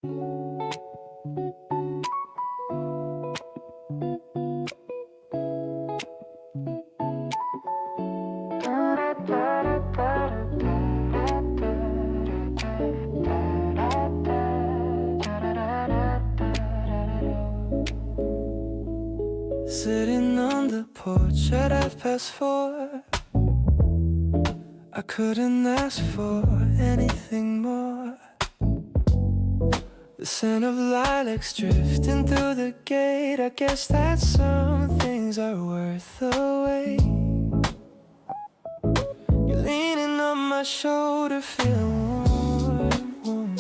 Sitting on the porch at 4:30, I couldn't ask for anything more. The scent of lilacs drifting through the gate, I guess that some things are worth the wait. You're leaning on my shoulder, feeling warm,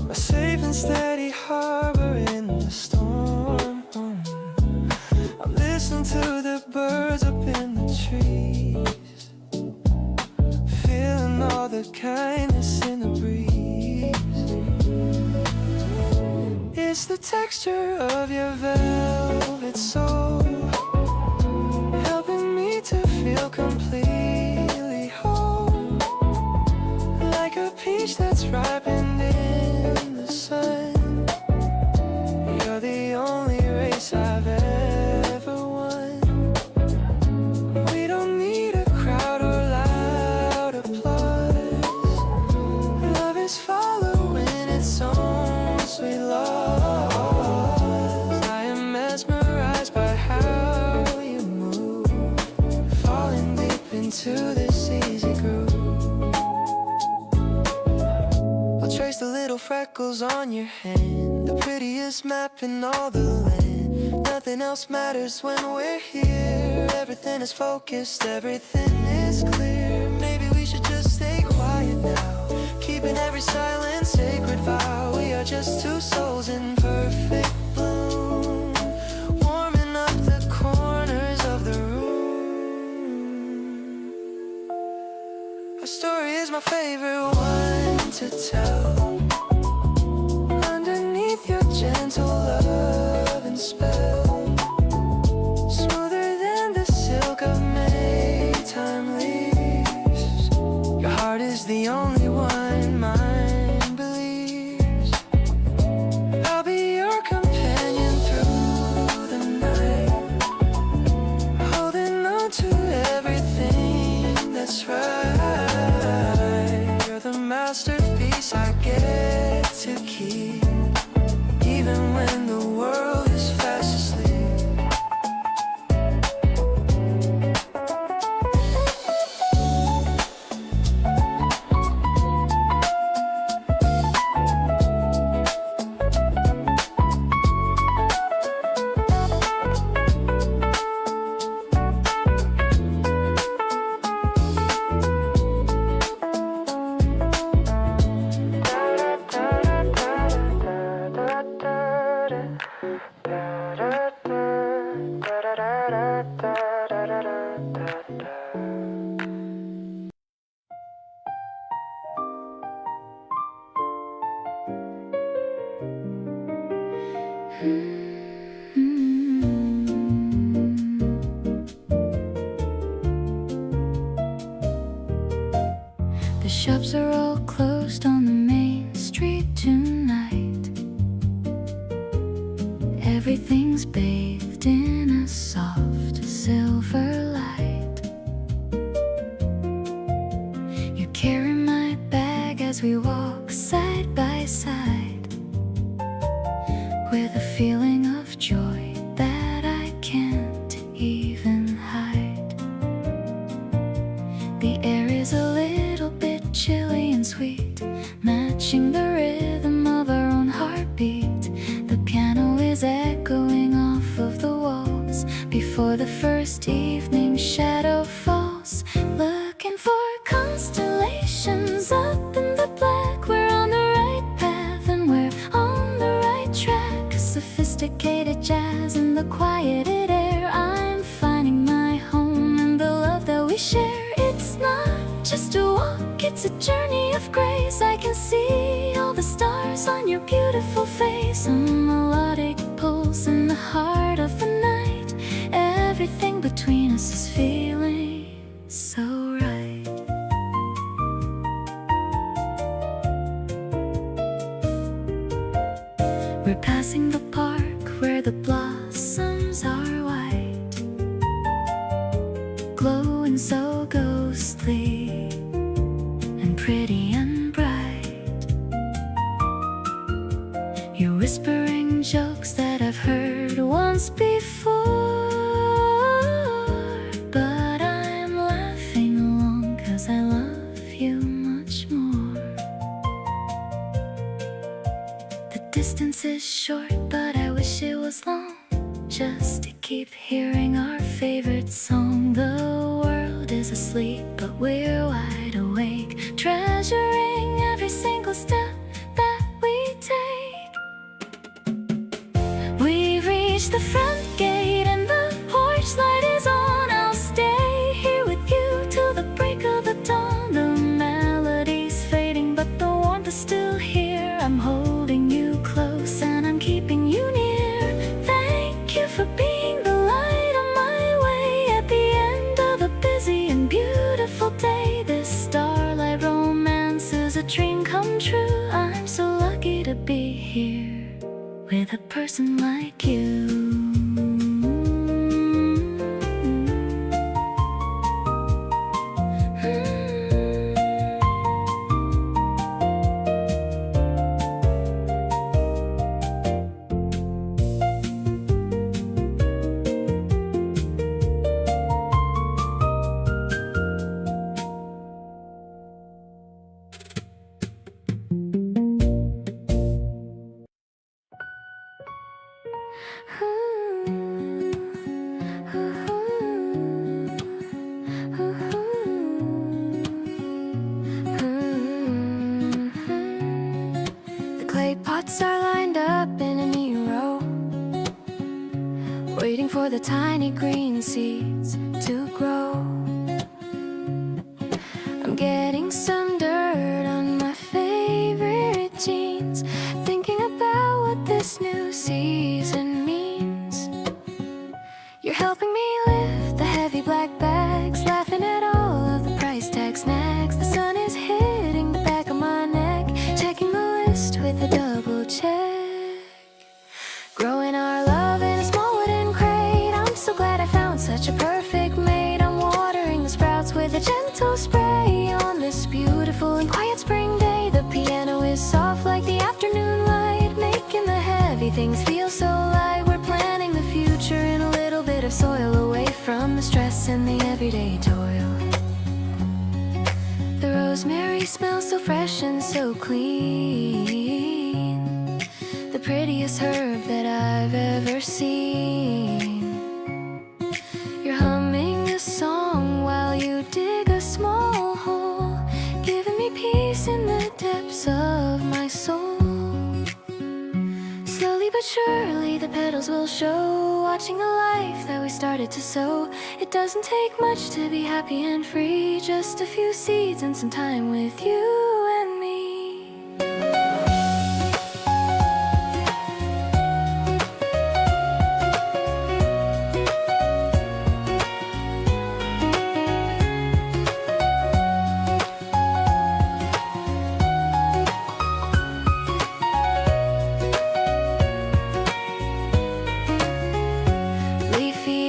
my safe and steady harbor in the storm. I'm listening to the birds up in the trees, feeling all the kindness in the breeze. It's the texture of your velvet soul, helping me to feel completely whole, like a peach that's ripened in the sun. You're the only race I've ever won. We don't need a crowd or loud applause. Love is following its own sweet laws. I am mesmerized by how you move, falling deep into this easy groove. I'll trace the little freckles on your hand, the prettiest map in all the land. Nothing else matters when we're here. Everything is focused, everything is clear. Maybe we should just stay quiet now, keeping every silence sacred vow. We are just two souls in perfect bloom, warming up the corners of the room. Our story is my favorite one to tell, underneath your gentle love and spell, smoother than the silk of Maytime leaves. Your heart is the only one mine believes. I'll be your companion through the night, holding on to everything that's right. You're the masterpiece I get to keep, even when the world is fast asleep. The shops are all closed on the main street tonight. Everything's bathed in a soft silver light. You carry my bag as we walk side by side, with a feeling of joy that I can't even hide. The air is a little bit chilly and sweet, matching the rhythm of our own heartbeat. The piano is echoing off of the walls before the first evening shadow falls. Looking for constellations up in the black. We're on the right path and we're on the right track. Sophisticated jazz in the quieted air. I'm finding my home in the love that we share. It's not just a walk, it's a journey of grace. I can see all the stars on your beautiful face, a melodic pulse in the heart of the night. Everything between us is feeling so right. 'Cause We're passing the park where the blossoms are white, glowing so ghostly and pretty and bright. You're whispering jokes that I've heard once before, but I'm laughing along 'cause I love you much more. The distance is short, but I wish it was long, just to keep hearing our favorite song. The world is asleep, but we're wide awake, treasuring every single step that we take. We've reached the front gate and the porch light is on. I'll stay here with you till the break of the dawn. The melody's fading, but the warmth is still here. I'm holding you close and I'm keeping you near. Thank you for being the light on my way at the end of a busy and beautiful day. This starlight romance is a dream come true. I'm so lucky to be here with a person like you. The clay pots are lined up in a neat row, waiting for the tiny green seeds to grow. I'm getting some dirt on my favorite jeans, thinking about what this new season means. You're helping me lift the heavy black bags, laughing at all of the price tag snacks. The sun is hitting the back of my neck, checking the list with a double check. Growing our love in a small wooden crate, I'm so glad I found such a perfect mate. I'm watering the sprouts with a gentle spray on this beautiful and quiet spring day. The piano is soft like the afternoon light, making the heavy things feel so light. We're planning the future in a little bit of soil, away from the stress and the everyday toil. The rosemary smells so fresh and so clean, the prettiest herb that I've ever seen. You're humming a song while you dig a small hole, giving me peace in the depths of my soul. Slowly but surely the petals will show, watching a life that we started to sow. It doesn't take much to be happy and free, just a few seeds and some time with you and me.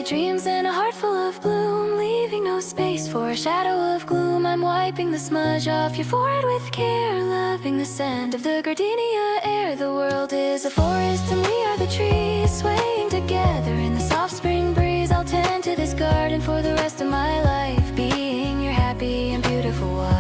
Dreams and a heart full of bloom, leaving no space for a shadow of gloom. I'm wiping the smudge off your forehead with care, loving the scent of the gardenia air. The world is a forest and we are the trees, swaying together in the soft spring breeze. I'll tend to this garden for the rest of my life, being your happy and beautiful wife.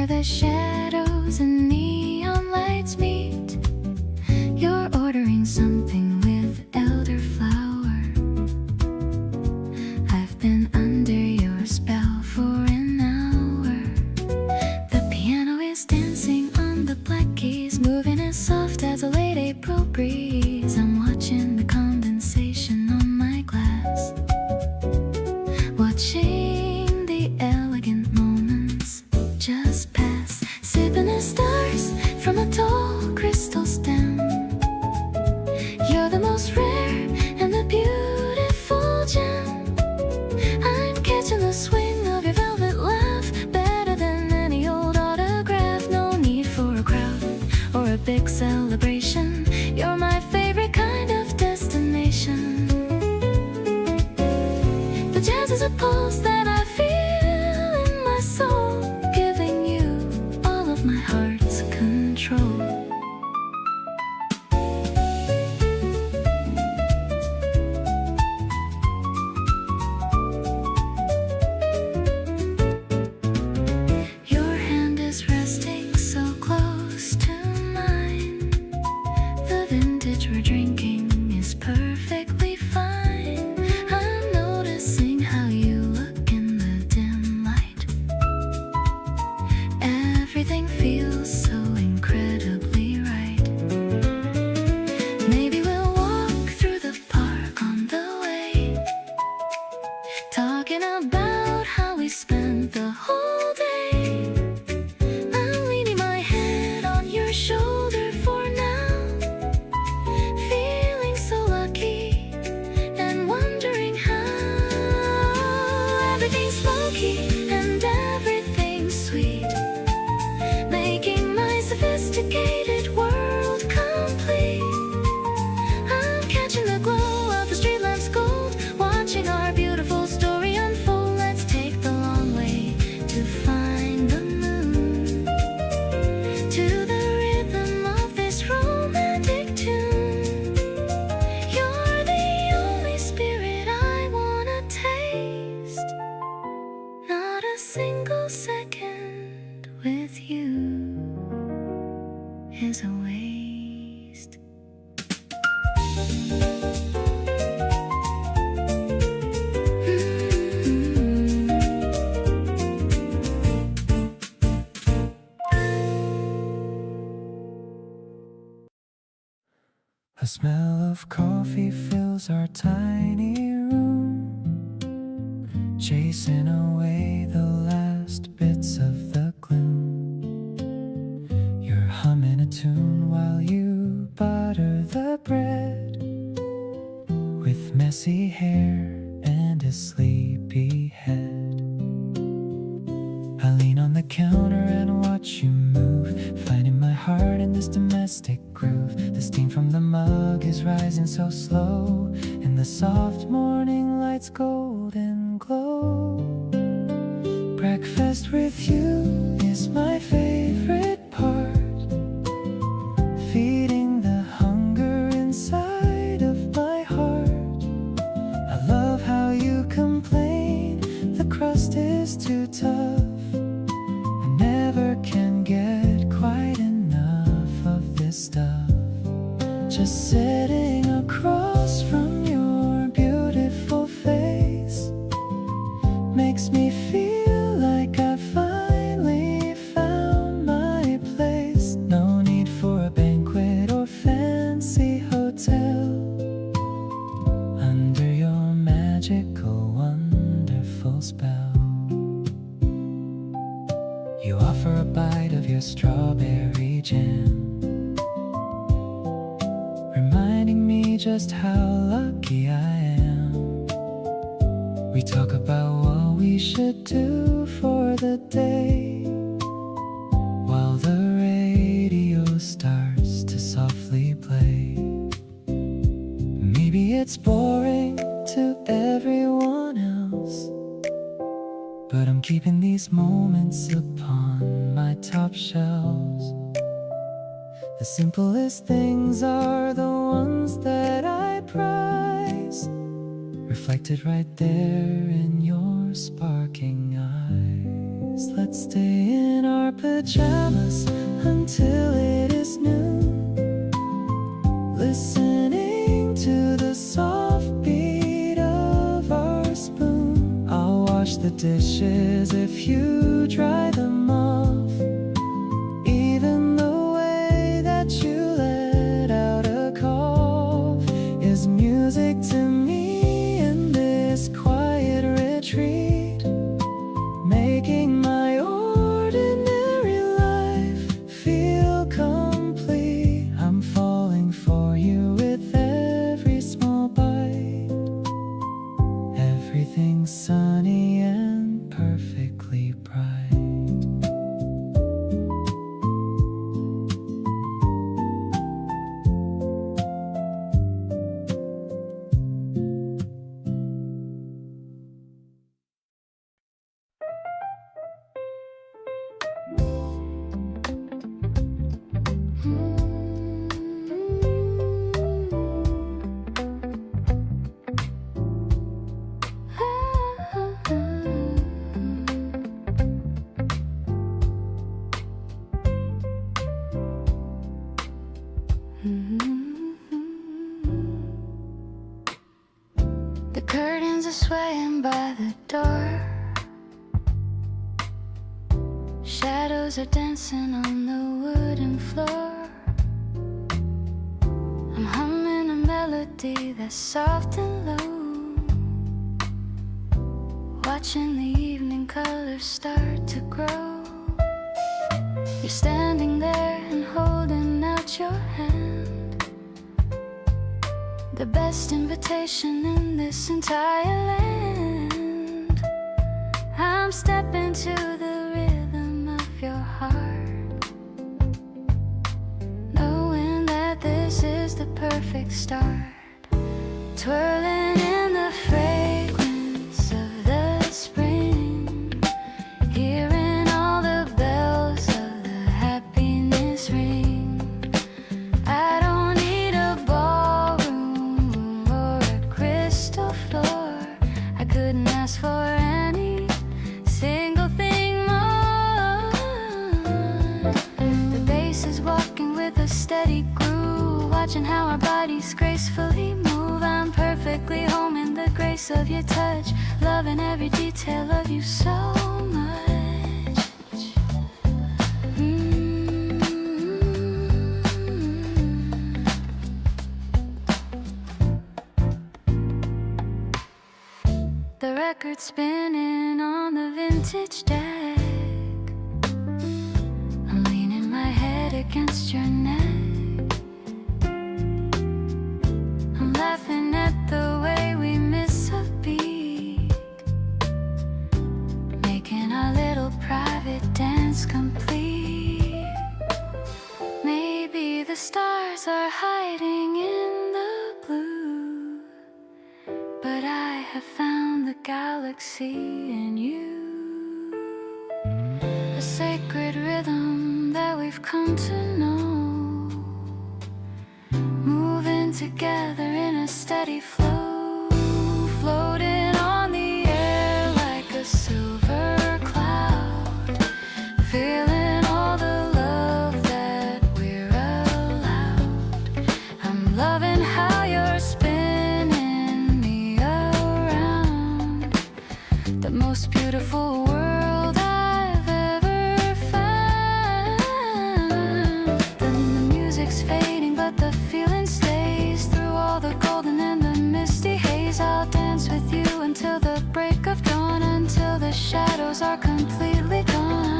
The shadows and neon lights meet. You're ordering something with elderflower. I've been under your spell for an hour. The piano is dancing on big celebration. You're my favorite kind of destination. The jazz is a pulse that I feel in my soul, giving you all of my heart's control. Your hand is resting so close to mine. The vintage we're drinking is perfectly fine. I'm noticing how you look in the dim light. Everything feels so incredibly right. Maybe we'll walk through the park on the way, talking about how we spent the whole day. I'm leaning my head on your shoulder for now, feeling so lucky and wondering how everything's smoky and everything's sweet, making my sophisticated world complete. I'm catching the glow of the street lamps gold, watching our beautiful story unfold. Let's take the long way to find the moon, to the rhythm of this romantic tune. You're the only spirit I wanna taste. Not a single second with you is a waste. The smell of coffee fills our tiny room, chasing away the last bits of the gloom. You're humming a tune while you butter the bread, with messy hair and a sleepy head. I lean on the counter and watch you move, finding my heart in this domestic groove. The steam from the mug is rising so slow, and the soft morning light's golden glow. Breakfast with you is my favorite part, feeding the hunger inside of my heart. I love how you complain the crust is too tough. I never can get quite enough of this stuff. Just sitting across from your beautiful face makes me feel like I finally found my place. No need for a banquet or fancy hotel. Under your magical, wonderful spell, you offer a bite of your strawberry jam, reminding me just how lucky I am. We talk about what we should do for the day, while the radio starts to softly play. Maybe it's boring to everyone else, but I'm keeping these moments upon my top shelves. The simplest things are the ones that I prize, reflected right there in your sparking eyes. Let's stay in our pajamas until it is noon, listening to the soft beat of our spoon. I'll wash the dishes if you dry them off. Even the way that you let out a cough is music to me in this quiet retreat, making my ordinary life feel complete. I'm falling for you with every small bite. Everything's sunny and perfectly bright. swaying by the door. Shadows are dancing on the wooden floor. I'm humming a melody that's soft and low, watching the evening colors start to grow. You're standing there and holding out your hand, the best invitation in this entire land. I'm stepping to the rhythm of your heart, knowing that this is the perfect start. Twirling in the fragrance of the spring, hearing all the bells of the happiness ring. I don't need a ballroom or a crystal floor. I couldn't ask for any single thing more. The bass is walking with a steady groove, watching how our bodies gracefully move. I'm perfectly home in the grace of your touch, loving every detail of you so much. The record spinning on the vintage deck, I'm leaning my head against your neck. I'm laughing at the way we miss a beat, making our little private dance complete. Maybe the stars are hiding in the blue, but I have found the galaxy in you, a sacred rhythm that we've come to know, moving together in a steady flow, floating on the air like a silver cloud, feeling all the love that we're allowed. I'm loving how you're spinning me around, the most beautiful world I've ever found. Then the music's fading, but the feeling stays through all the golden and the misty haze. I'll dance with you until the break of dawn, until the shadows are completely gone.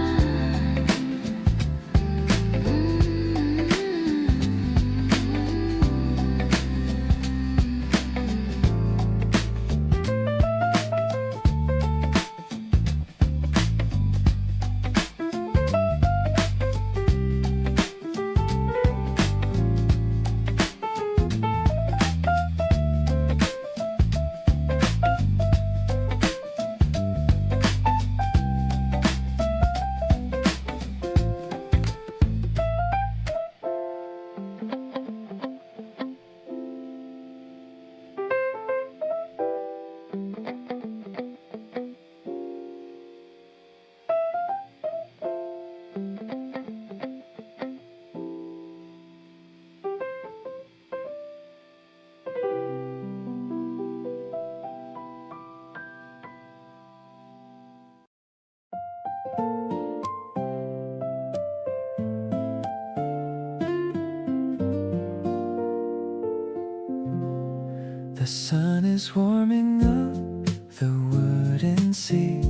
The sun is warming up the wooden seat.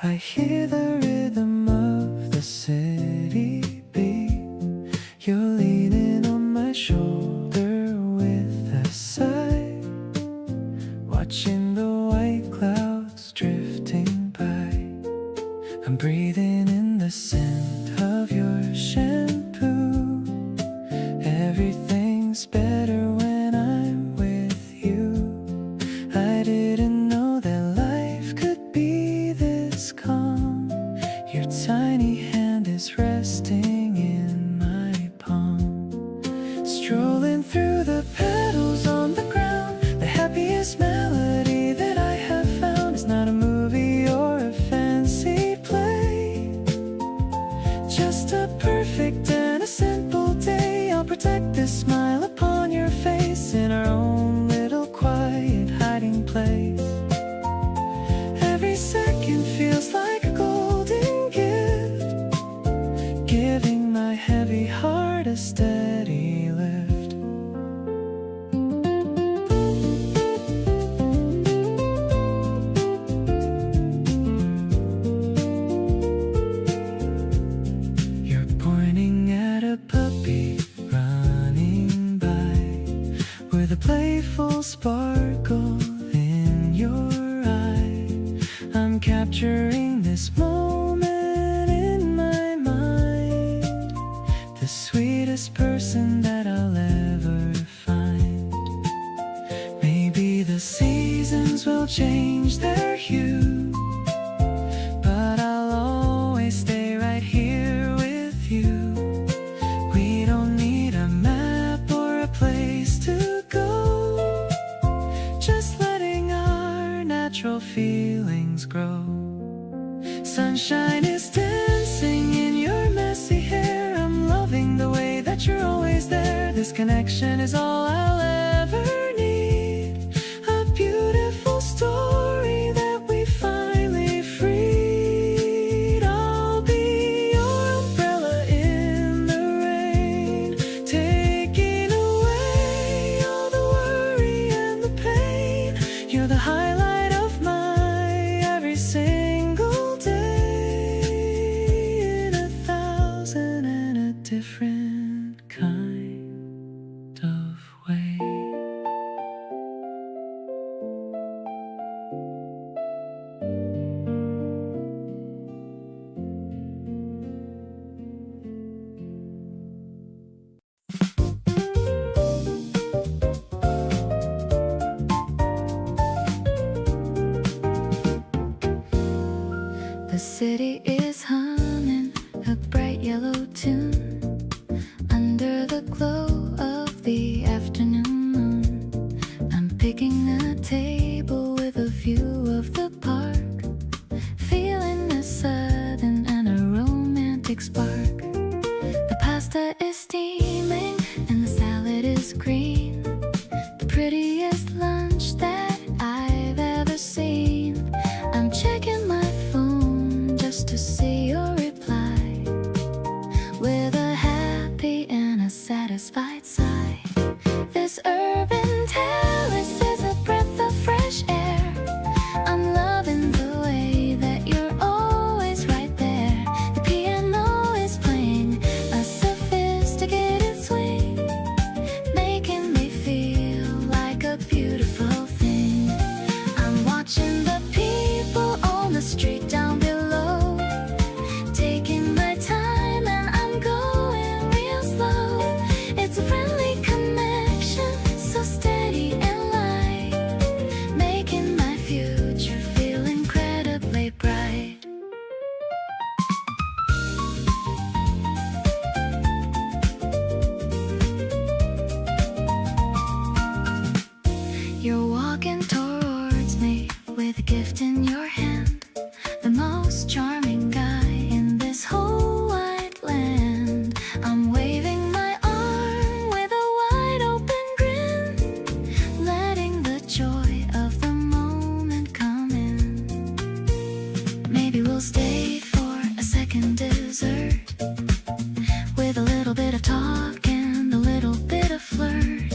I hear the rhythm of the city beat. You're leaning on my shoulder with a sigh, watching the white clouds drifting by. I'm breathing in the scent of your shampoo. Everything's better when I'm with you. I didn't know that life could be this calm. Your tiny hand is resting in my palm. Strolling through the petals on the ground, the happiest melody that I have found is not a movie or a fancy play, just a perfect and a simple day. I'll protect this smile upon your face in our own little quiet hiding place. connection is all I'll ever need. A beautiful story that we finally freed. I'll be your umbrella in the rain, taking away all the worry and the pain. You're the highlight of my every single day, in 1,000 and a different kind of way. The city is humming a bright yellow tune under the glow of the afternoon moon. I'm picking a table with a view of the park, feeling a sudden and a romantic spark. The pasta is steaming and the salad is green, the prettiest lunch that I've ever seen. I'm checking my phone just to see your reply, with a happy and a satisfied sigh. This urban terrace is a breath of fresh air. I'm loving the way that you're always right there. The piano is playing a sophisticated swing, making me feel like a beautiful thing. I'm watching the people on the street down below, taking my time and I'm going real slow. It's a friendly connection, so steady and light, making my future feel incredibly bright. You're walking towards me with a gift in your hand, the most charming guy in this whole wide land. I'm waving my arm with a wide open grin, letting the joy of the moment come in. Maybe we'll stay for a second dessert, with a little bit of talk and a little bit of flirt.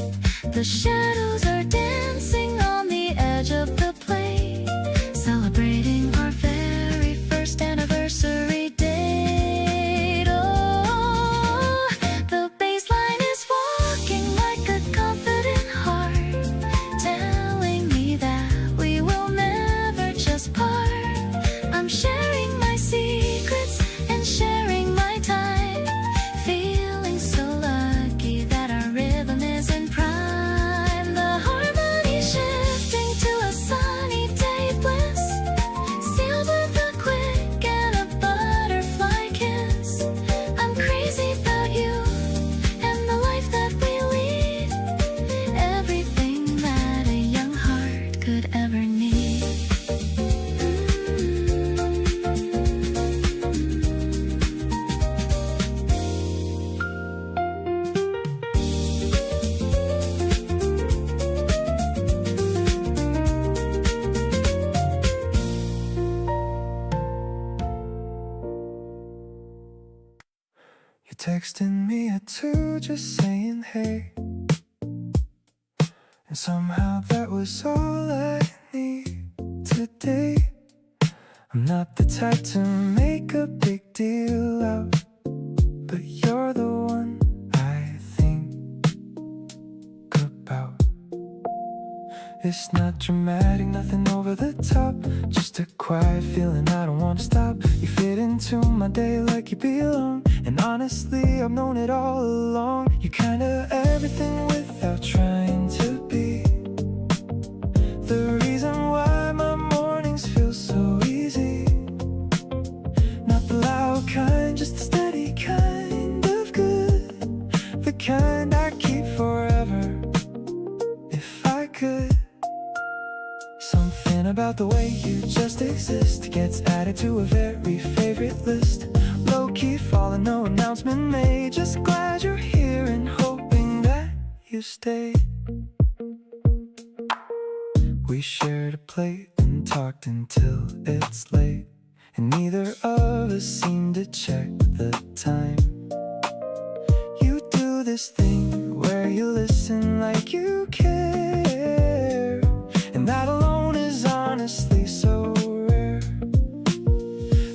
The shadows are dancing on the edge of the play, celebrating our very first anniversary date. Oh, the bass line is walking like a confident heart, telling me that we will never just part. I'm sharing my secrets and sharing my time, feeling so lucky that our rhythm is in prime. The harmony shifting to a sunny day bliss, sealed with a quick and a butterfly kiss. I'm crazy about you and the life that we lead, everything that a young heart could ever need. You texting me at 2 just saying hey, and somehow that was all I need today. I'm not the type to make a big deal out, but you're the one I think about. It's not dramatic, nothing over the top, just a quiet feeling I don't wanna stop. You fit into my day like you belong, and honestly I've known it all along. You're kinda everything without trying to be. The reason why my mornings feel so easy, not the loud kind, just the steady kind of good, the kind I keep forever if I could. Something about the way you just exist gets added to a very favorite list. Low-key falling, no announcement made, just glad you're here and hoping that you you stayed. We shared a plate and talked until it's late, and neither of us seemed to check the time. You do this thing where you listen like you care, and that alone is honestly so rare.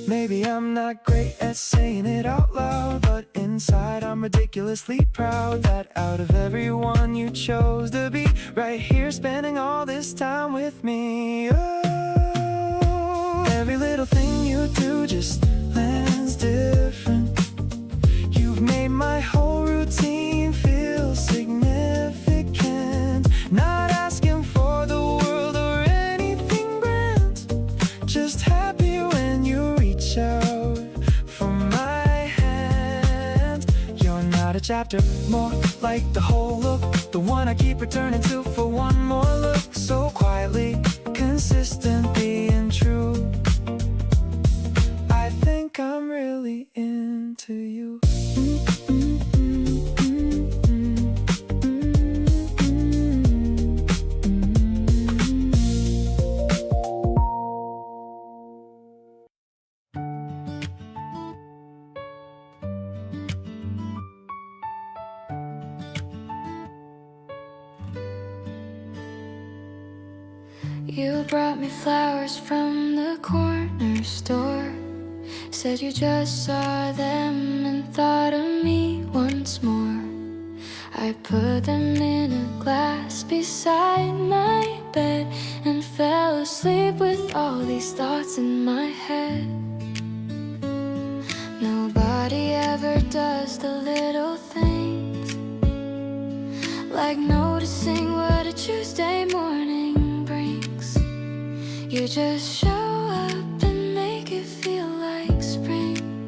Maybe I'm not great at saying it out loud, but inside I'm ridiculously proud that out of everyone you chose to be right here spending all this time with me. Oh, every little thing you do just lands different. You've made my whole routine feel significant. Not asking for the world or anything grand, just happy when you reach out for my hand. You're not a chapter, more like the whole look, the one I keep returning to for one more look. So quietly, consistent, being true. I think I'm really into you. You brought me flowers from the corner store. Said you just saw them and thought of me once more. I put them in a glass beside my bed and fell asleep with all these thoughts in my head. Nobody ever does the little things, like noticing what a Tuesday morning brings. You just show up and make it feel like spring,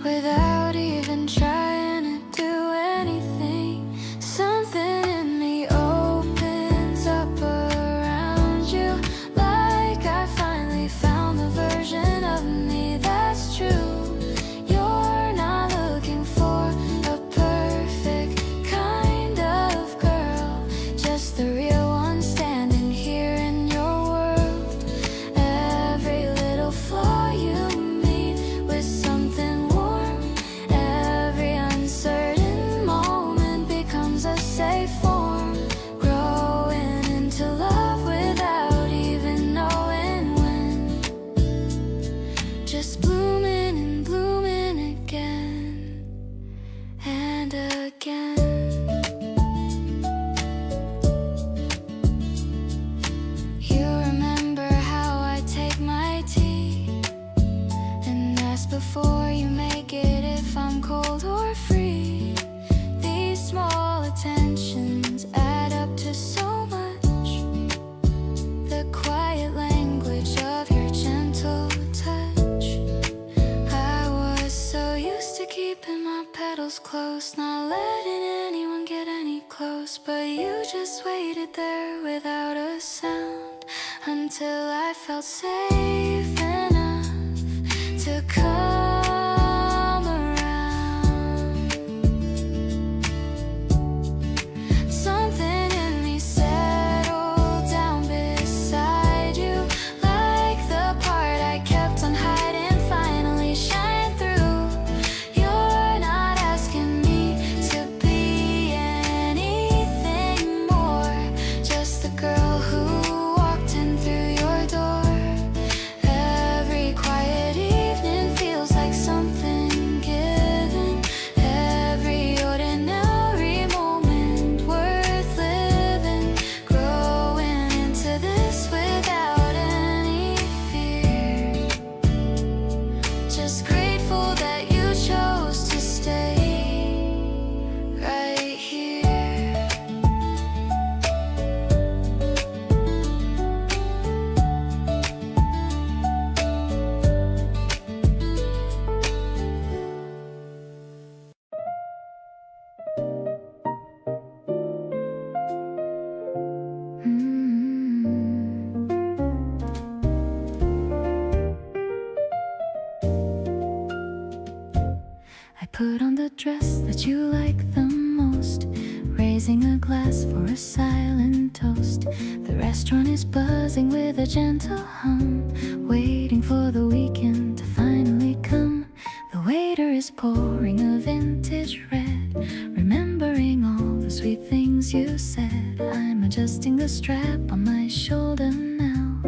without even trying to do anything. Something in me opens up around you, like I finally found the version of me that's true. You're not looking for a perfect kind of girl, just the real one standing here in your world. Every little flaw you meet with something warm. Every uncertain moment becomes a safe form, growing into love without even knowing when. Just blooming and blooming again and again. You remember how I take my tea and ask before you make it if I'm cold or free. These small attentions add up to so much. The quiet language of your gentle touch. I was so used to keeping my petals close, not letting anyone get any close, but you just waited there without a sound until I felt safe enough to come around. Something in me settled down beside you, like the part I kept on hiding finally shined through. You're not asking me to be anything more, just the girl who walked in through your door. Every quiet evening feels like something given, every ordinary moment worth living, growing into this without any fear. Just grateful that you chose to stay right here. I put on the dress that you like the most, raise raising a glass for a silent toast. The restaurant is buzzing with a gentle hum, waiting for the weekend to finally come. The waiter is pouring a vintage red, remembering all the sweet things you said. I'm adjusting the strap on my shoulder now,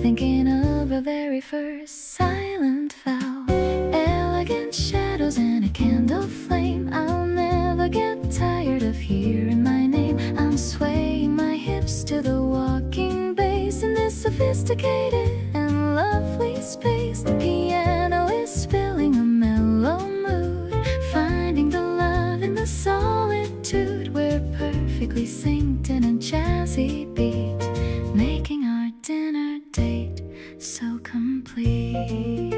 thinking of our very first silent vow. Elegant shadows and a candle flame, I'll never get tired of hearing my name. I'm swaying my hips to the walking bass in this sophisticated and lovely space. The piano is spilling a mellow mood, finding the love in the solitude. We're perfectly synced in a jazzy beat, making our dinner date so complete.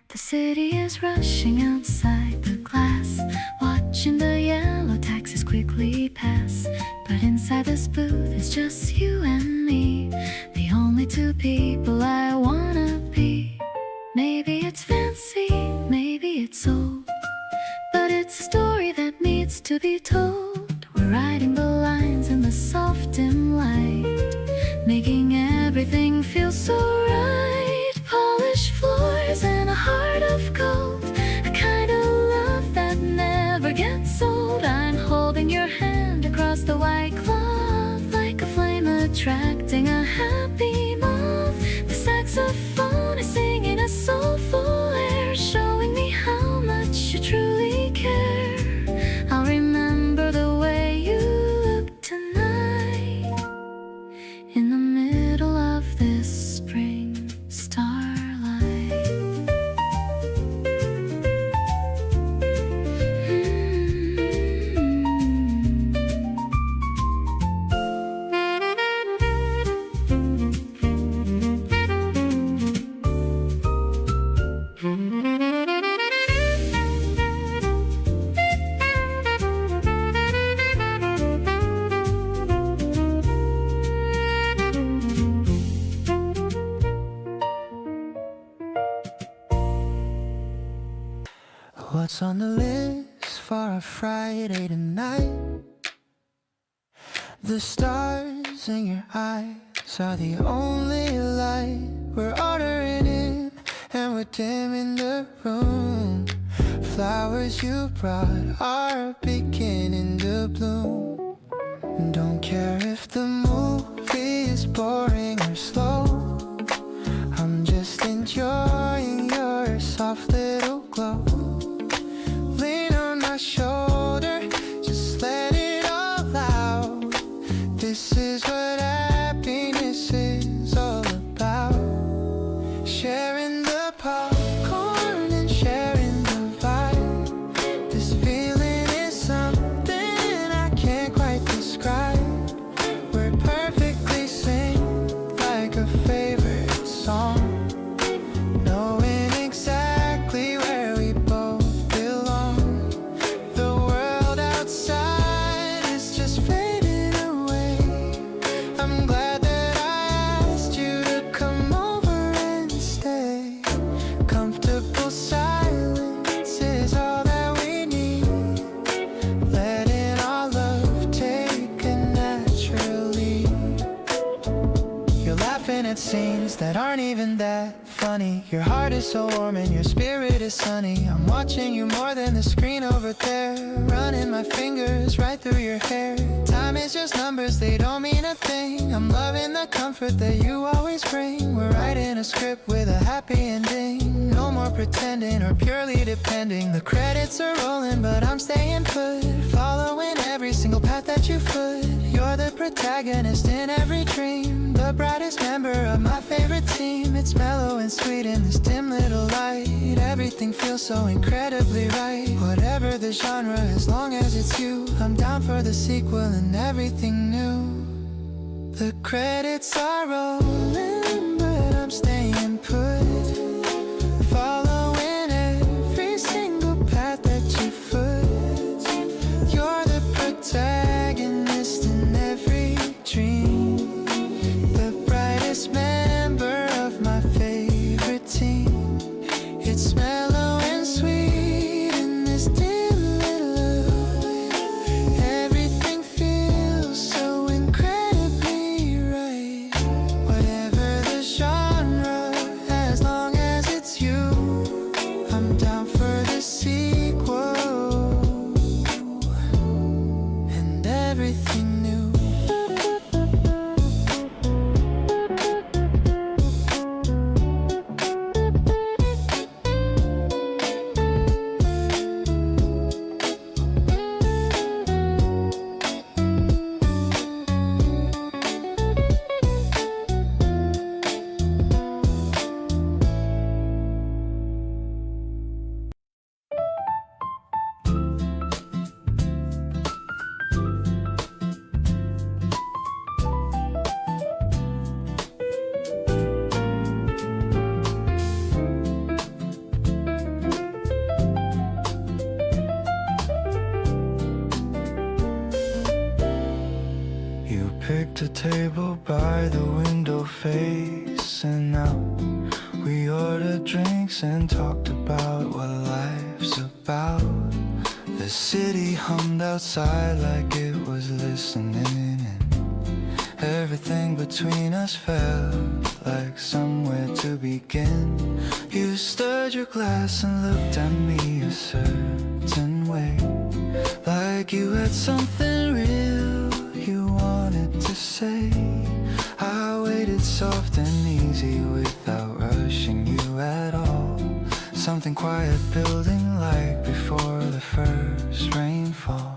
The city is rushing outside the glass, watching the yellow taxis quickly pass. But inside this booth it's just you and me, the only two people I wanna be. Maybe it's fancy, maybe it's old, but it's a story that needs to be told. We're writing the lines in the soft dim light, making everything feel so right. Polished floors and a heart of gold, a kind of love that never gets old. I'm holding your hand across the white cloth, like a flame attracting a happy moth. The saxophone is singing a soulful air, showing me how much you truly care. I'll remember the way you look tonight, in the middle of this spring starlight. What's on the list for a Friday tonight? The stars in your eyes are the only light. We're ordering in and we're dimming the room. Flowers you brought are beginning to bloom. Don't care if the movie is boring or slow, I'm just enjoying your soft little glow. Lean on my shoulder, just let it all out. This is what happiness is all about. Sharing the popcorn and sharing the vibe. This feeling is something I can't quite describe. We're perfectly synced, like a favorite song, knowing exactly where we both belong. The world outside is just fading away. I'm glad that I asked you to come over and stay. Comfortable silence is all that we need, letting our love take a natural lead. You're laughing at scenes that aren't even that funny. Your heart is so warm and your spirit is sunny. I'm watching you more than the screen over there, running my fingers right through your hair. Time is just numbers, they don't mean a thing. I'm loving the comfort that you always bring. We're writing a script with a happy ending. No more pretending or purely depending. The credits are rolling but I'm staying put, following every single path that you foot. You're the protagonist in every dream, the brightest member of my favorite team. It's mellow and sweet in this dim little light. Everything feels so incredibly right. Whatever the genre, as long as it's you, I'm down for the sequel and everything new. The credits are rolling but I'm staying put, following every single path that you foot. You're the protagonist table by the window facing out. We ordered drinks and talked about what life's about. The city hummed outside like it was listening, and everything between us felt like somewhere to begin. You stirred your glass and looked at me a certain way, like you had something real you wanted to say. I waited soft and easy without rushing you at all. Something quiet building like before the first rainfall.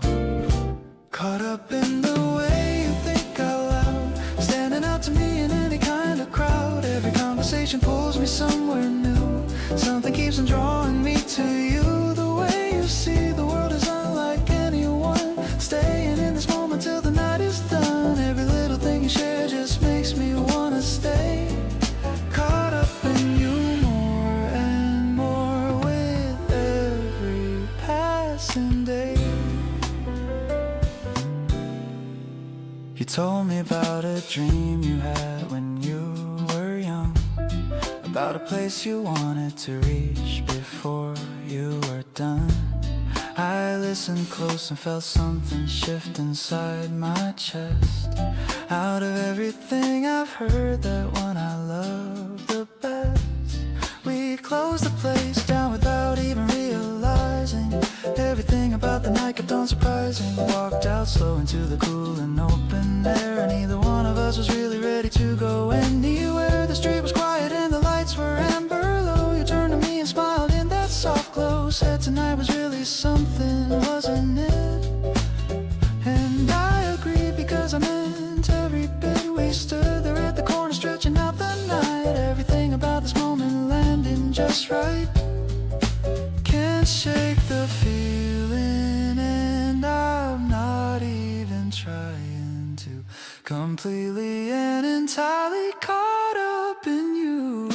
Caught up in the way you think out loud, standing out to me in any kind of crowd. Every conversation pulls me somewhere new. Something keeps on drawing me to you. The way you see the world is unlike anyone. Staying in this moment till the night is done. Every little thing you share just makes me wanna stay. Caught up in you more and more with every passing day. You told me about a dream you had when you were young, about a place you wanted to reach before you were done. I listened close and felt something shift inside my chest. Out of everything I've heard, that one I love the best. We closed the place down without even realizing. Everything about the night kept on surprising. Walked out slow into the cool and open air, and neither one of us was really ready to go anywhere. The street was quiet and the lights were amber low. You turned to me and smiled in that soft glow. Said tonight was really something, wasn't it? And I agreed because I meant every bit. We stood there at the corner stretching out the night. Everything about this moment landing just right. Can't shake the feeling, and I'm not even trying to. Completely and entirely caught up in you.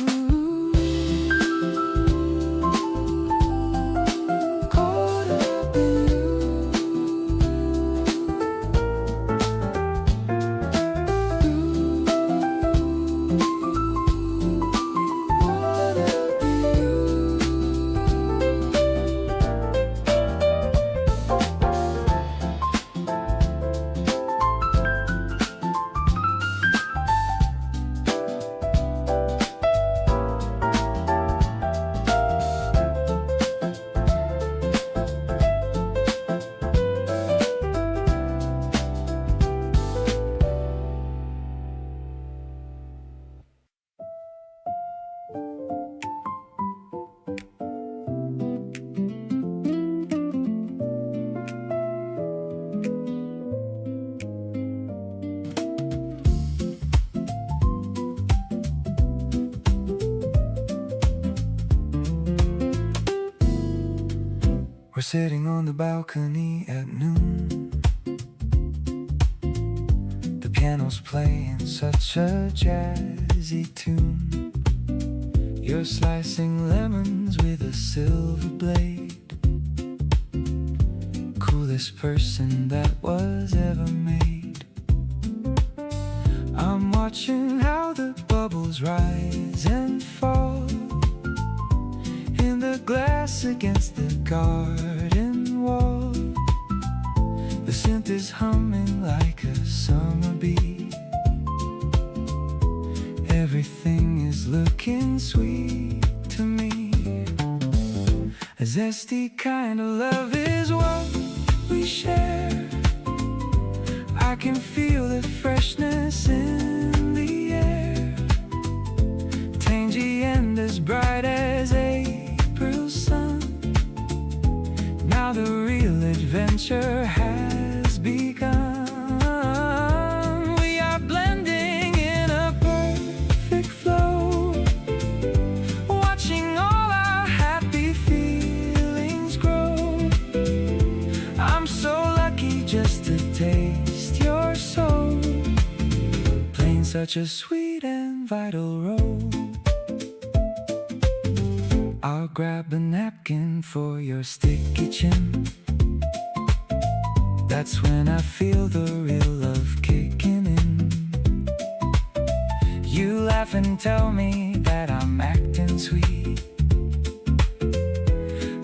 Caught up in you. Caught up in you. We're sitting on the balcony at noon. The piano's playing such a jazzy tune. You're slicing lemons with a silver blade. Coolest person that was ever made. I'm watching how the bubbles rise and fall in the glass against the garden wall. The synth is humming like a summer bee. Everything is looking sweet to me. A zesty kind of love is what we share. I can feel the freshness in the air, tangy and as bright as April sun. Now the real adventure has begun. We are blending in a perfect flow, watching all our happy feelings grow. I'm so lucky just to taste your soul, playing such a sweet and vital role. I'll grab a napkin for your sticky chin. That's when I feel the real love kicking in. You laugh and tell me that I'm acting sweet,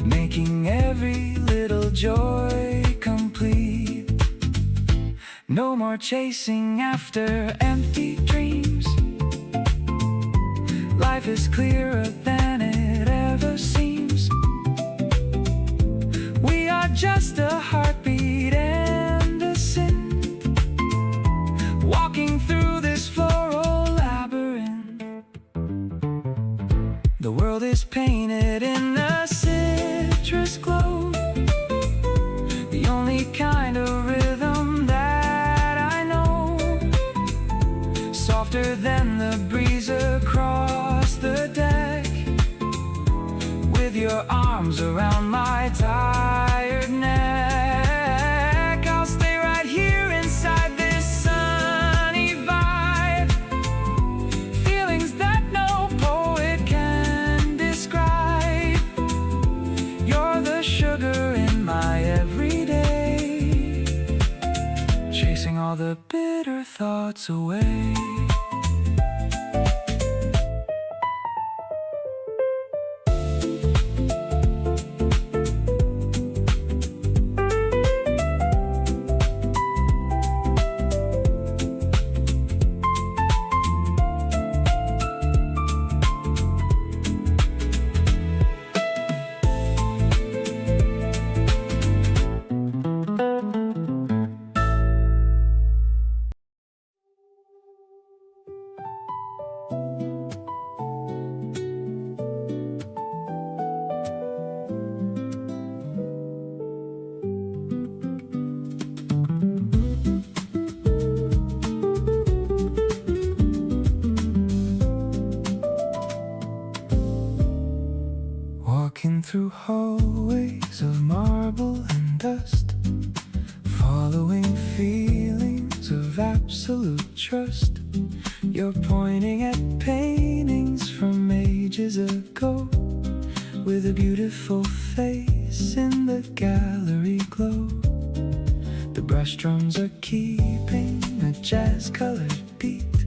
making every little joy complete. No more chasing after empty dreams. Life is clearer than it ever seems. We are just a heartbeat and a scent, walking through this floral labyrinth. The world is painted in a citrus glow, the only kind of rhythm that I know, softer than the breeze across the deck, with your arms around my tired neck. I'll stay right here inside this sunny vibe, feelings that no poet can describe. You're the sugar in my everyday, chasing all the bitter thoughts away. Walking through hallways of marble and dust, following feelings of absolute trust. You're pointing at paintings from ages ago, with a beautiful face in the gallery glow. The brush drums are keeping a jazz-colored beat,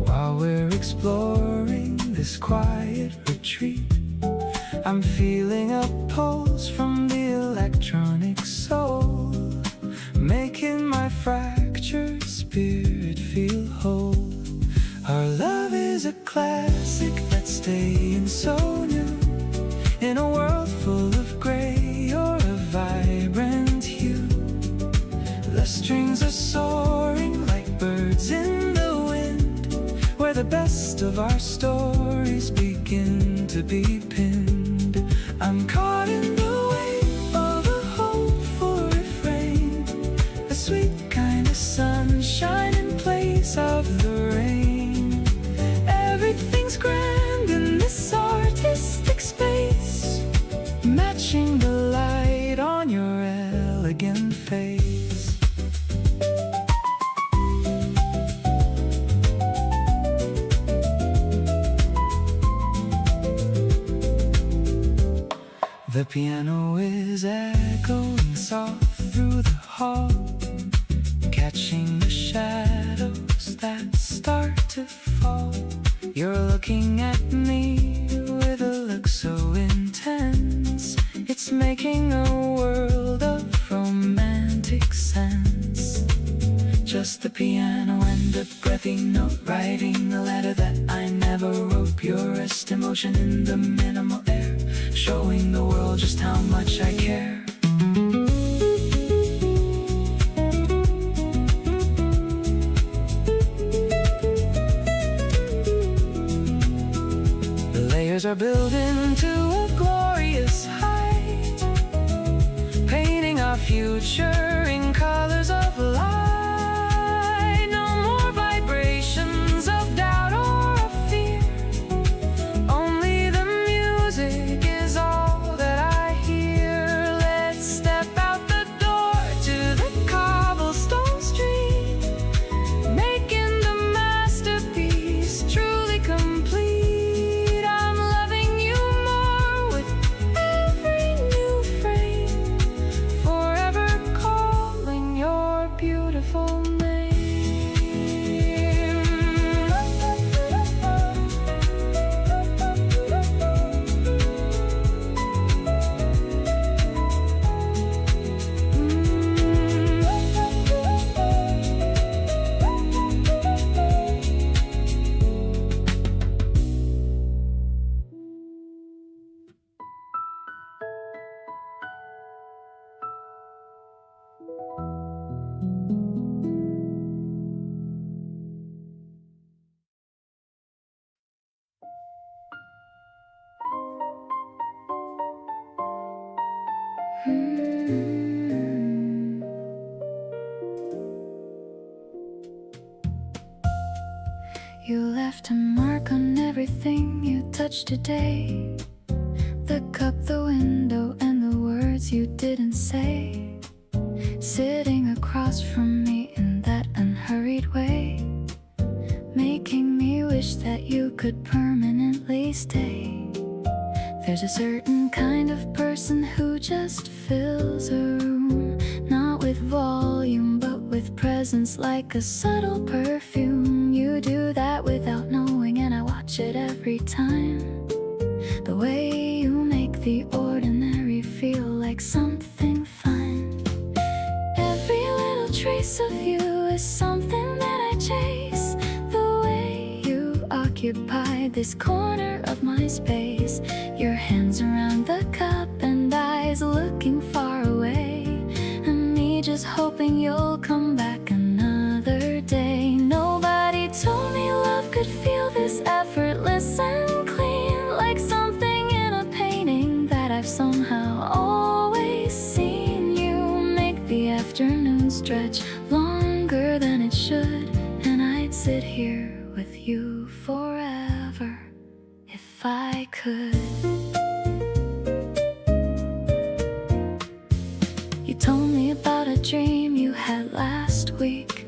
while we're exploring this quiet retreat. I'm feeling a pulse from the electronic soul, making my fractured spirit feel whole. Our love is a classic that's staying so new, in a world full of gray. You're a vibrant hue. The strings are soaring like birds in the wind, where the best of our stories begin to be pinned. I'm caught in the wave of a hopeful refrain, a sweet kind of sunshine in place of the rain. Everything's grand in this artistic space, matching the light on your elegant face. The piano is echoing soft through the hall, catching the shadows that start to fall. You're looking at me with a look so intense, it's making a world of romantic sense. Just the piano and a breathy note, writing a letter that I never wrote. Purest emotion in the minimal air, showing the world just how much I care. The layers are building to a glorious height, painting our future in colors of light. No more vibrations of doubt or of fear, only the music is all that I hear. Let's step out the door to the cobblestone street, making the masterpiece truly complete. I'm loving you more with every new frame, forever calling your beautiful You left a mark on everything you touched today. The cup, the window, and the words you didn't say. Sitting across from me in that unhurried way, making me wish that you could permanently stay. There's a certain kind of person who just fills a room, not with volume but with presence, like a subtle perfume. You do that without knowing, and I watch it every time. The way you make the ordinary feel like something fine. Every little trace of you is something that I chase. The way you occupy this corner of my space, your hands around the cup and eyes looking far away, and me just hoping you'll come back another day. Nobody told me love could feel this effortless and clean, like something in a painting that I've somehow always seen. You make the afternoon stretch longer than it should, and I'd sit here with you forever if I could. You told me about a dream you had last week,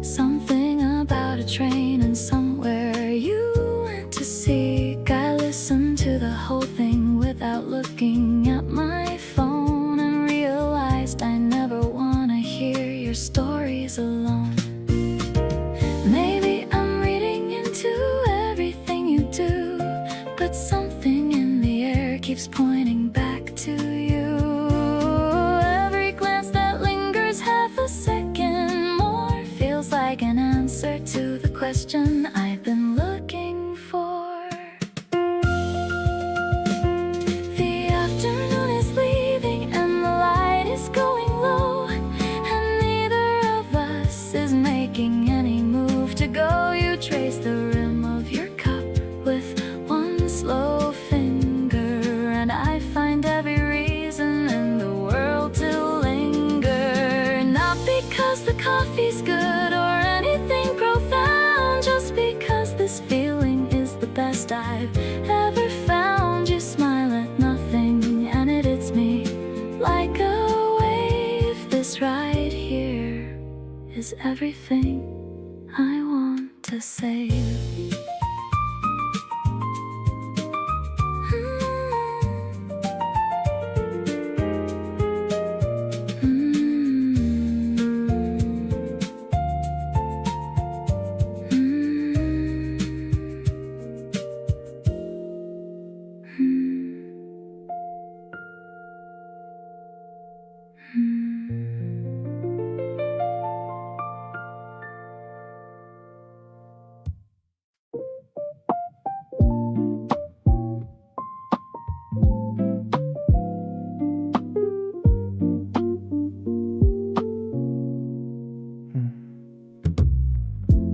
something about a train and somewhere you went to seek. I listened to the whole thing without looking at my phone, and realized I never want to hear your stories alone. Maybe I'm reading into everything you do, but something in the air keeps pointing back to you. Every glance that lingers half a second more feels like an answer to the question I've been looking for. The afternoon is leaving and the light is going low, and neither of us is making any move to go. You trace the rim of your cup with one slow finger, and I find every reason in the world to linger. Not because the coffee's good or anything profound, just because this feeling is the best I've ever found. You smile at nothing and it hits me like a wave. This right here is everything I want to say.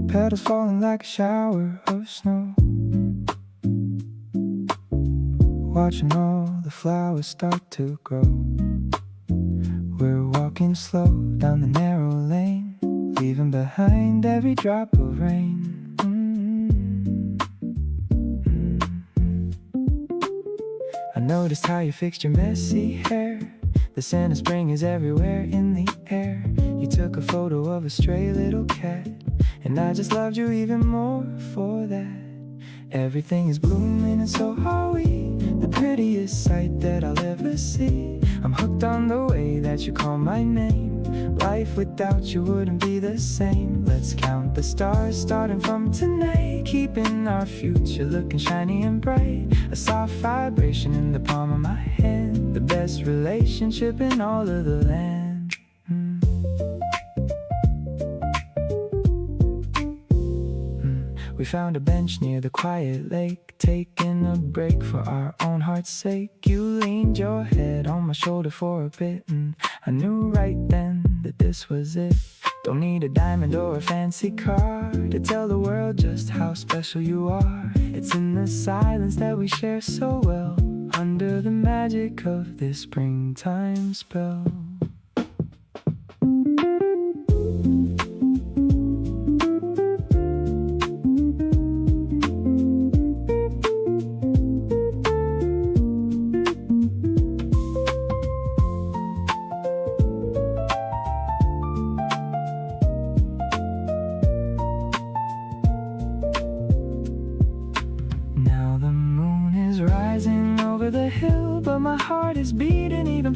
Petals falling like a shower of snow, watching all the flowers start to grow. We're walking slow down the narrow lane, leaving behind every drop of rain. I noticed how you fixed your messy hair. The scent of spring is everywhere in the air. You took a photo of a stray little cat, and I just loved you even more for that. Everything is blooming and so are we, the prettiest sight that I'll ever see. I'm hooked on the way that you call my name. Life without you wouldn't be the same. Let's count the stars starting from tonight, keeping our future looking shiny and bright. A soft vibration in the palm of my hand, the best relationship in all of the land. We found a bench near the quiet lake, taking a break for our own heart's sake. You leaned your head on my shoulder for a bit, and I knew right then that this was it. Don't need a diamond or a fancy car to tell the world just how special you are. It's in the silence that we share so well. under the magic of this springtime spell.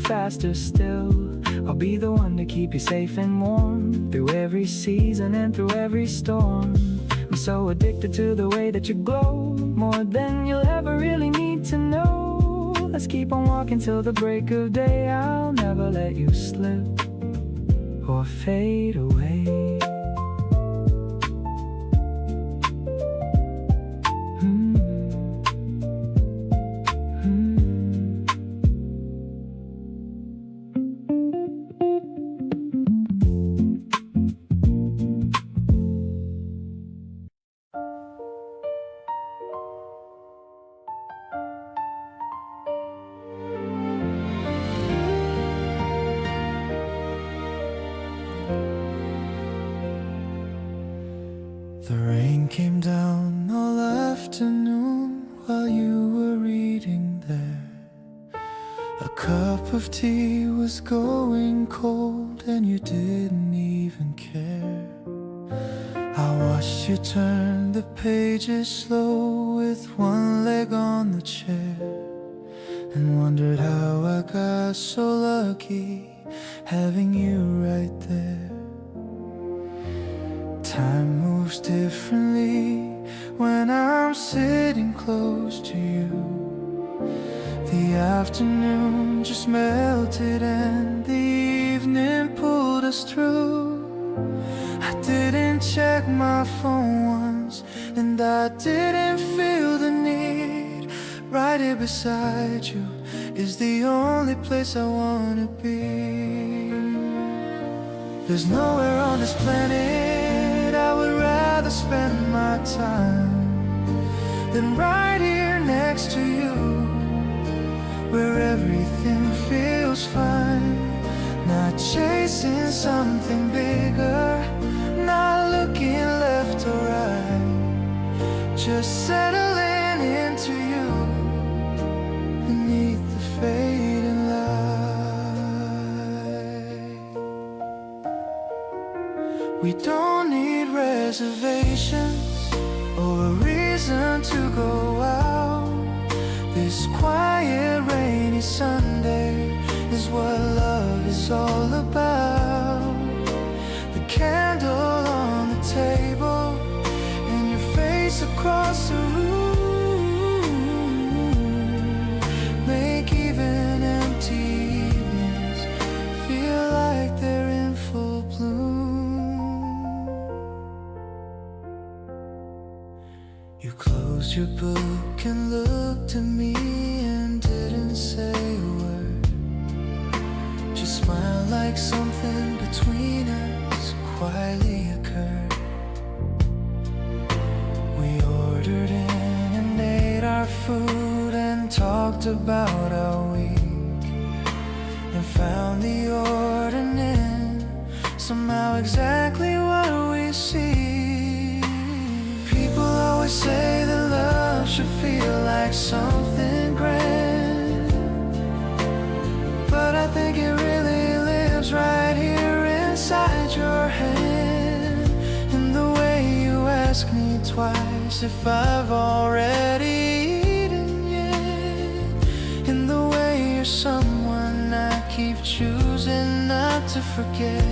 Faster still, I'll be the one to keep you safe and warm through every season and through every storm. I'm so addicted to the way that you glow, more than you'll ever really need to know. Let's keep on walking till the break of day. I'll never let you slip or fade away. The rain came down all afternoon while you were reading there. A cup of tea was going cold and you didn't even care. I watched you turn the pages slow with one leg on the chair, and wondered how I got so lucky having you right there. Time moves differently when I'm sitting close to you. The afternoon just melted and the evening pulled us through. I didn't check my phone once, and I didn't feel the need. Right here beside you is the only place I wanna be. There's nowhere on this planet I would rather spend my time than right here next to you, where everything feels fine. Not chasing something bigger, not looking left or right, just settling into you beneath the fading light. We don't need reservations or a reason to go out. This quiet rainy Sunday is what love is all about. The candle on the table and your face across the room make even empty evenings feel like they're in full bloom. You closed your book and looked at me and didn't say a word, just smiled like something between us quietly occurred. We ordered in and ate our food and talked about our week, and found the ordinary somehow exactly what we see. People always say that love should feel like something grand, but I think it really lives right here inside your hand. In the way you ask me twice if I've already eaten yet, in the way you're someone I keep choosing not to forget.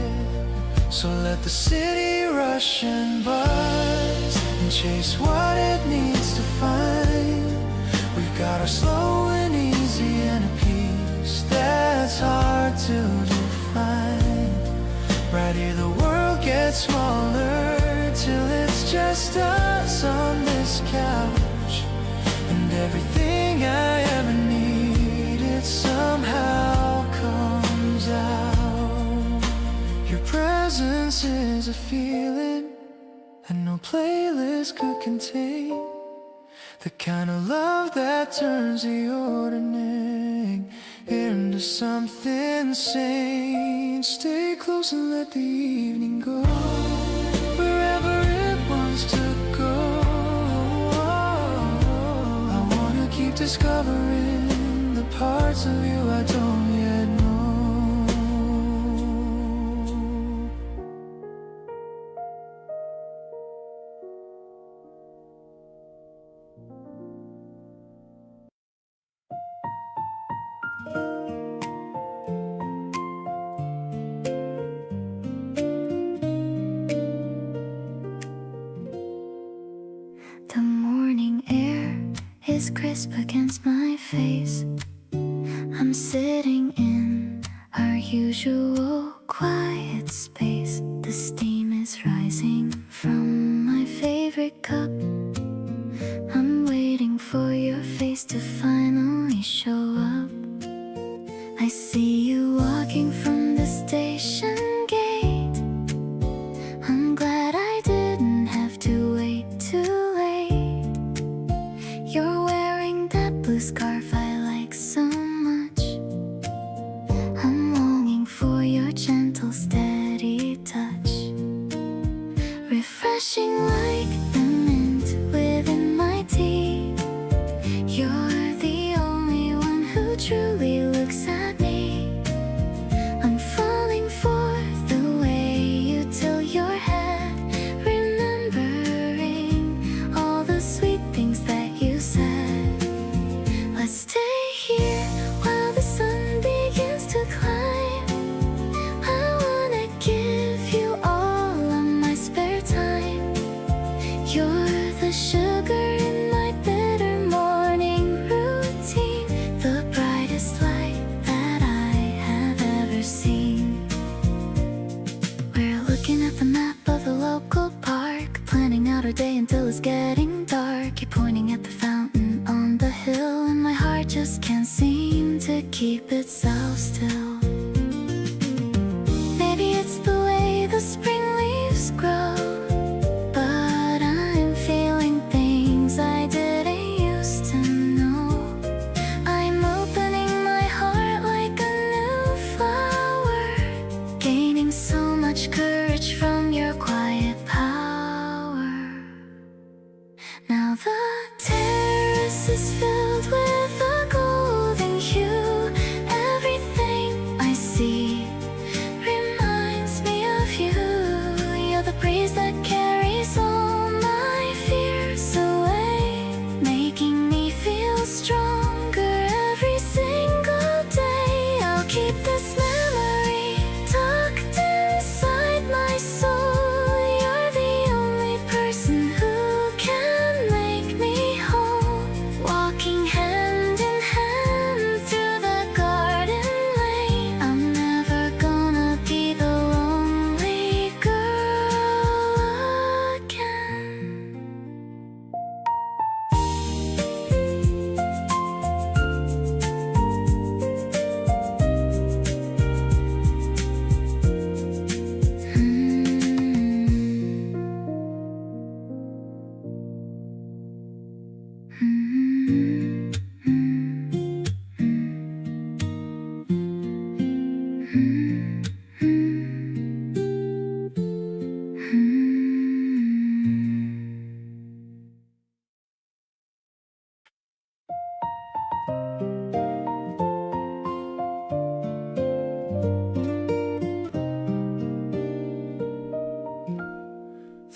So let the city rush and buzz and chase what it needs to find. We've got our slow and easy and a peace that's hard to define. Right here the world gets smaller till it's just us on this couch, and everything I ever needed somehow comes out. Your presence is a feeling and no playlist could contain. The kind of love that turns the ordinary into something sane. Stay close and let the evening go wherever it wants to go. I wanna keep discovering the parts of you I don't yet know. The morning air is crisp against my face. I'm sitting in our usual quiet space. The steam is rising from my favorite cup. I'm waiting for your face to finally show up. I see you walking from the station gate. I'm glad I didn't have to wait too late. You're wearing that blue scarf I like so much. I'm longing for your gentle, steady touch. Refreshing like the mint within my tea. You're the only one who truly looks at me. I'm falling for the way you tilt your head, remembering all the sweet things that you said. Let's stay here while the sun begins to climb. I wanna give you all of my spare time. You're the sugar in my bitter morning routine, the brightest light that I have ever seen. We're looking at the map of the local park, planning out our day until it's getting dark. You're pointing at the fountain on the hill, and my heart just can't seem to keep itself still. Maybe it's the way the spring leaves grow, but I'm feeling things I didn't used to know. I'm opening my heart like a new flower, gaining so much courage from your quiet power. Now the terrace is filled with a golden hue. Everything I see reminds me of you. You're the breeze that carries all my fears away, making me feel stronger every single day. I'll keep this memory tucked inside my soul. You're the only person who can make me whole, walking hand in hand through the garden lane. I'm never gonna be the lonely girl again.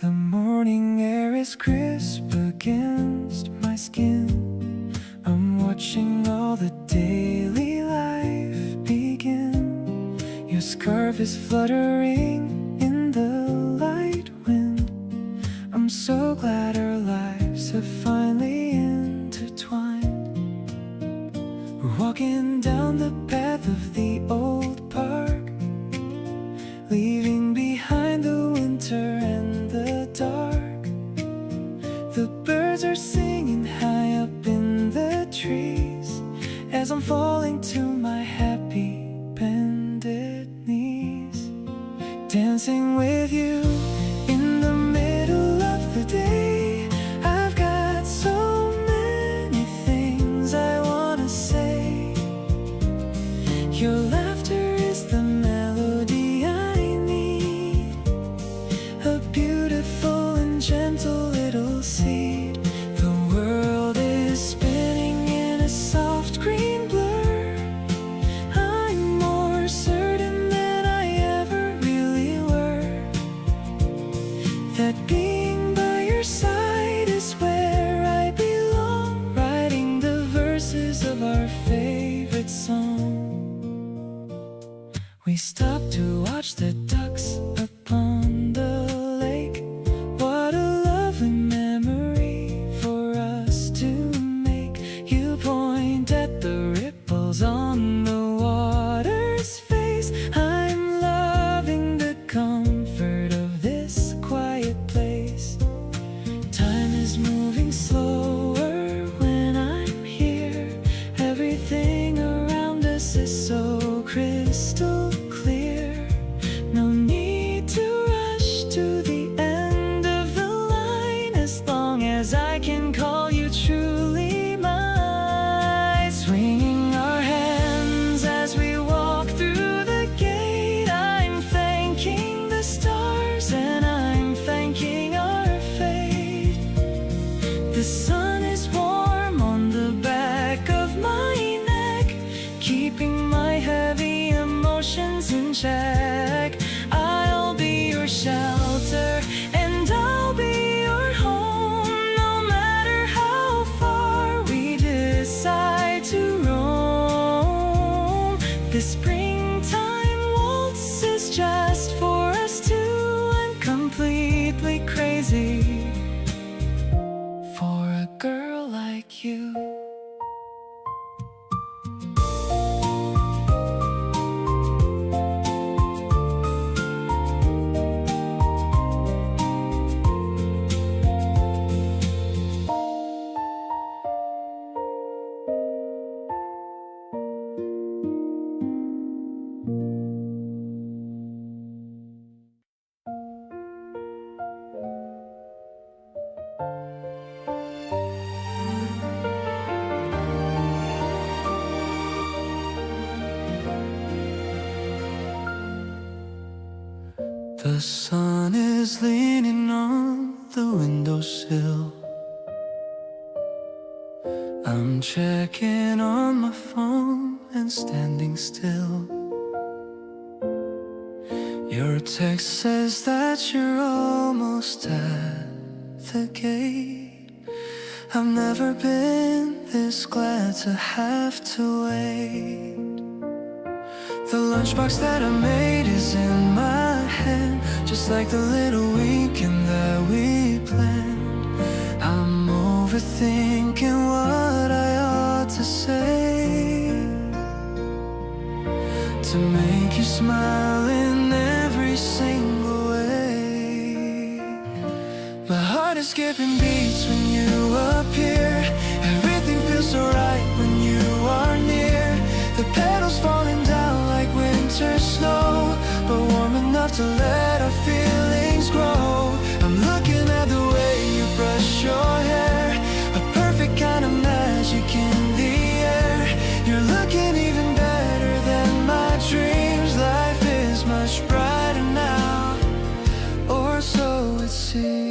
The morning air is crisp against my skin. I'm watching all the daily life begin. Your scarf is fluttering in the light wind. I'm so glad our lives have finally intertwined. We're walking down the path of the old park, leaving behind the winter and the dark. The birds are singing high up in the trees as I'm falling to my happy bended knees, dancing with you in the middle of the day. I've got so many Your laughter is the melody I need, a beautiful and gentle little seed. The world is spinning in a soft green blur. I'm more certain than I ever really were, that being by your side is where I belong, writing the verses of our favorite song. We stopped to watch the ducks upon the lake. What a lovely memory for us to make. You point at the ripples on the water's face. I'm loving the comfort of this quiet place. Time is moving slower when I'm here. Everything around us is so crystal clear. No need to rush to the end of the line, as long as I can call you truly mine. Swinging our hands as we walk through the gate, I'm thanking the stars and I'm thanking our fate. The sun is warm on the back of my neck, keeping my heavy emotions in check. I'll be your shelter and I'll be your home, no matter how far we decide to roam. The springtime waltz is just for us two. I'm completely crazy for a girl like you. The sun is leaning on the windowsill. I'm checking on my phone and standing still. Your text says that you're almost at the gate. I've never been this glad to have to wait. The lunchbox that I made is in my hand, just like the little weekend that we planned. I'm overthinking what I ought to say to make you smile in every single way. My heart is skipping beats when you appear. Everything feels so right when you are near. The petals falling down like winter snow, but warm enough to let our feelings grow. I'm looking at the way you brush your hair, a perfect kind of magic in the air. You're looking even better than my dreams. Life is much brighter now, or so it seems.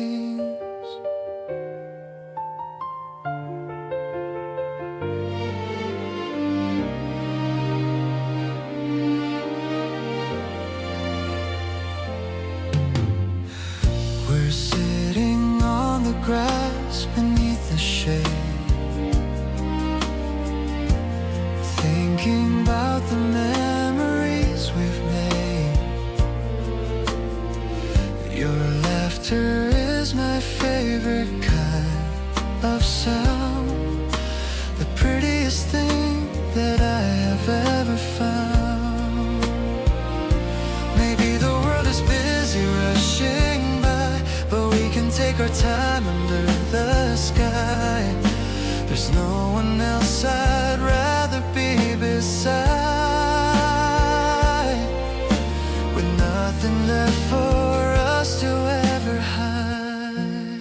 We're sitting on the grass beneath the shade, thinking about the memories we've made. Your laughter is my favorite kind of sound, the prettiest thing that I have ever found. Maybe the world is busy rushing by, but we can take our time under the sky. There's no one else I'd rather be beside, with nothing left for us to ever hide.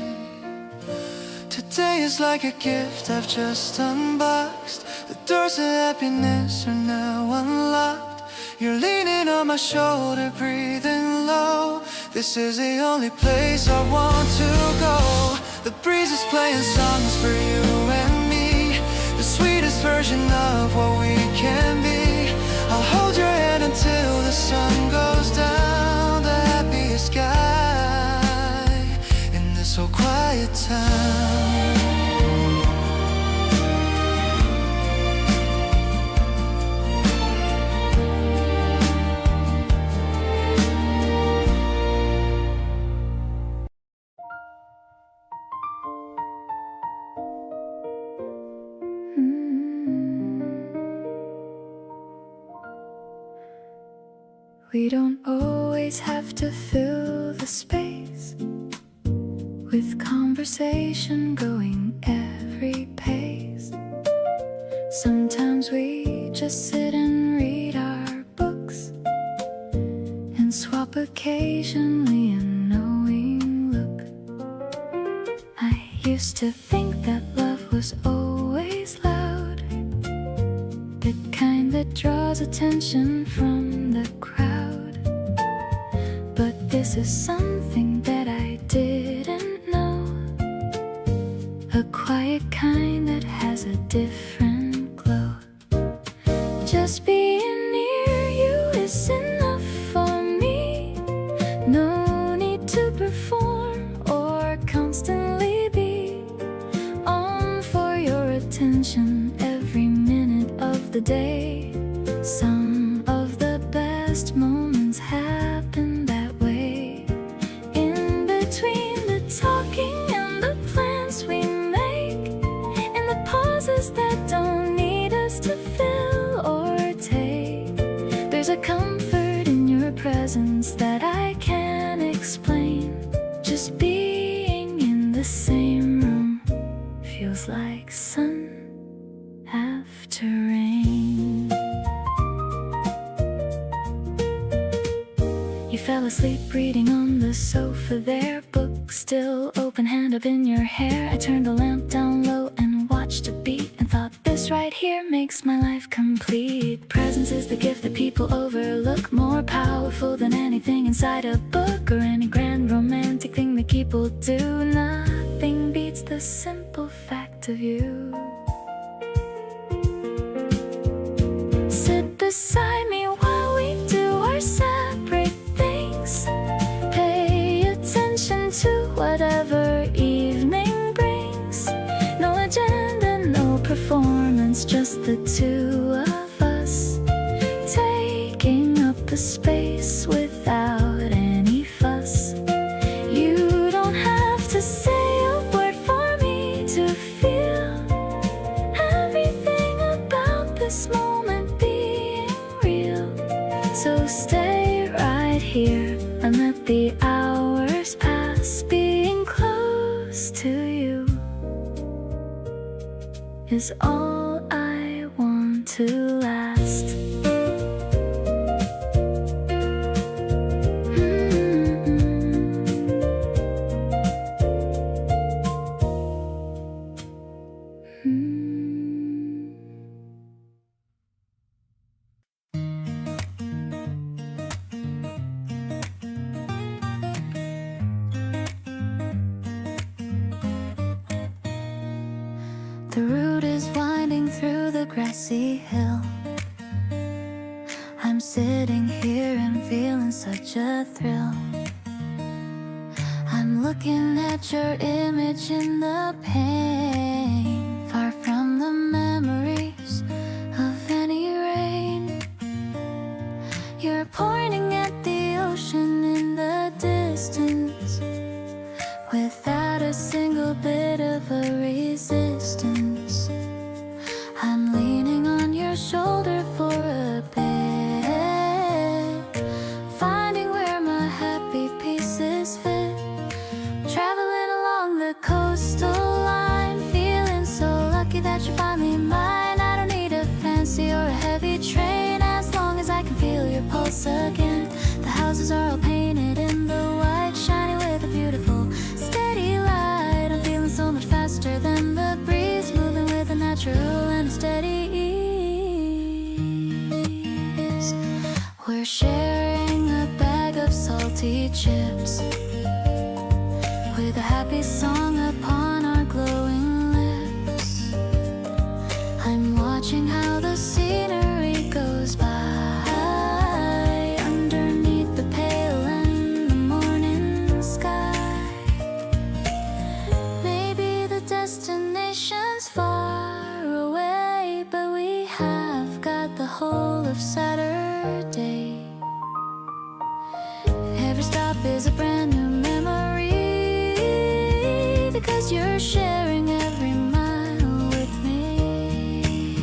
Today is like a gift I've just unboxed, the doors to happiness are now unlocked. You're leaning on my shoulder, breathing low. This is the only place I want to go. The breeze is playing songs for you and me, the sweetest version of what we can be. I'll hold your hand until the sun goes down. The happiest guy in this whole quiet town. We don't always have to fill the space with conversation going every pace. Sometimes we just sit and read our books and swap occasionally a knowing look. I used to think that love was always loud, the kind that draws attention from the crowd. But this is something that I didn't know, a quiet kind that has a different glow. Just being near you is enough for me. No need to perform or constantly be on for your attention every minute of the day. Some of the best moments happen that way, in between the talking and the plans we make, in the pauses that don't need us to fill or take. There's a comfort in your presence that I can't explain. Just being in the same room feels like sun after rain. You fell asleep reading on the sofa there, book still open, hand up in your hair. I turned the lamp down low and watched a beat and thought, this right here makes my life complete. Presence is the gift that people overlook, more powerful than anything inside a book or any grand romantic thing that people do. Nothing beats the simple fact of you. Sit beside me while we do our separate things. Pay attention to whatever evening brings. No agenda, no performance, just the two of us, taking up a space without any fuss. You don't have to say a word for me to feel everything about this moment being real. So stay right here and let the hours pass. Being close to you is all I want to last. The route is winding through the grassy hill. I'm sitting here and feeling such a thrill. I'm looking at your image in the pain, far from the memories of any rain. You're pointing at the ocean in the distance, without a single bit of a resistance. I'm leaning on your shoulder for a bit, finding where my happy pieces fit. Traveling along the coastal line, feeling so lucky that you're finally mine. I don't need a fancy or a heavy train, as long as I can feel your pulse again. The houses are all painted in the white shine. We're sharing a bag of salty chips with a happy song upon our glowing lips. I'm watching how the scenery goes by underneath the pale and the morning sky. Maybe the destination's far away, but we have got the whole of Saturday. Every stop is a brand new memory, because you're sharing every mile with me.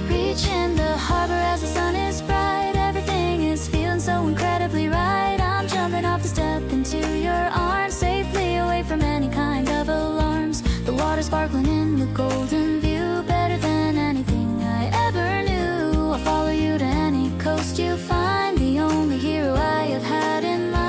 Reaching the harbor as the sun is bright, everything is feeling so incredibly right. I'm jumping off the step into your arms, safely away from any kind of alarms. The water sparkling in the golden view, better than anything I ever knew. I'll follow you to any coast you find, the only hero I have had in mind.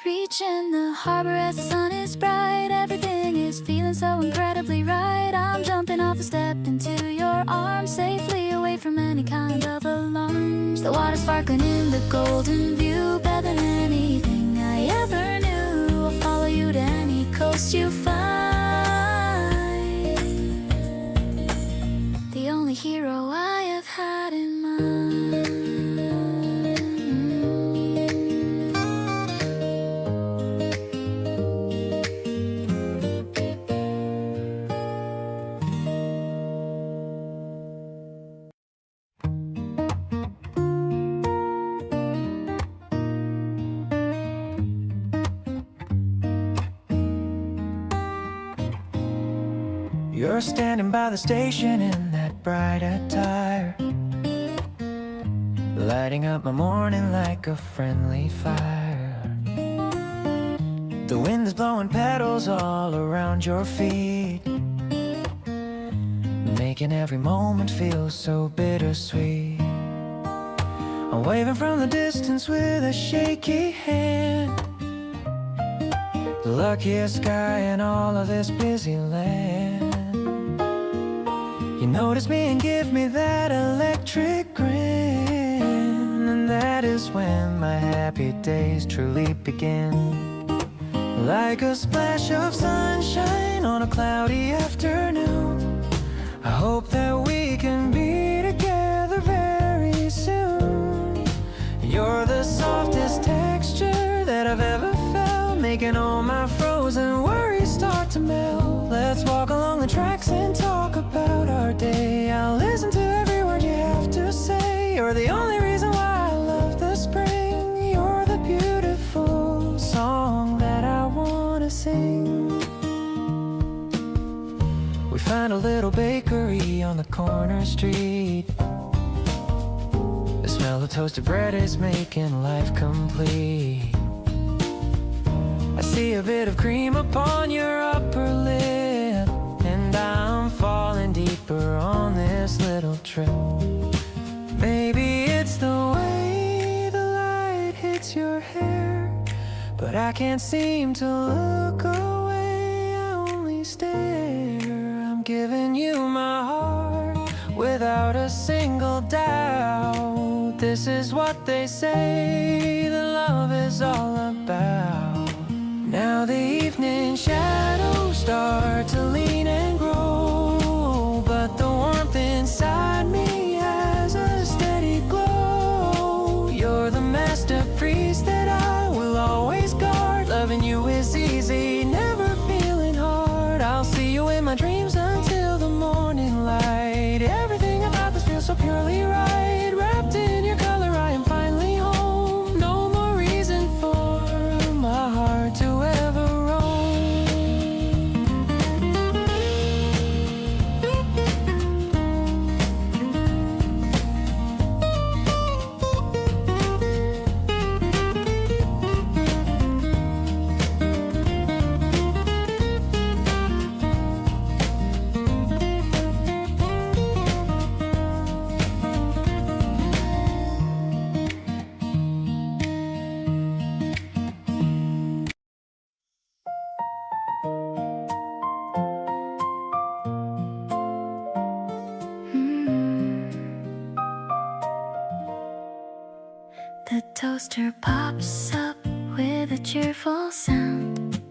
Reaching the harbor as the sun is bright, everything is feeling so incredibly right. I'm jumping off a step into your arms, safely away from any kind of alarms. The water sparkling in the golden view, better than anything I ever knew. I'll follow you to any coast you find, the only hero I have had in mind. You're standing by the station in that bright attire, lighting up my morning like a friendly fire. The wind is blowing petals all around your feet, making every moment feel so bittersweet. I'm waving from the distance with a shaky hand, the luckiest guy in all of this busy land. You notice me and give me that electric grin, and that is when my happy days truly begin. Like a splash of sunshine on a cloudy afternoon, I hope that we can be together very soon. You're the softest texture that I've ever felt, making all my frozen worries start to melt. Let's walk along the tracks and talk about our day. I'll listen to every word you have to say. You're the only reason why I love the spring. You're the beautiful song that I wanna sing. We find a little bakery on the corner street. The smell of toasted bread is making life complete. I see a bit of cream upon your upper lip, and I'm falling deeper on this little trip. Maybe it's the way the light hits your hair, but I can't seem to look away, I only stare. I'm giving you my heart without a single doubt. This is what they say that love is all about. Now the evening shadows start to lean and grow, but the warmth inside me has a steady glow. You're the masterpiece that I will always guard. Loving you is easy, never feeling hard. I'll see you in my dreams until the morning light. Everything about this feels so purely right. Wrapped in your color, I am finally home. No more reason for my heart to ever roam. toaster pops up with a cheerful sound.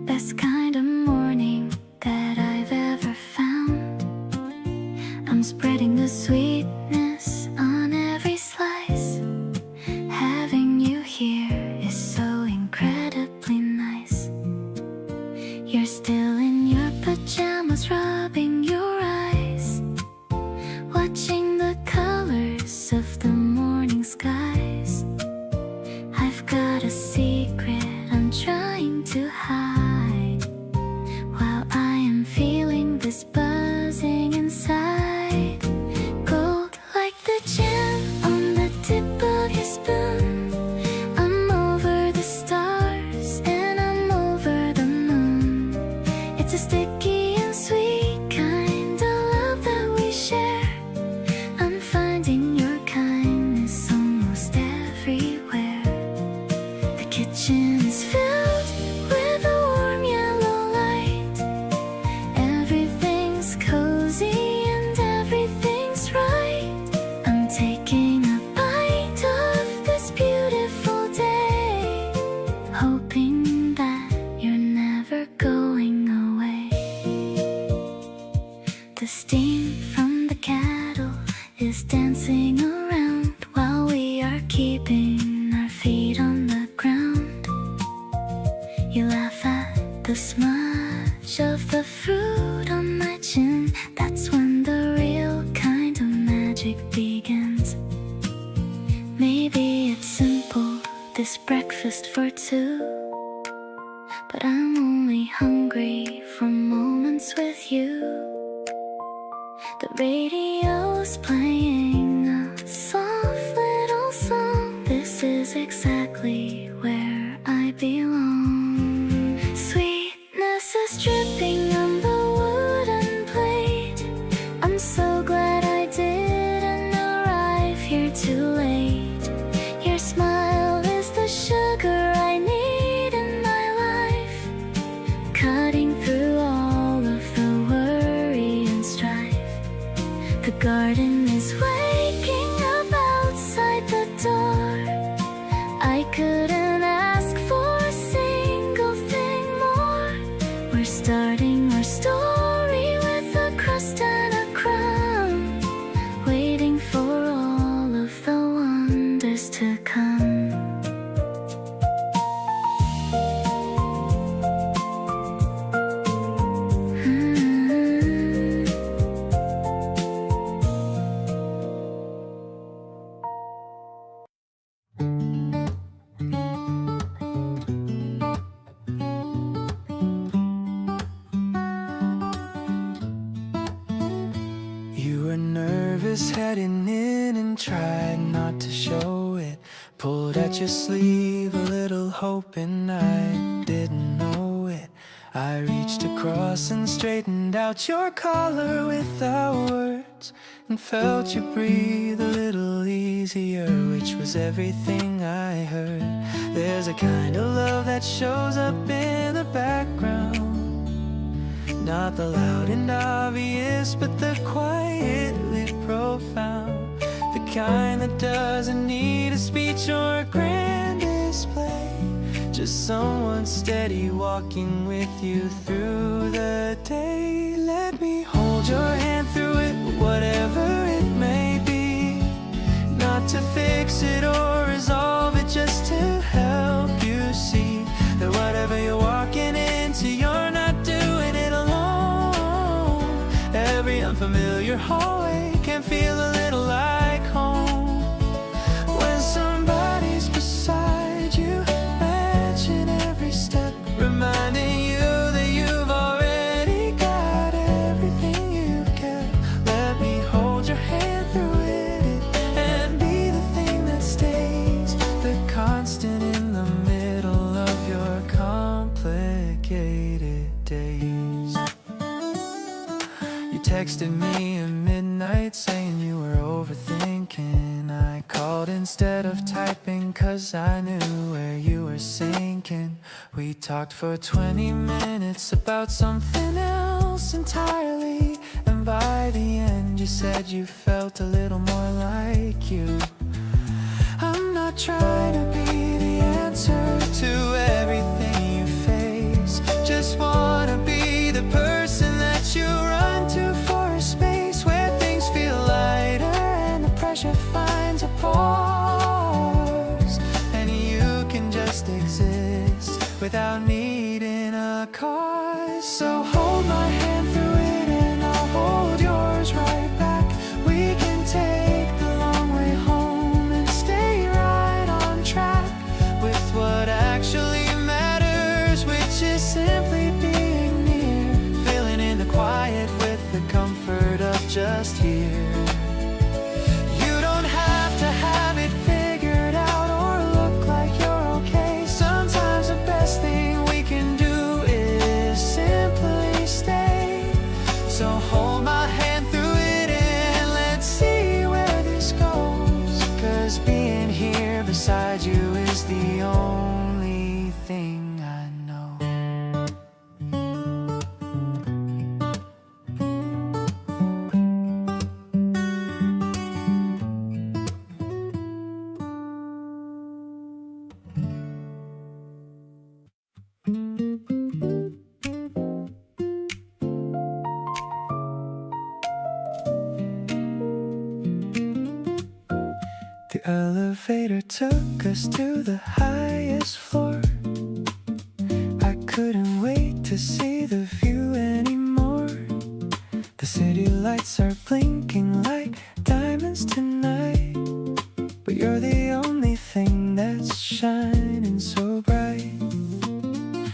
Best kind of morning that I've ever found. I'm spreading the sweetness on every slice. Having you here is so incredibly nice. You're still in your pajamas, rubbing your eyes, watching the colors of the morning skies. I've got a secret I'm trying to hide, while I am feeling this buzzing inside. Gold like the gem on the tip of your spoon. I'm over the stars and I'm over the moon. It's a sticky and sweet kind of love that we share. I'm finding your kindness almost everywhere. The kitchen's filled with a warm yellow light. Everything's cozy and everything's right. I'm taking a bite of this beautiful day, hoping that you're never going away. The steam from the kettle is dancing around while we are keeping our feet on the ground. You laugh at the smudge of the fruit on my chin. That's when the real kind of magic begins. Maybe it's simple, this breakfast for two, but I'm only hungry for moments with you. The radio's playing a soft little song. This is exactly where I belong. Sweetness is dripping on the wooden plate. I'm so glad I didn't arrive here too late. Your smile is the sugar I need in my life, cutting through all of the worry and strife. The garden is waking up outside the door. I couldn't ask for a single thing more. We're starting our story with a crust and a crumb, waiting for all of the wonders to come. You were nervous heading in and tried not to show it. Pulled at your sleeve a little, hoping I didn't know it. I reached across and straightened out your collar without words, and felt you breathe a little easier, which was everything I heard. There's a kind of love that shows up in the background, not the loud and obvious, but the quietly profound. The kind that doesn't need a speech or a grand display, just someone steady walking with you through the day. Let me hold your hand through it, whatever it may be. Not to fix it or resolve it, just to help you see that whatever you're walking into, you're not doing it alone. Every unfamiliar hallway can feel a little like home when somebody's beside you, matching every step, reminding you that you've already got everything you've kept. Let me hold your hand through it and be the thing that stays, the constant in the middle of your complicated days. You texted me at midnight saying you were overthinking. I called instead of typing, cause I knew where you were sinking. We talked for 20 minutes about something else entirely, and by the end you said you felt a little more like you. I'm not not trying to be the answer to everything you face. Just wanna be the person that you run to for a space where things feel lighter and the pressure finds a pause, and you can just exist without needing a cause. So hold my hand through it and I'll hold yours right back. We can take the long way home and stay right on track with what actually matters, which is simply being near, filling in the quiet with the comfort of just here. You don't have to have it figured out or look like you're okay. Sometimes the best thing we can do is simply stay. So hold my hand through it and let's see where this goes. 'Cause being here beside you is the only thing I know. The elevator took us to the highest floor. I couldn't wait to see the view anymore. The city lights are blinking like diamonds tonight, but you're the only thing that's shining so bright.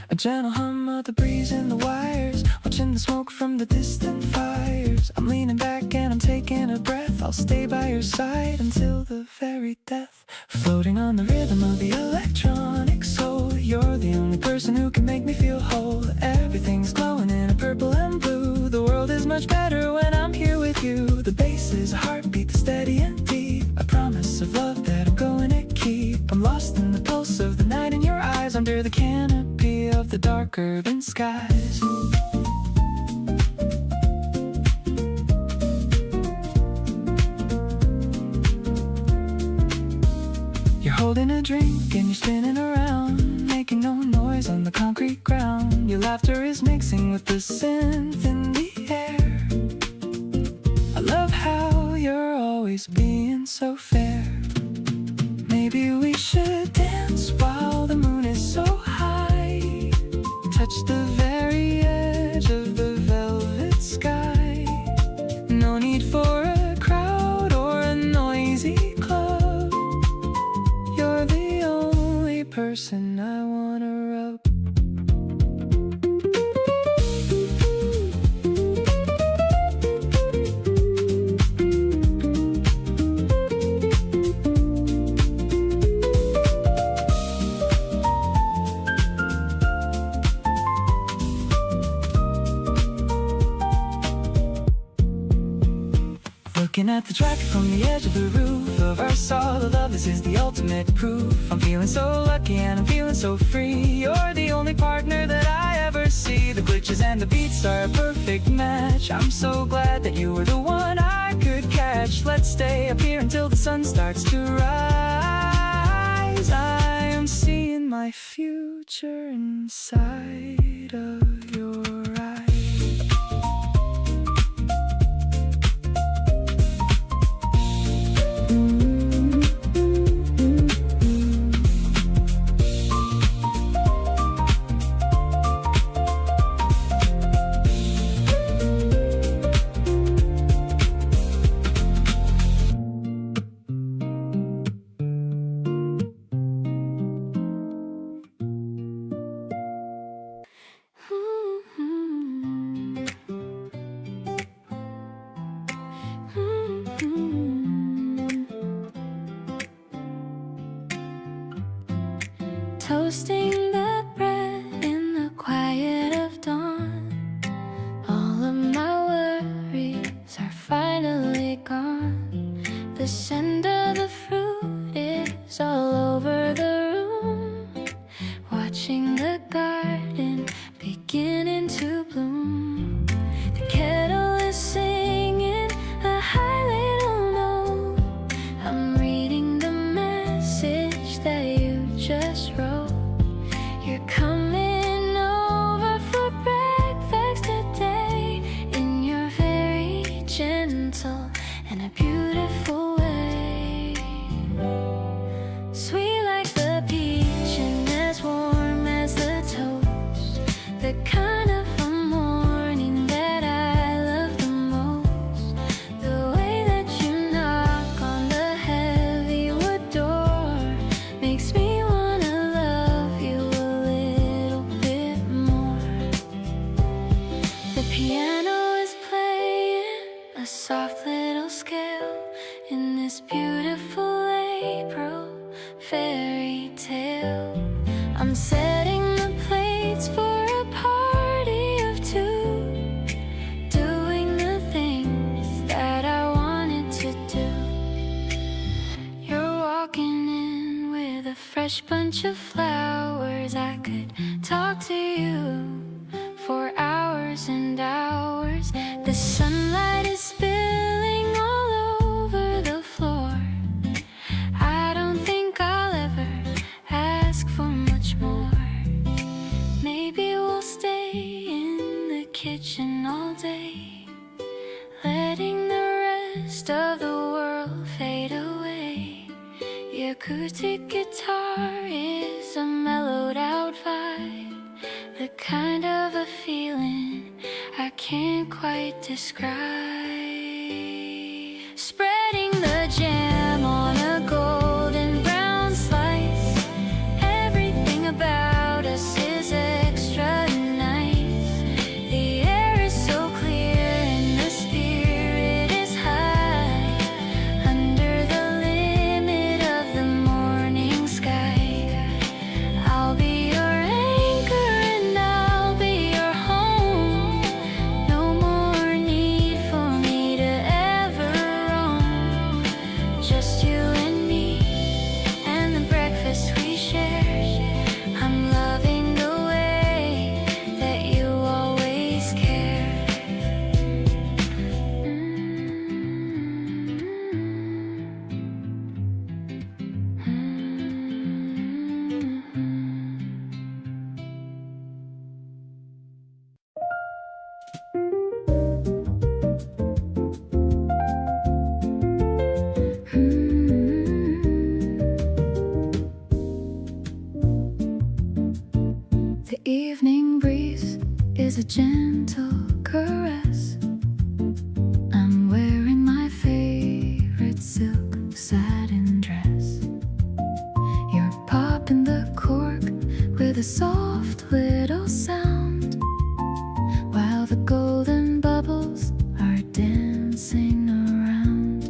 A gentle hum of the breeze in the wires, watching the smoke from the distant fires. I'm leaning back and I'm taking a breath. I'll stay by your side until the very death. Floating on the rhythm of the electronic soul. You're the only person who can make me feel whole. Everything's glowing in a purple and blue. The world is much better when I'm here with you. The bass is a heartbeat that's steady and deep, a promise of love that I'm going to keep. I'm lost in the pulse of the night in your eyes, under the canopy of the dark urban skies. You're holding a drink and you're spinning around, making no noise on the concrete ground. Your laughter is mixing with the synth in the air. I love how you're always being so fair. Maybe we should dance while the moon is so high, touch the very edge of the velvet sky. No need for a crowd or a noisy club. You're the only person I wanna rub. Looking at the track from the edge of the roof of our solid love, this is the ultimate proof. I'm feeling so lucky and I'm feeling so free. You're the only partner that I ever see. The glitches and the beats are a perfect match. I'm so glad that you were the one I could catch. Let's stay up here until the sun starts to rise. I am seeing my future inside of your eyes. Toasting the bread in the quiet of dawn. All of my worries are finally gone. The scent of the fruit is all over the room. Watching the garden beginning to bloom. The kettle is singing a high little note. I'm reading the message the kind of a morning that I love the most. The way that you knock on the heavy wood door makes me wanna love you a little bit more. The piano is playing a soft little scale in this beautiful April fairy tale. I'm setting the plates for a party of two, doing the things that I wanted to do. You're walking in with a fresh bunch of flowers. I could talk to you for hours and hours. The sunlight is spilling all over the floor. I don't think I'll ever ask for much more. Maybe we'll stay in the kitchen all day, letting the rest of the world fade away. The acoustic guitar is a mellowed out vibe, the kind of a feeling I can't quite describe. Spreading the jam on a golden brown slice, everything about us is extra nice. The air is so clear and the spirit is high, under the limit of the morning sky. I'll be your anchor and I'll be your home. No more need for me to ever roam. Just you and me and the breakfast we share. I'm loving the way that you always care. The evening breeze is a gentle caress. I'm wearing my favorite silk satin dress. You're popping the cork with a soft little sound, while the golden bubbles are dancing around.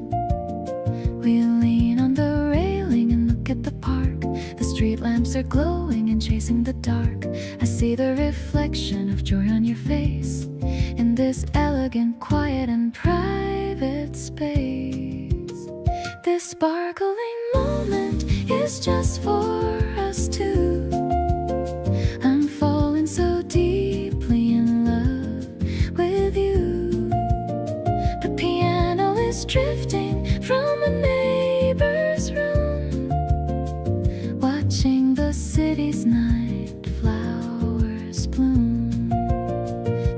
We lean on the railing and look at the park. The street lamps are glowing and chasing the dark. I see the reflection of joy on your face in this elegant, quiet and private space. This sparkling moment is just for us two. I'm falling so deeply in love with you. The piano is drifting from a neighbor's room, watching the city's night flowers bloom.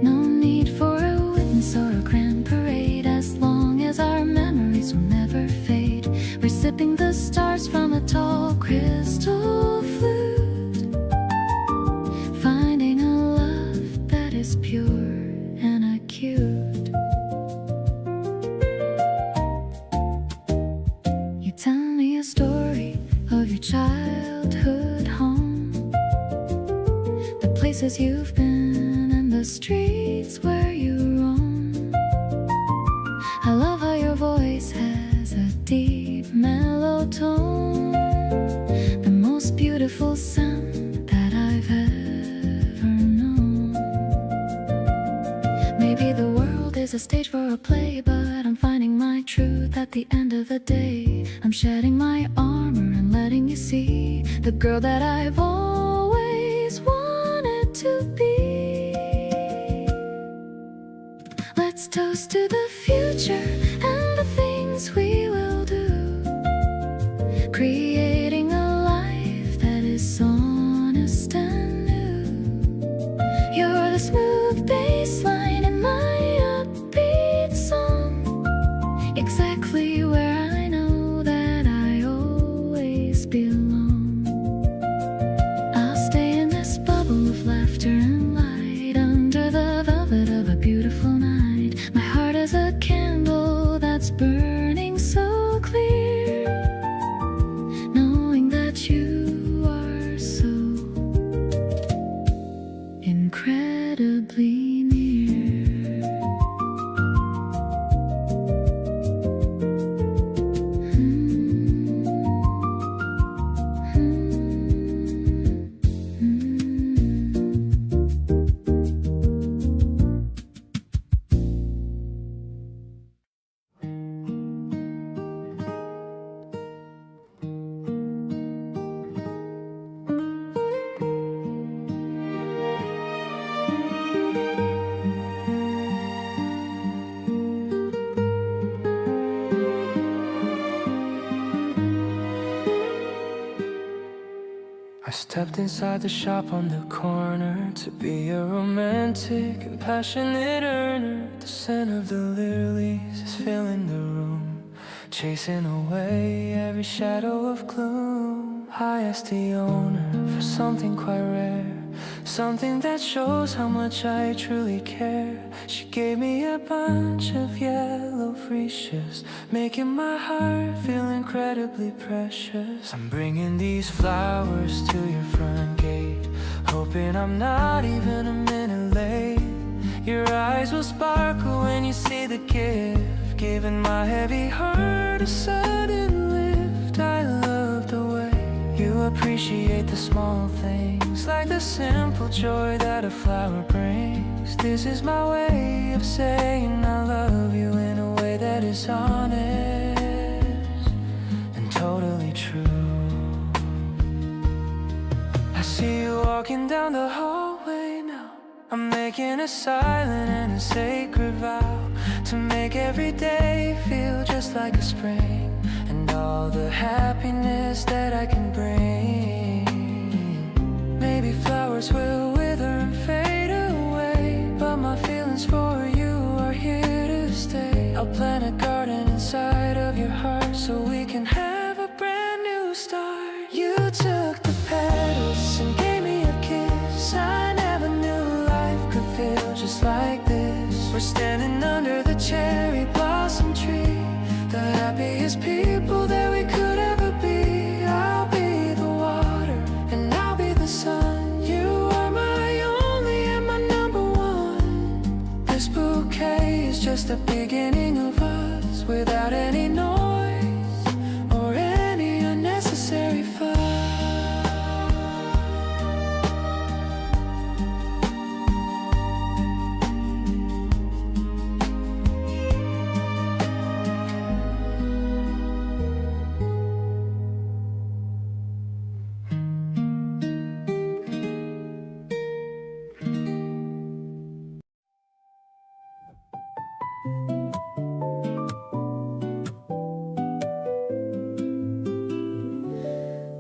No need for a witness or a grand parade, as long as our memories will never fade. We're sipping the stars from a tall crystal flute, finding a love that is pure and acute. You tell me a story of your childhood home, the places you've been and the streets where you roam. I love how your voice has a deep mellow tone, the most beautiful sound that I've ever known. Maybe the world is a stage for a play, but I'm finding my truth at the end of the day. I'm shedding my armor and letting you see the girl that I've always wanted to be. Let's toast to the future and the things we will do, creating a life that is honest and new. You're the smooth bass line in my upbeat song, exactly where I know that I always belong. I'll stay in this bubble of laughter and light, Stepped inside the shop on the corner to be a romantic and passionate earner. The scent of the lilies is filling the room, chasing away every shadow of gloom. I asked the owner for something quite rare, something that shows how much I truly care. She gave me a bunch of yellow freesias, making my heart feel incredibly precious. I'm bringing these flowers to your front gate, hoping I'm not even a minute late. Your eyes will sparkle when you see the gift, giving my heavy heart a sudden lift. I love the way you appreciate the small things, like the simple joy that a flower brings. This is my way of saying I love you in a way that is honest and totally true. I see you walking down the hallway now. I'm making a silent and a sacred vow to make every day feel just like a spring, and all the happiness that I can bring. Maybe flowers will wither and fade away, but my feelings for you are here to stay. I'll plant a garden inside of your heart so we can have a brand new start. You took the petals and gave me a kiss. I never knew life could feel just like this. We're standing under the cherry blossom tree, the happiest people that we could ever be. I'll be the water and I'll be the sun. You are my only and my number one. This bouquet is just the beginning of us, without any noise or any unnecessary fuss.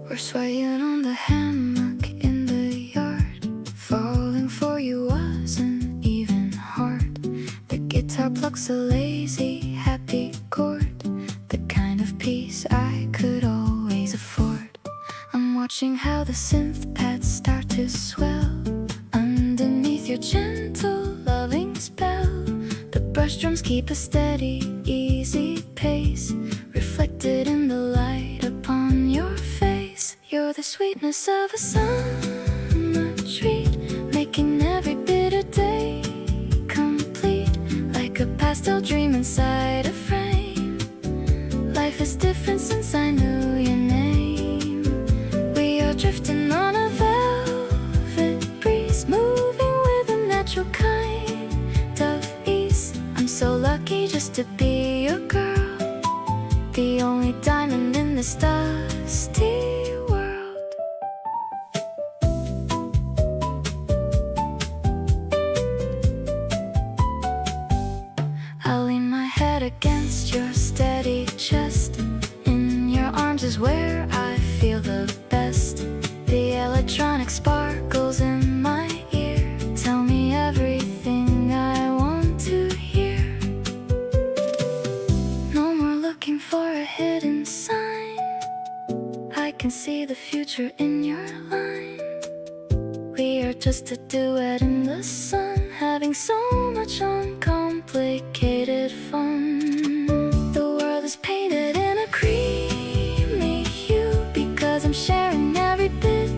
We're swaying on the hammock in the yard. Falling for you wasn't even hard. The guitar plucks a lazy, happy chord, the kind of peace I could always afford. I'm watching how the synth pads start to swell underneath your gentle, loving spell. The brush drums keep a steady, easy pace, reflected in the light upon your face. You're the sweetness of a summer treat, making every bitter day complete, like a pastel dream inside a frame. Life is different since I knew your name. We are drifting on a velvet breeze, moving with a natural kind of ease. I'm so lucky just to be your girl, the only diamond in this dusty world. I'll lean my head against your steady chest. In your arms is where I feel the best. The electronic sparkles in my ear tell me everything I want to hear. No more looking for a hidden sign, I can see the future in your line. We are just a duet in the sun, having so much uncomplicated fun. The world is painted in a creamy hue because I'm sharing every bit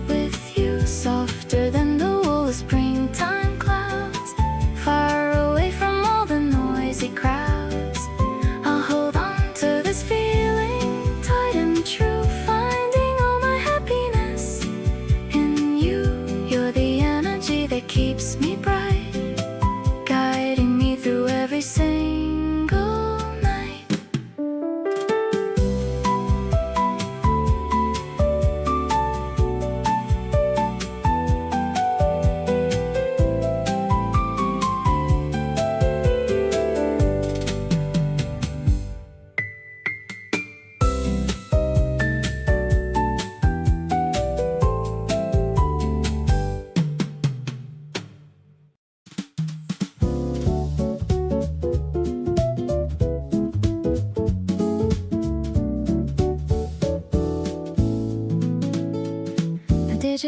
with you. Softer than the wool of springtime clouds, far away from all the noisy crowds. I'll hold on to this feeling tight and true, finding all my happiness in you. You're the energy that keeps me bright, guiding me through every single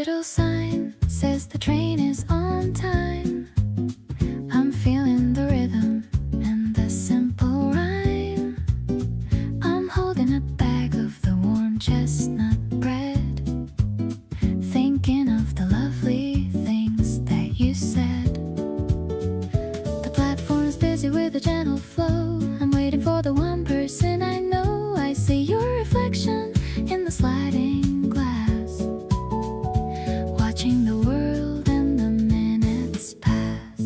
digital sign says the train is on time. I'm feeling the rhythm and the simple rhyme. I'm holding a bag of the warm chestnut bread, thinking of the lovely things that you said. The platform's busy with a gentle flow. I'm waiting for the one person I know. I see your reflection in the sliding glass, watching the world and the minutes pass.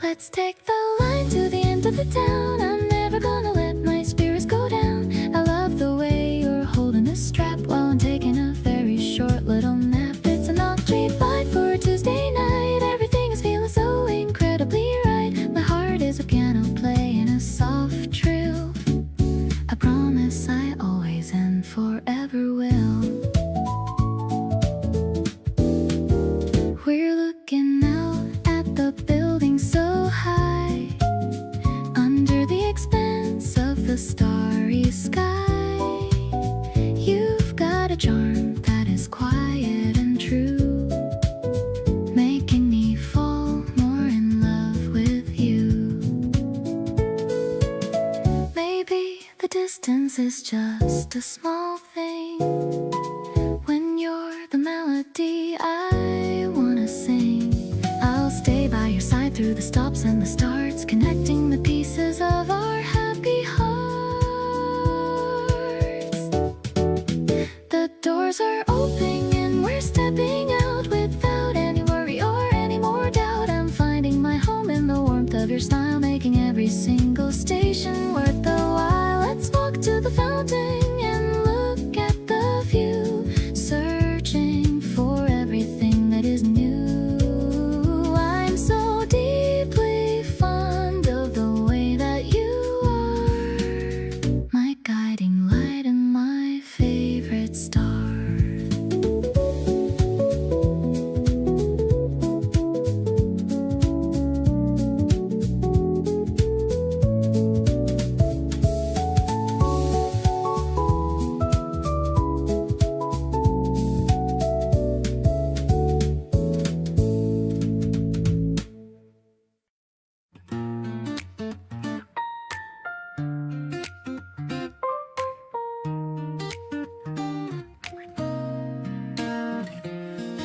Let's take the line to the end of the town. I'm never gonna let my spirits go down. I love the way you're holding the strap while I'm taking a very short little nap. It's a non-cheap bite for a Tuesday night. Everything is feeling so incredibly right. My heart is a piano playing a soft trill. I promise I always and forever will. We're looking out at the building so high, under the expanse of the starry sky. You've got a charm that is quiet and true, making me fall more in love with you. Maybe the distance is just a small thing when you're the melody I wanna sing. I'll stay by your side through the stops and the starts, connecting the pieces of our happy hearts. The doors are opening and we're stepping out without any worry or any more doubt. I'm finding my home in the warmth of your smile, making every single station worth the while. Let's walk to the fountain and look at the view, searching for everything that is new. I'm so deeply fond of the way that you are, my guiding light and my favorite star.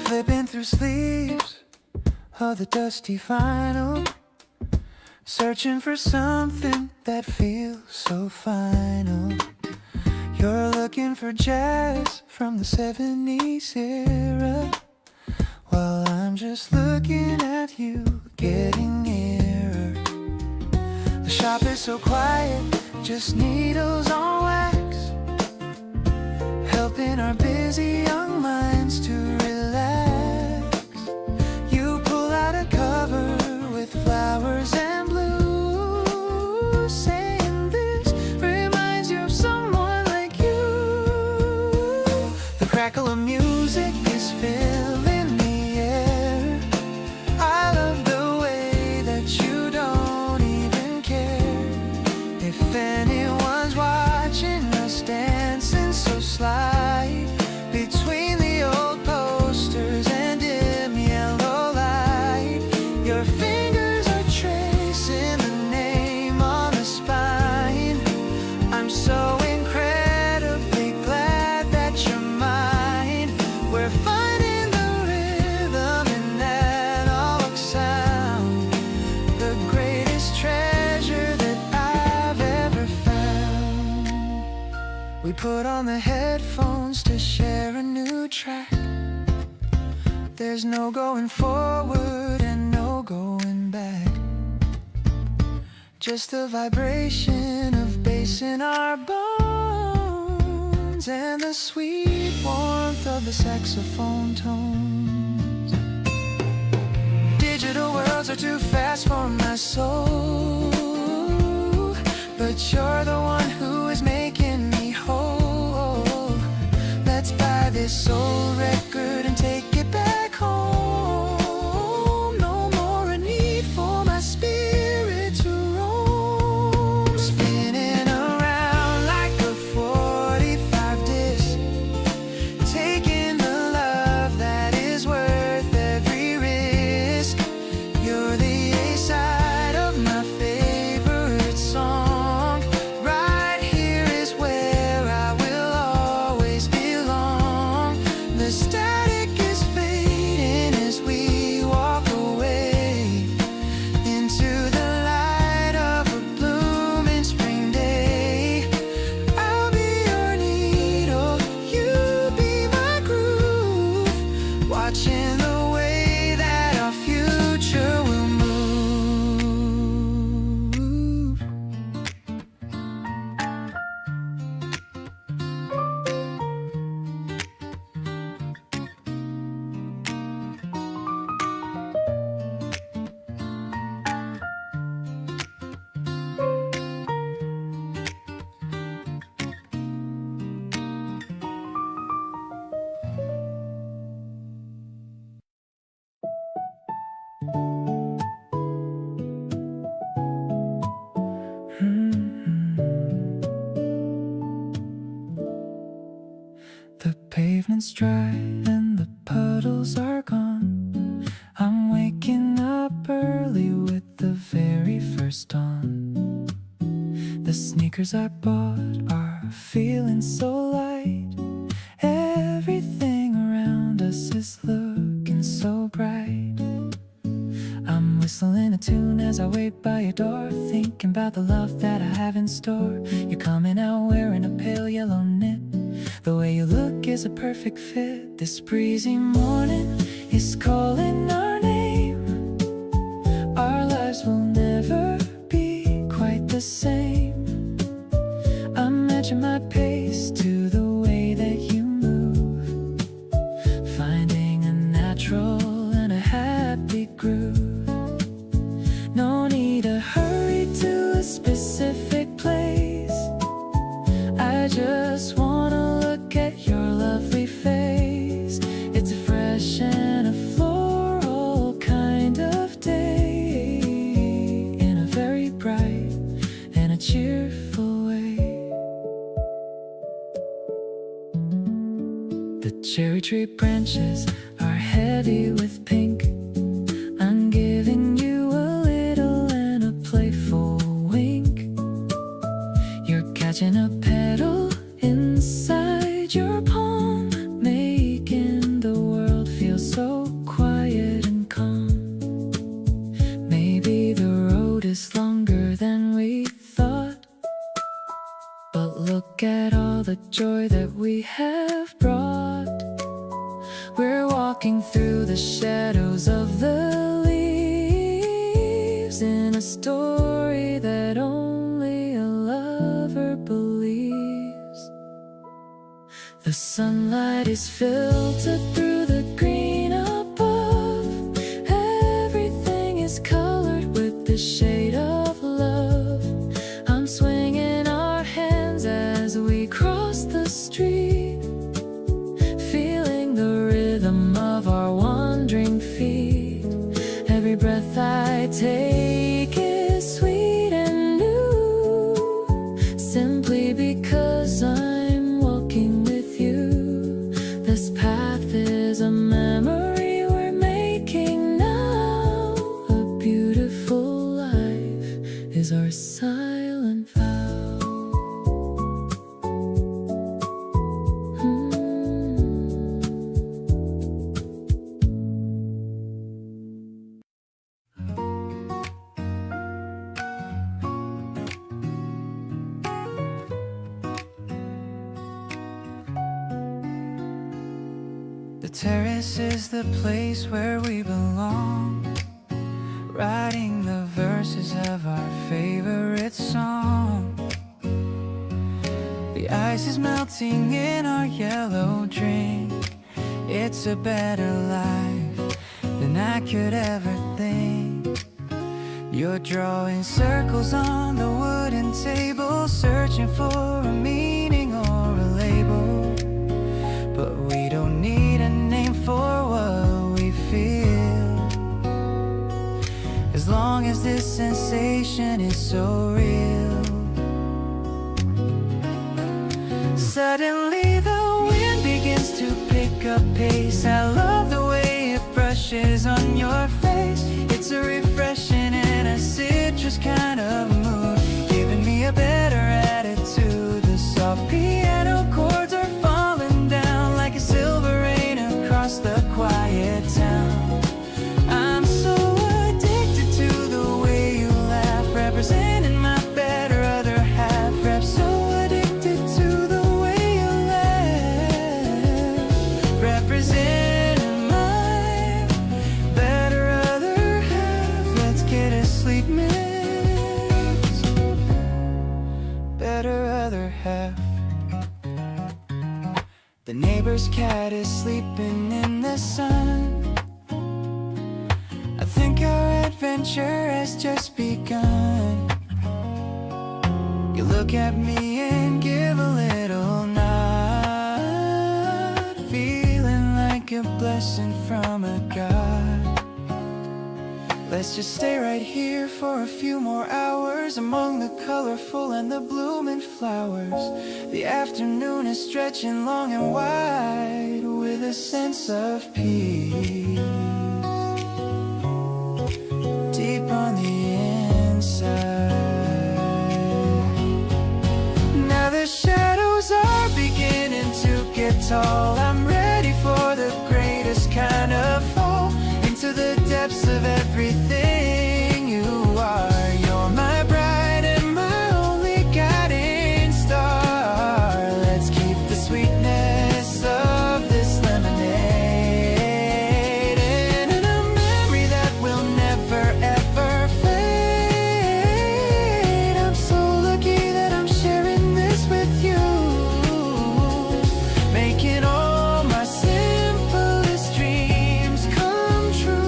Flipping through sleeves of the dusty vinyl, searching for something that feels so final. You're looking for jazz from the 70s era, while I'm just looking at you getting nearer. The shop is so quiet, just needles on wax, helping our busy young minds to relax. You pull out a cover with flowers and blues, saying this reminds you of someone like you. The crackle of music is filling the air. I love the way that you don't even care if anyone's watching us dancing so sly between the old posters and dim yellow light. Your fingers are tracing the name on the spine. I'm so incredibly glad that you're mine. We're finding the rhythm in that analog sound, the greatest treasure that I've ever found. We put on the headphones to share a new track. There's no going forward and no going back, just the vibration of bass in our bones and the sweet warmth of the saxophone tones. Digital worlds are too fast for my soul, but you're the one who is making me whole. Let's buy this old record and take it back home. No more a need for my spirit to roam, spinning around like a 45 disc, taking the love runs dry and the puddles are gone. I'm waking up early with the very first dawn. The sneakers I bought are feeling so light. Everything around us is looking so bright. I'm whistling a tune as I wait by your door, thinking about the love that I have in store. You're coming out wearing a pale yellow knit. The way you look is a perfect fit. This breezy morning is calling our name. Our lives will never be quite the same. I'm matching my pace to the way that you move, finding a natural and a happy groove. No need to hurry to a specific place. I just wanna look at your lovely face. It's a fresh and a floral kind of day, in a very bright and a cheerful way. The cherry tree branches are heavy with pink. I'm giving you a little and a playful wink. You're catching a petal inside your palm, making the world feel so quiet and calm. Maybe the road is longer than we thought, but look at all the joy that we have brought. We're walking through the shadows of the leaves, in a story that only a lover believes. The sunlight is filtered through the green above. Everything is colored with the shade of love. I'm swinging our hands as we cross the street, feeling the rhythm of our wandering feet. Every breath I take is sweet and new, simply because I'm walking with you. This path is a memory we're making now. A beautiful life is our silent vow. The terrace is the place where we belong, writing the verses of our favorite song. The ice is melting in our yellow drink. It's a better life than I could ever think. You're drawing circles on the wooden table, searching for a meaning or a label. But we don't need a name for what we feel, as long as this sensation is so real. Suddenly the wind begins to pick up pace. I love the way it brushes on your face. It's a refreshing and a citrus kind of mood, giving me a better attitude. The soft piano chords are falling down like a silver rain across the quiet town. I'm so addicted to the way you laugh, representing my better other half. Rap so addicted to the way you laugh, representing my better other half. Let's get a sleep mix, better other half. The neighbor's cat is sleeping in the sun. I think our adventure has just begun. You look at me and give a little nod, feeling like a blessing from a god. Let's just stay right here for a few more hours, among the colorful and the blooming flowers. The afternoon is stretching long and wide. with a sense of peace deep on the inside. Now the shadows are beginning to get tall. I'm ready for the greatest kind of fall into the depths of everything you are. You're my bride and my only guiding star. Let's keep the sweetness of this lemonade in a memory that will never ever fade. I'm so lucky that I'm sharing this with you, making all my simplest dreams come true.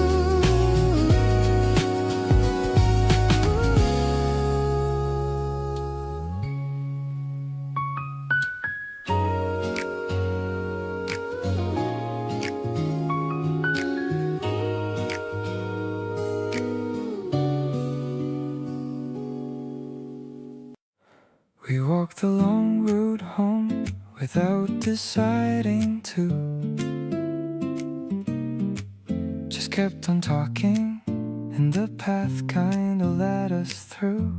We walked the long route home without deciding to. Just kept on talking, and the path kinda led us through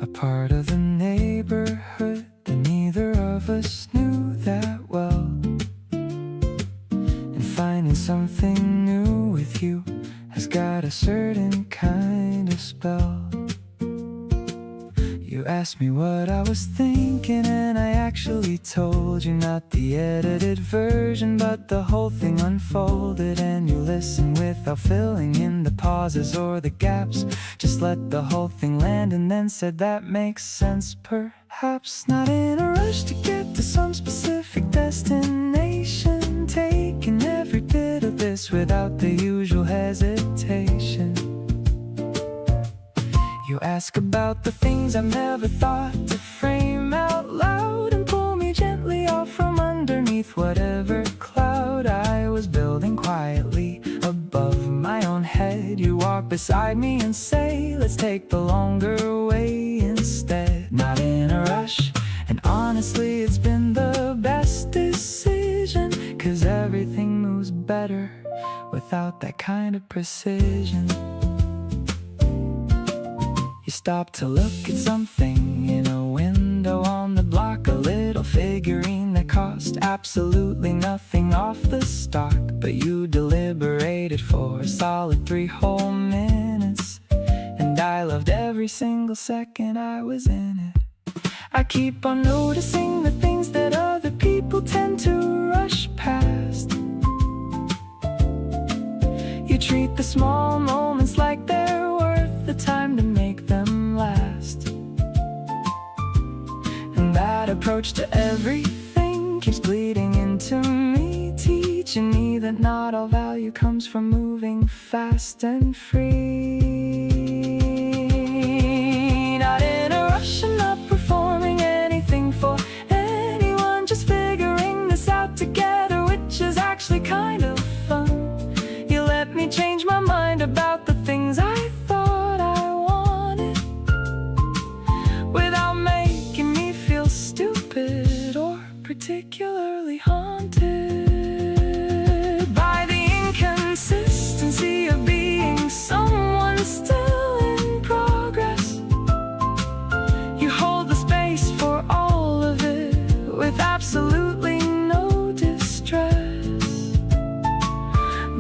a part of the neighborhood that neither of us knew that well. And finding something new with you has got a certain kind of spell. You asked me what I was thinking, and I actually told you, not the edited version, but the whole thing unfolded. And you listened without filling in the pauses or the gaps, just let the whole thing land and then said that makes sense. Perhaps not in a rush to get to some specific destination, taking every bit of this without the usual hesitation. You ask about the things I've never thought to frame out loud, and pull me gently off from underneath whatever cloud I was building quietly above my own head. You walk beside me and say, let's take the longer way instead. Not in a rush, and honestly it's been the best decision, 'cause everything moves better without that kind of precision. You stop to look at something in a window on the block, a little figurine that cost absolutely nothing off the stock, but you deliberated for a solid 3 whole minutes, and I loved every single second I was in it. I keep on noticing the things that other people tend to rush past. You treat the small moments like they're worth the time to make them last. And that approach to everything keeps bleeding into me, teaching me that not all value comes from moving fast and free. Not in a rush and not performing anything for anyone, just figuring this out together, which is actually kind of fun. You let me change my mind about the things I thought I wanted, without making me feel stupid or particularly haunted by the inconsistency of being someone still in progress. You hold the space for all of it with absolutely no distress.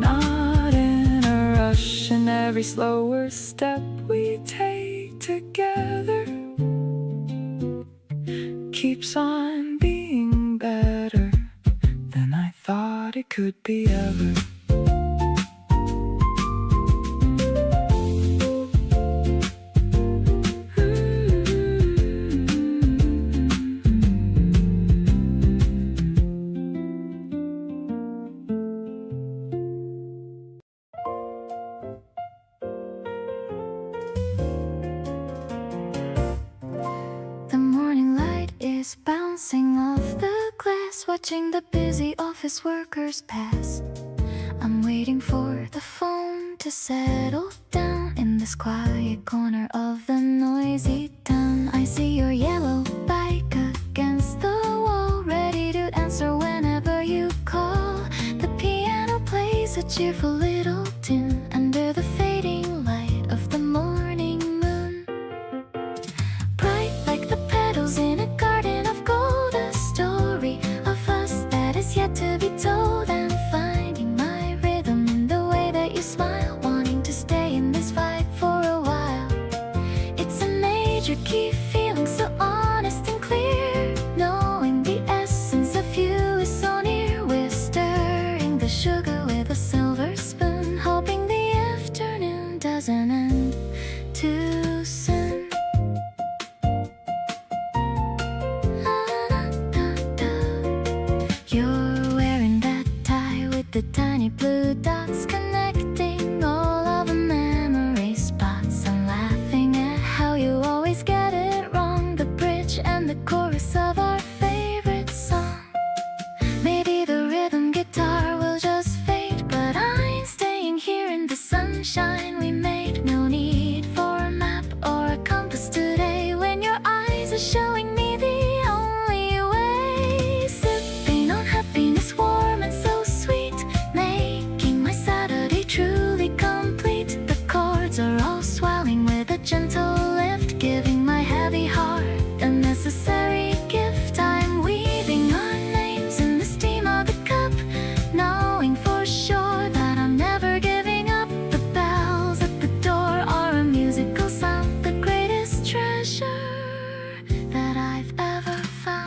Not in a rush, and every slower step we take together keeps on being better than I thought it could be ever. is bouncing off the glass, watching the busy office workers pass. I'm waiting for the phone to settle down in this quiet corner of the noisy town. I see your yellow bike against the wall, ready to answer when cheerful little tune under the fading light of the morning moon. Bright like the petals in a garden of gold, a story of us that is yet to be told. I'm finding my rhythm in the way that you smile, wanting to stay in this fight for a while. It's a major key, feeling so honest and clear, knowing the essence of you is so near. We're stirring the sugar with a silver spoon, hoping the afternoon doesn't end too soon. You're wearing that tie with the tiny blue dots connecting all of the memory spots. I'm laughing at how you always get it wrong, the bridge and the chorus of our favorite song. Maybe the rhythm guitar will just fade, but I'm staying here in the sunshine we made. No need for a map or a compass today when your eyes are showing me the only way. Sipping on happiness warm and so sweet, making my Saturday truly complete. The chords are all swelling with a gentle lift, giving my heavy heart a necessary gift. I'm weaving our names in the steam of the cup, knowing for sure that I'm never giving up. The bells at the door are a musical sound, the greatest treasure that I've ever found.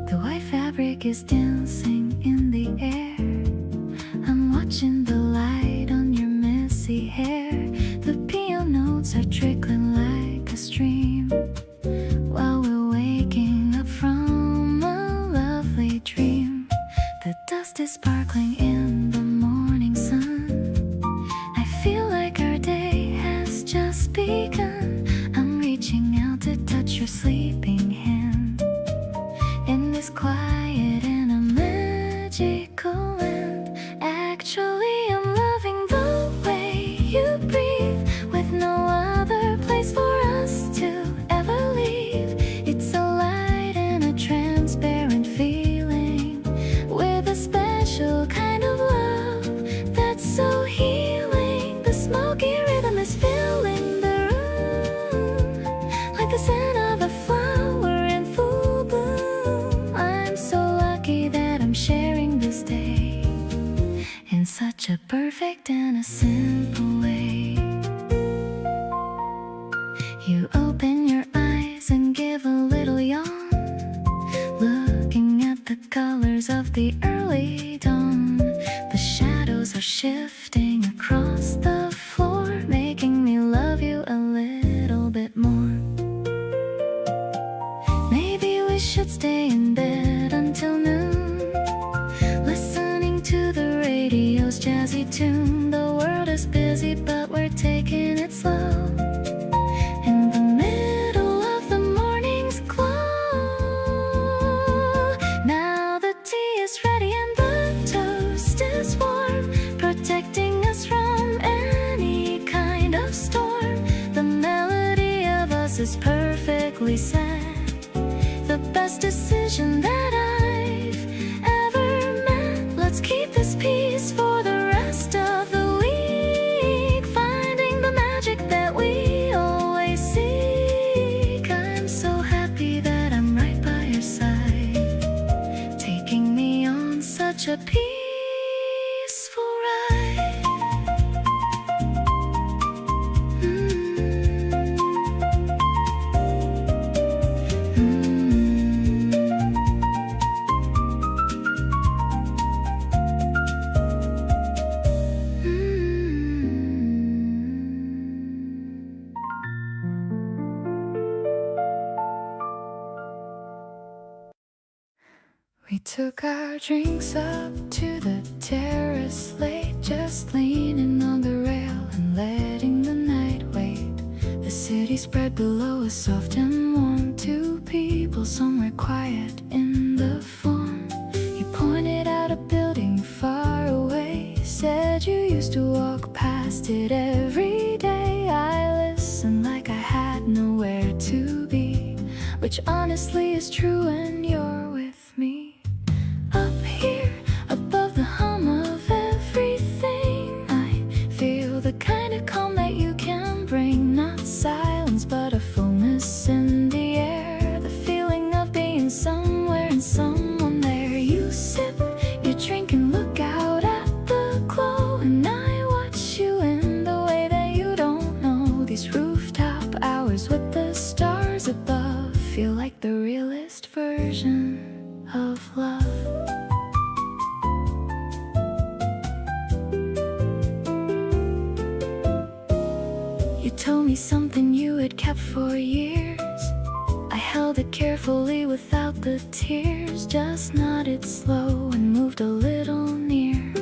The white fabric is dancing in the air. I'm watching the light on your messy hair. The piano notes are trickling like a stream while we're waking up from a lovely dream. The dust is sparkling in the morning sun. I feel like our day has just begun. I'm reaching out to touch your sleeping hand in this quiet and a magical land. Actually, I'm loving the way you breathe, with no other place for us to ever leave. It's a light and a transparent feeling, with a special kind of love that's so healing. The smoky rhythm is filling the room, like the scent of a flower in full bloom. I'm so lucky that I'm sharing this day in such a perfect and a simple way. You open your eyes and give a little yawn, looking at the colors of the early dawn. The shadows are shifting across the floor, making me love you a little bit more. Maybe we should stay in bed until noon, listening to the radio's jazzy tune. The world is busy, but we're taking it slow. In the middle of the morning's glow, now the tea is ready and the toast is warm, protecting us from any kind of storm. The melody of us is perfectly set, the best decision that I've ever met. Let's keep this peace for the rest of the week, finding the magic that we always seek. I'm so happy that I'm right by your side, taking me on such a peaceful ride. We took our drinks up to the terrace late, just leaning on the rail and letting the night wait. The city spread below us, soft and warm. Two people somewhere quiet in the form. You pointed out a building far away, said you used to walk past it every day. I listened like I had nowhere to be, which honestly is true when you're with me. Up here, above the hum of everything, I feel the kind of calm that you can bring. Not silence, but a fullness in the air, the feeling of being somewhere and someone there. You sip your drink and look out at the glow, and I watch you in the way that you don't know. These rooftop hours with the stars above feel like the realest version of love. You told me something you had kept for years. I held it carefully without the tears, just nodded slow and moved a little near,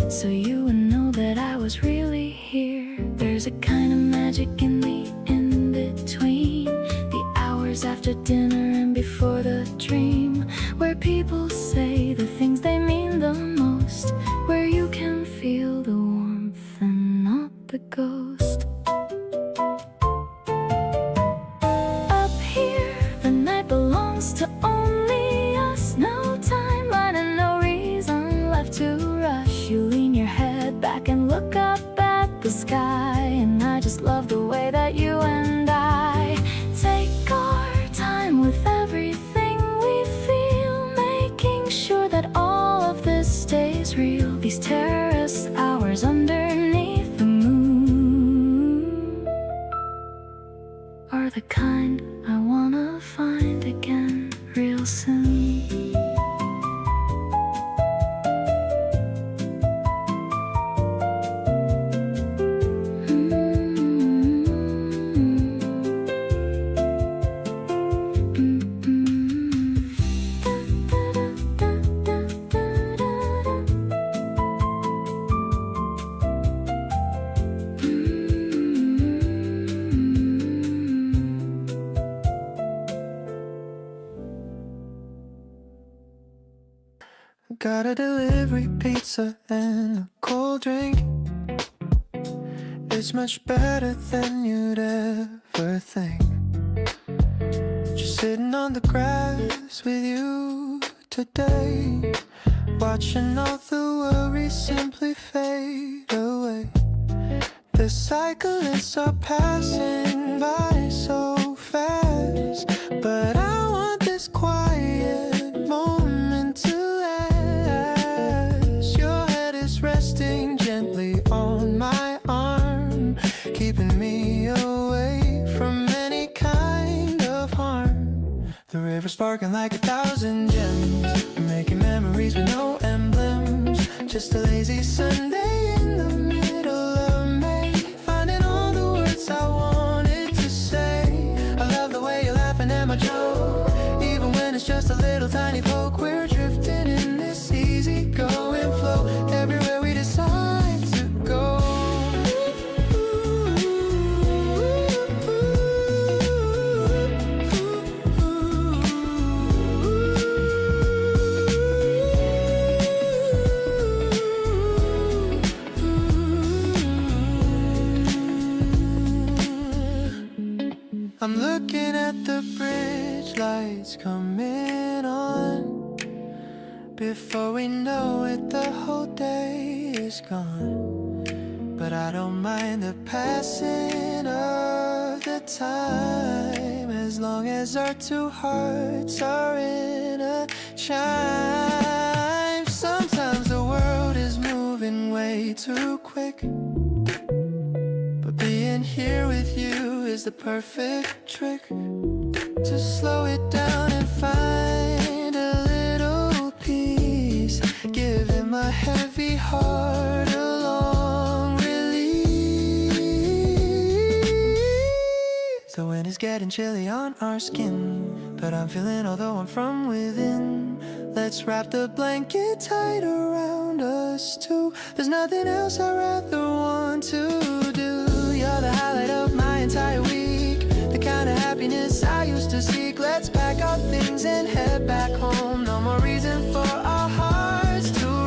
so you would know that I was really here. There's a kind of magic in the in-between, the hours after dinner and before the dream, where people say the things they mean the most, where you can feel the warmth and not the ghost. Up here, the night belongs to only us. No timeline and no reason left to rush. You lean your head back and look up at the sky, and I just love the way that you and I take our time with everything we feel, making sure that all of this stays real. These terrace hours underneath the moon are the kind I wanna find again real soon. Got a delivery pizza and a cold drink. It's much better than you'd ever think. Just sitting on the grass with you today, watching all the worries simply fade away. The cyclists are passing by so fast, but I want this quiet moment to last. Your head is resting gently on my arm, keeping me away from any kind of harm. The river sparkling like 1,000 gems, making memories with no emblems. Just a lazy Sunday in the middle of May, finding all the words I wanted to say. I love the way you're laughing at my joke, even when it's just a little tiny poke. We're drifting in this easy going flow, everywhere we decide to go. I'm looking at the bridge lights coming on. Before we know it, the whole day is gone. But I don't mind the passing of the time, as long as our two hearts are in a chime. Sometimes the world is moving way too quick, but being here with you is the perfect trick to slow it down and find a little peace, giving my heavy heart a long release. So when it's getting chilly on our skin, but I'm feeling although I'm from within. Let's wrap the blanket tight around us two. There's nothing else I'd rather want to do. You're the highlight of my entire week, the kind of happiness I used to seek. Let's pack our things and head back home. No more reason for our hearts to roam.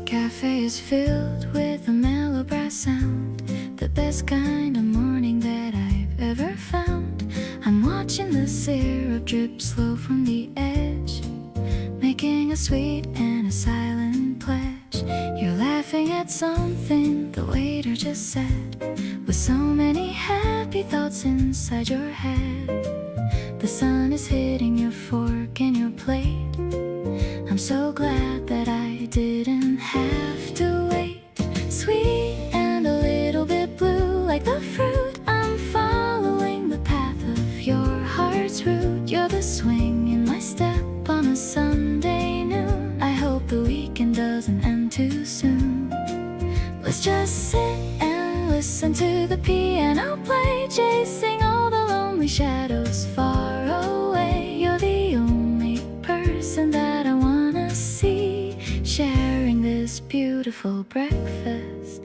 Cafe is filled with a mellow brass sound, the best kind of morning that I've ever found. I'm watching the syrup drip slow from the edge, making a sweet and a silent pledge. You're laughing at something the waiter just said, with so many happy thoughts inside your head. The sun is hitting your fork and your plate. I'm so glad that I didn't have to wait. Sweet and a little bit blue, like the fruit. I'm following the path of your heart's route. You're the swing in my step on a Sunday noon. I hope the weekend doesn't end too soon. Let's just sit and listen to the piano play, chasing all the lonely shadows far away. You're the only person that I wanna see, sharing this beautiful breakfast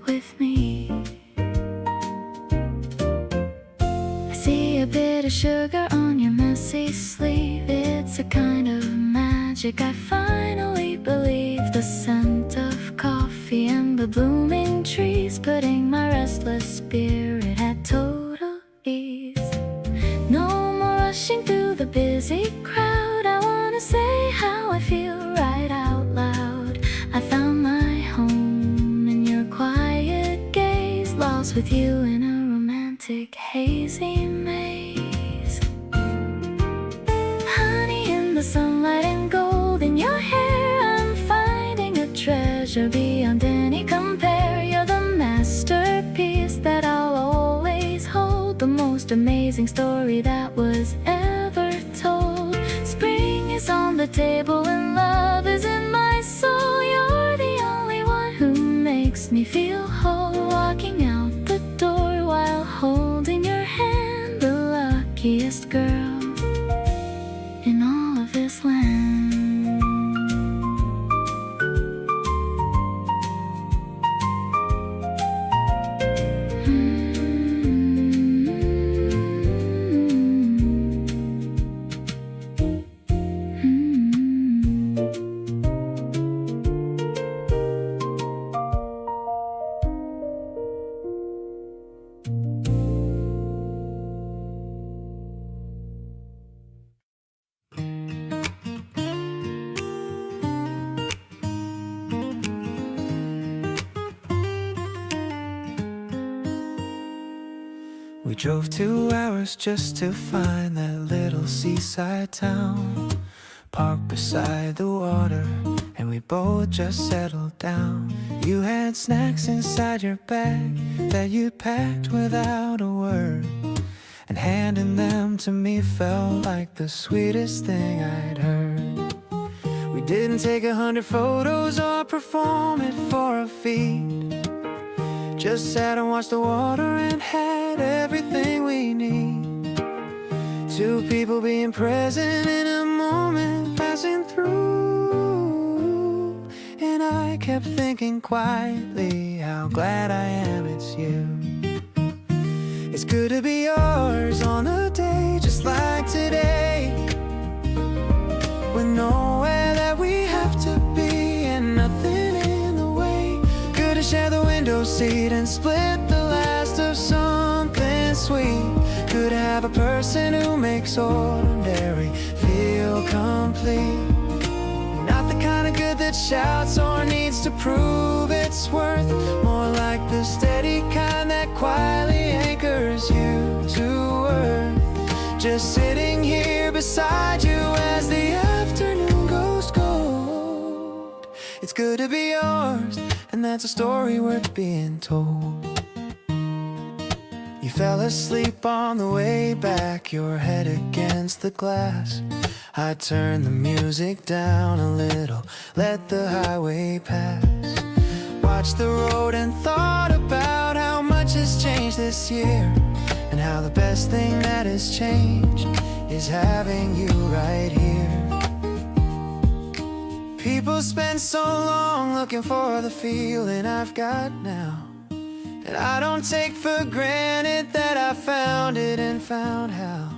with me. I see a bit of sugar on your messy sleeve. It's a kind of magic, I finally believe. The scent of coffee and the blooming trees, putting my restless spirit at total ease. No more rushing through the busy crowd. I wanna say how I feel right out loud. I found my home in your quiet gaze, lost with you in a romantic hazy maze. Honey in the sunlight and gold in your hair, I'm finding a treasure beyond any compare. You're the masterpiece that I'll always hold, the most amazing story that was ever told. Spring is on the table and love is in my soul. You're the only one who makes me feel whole, walking out the door while holding your hand, the luckiest girl in all of this land. We drove 2 hours just to find that little seaside town, parked beside the water, and we both just settled down. You had snacks inside your bag that you packed without a word, and handing them to me felt like the sweetest thing I'd heard. We didn't take 100 photos or perform it for a feed, just sat and watched the water and had everything we need. Two people being present in a moment passing through, and I kept thinking quietly how glad I am it's you. It's good to be yours on a day just like today, with nowhere that we have to be and nothing in the way. Good to share the window seat and split the last have a person who makes ordinary feel complete. Not the kind of good that shouts or needs to prove its worth. More like the steady kind that quietly anchors you to earth. Just sitting here beside you as the afternoon goes cold. It's good to be yours, and that's a story worth being told. You fell asleep on the way back, your head against the glass. I turned the music down a little, let the highway pass. Watched the road and thought about how much has changed this year, and how the best thing that has changed is having you right here. People spend so long looking for the feeling I've got now, and I don't take for granted that I found it and found how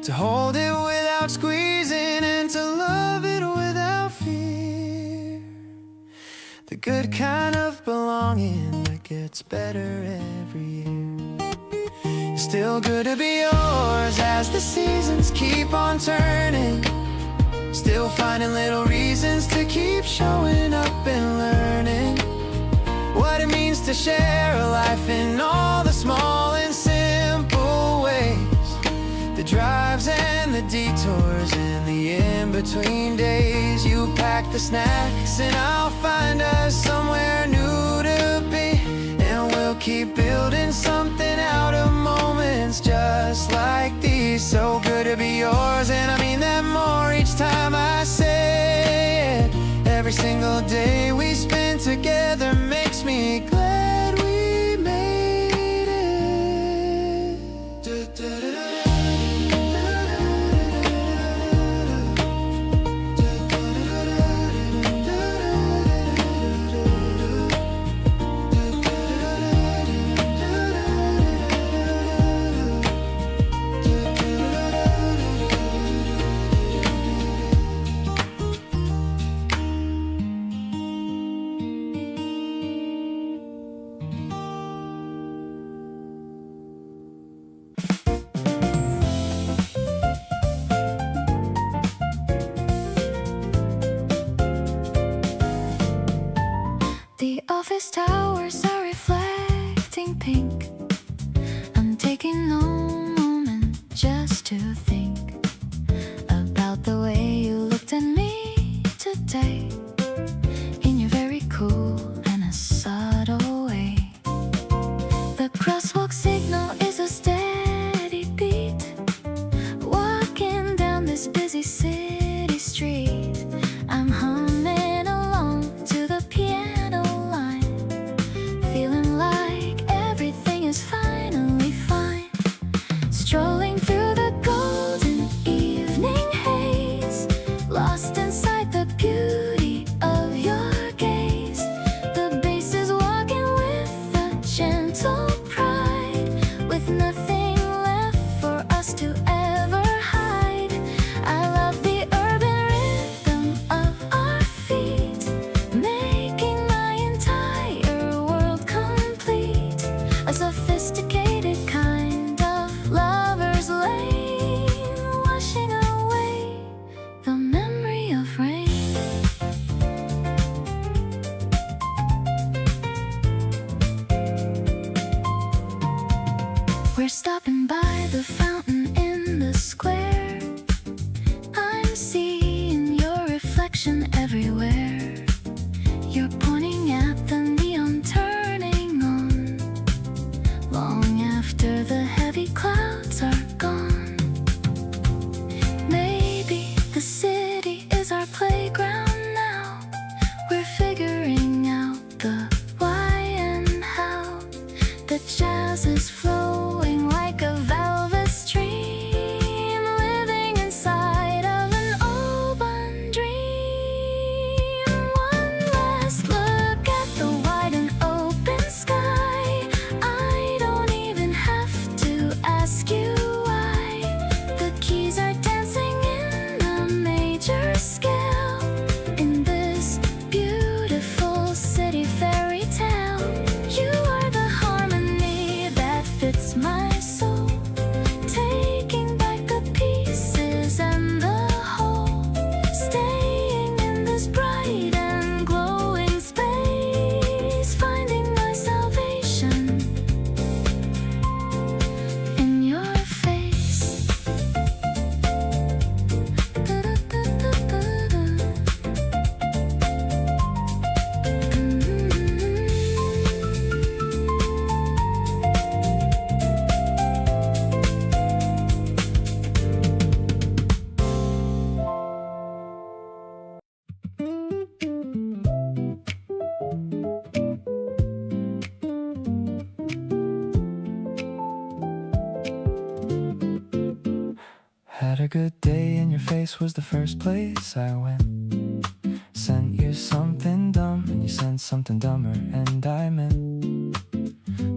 to hold it without squeezing and to love it without fear. The good kind of belonging that gets better every year. It's still good to be yours as the seasons keep on turning. Still finding little reasons to keep showing up and learning what it means to share a life in all the small and simple ways. The drives and the detours and the in-between days. You pack the snacks and I'll find us somewhere new to be, and we'll keep building something out of moments just like these. So good to be yours, and I mean that more each time I say it. Every single day we spend together makes me glad we made it. The office towers are reflecting pink. I'm taking no moment just to think about the way you looked at me today, in your very cool and a subtle way. The crosswalk signal is a steady beat, walking down this busy city street. I'm humming along to the piano line, feeling like everything is finally fine. Strolling through the golden evening haze, lost inside the beauty of your gaze. The bass is walking with a gentle pride, with nothing left for us to ever hide. I love the urban rhythm of our feet, making my entire world complete. A sophisticated kind of lover's lane, washing away the memory of rain. We're stopping by the fountain in the square. I'm seeing your reflection everywhere. You're pointing at the neon turning on, long after the heavy clouds are gone. Maybe the city is our playground now. We're figuring out the why and how. The jazz is flowing like a velvet stream, living inside of an open dream. One last look at the wide and open sky. I don't even have a good day and your face was the first place I went. Sent you something dumb and you sent something dumber, and I meant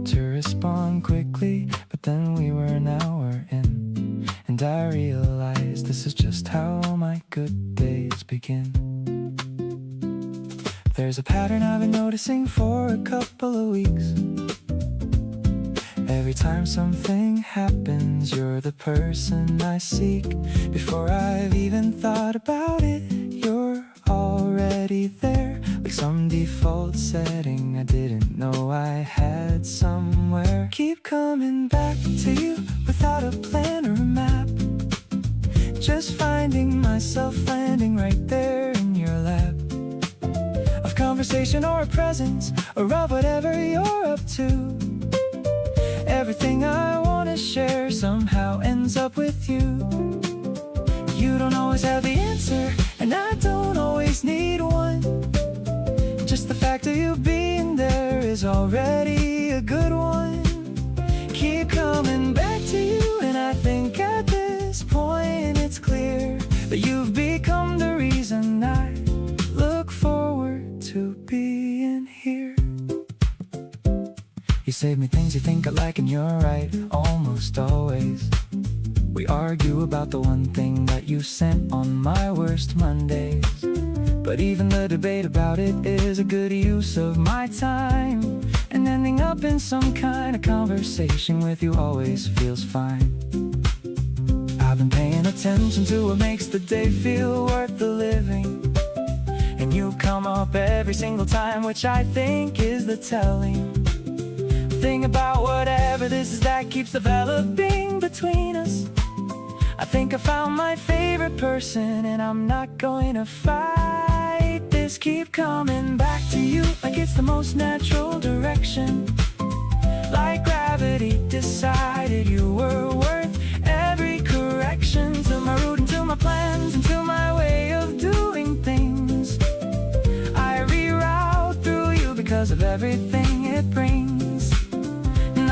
to respond quickly, but then we were an hour in, and I realized this is just how my good days begin. There's a pattern I've been noticing for a couple of weeks. Every time something happens, you're the person I seek. Before I've even thought about it, you're already there. Like some default setting I didn't know I had somewhere. Keep coming back to you without a plan or a map. Just finding myself landing right there in your lap. Of conversation or a presence, or of whatever you're up to. Everything I wanna share somehow ends up with you. You don't always have the answer, and I don't always need one. Just the fact of you being there is already a good one. Keep coming back to you, and I think at this point it's clear that you've become the reason I look forward to being here. You save me things you think I like, and you're right, almost always. We argue about the one thing that you sent on my worst Mondays. But even the debate about it is a good use of my time. And ending up in some kind of conversation with you always feels fine. I've been paying attention to what makes the day feel worth the living. And you come up every single time, which I think is the telling thing about whatever this is that keeps developing between us. I think I found my favorite person, and I'm not going to fight this. Keep coming back to you like it's the most natural direction. Like gravity decided you were worth every correction. To my route and to my plans and to my way of doing things, I reroute through you because of everything it brings.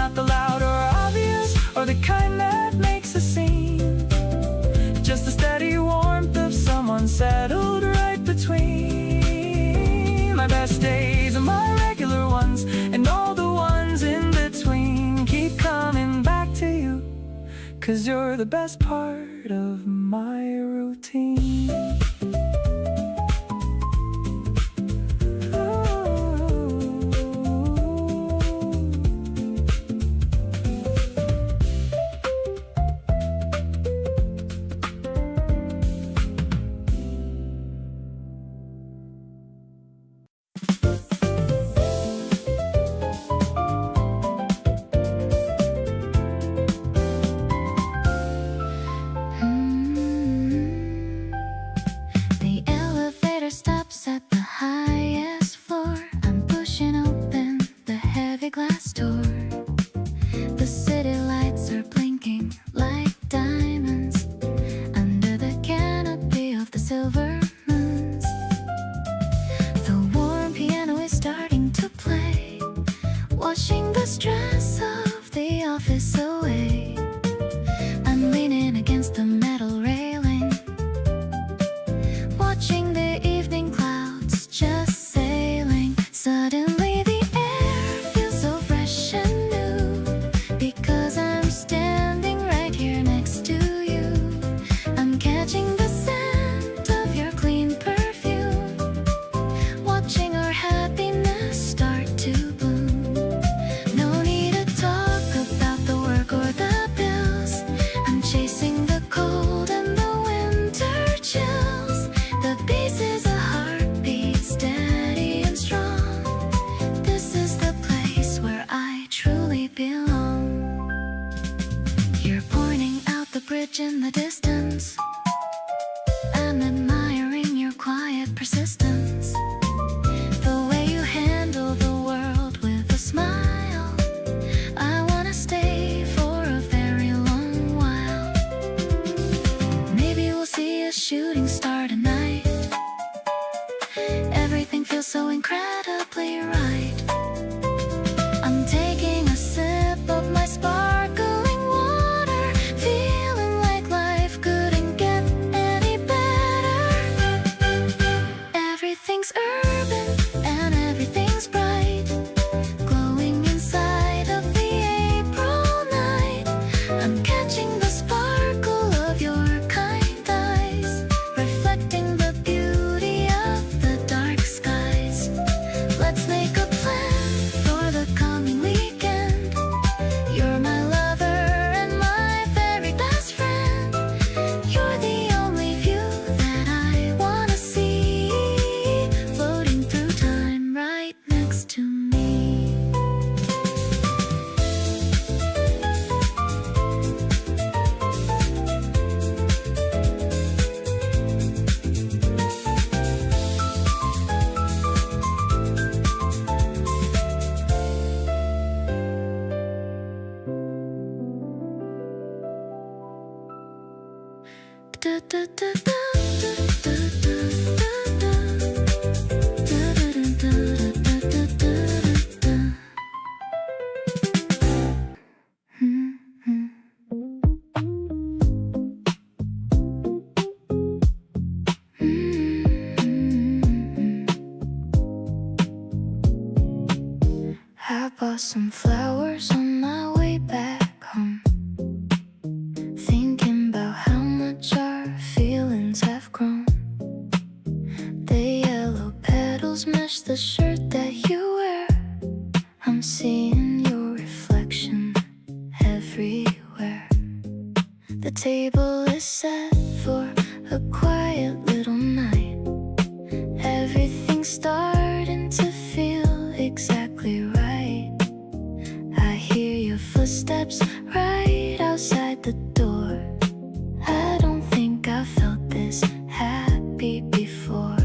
Not the loud or obvious, or the kind that makes a scene. Just the steady warmth of someone settled right between. My best days are my regular ones, and all the ones in between. Keep coming back to you, 'cause you're the best part of my routine. In the distance, I'm admiring your quiet persistence. The way you handle the world with a smile. I wanna stay for a very long while. Maybe we'll see a shooting star tonight. Everything feels so incredibly right. I'm taking a sip of my sparkling water, feeling like life couldn't I bought some flowers on my way back home, thinking about how much our feelings have grown. The yellow petals match the shirt that you wear. I'm seeing your reflection everywhere. The table is set for a quiet little night. Everything's starting to feel exactly right. I hear your footsteps right outside the door. I don't think I felt this happy before.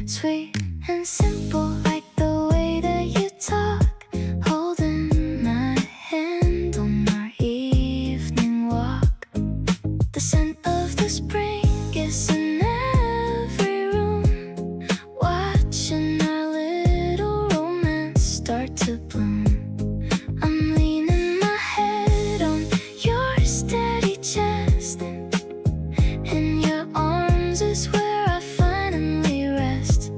Sweet and simple, like the way that you talk, holding my hand on our evening walk. The scent of the spring is in every room, watching our little romance start to bloom. I'm leaning my head on your steady chest, and in your arms is where I finally rest.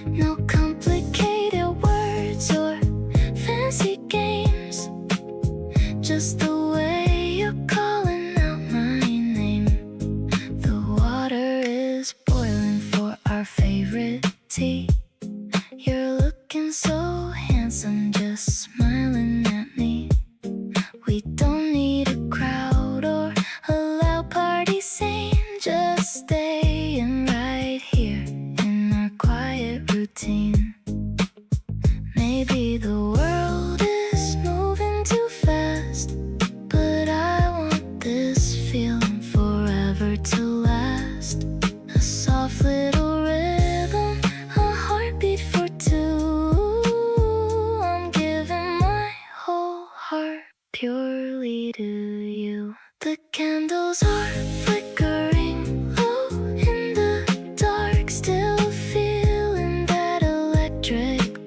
No complicated words or fancy games, just the way you're calling out my name. The water is boiling for our favorite tea. You're looking so handsome, just smiling at me. We don't need a crowd or a loud party scene, just staying right here in our quiet routine. Maybe the world is moving too fast, but I want this feeling forever to last. A soft little rhythm, a heartbeat for two. I'm giving my whole heart purely to you. The candles are flickering low in the dark, still feeling that electric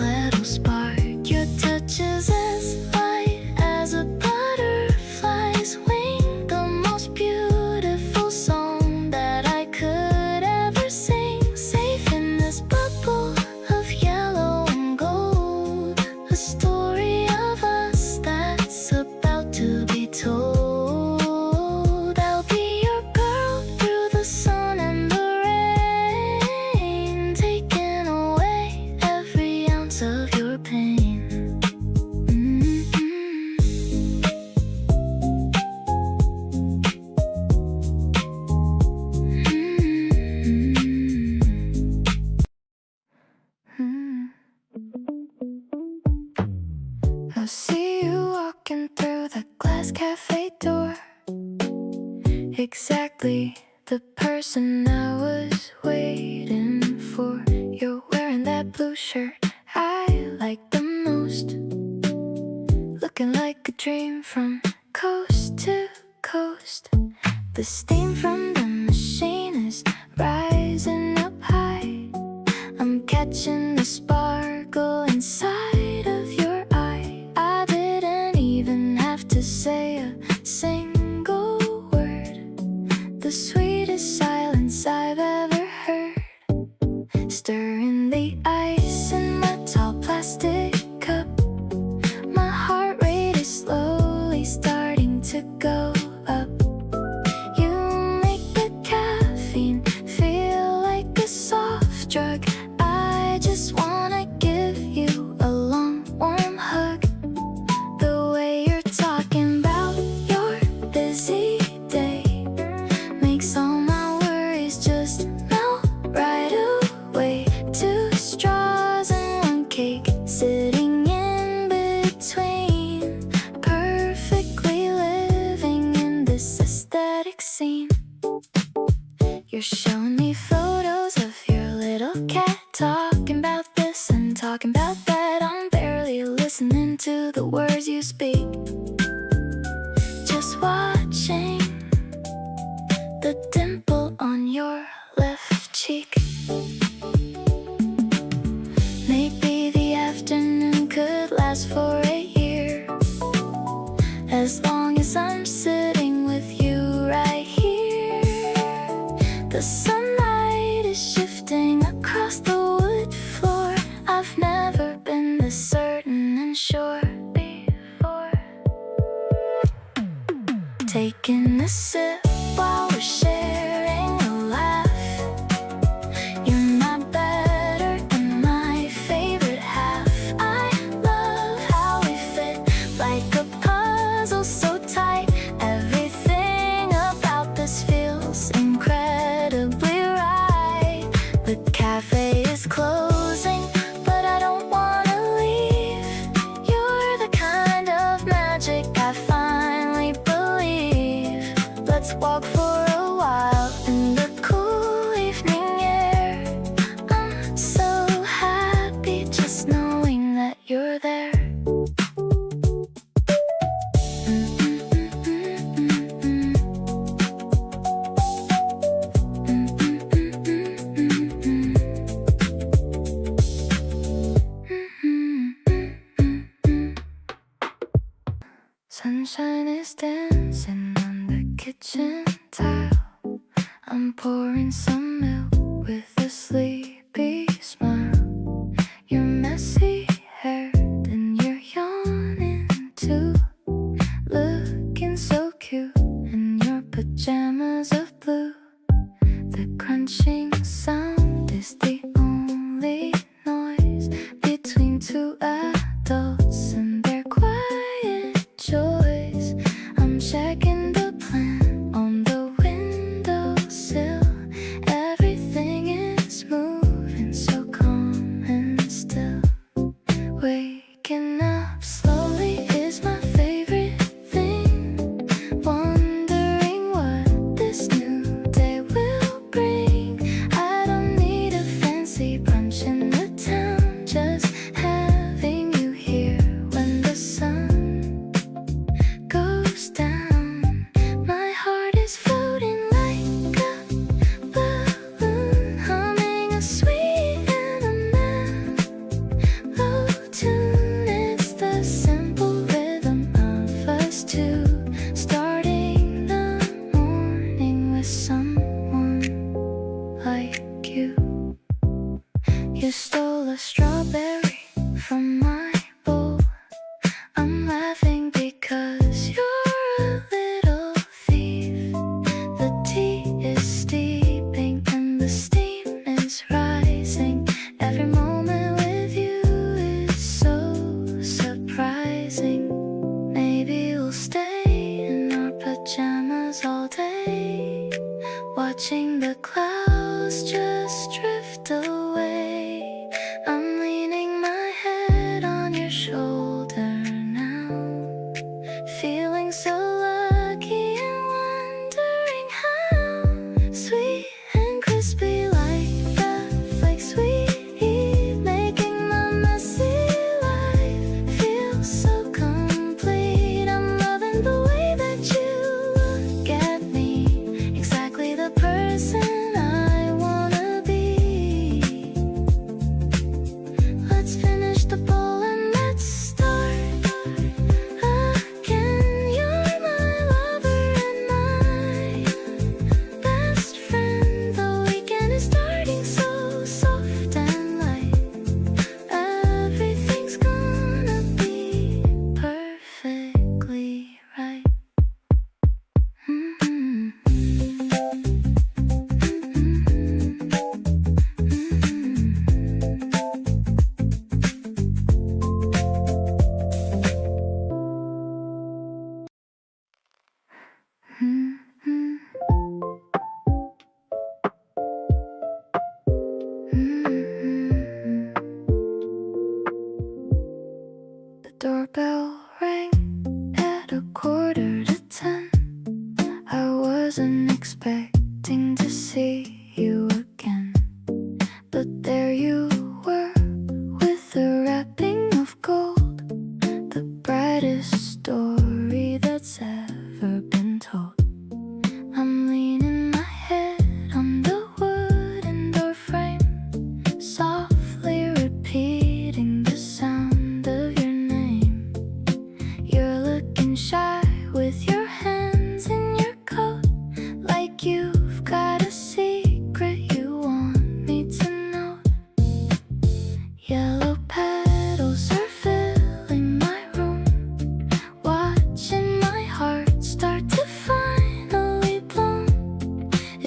little spark. Your touch is as light as a butterfly's wing, the most beautiful song that I could ever sing. Safe in this bubble of yellow and gold, a story of us that's about to be told. I'll be your girl through the sun and the rain, taking away every ounce of your pain. I see you walking through the glass cafe door, exactly the person I was waiting for. You're wearing that blue shirt I like the most, looking like a dream from coast to coast. The steam from the machine is rising up high. I'm catching the sparkle inside of your eye. I didn't even have to say a single word. The sweetest silence I've ever heard. Stirring the ice in my tall plastic cup. My heart rate is slowly starting to go up. You make the caffeine feel like a soft drug. I just wanna give you a long, warm hug. The way you're talking about your busy day makes all my worries just melt right away. 2 straws and 1 cake sitting in between, perfectly living in this aesthetic scene. You're showing me photos of your little cat, talking about this and talking about that. I'm barely listening to the words you speak, just watching as long as I'm sitting with you right here. The sunlight is shifting across the wood floor. I've never been this certain and sure before. Taking a sip while we're sharing a laugh. You're my better and my favorite half. I love how we fit like a puzzle so tight. Everything about this feels incredibly right. The cafe is closing, but I don't wanna leave. You're the kind of magic I finally believe. Let's walk for a while in the cool evening air. I'm so happy just knowing that you're there. Sunshine is dancing on the kitchen tile. I'm pouring some milk with a sleepy smile. You're messy haired and you're yawning too, looking so cute in your pajamas of blue. The crunching sound is the only noise between two adults and their quiet joys. I'm checking the plan on the windowsill. Everything is moving so calm and still. Waking up slowly is my favorite thing. Wondering what this new day will bring. I don't need a fancy brunch in the town, just having you here when the sun goes down. My heart is floating like a balloon, humming a sweet and low tune. It's the simple rhythm of us two, starting the morning with someone like you. You stole a strawberry from my bowl. I'm laughing because you're a little thief. The tea is steeping and the steam is rising. Every moment with you is so surprising. Maybe we'll stay in our pajamas all day, watching the clouds just drift away. I'm leaning my head on your shoulder now, feeling so lucky and wondering how sweet and crispy like the flakes we eat, making my messy life feel so complete. I'm loving the way that you look at me, exactly the person I wanna be. Let's finish the bowl and let's start again. You're my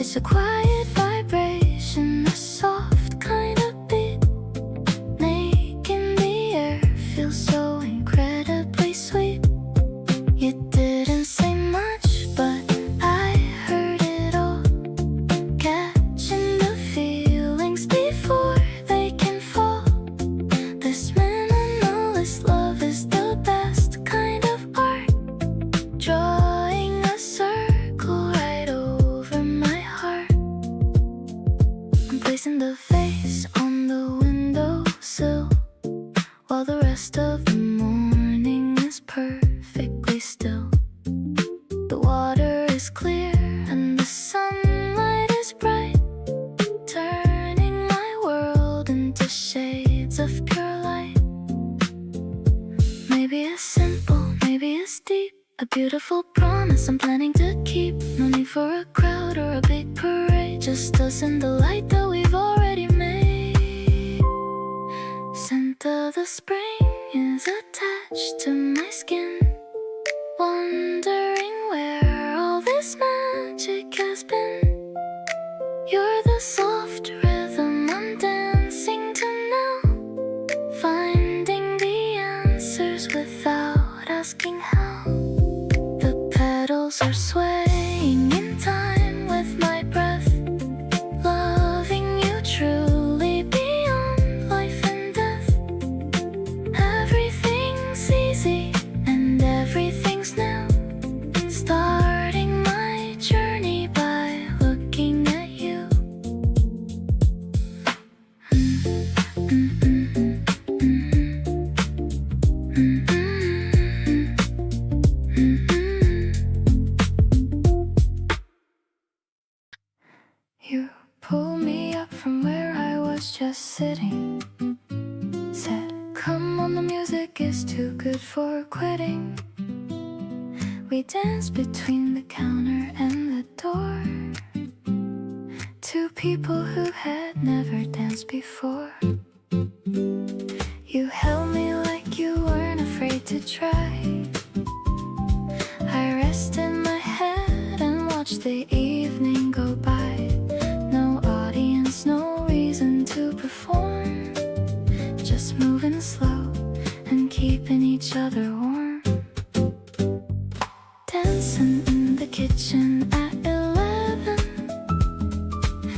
It's a quiet vibration, a soft kind of beat, making the air feel so incredibly sweet. You didn't say much, but I heard it all, catching the feelings before they can fall. This minimalist love is the best kind of art, drawing a circle right over my heart. I'm placing the vase on the windowsill while the rest of the morning is perfectly still. The water is clear and the sunlight is bright, turning my world into shades of pure light. Maybe it's simple, maybe it's deep, a beautiful promise I'm planning to keep. No need for a crowd or a big parade, just us and the light that we've already made. Scent of the spring is attached to my skin, wondering where all this magic has been. You're the soft rhythm I'm dancing to now, finding the answers without asking how. The petals are swaying in time with my breath, loving you truly beyond life and death. Everything's easy and everything's new, starting my journey by looking at you. You pulled me up from where I was just sitting, said, come on, the music is too good for quitting. We danced between the counter and the door, two people who had never danced before. You held me like you weren't afraid to try. I rested my head and watched the evening go by. No audience, no reason to perform, just moving slow and keeping each other warm. Dancing in the kitchen at 11,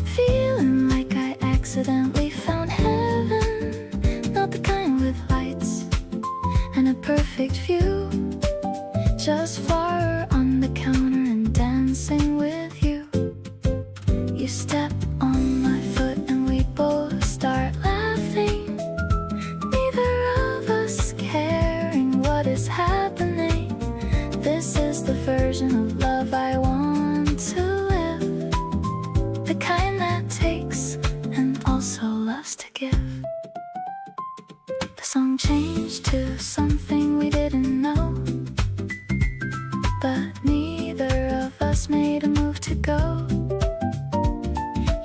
feeling like I accidentally found heaven. Not the kind with lights and a perfect view, just flower on the counter and dancing with you. You step on my foot and we both start laughing, neither of us caring what is happening. This is the version of love I want to live, the kind that takes and also loves to give. The song changed to something we didn't know, but neither of us made a move to go.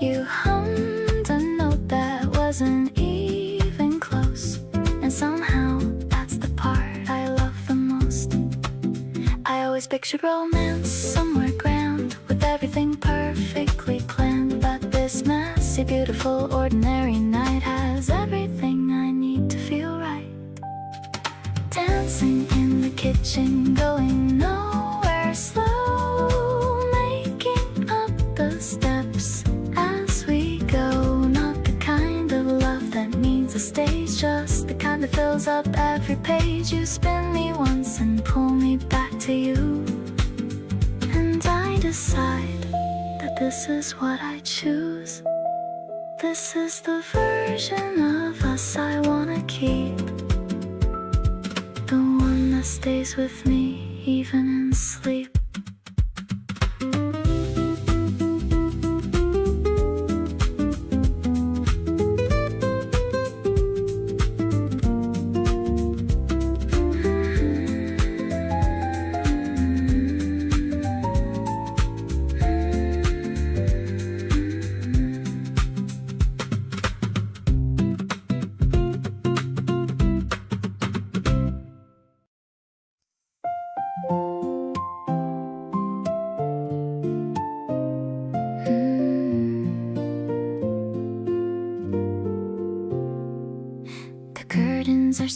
You hummed a note that wasn't even close, and somehow that's the part I love the most. I always pictured romance somewhere grand, with everything perfectly planned, but this messy, beautiful, ordinary night has everything I need to feel right. Dancing in the kitchen, going nowhere slow, making up the steps as we go. Not the kind of love that needs a stage, just the kind that fills up every page. You spin me once and pull me back to you, and I decide that this is what I choose. This is the version of us I wanna keep, the one that stays with me even in sleep.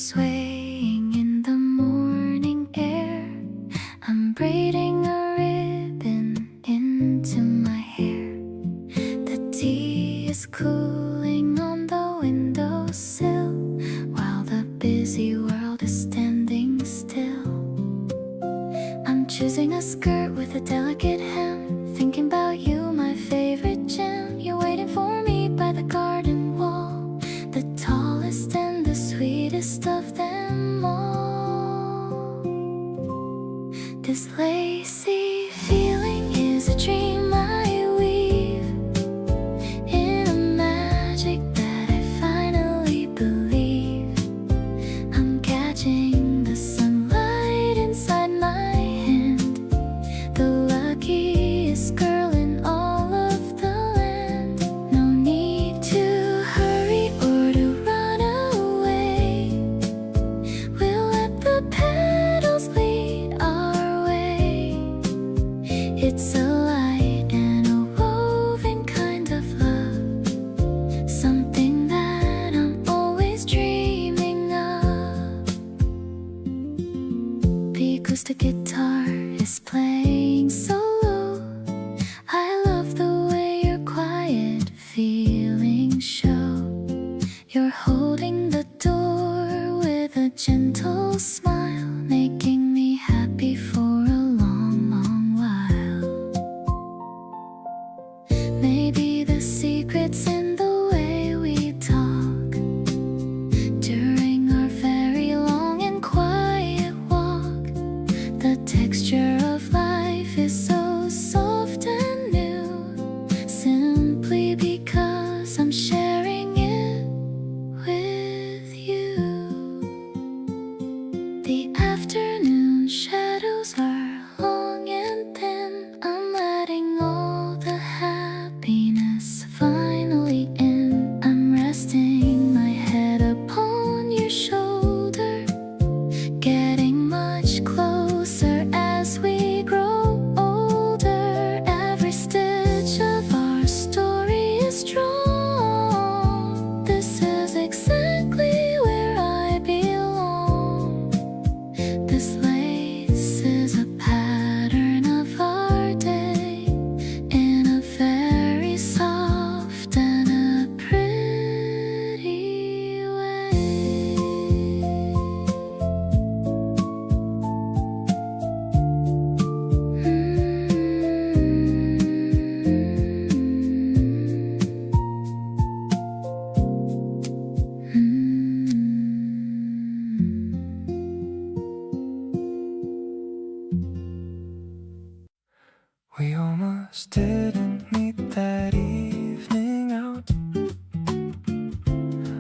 swaying in the morning air. I'm braiding a ribbon into my hair. The tea is cooling on the windowsill while the busy world is standing still. I'm choosing a skirt with a delicate hem, thinking about you, my favorite gem. You're waiting for me by the garden wall, the tallest and the sweetest of them all. This lacy feeling is a dream I weave in a magic that I finally believe. I'm catching the sunlight inside my hand, the luckiest girl in all of the land. No need to hurry or to run away. We'll let the petals lead our way. It's a light and a woven kind of love, something that I'm always dreaming of. The acoustic guitar is playing so low. I love the way your quiet feelings show. You're holding the door with a gentle smile, making me happy for a long, long while. Maybe the secret's in the way we talk during our very long and quiet walk. The texture of life is so soft and new, simply because I'm sharing it with you. The afternoon shadows are long and thin. I'm letting all the happiness finally in. I'm resting my head upon your shoulder, getting much closer as we grow older. Every stitch of our story is drawn. This is exactly where I belong. This lace is a pattern of our day in a very soft and a pretty way. We almost didn't meet that evening out.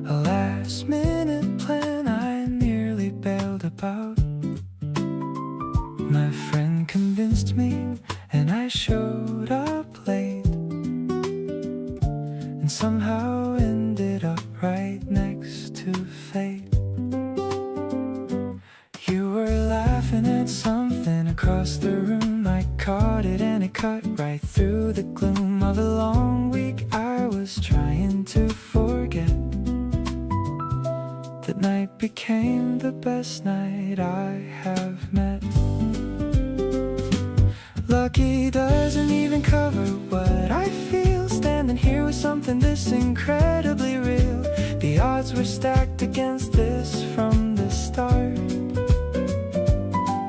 A last minute plan I nearly bailed about. My friend convinced me and I showed up late, and somehow ended up right next to fate. You were laughing at something across the room. I caught it and it cut right through the gloom of a long week I was trying to forget. That night became the best night I have met. Lucky doesn't even cover what I feel, standing here with something this incredibly real. The odds were stacked against this from the start,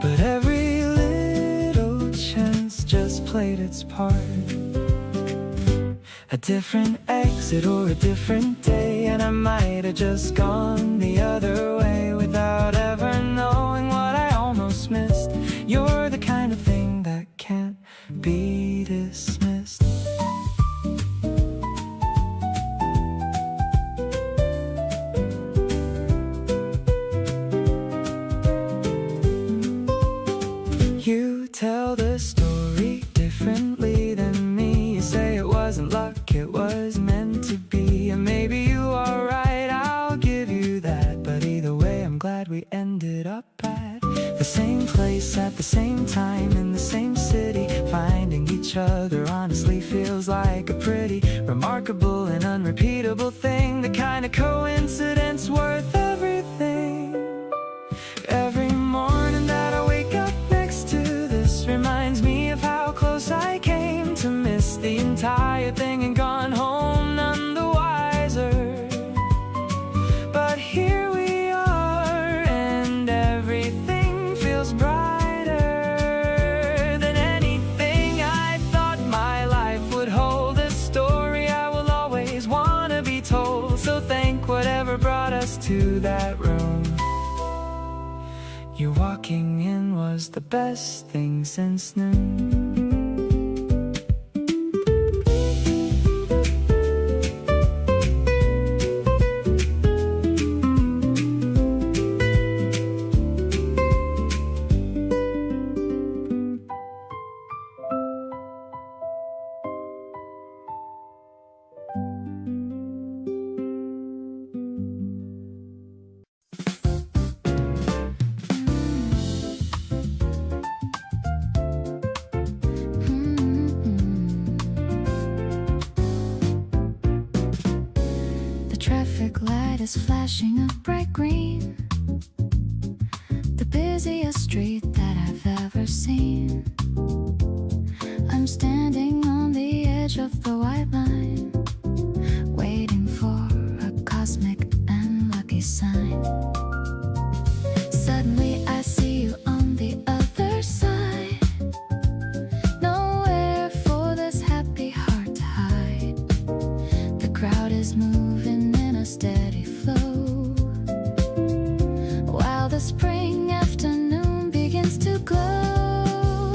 but every little chance just played its part. A different exit or a different day, and I might have just gone the other way without ever knowing what I almost missed. You're the kind of thing that can't be dismissed. You tell the story differently than me. You say it wasn't luck, it was meant to be. And maybe you are right, I'll give you that. But either way, I'm glad we ended up at the same place at the same time in the same city. Finding each other honestly feels like a pretty remarkable and unrepeatable thing. The kind of coincidence worth everything. the best thing since noon. Is flashing a bright green, the busiest street that I've ever seen. I'm standing on the edge of the white line, waiting for a cosmic and lucky sign. Suddenly I see you on the other side. Nowhere for this happy heart to hide. The crowd is moving in a steady flow, while the spring afternoon begins to glow.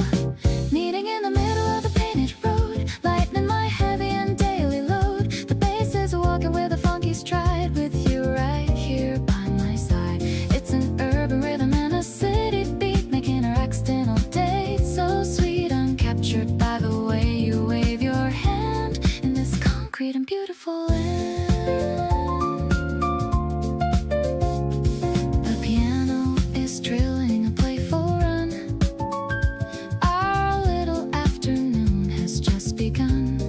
Meeting in the middle of the painted road, lightening my heavy and daily load. The bass is walking with a funky stride, with you right here by my side. It's an urban rhythm and a city beat, making our accidental date so sweet. I'm captured by the way you wave your hand in this concrete and beautiful land. Drilling a playful run. Our little afternoon has just begun.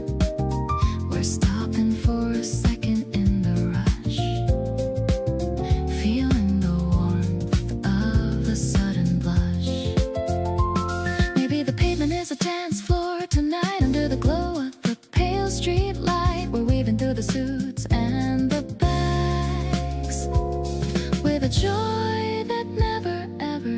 We're stopping for a second in the rush, feeling the warmth of a sudden blush. Maybe the pavement is a dance floor tonight, under the glow of the pale street light. We're weaving through the suits and the bags with a joy that never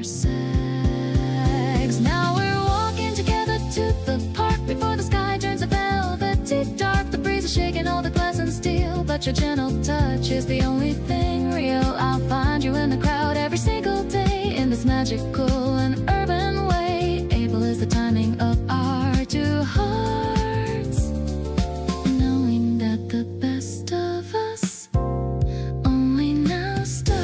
sags. Now we're walking together to the park, before the sky turns a velvety dark. The breeze is shaking all the glass and steel, but your gentle touch is the only thing real. I'll find you in the crowd every single day, in this magical and urban way. Able is the timing of our two hearts, knowing that the best of us only now starts.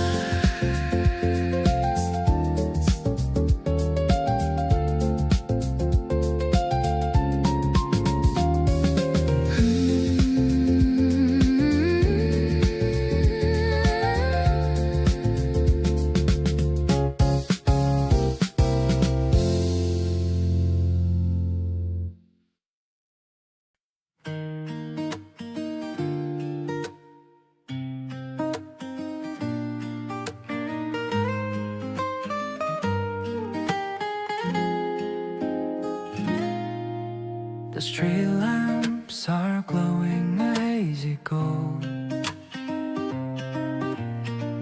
The street lamps are glowing a hazy gold,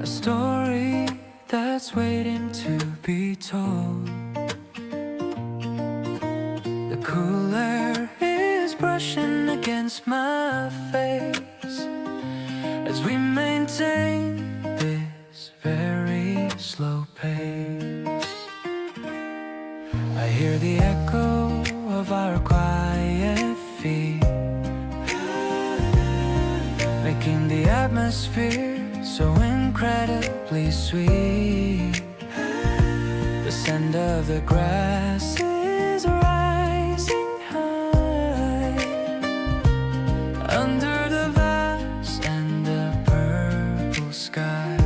a story that's waiting to be told. The cool air is brushing against my face as we maintain this very slow pace. I hear the echo of our quiet feet, making the atmosphere so incredibly sweet. The scent of the grass is rising high under the vast and the purple sky.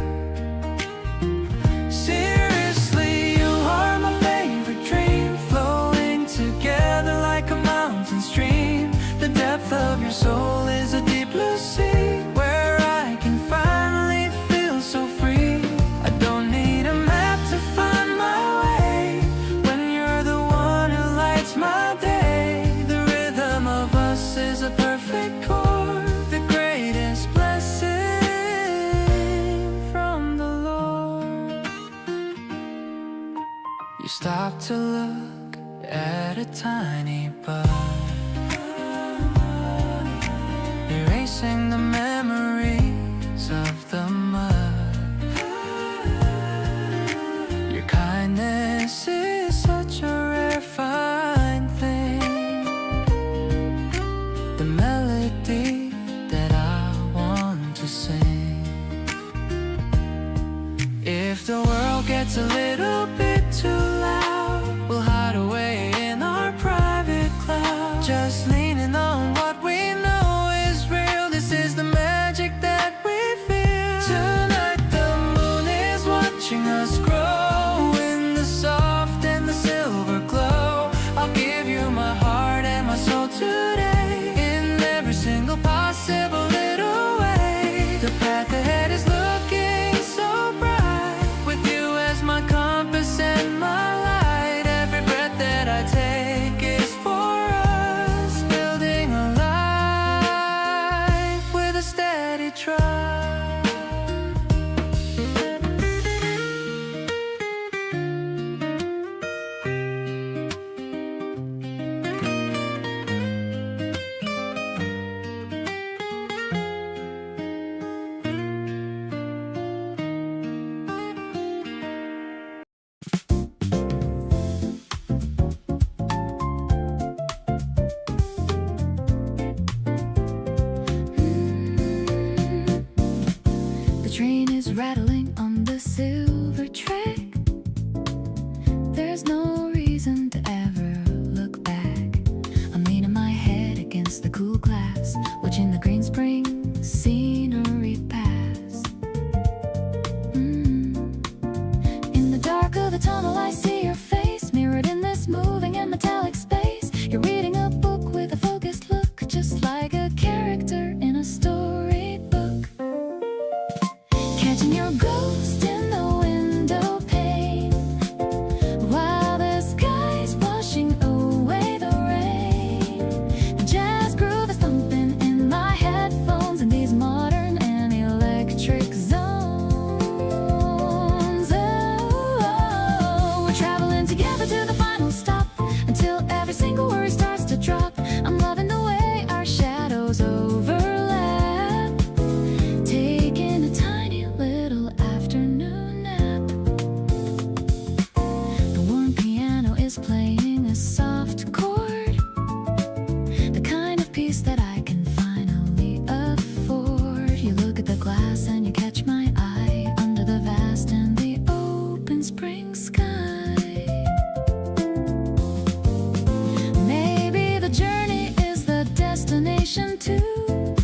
Seriously, you are my favorite dream, flowing together like a mountain stream. The depth of your soul is a deep blue sea, where I can finally feel so free. I don't need a map to find my way, when you're the one who lights my day. The rhythm of us is a perfect chord, the greatest blessing from the Lord. You stop to look at a tiny bud, erasing the memories of the mud. Your kindness is so across the cool glass, watching the green spring scenery pass. In the dark of the tunnel I see your face, mirrored in this moving and metallic space. You're reading a book with a focused look, just like a character in a storybook. Catching your ghost in the window pane, while the sky's washing away the rain. The jazz groove is thumping in my headphones in these modern and electric zones. Oh, we're traveling together to the final stop, until every single worry starts to drop. I'm loving the way our shadows overlap, taking a tiny little afternoon nap. The warm piano is playing a soft chord, the kind of peace that I can finally afford. You look at the glass and you catch my eye, under the vast and the open spring sky. Maybe the journey is the destination too,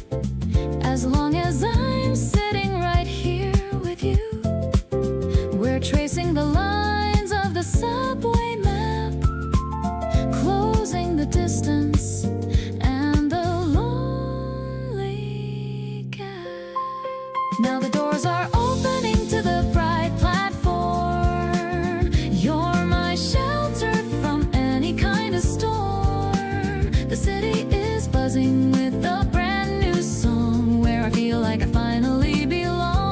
as long as I'm sitting right here with you. We're tracing the lines of the subway map, closing the distance and the lonely gap. Now the doors are opening to the bright platform. You're my shelter from any kind of storm. The city is buzzing with a brand new song, where I feel like I finally belong.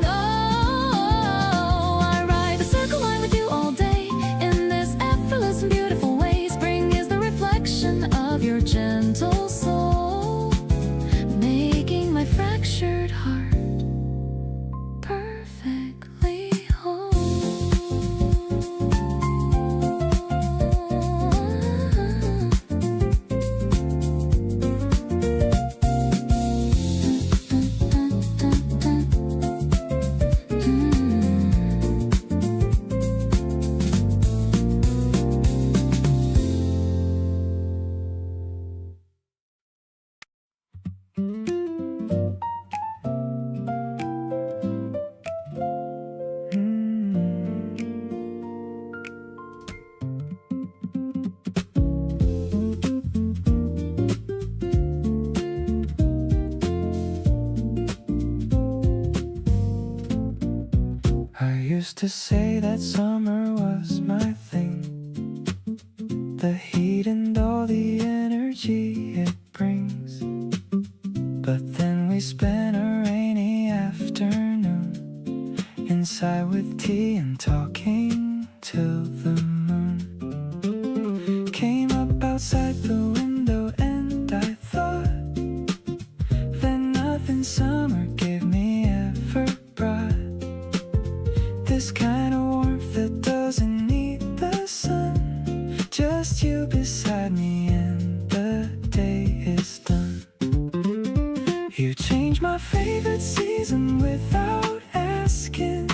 Oh, I ride the circle line with you all day, in this effortless and beautiful way. Spring is the reflection of your gentle soul, making my fractured heart perfectly whole. I used to say that summer was my thing, the heat and all the energy it brings. But then we spent a rainy afternoon inside with tea and talking till the moon came up outside the window, and I thought that nothing summer gave me ever brought. This kind of warmth that doesn't need the sun, just you beside me and the day is done. You changed my favorite season without asking,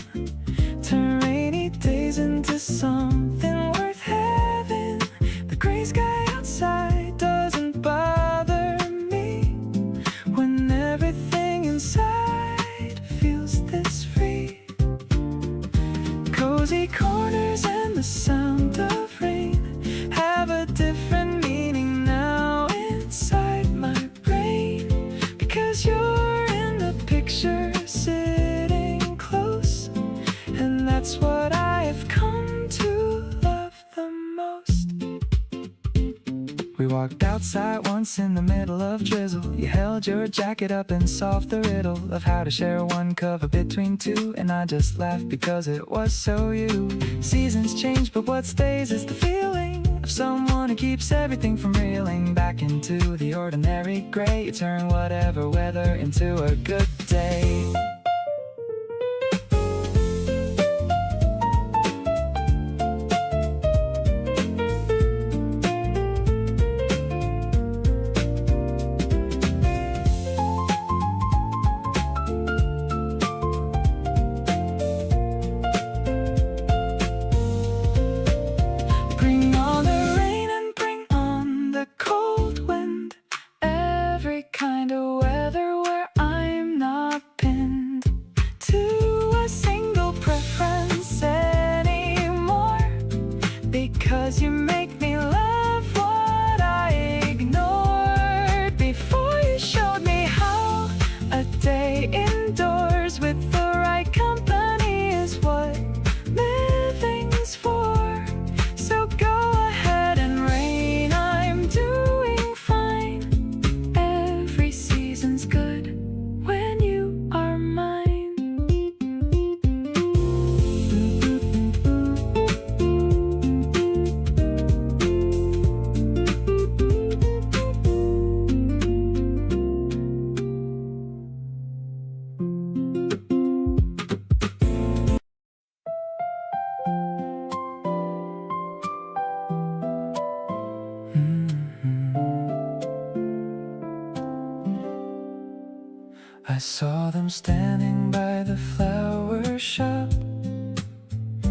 turn rainy days into something worth having. The gray sky outside doesn't bother me when everything inside feels this free. Cozy corners and the sound of rain have a different meaning now inside my brain, because you're in the picture sitting close, and that's what I have come to love the most. We walked outside once in the middle of drizzle. You held your jacket up and solved the riddle of how to share one cover between two, and I just laughed because it was so you. Seasons change, but what stays is the feeling of someone who keeps everything from reeling back into the ordinary gray. You turn whatever weather into a good day. Bring on the rain and bring on the cold. Because you make me love what I ignored. Before you showed me how a day indoors with the right company is what living's for. So go ahead and rain, I'm doing fine. Every season's good when you are mine. I saw them standing by the flower shop.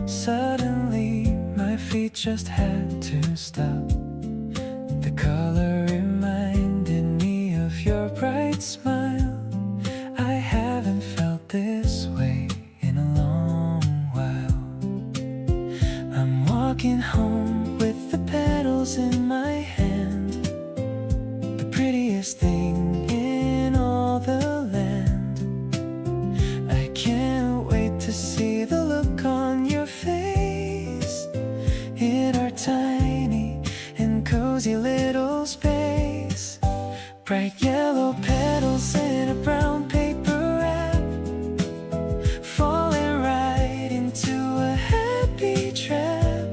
Suddenly my feet just had to stop. The color reminded me of your bright smile. I haven't felt this way in a long while. I'm walking home with the petals in my hand, the prettiest thing in all the land. I can't wait to see the look on your face in our tiny and cozy little space. Bright yellow petals in a brown paper wrap, falling right into a happy trap.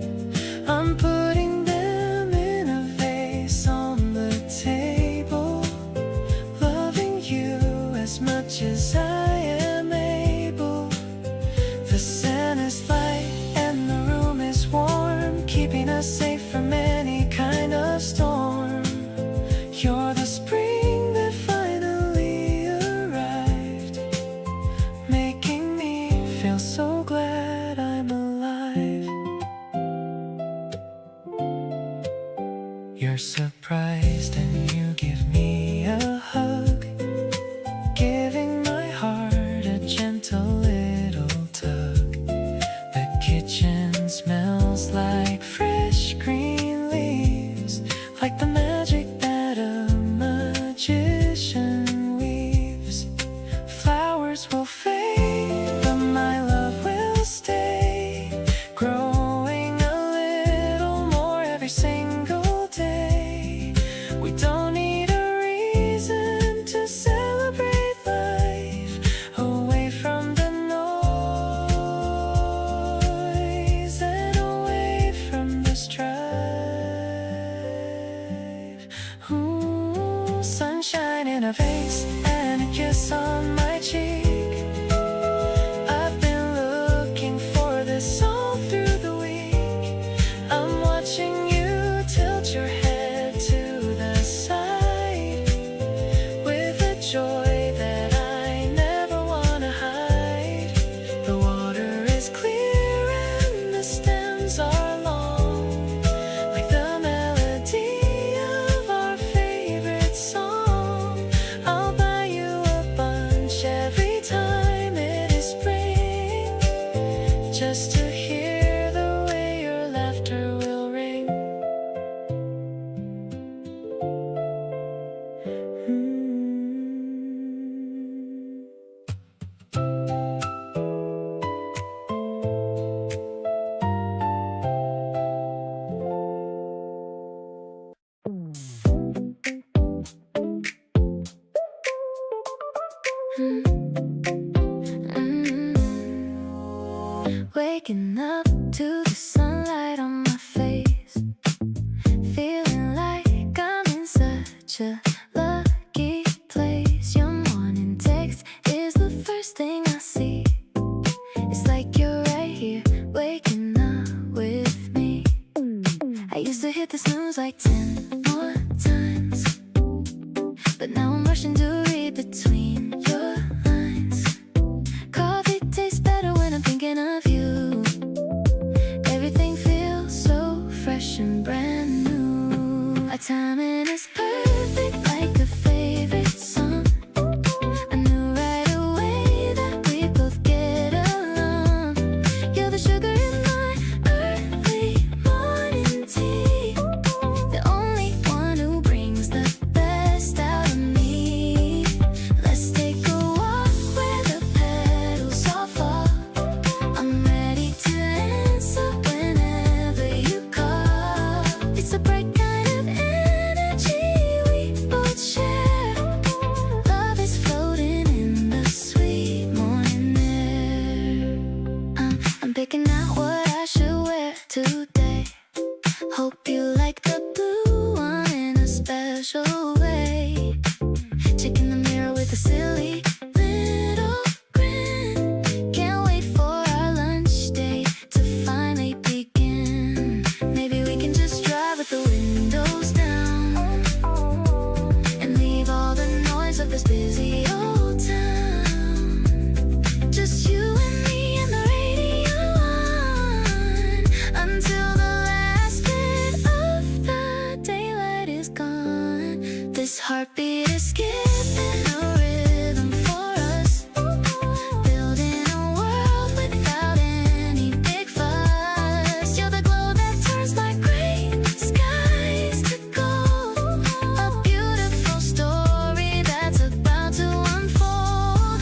I'm putting them in a vase on the table, loving you as much as I am able. The sun is light and the room is warm, keeping us safe from any kind of storm. You're the spring that finally arrived, making me feel so glad I'm alive. You're surprised and you give me a hug, giving my heart a gentle little tug. The kitchen smells like fresh green leaves, like the magic that a magician weaves. Flowers will fade, but my love will stay, growing a little more every single day. We don't need a reason to celebrate life, away from the noise and away from the strife. Ooh, sunshine in a vase and a kiss on my cheek. I've been looking for this all through the week. I'm watching you tilt your head to the side with a joy that I never wanna hide. The water is clear and the stems are long, like the melody of our favorite song. I'll buy you a bunch every time it is spring, just to hear the way your laughter will ring. Waking up to the sunlight on my face, feeling like I'm in such a lucky place. Your morning text is the first thing I see. It's like you're right here, waking up with me. I used to hit the snooze like 10 more times, but now I'm rushing to read between your lines. Coffee tastes better when I'm thinking of you. Everything feels so fresh and brand new. Our timing is perfect, like a favorite song. I knew right away that we both get along. You're the sugar in my early morning. Hope you like the blue one in a special way. Check in the mirror with a silly little grin. Can't wait for our lunch date to finally begin. Maybe we can just drive with the windows down and leave all the noise of this busy old town. Just you and me and the radio on until the last bit of the daylight is gone. This heartbeat is skipping a rhythm for us, building a world without any big fuss. You're the glow that turns my gray skies to gold, a beautiful story that's about to unfold.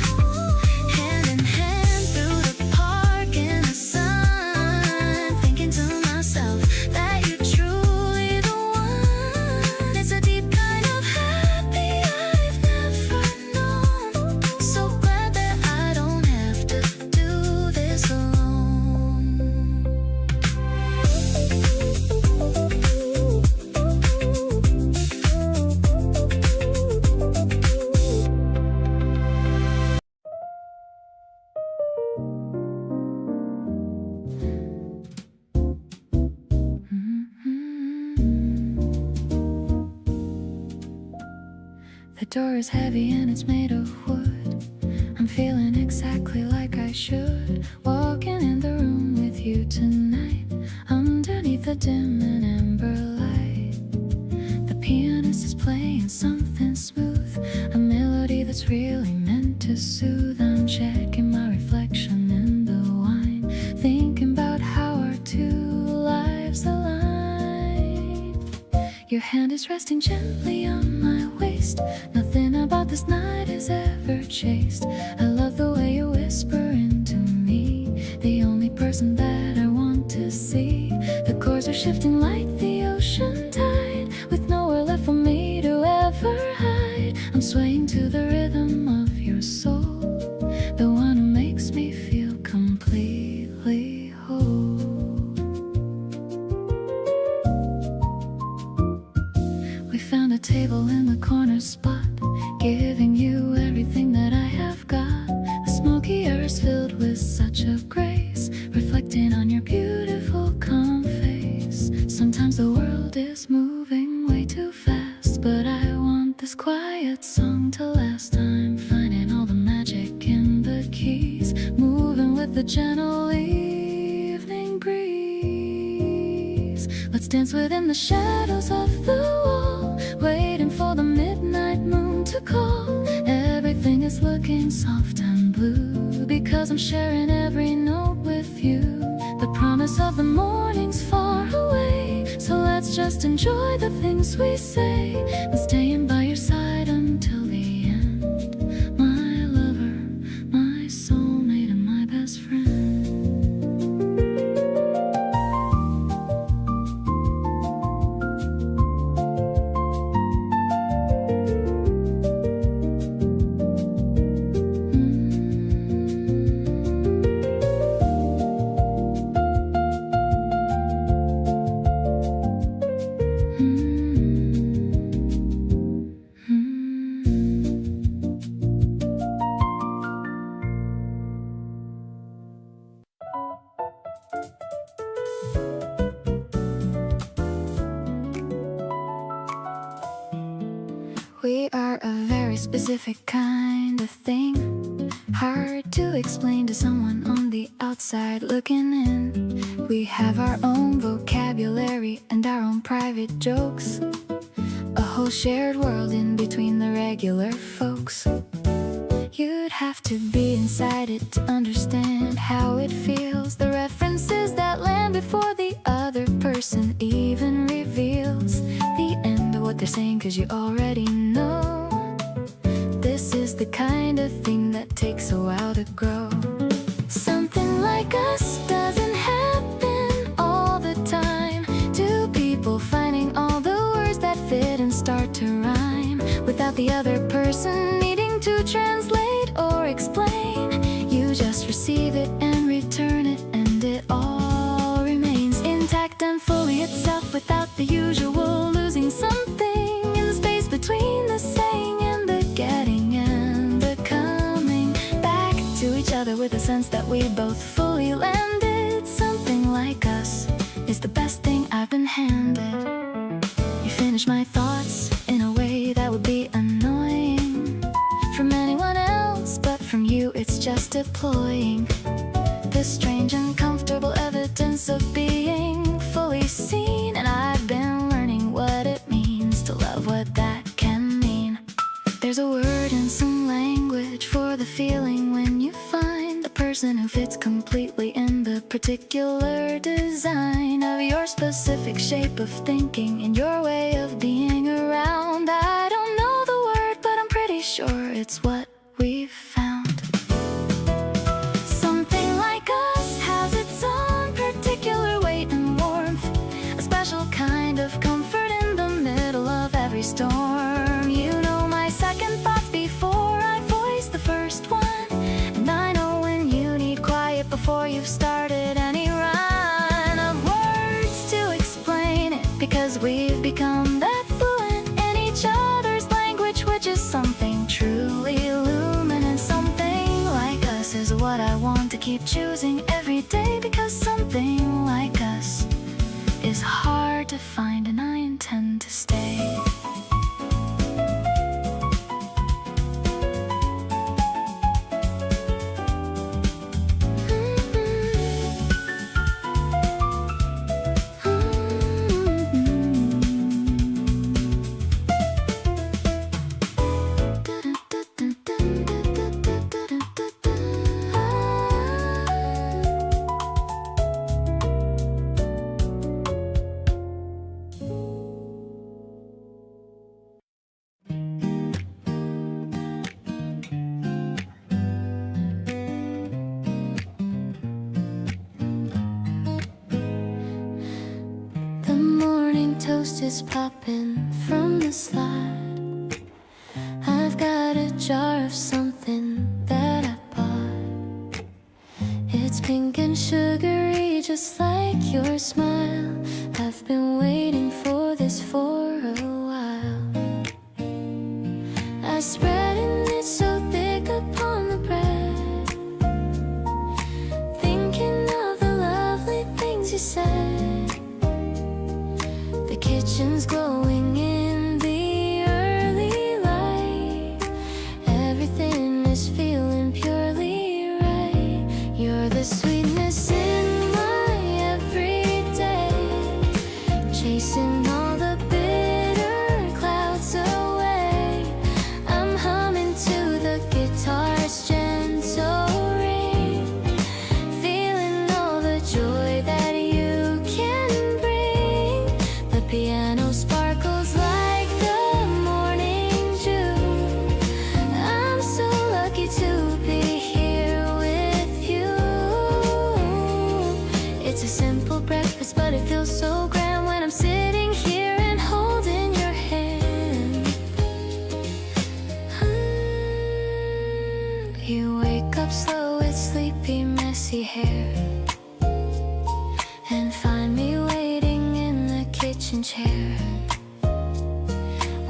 Hand in hand through the park in the sun, thinking to myself that you're truly the one. It's a deep kind of happy I've never known. So glad that I don't have to do this alone. The door is heavy and it's made of wood. I'm feeling exactly like I should. Walking in the room with you tonight, underneath the dim and amber light. The pianist is playing something smooth, a melody that's really meant to soothe. I'm checking my reflection in the wine, thinking about how our two lives align. Your hand is resting gently on my waist. Nothing about this night is ever chased. I love the way you whisper into me, the only person that I want to see. The chords are shifting like the ocean tide, with nowhere left for me to ever hide. I'm swaying to the rhythm of your soul, the one who makes me feel completely whole. We found a table in the corner spot, giving you everything that I have got. The smoky air's filled with such a grace, reflecting on your beautiful calm face. Sometimes the world is moving way too fast, but I want this quiet song to last. I'm finding all the magic in the keys, moving with the gentle evening breeze. Let's dance within the shadows of the wall, waiting for the midnight moon to call. Everything is looking soft and blue, because I'm sharing every note with you. The promise of the morning's far away, so let's just enjoy the things we say. I'm staying by your side until the end, my lover, my soulmate, and my best friend. We are a very specific kind of thing, hard to explain to someone on the outside looking in. We have our own vocabulary and our own private jokes, a whole shared world in between the regular folks. You'd have to be inside it to understand how it feels, the references that land before the other person even reveals the end of what they're saying, 'cause you already know this is the kind of thing that takes a while to grow. Something like us doesn't happen all the time. Two people finding all the words that fit and start to rhyme without the other person needing to translate or explain. You just receive it and return it, and it all remains intact and fully itself without sense that we both fully landed. Something like us is the best thing I've been handed. You finish my thoughts in a way that would be annoying from anyone else, but from you it's just deploying this strange and comfortable evidence of being fully seen. And I've been learning what it means to love, what that can mean. There's a word and some language for the feeling when you find a person who fits completely in the particular design of your specific shape of thinking and your way of being around. I don't know the word, but I'm pretty sure it's what we've found. Something like us has its own particular weight and warmth, a special kind of comfort in the middle of every storm. You know my second thoughts before I voice the first one, and I know when you need quiet before you've started any run of words to explain it, because we've become that fluent in each other's language, which is something truly luminous. Something like us is what I want to keep choosing every day, because something like us is hard to find and I intend to stay. The morning toast is popping from the slide. I've got a jar of something that I bought. It's pink and sugary, just like your smile. I've been waiting for this for a while. I spread it so thick upon the bread, thinking of the lovely things you said. The kitchen's glowing in the early light. Everything is feeling purely right. You're the sweetness in my everyday, chasing all the bitter clouds away. I'm humming to the guitar's gentle ring, feeling all the joy that you can bring. The piano sparkles like the morning dew. I'm so lucky to be here with you. It's a simple breakfast, but it feels so grand when I'm sitting here and holding your hand. You wake up slow with sleepy, messy hair, and find me waiting in the kitchen chair.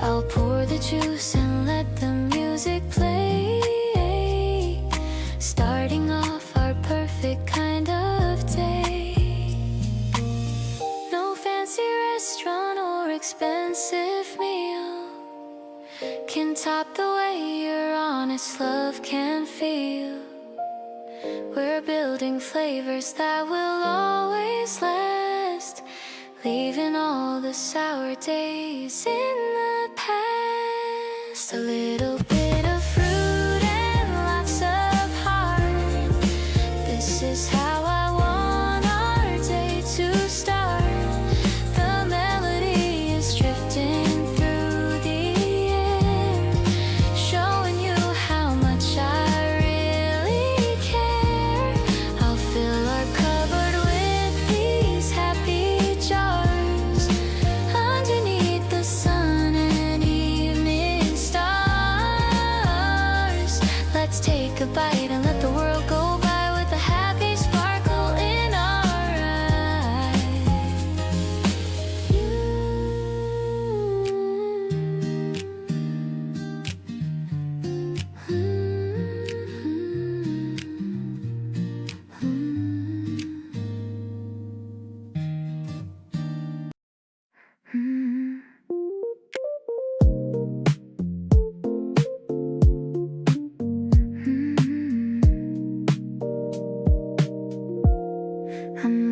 I'll pour the juice and let the music play, starting off our perfect kind of day. No fancy restaurant or expensive meal can top the way your honest love can feel. We're building flavors that will always last, leaving all the sour days in the past. A little bit of fruit and lots of heart. This is how I want our day to start. The melody is drifting through the air, showing you how much I really care. I'll fill our cupboard with these happy jars, underneath the sun and evening stars. I'm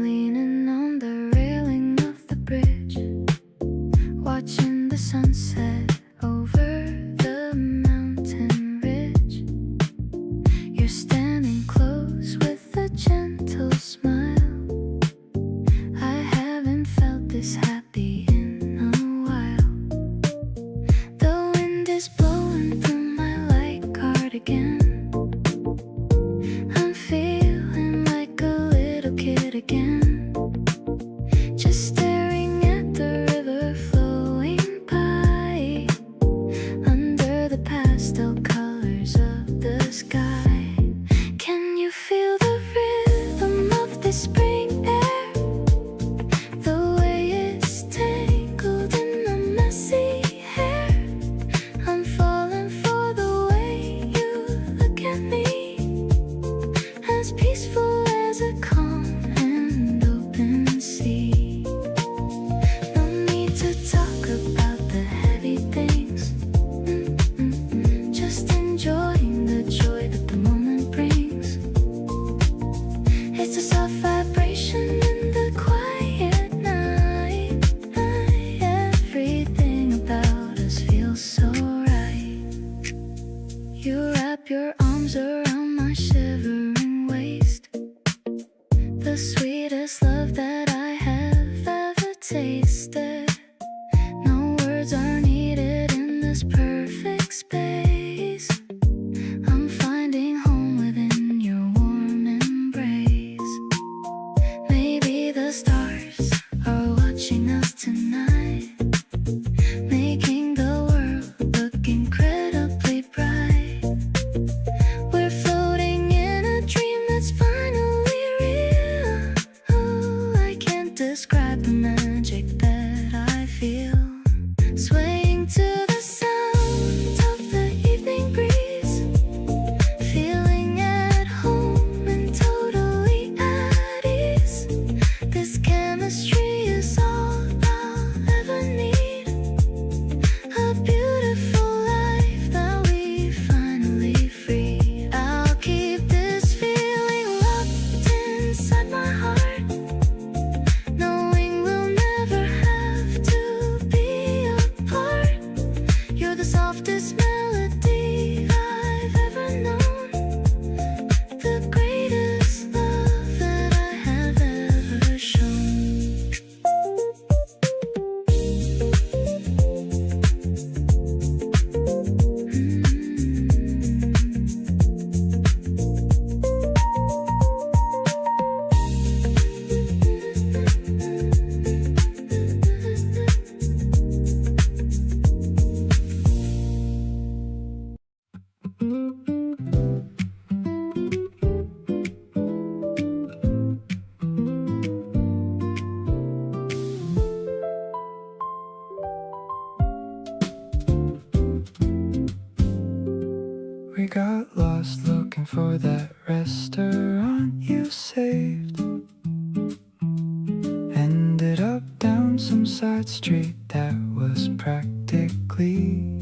leaning on the railing of the bridge, watching the sunset over the mountain ridge. You're standing close with a gentle smile. I haven't felt this happy in a while. The wind is blowing through my light cardigan. I'm feeling like a little kid again, just staring at the river flowing by under the pastel colors of the sky. Can you feel the rhythm of the spring air? The way it's tangled in the messy hair. I'm falling for the way you look at me, as peaceful as a calm and open sea. No need to talk about the heavy things. Just enjoying the joy that the moment brings. It's a soft vibration in the quiet night. Everything about us feels so right. You wrap your arms around my shivering waist. The sweetest love that I have ever tasted. No words are needed in this perfect space. I'm finding home within your warm embrace. Maybe the stars are watching us tonight, making the world look incredibly bright. We're floating in a dream that's finally real. Oh, I can't describe the magic that I feel. Swaying to the sound of the evening breeze, feeling at home and totally at ease. This chemistry is all I'll ever need. A beautiful life that we finally free. I'll keep this feeling locked inside my heart, knowing we'll never have to be apart. You're the softest melody I've ever known, the greatest love that I have ever shown. We got lost looking for that restaurant you saved. Ended up down some side street that was practically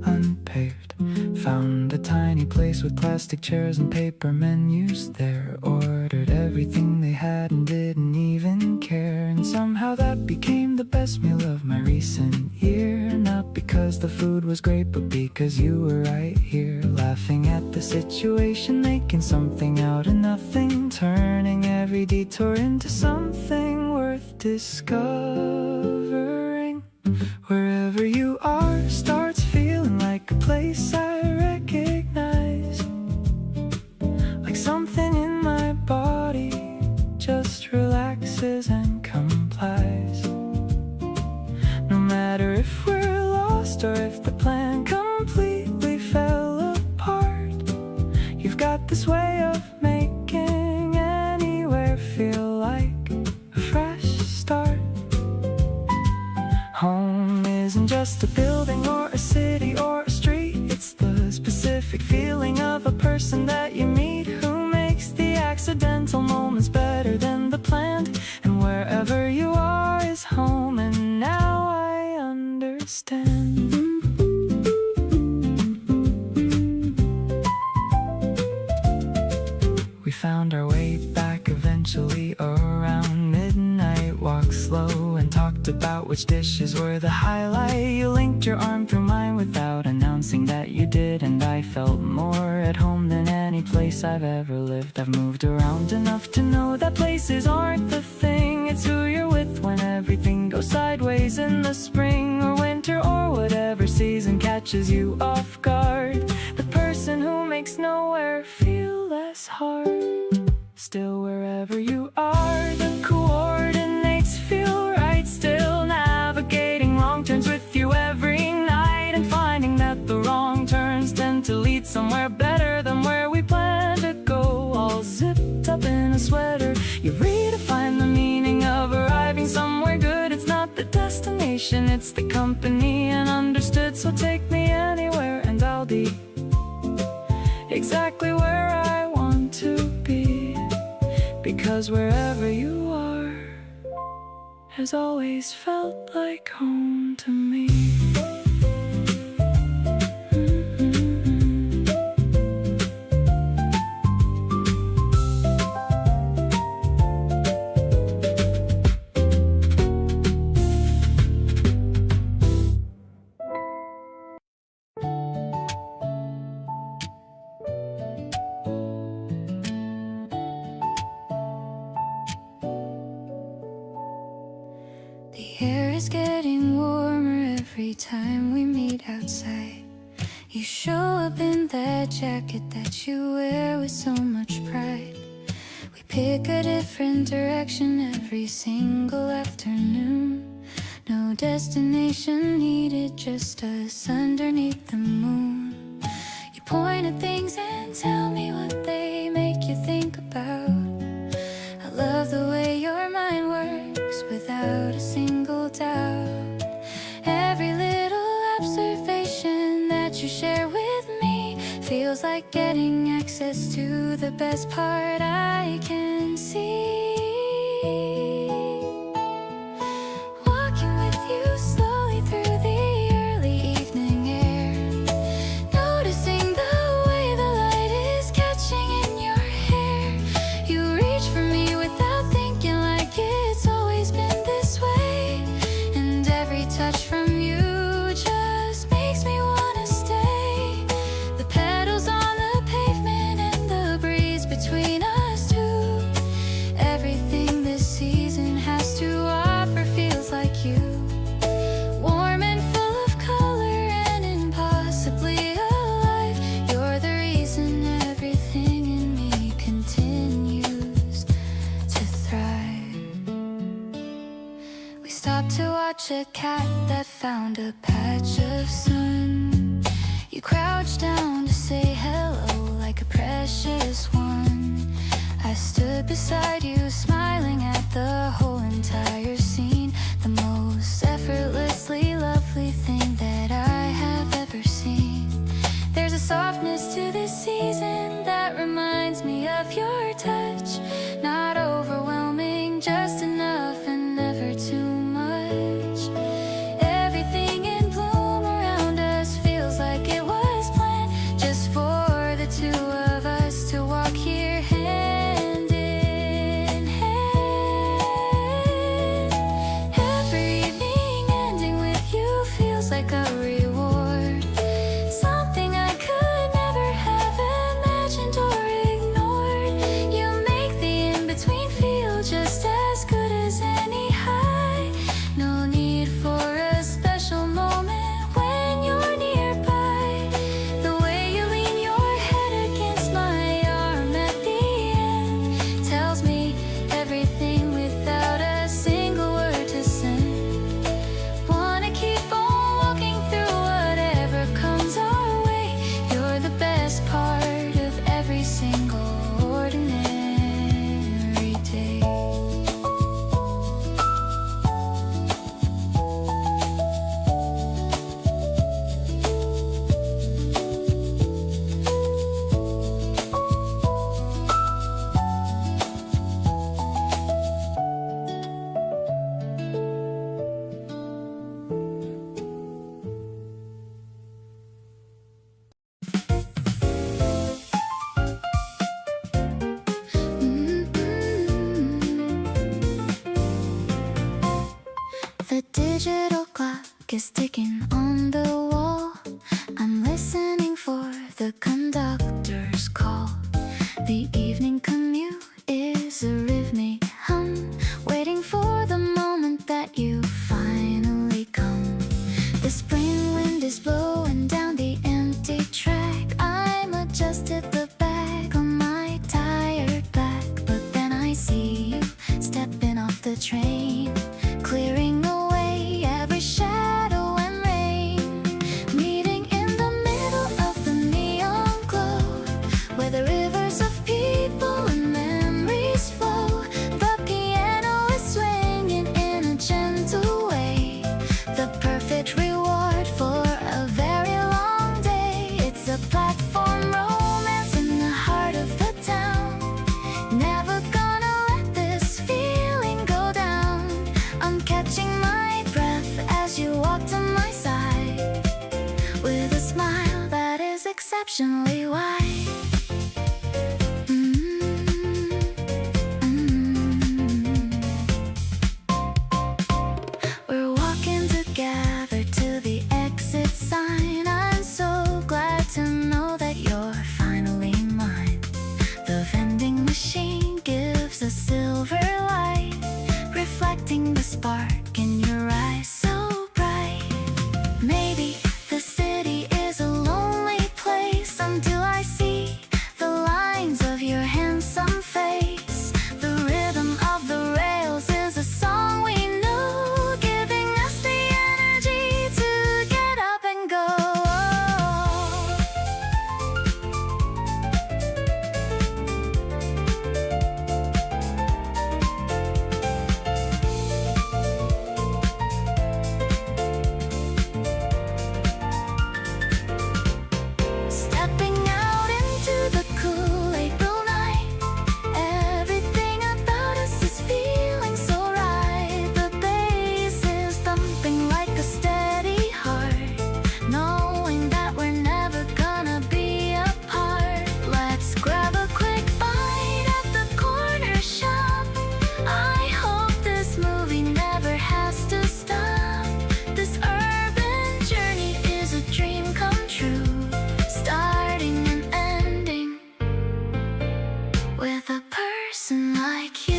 unpaved. Found a tiny place with plastic chairs and paper menus there. Ordered everything they had and didn't even care. And somehow that became the best meal of my recent year. Not because the food was great, but because you were right here, laughing at the situation, making something out of nothing, turning every detour into something worth discovering. Wherever you are starts feeling like a place I recognize, like something in my body just relaxes and complies. No matter if we're lost or if the plan completely fell apart, you've got this way of making anywhere feel like a fresh start. Home isn't just a building or a city or a street. It's the specific feeling of a person that you meet, who makes the accidental moments better than the planned. And wherever you are is home. And now stand. We found our way back eventually around midnight. Walked slow and talked about which dishes were the highlight. You linked your arm through mine without announcing that you did, and I felt more at home than any place I've ever lived. I've moved around enough to know that places aren't the thing. It's who you're with when everything goes sideways in the spring or winter or whatever season catches you off guard. The person who makes nowhere feel less hard. Still, wherever you are, the coordinates feel right. Still navigating wrong turns with you every night, and finding that the wrong turns tend to lead somewhere better than where we plan to go. All zipped up in a sweater, you redefine the meaning of arriving somewhere good. It's not the destination, it's the company, and understood. So take me anywhere and I'll be exactly where I want to be, because wherever you are has always felt like home to me. The air is getting warmer every time we meet outside. You show up in that jacket that you wear with so much pride. We pick a different direction every single afternoon. No destination needed, just us underneath the moon. You point at things and tell me what they make you think about. I love the way your mind works without a single doubt. Every little observation that you share with me feels like getting access to the best part I can see. Walking with you slowly through the early evening air, noticing the way the light is catching in your hair. You reach for me without thinking, like it's always been this way. And every touch from you just makes me wanna stay. The petals on the pavement and the breeze between us two. Everything this season has to offer feels like you. Warm and full of color and impossibly alive. You're the reason everything in me continues to thrive. We stopped to watch a cat that found a patch of sun. You crouched down to say hello like a precious one. I stood beside you smiling at the whole entire scene. The most effortlessly lovely thing that I have ever seen. There's a softness to this season that reminds me of your touch. Not overwhelming, just enough and never too much. Everything in bloom around us feels like it was planned just for the two of us to walk here hand in hand. Every evening ending with you feels like a reward. Something I could never have imagined or ignored. You make the in-between feel just as good as any high. No need for a special moment when you're nearby. The way you lean your head against my arm at the end tells me everything without a single word to send. Wanna keep on walking through digital clock is ticking on the wall. I'm listening for the conductor's call. The evening commute is a rhythmic hum, waiting for the moment that you finally come. The spring wind is blowing down the empty track. I'm adjusted the bag on my tired back, but then I see you stepping off the train, clearing away every shadow and rain. Meeting in the middle of the neon glow, where the rivers of people and memories flow. The piano is swinging in a gentle way, the perfect reward for a very long day. It's a platform romance in the heart of the town. Never gonna let this feeling go down. I'm catching my breath as you walk to my side, with a smile that is exceptionally wide. We're walking together to the exit sign. I'm so glad to know that you're finally mine. The vending machine gives a silver light, reflecting the spark in your eyes so bright. Maybe the city is a lonely place until I see the lines of your handsome face. The rhythm of the rails is a song we know, giving us the energy to get up and go. Stepping out into the cool April night, everything about us is feeling so right. The bass is thumping like a steady heart, knowing that we're never gonna be apart. Let's grab a quick bite at the corner shop. I hope this movie never has to stop. This urban journey is a dream come true, starting and ending with a person like you.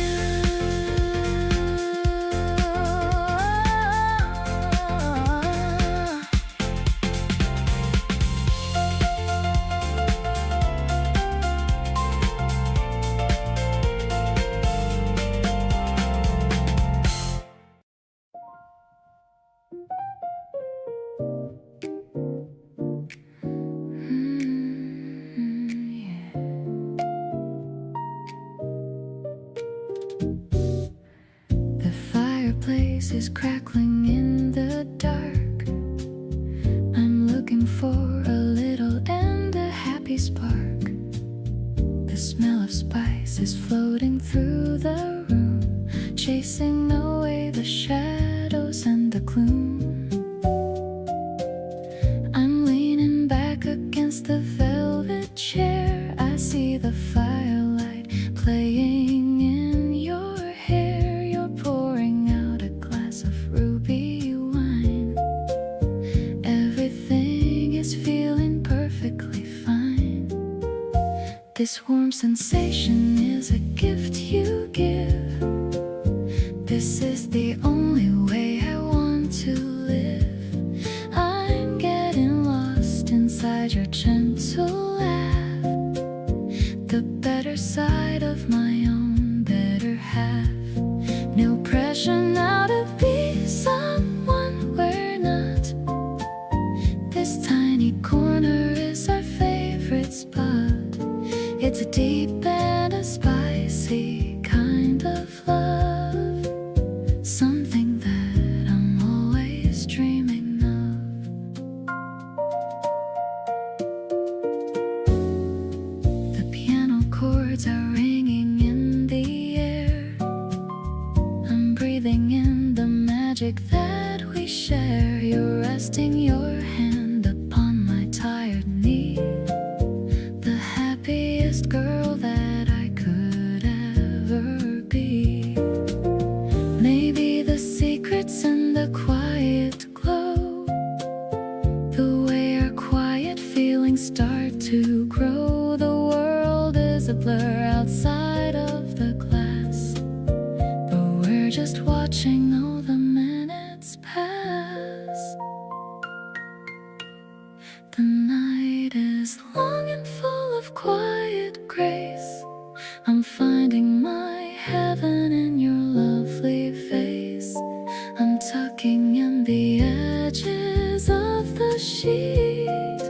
The fireplace is crackling in the dark. I'm looking for a little and a happy spark. The smell of spice is floating through the room, chasing away the shadows and the gloom. I'm leaning back against the velvet chair. I see the firelight playing in your hair. You're pouring out a glass of ruby wine. Everything is feeling perfectly fine. This warm sensation is a gift you give. This is the only way I want to live. I'm getting lost inside your gentle laugh, the better side of my own better half. No pressure now to be someone we're not. This tiny corner is our favorite spot. It's a deep and a spicy kind of love, something that I'm always dreaming of. The piano chords are ringing in the air. I'm breathing in the magic that we share. You're resting your hand upon my tired knee, the happiest girl that I could ever be. Maybe the secret's in the quiet a blur outside of the glass, but we're just watching all the minutes pass. The night is long and full of quiet grace. I'm finding my heaven in your lovely face. I'm tucking in the edges of the sheet,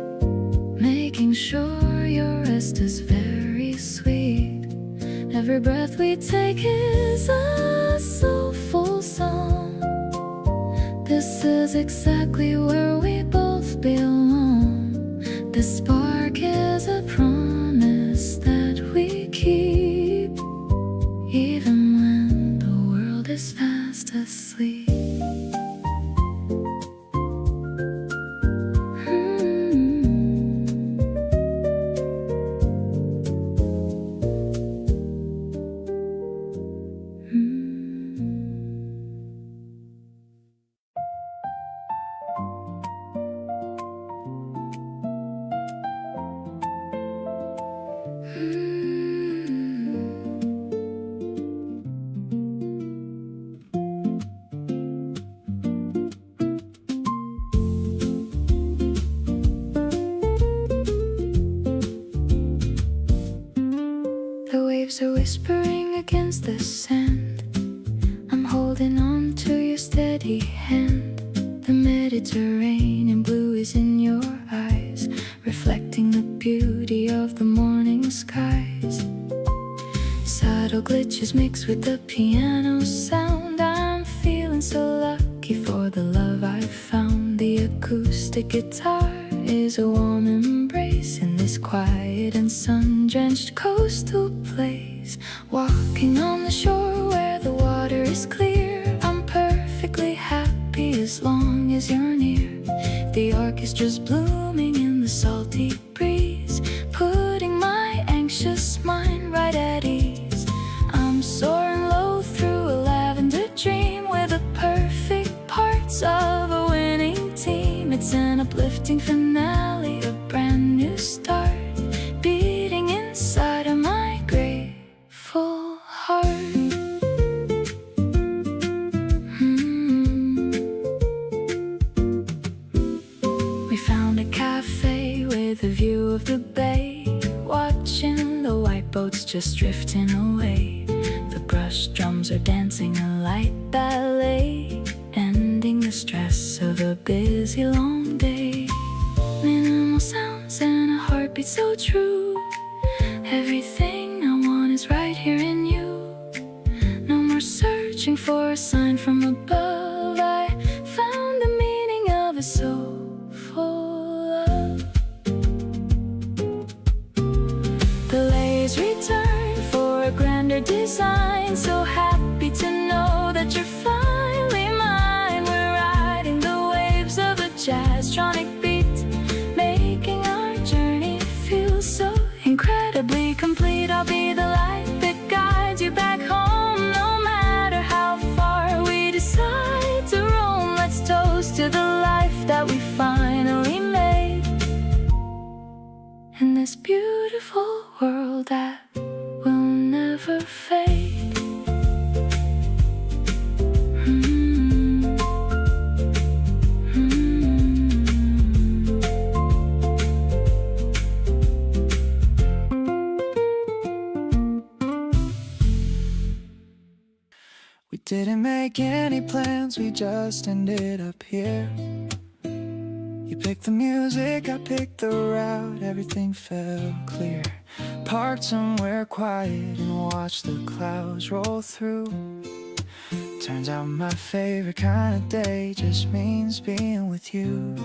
making sure your rest is very sweet. Every breath we take is a soulful song. This is exactly where we both belong. This spark is a promise that we keep, even when the world is fast asleep. The waves are whispering against the sand. I'm holding on to your steady hand. The Mediterranean blue is in your eyes, reflecting the beauty of the morning skies. Subtle glitches mix with the piano sound. I'm feeling so lucky for the love I've found. The acoustic guitar is a warm embrace in this quiet and sun-drenched coastal place. Walking on the shore where the water is clear, I'm perfectly happy as long as you're near. The orchestra's blooming in the salty breeze, putting my anxious mind right at ease. I'm soaring low through a lavender dream with the perfect parts of a winning team. It's an uplifting finale, a brand new start, beating inside of my grateful heart. We found a cafe with a view of the bay, watching the white boats just drifting away. The brush drums are dancing a light ballet, ending the stress of a busy long day. Minimal sounds and a heartbeat so true. Everything I want is right here in you. No more searching for a sign from above. I found the meaning of a soulful love. The layers return for a grander design. So happy to know that you're finally mine. We're riding the waves of a jazz-tronic beat, making our journey feel so incredibly complete. I'll be the light that guides you back home, no matter how far we decide to roam. Let's toast to the life that we finally made in this beautiful world that will never fade. We didn't make any plans, we just ended up here. You picked the music, I picked the route, everything felt clear. Parked somewhere quiet and watched the clouds roll through. Turns out my favorite kind of day just means being with you.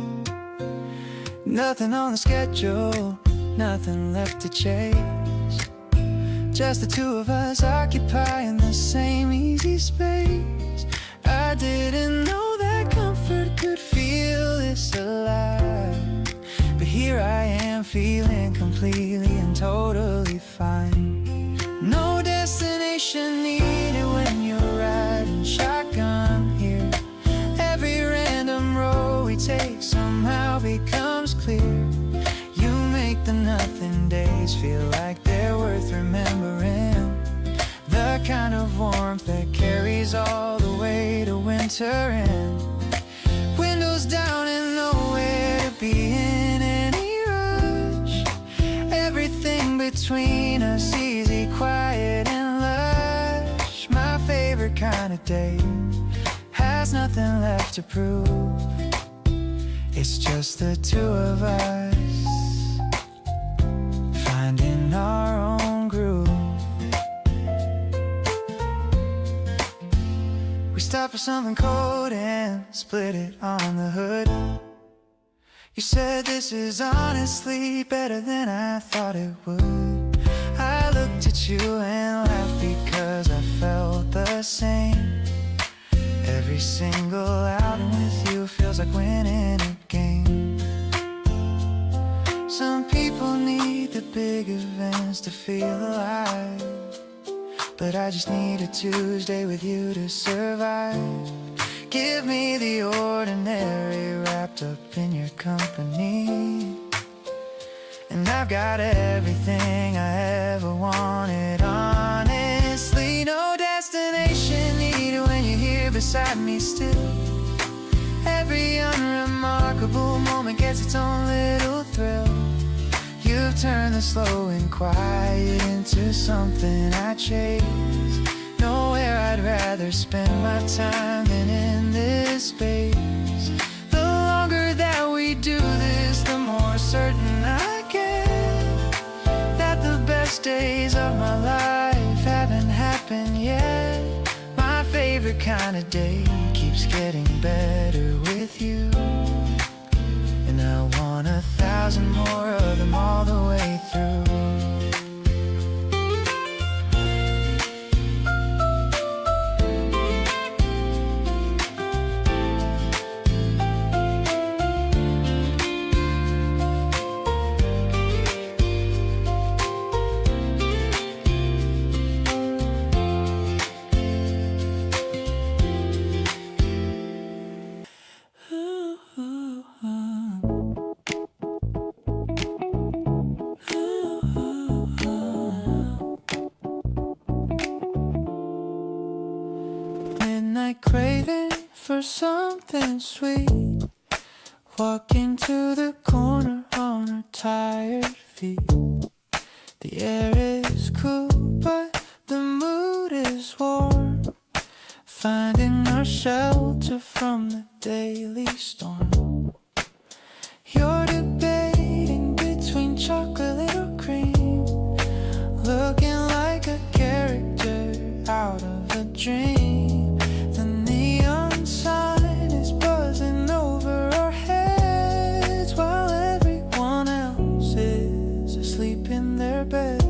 Nothing on the schedule, nothing left to chase. Just the two of us occupying the same easy space. I didn't know that comfort could feel this alive, but here I am feeling completely and totally fine. No destination needed when you're riding shotgun here. Every random road we take somehow becomes clear. You make the nothing days feel like they're worth remembering the kind of warmth that carries all the way to winter end. Windows down and nowhere to be in any rush. Everything between us easy, quiet and lush. My favorite kind of day has nothing left to prove. It's just the two of us finding our own groove. We stop for something cold and split it on the hood. You said this is honestly better than I thought it would. I looked at you and laughed because I felt the same. Every single outing with you feels like winning a game. Some people need the big events to feel alive, but I just need a Tuesday with you to survive. Give me the ordinary wrapped up in your company, and I've got everything I ever wanted. Honestly, no destination needed when you're here beside me still. Every unremarkable moment gets its own little thrill. You've turned the slow and quiet into something I chase. Nowhere I'd rather spend my time than in this space. The longer that we do this, the more certain I get that the best days of my life haven't happened yet. My favorite kind of day keeps getting better with you, and I want 1,000 more of them all the way through. Midnight craving for something sweet, walking to the corner on her tired feet. The air is cool but the mood is warm, finding our shelter from the daily storm. You're debating between chocolate or cream, looking like a character out of a dream. The neon sign is buzzing over our heads while everyone else is asleep in their beds,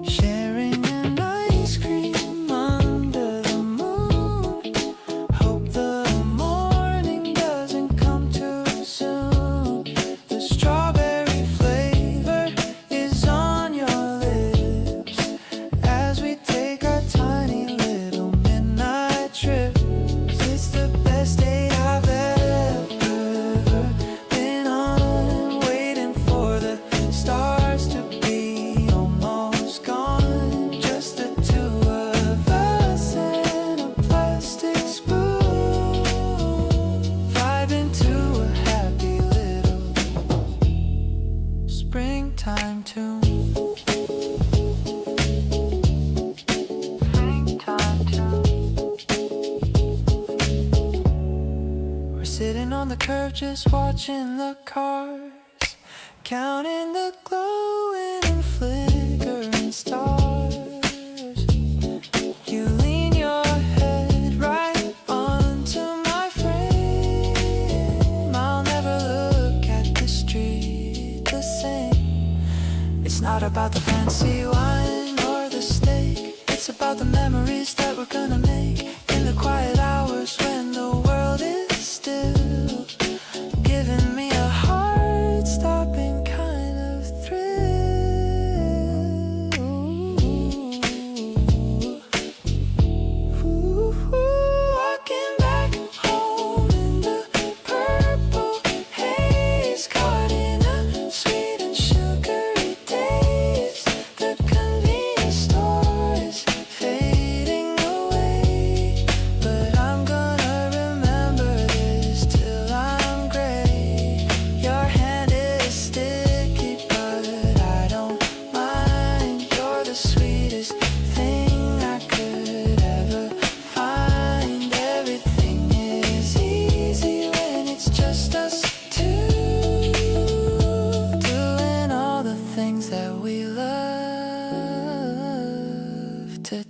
sharing an ice cream under the moon. Hope the morning doesn't come too soon. The strawberry flavor is on your lips as we take our tiny little midnight trips. It's the best date I've ever been on, waiting for the stars to be almost gone. Just the two of us and a plastic spoon, vibing to a happy little springtime tune. Springtime tune. We're sitting on the curb just watching the cars, counting the glowing and flickering stars. You lean your head right onto my frame. I'll never look at the street the same. It's not about the fancy wine or the steak, it's about the memories that we're gonna make in the quiet hours when the world is still, giving me a heart-stopping kind of thrill. Ooh, walking back home in the purple haze, caught in a sweet and sugary taste. The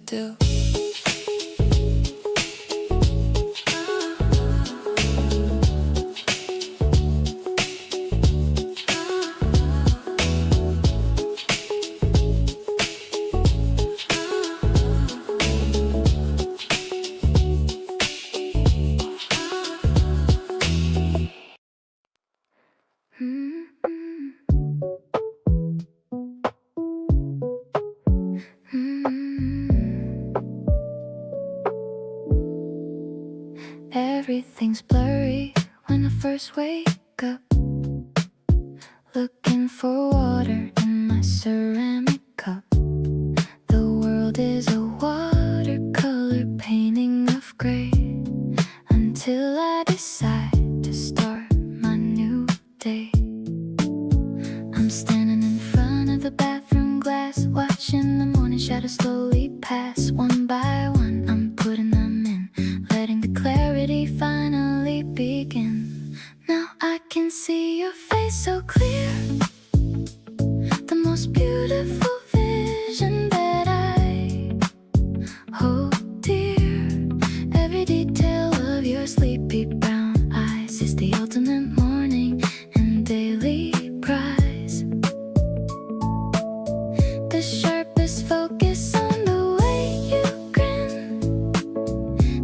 do. Everything's blurry when I first wake up, looking for water in my ceramic cup. The world is a watercolor painting of gray, until I decide to start my new day. I'm standing in front of the bathroom glass, watching the morning shadows slowly pass. One by one I'm putting them in, letting the clarity finally begin. Now I can see your face so clear, the most beautiful vision that I hold dear. Every detail of your sleepy brown eyes is the ultimate morning and daily prize. The sharpest focus on the way you grin.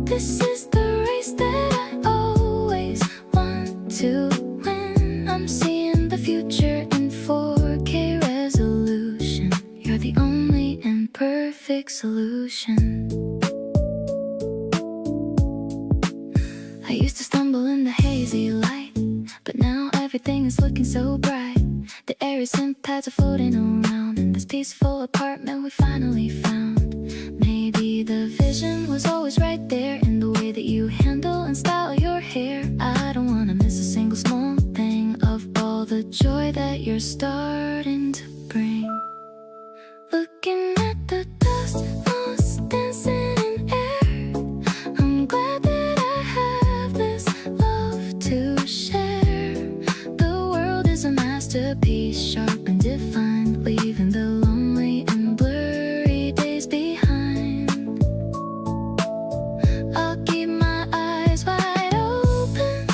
This is the race that I always want to win. I'm seeing the future in 4K resolution. You're the only and perfect solution. I used to stumble in the hazy light, but now everything is looking so bright. The airy scent pads are floating around in this peaceful apartment we finally found. Maybe the vision was always right there in the way that you handle and style your hair. I don't wanna miss a single small thing of all the joy that you're starting to bring. Looking at the dust moths dancing in air, I'm glad that I have this love to share. The world is a masterpiece, sharp and defined, leaving the lonely and blurry days behind. I'll keep my eyes wide open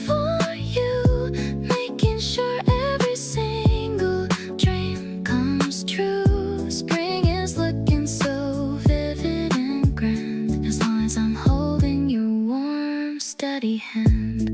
for you, making sure every single dream comes true. Spring is looking so vivid and grand, as long as I'm holding your warm, steady hand.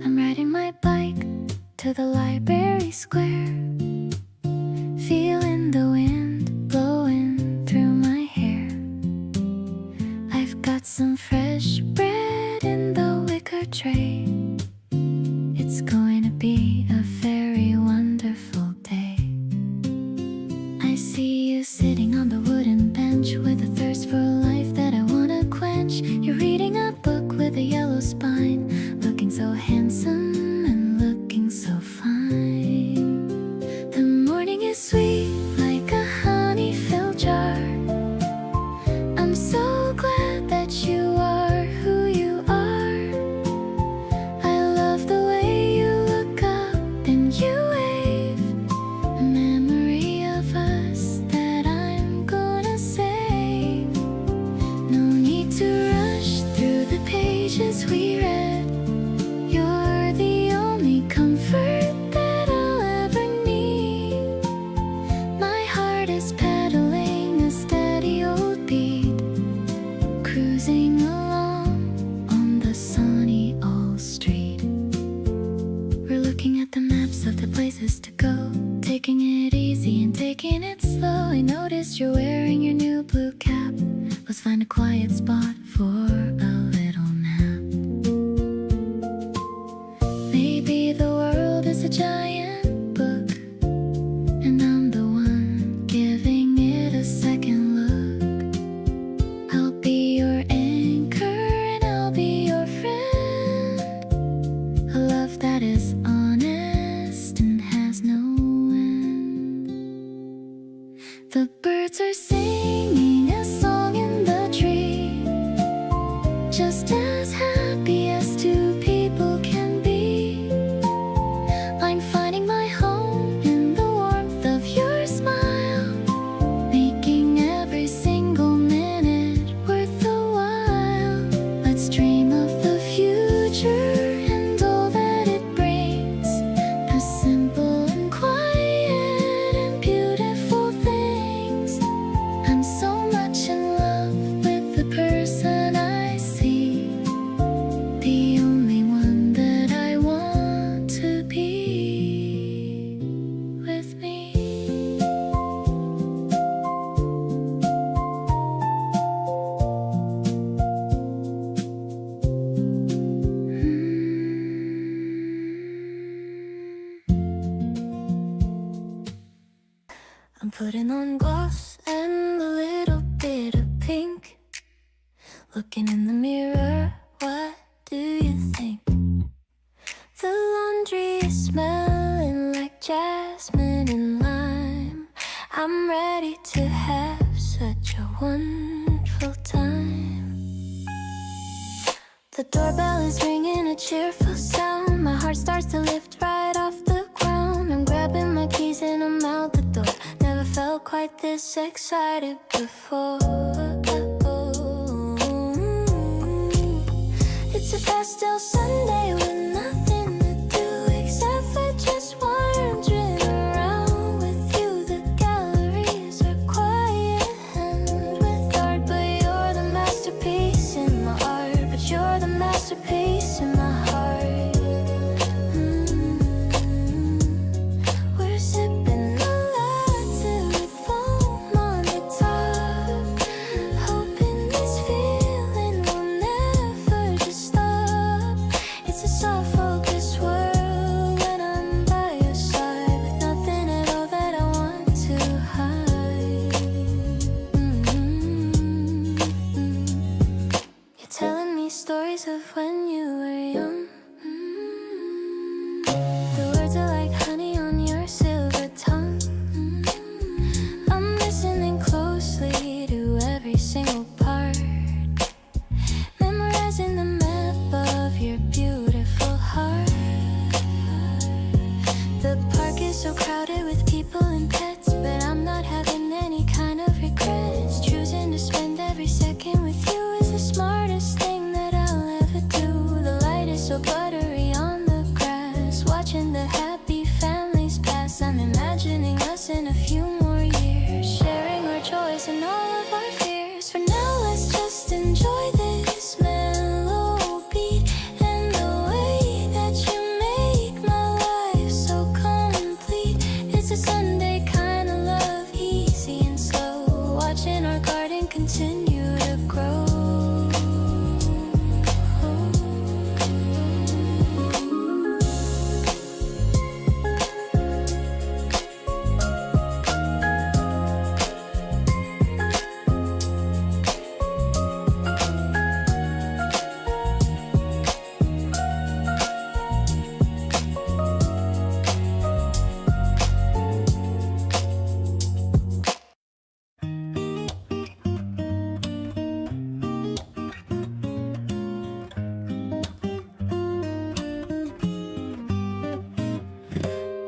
I'm riding my bike to the library square, feeling the wind blowing through my hair. I've got some fresh bread in the wicker tray. It's going to be a very wonderful day. I see you sitting on the wooden bench with a thirst for life that I want to quench. You're reading a book with a yellow spine, looking so handsome and looking so fine. The morning is sweet like a honey-filled jar. I'm so glad that you are who you are. I love the way you look up and you wave, a memory of us that I'm gonna save. No need to rush through the pages we read. You're the only comfort that I'll ever need. My heart is pedaling a steady old beat, cruising along on the sunny old street. We're looking at the maps of the places to go, taking it easy and taking it slow. I noticed you're wearing your new blue cap. Let's find a quiet spot for a little nap. Maybe the world is a giant book, and I'm the just as happy as two people can be. I'm finding my home in the warmth of your smile, making every single minute worth the while. Let's dream of the future and all that it brings, the simple and quiet and beautiful things. I'm so much in love with the person I see, the only one that I want to be with me. I'm putting on gloss and a little bit of pink. Looking in the mirror, what do you think? The laundry is smelling like jasmine and lime. I'm ready to have such a wonderful time. The doorbell is ringing, a cheerful sound. My heart starts to lift right off the ground. I'm grabbing my keys and I'm out the door. Never felt quite this excited before. It's a pastel Sunday with nothing to do except for just wandering around with you. The galleries are quiet and with art, but you're the masterpiece in my art. But you're the masterpiece in my heart. We're sipping a latte with foam on the top, hoping this feeling will never just stop. It's a soft focus world when I'm by your side, with nothing at all that I want to hide. You're telling me stories of when you were young. The words are like honey on your silver tongue. I'm listening closely to every single part, memorizing the map of your beautiful heart. The park is so crowded with people and pets, but I'm not having any kind of regrets. Choosing to spend every second with you is the smartest thing that I'll ever do. The light is so buttery on the grass, watching the happy families pass. I'm imagining us in a few more years, sharing our joys and all of our fears. For now, let's just enjoy this mellow beat and the way that you make my life so complete. It's a Sunday kind of love, easy and slow, watching our garden continue to grow.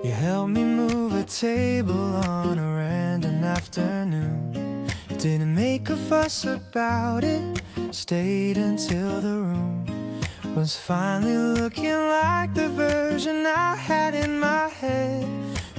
You helped me move a table on a random afternoon. Didn't make a fuss about it, stayed until the room was finally looking like the version I had in my head.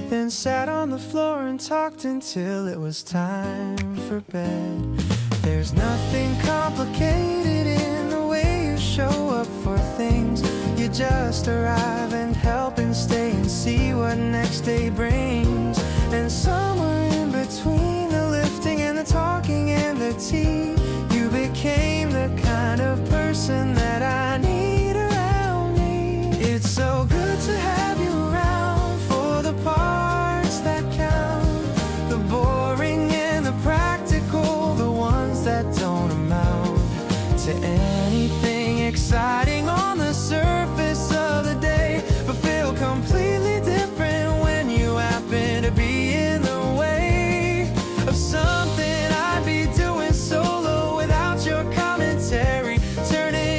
Then sat on the floor and talked until it was time for bed. There's nothing complicated in the way you show up for things. You just arrive and help and stay and see what next day brings. And somewhere in between the lifting and the talking and the tea, you became the kind of person that I need around me. It's so good to have you around for the parts that count, the boring and the practical, the ones that don't amount to anything exciting on the surface of the day, but feel completely different when you happen to be in the way of something I'd be doing solo without your commentary. Turning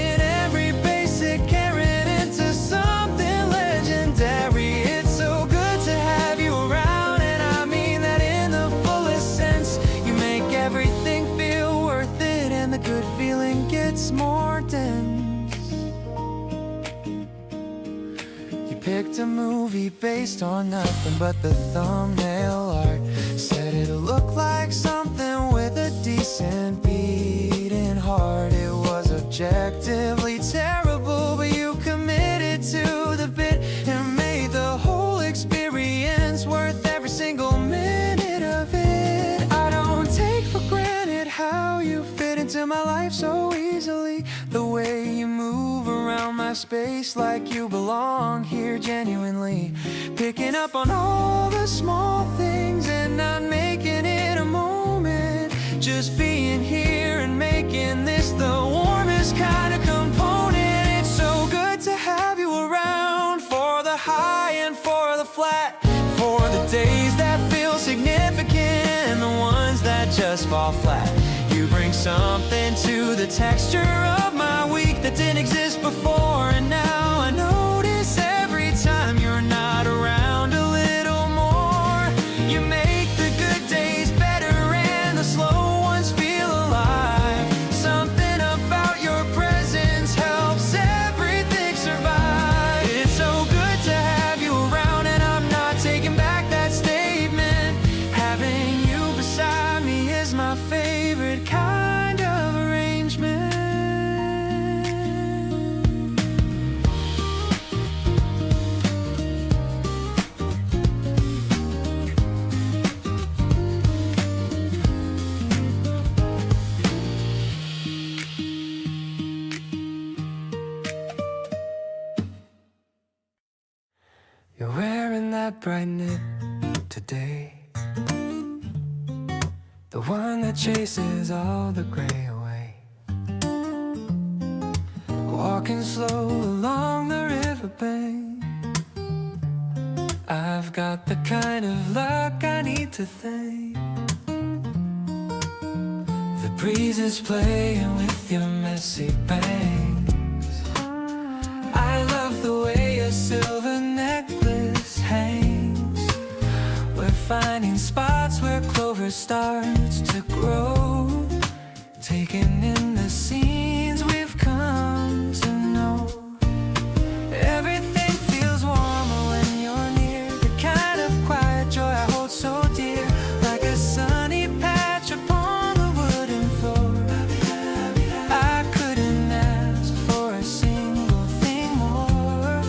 picked a movie based on nothing but the thumbnail art. Said it'll look like something with a decent beating heart. It was objectively terrible, but you committed to the bit and made the whole experience worth every single minute of it. I don't take for granted how you fit into my life so easily. The way you move around my space like you belong here genuinely. Picking up on all the small things and not making it a moment. Just being here and making this the warmest kind of component. It's so good to have you around for the high and for the flat. For the days that feel significant and the ones that just fall flat. You bring something to the texture of my week that didn't exist before. And now I notice every time you're not around a little more. You make the good days better and the slow ones feel alive. Something about your presence helps everything survive. It's so good to have you around, and I'm not taking back that statement. Having you beside me is my favorite kind of arrangement. You're wearing that bright knit today, the one that chases all the gray away. Walking slow along the riverbank, I've got the kind of luck I need to thank. The breeze is playing with your messy bangs. I love the way your silver necklace hangs. We're finding spots where clover starts to grow, taking in the scenes we've come to know. Everything feels warmer when you're near, the kind of quiet joy I hold so dear, like a sunny patch upon the wooden floor. I couldn't ask for a single thing more.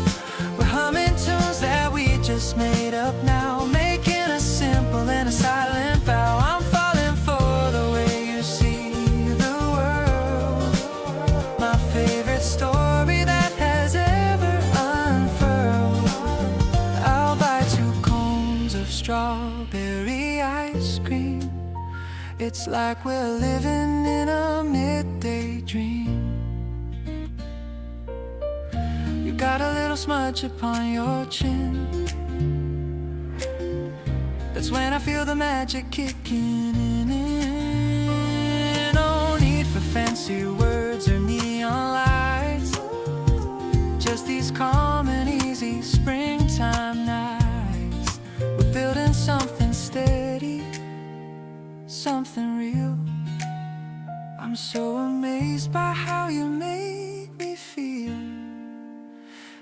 We're humming tunes that we just made up now, making a simple and a silent vow. I'm falling for the way you see the world, my favorite story that has ever unfurled. I'll buy 2 cones of strawberry ice cream. It's like we're living in a midday dream. You got a little smudge upon your chin. That's when I feel the magic kicking in. No need for fancy words or neon lights, just these calm and easy springtime nights. We're building something steady, something real. I'm so amazed by how you make me feel.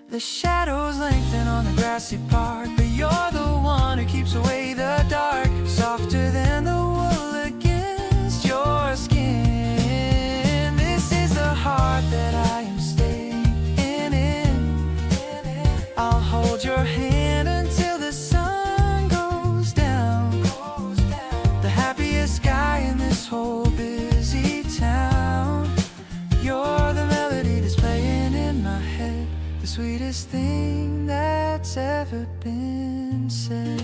The shadows lengthen on the grassy park, but you're the one who keeps away the dark. Softer than the wool against your skin. This is the heart that I am staying in. I'll hold your hand until the sun goes down. The happiest guy in this whole busy town. You're the melody that's playing in my head, the sweetest thing that's ever been said.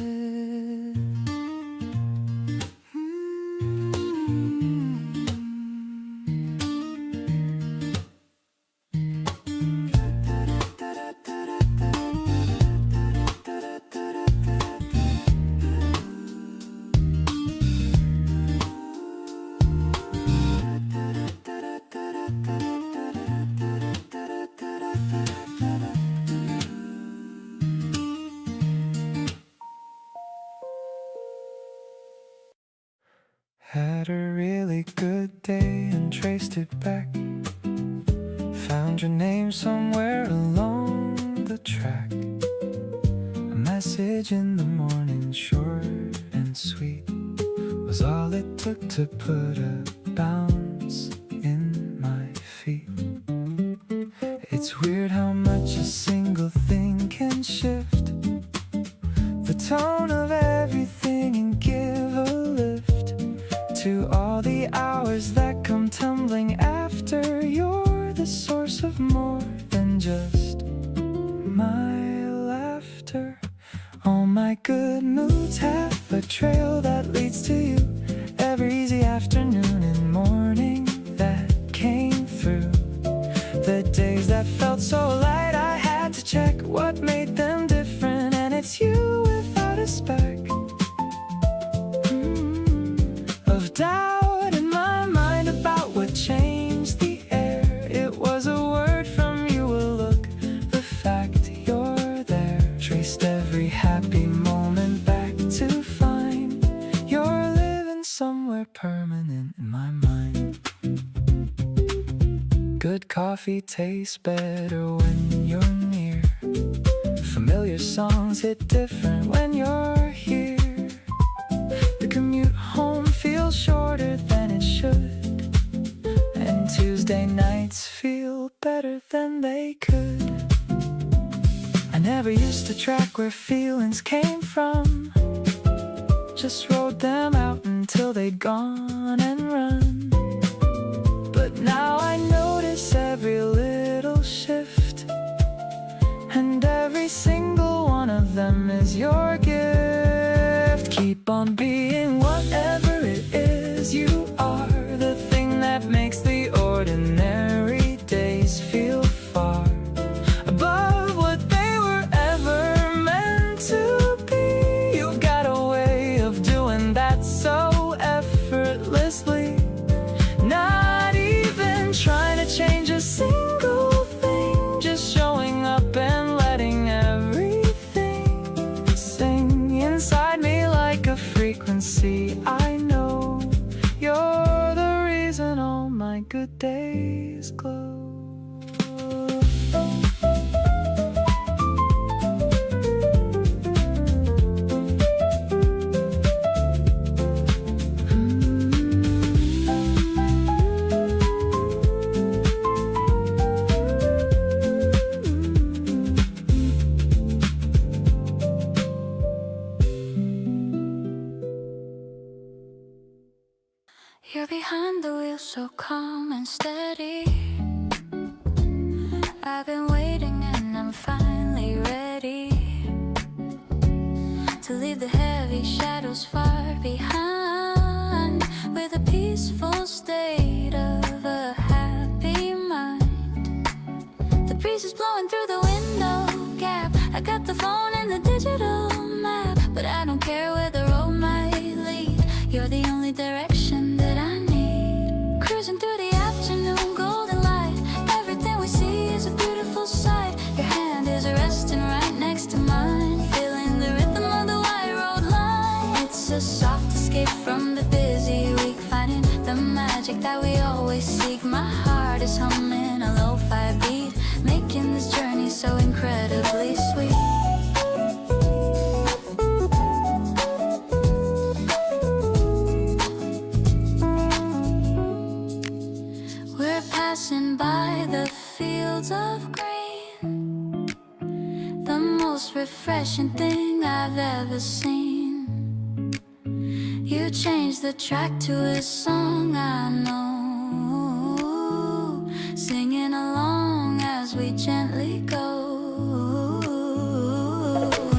Had a really good day and traced it back. Found your name somewhere along the track. message in the morning, short and sweet, was all it took to put a bounce in my feet. It's weird how much a single thing can shift the tone of everything and give a lift to all the hours that come tumbling after. You're the source of more than just my laughter. All my good moods have a trail that leads to you. Every easy afternoon and morning that came through. The days that felt so light, I had to check what made them different. And it's you without a speck of doubt in my mind about what changed the air. It was a word from you, a look, the fact you're there. Traced every happy moment back to find you're living somewhere permanent in my mind. Good coffee tastes better when you're near. Familiar songs hit different when you're here. The commute home feels shorter than it should, and Tuesday nights feel better than they could. I never used to track where feelings came from, just wrote them out until they'd gone and run. But now I notice every little shift, and every single one of them is your gift. Keep on being whatever it is you are, the thing that makes the ordinary days feel far above what they were ever meant to be. You've got a way of doing that so effortlessly, not even trying to change a single thing, just showing up and letting everything sing inside me like a frequency. I know you're the reason all my good days glow. You're behind the wheel, so calm and steady. I've been waiting and I'm finally ready to leave the heavy shadows far behind, with a peaceful state of a happy mind. The breeze is blowing through the window gap. I got the phone and the digital map, but I don't care where the road might lead. You're the only direction that I need. Cruising through the afternoon golden light, everything we see is a beautiful sight. Your hand is resting right next to mine, feeling the rhythm of the white road line. It's a soft escape from the busy week, finding the magic that we always seek. My heart is humming a lo-fi beat, making this journey so incredibly sweet. Passing by the fields of green, the most refreshing thing I've ever seen. You changed the track to a song I know, singing along as we gently go.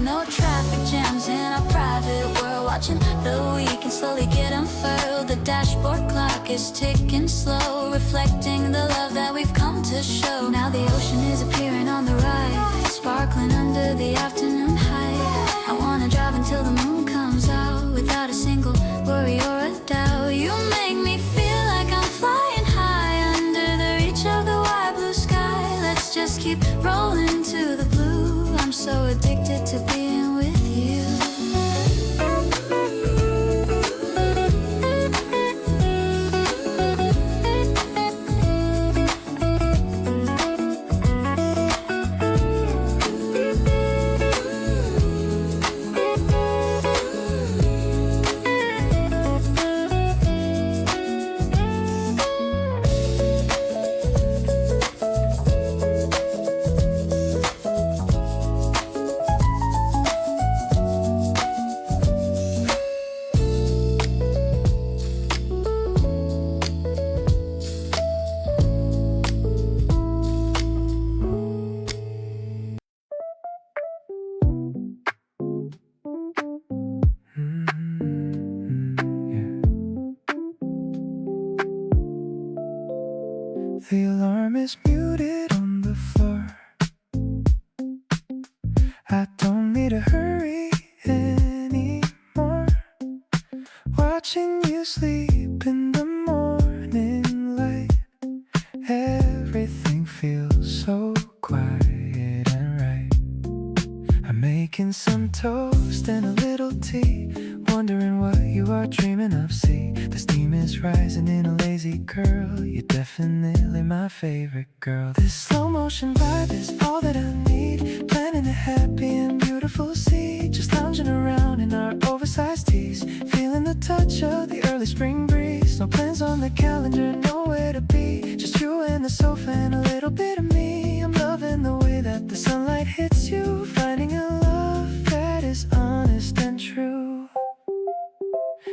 No traffic jams in our private world, watching the weekend slowly get unfurled. The dashboard clock is ticking slow, reflecting the love that we've come to show. Now the ocean is appearing on the right, sparkling under the afternoon height. I wanna drive until the moon comes out, without a single worry or a doubt. You make me feel like I'm flying high, under the reach of the wide blue sky. Let's just keep rolling to the blue. I'm so addicted to being with you. is muted on the floor. I don't need to hurry anymore. Watching you sleep in the morning light, everything feels so quiet and right. I'm making some toast and a little tea, wondering what you are dreaming of. See, the steam is rising in a lazy curl. You're definitely my favorite girl. This slow motion vibe is all that I need, planning a happy and beautiful scene. Just lounging around in our oversized tees, feeling the touch of the early spring breeze. No plans on the calendar, nowhere to be, just you and the sofa and a little bit of me. I'm loving the way that the sunlight hits you, finding a love that is honest and true.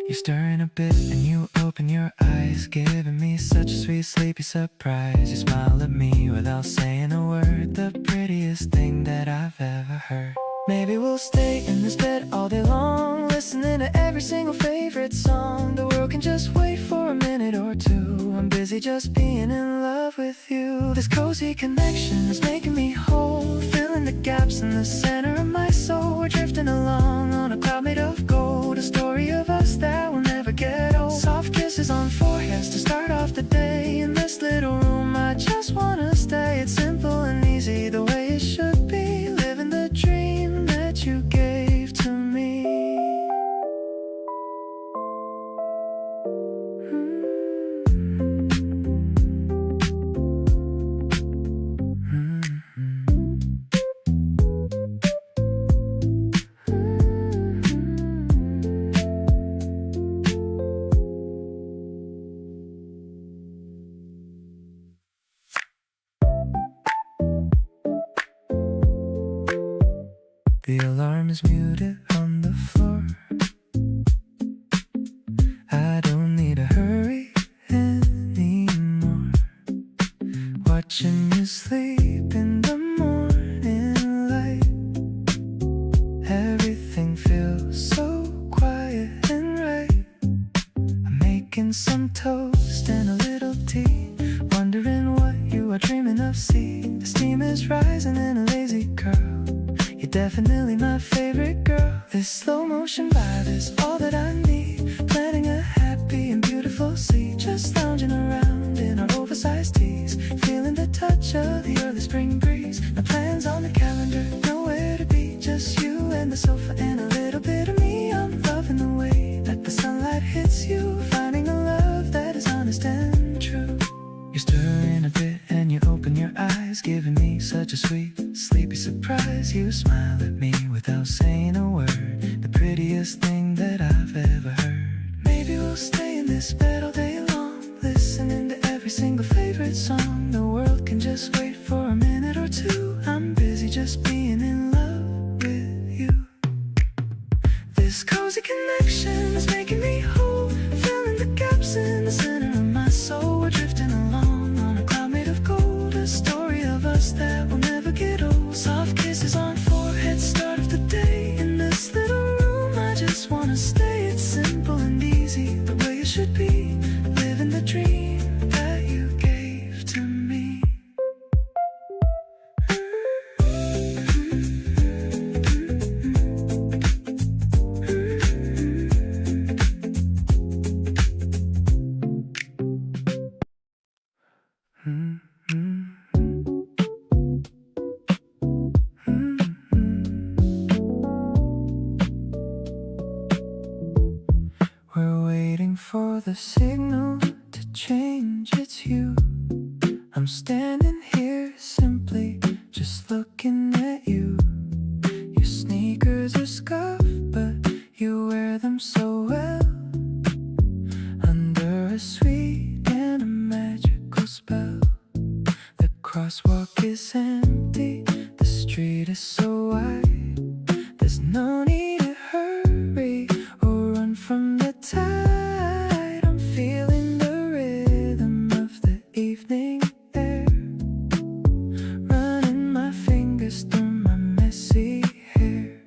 You're stirring a bit and you open your eyes, giving me such a sweet sleepy surprise. You smile at me without saying a word, the prettiest thing that I've ever heard. Maybe we'll stay in this bed all day long, listening to every single favorite song. The world can just wait for a minute or two, I'm busy just being in love with you. This cozy connection is making me whole, filling the gaps in the center of my soul. We're drifting along on a cloud made of gold, a story of us that will never get old. Soft kisses on foreheads to start off the day. In this little room I just wanna stay. It's simple and easy, the way it should be, living the dream that you gave to me. The alarm is muted on the floor. I don't need to hurry anymore. Watching you sleep in the morning light, everything feels so quiet and right. I'm making some toast and a little tea, wondering what you are dreaming of. See, the steam is rising in a lazy curl. You're definitely my favorite girl. This slow motion vibe is all that I need, planning a happy and beautiful scene. Just lounging around in our oversized tees, feeling the touch of the early spring breeze. No plans on the calendar, nowhere to be, just you and the sofa and a little bit of me. I'm loving the way that the sunlight hits you, finding a love that is honest and true. You're stirring a bit and you open your eyes, giving me such a sweet, sleepy surprise. You smile at me without saying a word, the prettiest thing that I've ever heard. Maybe we'll stay in this bed all day long, listening to every single favorite song. The world can just wait for a minute or two, I'm busy just being in love with you. This cozy connection is making me whole, filling the gaps in the center of my soul. We're drifting along on a cloud made of gold, a story of us that will never get old. Soft kisses on forehead, start of the day. In this little room I just wanna stay. It's simple and easy, the way it should be, living the dream that you gave to me. We're waiting for the signal to change, it's you. I'm standing here simply just looking at you. Your sneakers are scuffed, but you wear them so well, under a sweet and a magical spell. The crosswalk is empty, the street is so wide. There's no need to hurry or run from the tide. I'm feeling the rhythm of the evening air, running my fingers through my messy hair.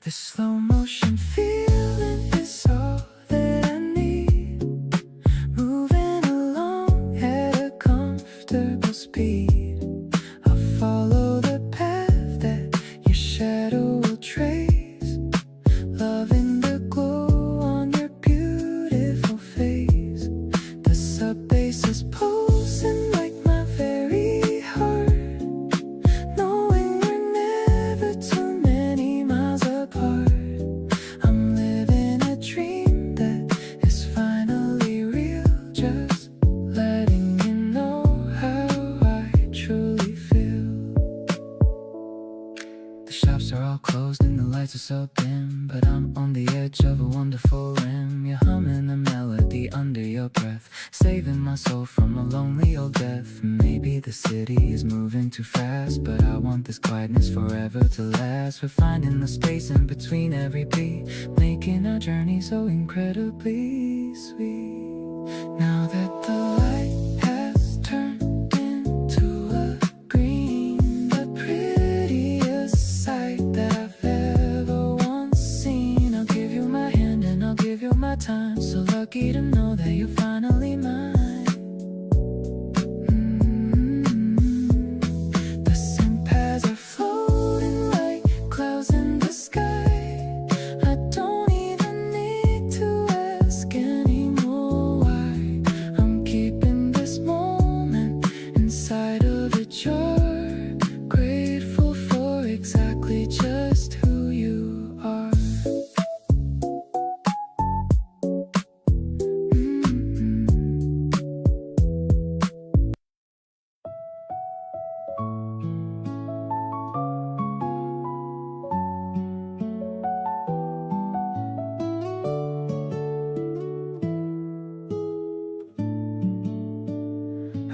This slow motion feeling is all that I need, moving along at a comfortable speed. closed and the lights are so dim, but I'm on the edge of a wonderful rim. You're humming a melody under your breath, saving my soul from a lonely old death. Maybe the city is moving too fast, but I want this quietness forever to last. We're finding the space in between every beat, making our journey so incredibly sweet. Now that the light has turned into a green, the prettiest sight that I've ever once seen. I'll give you my hand and I'll give you my time. So lucky to know that you're finally mine. The scent paths are floating like clouds in the sky. I don't even need to ask anymore why. I'm keeping this moment inside of a jar, grateful for exactly just who you are.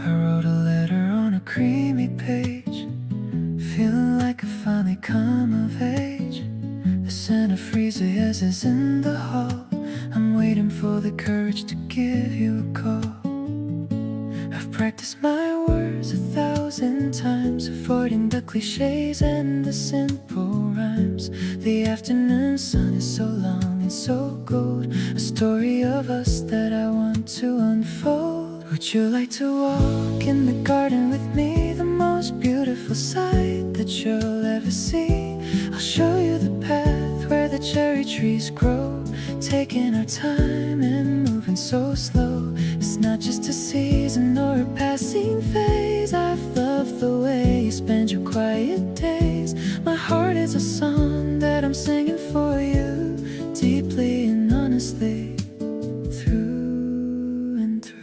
I wrote a letter on a creamy page, feeling like I finally come of age. The scent of freezer yes is in the hall. I'm waiting for the courage to give you a call. I've practiced my words 1,000 times, avoiding the cliches and the simple rhymes. The afternoon sun is so long and so gold, a story of us that I want to unfold. Would you like to walk in the garden with me? The most beautiful sight that you'll ever see. I'll show you the path where the cherry trees grow, taking our time and moving so slow. It's not just a season or a passing phase. I've loved the way you spend your quiet days. My heart is a song that I'm singing for you, deeply and honestly, through and through.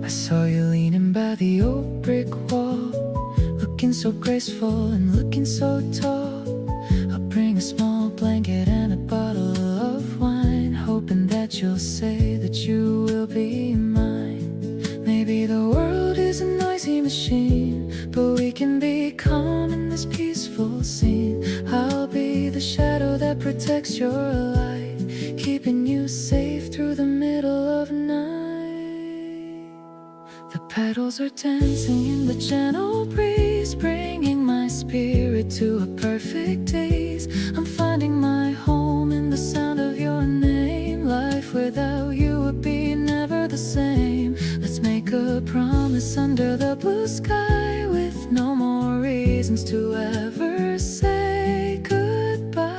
I saw you leaning by the old brick wall, looking so graceful and looking so tall. I'll bring a small blanket and a bottle of wine, hoping that you'll say that you will be mine. Maybe the world is a noisy machine, but we can be calm in this peaceful scene. I'll be the shadow that protects your light, keeping you safe through the middle of night. The petals are dancing in the gentle breeze, bringing my spirit to a perfect daze. I'm finding my home in the sound of your name. Life without you would be never the same. Let's make a promise under the blue sky, with no more reasons to ever say goodbye.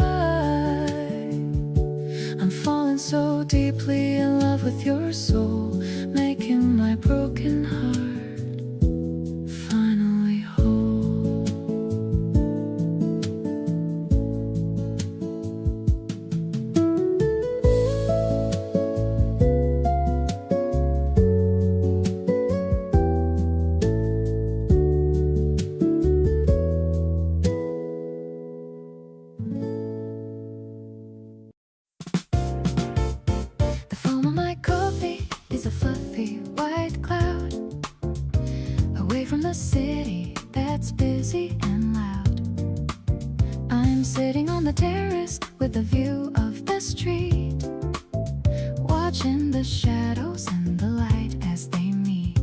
I'm falling so deeply in love with your soul, making my broken heart finally whole. The foam of my coffee is a fluffy white cloud, away from the city that's busy and loud. I'm sitting on the terrace with a view of the street, watching the shadows and the light as they meet.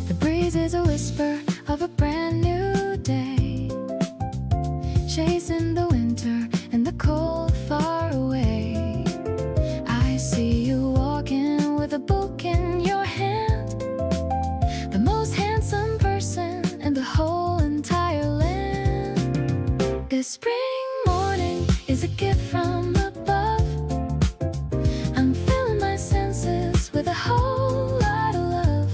The breeze is a whisper of a brand new day, chasing the winter and the cold far away. I see you walking with a book in your hand, the most handsome person in the whole entire land. This spring morning is a gift from above. I'm filling my senses with a whole lot of love.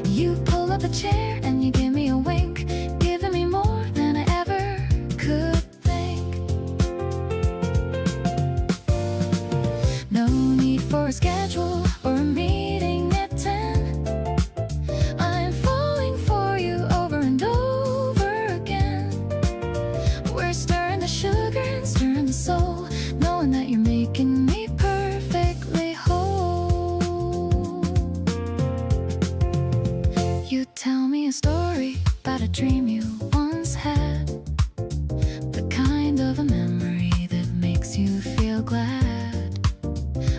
You pull up a chair and you give me a wink, giving me more than I ever you tell me a story about a dream you once had? The kind of a memory that makes you feel glad.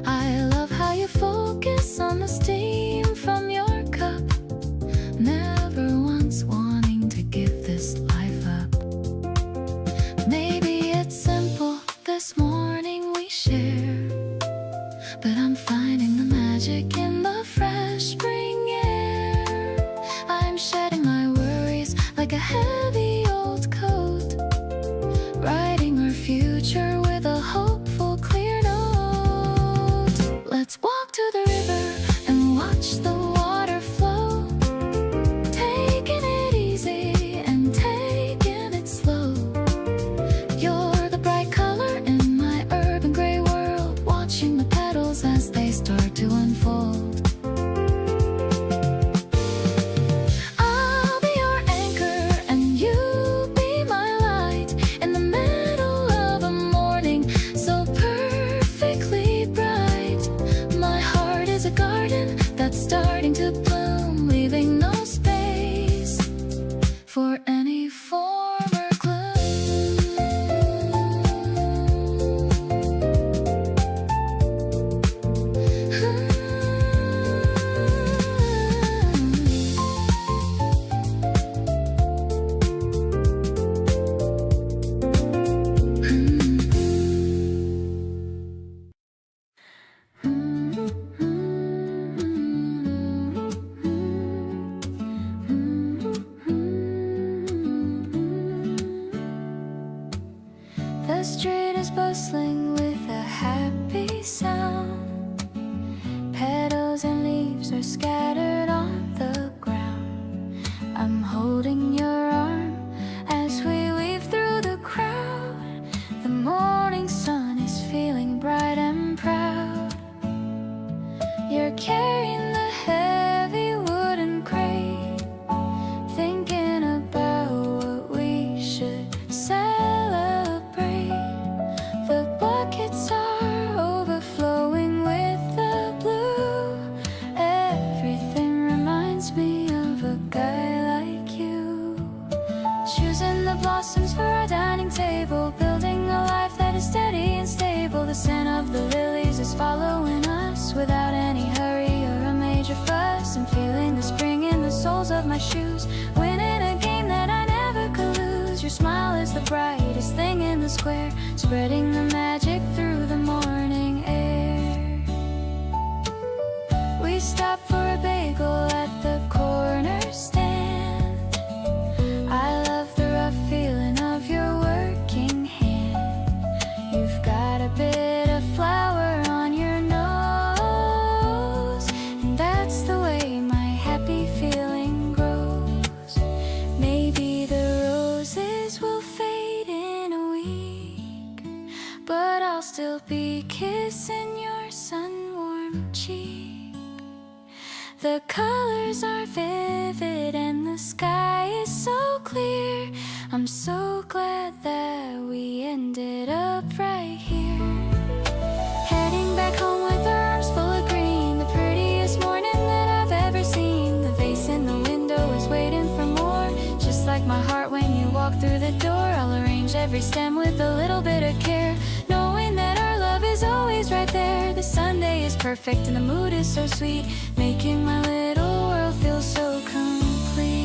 I love how you focus on the steam from your cup, never once wanting to give this life up. Maybe it's simple this morning we share, but I'm finding the magic in the fresh spring air. I'm shedding my worries like a heavy old coat, writing our future with a hopeful clear note. Let's walk to the river and watch the water flow, taking it easy and taking it slow. You're the bright color in my urban gray world, watching the petals as they start to unfold. I'll be your anchor and you be my light in the middle of a morning so perfectly bright. My heart is a garden that's starting to bloom, leaving no space for any former gloom. The street is bustling with a happy sound. Petals and leaves are scattered on the ground. I'm holding your arm as we weave through the crowd. The morning sun is feeling bright and proud. You're carrying the heavy wooden crate, thinking about what we should celebrate. The buckets are overflowing with the blue. Everything reminds me of a guy like you. Choosing the blossoms for our dining table, building a life that is steady and stable. The scent of the lilies is following us without any hurry or a major fuss. I'm feeling the spring in the soles of my shoes, winning a game that I never could lose. Your smile is the brightest thing in the square, spreading the magic through the morning air. We stop for a bagel at the corner stand. I love the rough feeling of your working hand. You've got a bit of flour on your nose, and that's the way my happy feeling grows. Maybe the roses will fade in a week, but I'll still be kissing your sun-warmed cheek. The colors are vivid and the sky is so clear. I'm so glad that we ended up right here. Heading back home with our arms full of green, the prettiest morning that I've ever seen. The vase in the window is waiting for more, just like my heart when you walk through the door. I'll arrange every stem with a little bit of care, knowing that our love is always right there. The Sunday is perfect and the mood is so sweet, making my little world feel so complete.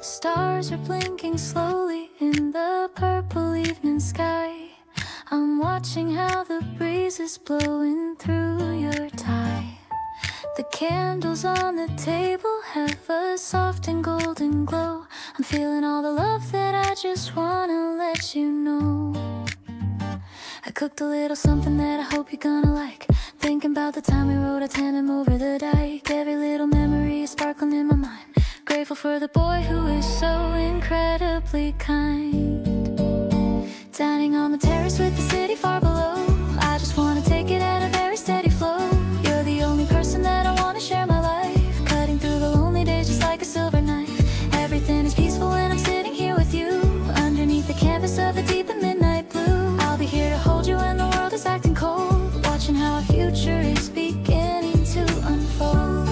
Stars are blinking slowly in the purple evening sky. I'm watching watching how the breeze is blowing through your tie. The candles on the table have a soft and golden glow. I'm feeling all the love that I just wanna let you know. I cooked a little something that I hope you're gonna like. Thinking about the time we rode a tandem over the dike. Every little memory is sparkling in my mind. Grateful for the boy who is so incredibly kind. Dining on the terrace with the city far below. I just wanna take it at a very steady flow. You're the only person that I wanna share my life. Cutting through the lonely days just like a silver knife. Everything is peaceful when I'm sitting here with you. Underneath the canvas of a deep and midnight blue. I'll be here to hold you when the world is acting cold. Watching how our future is beginning to unfold.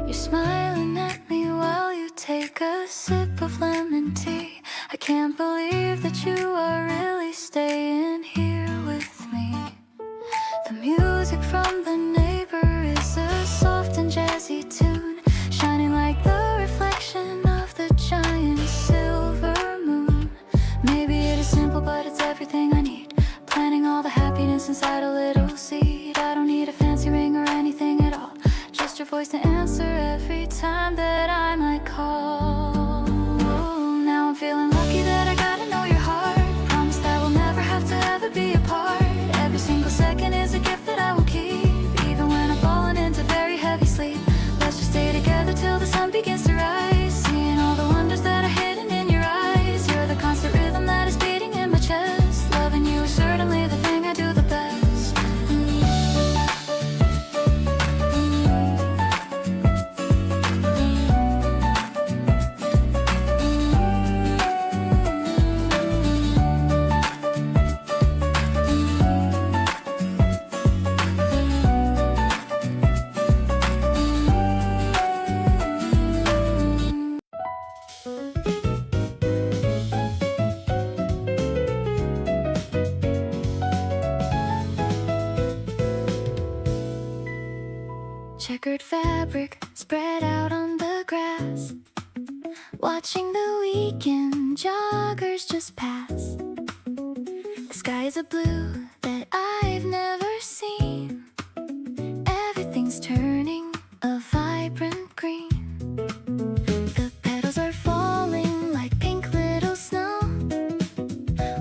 You're smiling at me while you take a sip of lemon tea. I can't believe that you are really staying here with me. The music from the neighbor is a soft and jazzy tune, shining like the reflection of the giant silver moon. Maybe it is simple, but it's everything I need. Planting all the happiness inside a little seed. I don't need a fancy ring or anything at all. Just your voice to answer every time that I might call. Now I'm feeling lucky that I got to know your heart. Promise that we'll never have to ever be apart. Every single second is a gift that I will keep. Even when I'm falling into very heavy sleep, let's just stay together till the sun begins to rise. Seeing all the wonders that are hidden in your eyes. You're the constant rhythm that is beating in my chest. Loving you is certainly the thing I do the best. Checkered fabric spread out on the grass. Watching the weekend joggers just pass. The sky is a blue that I've never seen. Everything's turning a vibrant green. The petals are falling like pink little snow.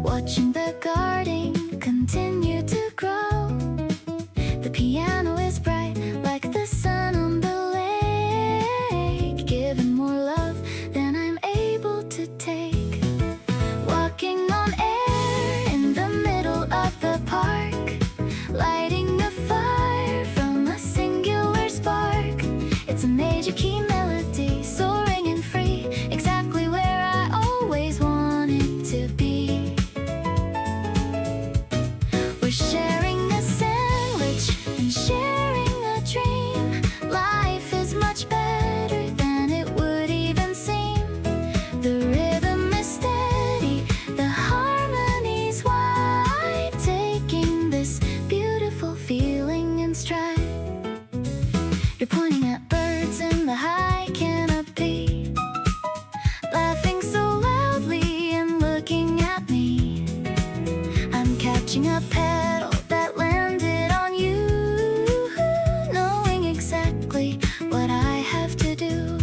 Watching the garden continue to grow. The piano is bright like the sun on the lake, giving more love than I'm able to take. Walking on air in the middle of the park, lighting a fire from a singular spark. It's a major key melody, soaring and free, exactly where I always wanted to be. We're sharing a sandwich and sharing a dream. Life is much better than it would even seem. The rhythm is steady, the harmony's wide, taking this beautiful feeling in stride. You're pointing at birds in the high canopy, laughing so loudly and looking at me. I'm catching a petal that landed on you, knowing exactly what I have to do.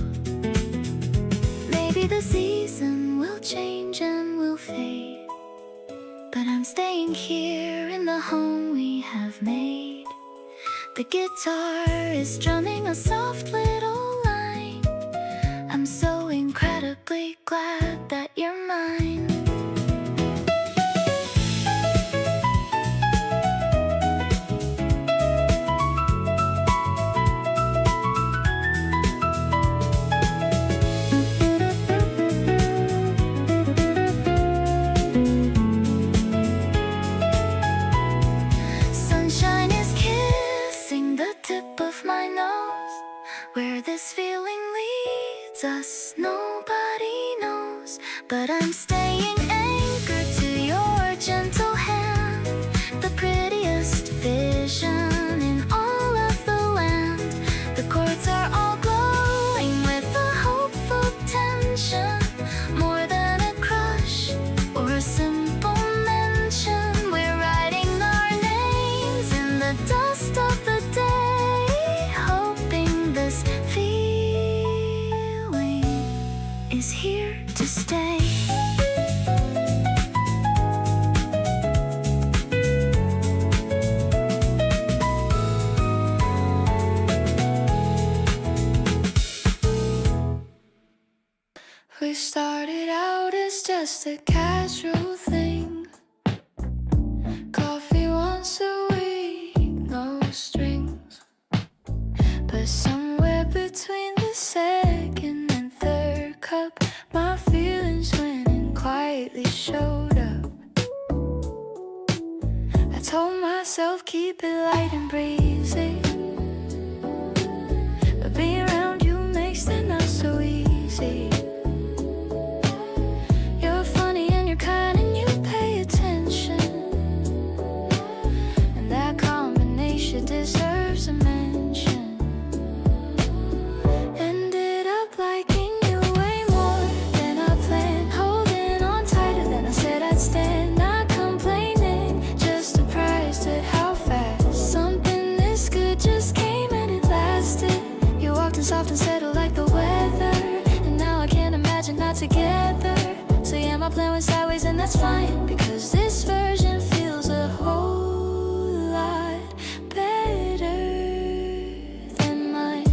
Maybe the season will change and will fade, but I'm staying here in the home we have made. The guitar is strumming a soft little line. I'm so incredibly glad that you're mine. Sunshine is kissing the tip of my nose. Where this feeling leads us, nobody knows. But I'm staying anchored to your gentle hand, the prettiest vision in all of the land. The chords are all glowing. is here to stay. We started out as just a casual thing. Coffee once a week, no strings. But somewhere between the second and third cup, my feelings went and quietly showed up. I told myself keep it light and breezy, but being around you makes it not so easy. Deserves a mention. Ended up liking you way more than I planned. Holding on tighter than I said I'd stand. Not complaining, just surprised at how fast something this good just came and it lasted. You walked in soft and settled like the weather, and now I can't imagine not together. So yeah, my plan went sideways and that's fine, because this version feels a whole lot better than mine.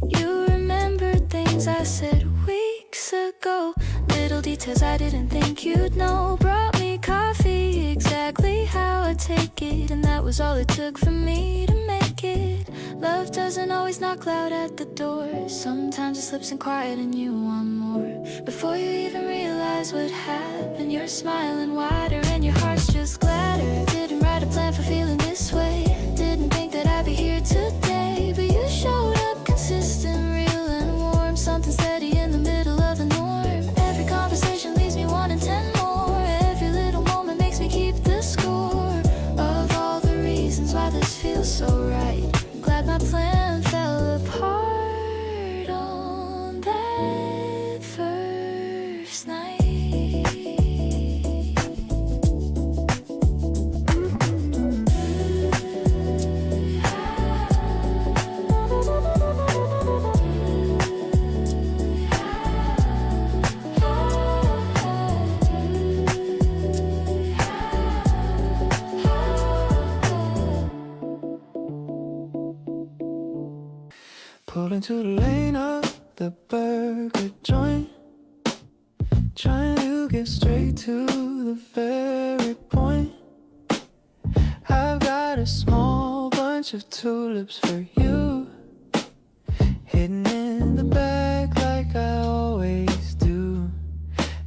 You remember things I said weeks ago, little details I didn't think you'd know. Brought me coffee exactly how I take it, and that was all it took for me to make it. Love doesn't always knock loud at the door. Sometimes it slips in quiet and you want more. Before you even realize what happened, you're smiling wider and your heart's just gladder. Didn't write a plan for feeling this way, didn't think that I'd be here today, but you showed up consistent, real and warm. Something steady in the middle of the norm. Every conversation leaves me wanting 10 more. Every little moment makes me keep the score of all the reasons why this feels so right. Glad my plan fell apart on that first night. Pull into the lane of the burger joint, trying to get straight to the very point. I've got a small bunch of tulips for you, hidden in the back like I always do.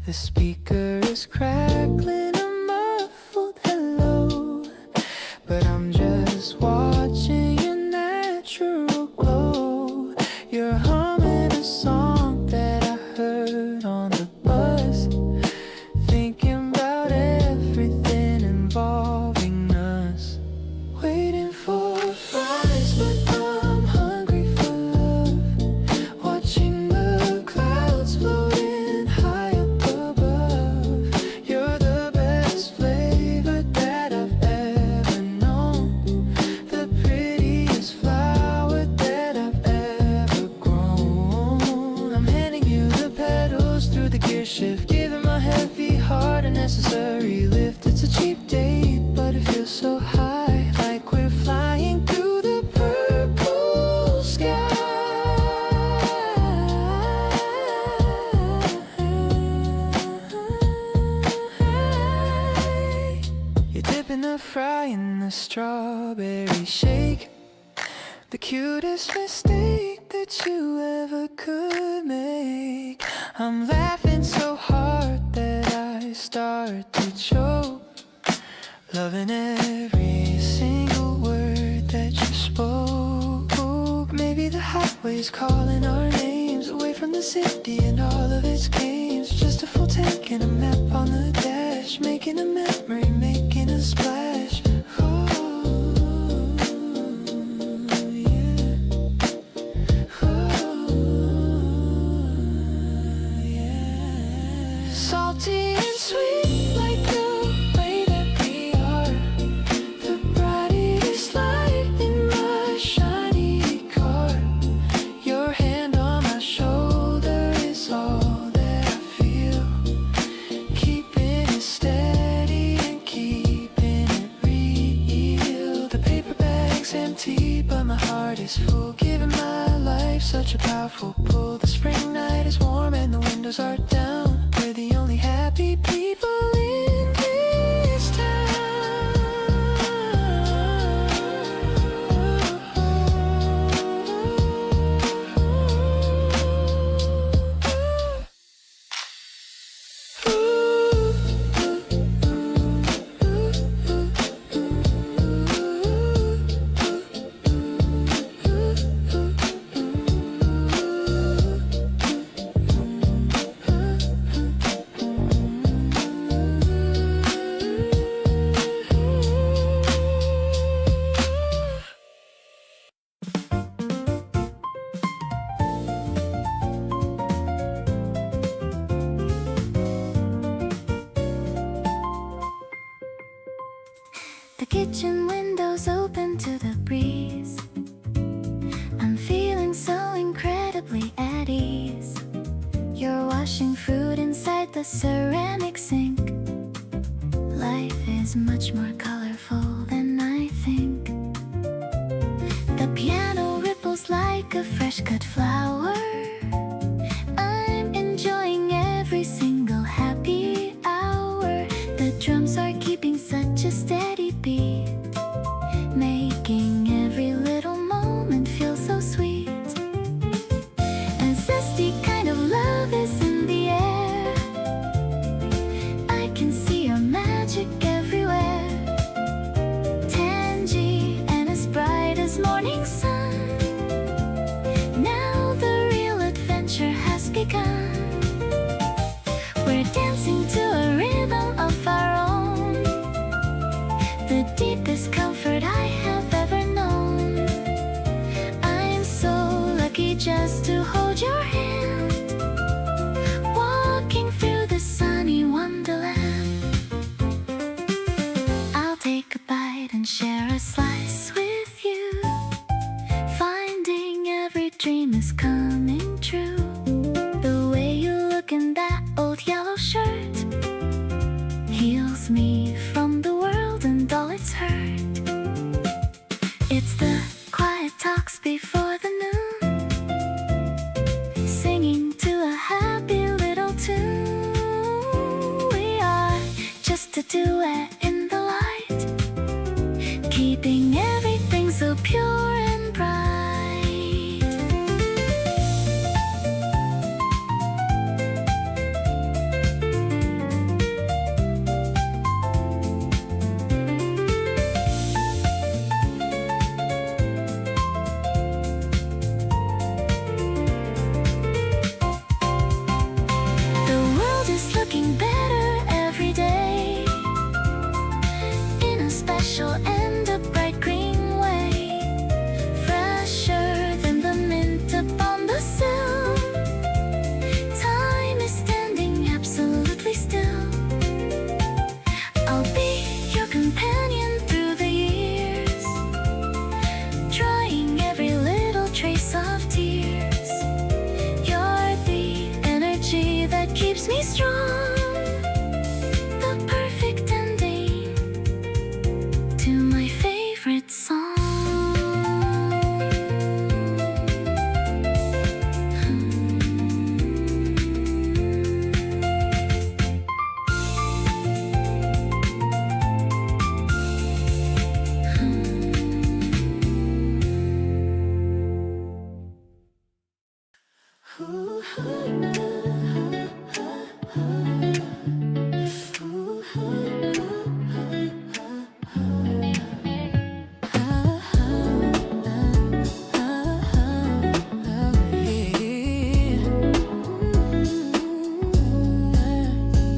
The speaker is crackling a muffled hello, but I'm just watching your natural glow. You're humming a song that I heard on the bus, thinking about everything involving us. Waiting for fries, but I'm hungry for love. Watching the clouds floating high up above. You're the best flavor that I've ever known, the prettiest flower that I've ever grown. I'm handing you the pedals through the gear shift, giving my heavy heart a necessary lift. It's a cheap date, but it feels so high, like we're flying through the purple sky. You're dipping the fry in the strawberry shake, the cutest mistake that you ever could make. I'm laughing so hard that I start to choke, loving every single word that you spoke. Maybe the highway's calling our names, away from the city and all of its games. Just a full tank and a map on the dash, making a memory, making a splash. Ooh, yeah. Ooh, yeah. Salty and sweet like the way that we are, the brightest light in my shiny car. Your hand on my such a powerful pull. The spring night is warm and the windows are down. We're the only happy people in this town. The kitchen windows open to the breeze. I'm feeling so incredibly at ease. You're washing fruit inside the ceramic sink. Life is much more colorful than I think. The piano ripples like a fresh cut flower. I'm enjoying every single happy hour. The drums are keeping such a steady beat, making every little moment feel so sweet. A zesty kind of love is in the air. I can see your magic everywhere. Tangy and as bright as morning sun. Now the real adventure has begun. We're dancing to a rhythm of our own, the deepest comfort I have ever known. I'm so lucky just to hold your hand, walking through the sunny wonderland. I'll take a bite and share a slice with you, finding every dream is coming true. The way you look in that old yellow shirt heals me from the world and all its hurt. It's the quiet talks before the noon, singing to a happy little tune. We are just a duet in the light, keeping everything so pure and bright. The world is looking better every day, in a special and a bright green way, fresher than the mint upon the sill. Time is standing absolutely still. I'll be your companion through the years, drying every little trace of tears. You're the energy that keeps me strong, the perfect ending to my favorite song.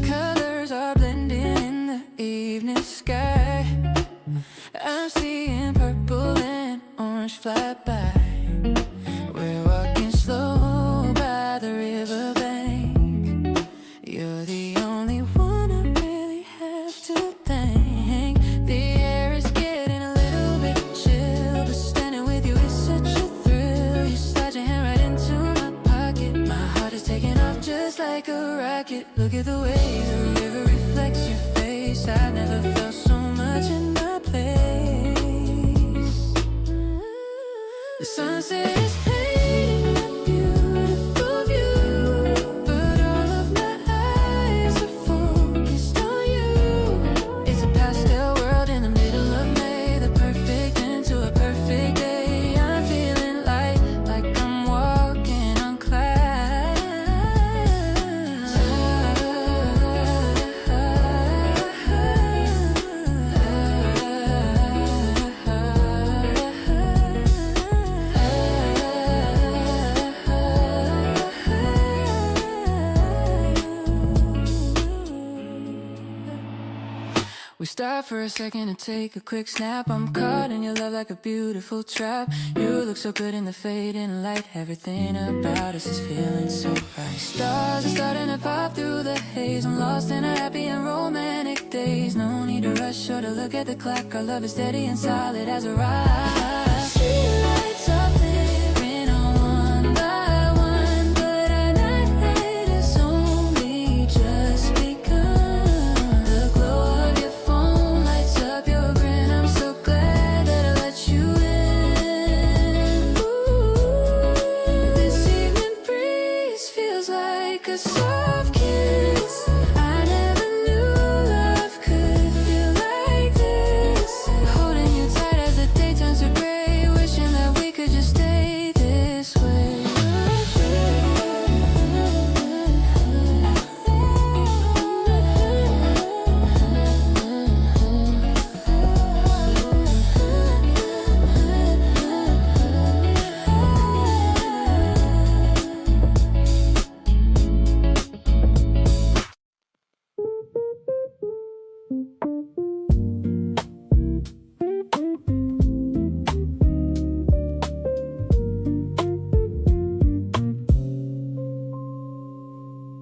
Colors are blending in the evening sky. I'm seeing purple and orange fly by. We're walking slow by the riverbank. You're the only one I really have to thank. The air is getting a little bit chill, but standing with you is such a thrill. You slide your hand right into my pocket. My heart is taking off just like a rocket. Look at the way the river reflects your face. I never felt so much in my place. The sunset is painting stop for a second and take a quick snap. I'm caught in your love like a beautiful trap. You look so good in the fading light. Everything about us is feeling so right. Stars are starting to pop through the haze. I'm lost in a happy and romantic days. No need to rush or to look at the clock. Our love is steady and solid as a rock. Streetlights are flickering on one by one, but our night has only just begun. The glow of your phone lights up your grin. I'm so glad that I let you in. Ooh, this evening breeze feels like a soft kiss. I never knew love could feel like this. Holding you tight as the day turns to gray, wishing that we could just stay this way.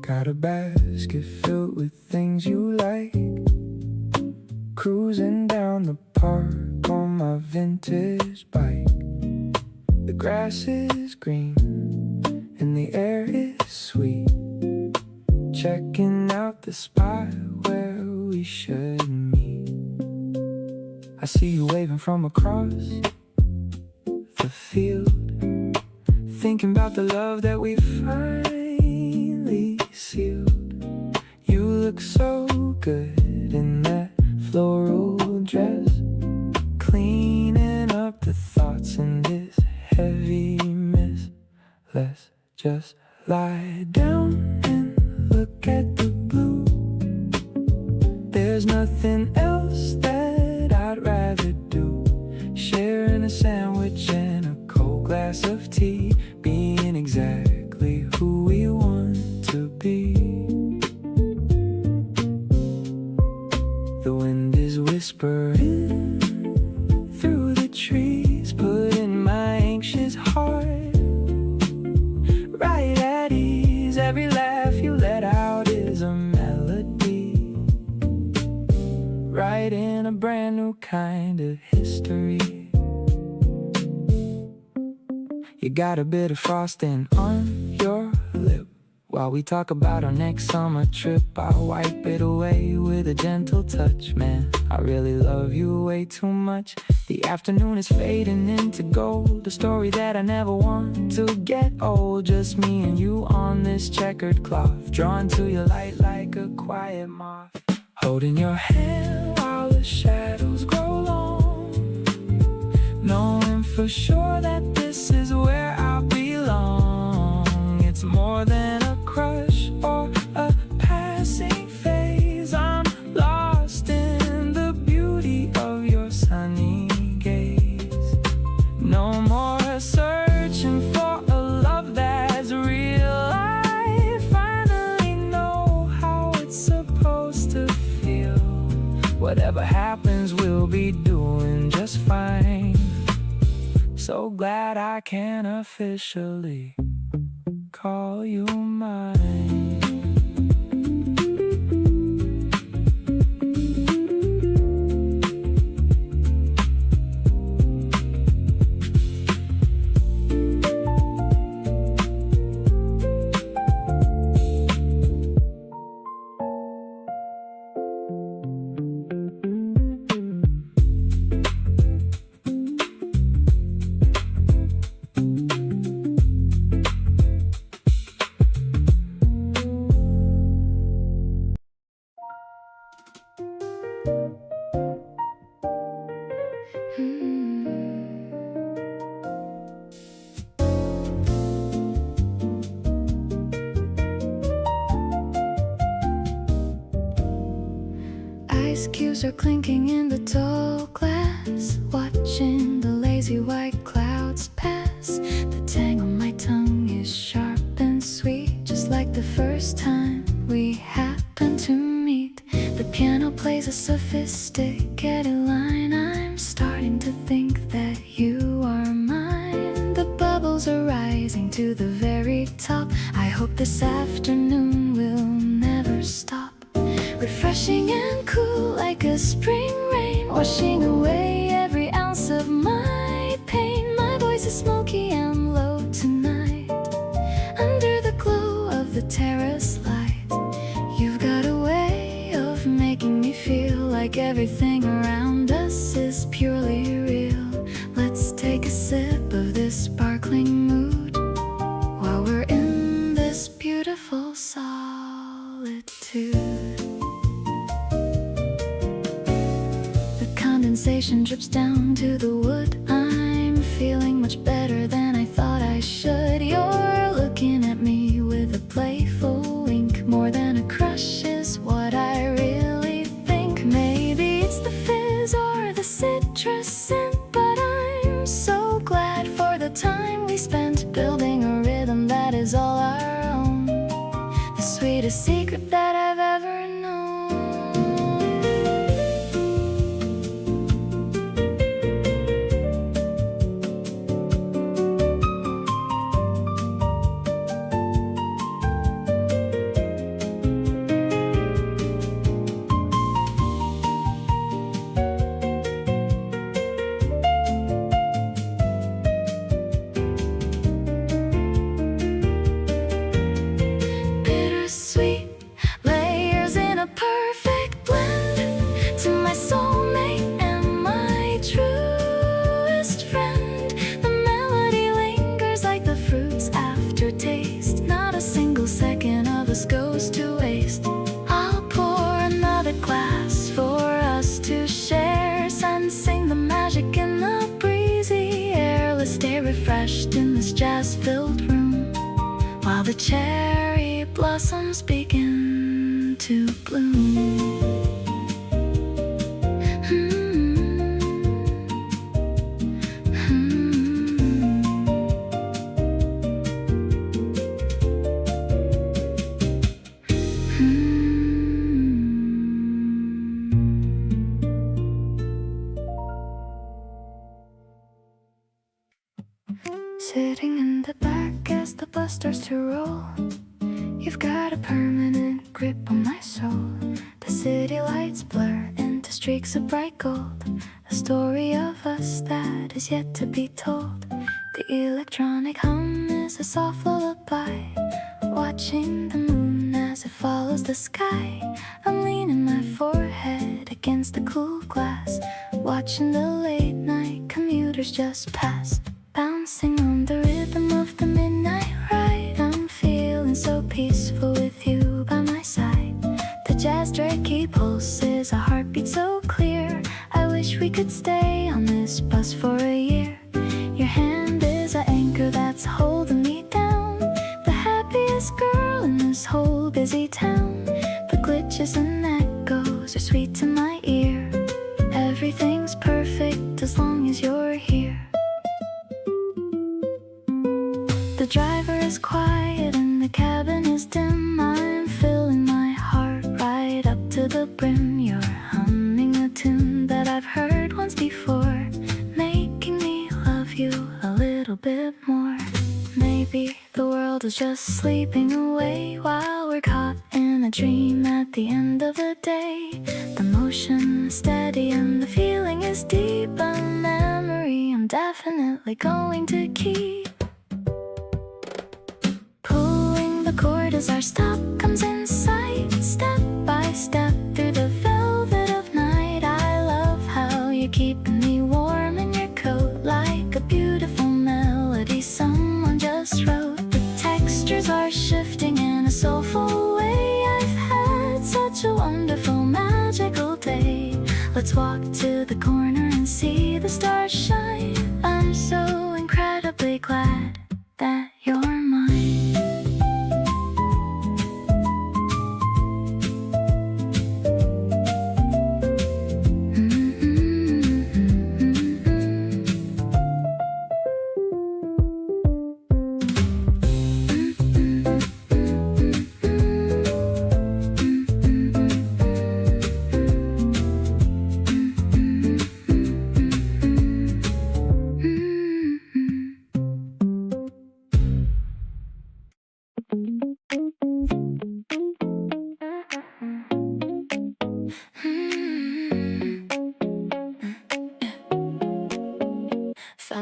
Got a basket filled with things you like. Cruising down the park on my vintage bike. The grass is green and the air is sweet. Checking out the spot where we should meet. I see you waving from across the field, thinking about the love that we finally sealed. You look so good in that floral dress, cleaning up the thoughts in this heavy mess. Let's just lie down and look at the blue. There's nothing else that I'd rather do. Sharing a sandwich and a cold glass of tea, being exactly who we want to be. The wind is whispering through the trees, putting my anxious heart right at ease. Every laugh you let out is a melody, writing a brand new kind of history. You got a bit of frosting on your lip. While we talk about our next summer trip, I'll wipe it away with a gentle touch. Man, I really love you way too much. The afternoon is fading into gold, a story that I never want to get old. Just me and you on this checkered cloth, drawn to your light like a quiet moth. Holding your hand while the shadows grow long, knowing for sure that this is where I belong. It's more than a crush or a passing phase. I'm lost in the beauty of your sunny gaze. No more searching for a love that's real. I finally know how it's supposed to feel. Whatever happens, we'll be doing just fine. So glad I can officially call you mine. Ice cubes are clinking in the tall glass, watching the lazy white clouds pass. The tang on my tongue is sharp and sweet, just like the first time we happened to meet. The piano plays a sophisticated the very top. I hope this afternoon will never stop. Refreshing and cool like a spring rain, washing away every ounce of my pain. My voice is smoky and low tonight, under the glow of the terrace light. You've got a way of making me feel like everything around us is purely real. Let's take a sip of this sparkling mood while we're in this beautiful solitude. The condensation drips down to the wood. I'm feeling much better than I thought I should. You're looking at me with a playful wink. More than a crush is what I really think. Maybe it's the fizz or the citrus scent, but I'm so glad for the time we spent building a rhythm that is all our own. The sweetest secret that I've ever known. Bittersweet layers in a perfect blend to my soulmate and my truest friend. The melody lingers like the fruit's aftertaste. Not a single second of us goes to waste. I'll pour another glass for us to share, sensing the magic in the breezy air. Let's stay refreshed in this jazz-filled room while the cherry blossoms begin to bloom. Sitting in the back as the bus starts to roll, you've got a permanent grip on my soul. The city lights blur into streaks of bright gold, a story of us that is yet to be told. The electronic hum is a soft lullaby, watching the moon as it follows the sky. I'm leaning my forehead against the cool glass, watching the late night commuters just pass, bouncing on the rhythm of the midnight ride. I'm feeling so peaceful with you by my side. The jazz jerky pulse is a heartbeat so clear. I wish we could stay on this bus for a year. Your hand is an anchor that's holding me down, the happiest girl in this whole busy town. The glitches and echoes are sweet to my ear. Everything's perfect as long as you're here. The driver is quiet and the cabin is dim. I'm filling my heart right up to the brim. You're humming a tune that I've heard once before, making me love you a little bit more. Maybe the world is just sleeping away while we're caught in a dream at the end of the day. The motion is steady and the feeling is deep, a memory I'm definitely going to keep. The chord as our stop comes in sight, step by step through the velvet of night. I love how you're keeping me warm in your coat, like a beautiful melody someone just wrote. The textures are shifting in a soulful way. I've had such a wonderful, magical day. Let's walk to the corner and see the stars shine. I'm so incredibly glad that you're mine. Found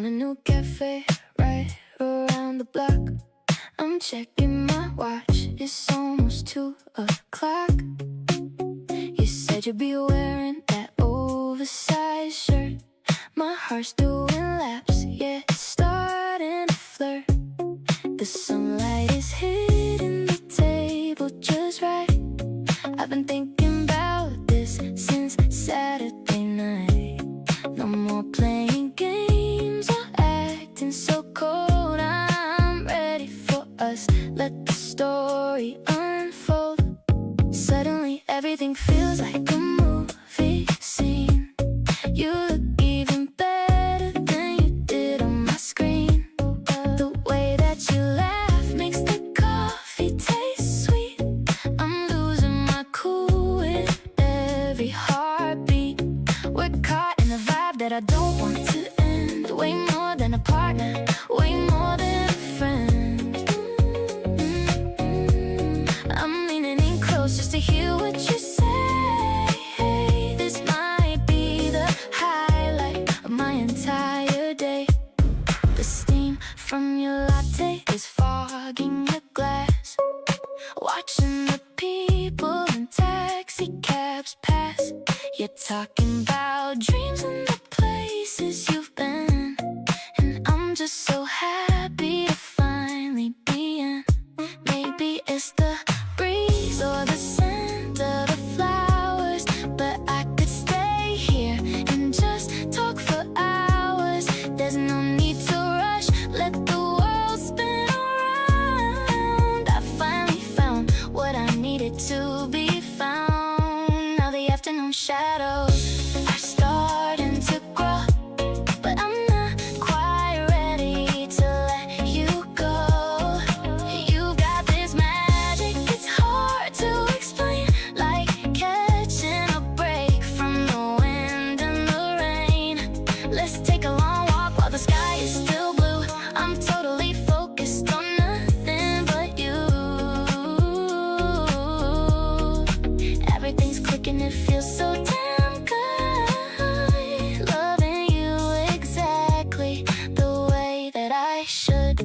a new cafe right around the block. I'm checking my watch, it's almost 2 o'clock. You said you'd be wearing that oversized shirt. My heart's doing laps, yeah, it's starting to flirt. The sunlight is hitting the table just right. I've been thinking about this since Saturday night. No more playing games or acting so cold. I'm ready for us, let the story unfold. Suddenly everything feels like a movie scene. You look even better than you did on my screen. The way that you laugh makes the coffee taste sweet. I'm losing my cool with every heartbeat. We're caught in a vibe that I don't want to end. Way more than a partner, way more than a friend. I'm leaning in close just to hear what you say. This might be the highlight of my entire day. The steam from your latte is fogging the glass. Watching the people in taxi cabs pass. You're talking about dreams and the places you've been. And I'm just so happy to finally be in. Maybe it's the breeze or the scent of the flowers, but I could stay here and just talk for hours. There's no need to rush, let the world spin around. I finally found what I needed to be found. Now the afternoon shadows are starting to grow, but I'm not quite ready to let you go. You've got this magic, it's hard to explain. Like catching a break from the wind and the rain. Let's take a long walk while the sky is still blue. I'm totally focused on nothing but you. Everything's clicking, it feels so damn good. Loving you exactly the way that I should.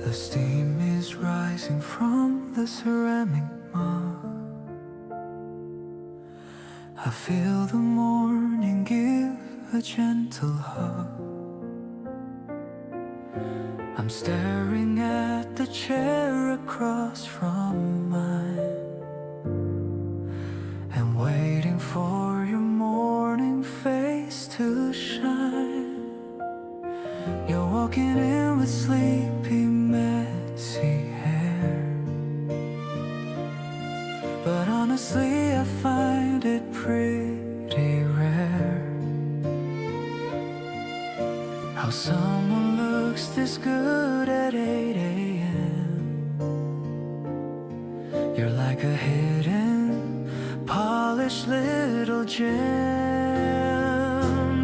The steam is rising from the ceramic mug. I feel the morning give a gentle hug. I'm staring at the chair across from mine and waiting for your morning face to shine. You're walking in with sleepy, messy hair, but honestly I find it pretty rare how someone looks this good at 8 a.m. You're like a hidden, polished little gem.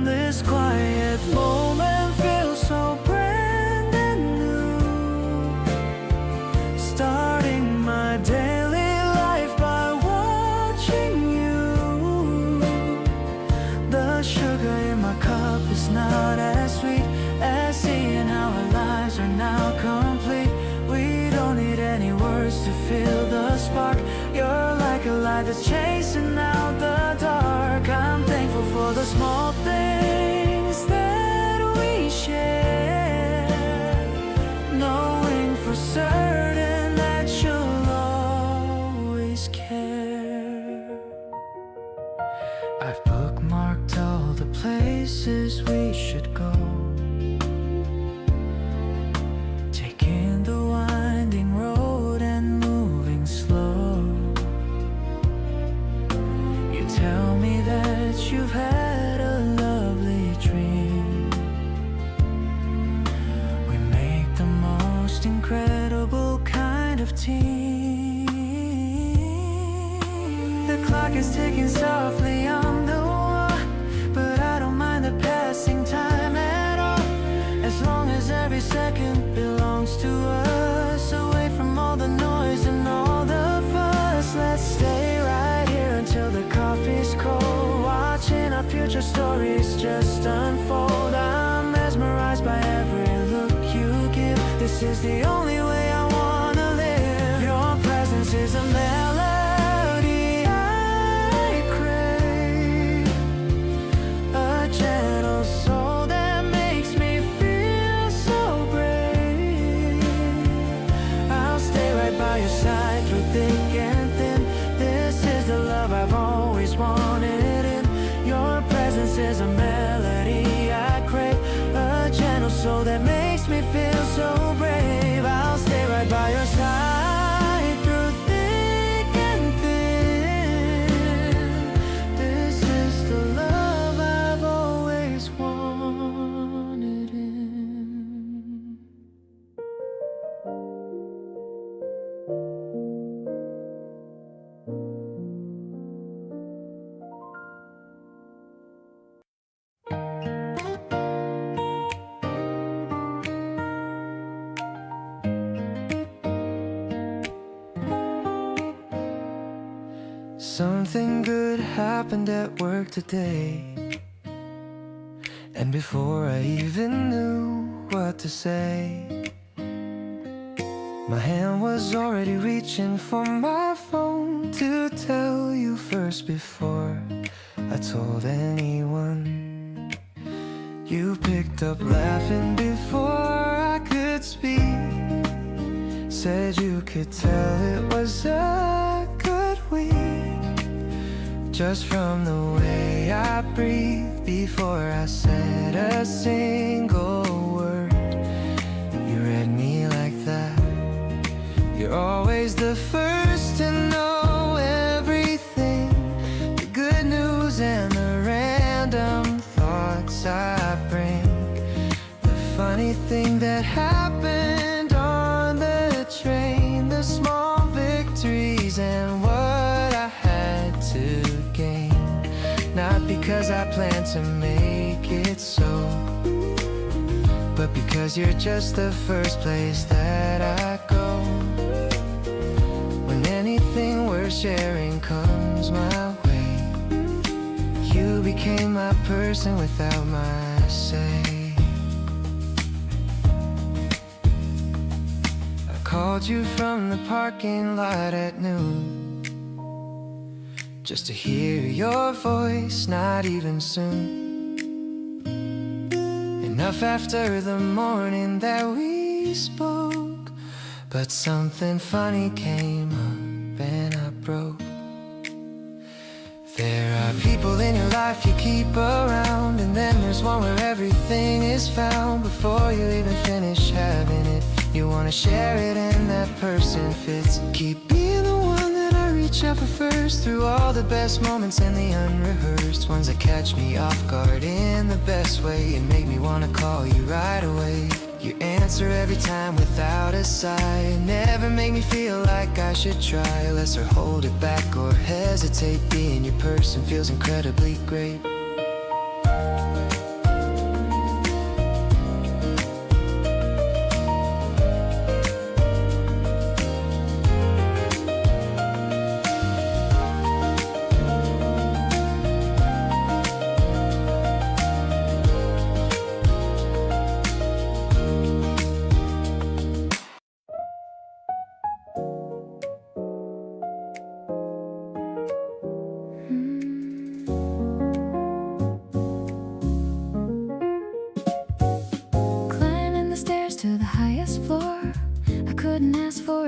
This quiet moment feels so brand new, starting my daily life by watching you. The sugar in my cup is not as sweet as seeing how our lives are now complete. We don't need any words to feel the spark. You're like a light that's chasing out the dark. I'm thankful for the small things that we share, knowing for certain that you'll always care. I've bookmarked all the places places we should go. Taking the winding road and moving slow. You tell me that you've had a lovely dream. We make the most incredible kind of team. The clock is ticking softly on the wall, but I don't mind the passing time at all, as long as every second belongs to us. Away from all the noise and all the fuss, let's stay right here until the coffee's cold, watching our future stories just unfold. I'm mesmerized by every look you give. This is the only way I wanna live. Your presence is a melody I crave, a gentle soul that makes me feel so brave. I'll stay right by your side through thick and thin. This is the love I've always wanted in. Your presence is a melody I crave, a gentle soul that makes me feel so brave. I'll stay right by your side through thick and thin. This is the love I've always wanted in. Something good happened at work today, and before I even knew what to say, my hand was already reaching for my phone to tell you first before I told anyone. You picked up laughing before I could speak, said you could tell it was a good week, just from the way I breathe before I said a single word. You read me like that. You're always the first to know everything, the good news and the random thoughts I bring, the funny thing that happened on the train, the small victories and what I had to gain. Not because I plan to make it so, but because you're just the first place that I go when anything worth sharing comes my way. You became my person without my say. I called you from the parking lot at noon, just to hear your voice, not even soon. Enough after the morning that we spoke, but something funny came up and I broke. There are people in your life you keep around, and then there's one where everything is found. Before you even finish having it, you wanna share it and that person fits. Keep being the one that I reach out for first, through all the best moments and the unrehearsed ones that catch me off guard in the best way and make me wanna call you right away. You answer every time without a sigh, never make me feel like I should try less or hold it back or hesitate. Being your person feels incredibly great.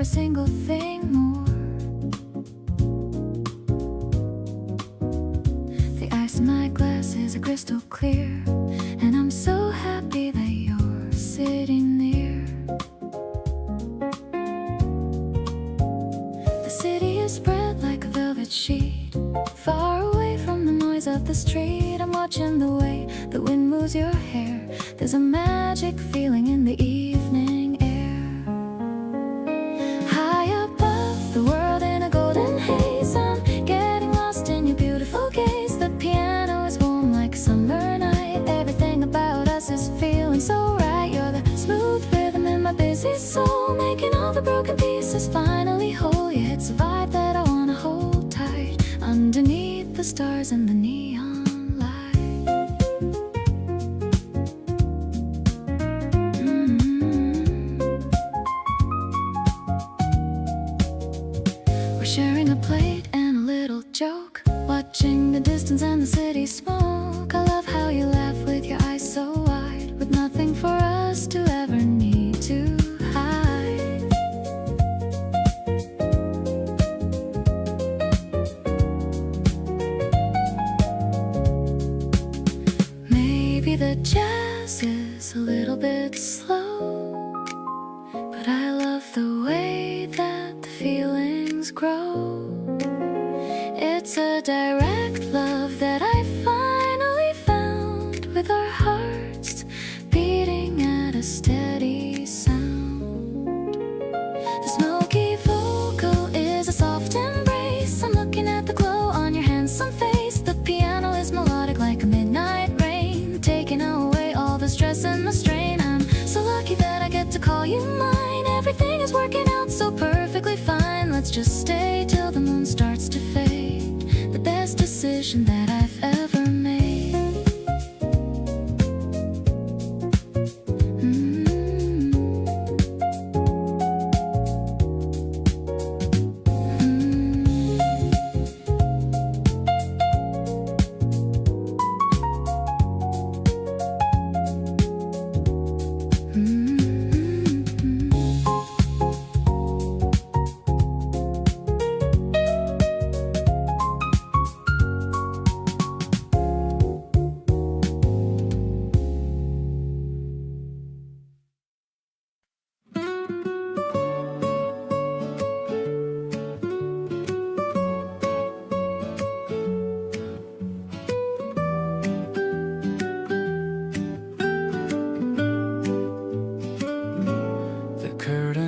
a single thing more. The ice in my glass is a crystal crystal clear, and I'm so happy that you're sitting near. The city is spread like a velvet sheet, far away from the noise of the street. I'm watching the way the wind moves your hair. There's a magic feeling in the evening air. High above the world in a golden haze, I'm getting lost in your beautiful gaze. The piano is warm like a summer night. Everything about us is feeling so right. You're the smooth rhythm in my busy soul, making all the broken pieces finally whole. Yeah, it's a vibe that I wanna hold tight underneath the stars and the neon light. We're sharing a plate and a little joke, watching the distance and the city smoke. I love how you laugh with your eyes so wide, with nothing for us to ever need to hide. Maybe the jazz is a little bit slow, but I love the way that the feelings grow. It's a direct love that I finally found, with our hearts beating at a steady sound. The smoky vocal is a soft embrace. I'm looking at the glow on your handsome face. The piano is melodic like a midnight rain, taking away all the stress and the strain. I'm so lucky that I get to call you mine. Everything is working out so perfectly fine. Let's just stay till the moon starts to fade. The best decision that I've ever made.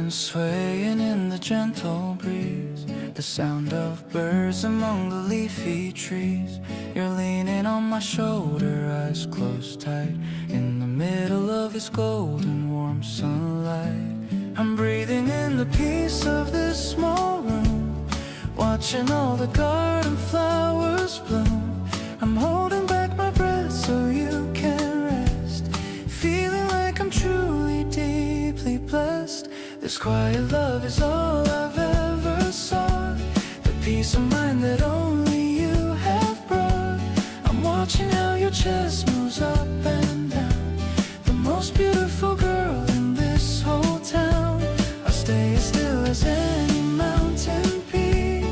Swaying in the gentle breeze, the sound of birds among the leafy trees. You're leaning on my shoulder, eyes closed tight, in the middle of this golden warm sunlight. I'm breathing in the peace of this small room, watching all the garden flowers bloom. I'm holding back my breath so you can rest, feeling like I'm truly deeply blessed. This quiet love is all I've ever sought, the peace of mind that only you have brought. I'm watching how your chest moves up and down, the most beautiful girl in this whole town. I'll stay as still as any mountain peak,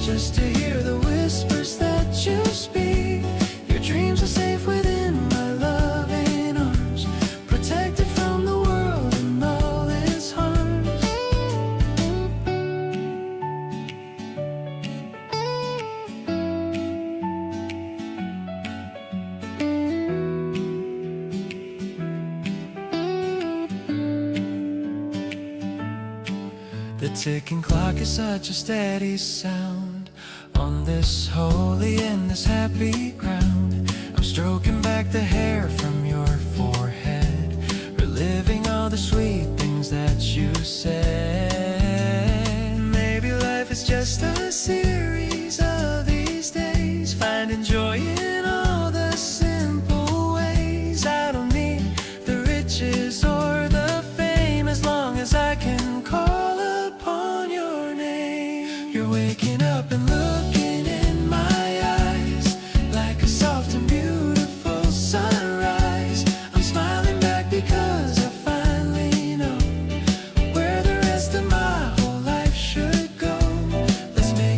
just to hear the whispers that you speak. Your dreams are safe within my loving arms, protected from the world and all its harms. The ticking clock is such a steady sound on this holy and this happy ground. I'm stroking back the hair from your forehead, reliving all the sweet things that you said. Maybe life is just a series of these days, finding joy in all the simple ways. I don't need the riches or the fame, as long as I can call upon your name. You're waking up and looking in my eyes like a soft and beautiful sunrise. I'm smiling back because I finally know where the rest of my whole life should go. Let's make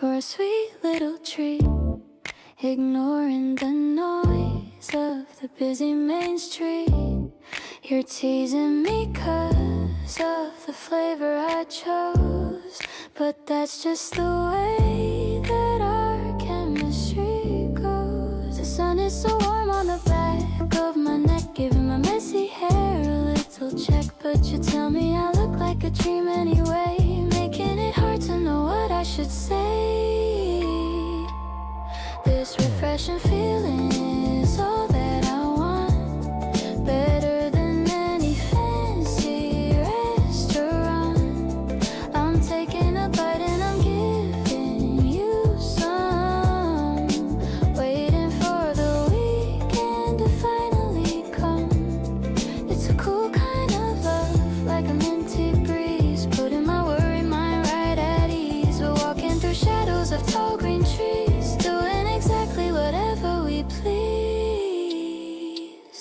for a sweet little treat, ignoring the noise of the busy main street. You're teasing me 'cause of the flavor I chose, but that's just the way that our chemistry goes. The sun is so warm on the back of my neck, giving my messy hair a little check. But you tell me I look like a dream anyway, making it hard to know what I should say. This refreshing feeling is all that I want, better than any fancy restaurant. I'm taking a bite and I'm giving you some, waiting for the weekend to finally come. It's a cool kind of love, like a minty breeze, putting my worried mind right at ease. We're walking through shadows of tall green trees, doing exactly whatever we please.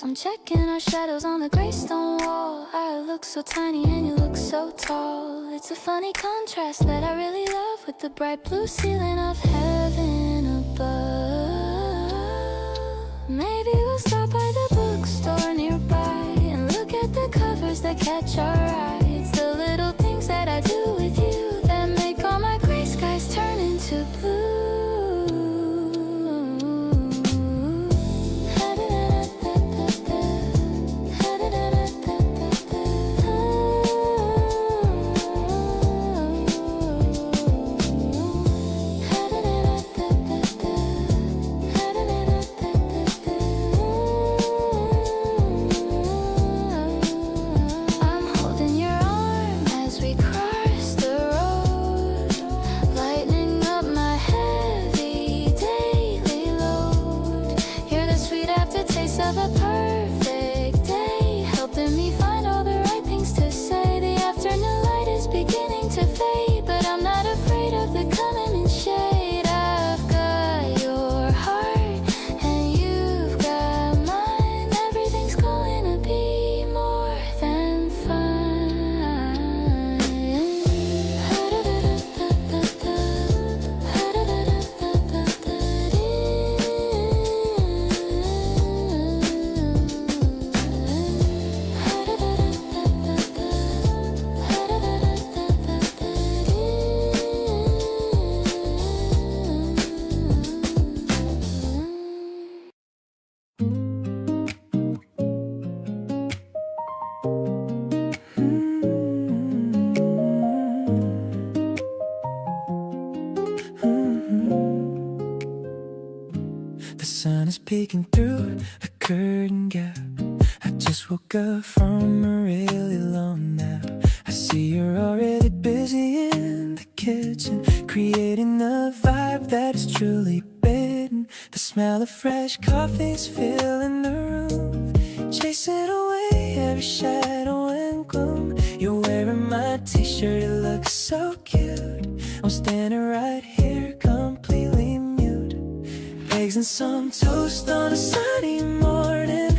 I'm checking our shadows on the gray stone wall. I look so tiny and you look so tall. It's a funny contrast that I really love, with the bright blue ceiling of heaven above. Maybe we'll stop by the bookstore nearby and look at the covers that catch our eye. It's the little things that I do with you that make all my gray skies turn into blue. I'm holding your arm as we cross the road, lightening up my heavy daily load. You're the sweet aftertaste of a perfect day, helping me find all the right things to say. The afternoon light is beginning to fade, but I'm not afraid of the coming in shade. I've got your heart and you've got mine. Everything's going to be more than The sun is peeking through the curtain gap. I just woke up from a really long nap. I see you're already busy in the kitchen, creating a vibe that is truly bitten. The smell of fresh coffee's filling the room, chasing away every shadow and gloom. You're wearing my t-shirt, it looks so cute. I'm standing right here completely mute, eggs and some toast on a sunny morning.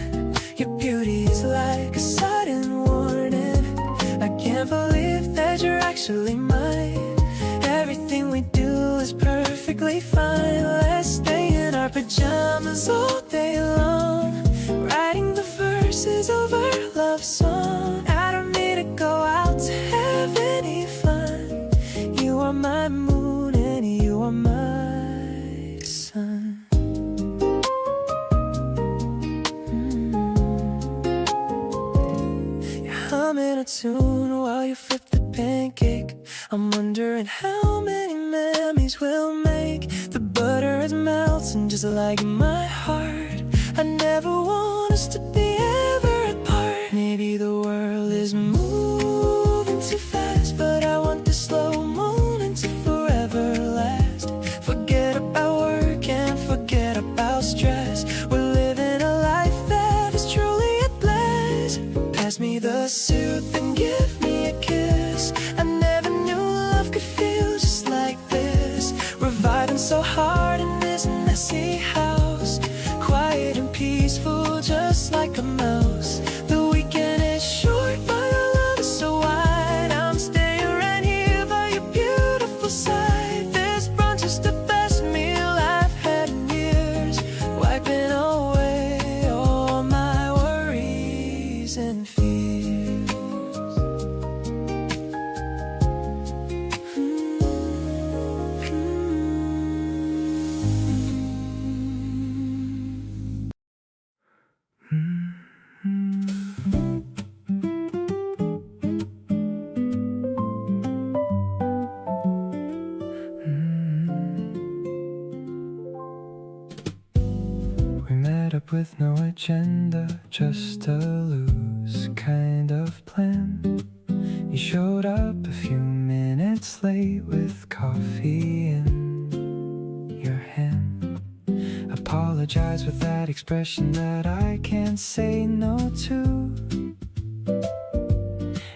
Your beauty is like a sudden warning. I can't believe that you're actually mine. Everything we do is perfectly fine. Let's stay in our pajamas all day long, writing the verses of our love song. I don't need to go out to have any fun. You are my moon and you are my sun. Humming a tune while you flip the pancake. I'm wondering how many memories we'll make. The butter is melting just like in my heart. I never want us to be ever apart. Maybe the world is moving too fast, but I want this slow moment to forever last. Forget about work and forget about stress. We're living a life that is truly a blast. Pass me the soup and give me a kiss. I never knew love could feel just like this. Reviving so hard in this messy house, quiet and peaceful just like a mouse. The weekend is short but our love is so wide. I'm staying right here by your beautiful side. This brunch is up with no agenda, just a loose kind of plan. You showed up a few minutes late with coffee in your hand. Apologize with that expression that I can't say no to.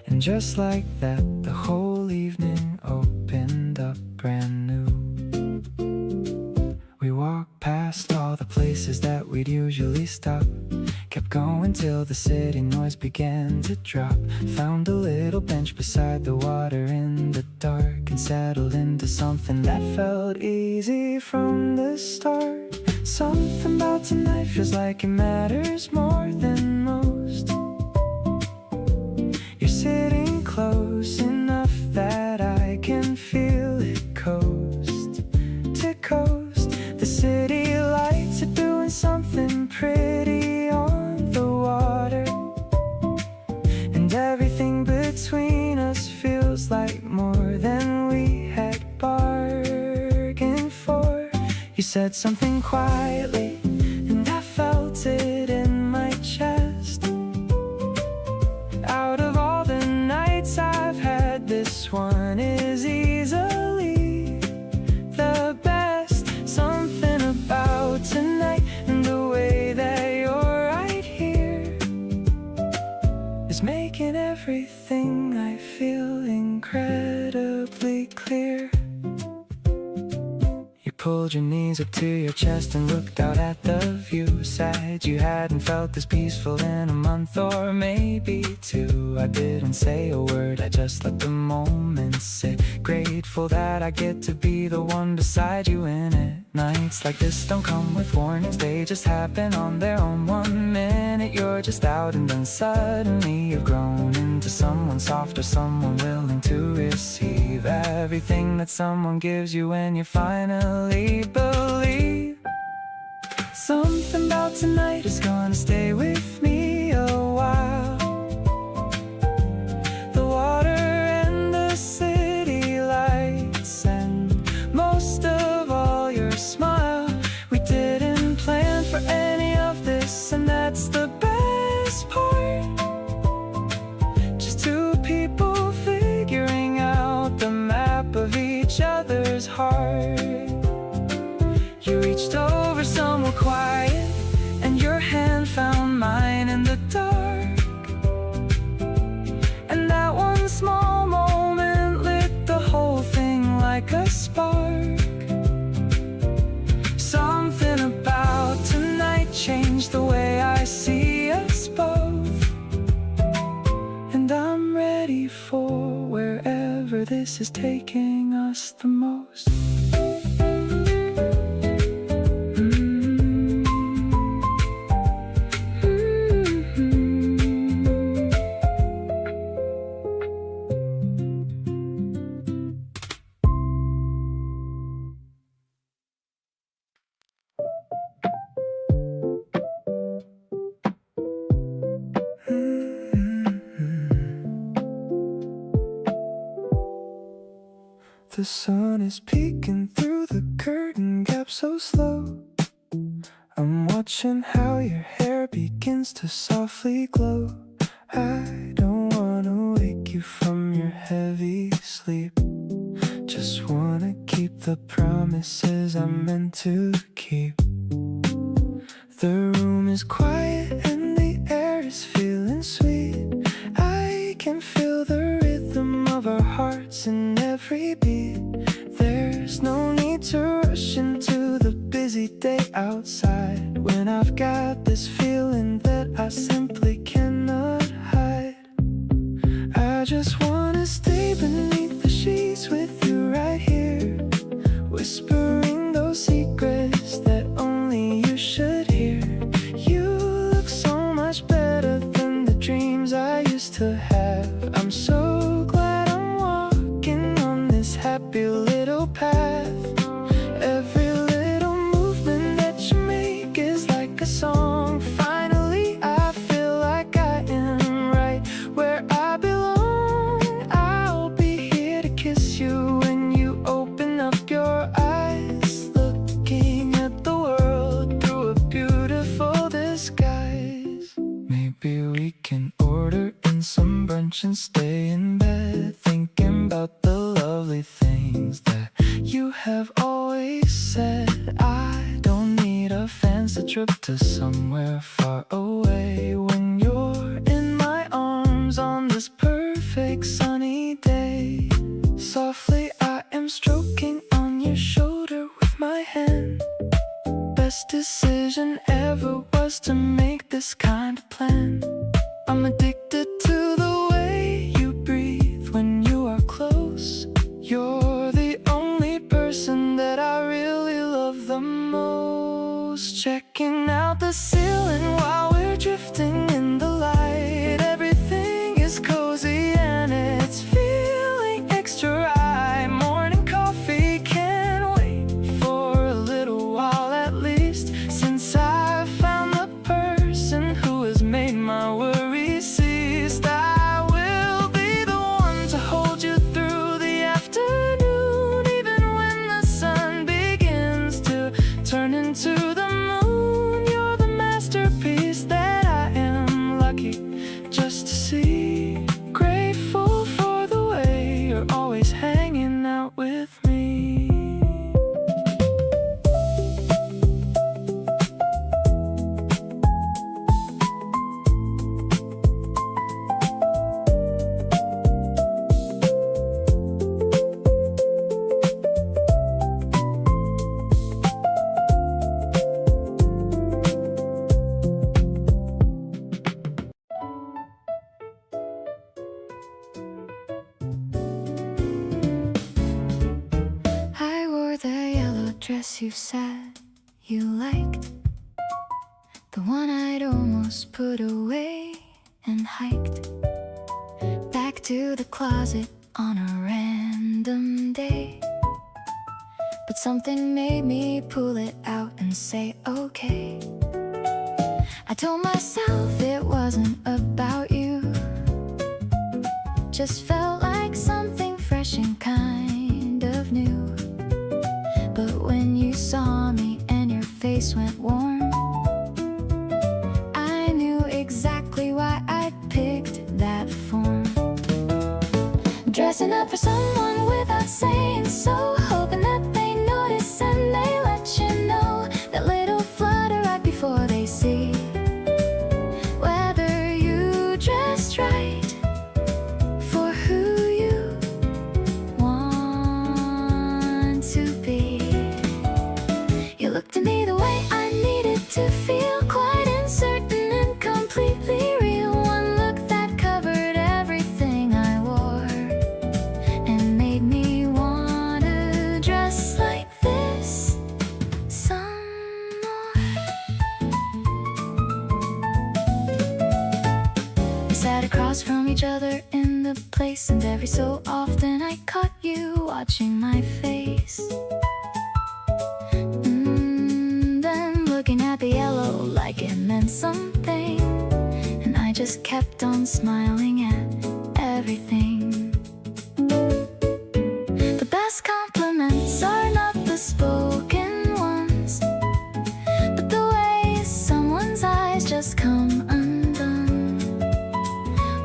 And just like that, the whole evening opened up brand new. We walked past all the places that we'd usually stop, kept going till the city noise began to drop. Found a little bench beside the water in the dark, and settled into something that felt easy from the start. Something about tonight feels like it matters more than most. You're sitting close enough that I can feel it coast to coast. The city lights are doing something pretty on the water, and everything between us feels like more than we had bargained for. You said something quietly, and I felt it in my chest. Out of all the nights I've had, this one is easily the best. Something about tonight and the way that you're right here is making everything I feel incredibly clear. You pulled your knees up to your chest and looked out at the view. Said you hadn't felt this peaceful in a month or maybe two. I didn't say a word, I just let the moment sit. Grateful that I get to be the one beside you in it. Nights like this don't come with warnings, they just happen on their own. 1 minute you're just out, and then suddenly you've grown into someone softer, someone willing to receive everything that someone gives you when you finally believe. Something about tonight is gonna stay with me a while. The water and the city lights, and most of all your smile. We didn't plan for any of this, and that's the best part. Just two people figuring out the map of each other's heart. You reached over somewhere quiet, and your hand found mine in the dark. And that one small moment lit the whole thing like a spark. Something about tonight changed the way I see us both. And I'm ready for wherever this is taking us the most. The sun is peeking through the curtain gap so slow. I'm watching how your hair begins to softly glow. I don't wanna wake you from your heavy sleep. Just wanna keep the promises I'm meant to keep. The room is quiet and the air is feeling sweet. I can feel the rhythm of our hearts in every beat. There's no need to rush into the busy day outside, when I've got this feeling that I simply cannot hide. I just wanna stay beneath the sheets with you right here, whispering those secrets that only you should hear. You look so much better than the dreams I used to have. I'm so glad I'm walking on this happy little path. Every little movement that you make is like a song. Finally I feel couch and stay in bed, thinking about the lovely things that you have always said. I don't need a fancy trip to somewhere far away when you're in my arms on this perfect sunny day. Softly I am stroking on your shoulder with my hand. Best decision ever was to make this kind of plan. I'm addicted to the way you breathe when you are close. You're the only person that I really love the most. Checking out the ceiling while we're drifting in the light. Everything is cozy and it's feeling extra right. Morning coffee can't wait for a little while at least, since I found the person who has made my worries cease. I will be the one to hold you through the afternoon, even when the sun begins to turn into the moon. You're the masterpiece that I am lucky just to see. Grateful for the way you're always hanging out with me. I wore the yellow dress you said you liked, the one I'd almost put away, and hiked back to the closet on a random day. But something made me pull it out and say okay. I told myself it wasn't about you, just felt like something fresh and kind of new. But when you saw me and your face went warm, I knew exactly why I'd picked that form. Dressing up for someone without saying so, hoping that they notice and they let you know. That little flutter right before they see whether you dressed right for who you want to be. You looked at me the way I needed to feel, quite uncertain and completely real. One look that covered everything I wore and made me wanna dress like this some more. We sat across from each other in the place, and every so often I caught you watching my face. Then looking at the yellow like it meant something, and I just kept on smiling at everything. The best compliments are not the spoken ones, but the way someone's eyes just come undone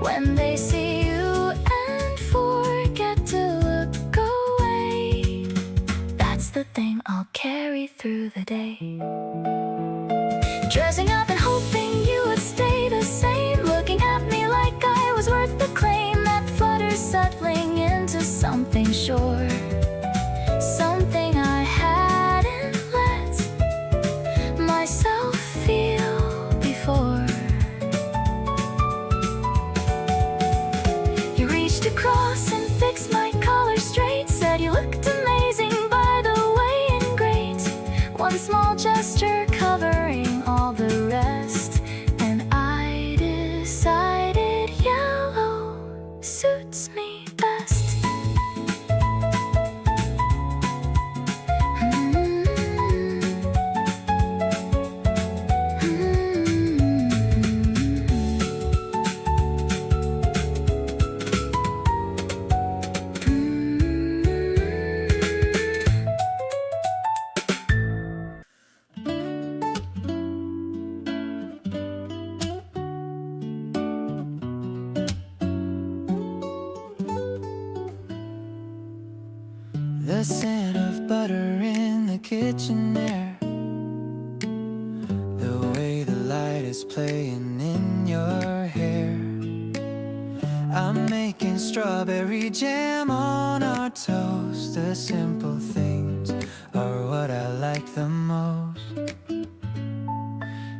when they see you and forget to look away. That's the thing I'll carry through the day. Dressing up and hoping you would stay the same, looking at me like I was worth the claim. That flutter settling into something sure, something I hadn't let myself feel before. You reached across and fixed my collar straight, said you looked amazing by the way, and great. One small gesture covering all the rest, and I decided yellow suits me best. The scent of butter in the kitchen air, the way the light is playing in your hair. I'm making strawberry jam on our toast. The simple things are what I like the most.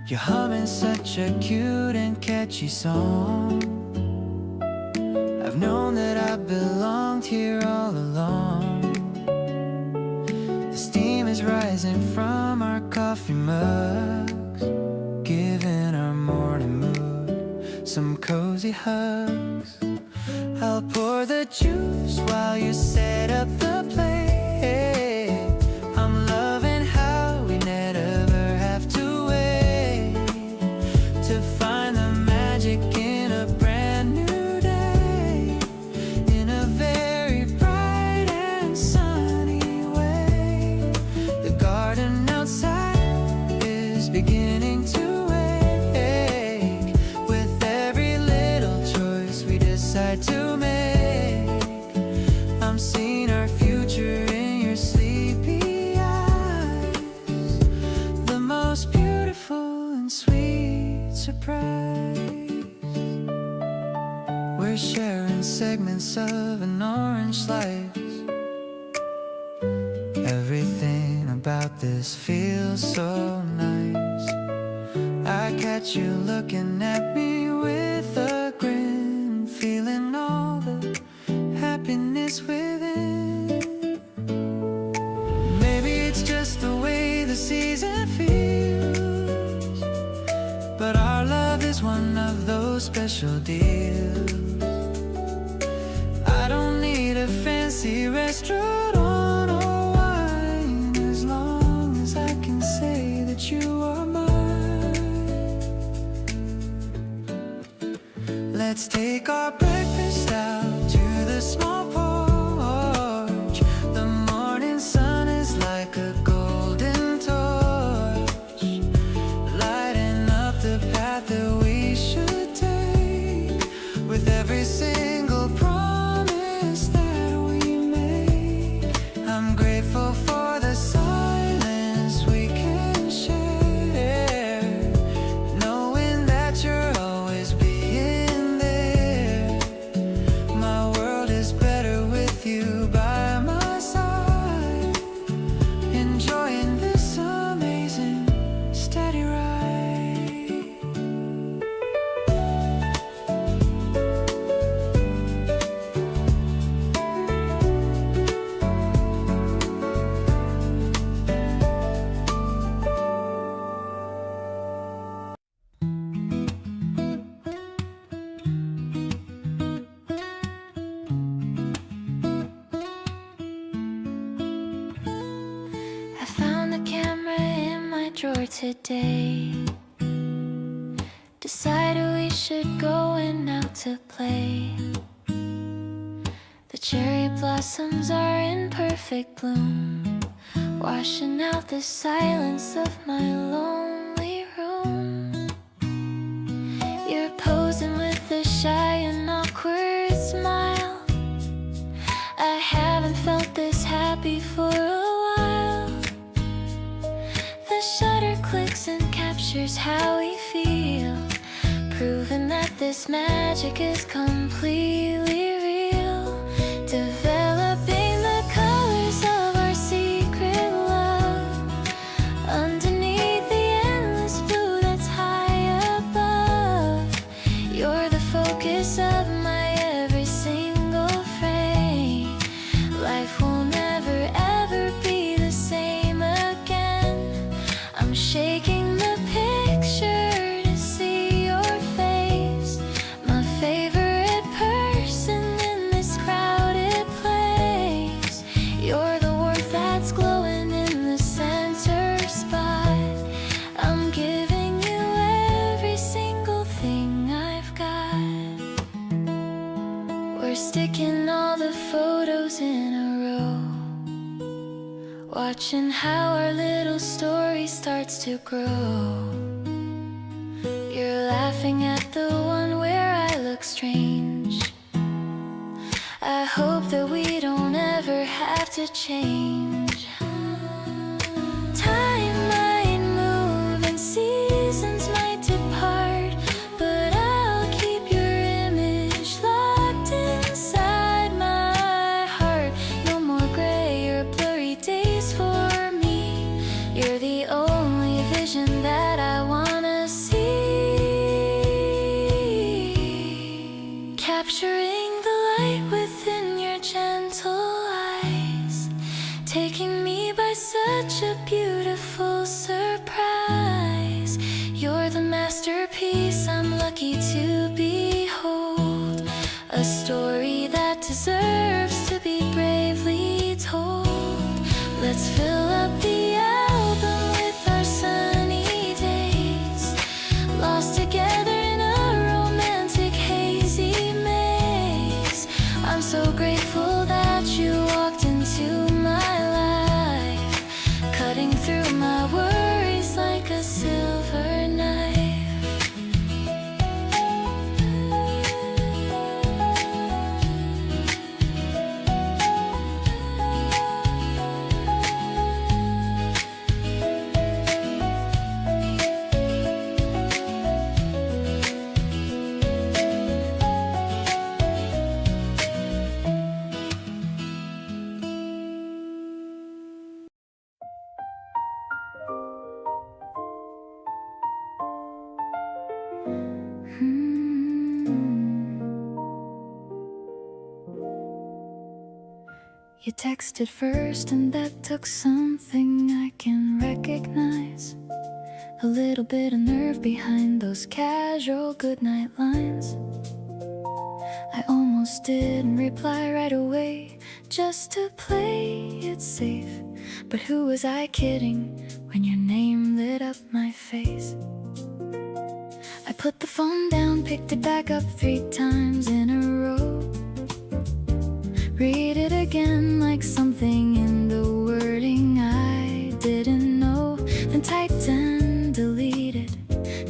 You're humming such a cute and catchy song. I've known that I belonged here all along. The steam is rising from our coffee mugs, giving our morning mood some cozy hugs. I'll pour the juice while you set up the plate. I'm loving how we never have to wait to find the magic in a brand new day, in a very bright and sunny way. The garden outside is beginning to wake with every little choice we decide to make. I'm seeing our future in your sleepy eyes, the most beautiful and sweet surprise. We're sharing segments of an orange slice. Everything about this feels so nice. I catch you looking at me with a grin, feeling all the happiness within. Maybe it's just the way the season feels, but our love is one of those special deals. I don't need a fancy restaurant or wine, as long as I can say that you are mine. Let's take our breakfast out to the small porch. The morning sun is like a golden torch, lighting up the path that we should take. With every single promise that we make, I'm grateful for the silence we can share, knowing that you're always being there. My world is better with you by my side, enjoying this amazing steady ride. I found the camera in my drawer today. Decided we should going out to play. The cherry blossoms are in perfect bloom, washing out the silence of my lonely room. You're posing with a shy and awkward smile. I haven't felt this happy for a while. The shutter clicks and captures how we feel, proving that this magic is completely real. Developing the colors of our secret love underneath the endless blue that's high above. You're the focus of my every single frame. Life will never ever be the same again. I'm shaking the picture to see your face, my favorite person in this crowded place. You're the warmth that's glowing in the center spot. I'm giving you every single thing I've got. We're sticking all the photos in a row, watching how our little story starts to grow. You're laughing at the one where I look strange. I hope that we don't ever ever have to change. Time might move and seasons might depart, but I'll keep your image locked inside my heart. No more gray or blurry days for me. You're the only vision that I wanna see. Capturing the light within your gentle eyes, taking me by such a beautiful surprise. You're the masterpiece I'm lucky to behold, a story that deserves to be bravely told. Let's fill up the album with our sunny days, lost together in a romantic hazy maze. I'm so grateful that you walked into my life, cutting through my worries like a silver knife. You texted first, and that took something I can recognize. A little bit of nerve behind those casual goodnight lines. I almost didn't reply right away, just to play it safe. But who was I kidding when your name lit up my face? I put the phone down, picked it back up 3 times in a row. Read it again like something in the wording I didn't know. Then typed and deleted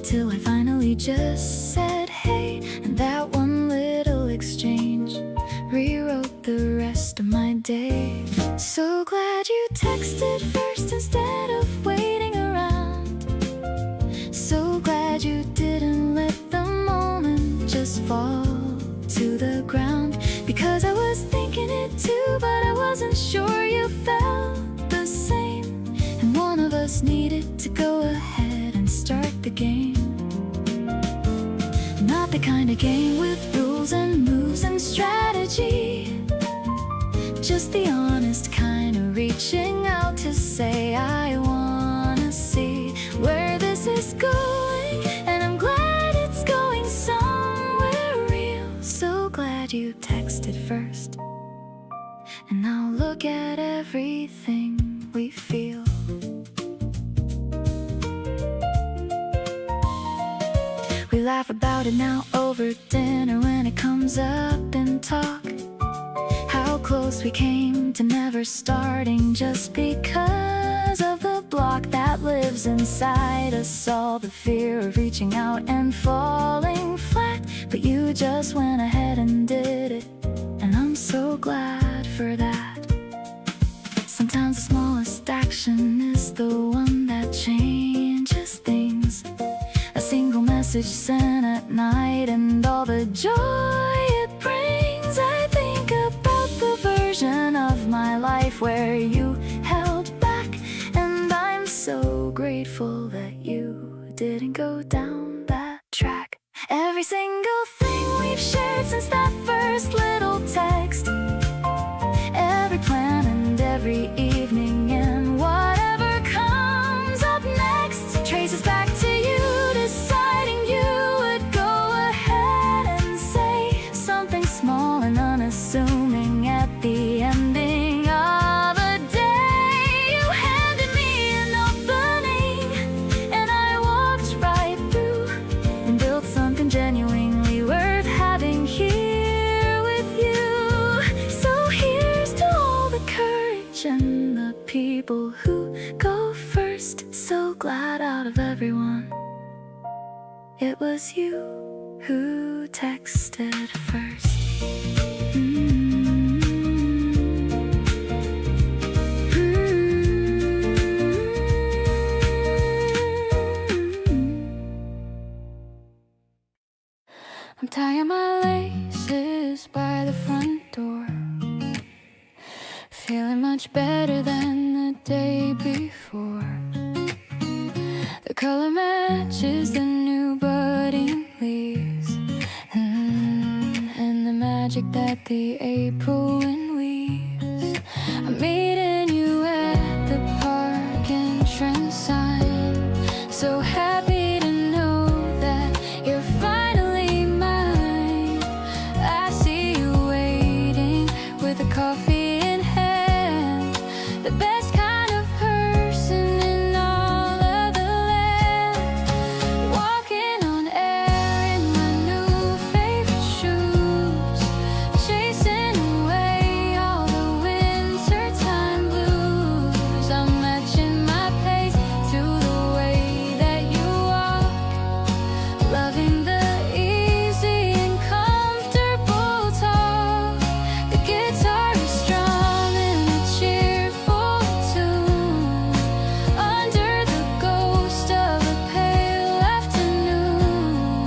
till I finally just said hey. And that one little exchange rewrote the rest of my day. So glad you texted first instead of waiting around. So glad you didn't let the moment just fall to the ground. Because I was thinking it too, but I wasn't sure you felt the same. And one of us needed to go ahead and start the game. Not the kind of game with rules and moves and strategy, just the honest kind of reaching out to say I wanna see where this is going. And I'm glad it's going somewhere real. So glad you texted first, and now look at everything we feel. We laugh about it now over dinner when it comes up in talk. How close we came to never starting just because of the block that lives inside us all. The fear of reaching out and falling flat. But you just went ahead and did it, and I'm so glad for that. Sometimes the smallest action is the one that changes things. A single message sent at night and all the joy it brings. I think about the version of my life where you held back, and I'm so grateful that you didn't go down that track. Every single thing we've shared since that first little text, every plan and every evening, and whatever comes up next, traces back to you deciding you would go ahead and say something small and unassuming at the ending of the day. You handed me an opening, and I walked right through and built something genuinely worth having here with you. So here's to all the courage and the people who go first. So glad out of everyone, it was you who texted first. much better than the day before. The color matches the new budding leaves, and the magic that the April wind weaves. I'm meeting you at the park entrance sign, so happy to know that you're finally mine. I see you waiting with a coffee in hand, the best kind of person in all of the land. Walking on air in my new favorite shoes, chasing away all the wintertime blues. I'm matching my pace to the way that you walk, loving the easy and comfortable talk. The guitar is strumming a cheerful tune under the ghost of a pale afternoon.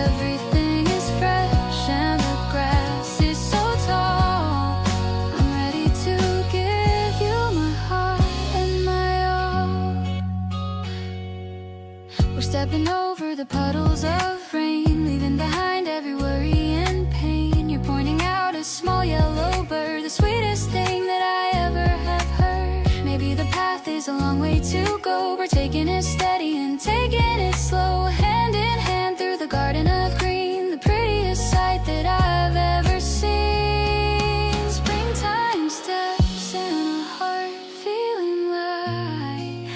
Everything is fresh and the grass is so tall. I'm ready to give you my heart and my all. We're stepping over the puddles of rain, leaving behind every worry and pain. You're pointing out a small yellow bird, the sweetest thing that I ever have heard. Maybe the path is a long way to go. We're taking it steady and taking it slow, hand in hand through the garden of green, the prettiest sight that I've ever seen. Springtime steps in a heart feeling light.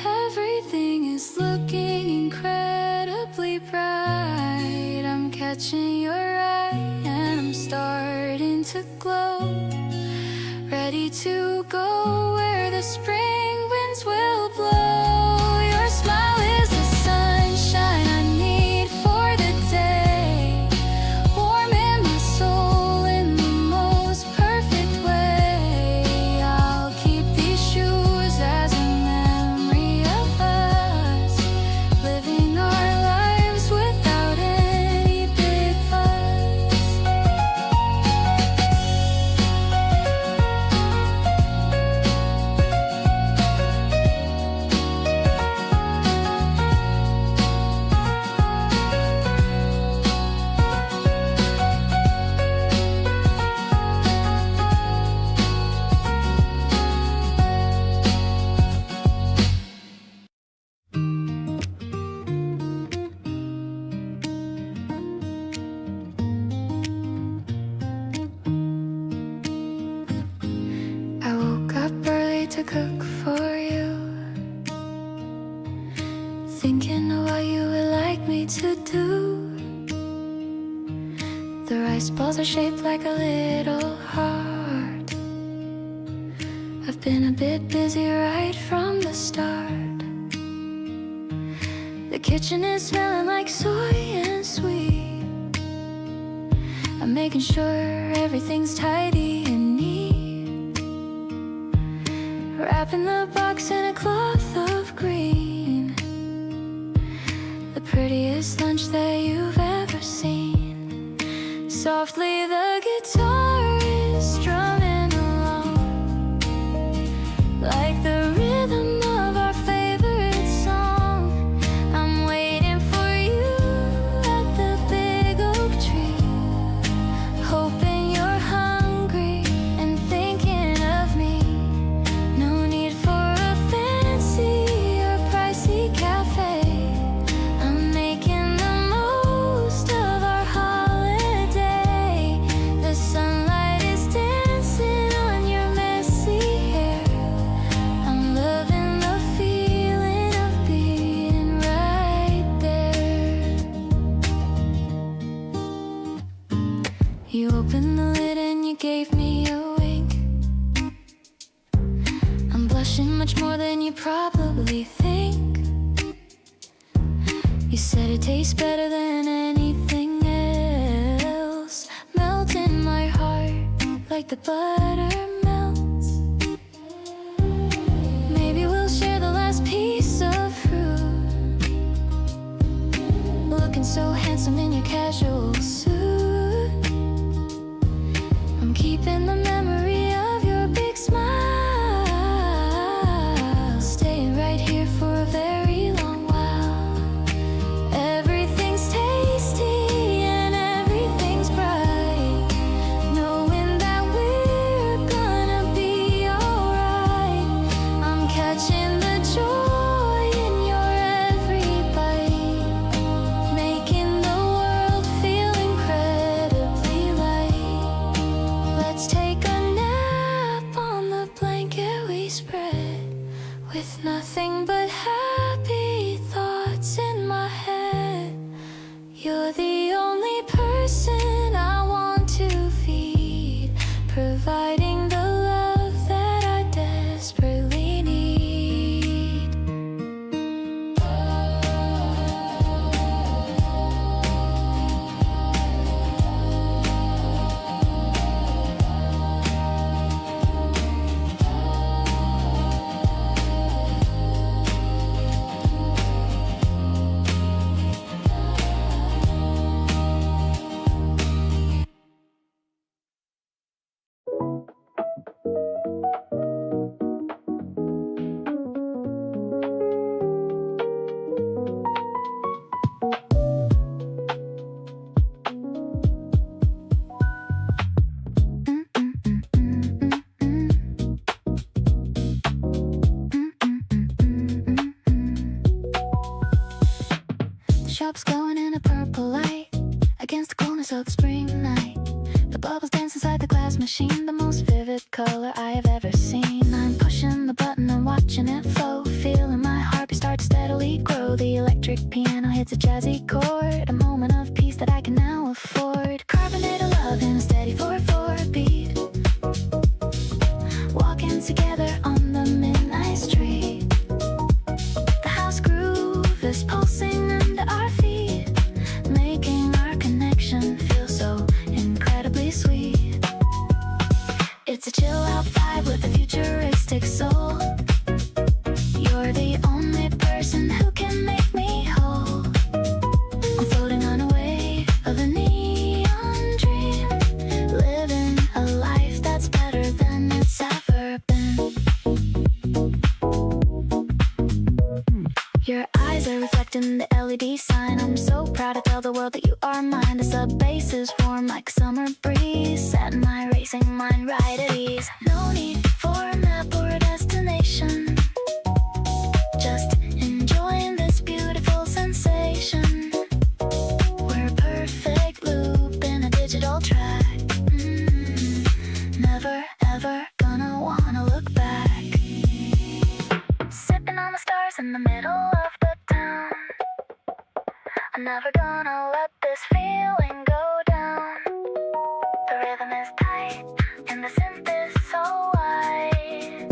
Everything is looking incredibly bright. I'm catching your eye and I'm starting to glow, ready to go where the spring winds will blow. Your smile is the sunshine I need for the day, warming my soul in the most perfect way. I'll keep these shoes as a memory of us, living our lives without any big fuss. I woke up early to cook for you, thinking of what you would like me to do. The rice balls are shaped like a little heart. I've been a bit busy right from the start. The kitchen is smelling like soy and sweet. I'm making sure everything's tidy and neat, wrapping the box in a cloth of green, the prettiest lunch that you've ever seen. Softly the guitar is strumming along, like the rhythm of our favorite song. I'm waiting for you at the big oak tree, hoping you're hungry and thinking of me. No need for a fancy or pricey cafe. I'm making the most of our holiday. The sunlight is dancing on your messy hair. I'm loving the feeling of being right there. You opened the lid and you gave me a wink. I'm blushing much more than you probably think. You said it tastes better than anything else, melting my heart like the butter melts. Maybe we'll share the last piece of fruit, looking so handsome in your casual suit. I'm keeping the memory of your big smile. put happy thoughts in my head. You're the only person I want to feed, providing the love that I desperately need. The shop's glowing in a purple light against the coolness of the spring night. The bubbles dance inside the glass machine, the most vivid color I have ever seen. I'm pushing the button and watching it flow, feeling my heartbeat start to steadily grow. The electric piano hits a jazzy chord, a moment of peace that I can now afford. Carbonated love in a steady 4/4 beat, walking together on the midnight street. The house groove is pulsing under our feet, making our connection feel so incredibly sweet. It's a chill out vibe with a futuristic soul. You're the only person who can make me whole. I'm floating on a wave of a neon dream, living a life that's better than it's ever been. Your eyes are reflecting the LED sign. I'm so proud to tell the world that you are mine. The sub bass is warm like a summer breeze, setting my racing mind right at ease. No need for a map or a destination, just enjoying this beautiful sensation. We're a perfect loop in a digital track. Never ever gonna wanna look back. Sipping on the stars in the middle of the town. I'm never gonna let this feeling go down. The rhythm is tight and the synth is so wide,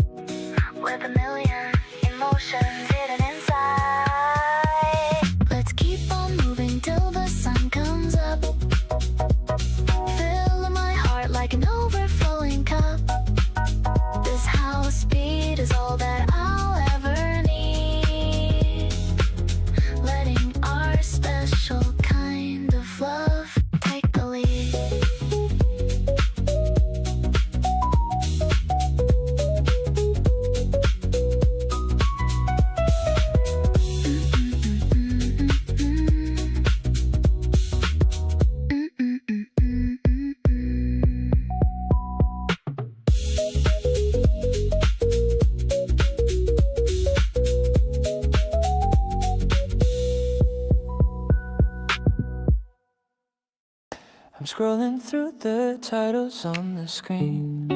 with a million emotions hidden inside. Let's keep on moving till the sun comes up, filling my heart like an overflowing cup. This house beat is all that I'll ever need, letting our special kind of love take the lead. I'm scrolling through the titles on the screen,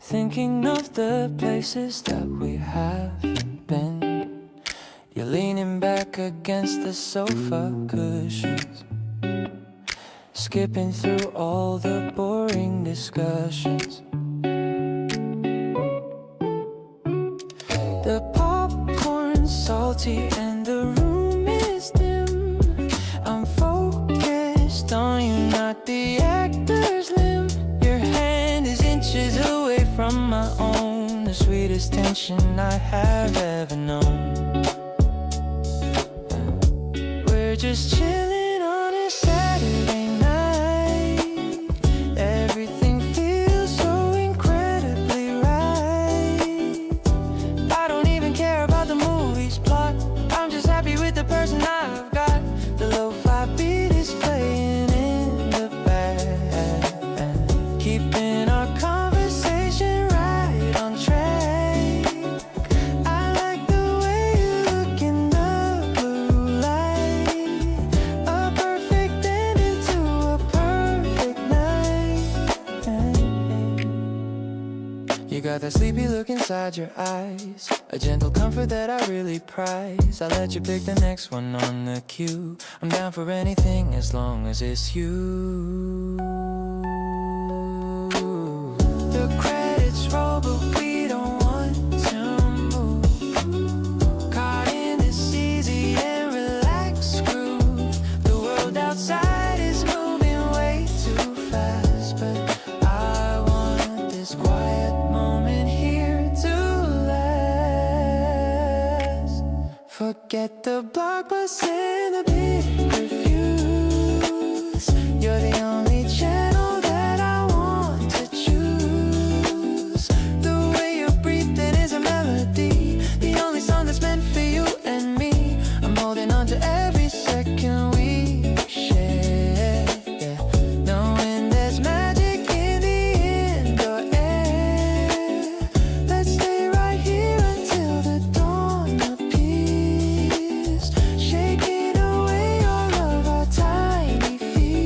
thinking of the places that we haven't been. You're leaning back against the sofa cushions, skipping through all the boring discussions. The popcorn's salty and the room is dim. I'm focused on you, not the actor's limb. Your hand is inches away from my own, the sweetest tension I have ever known. We're just chilling on a Saturday night. Everything feels so incredibly right. I don't even care about the movie's plot, I'm just happy with the person I've got. The lo-fi beat is playing in the back, keeping our conversation right on track. I like the that sleepy look inside your eyes, a gentle comfort that I really prize. I'll let you pick the next one on the queue. I'm down for anything as long as it's you. The credits roll, but we don't want to move. Caught in this easy and relaxed groove. The world outside is moving way too fast, but I want this quiet moment here to last. Forget the blockbusters and the big reviews. You're the only channel that I want to choose. The way you're breathing is a melody, the only song that's meant for you and me. I'm holding on to every second we share, yeah. Knowing there's magic in the indoor air. Let's stay right here until the dawn appears, shaking away all of our tiny fears.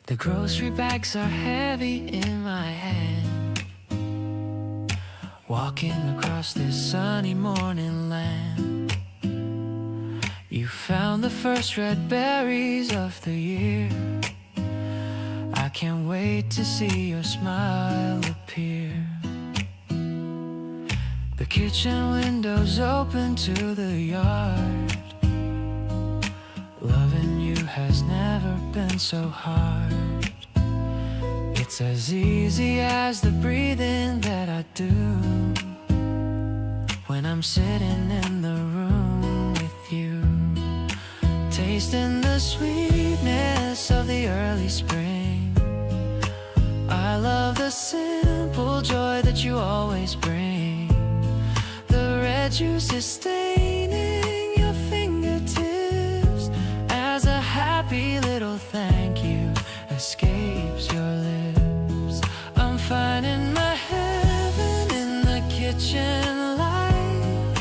The grocery bags are heavy in my hand, walking across this sunny morning land. You found the first red berries of the year. I can't wait to see your smile appear. The kitchen windows open to the yard. Loving you has never been so hard. It's as easy as the breathing that I do when I'm sitting in the room with you, tasting the sweetness of the early spring. I love the simple joy that you always bring. The red juice is staining your fingertips as a happy little thank you escapes your lips. I'm finding my heaven in the kitchen light.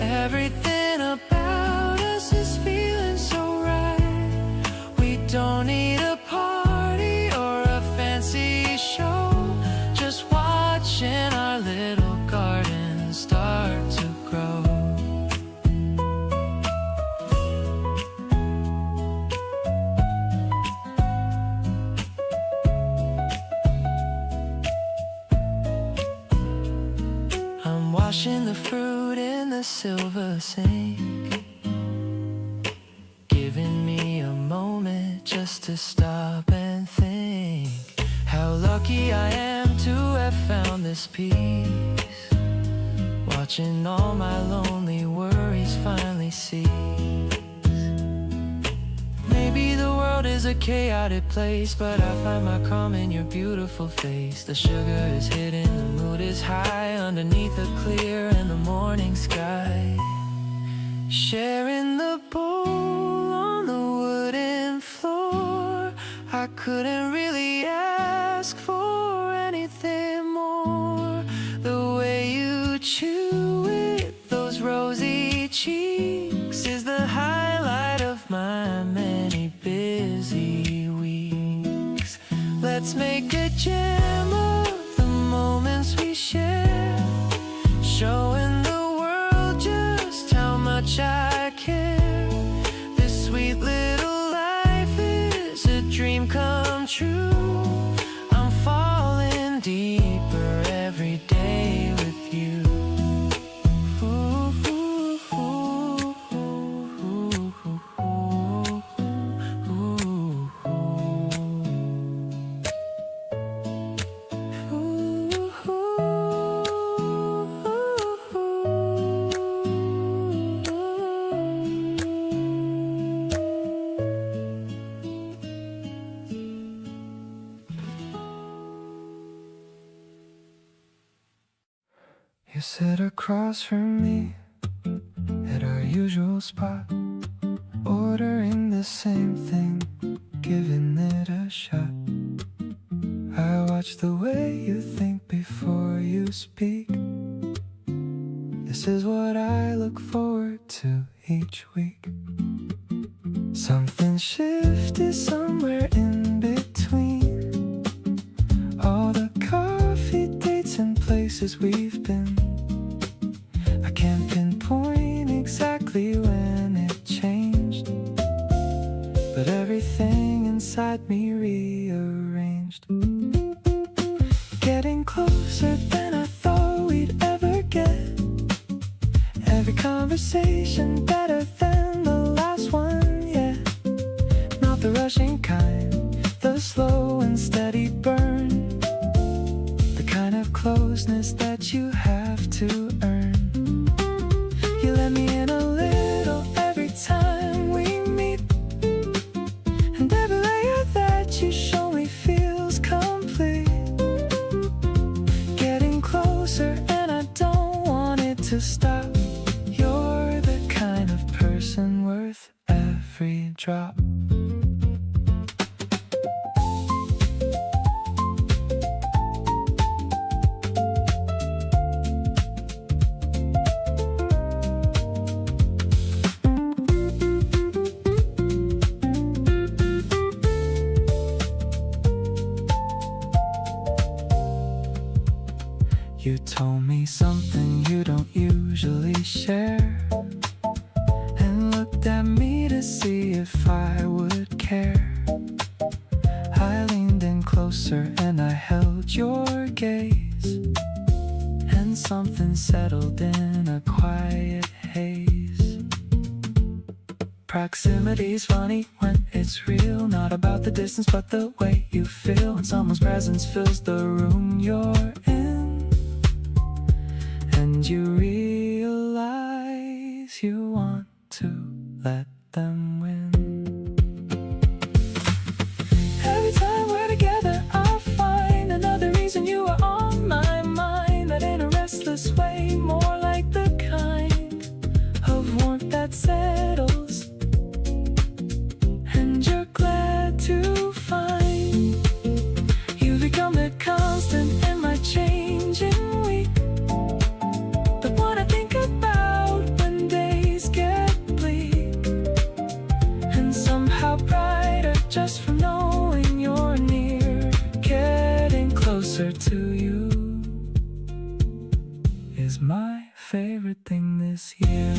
Everything about us is feeling so right. We don't need a party or a fancy show, just watching our little garden start to grow. I'm washing the fruit in the silver sink, giving me a moment just to stop and think how lucky I am to have found this peace, watching all my lonely worries finally cease. Maybe the world is a chaotic place, but I find my calm in your beautiful face. The sugar is hidden, the mood is high underneath a clear and the morning sky. Sharing the bowl on the wooden floor, I couldn't really ask for anything more. The way you chew with those rosy cheeks is the highlight of my many busy weeks. Let's make a gem of the moments we share, showing the world just how much I care. This sweet little life is a dream come true. sit across from me at our usual spot, ordering the same thing, giving it a shot. I watch the way you think before you speak. This is what I look forward to each week. Something shifted somewhere in between all the coffee dates and places we've been. I can't pinpoint exactly when it changed, but everything inside me rearranged. Getting closer than I thought we'd ever get. Every conversation better than the last one, yeah. Not the rushing kind, the slow and steady burn, the kind of closeness that you have to earn. You let me in a little every time we meet, and every layer that you show me feels complete. Getting closer and I don't want it to stop. You're the kind of person worth every drop. You told me something you don't usually share, and looked at me to see if I would care. I leaned in closer and I held your gaze, and something settled in a quiet haze. Proximity's funny when it's real, not about the distance but the way you feel when someone's presence fills the room you're in, and you realize you want to let them win. Every time we're together I find another reason you are on my mind, that in a restless way, more like the kind of warmth that settles, and you're glad to find you've become the constant in my changing week. But what I think about when days get bleak, and somehow brighter just from knowing you're near. Getting closer to you is my favorite thing this year.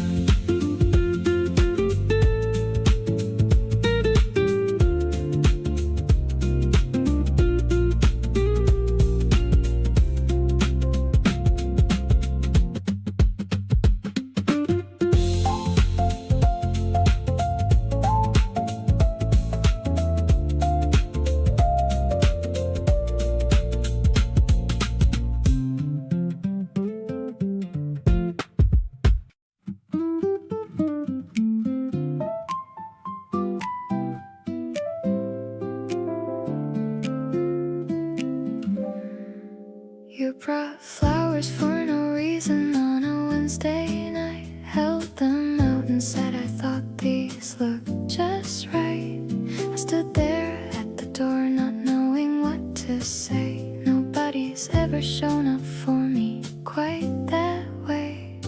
You brought flowers for no reason on a Wednesday night, held them out and said, I thought these looked just right. I stood there at the door not knowing what to say. Nobody's ever shown up for me quite that way.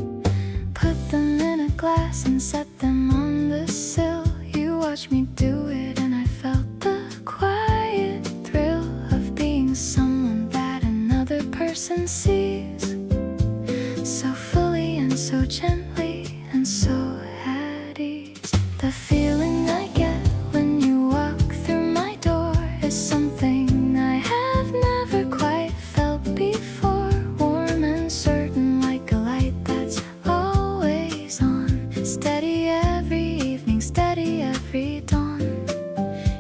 Put them in a glass and set them on the sill. You watched me do it and I felt the quiet thrill of being someone that another person sees, so fully and so gently and so at ease. The feeling I get when you walk through my door is something I have never quite felt before. Warm and certain, like a light that's always on, steady every evening, steady every dawn.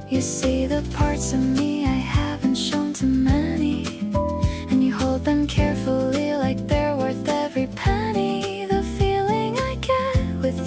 You see the parts of me I haven't shown to many, and you hold them carefully like they're worth every penny. The feeling I get with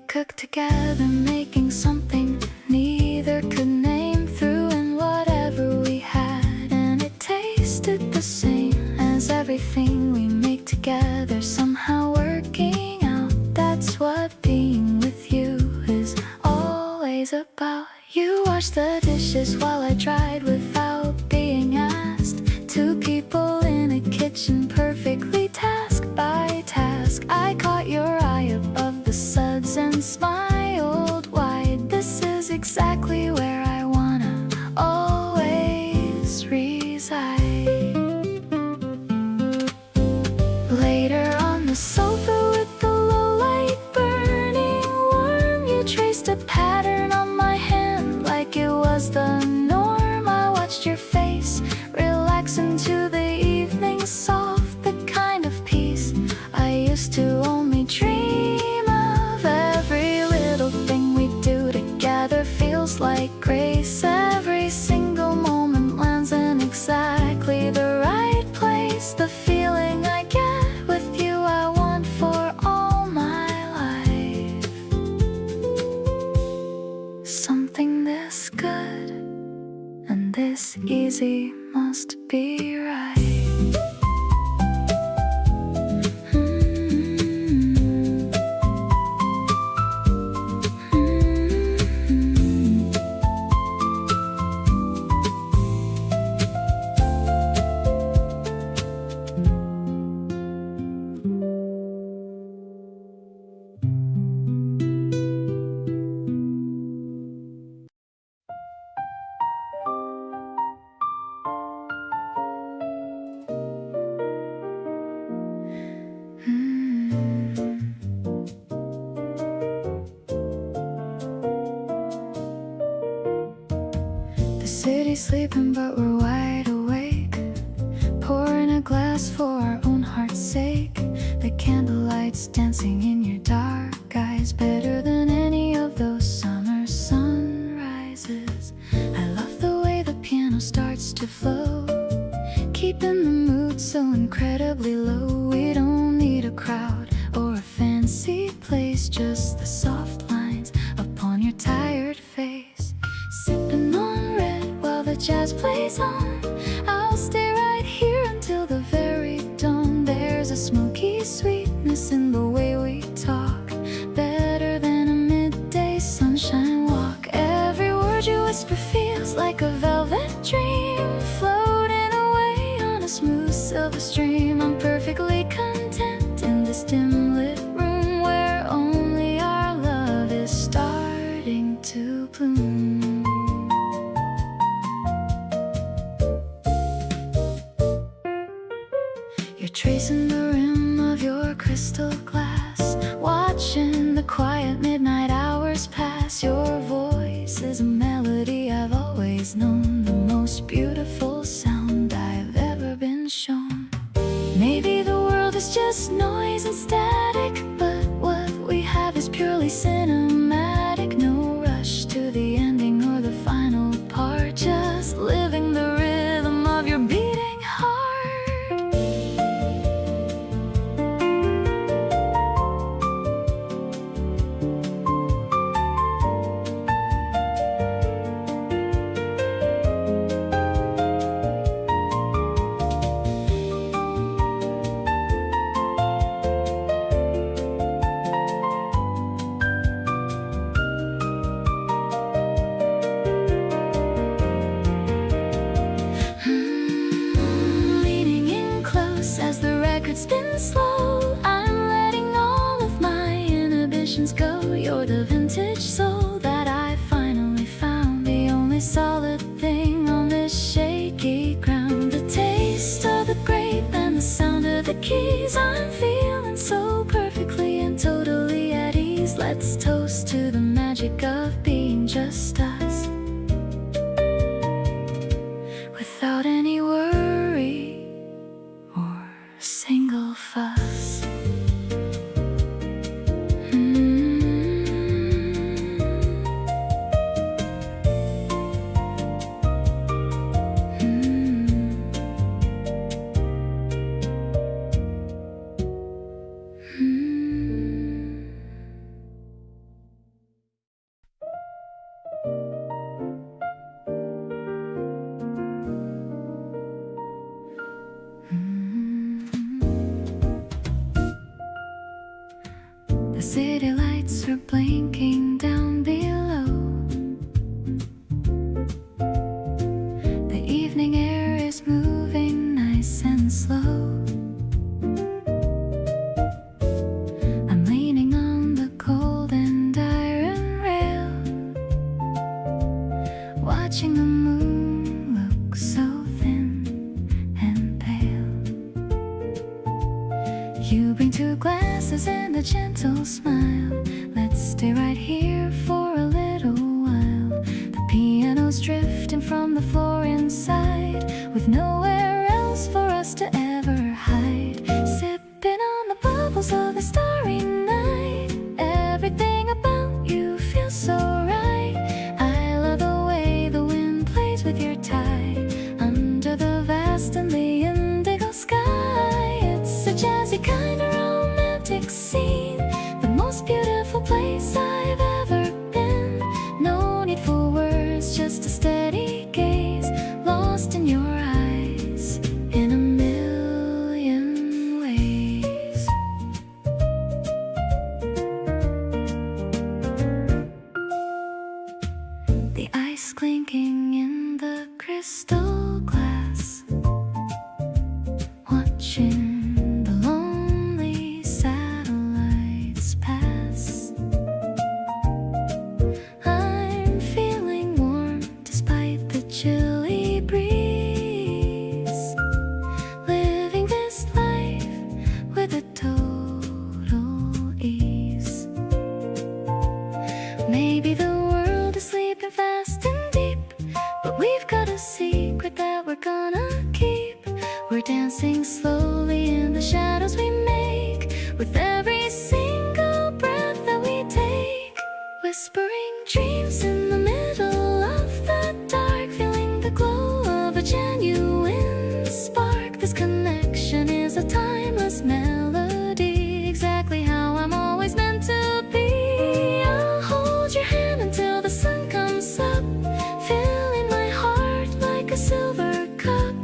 cooked together, making something neither could name, threw in whatever we had, and it tasted the same as everything we make together, somehow working out. That's what being with you is always about. You washed the dishes while I dried without being asked. Two people in a kitchen, perfectly task by task. I caught your eye above the suds and smiled wide. This is exactly where I wanna always reside. Later on the sofa with the low light burning warm, you traced a pattern on my hand like it was the norm. I watched your face relax into the evening soft, the kind of peace I used to only dream of. Every little thing we do together feels like grace. Every single moment lands in exactly the right place. The feeling I get with you I want for all my life. Something this good and this easy must be right. City's sleeping but we're wide awake, pouring a glass for our own heart's sake. The candlelight's dancing in your dark eyes, better than any of those summer sunrises. I love the way the piano starts to flow, keeping the mood so incredibly low. We don't need a crowd or a fancy place, just the soft lines upon your tired face. Sipping on red while the jazz plays on, I'll stay right here until the very dawn. There's a smoky sweetness in the way we talk, better than a midday sunshine walk. Every word you whisper feels like a velvet dream, floating away on a smooth silver stream. I'm perfectly content in this dim lit room where only our love is starting to bloom. You're tracing the rim of your crystal glass, watching the quiet midnight hours pass. Your voice is a melody I've always known, the most beautiful sound I've ever been shown. Maybe the world is just noise and static, but what we have is purely cinematic. No rush to the ending or the final part, just living the rhythm of your beating heart. Spin slow, I'm letting all of my inhibitions go. You're the vintage soul that I finally found, the only solid thing on this shaky ground. The taste of the grape and the sound of the keys, I'm feeling so perfectly and totally at ease. Let's toast to the magic of being just us, without any worry or single fuss. city lights are blinking down below. The evening air is moving nice and slow. I'm leaning on the cold and iron rail, watching the moon look so thin and pale. You bring two glasses and a gentle smile. Let's stay right here for a little while. The piano's drifting from the floor inside, with nowhere else for us to ever hide. Sipping on the bubbles of a starry night. Everything about you feels so right. I love the way the wind plays with your tie under the vast and the indigo sky. It's a jazzy kind of romantic scene, the most beautiful place I've ever been. No need for words, just a steady gaze, lost in your eyes in a million ways. The ice clinking in the crystal glass, watching the lonely satellites pass. I'm feeling warm despite the chilly breeze, living this life with a total ease. Maybe the world is sleeping fast and deep, but we've got a secret that we're gonna keep. We're dancing slowly in the shadows we make, with every single breath that we take. Whispering dreams in the middle of the dark, feeling the glow of a genuine spark. This connection is a timeless melody, exactly how I'm always meant to be. I'll hold your hand until the sun comes up, filling my heart like a silver cup.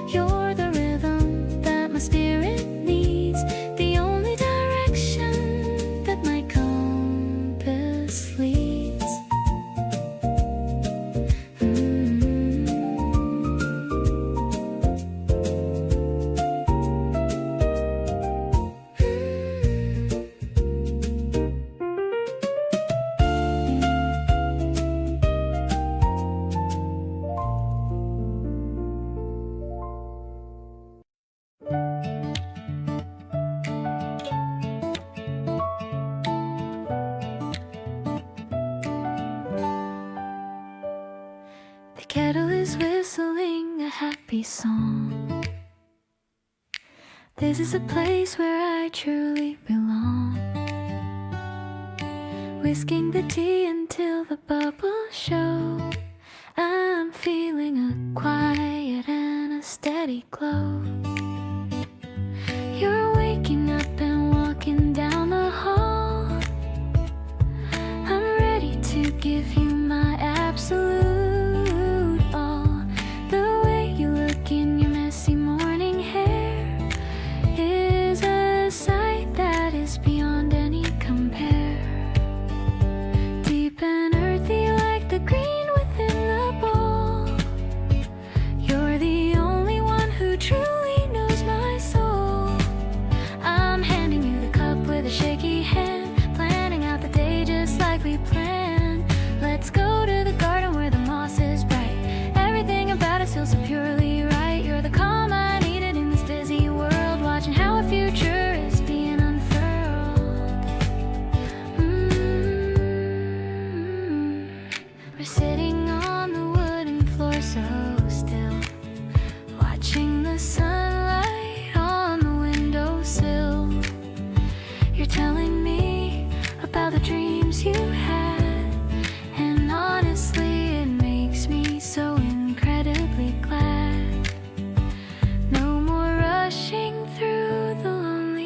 You're the rhythm that my spirit needs, the only direction that my compass leads. The kettle is whistling a happy song. This is a place where I truly belong. Whisking the tea until the bubbles show. I'm feeling a quiet and a steady glow. You're waking up and walking down the hall. I'm ready to give you my absolute all. The way you look in your messy morning hair is a sight that is beyond any compare. Deep and earthy like the green within the bowl. You're the only one who truly knows my soul. I'm handing you the cup with a shaky hand, planning out the day just like we planned. Let's go to the garden where the moss is bright. Everything about us feels so purely right. You're the calm I needed in this busy world, watching how a future is being unfurled. We're sitting on the wooden floor so still, watching the sunlight on the windowsill. You're telling me about the dreams you had, and honestly it makes me so incredibly glad. No more rushing through the lonely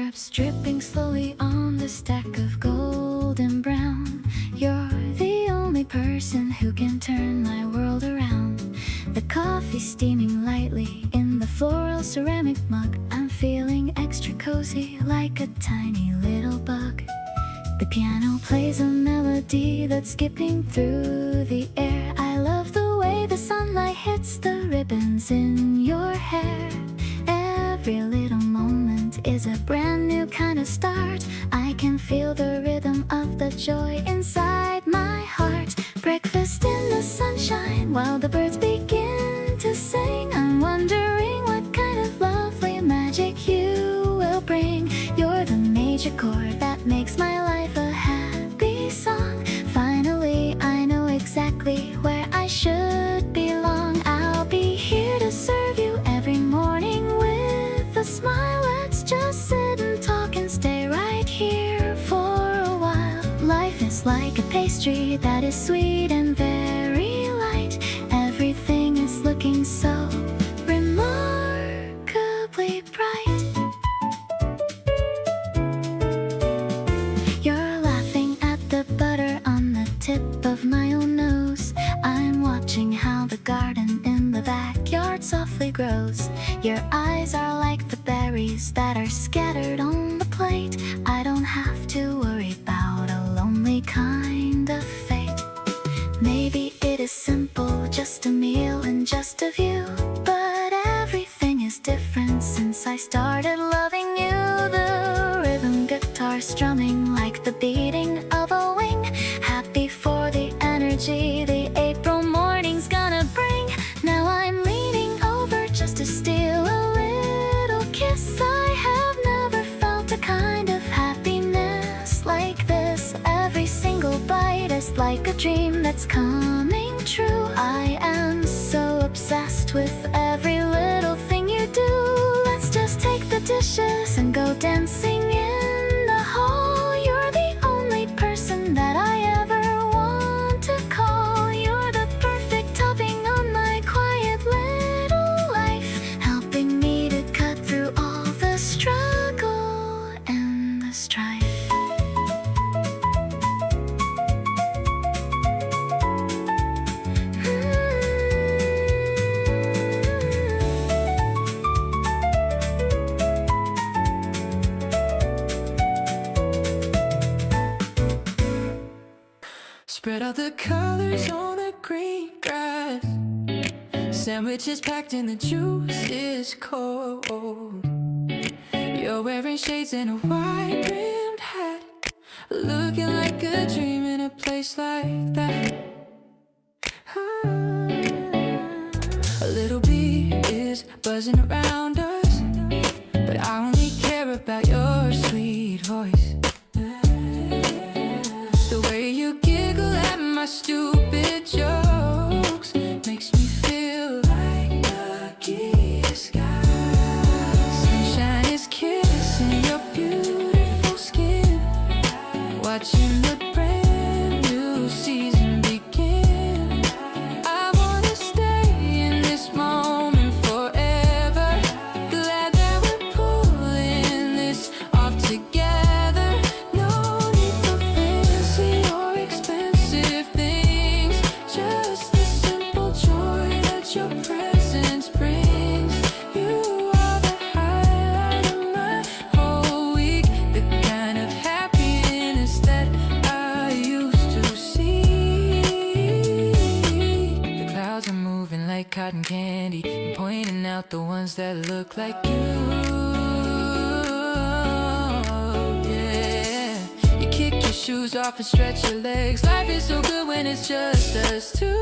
Raindrops dripping slowly on the stack of golden brown. You're the only person who can turn my world around. The coffee steaming lightly in the floral ceramic mug. I'm feeling extra cozy like a tiny little bug. The piano plays a melody that's skipping through the air. I love the way the sunlight hits the ribbons in your hair. Every little moment is a brand new kind of start. I can feel the rhythm of the joy inside my heart. Breakfast in the sunshine while the birds begin to sing. I'm wondering what kind of lovely magic you will bring. You're the major chord that makes my life a happy song. Finally, I know exactly where I should belong. I'll be here to serve you every morning with a smile. Let's just sit and talk and stay right here for a while. Life is like a pastry that is sweet and very light. Everything is looking so remarkably bright. You're laughing at the butter on the tip of my own nose. I'm watching how the garden in the backyard softly grows. Your eyes are like the berries that are scattered on the plate. I don't have to worry about a lonely kind of fate. Maybe it is simple, just a meal and just a view, but everything is different since I started loving you. The rhythm guitar strumming like the beating of a wing. Happy for the energy the April morning's gonna bring. Now I'm leaning over just to steal a little kiss. I have never felt a kind of happiness like this. Every single bite is like a dream that's coming true. I am so obsessed with every little thing you do. Let's just take the dishes and go dancing in the hall. You're the only person that I ever want to call. You're the perfect topping on my quiet little life, helping me to cut through all the struggle and the strife. Spread out the colors on the green grass. Sandwiches packed and the juice is cold. You're wearing shades and a wide-brimmed hat, looking like a dream in a place like that. A little bee is buzzing around us, but I only care about your sweet voice. The way you giggle at my stupid jokes makes me feel like the keyest guy. Sunshine is kissing your beautiful skin, watching the brand new season begin. I wanna stay in this moment forever. Glad that we're pulling this off together. No need for fancy or expensive things, just the simple joy that your presence brings. You are the highlight of my whole week, the kind of happiness that I used to see. The clouds are moving like cotton candy, pointing out the ones that look like you. Yeah, you kick your shoes off and stretch your legs. Life is so good when it's just us two.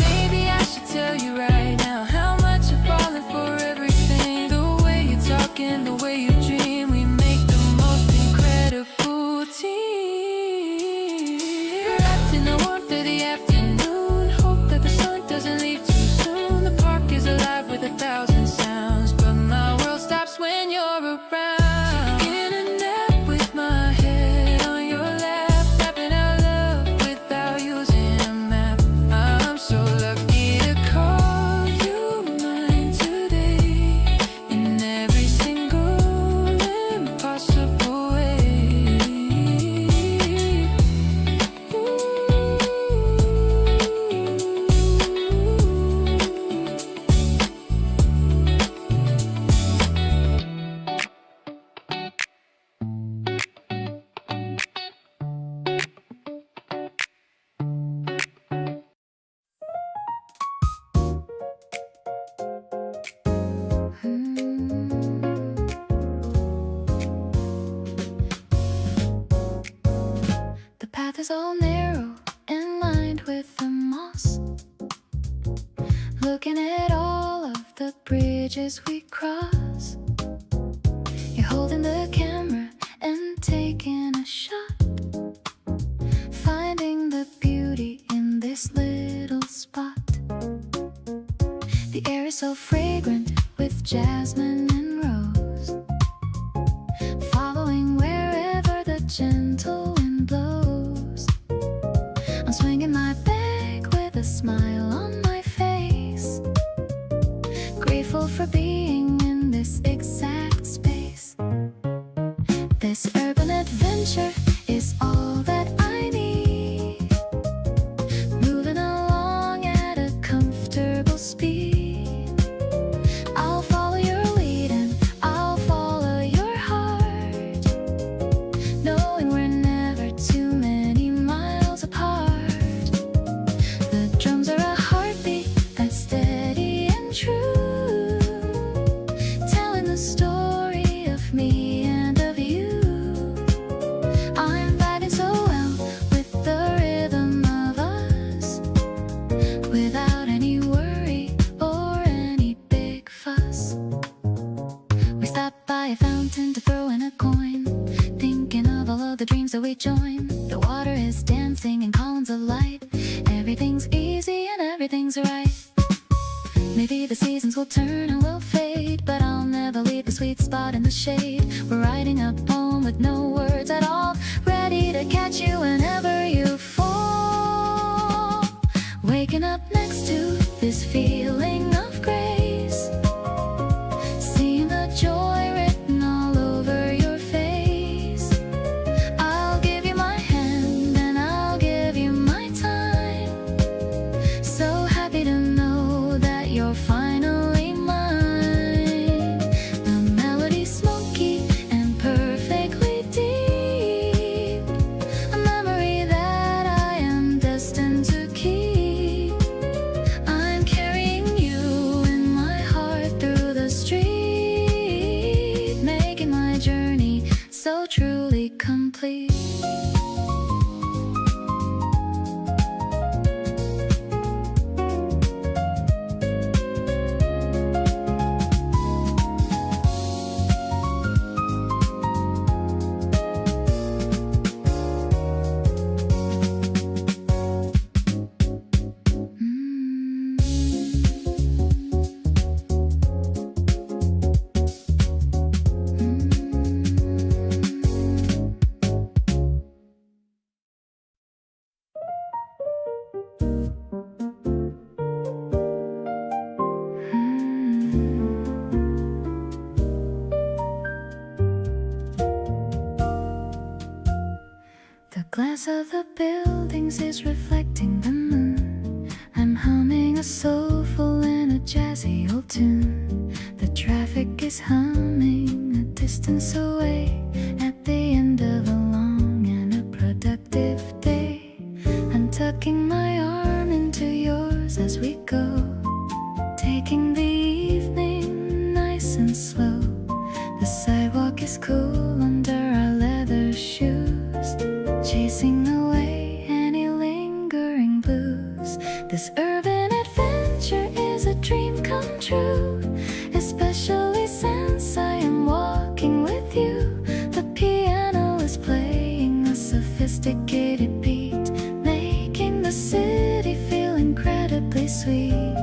Maybe I should tell you right now how much I've fallen for everything. The way you talk and the way you dream, we make the most incredible team. Wrapped in the warmth of the afternoon, hope that the sun doesn't leave too soon. The park is alive with 1,000 sounds, but my world stops when you're around. In a nap with my head on your lap, path is all narrow and lined with the moss. Looking at all of the bridges we cross. You're holding the camera and taking a shot, finding the beauty in this little spot. The air is so fragrant with jasmine and rose, following wherever the gentle wind blows. I'm swinging my bag with a smile on my face, grateful for being in this exact space. This urban adventure is all that I need, moving along at a comfortable speed. I'll follow your lead and I'll follow your heart, knowing we're never too many miles apart. The drums are a heartbeat that's steady and true, telling the story of me and of you. I'm vibing so well with the rhythm of us, without any worry or any big fuss. We stopped by a fountain to throw in a coin, thinking of all of the dreams that we join. The water is dancing in columns of light. Everything's easy and everything's right. Maybe the seasons will turn and we'll fade, but I'll never leave the sweet spot in the shade. We're writing a poem with no words at all, ready to catch you whenever you fall. Waking up next to this feeling of grace, seeing the joy written all over your face. I'll give you my hand and I'll give you my time. So happy to know that you're finally mine. The melody's smoky and perfectly deep, a memory that I am destined to keep. I'm carrying you in my heart through the street, making my journey so truly complete. The glass of the buildings is reflecting the moon. I'm humming a soulful and a jazzy old tune. The traffic is humming a distance away, at the end of a long and a productive day. I'm tucking my arm into yours as we go, taking the evening nice and slow. The sidewalk is cool under our leather shoes, chasing away any lingering blues. This urban adventure is a dream come true, especially since I am walking with you. The piano is playing a sophisticated beat, making the city feel incredibly sweet.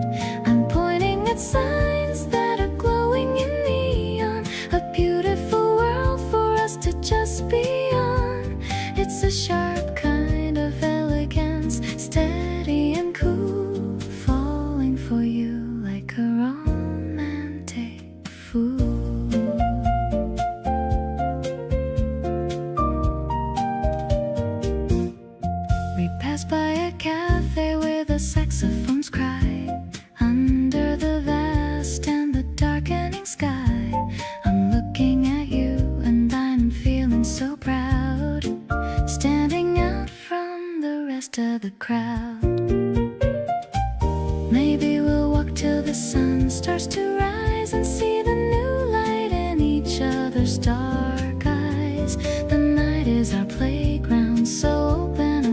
I'm pointing at signs that are glowing in neon, a beautiful world for us to just be on. It's a sharp kind of elegance, steady and cool, falling for you like a romantic fool. We pass by a cafe where the saxophones cry, under the vast and the darkening sky. I'm looking at you and I'm feeling so proud, standing out from the rest of the crowd. Maybe we'll walk till the sun starts to rise and see the new light in each other's dark eyes. The night is our playground, so open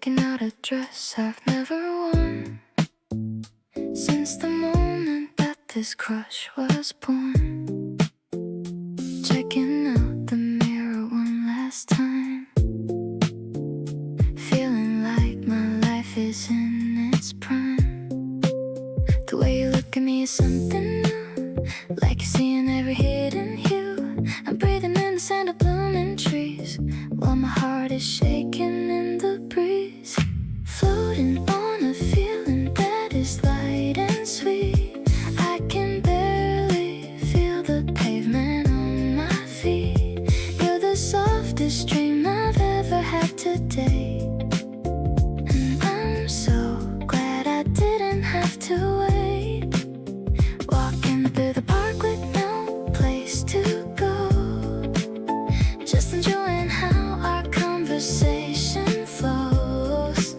picking out a dress I've never worn since the moment that this crush was born. Checking out the mirror one last time, feeling like my life is in its prime. The way you look at me is something new, like you're seeing every hidden hue. I'm breathing in the scent of blooming trees, while my heart is shaking in the breeze. Floating on a feeling that is light and sweet. I can barely feel the pavement on my feet. You're the softest dream I've ever had today, and I'm so glad I didn't have to wait. Walking through the park with no place to go, just enjoying how our conversation flows.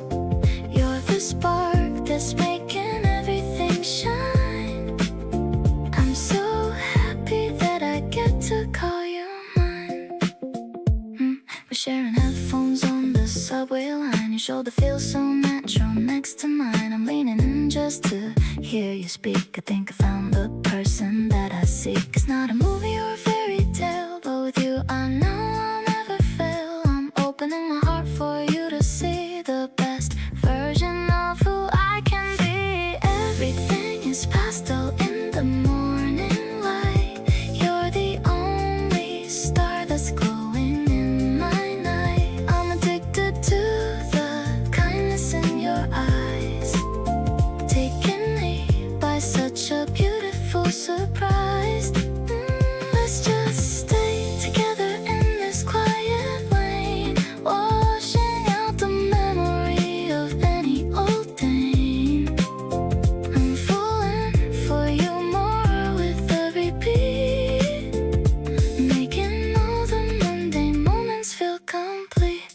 You're the spark that's making everything shine. I'm so happy that I get to call you mine. We're sharing headphones on the subway line. Your shoulder feels so natural next to mine. I'm leaning in just to hear you speak. I think I found the person that I seek. It's not a movie or a fairy tale, but with you I know I'll never fail. I'm opening my heart for you to see the best version of who I can be. Everything is pastel in the morning light. You're the only star that's glowing in my night. I'm addicted to the kindness in your eyes, taking me by such a beautiful surprise. Let's just stay together in this quiet lane, washing out the memory of any old pain. I'm falling for you more with every beat, making all the mundane moments feel complete.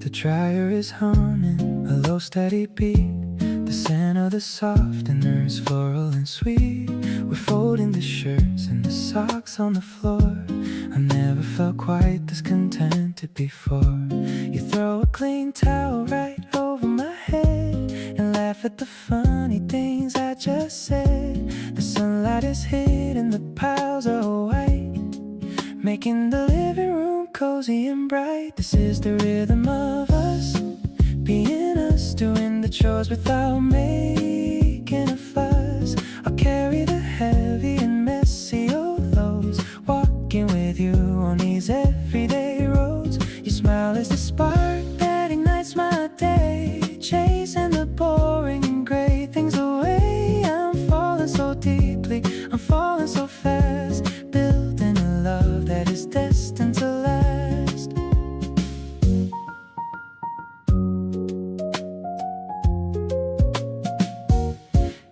The dryer is humming a low steady beat. The scent of the softeners, floral and sweet. We're folding the shirts and the socks on the floor. I've never felt quite this contented before. You throw a clean towel right over my head and laugh at the funny things I just said. The sunlight is hitting the piles of white, making the living room cozy and bright. This is the rhythm of us, being us, doing the chores without making a fuss. I'll carry the heavy and messy old loads, walking with you on these everyday roads. Your smile is the spark that ignites my day, chasing the boring and gray things away. I'm falling so deeply, I'm falling so fast, building a love that is destined to last.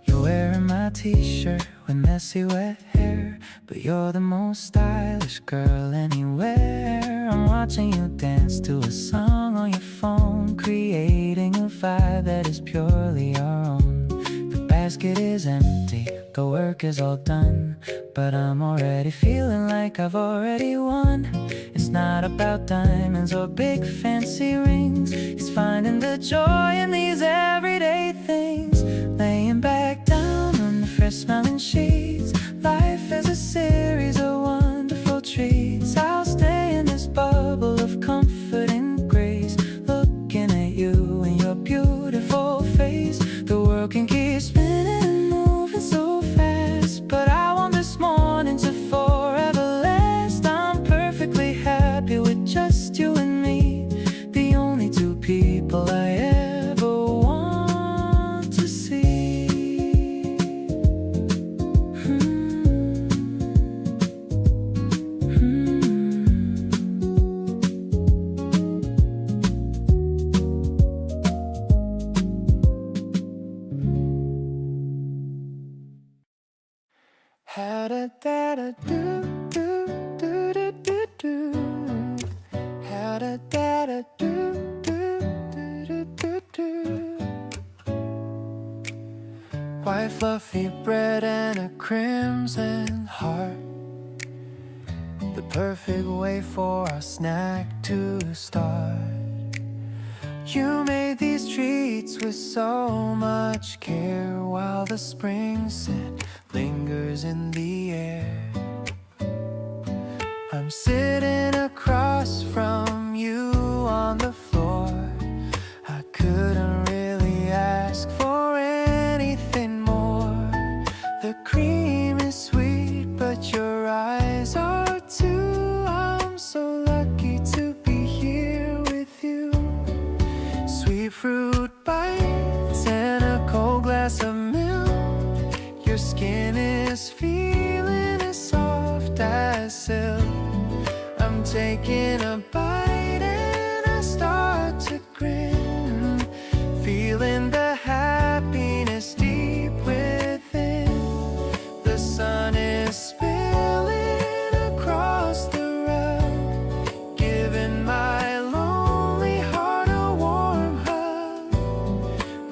You're wearing my t-shirt with messy wet hair, but you're the most stylish girl anywhere. I'm watching you dance to a song on your phone, creating a vibe that is purely our own. The basket is empty, the work is all done, but I'm already feeling like I've already won. It's not about diamonds or big fancy rings, it's finding the joy in these everyday things. Laying back down on the fresh smelling sheets, life is a series of wonderful treats. I'll stay in this bubble of comfort and grace, looking at you and your beautiful face. The world can keep spinning and moving so fast, but I want this morning to forever last. I'm perfectly happy with just you and me, the only two people I ever want to see. da da da do do do do do do. How da da da do do do do do do. White fluffy bread and a crimson heart, the perfect way for our snack to start. You made these treats with so much care, while the spring scent lingers in the air. I'm sitting across from you on the floor. I couldn't really ask for anything more. The cream is sweet, but your eyes are too. I'm so lucky to be here with you. Sweet fruit bites and a cold glass of milk. Your skin is feeling as soft as silk. I'm taking a bite and I start to grin, feeling the happiness deep within. The sun is spilling across the rug, giving my lonely heart a warm hug.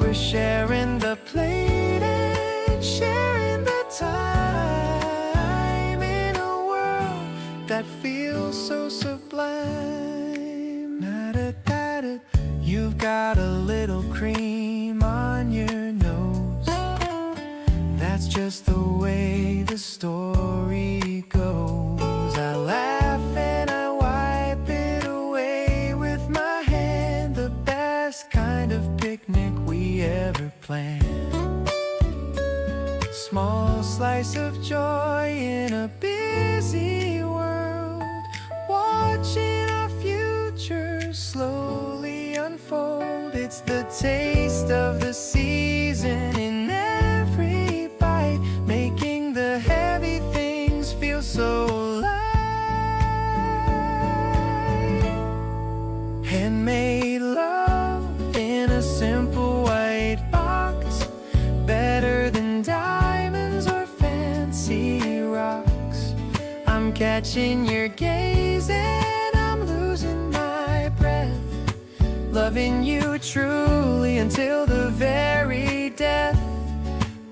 We're sharing the plate and sharing the time in a world that feels so sublime. Na-da-da-da. You've got a little cream on your nose. That's just the way the story goes. I laugh and I wipe it away with my hand. The best kind of picnic we ever planned. Small slice of joy in a busy world, watching our future slowly unfold. It's the taste of the season in every bite, making the heavy things feel so light. Handmade love in a simple white box, better than diamonds or fancy rocks. I'm catching your gaze and I'm losing my breath, loving you truly until the very death.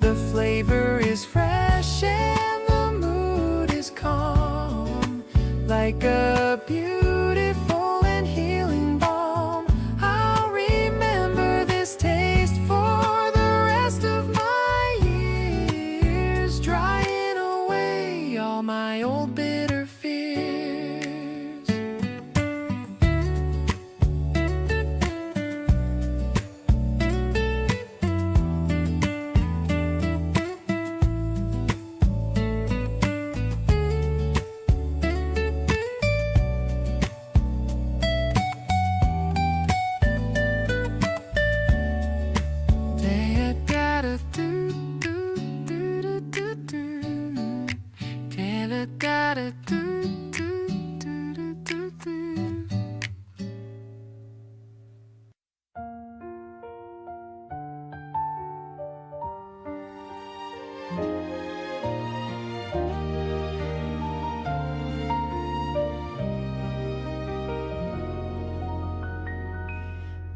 The flavor is fresh and the mood is calm, like a beautiful and healing balm. I'll remember this taste for the rest of my years, drying away all my old bitter fears.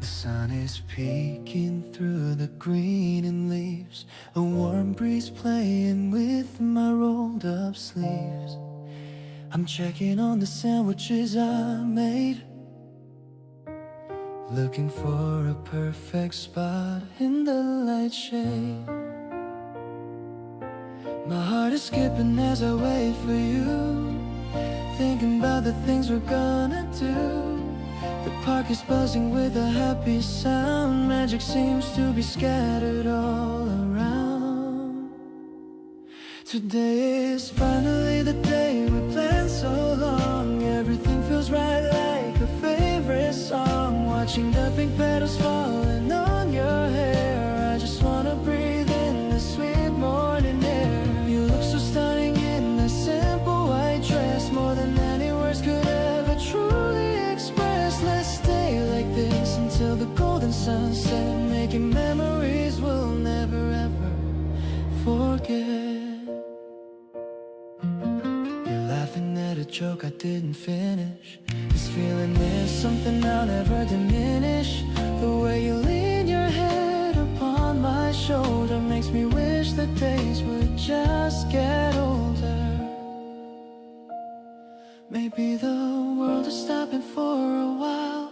The sun is peeking through the green and leaves, a warm breeze playing with my rolled up sleeves. I'm checking on the sandwiches I made, looking for a perfect spot in the light shade. My heart is skipping as I wait for you, thinking about the things we're gonna do. The park is buzzing with a happy sound, magic seems to be scattered all around. Today is finally the day we planned so long. Everything feels right like a favorite song. Watching the pink petals falling on your hair, I just wanna breathe in the sweet morning air. You look so stunning in that simple white dress, more than any words could ever truly express. Let's stay like this until the golden sunset, making memories we'll never ever forget. at a joke I didn't finish. This feeling is something I'll never diminish. The way you lean your head upon my shoulder makes me wish the days would just get older. Maybe the world is stopping for a while,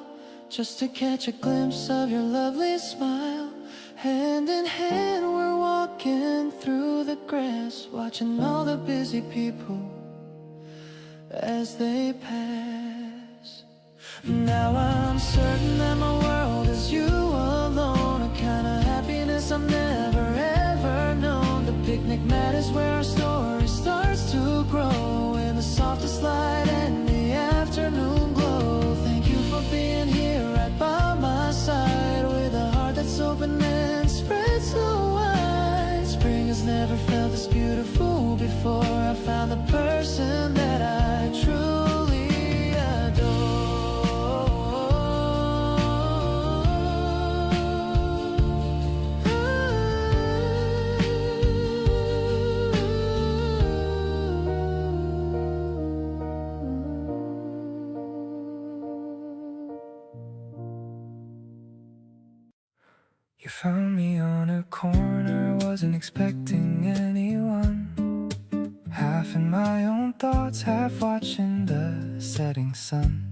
just to catch a glimpse of your lovely smile. Hand in hand we're walking through the grass, watching all the busy people as they pass. Now I'm certain that my world is you alone, a kind of happiness I've never ever known. The picnic mat is where our story starts to grow, in the softest light and the afternoon glow. Thank you for being here right by my side, with a heart that's open and spread so wide. Spring has never felt this beautiful before. I found the person that I truly adore. You found me on a corner, wasn't expecting anyone. Half in my own thoughts, half watching the setting sun.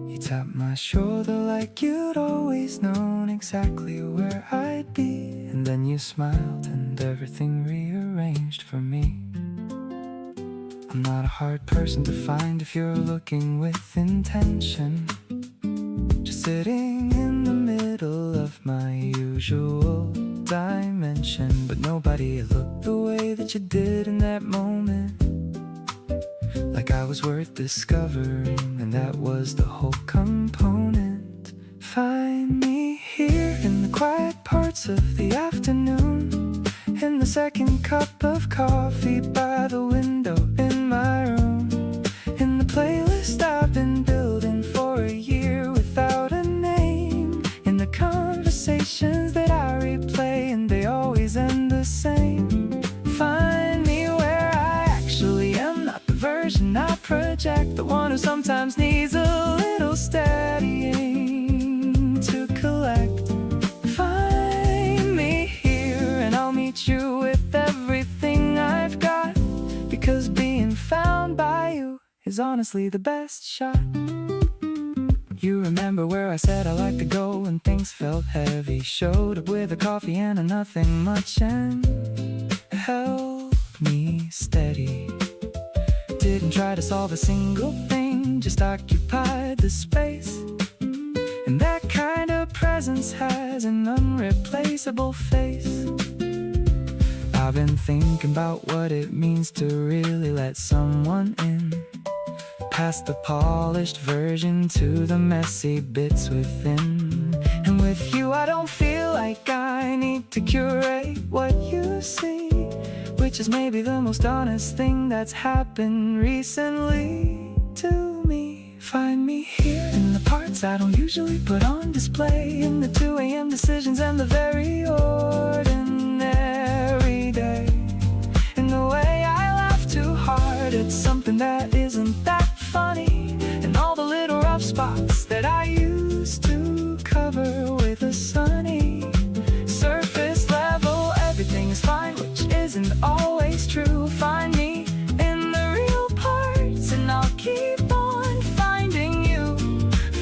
You tapped my shoulder like you'd always known exactly where I'd be. And then you smiled and everything rearranged for me. I'm not a hard person to find if you're looking with intention. Just sitting in the middle of my usual dimension, but nobody looked the way that you did in that moment. Like I was worth discovering, and that was the whole component. Find me here in the quiet parts of the afternoon, in the second cup of coffee by the window in my room, in the playlist I've been building for a year without a name, in the conversations that I replay and they always end the same. Find me where I actually am, not the version I project, the one who sometimes needs a little steadying to collect. Find me here and I'll meet you with everything I've got, because being found by you is honestly the best shot. You remember where I said I like to go when things felt heavy. Showed up with a coffee and a nothing much and held me steady. Didn't try to solve a single thing, just occupied the space. And that kind of presence has an unreplaceable face. I've been thinking about what it means to really let someone in, past the polished version to the messy bits within. And with you I don't feel like I need to curate what you see, which is maybe the most honest thing that's happened recently to me. Find me here in the parts I don't usually put on display, in the 2 a.m. decisions and the very ordinary day, in the way I laugh too hard at something that isn't that funny, and all the little rough spots that I used to cover with a sunny surface level. Everything is fine, which isn't always true. Find me in the real parts and I'll keep on finding you.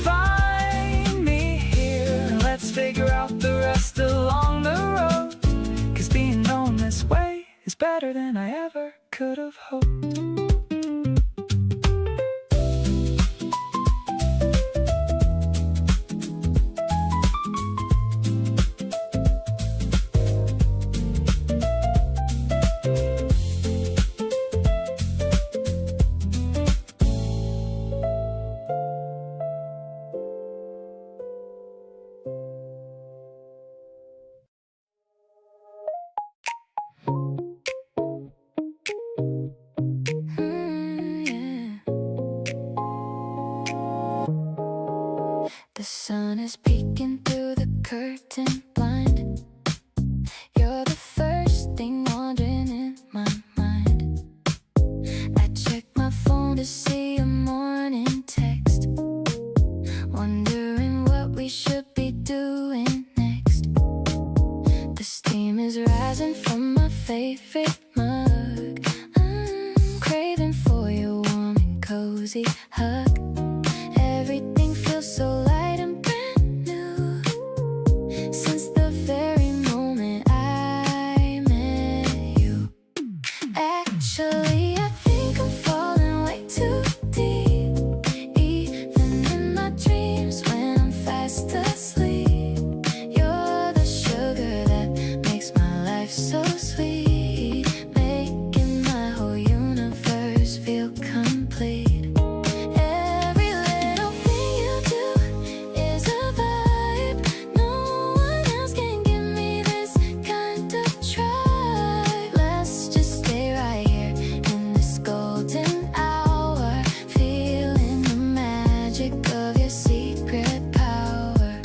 Find me here and let's figure out the rest along the road, 'cause being known this way is better than I ever could have hoped. The sun is peeking through the curtain blind. You're the first thing wandering in my mind. I check my cozy hug. Everything feels so light and brand new since the very moment I met you. Actually, I think I'm falling way too deep, even in my dreams when I'm fast asleep. You're the sugar that makes my life so sweet, making my whole universe feel complete. Every little thing you do is a vibe. No one else can give me this kind of drive. Let's just stay right here in this golden hour, feeling the magic of your secret power.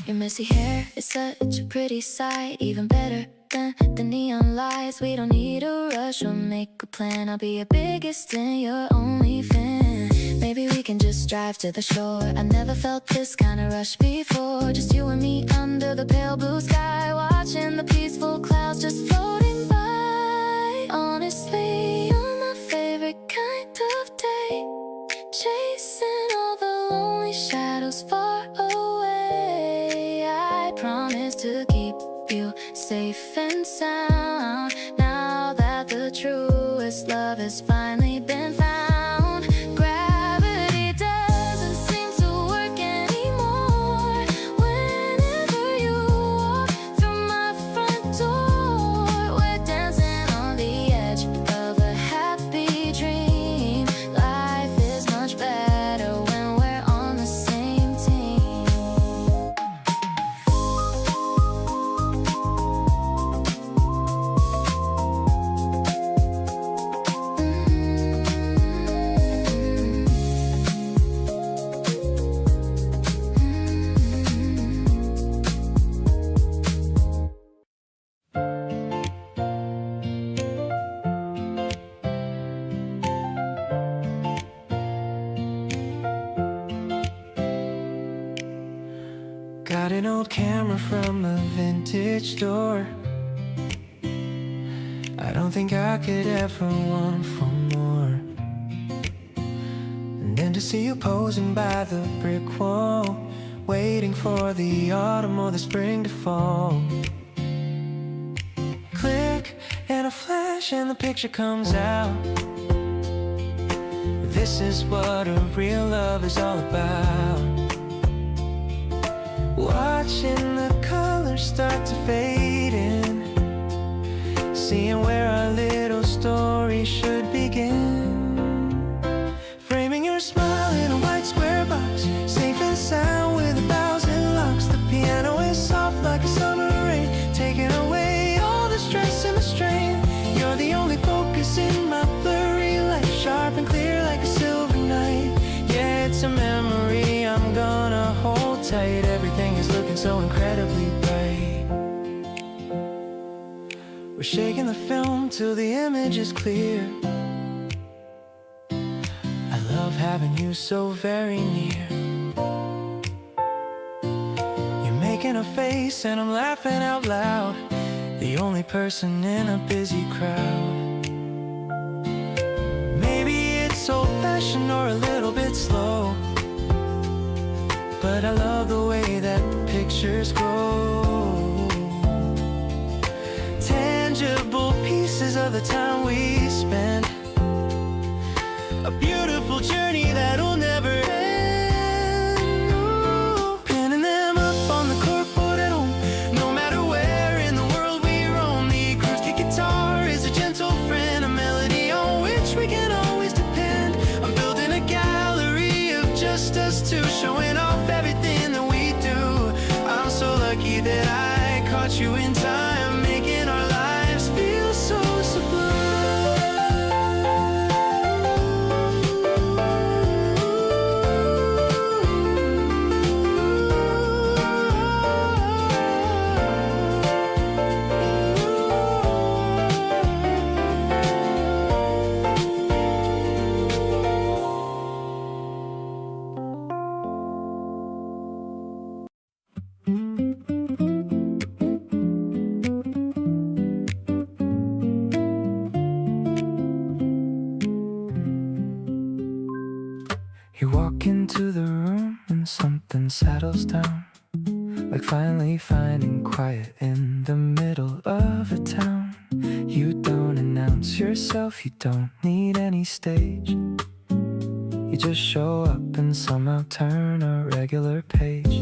Your messy hair is such a pretty sight, even better than the neon lights. We don't need a rush or make a plan. I'll be your biggest and your only fan. Maybe we can just drive to the shore. I never felt this kind of rush before. Just you and me under the pale blue sky, watching the peaceful clouds just floating by. Honestly, you're my favorite kind of day, chasing all the lonely shadows far away. I promise to keep you safe and sound, now that the truest love has finally been found. Gravity doesn't seem to work anymore whenever you walk through my front door. We're dancing on the edge of a happy dream. Life is much better when we're on the same team. Got an old camera from a vintage store. I don't think I could ever want for more. And then to see you posing by the brick wall, waiting for the autumn or the spring to fall. Click and a flash and the picture comes out. This is what a real love is all about. Watching the colors start to fade in, seeing where our little story should begin. Framing your smile in a white square box, safe and sound with 1,000 locks. The piano is soft like a summer rain, taking away all the stress and the strain. You're the only focus in my blurry life, sharp and clear like a silver knife. Yeah, it's a memory I'm gonna hold tight. Everything is looking so incredibly bright. We're shaking the film till the image is clear. I love having you so very near. You're making a face and I'm laughing out loud, the only person in a busy crowd. Maybe it's old-fashioned or a little bit slow, but I love the way that the pictures grow. Tangible pieces of the time we spent, a beautiful journey that'll never end. Ooh, pinning them up on the corkboard at home. No matter where in the world we roam, the acoustic guitar is a gentle friend, a melody on which we can always depend. I'm building a gallery of just us two, showing off everything that we do. I'm so lucky that I caught you in time, making our lives feel so sublime. walk into the room and something settles down, like finally finding quiet in the middle of a town. You don't announce yourself, you don't need any stage. You just show up and somehow turn a regular page.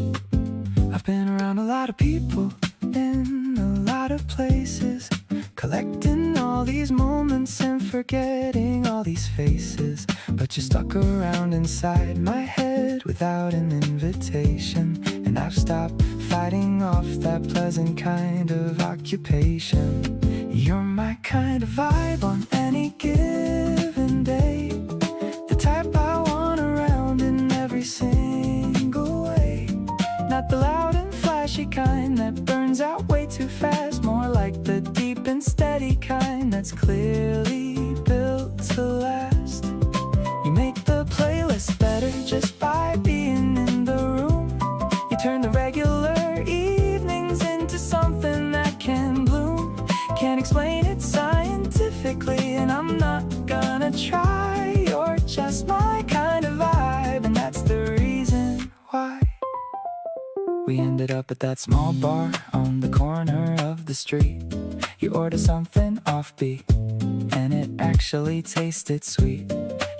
I've been around a lot of people in a lot of places, collecting all these moments and forgetting all these faces. But you stuck around inside my head without an invitation, and I've stopped fighting off that pleasant kind of occupation. You're my kind of vibe on any given day, the type I want around in every single way. Not the loud and flashy kind that burns out way too fast, more like the deep and steady kind that's clearly built to last. You make the playlist better just by being in the room. You turn the regular evenings into something that can bloom. Can't explain it scientifically, and I'm not gonna try. You're just my kind of vibe, and that's the reason why we ended up at that small bar on the corner of the street. You order something offbeat, and it actually tasted sweet.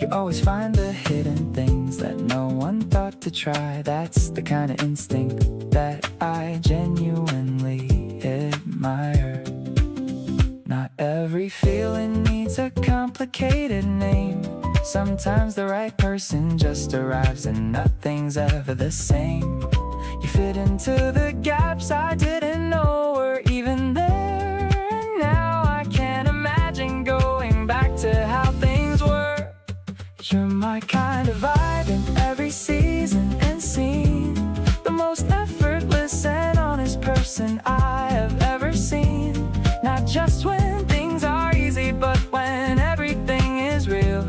You always find the hidden things that no one thought to try. That's the kind of instinct that I genuinely admire. Not every feeling needs a complicated name. Sometimes the right person just arrives and nothing's ever the same. You fit into the gaps I didn't know were even there, and now I can't imagine going back to how things were. You're my kind of vibe in every season and scene, the most effortless and honest person I have ever seen. Not just when things are easy, but when everything is real.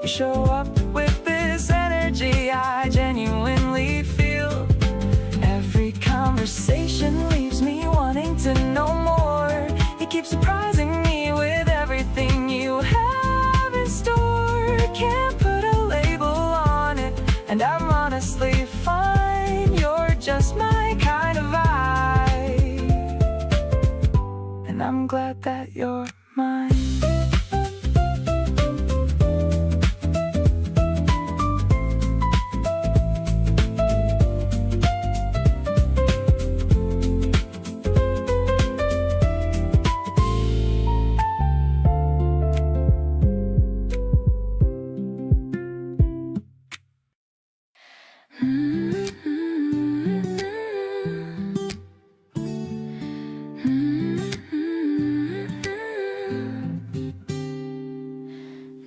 You show up with this energy I genuinely feel. Every conversation leaves me wanting to know more. You keep surprising me with everything you have in store. Can't put a label on it, and I'm honestly fine. You're just my kind of vibe, and I'm glad that you're mine.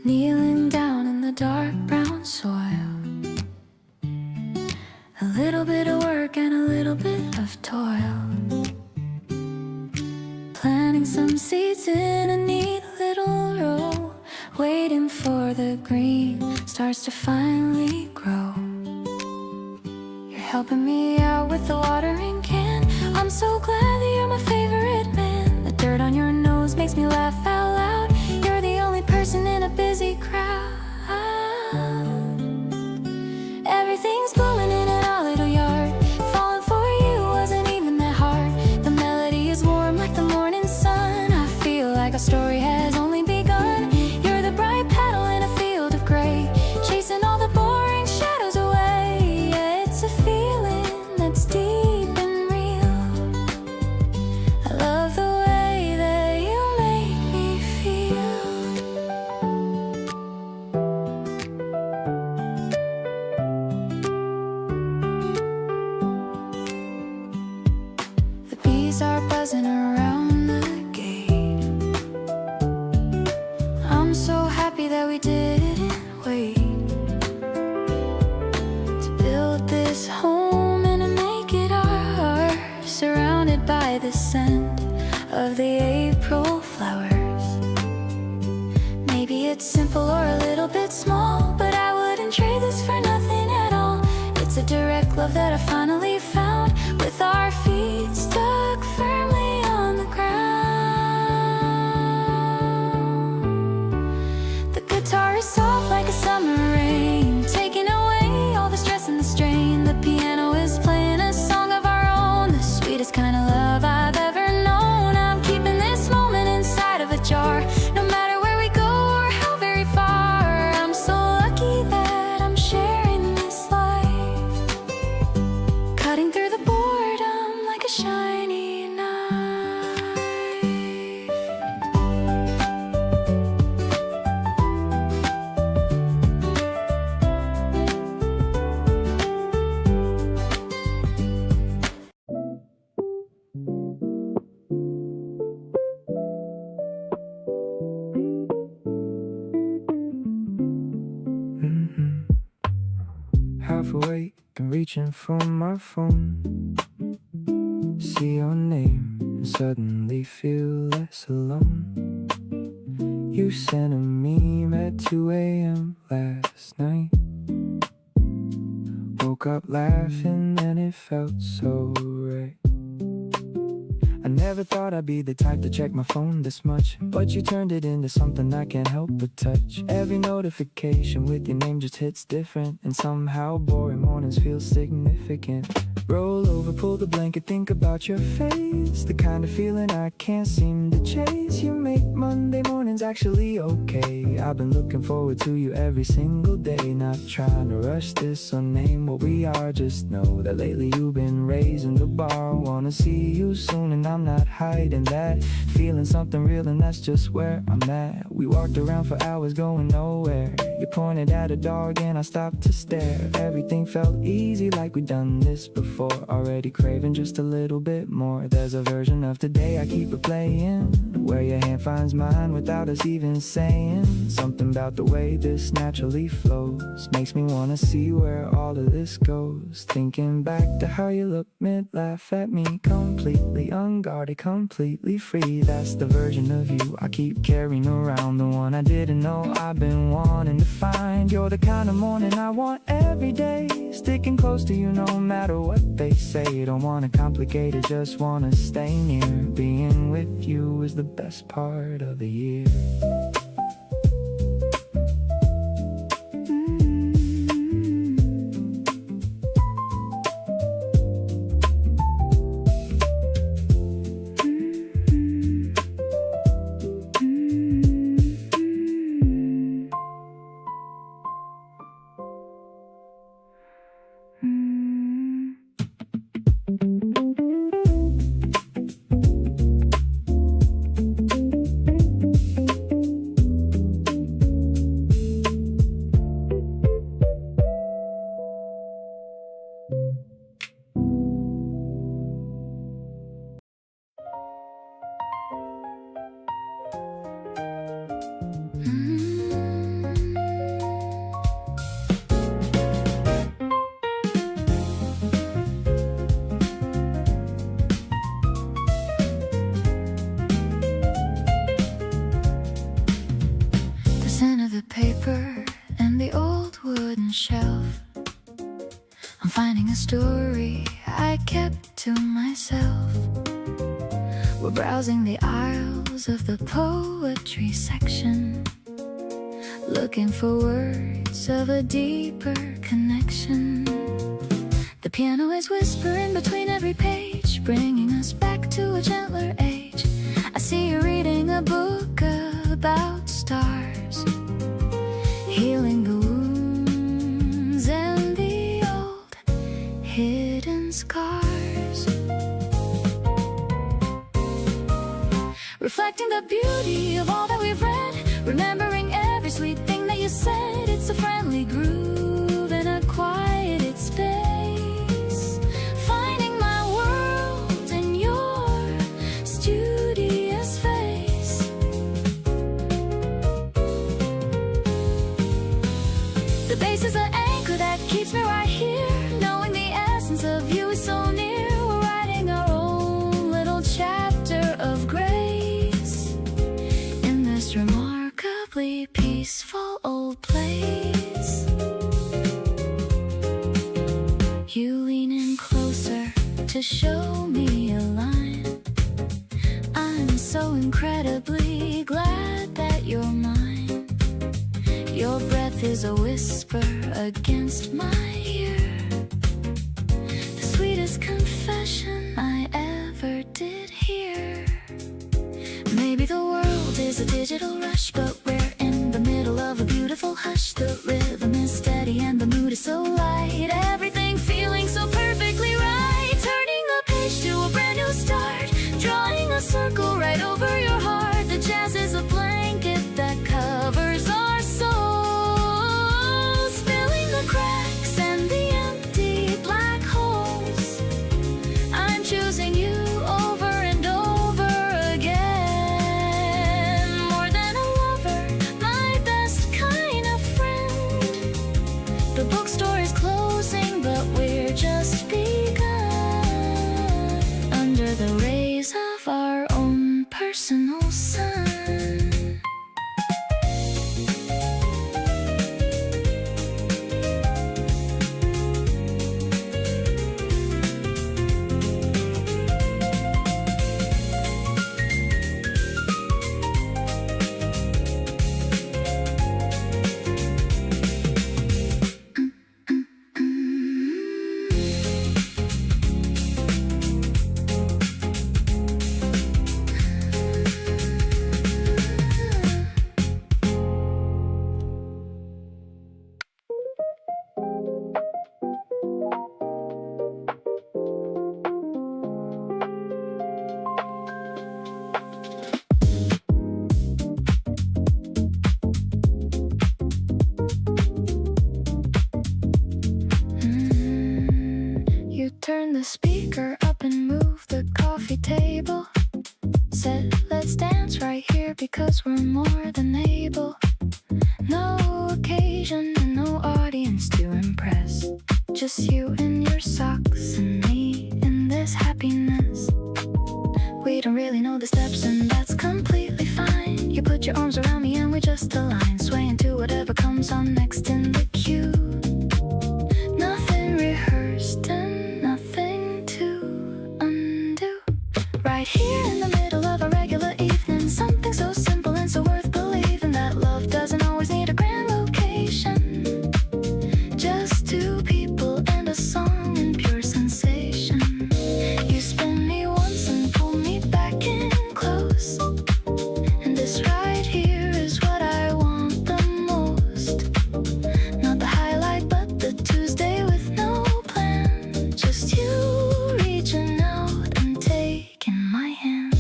Kneeling down in the dark brown soil, a little bit of work and a little bit of toil, planting some seeds in a neat little row, waiting for the green starts to finally grow. You're helping me out with the watering can. I'm so glad that you're my favorite man. The dirt on your nose makes me laugh out loud. You're the only person in a busy crowd. Everything's blooming in our little yard. Falling for you wasn't even that hard. The melody is warm like the morning sun. I feel like our story has only begun. You're the bright petal in a field of gray, chasing all the boring shadows away. Yeah, it's a feeling that's deep and real. I love the way that you make me feel. The bees are buzzing around the gate. I'm so happy that we didn't wait to build this home and to make it ours, surrounded by the scent of the April flowers. Maybe it's simple or a little bit small, but I wouldn't trade this for nothing at all. It's a direct love that I finally found, with our feet stuck firmly on the ground. The guitar is soft like a summer rain, taking away all half awake and reaching for my phone. See your name and suddenly feel less alone. You sent a meme at 2 a.m. last night. Woke up laughing and it felt so right. I never thought I'd be the type to check my phone this much, but you turned it into something I can't help but touch. Every notification with your name just hits different, and somehow boring mornings feel significant. Roll over, pull the blanket, think about your face, the kind of feeling I can't seem to chase. You make Monday mornings actually okay. I've been looking forward to you every single day. Not trying to rush this or name what we are, just know that lately you've been raising the bar. Wanna see you soon and I'm not hiding that. Feeling something real and that's just where I'm at. We walked around for hours going nowhere. You pointed at a dog and I stopped to stare. Everything felt easy like we'd done this before. Already craving just a little bit more. There's a version of today I keep replaying, where your hand finds mine without us even saying. Something about the way this naturally flows makes me wanna see where all of this goes. Thinking back to how you look mid-laugh at me, completely unguarded, completely free. That's the version of you I keep carrying around, the one I didn't know I've been wanting to find. You're the kind of morning I want every day, sticking close to you no matter what they say. Don't wanna complicate it, just wanna stay near. Being with you is the best part of the year. Paper and the old wooden shelf. I'm finding a story I kept to myself. We're browsing the aisles of the poetry section, looking for words of a deeper connection. The piano is whispering between every page, bringing us back to a gentler age. I see you reading a book about stars, healing the wounds and the old hidden scars, reflecting the beauty of all that we've read, remembering every sweet thing that you said. It's a friendly groove in a quieted space, finding my world in your studious face. The bass is an anchor that keeps me right here, knowing the essence of you is so near. We're writing our own little chapter of grace in this remarkably peaceful old place. You lean in closer to show me a line. I'm so incredibly glad that you're mine. Your breath is a whisper against my ear, the sweetest confession I ever did hear. Maybe the world is a digital rush, but we're in the middle of a beautiful hush. The rhythm is steady and the mood is so light, everything feeling so perfectly right. Turning a page to a brand new start, drawing a circle right over your heart. The jazz is a blanket that covers our souls, filling the cracks and the empty black holes. I'm choosing you over and over again, more than a lover, my best kind of friend. The bookstore is personal sun. Turn the speaker up and move the coffee table. Said let's dance right here because we're more than able. No occasion and no audience to impress. Just you and your socks and me in this happiness. We don't really know the steps and that's completely fine. You put your arms around me and we just align, swaying to whatever comes on next in the queue. Nothing rehearsed and nothing to undo. Right here in the middle of a regular evening, something so simple and so worth believing, that love doesn't always need a grand location. Just two people and a song and pure sensation. You spin me once and pull me back in close, and this right here is what I want the most. Not the highlight but the Tuesday with no plan. Just you reaching out and taking my hand.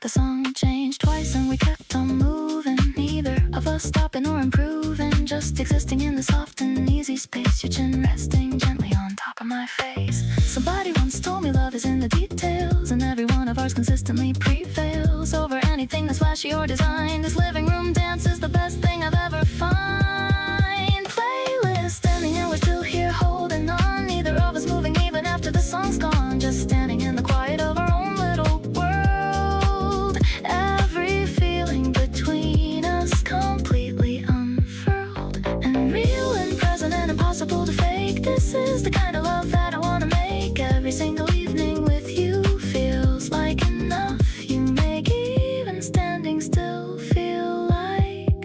The song changed twice and we kept on moving, neither of us stopping or improving, just existing in the soft and easy space. Your chin resting gently on top of my face. Somebody once told me love is in the details, and every one of ours consistently prevails over anything that's flashy or designed. This living room dance is the best thing I've ever found. Playlist ending and we're still here holding on, neither of us moving even after the song's gone, just standing in the quiet of our own little world. Every feeling between us completely unfurled, and real and present and impossible to fake. This is the kind of love that I wanna make. Every single evening with you feels like enough. You make even standing still feel like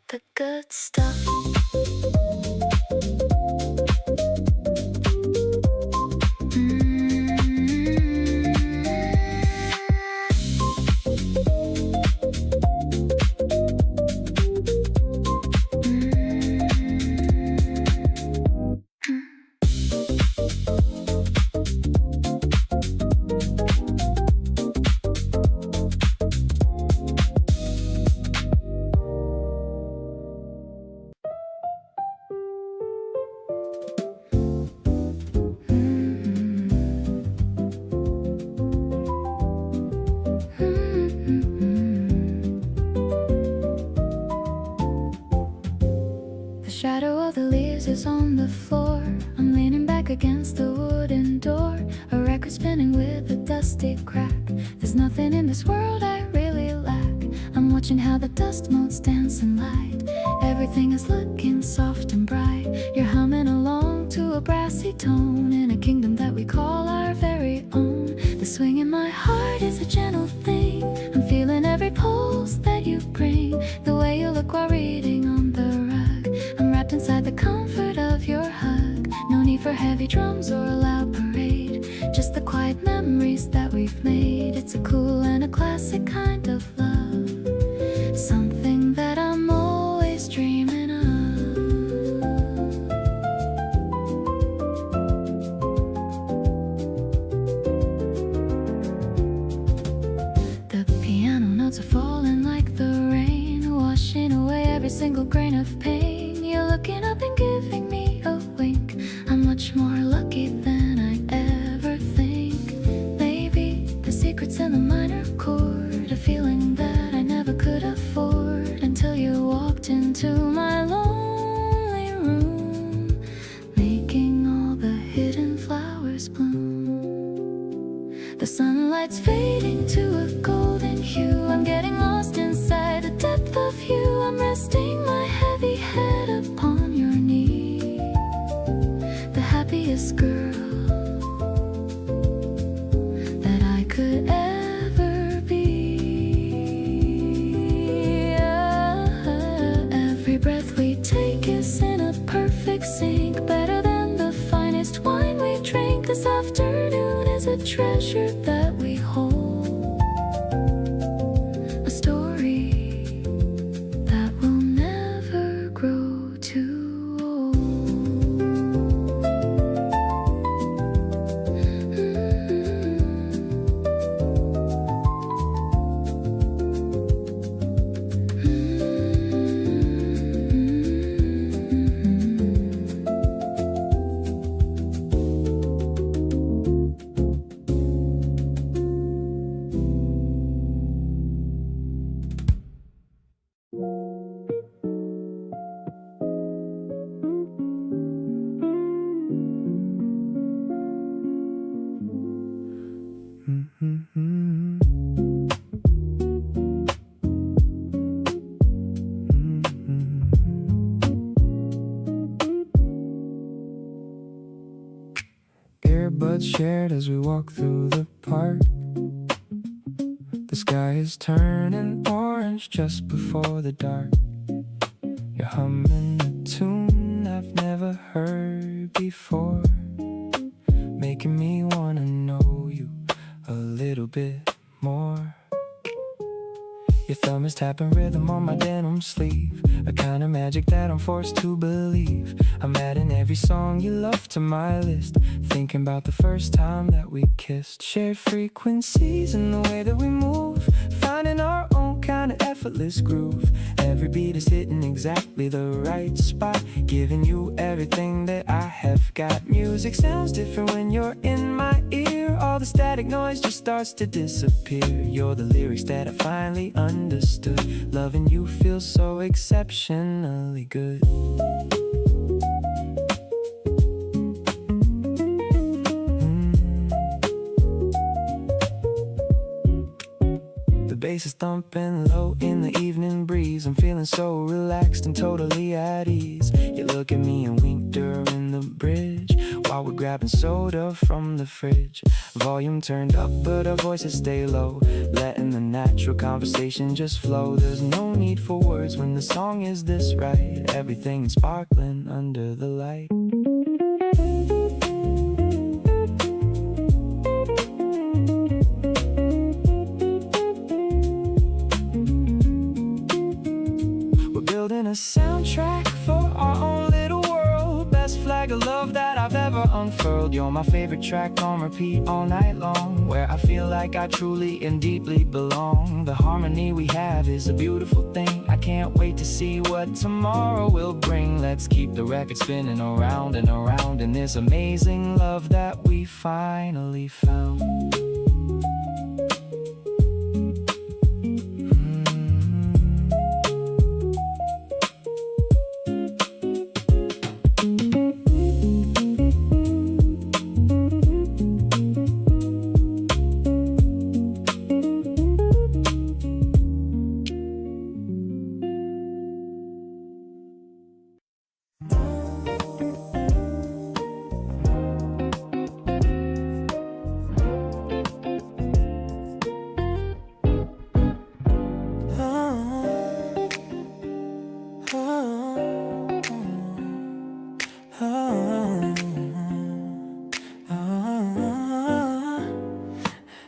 the good stuff. The shadow of the leaves is on the floor. I'm leaning back against the wooden door, a record spinning with a dusty crack. There's nothing in this world I really lack. I'm watching how the dust motes dance and light. Everything is looking soft and bright. You're humming along to a brassy tone in a kingdom that we call our very own. The swing in my heart is a gentle thing. I'm feeling every pulse that you bring. The way you look while reading on the rug. I'm wrapped inside the comfort of your hug. No need for heavy drums or a loud parade, just the quiet memories that we've made. It's a cool and a classic kind of love, something that I'm always dreaming of. The piano notes are falling like the rain, washing away every single grain of pain. You're looking up and giving me a wink. I'm much more lucky than I ever think. Maybe the secret's in the minor chord, a feeling that I never could afford until you walked into my lonely room. The sunlight's fading to a golden hue. I'm getting lost inside the depth of you. I'm resting my heavy head upon your knee. The happiest girl that I could ever be. Every breath we take is in a perfect sync, better than the finest wine we drink. This afternoon is a treasure that we hold, a story that will never grow too old. Earbuds shared as we walk through the park. The sky is turning orange just before the dark. You're humming a tune I've never heard before, making me wanna know you a little bit more. Your thumb is tapping rhythm on my denim sleeve, a kind of magic that I'm forced to believe. I'm adding every song you love to my list, thinking about the first time that we kissed. Shared frequencies in the way that we move, finding our own kind of effortless groove. Every beat is hitting exactly the right spot, giving you everything that I have got. Music sounds different when you're in my ear. All the static noise just starts to disappear. You're the lyrics that I finally understood. Loving you feels so exceptionally good. The bass is thumping low in the evening breeze. I'm feeling so relaxed and totally at ease. You look at me and wink during the bridge while we're grabbing soda from the fridge. Volume turned up but our voices stay low, letting the natural conversation just flow. There's no need for words when the song is this right. Everything is sparkling under the light. Building a soundtrack for our own little world. Best flag of love that I've ever unfurled. You're my favorite track on repeat all night long, where I feel like I truly and deeply belong. The harmony we have is a beautiful thing. I can't wait to see what tomorrow will bring. Let's keep the record spinning around and around in this amazing love that we finally found.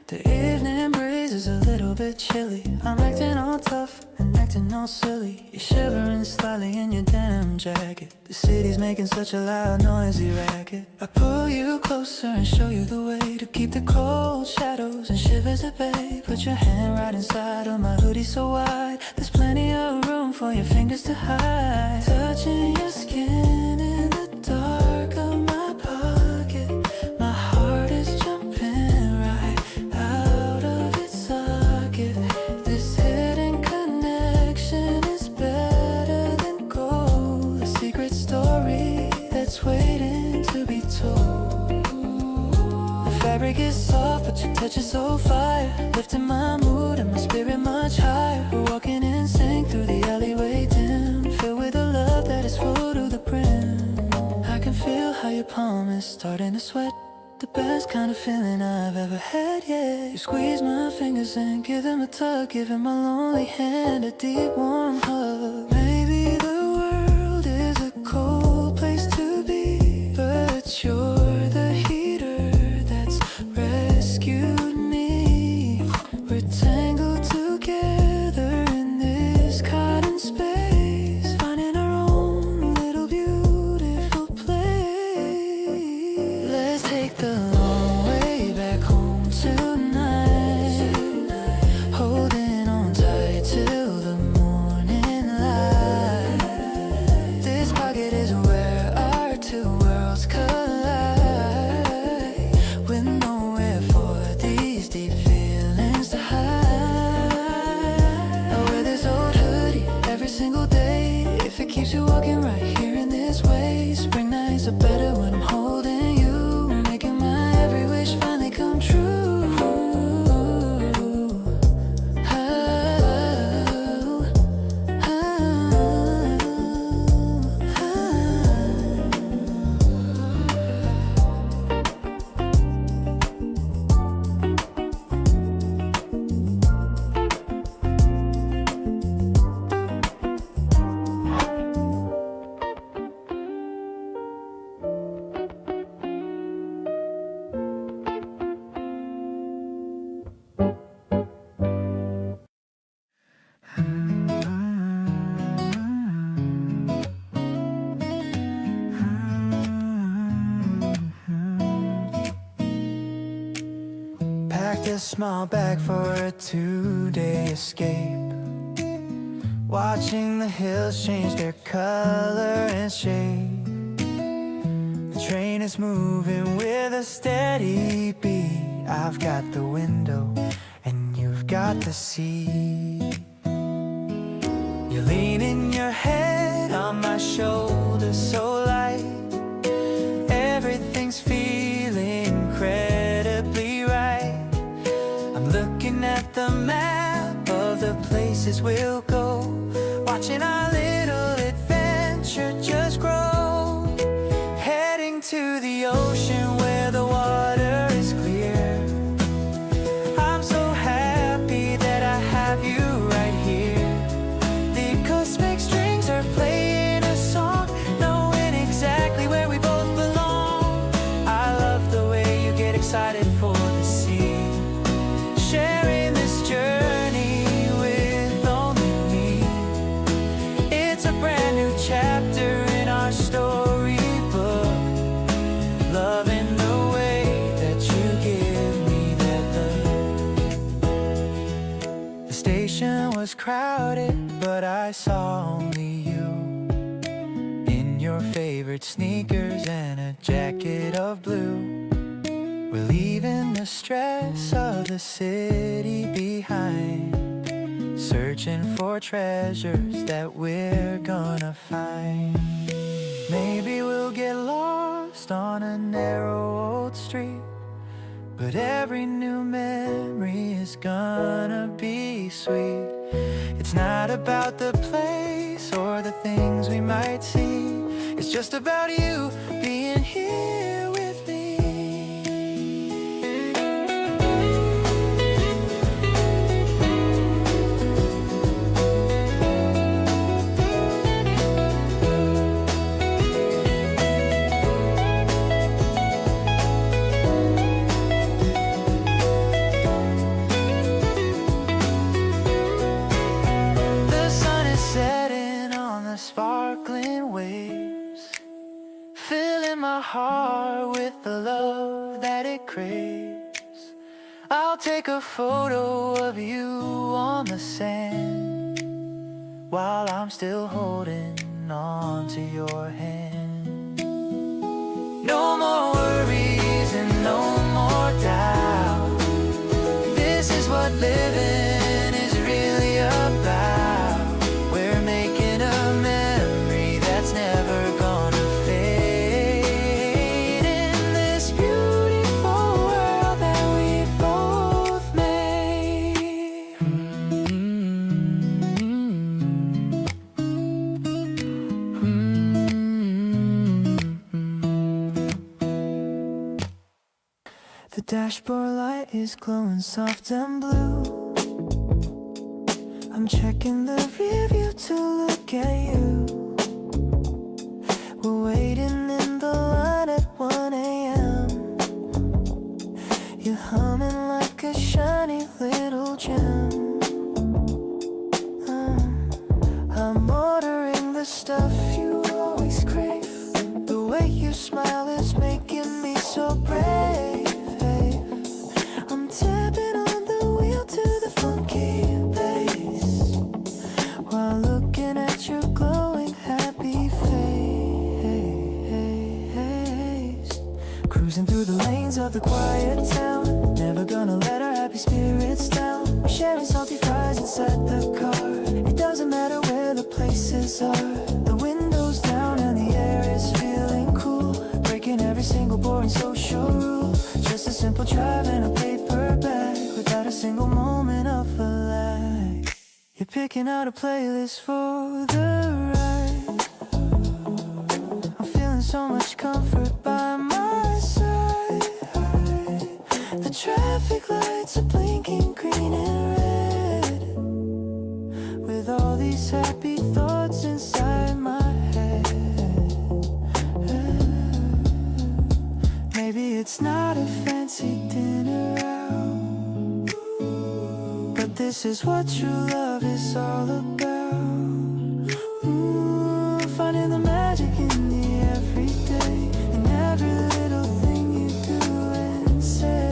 The evening breeze is a little bit chilly. I'm acting all tough and acting all silly. You're shivering slightly in your denim jacket. The city's making such a loud noisy racket. I pull you closer and show you the way to keep the cold shadows and shivers at bay. Put your hand right inside of my hoodie so wide. There's plenty of room for your fingers to hide. Touching your skin in the dark of my pocket. My heart is jumping right out of its socket. This hidden connection is better than gold. A secret story that's waiting to be told. The fabric is soft but touch, your touch is so fire, lifting my mood and my spirit much higher. We're walking in sync through the alleyway dim, filled with a love that is full to the brim. I can feel how your palm is starting to sweat, the best kind of feeling I've ever had, yeah. You squeeze my fingers and give them a tug, giving my lonely hand a deep warm hug. Maybe the world is a cold place to be, but you're the heater that's rescued me. We're tangled together in this cotton space, finding our own little beautiful place. Let's take the long way back home tonight, holding on tight till the morning light. This pocket is where our two worlds collide, with nowhere for these deep feelings to hide. I wear this old hoodie every single day, if it keeps you walking right here in this way. Spring nights are better when I'm holding you, making my every wish finally come true. Packed a small bag for a 2-day escape, watching the hills change their color and shape. The train is moving with a steady beat. I've got the window and you've got the seat. You're leaning your head on my shoulder so light, everything's feeling incredibly right. I'm looking at the map of the places we'll go, watching our little adventure just grow. Heading to the ocean where the water is clear. I'm so happy that I have you right here. The cosmic strings are playing a song, knowing exactly where we both belong. I love the way you get excited for the sea, sharing this journey with only me. It's a brand new chapter in our storybook, loving the way that you give me that look. The station was crowded, but I saw only you, in your favorite sneakers and a jacket of blue. We're leaving the stress of the city behind, searching for treasures that we're gonna find. Maybe we'll get lost on a narrow old street, but every new memory is gonna be sweet. It's not about the place or the things we might see, it's just about you being here with me. The sun is setting on the sparkling waves, filling my heart with the love that it craves. I'll take a photo of you on the sand, while I'm still holding on to your hand. No more worries and no more doubt, this is what living is really about. We're making a memory that's never gonna fade, in this beautiful world that we've both dashboard light is glowing soft and blue. I'm checking the rear view to look at you. We're waiting in the line at 1 a.m. You're humming like a shiny little gem. I'm ordering the stuff you always crave. The way you smile is making me so brave. I'm tapping on the wheel to the funky bass, while looking at your glowing happy face. Cruising through the lanes of the quiet town, never gonna let our happy spirits down. We're sharing salty fries inside the car. It doesn't matter where the places are. The windows down and the air is feeling cool, breaking every single boring social rule. Just a simple drive and a paper bag, without a single moment of a lag. You're picking out a playlist for the ride. I'm feeling so much comfort by my side. The traffic lights are blinking green and red, with all these happy thoughts inside my head. Maybe it's not a fancy dinner out, but this is what true love is all about. Finding the magic in the everyday, in every little thing you do and say.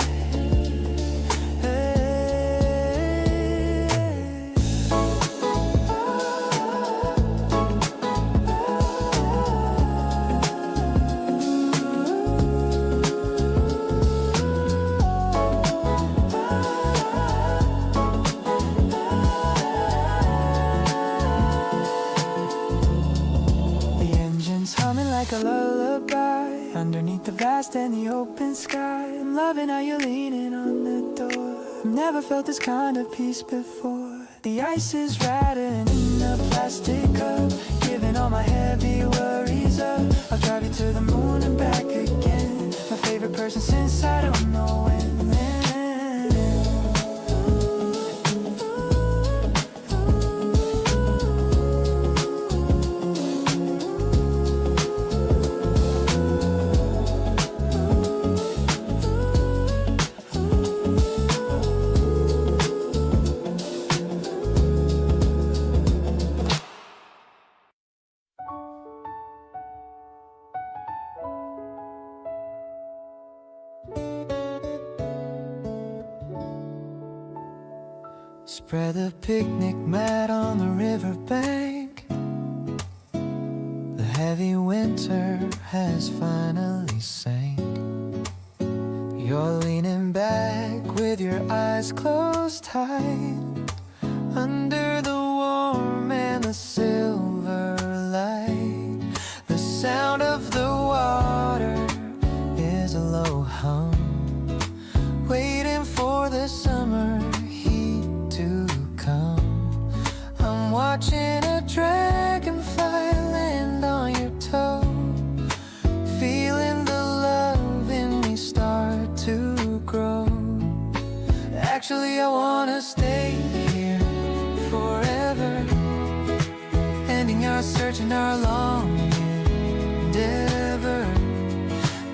Like a lullaby underneath the vast and the open sky. I'm loving how you're leaning on the door. I've never felt this kind of peace before. The ice is rattling in a plastic cup, giving all my heavy worries up. I'll drive you to the moon and back again. My favorite person since I don't know when. Spread a picnic mat on the riverbank. The heavy winter has finally sank. You're leaning back with your eyes closed tight, under the warm and the silver light. The sound of the water is a low hum, waiting for the summer to come. I'm watching a dragonfly land on your toe, feeling the love in me start to grow. Actually, I wanna stay here forever, ending our search and our long endeavor.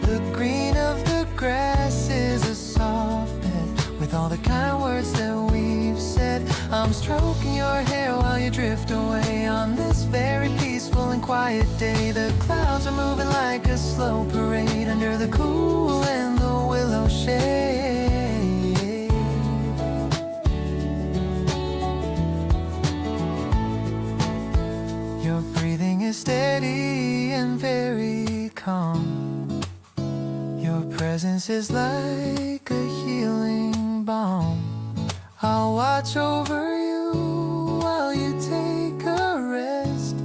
The green of the grass is a soft bed, with all the kind words that we've said. I'm stroking your hair while you drift away on this very peaceful and quiet day. The clouds are moving like a slow parade under the cool and the willow shade. Your breathing is steady and very calm. Your presence is like a healing balm. I'll watch over you while you take a rest,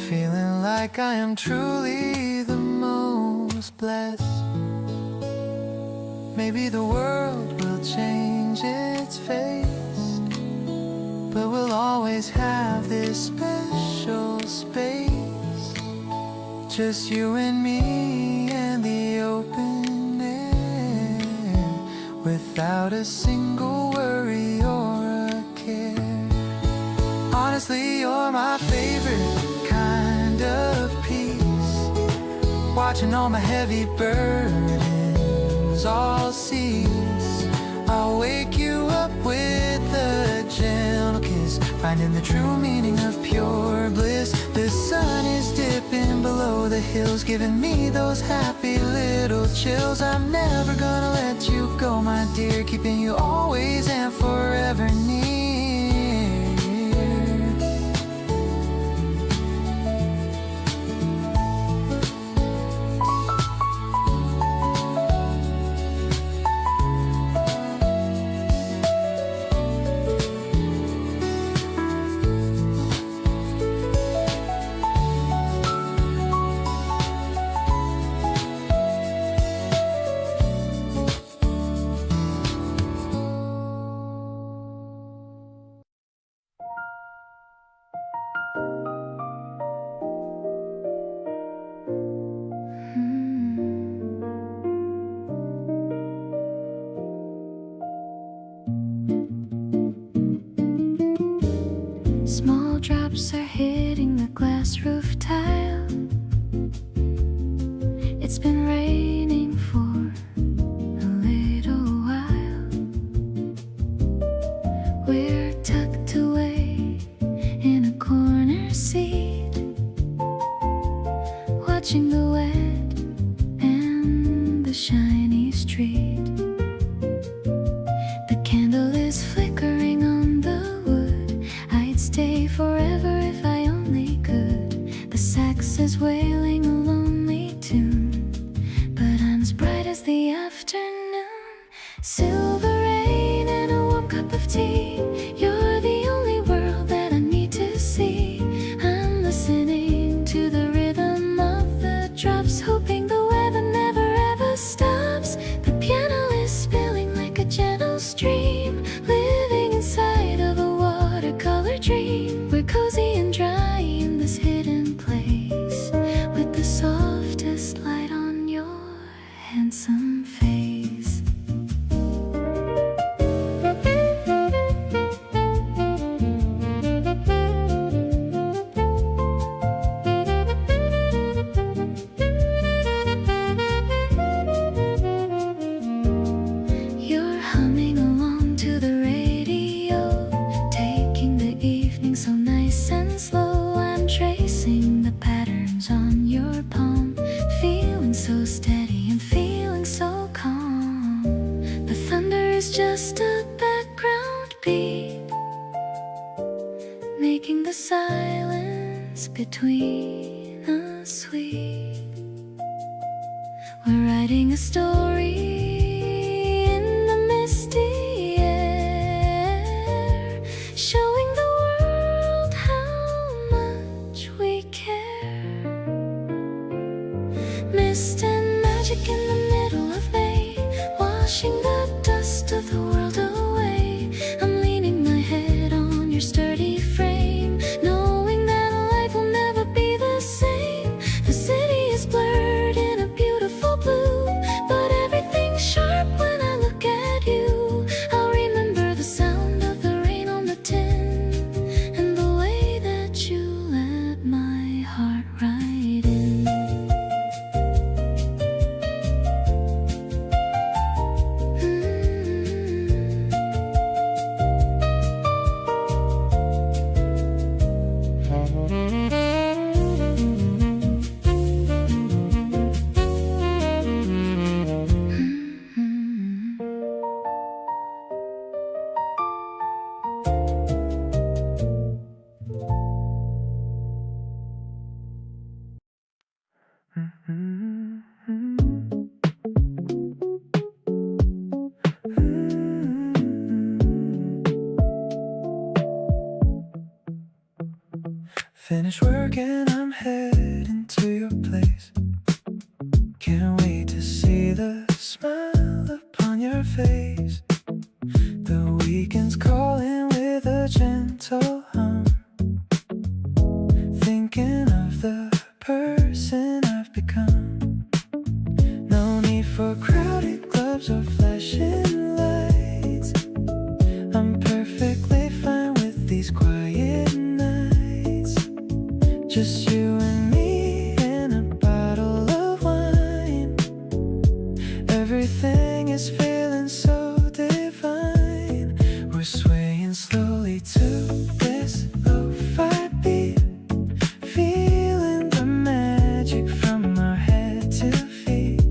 feeling like I am truly the most blessed. Maybe the world will change its face, but we'll always have this special space, just you and me and the open air. without a single worry or a care. Honestly, you're my favorite kind of peace, watching all my heavy burdens all cease. I'll wake you up with a gentle kiss, finding the true meaning of pure bliss. The sun is dipping below the hills, giving me those happy little chills. I'm never gonna let you go, my dear, keeping you always and forever near. Small drops are hitting the glass roof tile. It's been raining for a little while. We're tucked away in a corner seat, watching the wet and the shiny street. The candle is flickering on the wood. I'd stay forever if I only could. The sax is wailing a lonely tune, but I'm as bright as the afternoon. Silver rain and a warm cup of tea. You're the only world that I need to see. I'm listening to the rhythm of the drops, hoping the weather never ever stops. The piano is spilling like a gentle stream, living inside of a watercolor dream. We're cozy and dry in this hidden place, with the softest light on your handsome face. You're humming along to the radio, taking the evening so nice and slow. I'm tracing the patterns on your palm, feeling so steady and feeling so calm. The thunder is just a background beat, making the silence between us sweet. We're writing a story in the misty air, showing the world how much we care. Mist and magic in the middle of May, washing the dust of the world away. I'm leaning my head on your sturdy frame, knowing that life will never be the same. The city is blurred in a beautiful blue, but everything's sharp when I look at you. I'll remember the sound of the rain on the tin, and the way that you let my heart right in. Finish work and I'm heading to your place. Can't wait to see the smile upon your face. The weekend's calling with a gentle hum, thinking of the person I've become. No need for crowded clubs or flashing lights. Just you and me and a bottle of wine. Everything is feeling so divine. We're swaying slowly to this lo-fi beat, feeling the magic from our head to feet.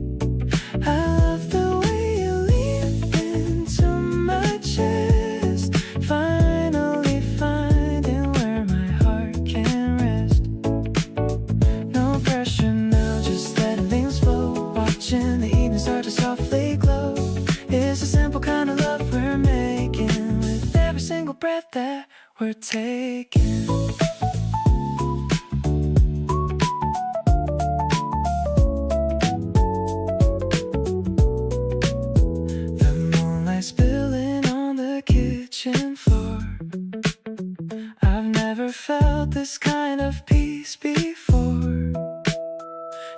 I love the way you lean into my chest, finally finding where my heart can rest. No pressure now, just letting things flow, watching the evening start to softly glow. It's a simple kind of love we're making with every single breath that we're taking. The moonlight spilling on the kitchen floor. I've never felt this kind of peace before.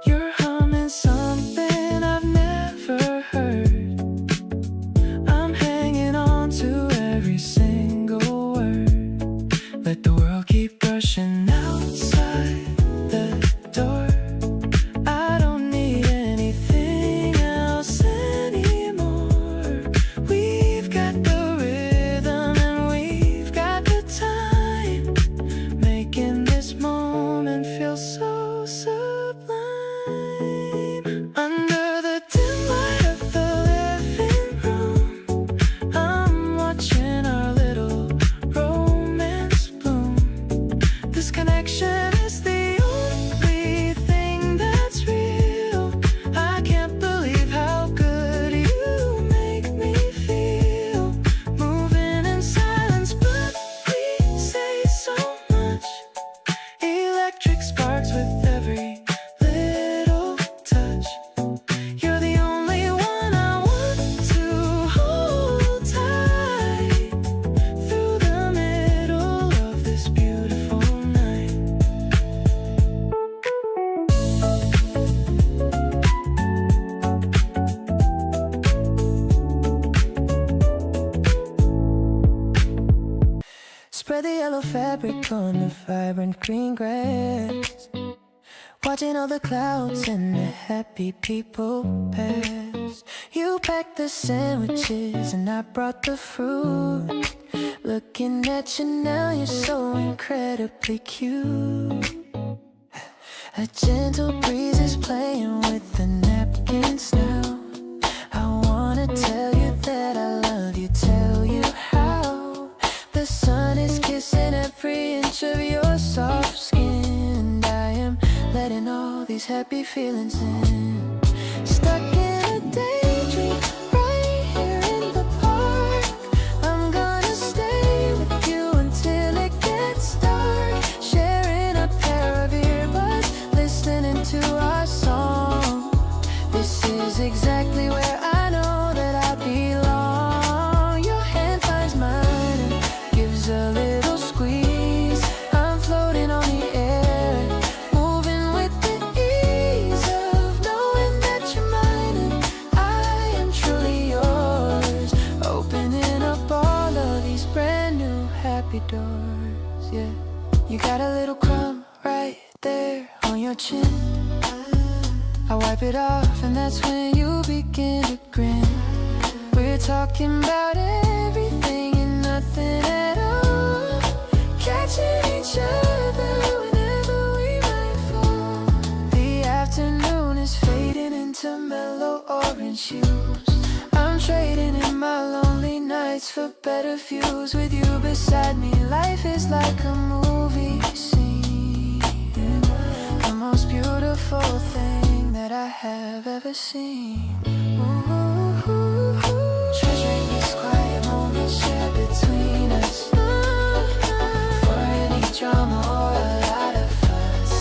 You're humming something I've never heard. I'm hanging on to every single word. Let the world keep rushing outside the door. I don't need anything else anymore. We've got the rhythm and we've got the time, making this moment feel so sublime. Under the dim light of the living room, I'm watching our little romance bloom. This connection is the only thing that's real. I can't believe how good you make me feel. Moving in silence, but we say so much. Electric sparks with every little touch. You're the only one I want to hold tight through the middle of this beautiful night. Spread the yellow fabric on the vibrant green grass, watching all the clouds and the happy people pass. You packed the sandwiches and I brought the fruit. Looking at you now, you're so incredibly cute. A gentle breeze is playing with the napkins now. I wanna tell you that I love you, tell you how. The sun is kissing every inch of your soft skin, and I am letting all these happy feelings in. Stuck in a daydream right here in the park. I'm gonna stay with you until it gets dark, sharing a pair of earbuds, listening to our song. This is exactly where I know that I belong. Your hand finds mine and gives a little squeeze. I'm floating on the air, moving with the ease of knowing that you're mine and I am truly yours. Opening up all of these brand new happy doors, yeah. You got a little crumb right there on your chin. I wipe it off and that's when you begin to grin. We're talking about everything and nothing at all, catching each other whenever we might fall. The afternoon is fading into mellow orange hues. I'm trading in my lonely nights for better views. With you beside me, life is like a movie scene, the most beautiful thing that I have ever seen. Ooh, treasuring these quiet moments shared between us, for any drama or a lot of fuss.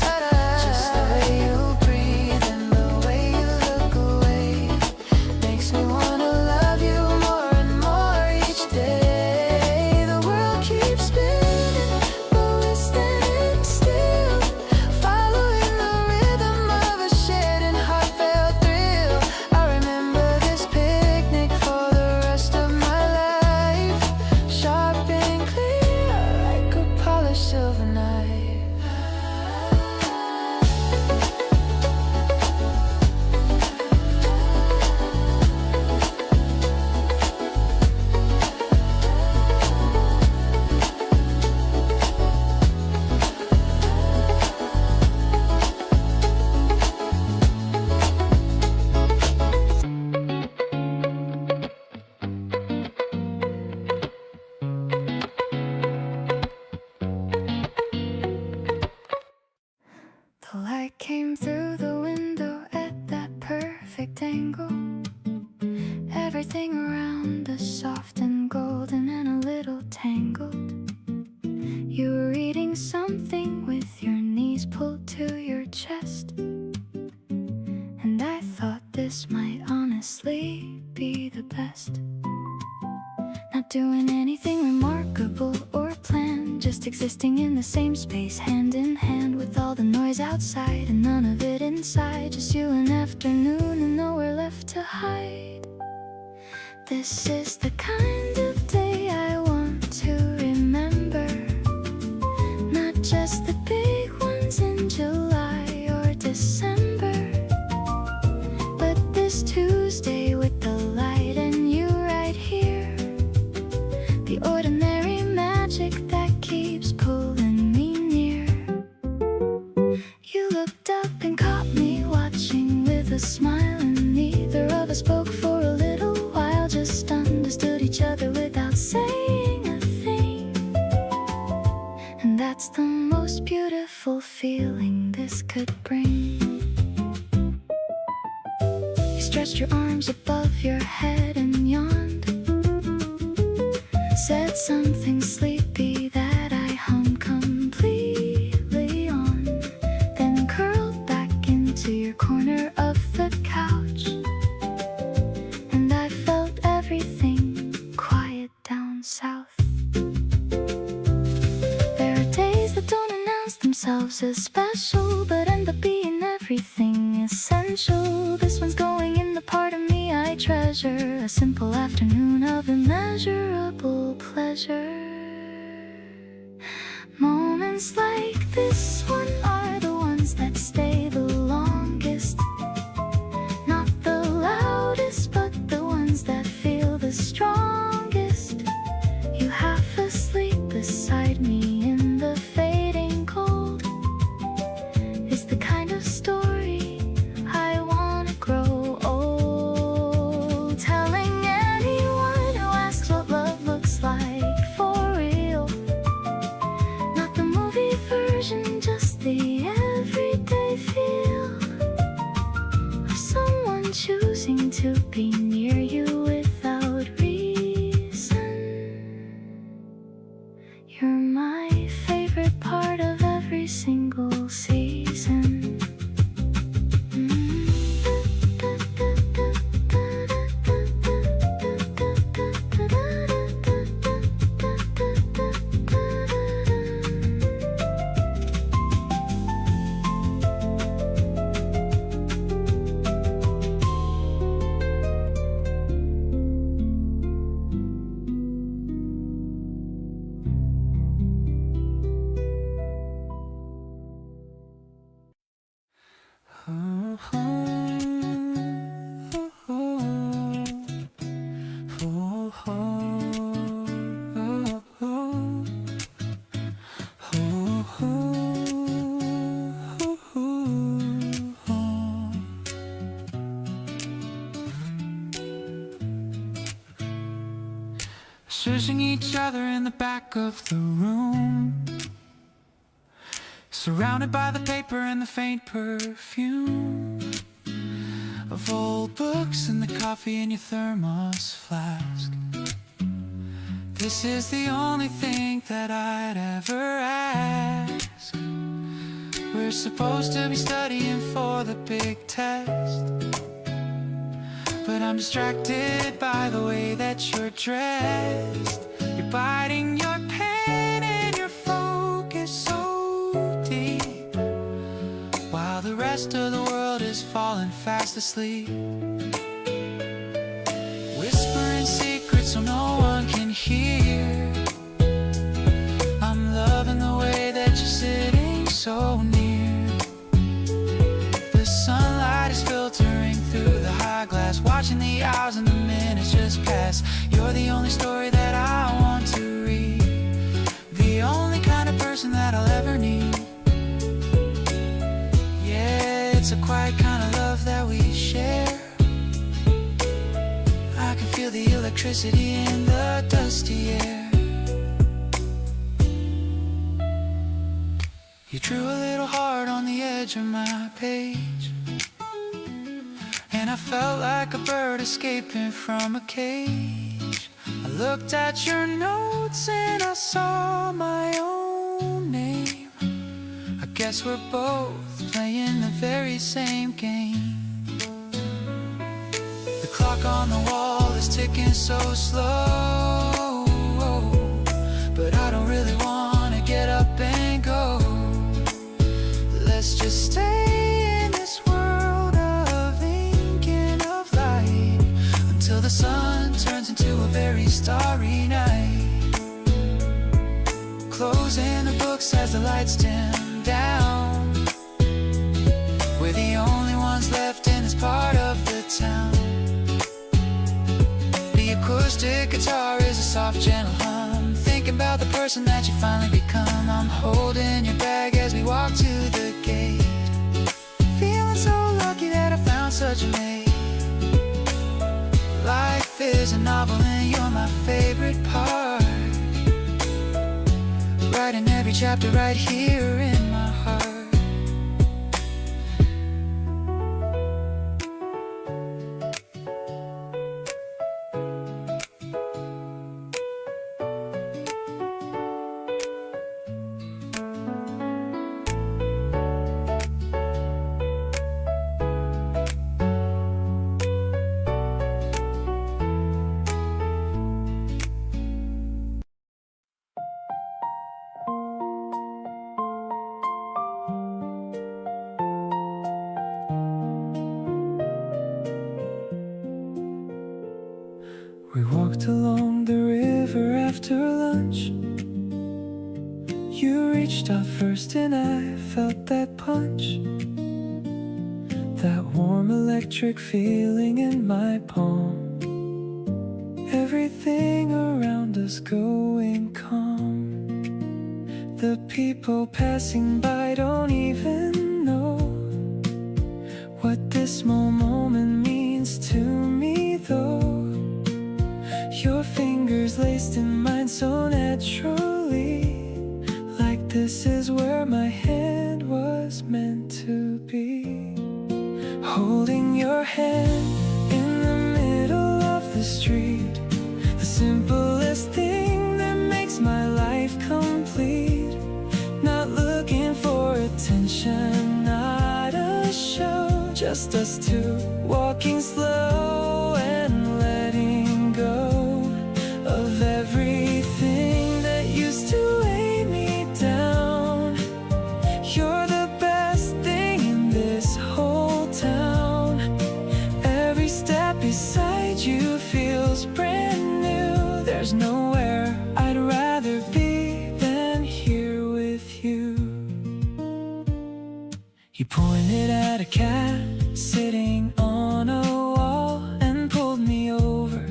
Just the way you breathe and the way you look away makes me wanna love you more and more each day. The world keeps spinning, but we're standing still, following the rhythm of a shared and heartfelt thrill. I remember doing anything remarkable or planned, just existing in the same space, hand in hand with all the noise outside and none of it inside. Just you and afternoon and nowhere left to hide. This is the kind of day I want to remember, not just the big ones in July or December, but this Tuesday with the light and you right here, the ordinary magic that keeps pulling me near. You looked up and caught me watching with a smile, and neither of us spoke for a little while, just understood each other without saying a thing. And that's the most beautiful feeling this could bring. You stretched your arms above your head and yawned, said something sleepy that I hung completely on, then curled back into your corner of the couch, and I felt everything quiet down south. There are days that don't announce themselves as special, but end up being everything essential. This one's going in the part of me I treasure, a simple afternoon of immeasurable pleasure. Moments like this one are the ones that stay the longest, not the loudest, but the ones that feel the strongest. You half asleep beside me in the fading cold is the kind of story I wanna grow old, telling anyone who asks what love looks like for real, not the movie version, just the everyday feel of someone choosing to be near you without reason. You're my favorite part of every single season. Searching each other in the back of the room, surrounded by the paper and the faint perfume of old books and the coffee in your thermos flask. This is the only thing that I'd ever ask. We're supposed to be studying for the big test, but I'm distracted by the way that you're dressed. You're biting your pen and your focus so deep, while the rest of the world is falling fast asleep. Whispering secrets so no one can hear. I'm loving the way that you're sitting so near. The sunlight is filtering through the high glass, watching the hours and the minutes just pass. You're the only story that I want to read, the only kind of person that I'll ever need. Yeah, it's a quiet kind of love that we share. I can feel the electricity in the dusty air. You drew a little heart on the edge of my page, and I felt like a bird escaping from a cage. I looked at your notes and I saw my own name. I guess we're both playing the very same game. The clock on the wall is ticking so slow. us as the lights dim down. We're the only ones left in this part of the town. The acoustic guitar is a soft, gentle hum. Thinking about the person that you finally become. I'm holding your bag as we walk to the gate. Feeling so lucky that I found such a mate. Life is a novel and you're my favorite part. Writing every chapter right here in my heart. We walked along the river after lunch. You reached out first and I felt that punch. That warm electric feeling in my palm. Everything around us going calm. The people passing by don't even know what this small moment means to me though. Your fingers laced in mine so naturally, like this is where my hand was meant to be. Holding your hand in the middle of the street, the simplest thing that makes my life complete. Not looking for attention, not a show, just us two walking slow and letting go of everything that used to weigh me down. You're the best thing in this whole town. Every step beside you feels brand new. There's nowhere I'd rather be than here with you. You pointed at a cat sitting on a wall and pulled me over.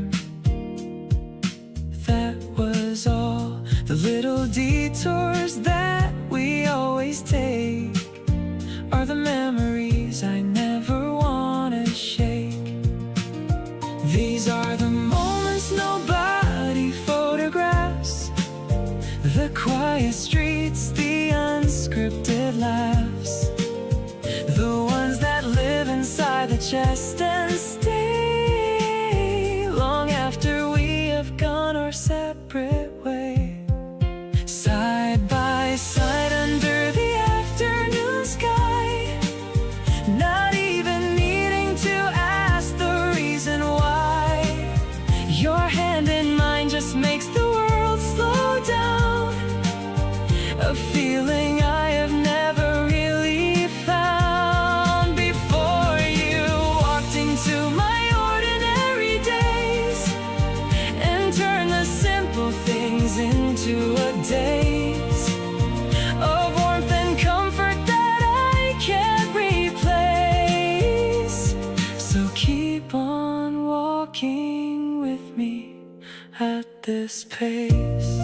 That was all. The little detours that we always take are the memories I never wanna shake. These are the moments nobody photographs. The quiet streets, the unscripted laughs. The ones that live inside the chest and stay long after we have gone our separate ways. Side by side under the afternoon sky, not even needing to ask the reason why. Your hand in mine just makes the world slow down. A feeling I have never really found before you walked into my ordinary days and turned the simple things into a daze of warmth and comfort that I can't replace. So keep on walking with me at this pace.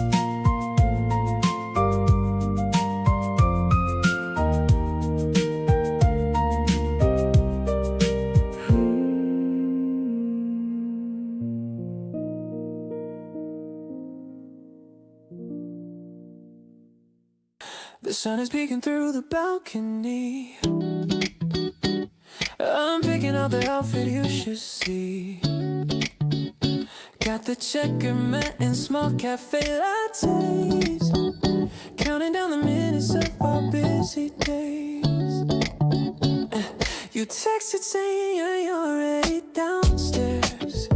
The sun is peeking through the balcony. I'm picking out the outfit you should see. Got the checker mat and small cafe lattes, counting down the minutes of our busy days. You texted saying you're already downstairs.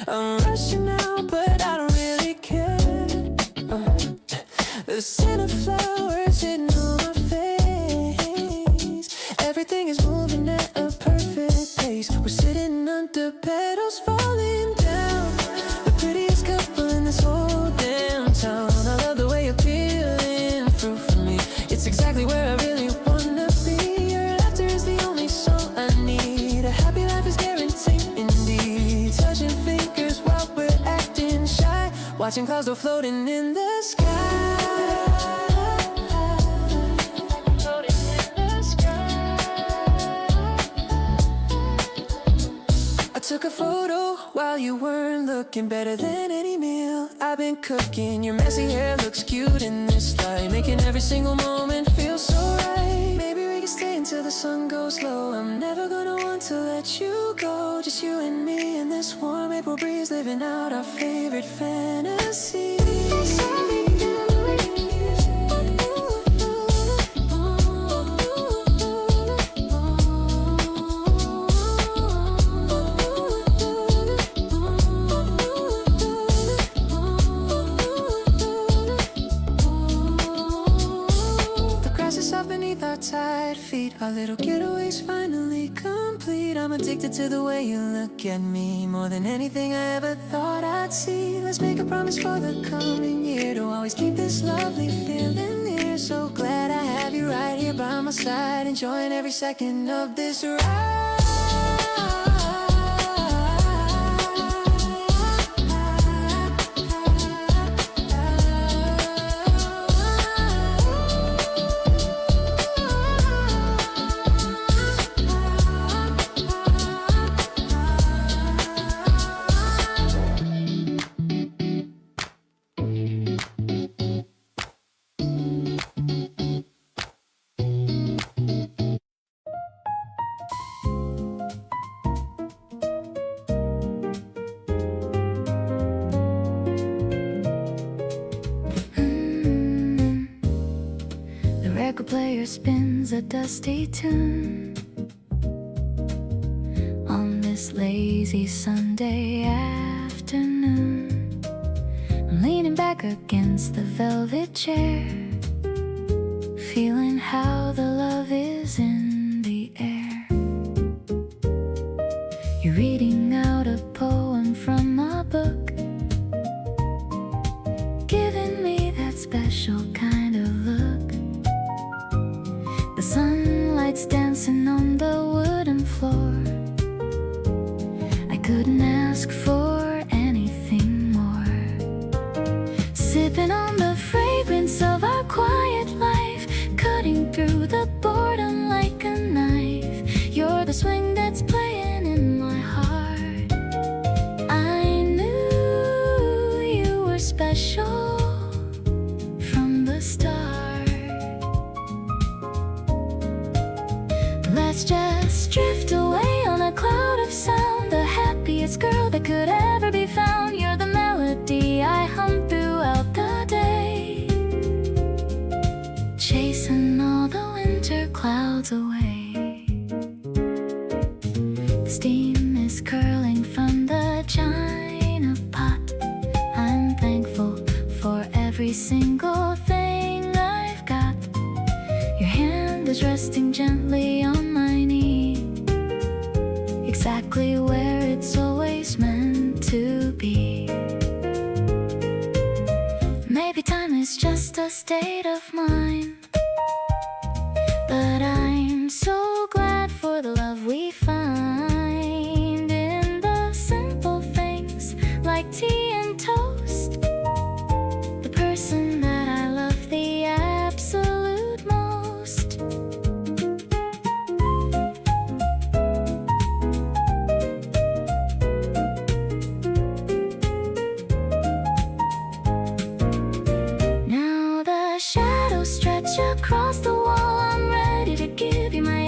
I'm rushing now, but I don't really care. The scent of flowers hitting on my face. Everything is moving at a perfect pace. We're sitting under petals falling down. The prettiest couple in this whole damn town. I love the way you're peeling fruit watching clouds go floating in the sky. Took a photo while you weren't looking, better than any meal I've been cooking. Your messy hair looks cute in this light, making every single moment feel so right. Maybe we can stay until the sun goes low. I'm never gonna want to let you go. Just you and me in this warm April breeze, living out our favorite fantasy. Tired feet, our little getaway's finally complete. I'm addicted to the way you look at me, more than anything I ever thought I'd see. Let's make a promise for the coming year to always keep this lovely feeling near. So glad I have you right here by my side, enjoying every second of this ride. record player spins a dusty tune on this lazy Sunday afternoon. I'm leaning back against the velvet chair, feeling how the love is in the air. You're reading out a poem from a book, giving me that special kind of look. The sunlight's dancing on the wooden floor. I couldn't ask for anything more. Sipping on the fragrance of our quiet life, cutting through the boredom like a knife. You're the swing that's playing in my heart. I knew you were special from the start. Let's just drift away on a cloud of sound, the happiest girl that could ever be found. You're the melody I hum throughout the day, chasing all the winter clouds away. The steam is curling from the china pot. I'm thankful for every single thing I've got. Your hand is resting gently on my knee, exactly where it's always meant to be. Maybe time is just a state of mind, but I'm so glad for the love we find in the simple things like tea and toast. The person that I love the absolute most. Now the shadows stretch across the wall. I'm ready to give you my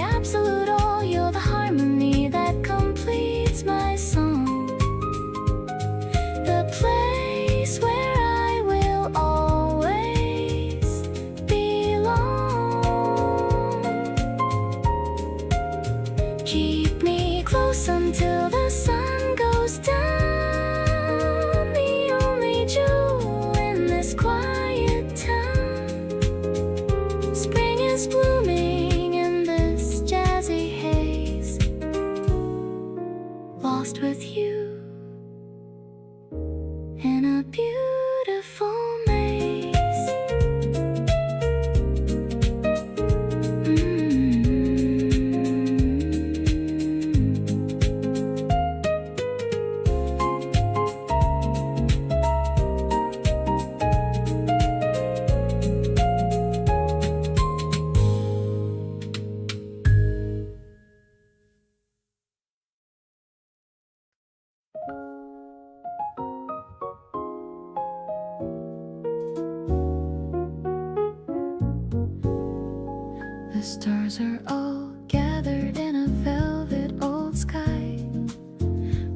stars are all gathered in a velvet old sky,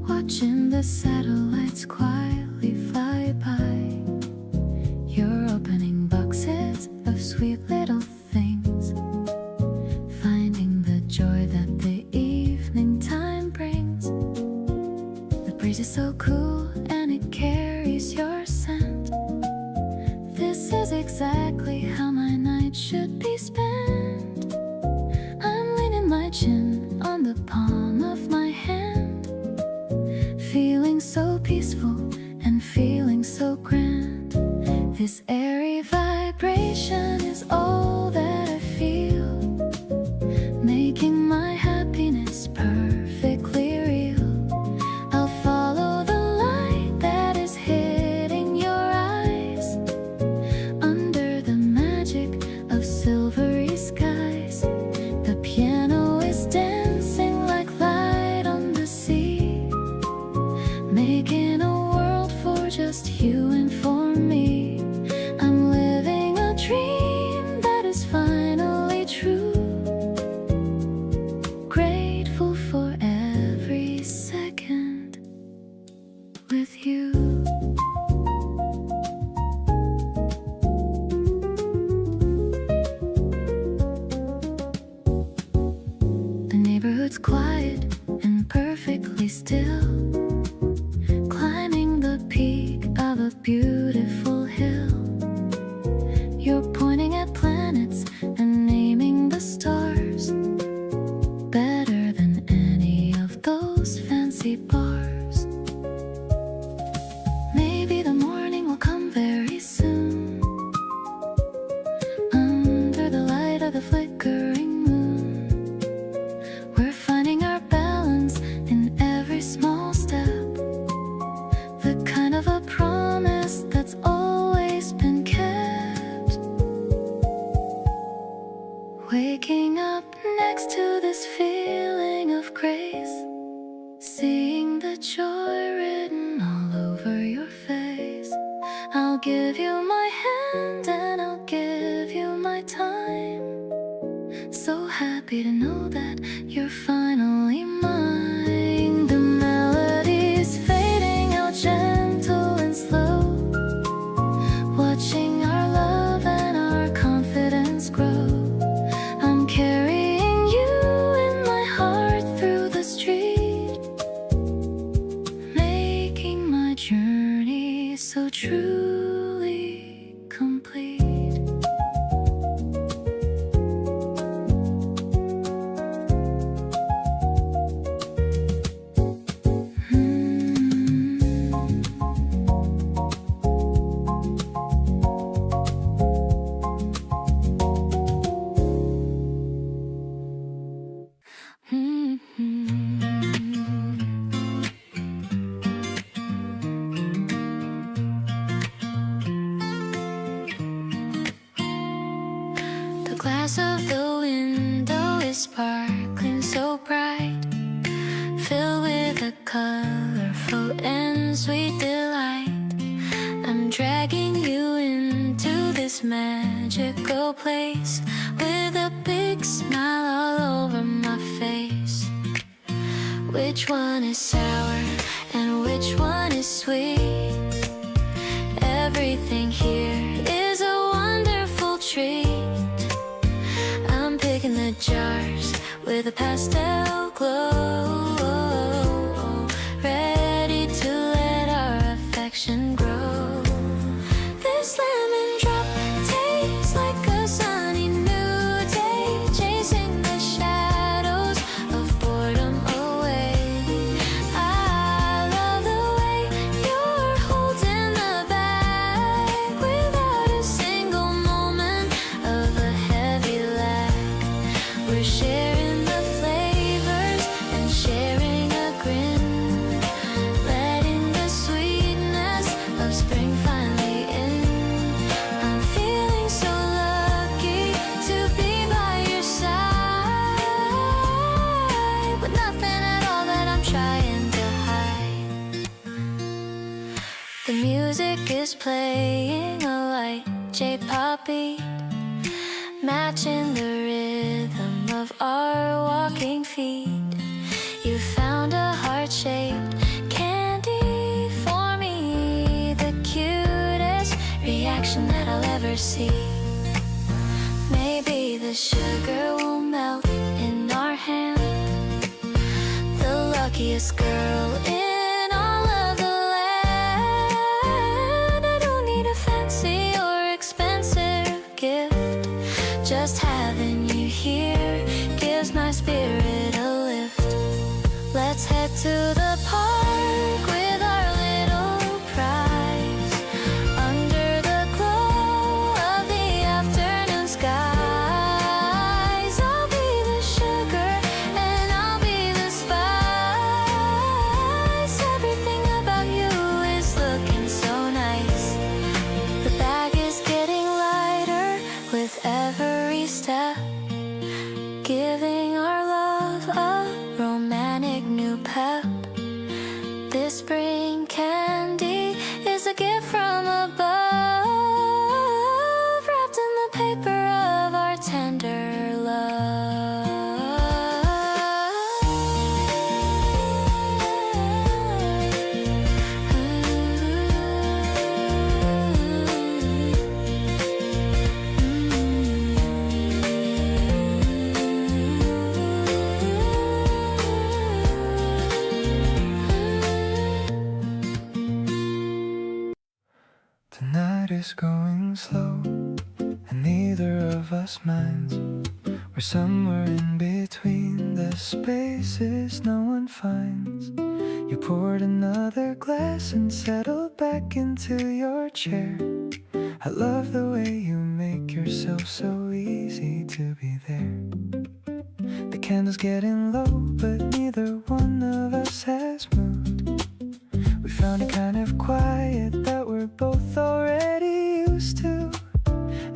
watching the satellites quietly fly by. You're opening boxes of sweet little things, finding the joy that the evening time brings. The breeze is so cool and it carries your scent. This is exactly how my night should be spent. I'm leaning my chin on the palm of my hand, feeling so peaceful and feeling so grand. This airy vibration is all that I feel, making my happiness perfectly real. I'll follow the light that is hitting your eyes, under the magic of silvery skies. The piano is dancing like light on the sea, making a world for just you and for me. I'm living a dream that is finally true, grateful for every second with you. The neighborhood's quiet and perfectly still, climbing the peak of a beautiful hill. You're pointing at planets and naming the stars, better than any of those fancy bars. Maybe the morning will come very soon, under the light of the flickering moon. We're finding our balance in every small step, the kind of a promise that's always been kept. Waking up next to this feeling of grace, seeing the joy written all over your face. I'll give you my hand and I'll give you my time, so happy to know that you're finally mine. The melody's fading out gentle and slow, watching our love and our confidence grow. I'm carrying you in my heart through the street, making my journey so truly complete. The glass of the window is sparkling so bright, filled with a colorful and sweet delight. I'm dragging you into this magical place, with a big smile all over my face. Which one is sour and which one is sweet? Everything here is a wonderful treat. I'm picking the jars with a pastel glow, ready to let our affection grow. This lemon drop tastes like a sunny new day, chasing the shadows of boredom away. I love the way you're holding the bag, without a single moment of a heavy lag. We're sharing the flavors and sharing a grin, letting the sweetness of spring finally in. I'm feeling so lucky to be by your side, with nothing at all that I'm trying to hide. The music is playing a light J-pop beat, matching the rhythm of our walking feet. You found a heart-shaped candy for me, the cutest reaction that I'll ever see. Maybe the sugar will melt in our hand. The luckiest girl in all of the land. I don't need a fancy or expensive gift. Just having you here gives my spirit a lift. Let's head to the park with our little prize, under the glow of the afternoon skies. I'll be the sugar and I'll be the spice. Everything about you is looking so nice. The bag is getting lighter with every step, giving our love a romantic new pep. This spring candy is a gift from above, wrapped in the paper of our tender The night is going slow, and neither of us minds. We're somewhere in between the spaces no one finds. You poured another glass and settled back into your chair. I love the way you make yourself so easy to be there. The candle's getting low, but neither one of us has moved. We found a kind of quiet that we're both already used to.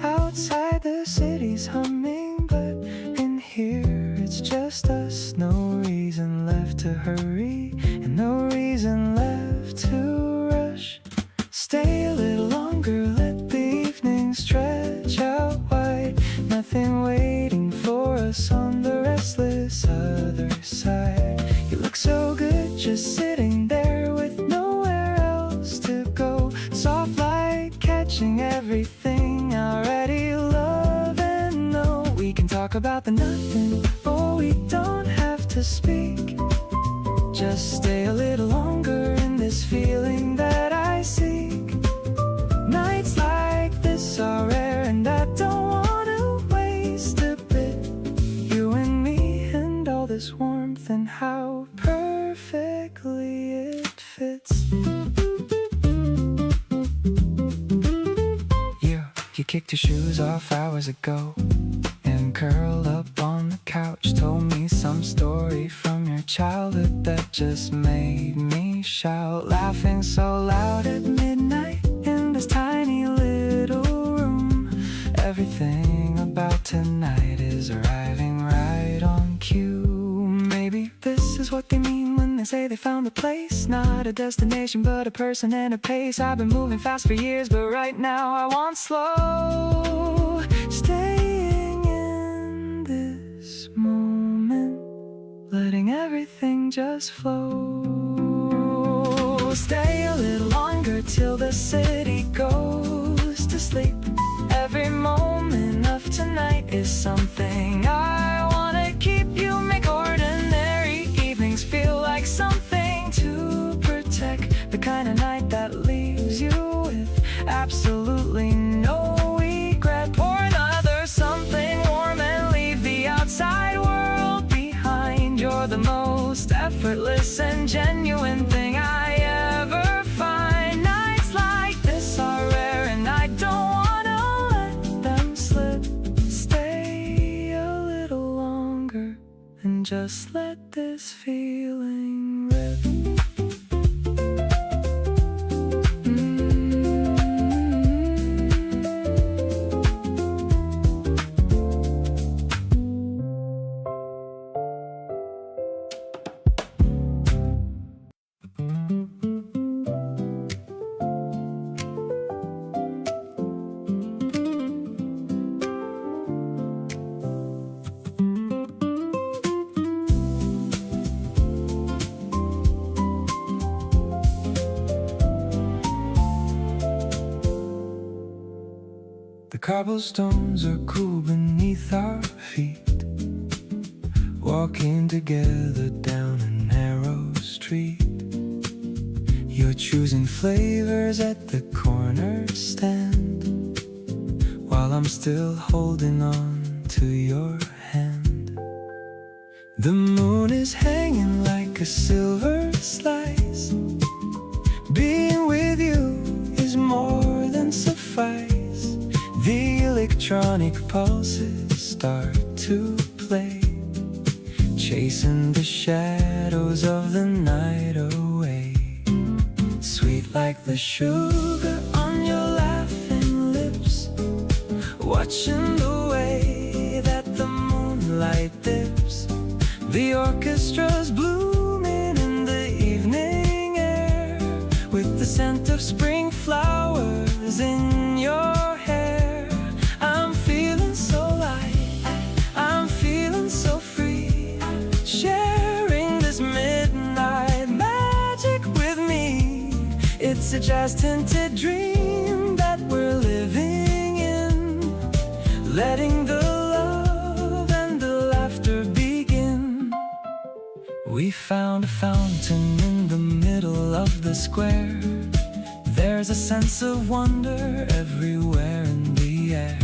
Outside the city's humming, but in here it's just us. No reason left to hurry, and no reason left to rush. Stay a little longer, let the evening stretch out wide. Nothing waiting for us on the restless other side. You look so good just sitting there with nowhere else to go. Soft light catching everything I already love and know. We can talk about the nothing, but we don't have to speak. Just stay a little longer in this feeling that I seek. Nights like this are rare, and I don't want to waste a bit. You and me and all this warmth, and how perfectly it fits. You kicked your shoes off hours ago and curled up on the couch. Told me some story from your childhood that just made me shout. Laughing so loud at midnight in this tiny little room. Everything about tonight is arriving right on cue. Maybe this is what they mean when they say they found a place. Not a destination, but a person and a pace. I've been moving fast for years, but right now I want slow. Staying in this moment, letting everything just flow. Stay a little longer till the city goes to sleep. Every moment of tonight is something I wanna keep. You make ordinary evenings feel like something to protect. The kind of night that leaves you with absolutely no regret. Pour another something warm and leave the outside world behind. You're the most effortless and genuine thing I ever find. Nights like this are rare, and I don't wanna let them slip. Stay a little longer and just let this feeling rip. The cobblestones are cool beneath our feet, walking together down a narrow street. You're choosing flavors at the corner stand, while I'm still holding on to your hand. The moon is hanging like a silver slice. Being with you is more than suffice. The electronic pulses start to play, chasing the shadows of the night away. Sweet like the sugar on your laughing lips, watching the way that the moonlight dips. The orchestra's blooming in the evening air, with the scent of spring flowers in your hair. I'm feeling so light, I'm feeling so free, sharing this midnight magic with me. It's a jazz-tinted dream that we're living in, letting the love and the laughter begin. We found a fountain in the middle of the square. There's a sense of wonder everywhere in the air.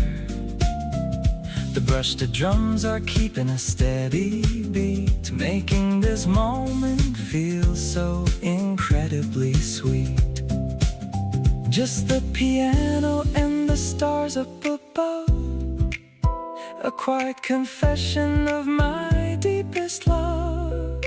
The brushed drums are keeping a steady beat, making this moment feel so incredibly sweet. Just the piano and the stars up above, a quiet confession of my deepest love.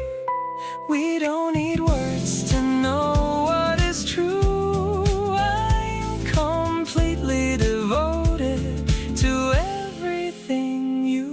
We don't need words to know what is true. I'm completely devoted to everything you.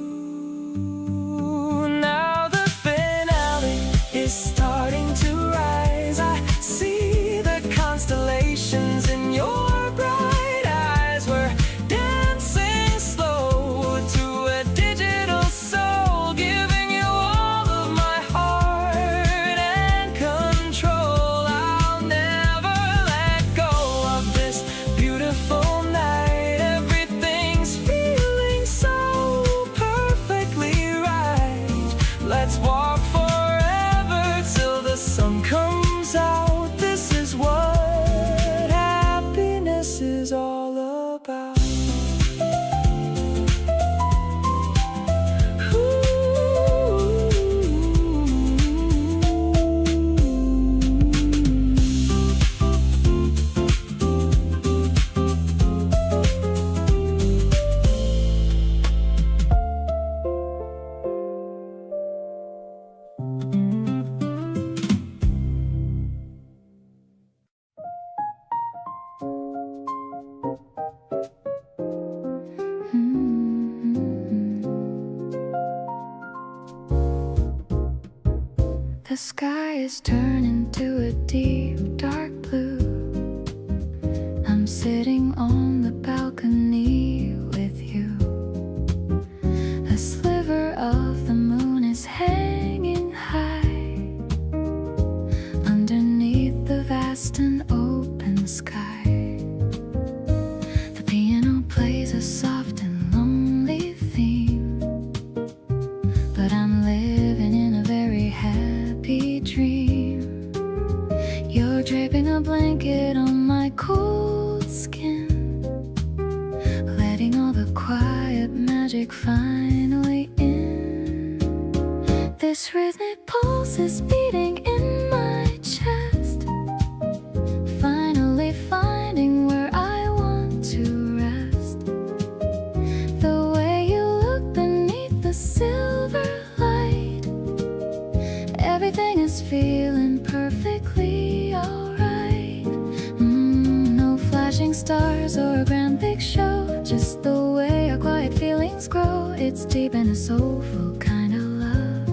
Now the finale is starting to rise. I see the constellations in your bright eyes. We're dancing slow to a digital soul, giving you all of my heart and control. I'll never let go of this beautiful night. Everything's feeling so perfectly right. Let's walk forever till the sun comes out. This is what happiness is all about. The sky is turning to a deep dark blue. I'm sitting on the balcony with you. A sliver of the moon is hanging high underneath the vast and open sky. The piano plays a soft and lonely theme, but I'm living in a very happy dream. You're draping a blanket on my cold skin, letting all the quiet magic finally in. This rhythmic pulse is beating in my chest, finally finding where I want to rest. The way you look beneath the silver light, everything is feeling perfectly alright. No flashing stars or a grand big show, just the way our quiet feelings grow. It's deep and a soulful kind of love,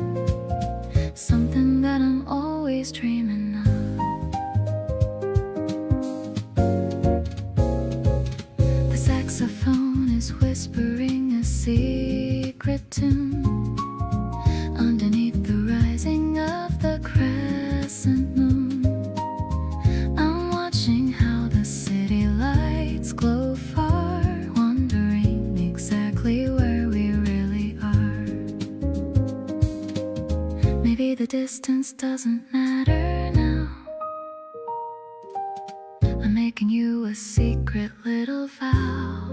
something that I'm always dreaming of. The saxophone is whispering a secret tune underneath the rising of the crescent moon. I'm watching how the city lights glow far, wondering distance doesn't matter now. I'm making you a secret little vow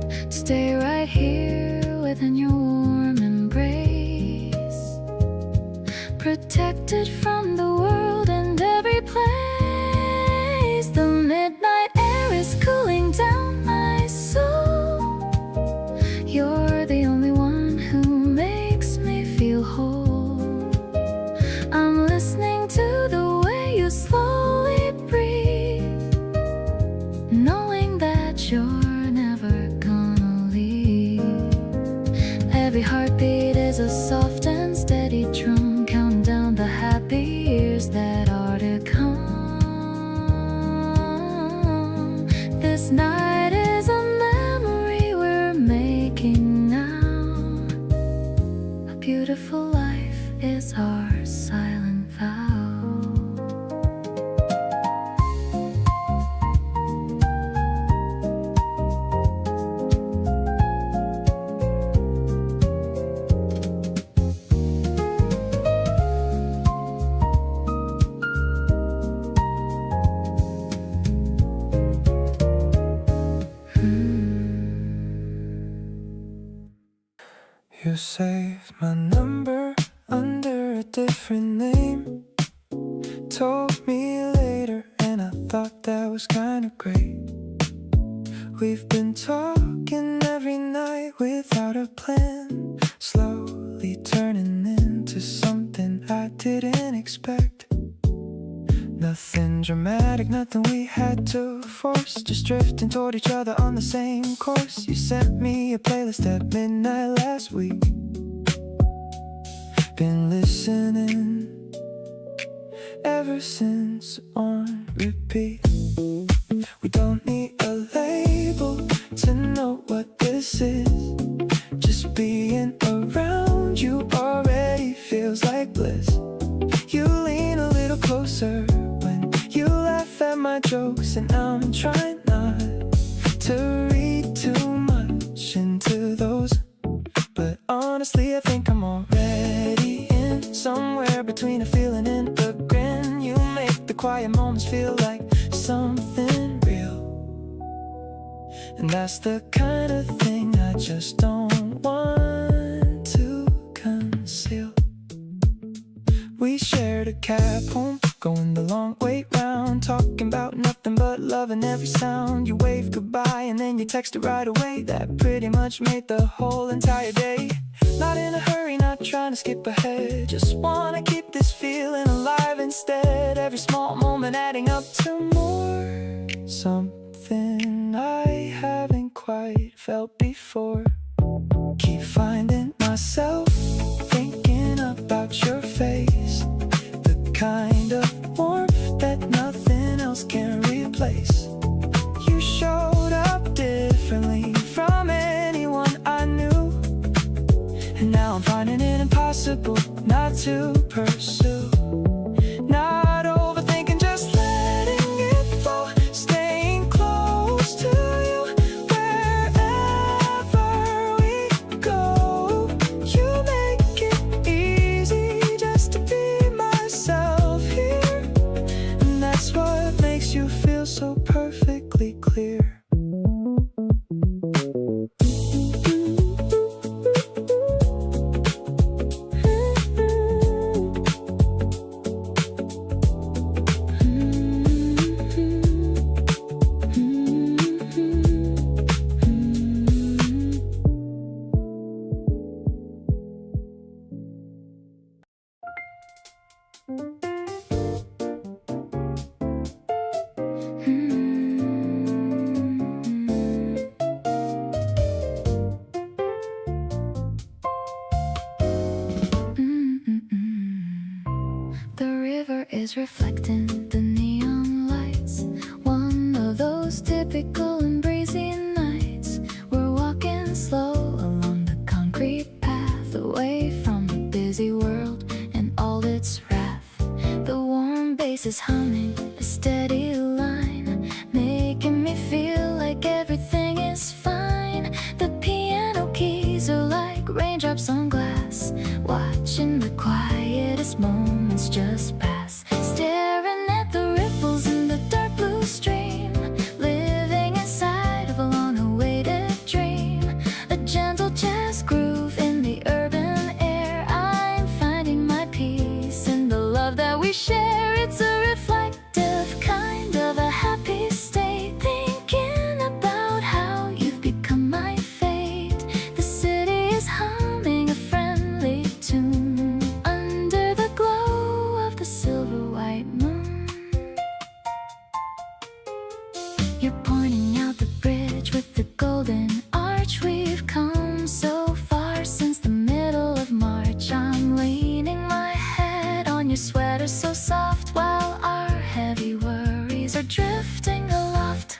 to stay right here within your warm embrace, protected from the world and every place. The midnight air is cooling down my soul. You're the only one who makes me feel whole. I'm listening to the way you slowly breathe, knowing that you're never gonna leave. Every heartbeat is a soft and steady drum, counting down the happy years that are to come. This night is a memory we're making now. A beautiful life is our silent vow. You saved my number under a different name. Told me later, and I thought that was kinda great. We've been talking every night without a plan, slowly turning into something I didn't expect. Nothing dramatic, nothing we had to force, just drifting toward each other on the same course. You sent me a playlist at midnight last week. Been listening ever since, on repeat. We don't need a label to know what this is. Just being around you already feels like bliss. You lean a little closer when you laugh at my jokes, and I'm trying not to read too much into those. But honestly, I think I'm already in, somewhere between a feeling and a grin. You make the quiet moments feel like something real, and that's the kind of thing I just don't want to conceal. We shared a cab home, going the long way round, talking about nothing but love and every sound. You waved goodbye and then you texted right away. That pretty much made the whole entire day. Not in a hurry, not trying to skip ahead, just wanna keep this feeling alive instead. Every small moment adding up to more, something I haven't quite felt before. Keep finding myself thinking about your face, the kind of warmth that nothing else can replace. You showed up differently from anyone I knew, and now I'm finding it impossible not to pursue. Not overthinking, just letting it flow, staying close to you wherever we go. You make it easy just to be myself here, and that's what makes you feel so perfectly clear. Is reflecting the neon lights. One of those typical and breezy nights. We're walking slow along the concrete path, away from the busy world and all its wrath. The warm bass is humming a steady line, making me feel like everything is fine. The piano keys are like raindrops on glass, watching the quietest moments golden arch. We've come so far since the middle of March. I'm leaning my head on your sweater so soft, while our heavy worries are drifting aloft.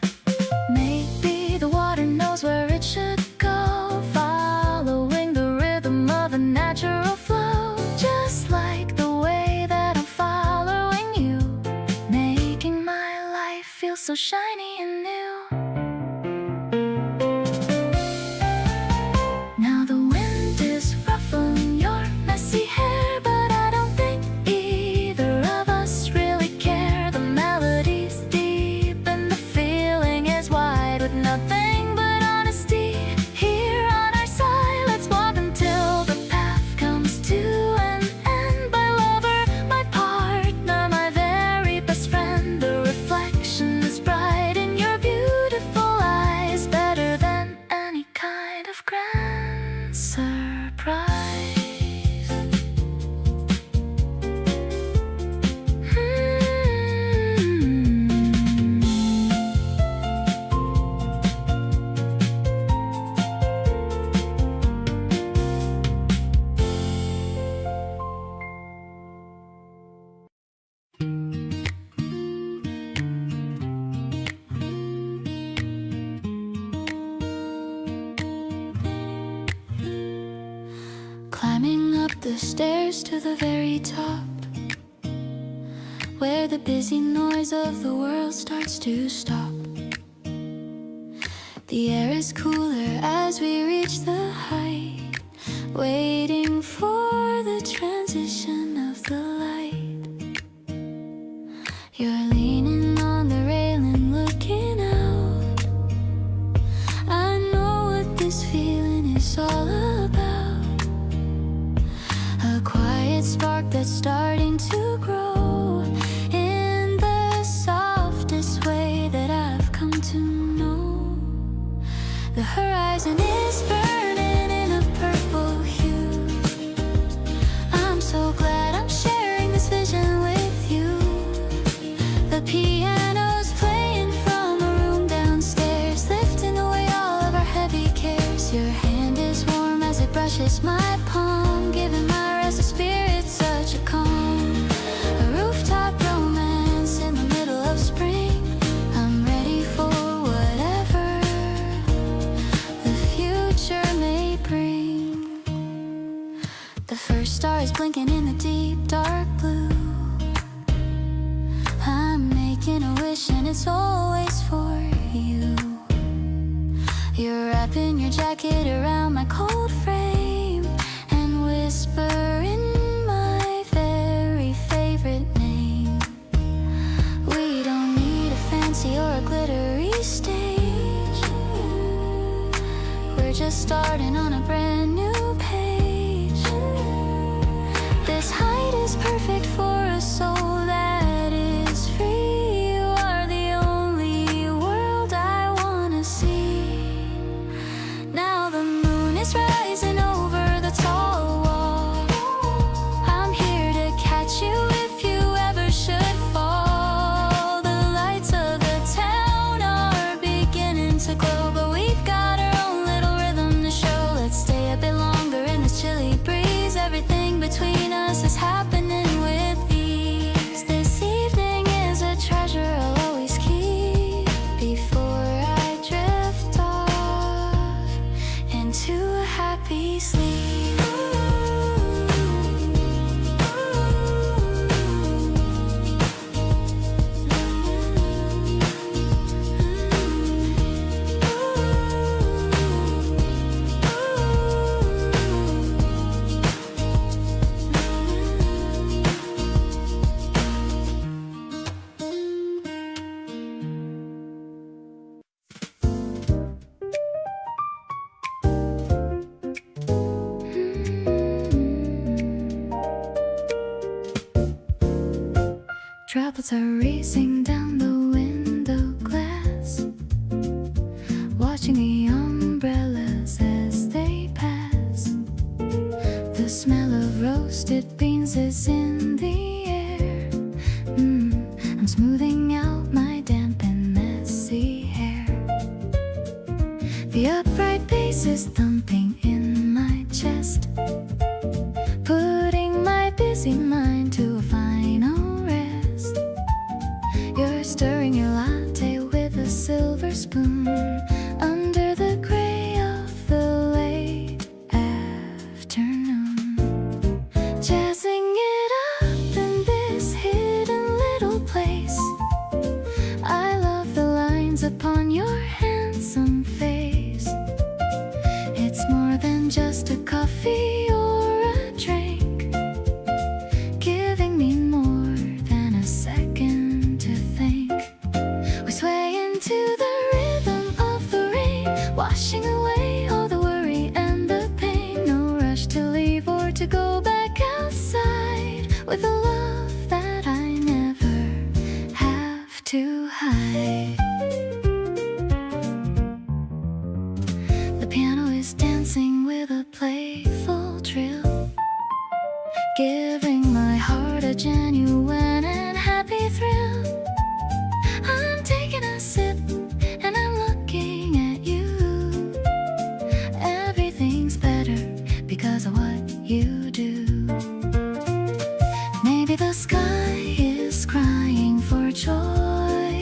Maybe the water knows where it should go, following the rhythm of a natural flow, just like the way that I'm following you, making my life feel so shiny and new. Now the wind is ruffling your messy hair, but I don't think either of us really care. The melody's deep and the feeling is wide, with nothing but honesty here on our side. Let's walk until the path comes to an end. My lover, my partner, my very best friend. The reflection is bright in your beautiful eyes, better than any kind of grand surprise. Climbing up the stairs to the very top, where the busy noise of the world starts to stop. The air is cooler as we reach the height, waiting for the transition of the light. You're leaning on the railing, looking out. I know what this feeling is all about. A quiet spark that's starting to grow in the softest way that I've come to know. The horizon is burning in a purple hue. I'm so glad I'm sharing this vision with you. The piano's playing from a room downstairs, lifting away all of our heavy cares. Your hand is warm as it brushes my palm, giving my restless spirit such a calm. A rooftop romance in the middle of spring. I'm ready for whatever the future may bring. The first star is blinking in the deep dark blue. I'm making a wish and it's always for you. You're wrapping your jacket around my cold frame and whispering my very favorite name. We don't need a fancy or a glittery stage. We're just starting on a brand new page. This height is perfect for a soul that is free. You are the only world I wanna see. Now the moon is rising over the tall wall. I'm here to catch you if you ever should fall. The lights of the town are beginning to glow, but we've got our own little rhythm to show. Let's stay a bit longer in this chilly breeze. Everything between us is happening with ease. This evening is a treasure I'll always keep before I drift off into a happy sleep. Droplets are racing down the window glass, watching the umbrellas as they pass. The smell of roasted beans is in the air. I'm smoothing out my damp and messy hair. The upright bass is thumping in my chest, putting my busy mind to a final rest. You're stirring your latte with a silver spoon under the gray of the late afternoon, jazzing it up in this hidden little place. I love the lines upon your handsome face. It's more than just a coffee or a drink, giving me more than a second to think. We sway into the rhythm of the rain, washing away all the worry and the pain. No rush to leave or to go back outside, with a love that I never have to hide. The piano is dancing with a playful trill, giving my heart a genuine and happy thrill. I'm taking a sip and I'm looking at you. Everything's better because of what you do. Maybe the sky is crying for joy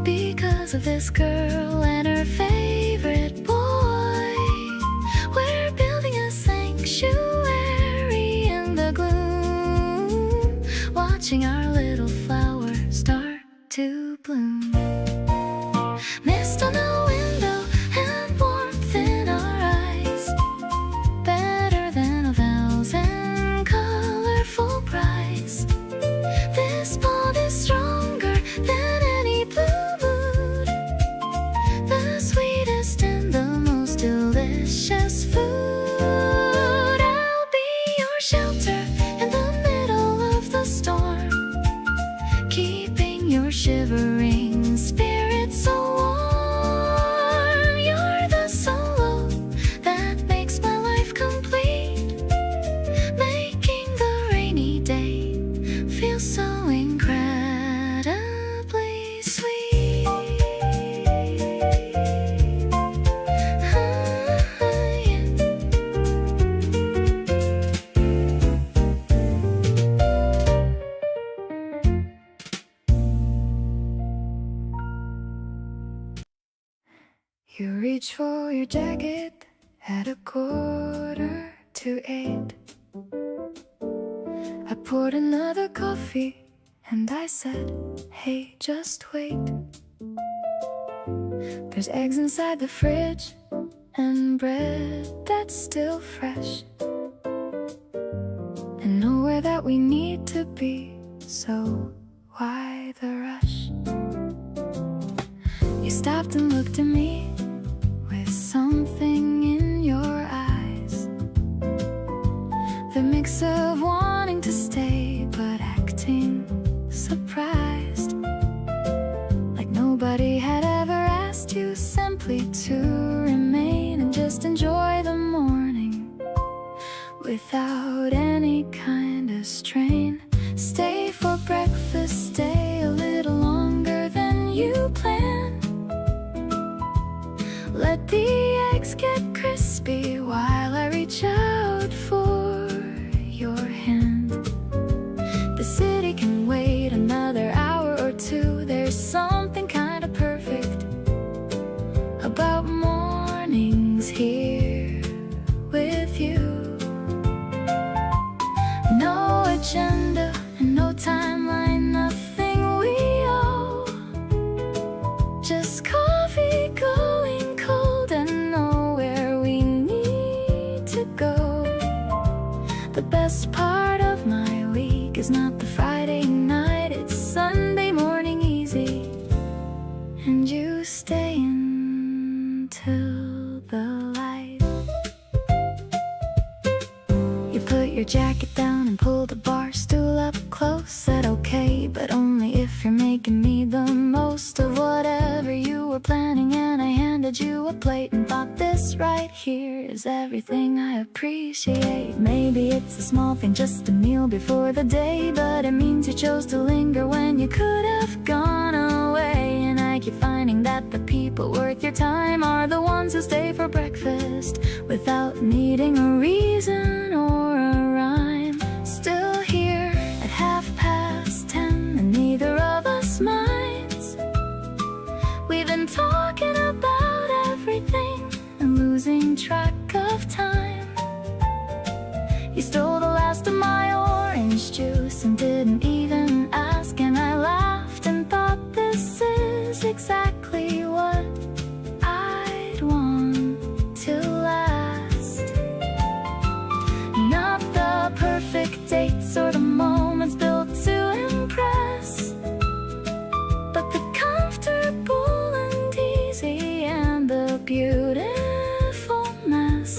because of this girl and her favorite boy. We're building a sanctuary in the gloom, watching our little flower start to bloom. Mist on the window and warmth in our eyes, better than a thousand colorful cries. This bond is stronger than any blue mood, the sweetest and the most delicious food. I'll be your shelter in the middle of the storm, keeping your shivering spirit so warm. You're the solo that makes my life complete, making the rainy day feel so incredibly sweet. You reach for your jacket at 7:45. I poured another coffee and I said, hey, just wait. There's eggs inside the fridge and bread that's still fresh, and nowhere that we need to be, so why the rush? You stopped and looked at me with something in your eyes, the mix of wanting to stay but acting surprised, like nobody had ever asked you simply to remain and just enjoy the morning without any kind of strain. Stay for breakfast, stay a little longer than you planned. Let the eggs get crispy while I reach out for your hand. The city can wait another hour or two. There's something kind of perfect about mornings here with you. No agenda and no timeline, nothing we owe, just coffee going cold and nowhere we need to go. The best part of my week is not the Friday night, it's Sunday morning easy, and you stay until the light. You put your jacket down and pull the bar stool up close. Said okay, but only if you're making me the most of whatever you were planning. And I handed you a plate and thought, this right here is everything I appreciate. Maybe it's a small thing, just a meal before the day, but it means you chose to linger when you could have gone away. And I keep finding that the people worth your time are the ones who stay for breakfast without needing a reason or a rhyme. Still here at 10:30 and neither of us minds. We've been talking about everything and losing track of time. You stole the last of my orange juice and didn't even ask, and I laughed and thought this is exactly what I'd want to last. Not the perfect dates or the moments built to impress, but the comfortable and easy and the beautiful mess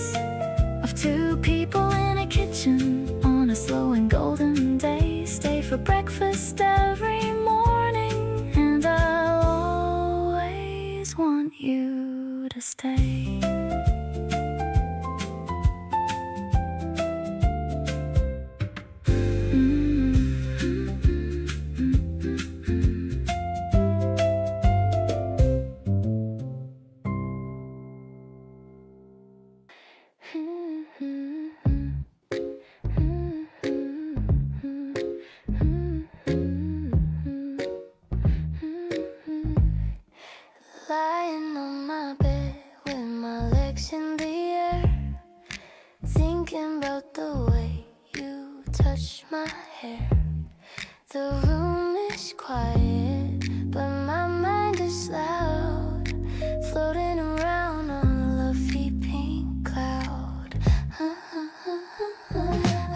of two people in a kitchen on a slow and golden day. Stay for breakfast every morning, and I'll always want you to stay. Lying on my bed with my legs in the air, thinking about the way you touch my hair. The room is quiet, but my mind is loud, floating around on a lovely pink cloud.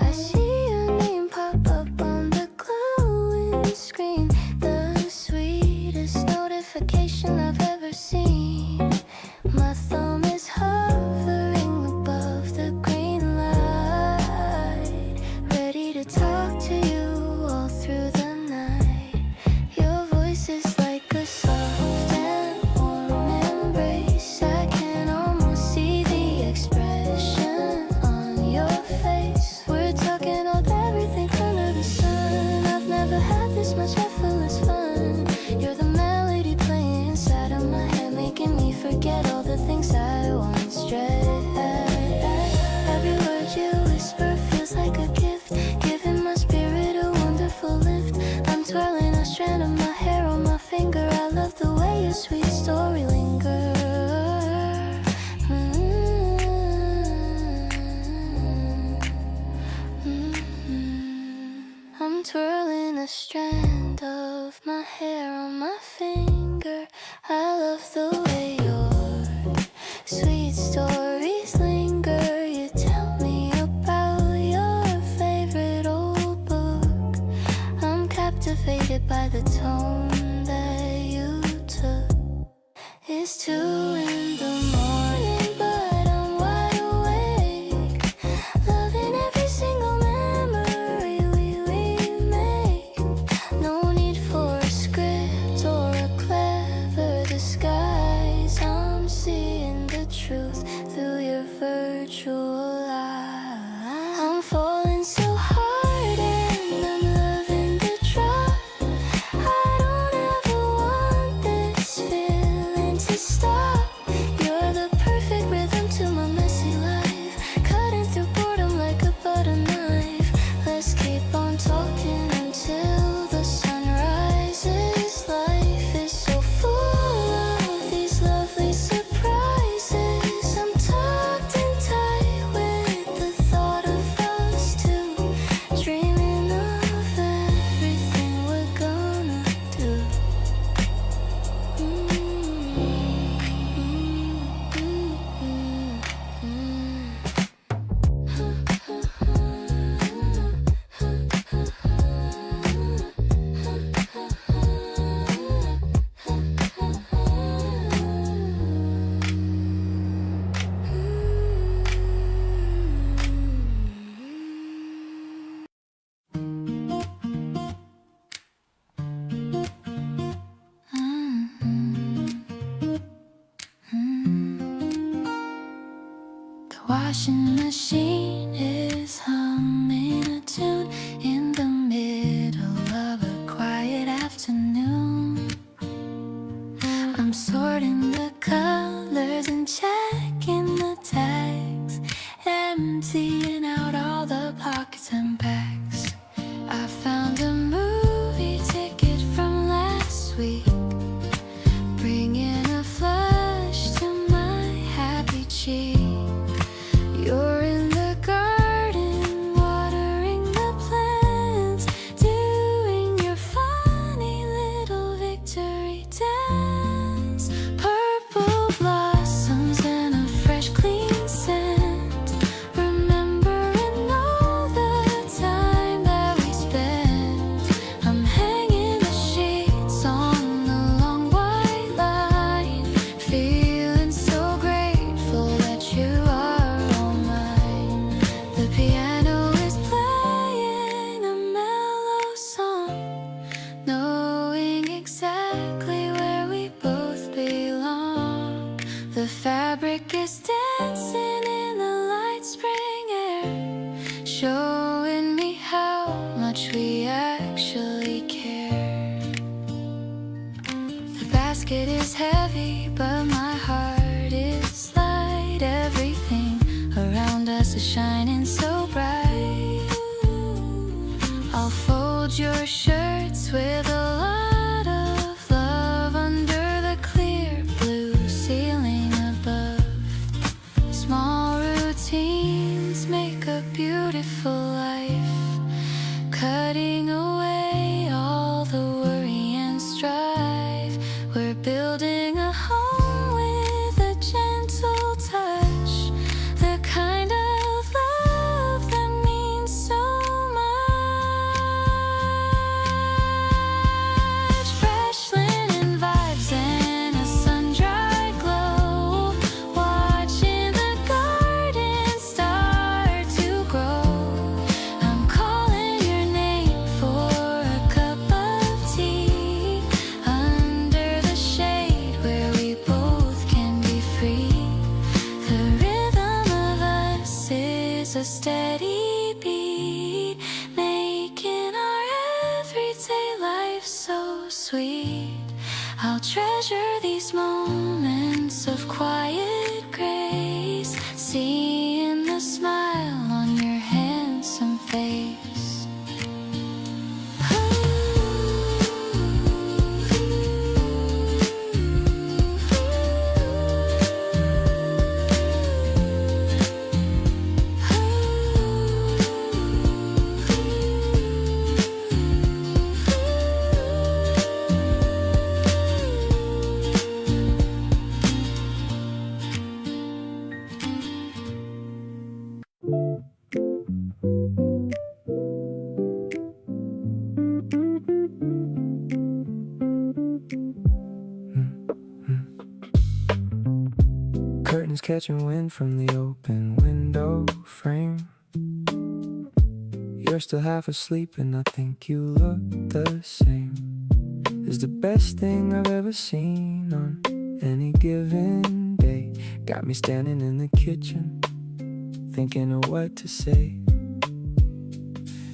I see your name pop up on the glowing screen, the sweetest notification I've ever seen. My thumb is hovering above the green light, ready to talk to you all through the night. Your voice is like a soft and warm embrace. I can almost see the expression on your face. We're talking about everything under the sun. I've never had this much effortless fun. You're the melody playing inside of my head, making me forget all the things I once dread. Every word you whisper feels like a gift, giving my spirit a wonderful lift. I'm twirling a strand of my hair on my finger. I love the way your sweet story lingers. I'm twirling a strand of my hair on my finger. I love the way your sweet stories linger. You tell me about your favorite old book. I'm captivated by the tone that you took. It's 2 in the morning, but I'm wide awake, loving every single memory we make. No need for a script or a clever disguise. I'm seeing the truth through your virtual eyes. I'm falling so hard and I'm loving the drop. I don't ever want this feeling to stop. You're the perfect rhythm to my messy life, cutting through boredom like a butter knife. Let's keep on talking until the sun rises. Life is so full of these lovely surprises. I'm tucked in tight with the thought of us two, dreaming of everything we're gonna do. The washing machine is humming a tune in the middle of a quiet afternoon. fabric is dancing in the light spring air, showing me how much we actually care. The basket is heavy, but my heart is light. Everything around us is shining so bright. I'll fold your shirts with a lot of love under the clear blue ceiling above. Small routines make a beautiful life, cutting away all the worry and strife. We're building a home with a gentle touch, the kind of love that means so much. Fresh linen vibes and a sun-dried glow, watching the garden start to grow. I'm calling your name for a cup of tea, under the shade where we both can be free. The rhythm of us is a steady beat, making our everyday life so sweet. I'll treasure these moments of quiet grace, seeing the smile on your handsome face. Curtains catching wind from the open window frame. You're still half asleep and I think you look the same. It's the best thing I've ever seen on any given day. Got me standing in the kitchen, thinking of what to say.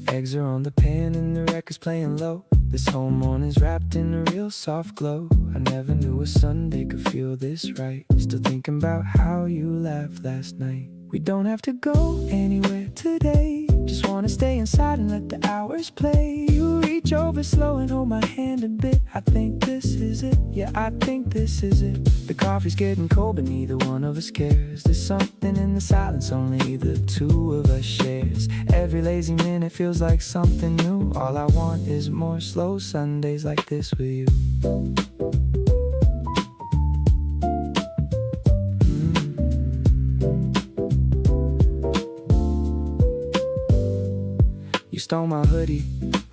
Eggs are on the pan and the record's playing low. This whole morning's wrapped in a real soft glow. I never knew a Sunday could feel this right. Still thinking about how you laughed last night. We don't have to go anywhere today, just wanna stay inside and let the hours play. You reach over slow and hold my hand a bit. I think this is it, yeah, I think this is it. The coffee's getting cold but neither one of us cares. There's something in the silence only the two of us shares. Every lazy minute feels like something new. All I want is more slow Sundays like this with you. You stole my hoodie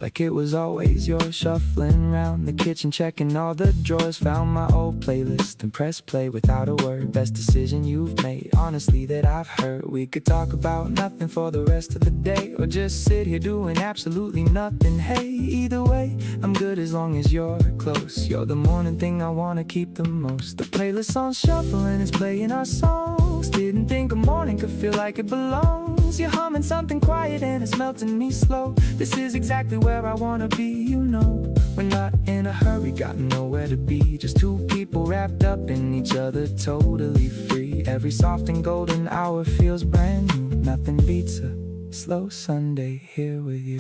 like it was always yours. Shuffling round the kitchen, checking all the drawers. Found my old playlist and pressed play without a word. Best decision you've made, honestly, that I've heard. We could talk about nothing for the rest of the day, or just sit here doing absolutely nothing. Hey, either way, I'm good as long as you're close. You're the morning thing I wanna keep the most. The playlist's on shuffle and it's playing our songs. Didn't think a morning could feel like it belongs. You're humming something quiet and it's melting me slow. This is exactly where I wanna be, you know. We're not in a hurry, got nowhere to be. Just two people wrapped up in each other, totally free. Every soft and golden hour feels brand new. Nothing beats a slow Sunday here with you.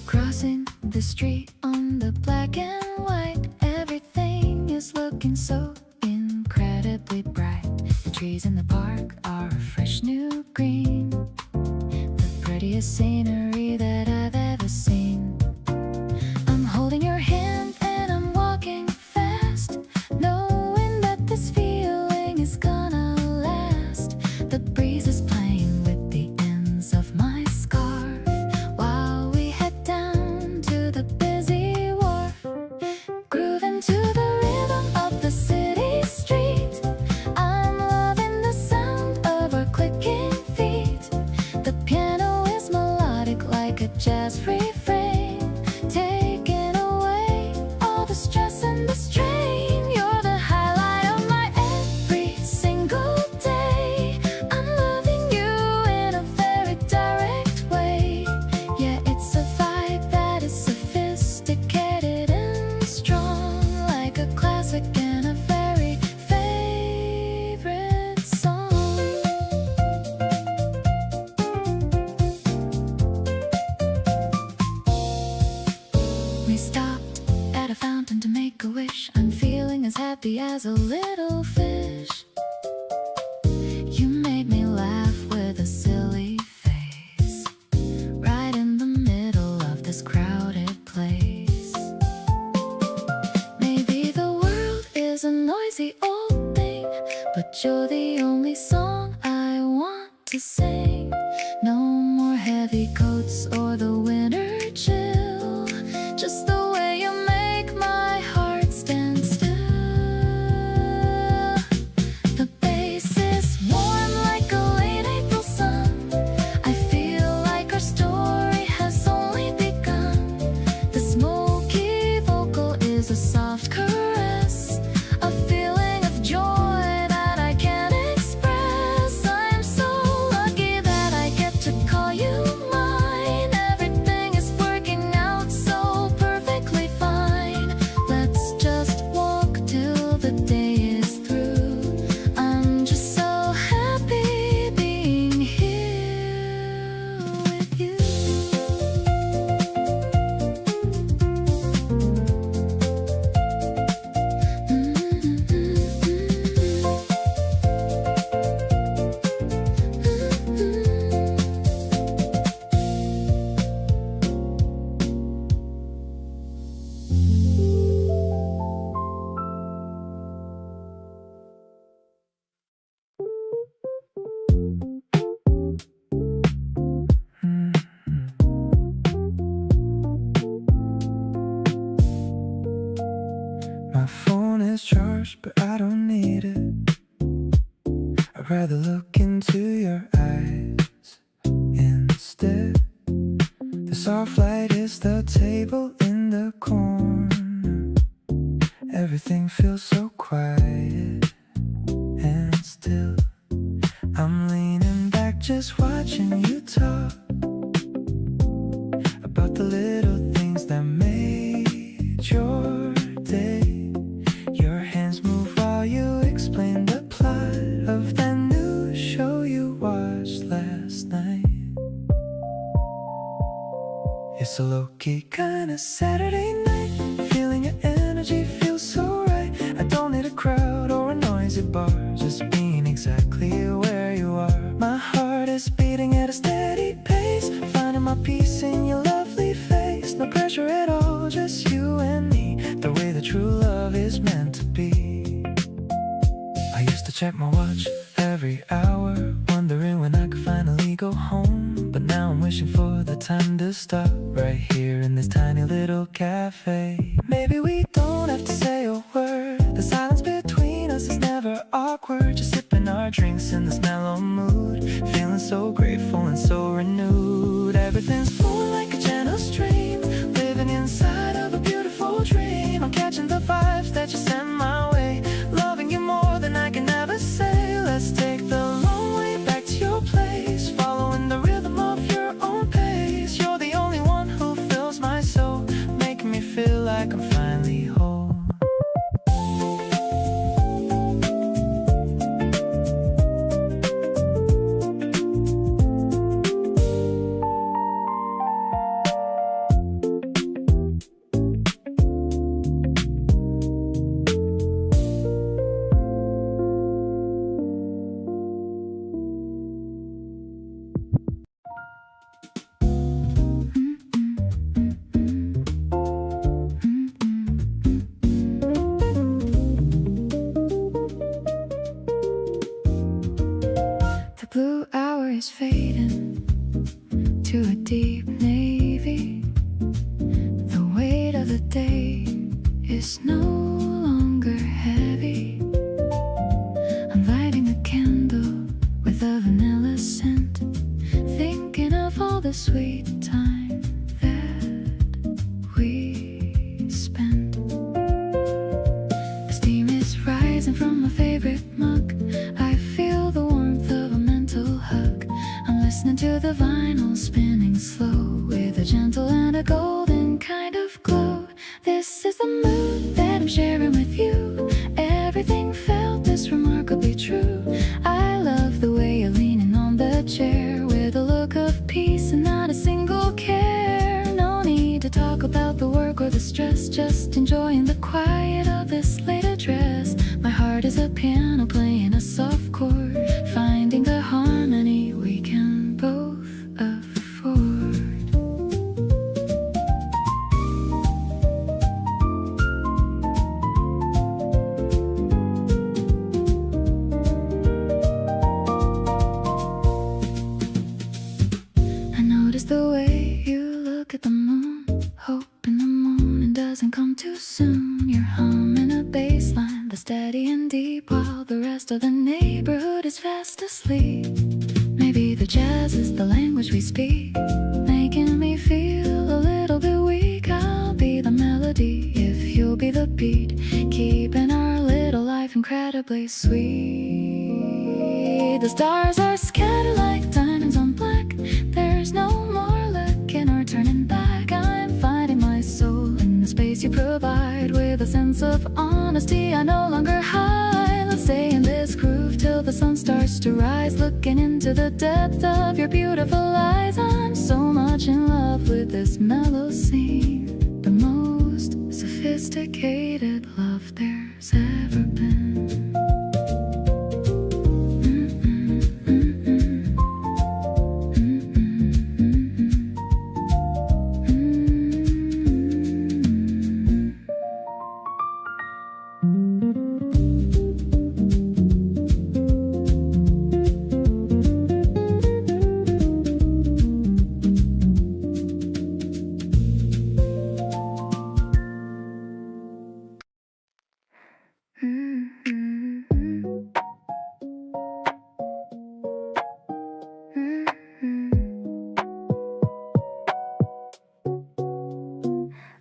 Crossing the street on the black and white, everything is looking so incredibly bright. The trees in the park are a fresh new green, the prettiest scenery that I've ever seen. I'm holding your hand and I'm walking fast, knowing that this feeling is gonna last. The breeze is playing with the ends of my scarf while we head down to the busy wharf, grooving to the rhythm of the city street. I'm loving the sound of our clicking feet. The piano is melodic like a jazz refrain, taking away all the stress and the strain. You're the highlight of my every single day. I'm loving you in a very direct way. Yeah, it's a vibe that is sophisticated and strong, like a classic and a very favorite song. We stopped at a fountain to make a wish. I'm feeling as happy as a little fish. You made me laugh with a silly face, right in the middle of this crowded place. Maybe the world is a noisy old thing, but you're the only song I want to sing. No more heavy coats or the winter chill, just the way you make my heart stand still. The bass is warm like a late April sun. I feel like our story has only begun. The smoky vocal is a soft caress, a feeling of joy that I can't express. I'm so lucky that I get to call you mine. Everything is working out so perfectly fine. Let's just walk till the day is through. I'm just so happy being here with you. My phone is charged, but I don't need it. I'd rather look into your eyes instead. The soft light is the table in the corner. Everything feels so quiet and still. I'm leaning back just watching you talk about the little things that made your day. Your hands move while you explain the plot of that new show you watched last night. It's a low-key kind of Saturday night. Feeling your energy feels so right. I don't need a crowd or a noisy bar, just being exactly where you are. My heart is beating at a steady pace, finding my peace in your lovely face. No pressure at all, just you and me, the way that true love is meant to be. I used to check my watch every hour, wondering when I could finally go home. But now I'm wishing for the time to stop right here in this tiny little cafe. Maybe we don't have to say a word. The silence between us is never awkward. Just sipping our drinks in this mellow mood, feeling so grateful and so renewed. Everything's flowing like a gentle stream, living inside of a beautiful dream. I'm catching the vibes that you send my way, loving you more than I can ever say. Let's take the long way back to your place, following the rhythm of your own pace. You're the only one who fills my soul, making me feel like I'm finally whole. blue hour is fading to a deep navy. The weight of the day is no longer heavy. I'm lighting a candle with a vanilla scent, thinking of all the sweet time that we spent. The steam is rising from my favorite mug. I feel the warmth of a mental hug. I'm listening to the vinyl spinning slow, with a gentle and a golden kind of glow. This is the mood that I'm sharing with you. Everything felt is remarkably true. I love the way you're leaning on the chair, with a look of peace and not a single care. No need to talk about the work or the stress, just enjoying the quiet of this late address. My heart is a piano playing a soft chord, finding the harmony we can both afford. I notice the way you look at the moon, hoping the morning doesn't come too soon. You're humming a bass line that's steady and deep, while the rest of the neighborhood is fast asleep. Maybe the jazz is the language we speak, making me feel a little bit weak. I'll be the melody if you'll be the beat, keeping our little life incredibly sweet. The stars are scattered like diamonds on black. There's no more looking or turning back. I'm finding my soul in the space you provide, with a sense of honesty I no longer hide. Let's stay in this groove till the sun starts to rise, looking into the depth of your beautiful eyes. I'm so much in love with this mellow scene, the most sophisticated love there's ever been.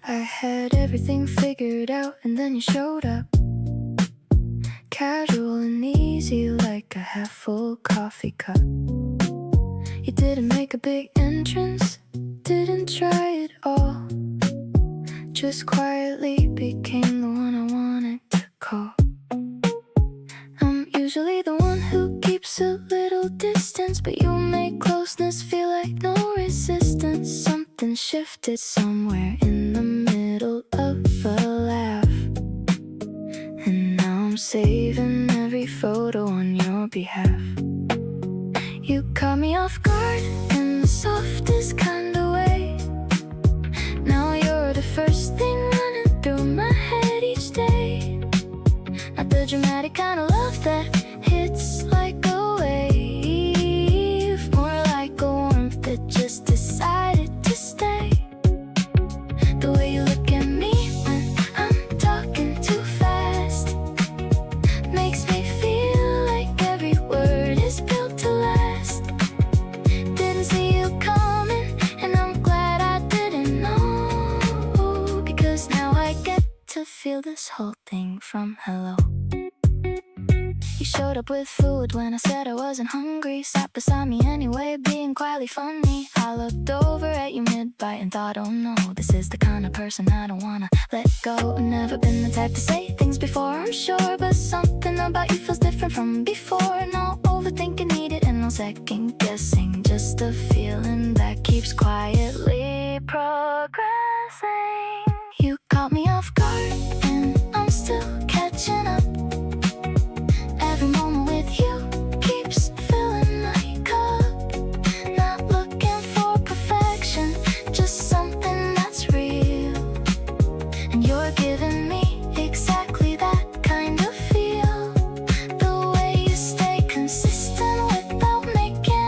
I had everything figured out, and then you showed up, casual and easy like a half-full coffee cup. You didn't make a big entrance, didn't try it all, just quietly became the one I wanted to call. I'm usually the one who keeps a little distance, but you make closeness feel like no resistance. Something shifted somewhere in the middle of a laugh, and now I'm saving every photo on your behalf. You caught me off guard in the softest kind of way. Now you're the first thing running through my head each day. Not the dramatic kind of love that hits like a wave, more like a warmth that just decided to stay. The way you look at me when I'm talking too fast makes me feel like every word is built to last. Didn't see you coming, and I'm glad I didn't know, because now I get to feel this whole thing from hello. You showed up with food when I said I wasn't hungry, sat beside me anyway, being quietly funny. I looked over at you mid-bite and thought, oh no, this is the kind of person I don't wanna let go. Never been the type to say things before, I'm sure, but something about you feels different from before. No overthinking needed and no second guessing, just a feeling that keeps quietly progressing. You caught me off guard and I'm still catching up. Every moment with you keeps filling my cup. Not looking for perfection, just something that's real. And you're giving me exactly that kind of feel. The way you stay consistent without making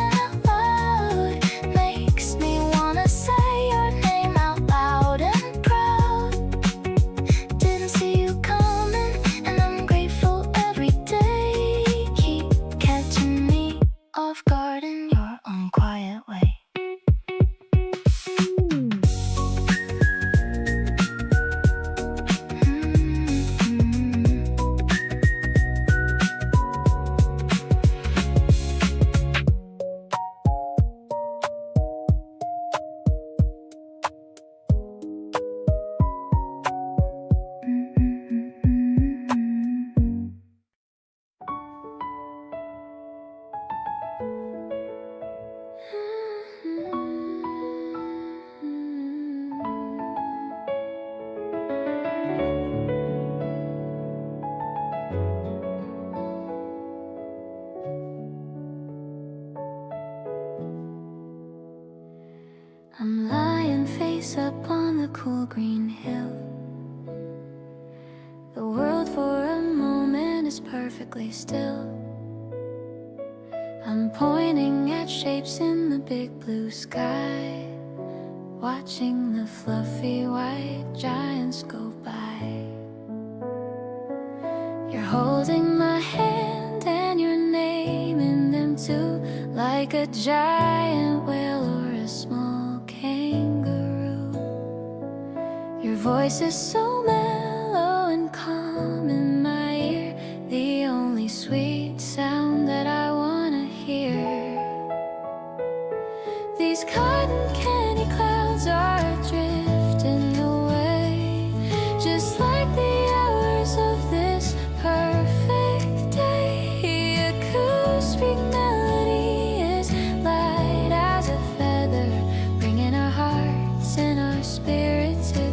cool green hill. The world for a moment is perfectly still. I'm pointing at shapes in the big blue sky, watching the fluffy white giants go by. You're holding my hand and you're naming them too, like a giant whale or a small kangaroo. Your voice is so mellow and calm in my ear, the only sweet sound that I wanna hear. These cotton candy clouds are drifting away, just like the hours of this perfect day. Acoustic melody is light as a feather, bringing our hearts and our spirits together.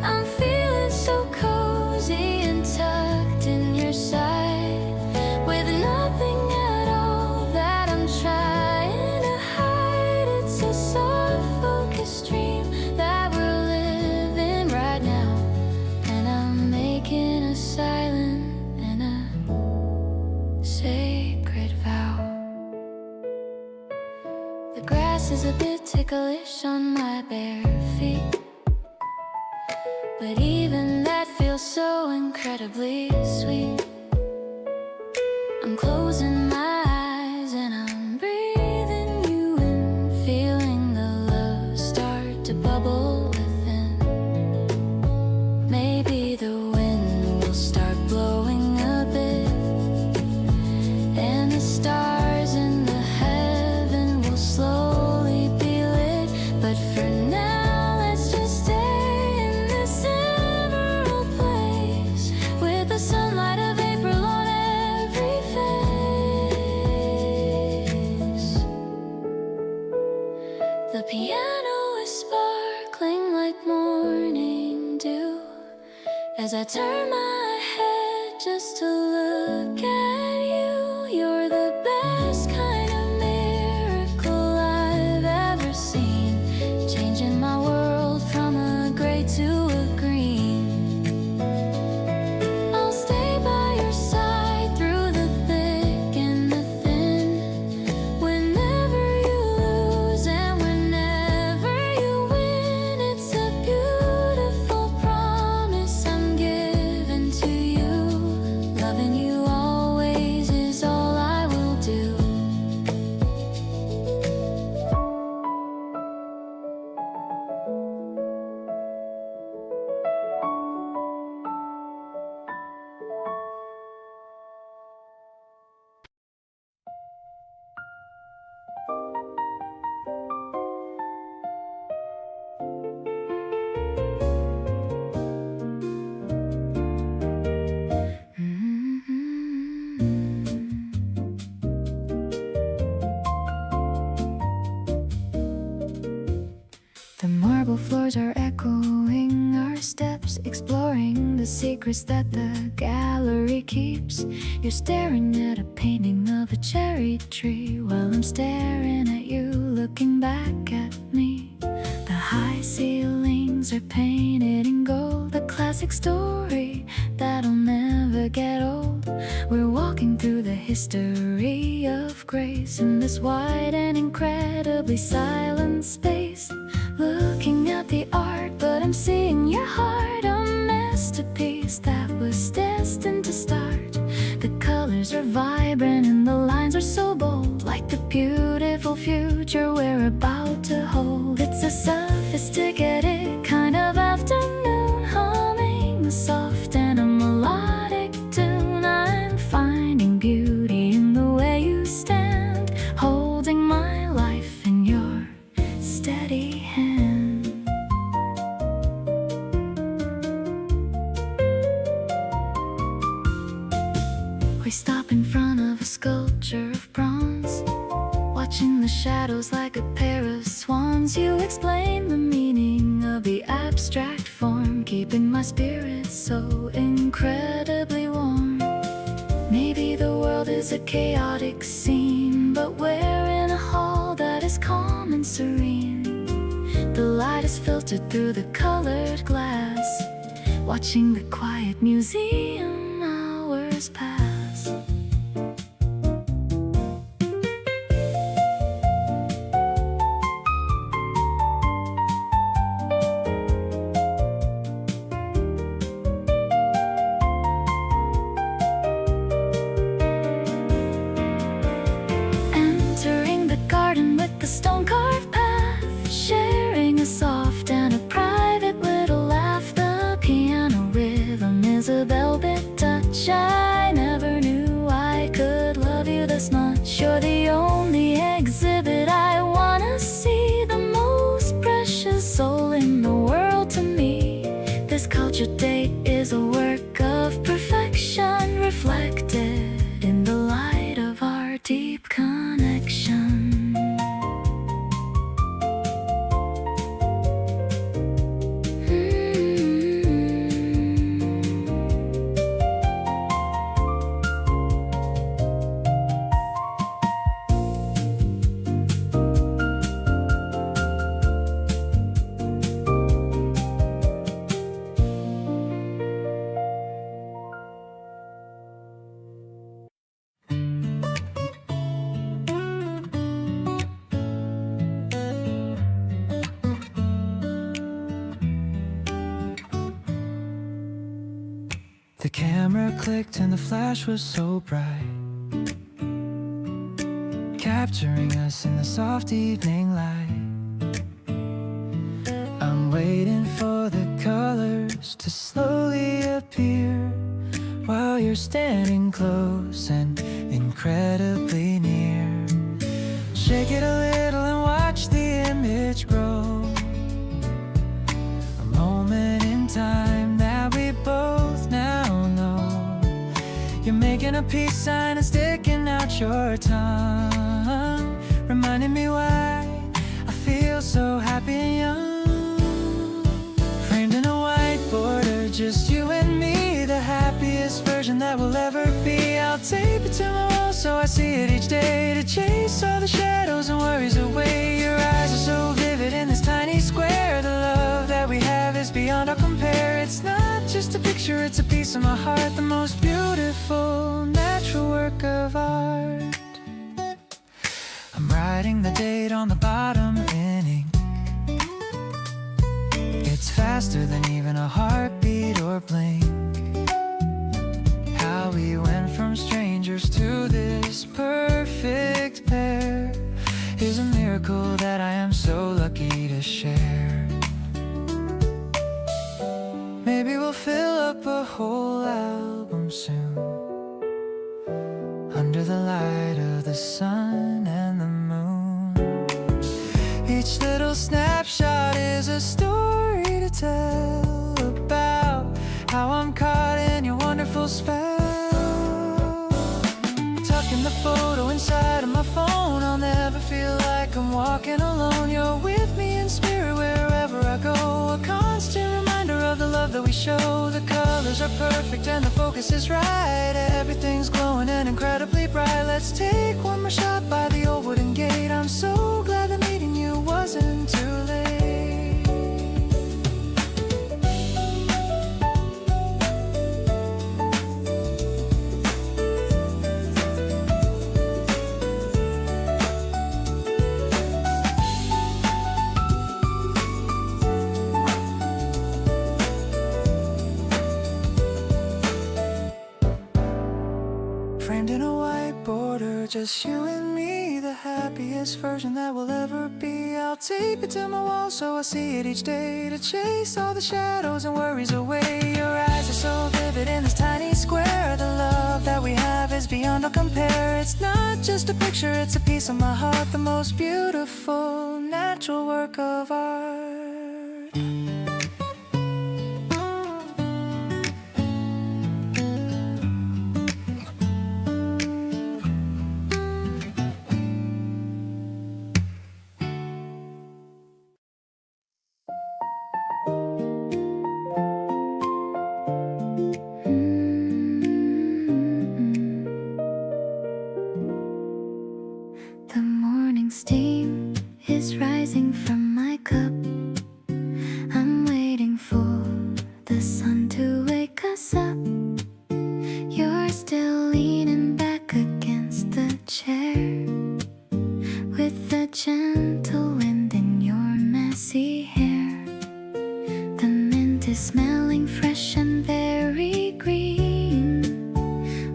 I'm feeling so cozy and tucked in your side, with nothing at all that I'm trying to hide. It's a soft focused dream that we're living right now, and I'm making a silent and a sacred vow. The grass is a bit ticklish on my bare feet, but even that feels so incredibly sweet. I'm closing my eyes and I'm breathing you in, feeling the love start to bubble within. Maybe the wind will start blowing a bit, and the stars in the heaven will slowly be lit. But for now, let's just stay in this emerald place, with the sunlight of April on every face. The piano is sparkling like morning dew as I turn my head just to look at you. You're the best kind of miracle I've ever seen, changing my world from a gray to a green. I'll stay by your side through the thick and the thin, whenever you lose and whenever you win. It's a beautiful promise I'm giving to you. Loving you always is all I will do. The marble floors are echoing our steps, exploring the secrets that the gallery keeps. You're staring at a painting of a cherry tree, while I'm staring at you, looking back at me. The high ceilings are painted in gold, a classic story that'll never get old. We're walking through the history of grace in this wide and incredibly silent space. Looking at the art, but I'm seeing your heart, a masterpiece that was destined to start. The colors are vibrant and the lines are so bold, like the beautiful future we're about to hold. It's a sophisticated kind of afternoon, humming a soft and a melodic tune. I'm finding beauty in the way you stand, holding my life in your steady hand. We stop in front of a sculpture of bronze, watching the shadows like a pair of swans. You explain the meaning of the abstract form, keeping my spirit so incredibly warm. Maybe the world is a chaotic scene, but we're in a hall that is calm and serene. is filtered through the colored glass, watching the quiet museum hours pass. Entering the garden with the stone-carved path, sharing a soft and a private little laugh. The piano rhythm is a velvet touch. I never knew I could love you this much. You're the only exhibit I wanna see, the most precious soul in the world to me. This culture date is a work of perfection, reflected in the light of our deep connection. The camera clicked and the flash was so bright, capturing us in the soft evening light. I'm waiting for the colors to slowly appear, while you're standing close and incredibly near. Shake it a little and watch the image grow, a moment in time that we both now know. You're making a peace sign and sticking out your tongue, reminding me why I feel so happy and young. Framed in a white border, just you and me, the happiest version that we'll ever be. I'll tape it to my wall so I see it each day, to chase all the shadows and worries away. Your eyes are so vivid in this tiny square. The love that we have is beyond our compare. It's not just a picture, it's a piece of my heart, the most beautiful natural work of art. I'm writing the date on the bottom in ink. It's faster than even a heartbeat or blink. How we went from strangers to this perfect pair is a miracle that I am so lucky to share. Maybe we'll fill up a whole album soon, under the light of the sun and the moon. Each little snapshot is a story to tell about how I'm caught in your wonderful spell. Tucking the photo inside of my phone, I'll never feel like I'm walking alone. You're with me in spirit wherever I go, a constant reminder of the love that we show. The colors are perfect and the focus is right, everything's glowing and incredibly bright. Let's take one more shot by the old wooden gate. I'm so glad that meeting you wasn't too late. Framed in a white border, just you and me, the happiest version that we'll ever be. I'll tape it to my wall so I see it each day, to chase all the shadows and worries away. Your eyes are so vivid in this tiny square. The love that we have is beyond all compare. It's not just a picture, it's a piece of my heart, the most beautiful natural work of art. The morning steam is rising from my cup. gentle wind in your messy hair. The mint is smelling fresh and very green,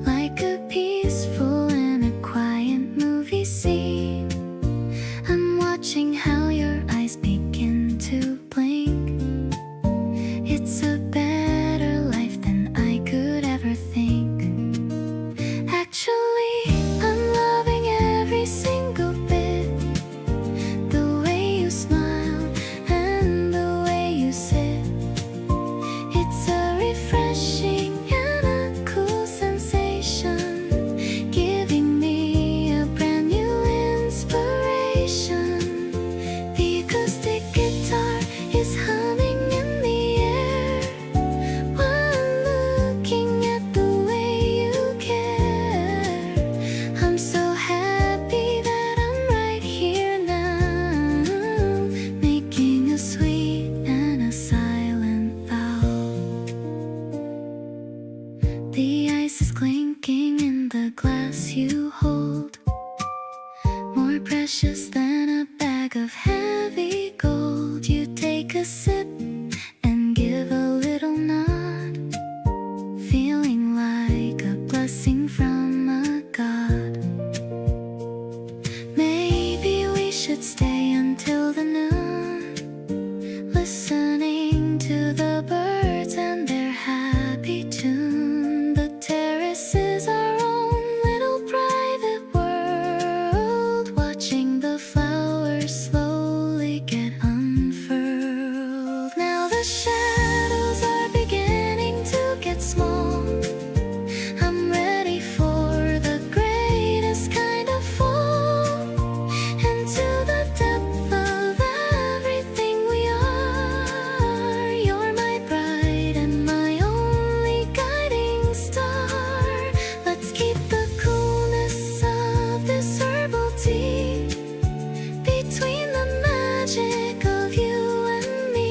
like a peaceful and a quiet movie scene. I'm watching how your eyes begin to blink. It's a better life than I could ever think. Actually, I'm loving every single bit. The way you smile and the way you sit. It's a refreshing and a cool sensation, giving me a brand new inspiration. The acoustic guitar is humming in the air while I'm looking at the way you care. I'm so happy that I'm right here now, making a sweet and a silent vow. The ice is clinking in the glass you hold, more precious than a bag of heavy gold. You take a sip and give a little nod, feeling like a blessing from a god. Maybe we should stay until the noon, listening to the birds and their happy tune. The terrace is our own little private world, watching the flowers slowly get unfurled. Now the shadows are beginning to get small. I'm ready for the greatest kind of fall, into the depth of everything we are. You're my bride and my only guiding star. Let's keep the coolness of this herbal tea between the magic of you and me.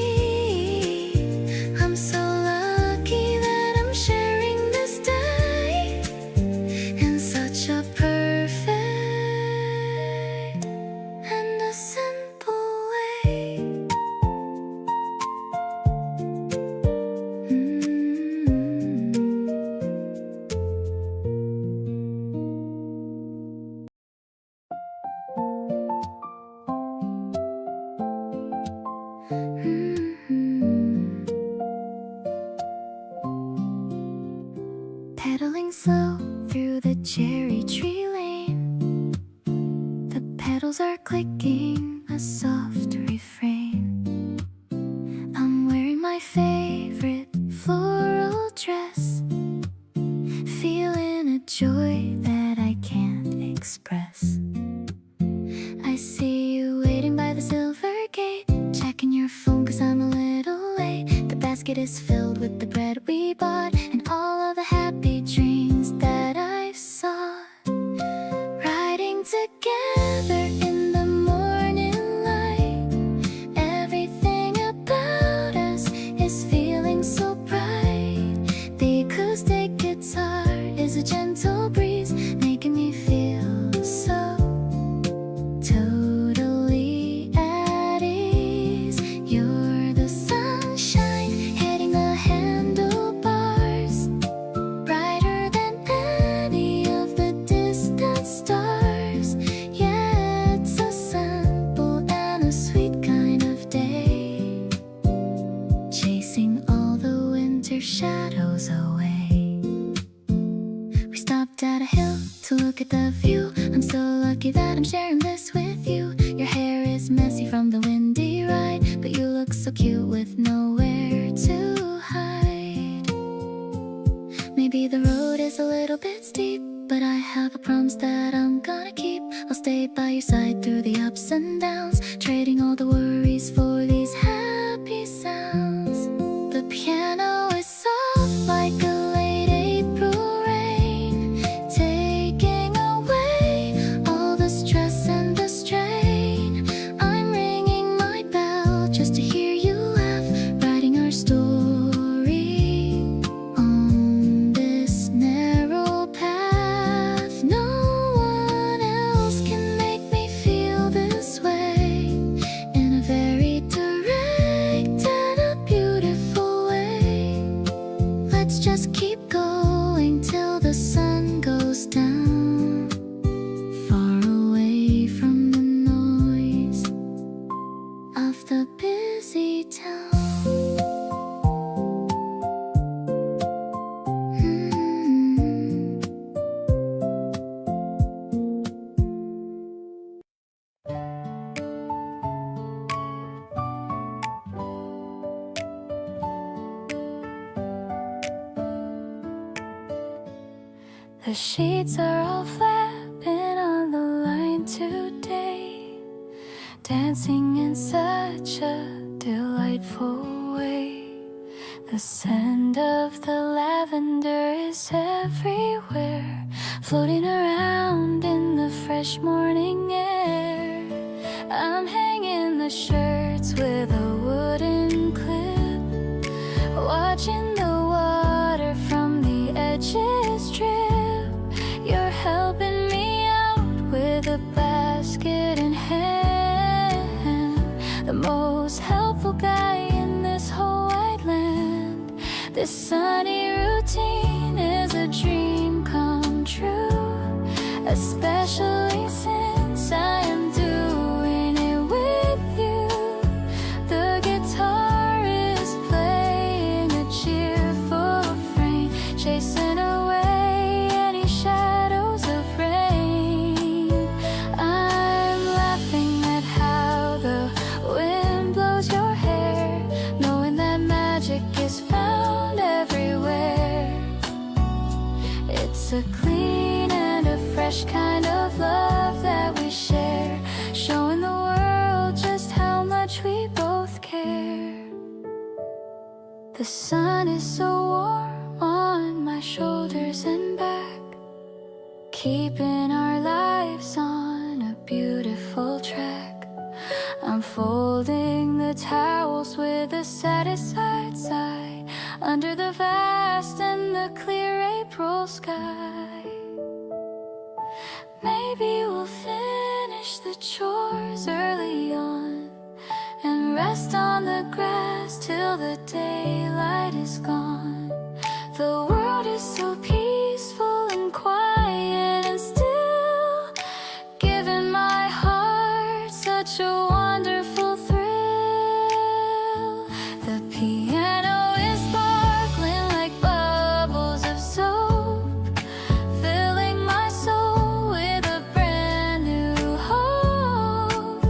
I'm so lucky that I'm sharing this day in such a perfect and a simple way. Pedaling slow through the cherry tree lane, the petals are clicking a soft refrain. I'm wearing my favorite floral dress, feeling a joy that I can't express. I see you waiting by the silver gate, checking your phone 'cause I'm a little late. The basket is filled with the bread we bought and all of the happy dreams that I've sought. Riding together in the morning light, everything about us is feeling so bright. The acoustic guitar is a gentle breeze, making me feel so totally at ease. You're the sunshine hitting the handlebars, brighter than any of the distant stars. Yeah, it's a simple and a sweet kind of day, chasing all the winter shadows away. We stopped at a hill to look at the view. I'm so lucky that I'm sharing this with you. Your hair is messy from the windy ride, but you look so cute with nowhere to hide. Maybe the road is a little bit steep, but I have a promise that I'm gonna keep. I'll stay by your side through the ups and downs, trading all the worries for these happy sounds. The piano is soft like a late April rain, taking away all the stress and the strain. I'm ringing my bell just to hear you laugh, writing our story on this narrow path. No one else can make me feel this way. The sheets are all flapping on the line today, dancing in such a delightful way. The scent of the lavender is everywhere, floating around in the fresh morning air. I'm hanging the shirts with a wooden clip, watching the water from the edges drip. You're helping me out with a basket in hand, the most helpful guy in this whole wide land. This sunny routine is a dream come true, especially since I am doing it with you. The guitar is playing a cheerful refrain, chasing away any shadows of rain. I'm laughing at how the wind blows your hair, knowing that magic is found everywhere. It's a clean and a fresh kind of love that we share, showing the world just how much we both care. The sun is so warm on my shoulders and back, keeping our lives on a beautiful track. I'm folding the towels with a satisfied sigh, under the vast and the clear April sky. Maybe we'll finish the chores early on and rest on the grass till the daylight is gone. The world is so peaceful and quiet and still, giving my heart such a wonderful thrill. The piano is sparkling like bubbles of soap, filling my soul with a brand new hope.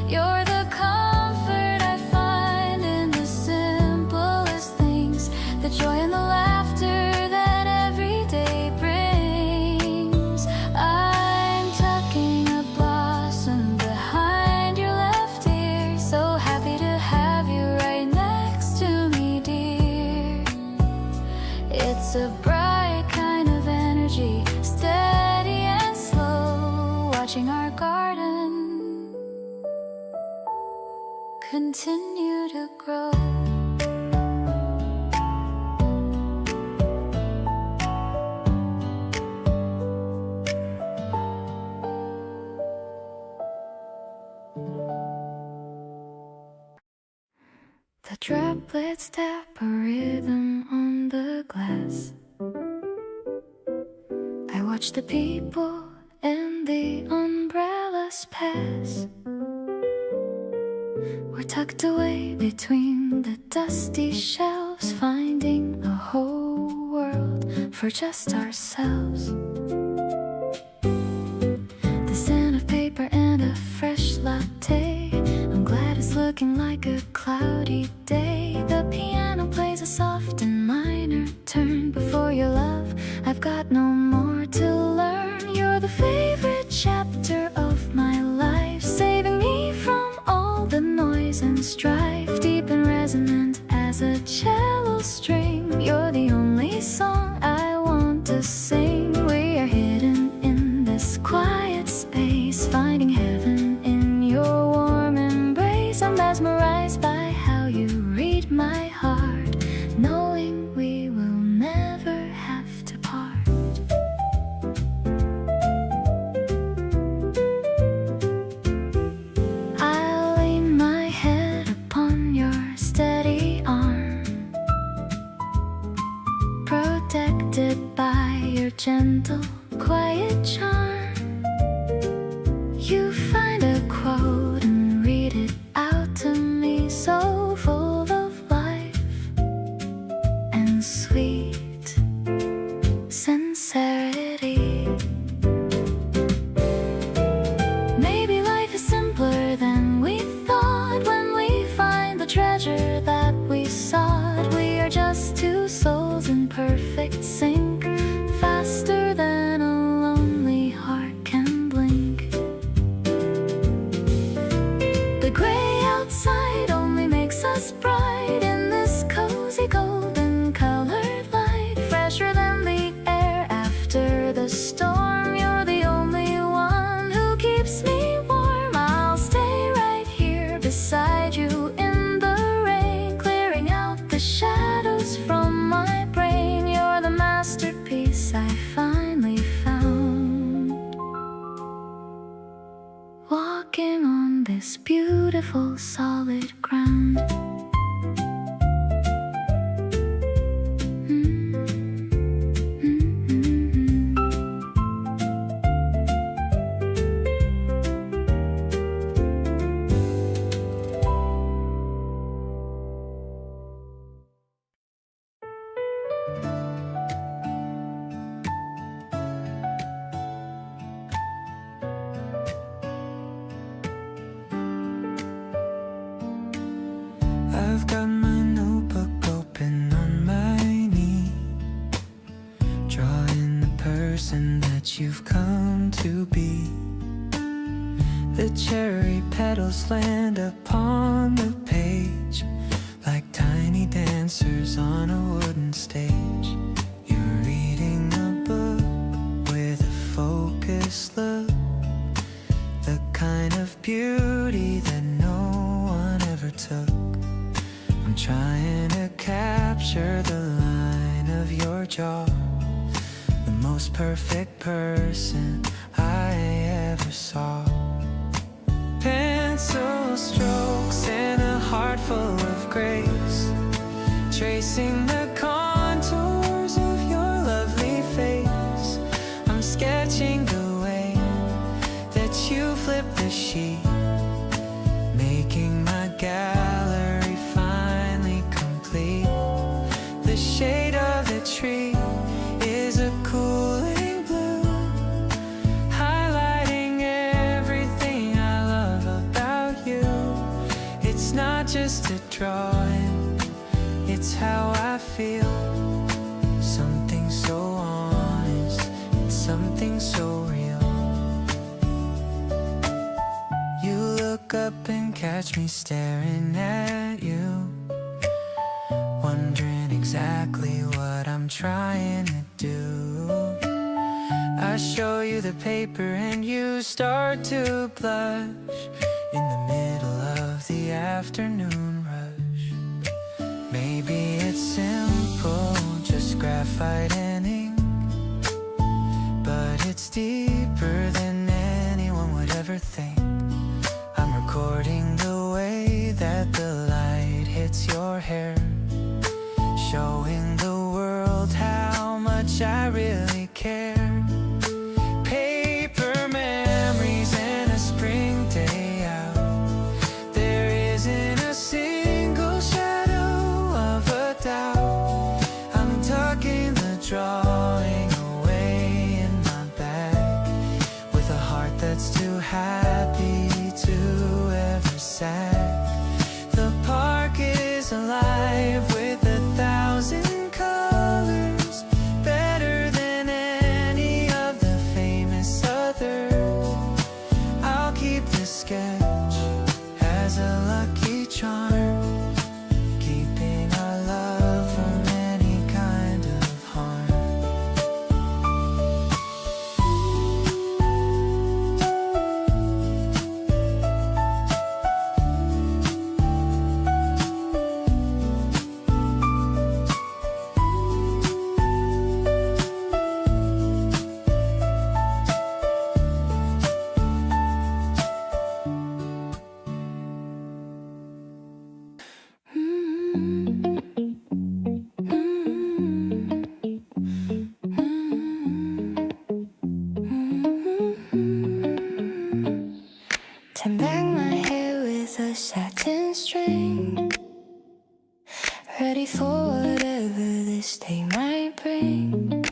You're the comfort I find in the simplest things, the joy and the laughter that every day brings. I'm tucking a blossom behind your left ear, so happy to have you right next to me, dear. It's a bright kind of energy, steady and slow, watching our garden continue to grow. The droplets tap a rhythm on the glass. I watch the people and the umbrellas pass. We're tucked away between the dusty shelves, finding a whole world for just ourselves. The scent of paper and a fresh latte, I'm glad it's looking like a cloudy day. The piano plays a soft and minor turn. Before your love, I've got no more to learn. You're the favorite chapter of my life, saving me from all the noise and strife. Deep and resonant as a cello string, you're the only song I want to sing. We are hidden in this quiet space, finding heaven in your warm embrace. I'm mesmerized by how you read my heart, knowing we will never have to part. I'll lean my head upon your steady arm, protected by your gentle, quiet charm. You find a quote and read it out to me, so full of life and sweet sincerity. Maybe life is simpler than we thought when we find the treasure that we sought. We are just two souls in perfect sync, faster than walking on this beautiful solid ground. I've got my notebook open on my knee, drawing the person that you've come to be. The cherry petals land upon the page like tiny dancers on a wooden stage. You're reading a book with a focused look, the kind of beauty that no one ever took. I'm trying to capture the line of your jaw, the most perfect person I ever saw. Pencil strokes and a heart full of grace, tracing the contours of your lovely face. I'm sketching the way that you flip the sheet, making my gallery finally complete. The shade of the tree is a cooling blue, highlighting everything I love about you. It's not just a drawing, it's how I feel. Something so honest, something so real. You look up and catch me staring at you, wondering exactly what I'm trying to do. I show you the paper and you start to blush in the middle of the afternoon rush. Maybe it's simple, just graphite and ink, but it's deeper than anyone would ever think. I'm recording the way that the light hits your hair, showing the world how much I really care. Paper memories and a spring day out, there isn't a single shadow of a doubt. I'm tucking the drawing away in my bag, with a heart that's too happy to ever sag. The park is alive with 1,000 colors, better than any of the famous others. I'll keep the sketch as a lucky charm, keeping our love from any kind of harm. Turn back my hair with a satin string, ready for whatever this day might bring.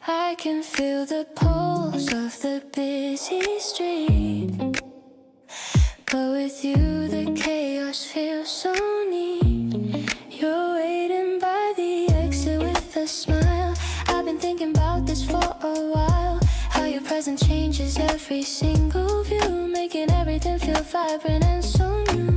I can feel the pulse of the busy street, but with you the chaos feels so neat. You're waiting by the exit with a smile. I've been thinking about this for a while, how your presence changes every single view, making everything feel vibrant and so new.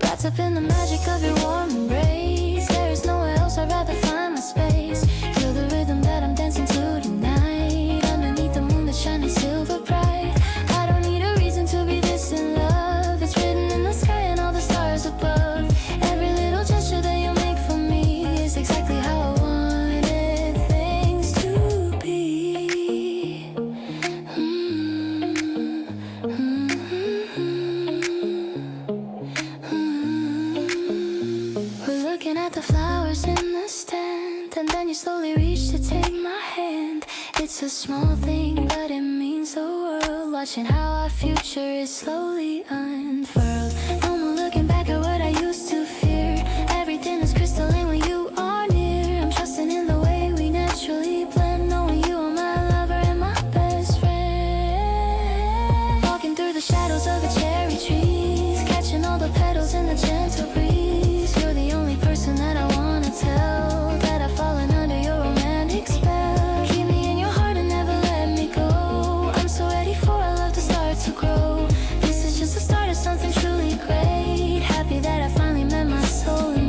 Wrapped up in the magic of your warm embrace, there is nowhere else I'd rather find my space. You're the rhythm that I'm dancing to tonight, underneath the moon that's shining silver bright. I don't need a reason to be this in love, it's written in the sky and all the stars above. Every little gesture that you make for me is exactly how I wanted things to be. small thing, but it means the world. Watching how our future is slowly unfurled. No more looking back at what I used to fear. Everything is crystalline when you are near. I'm trusting in the way we naturally blend, knowing you are my lover and my best friend. Walking through the shadows of the cherry trees, catching all the petals in the gentle breeze. You're the only person that I wanna tell that I've fallen under your romantic spell. Keep me in your heart and never let me go. I'm so ready for our love to start to grow. This is just the start of something truly great. Happy that I finally met my soulmate.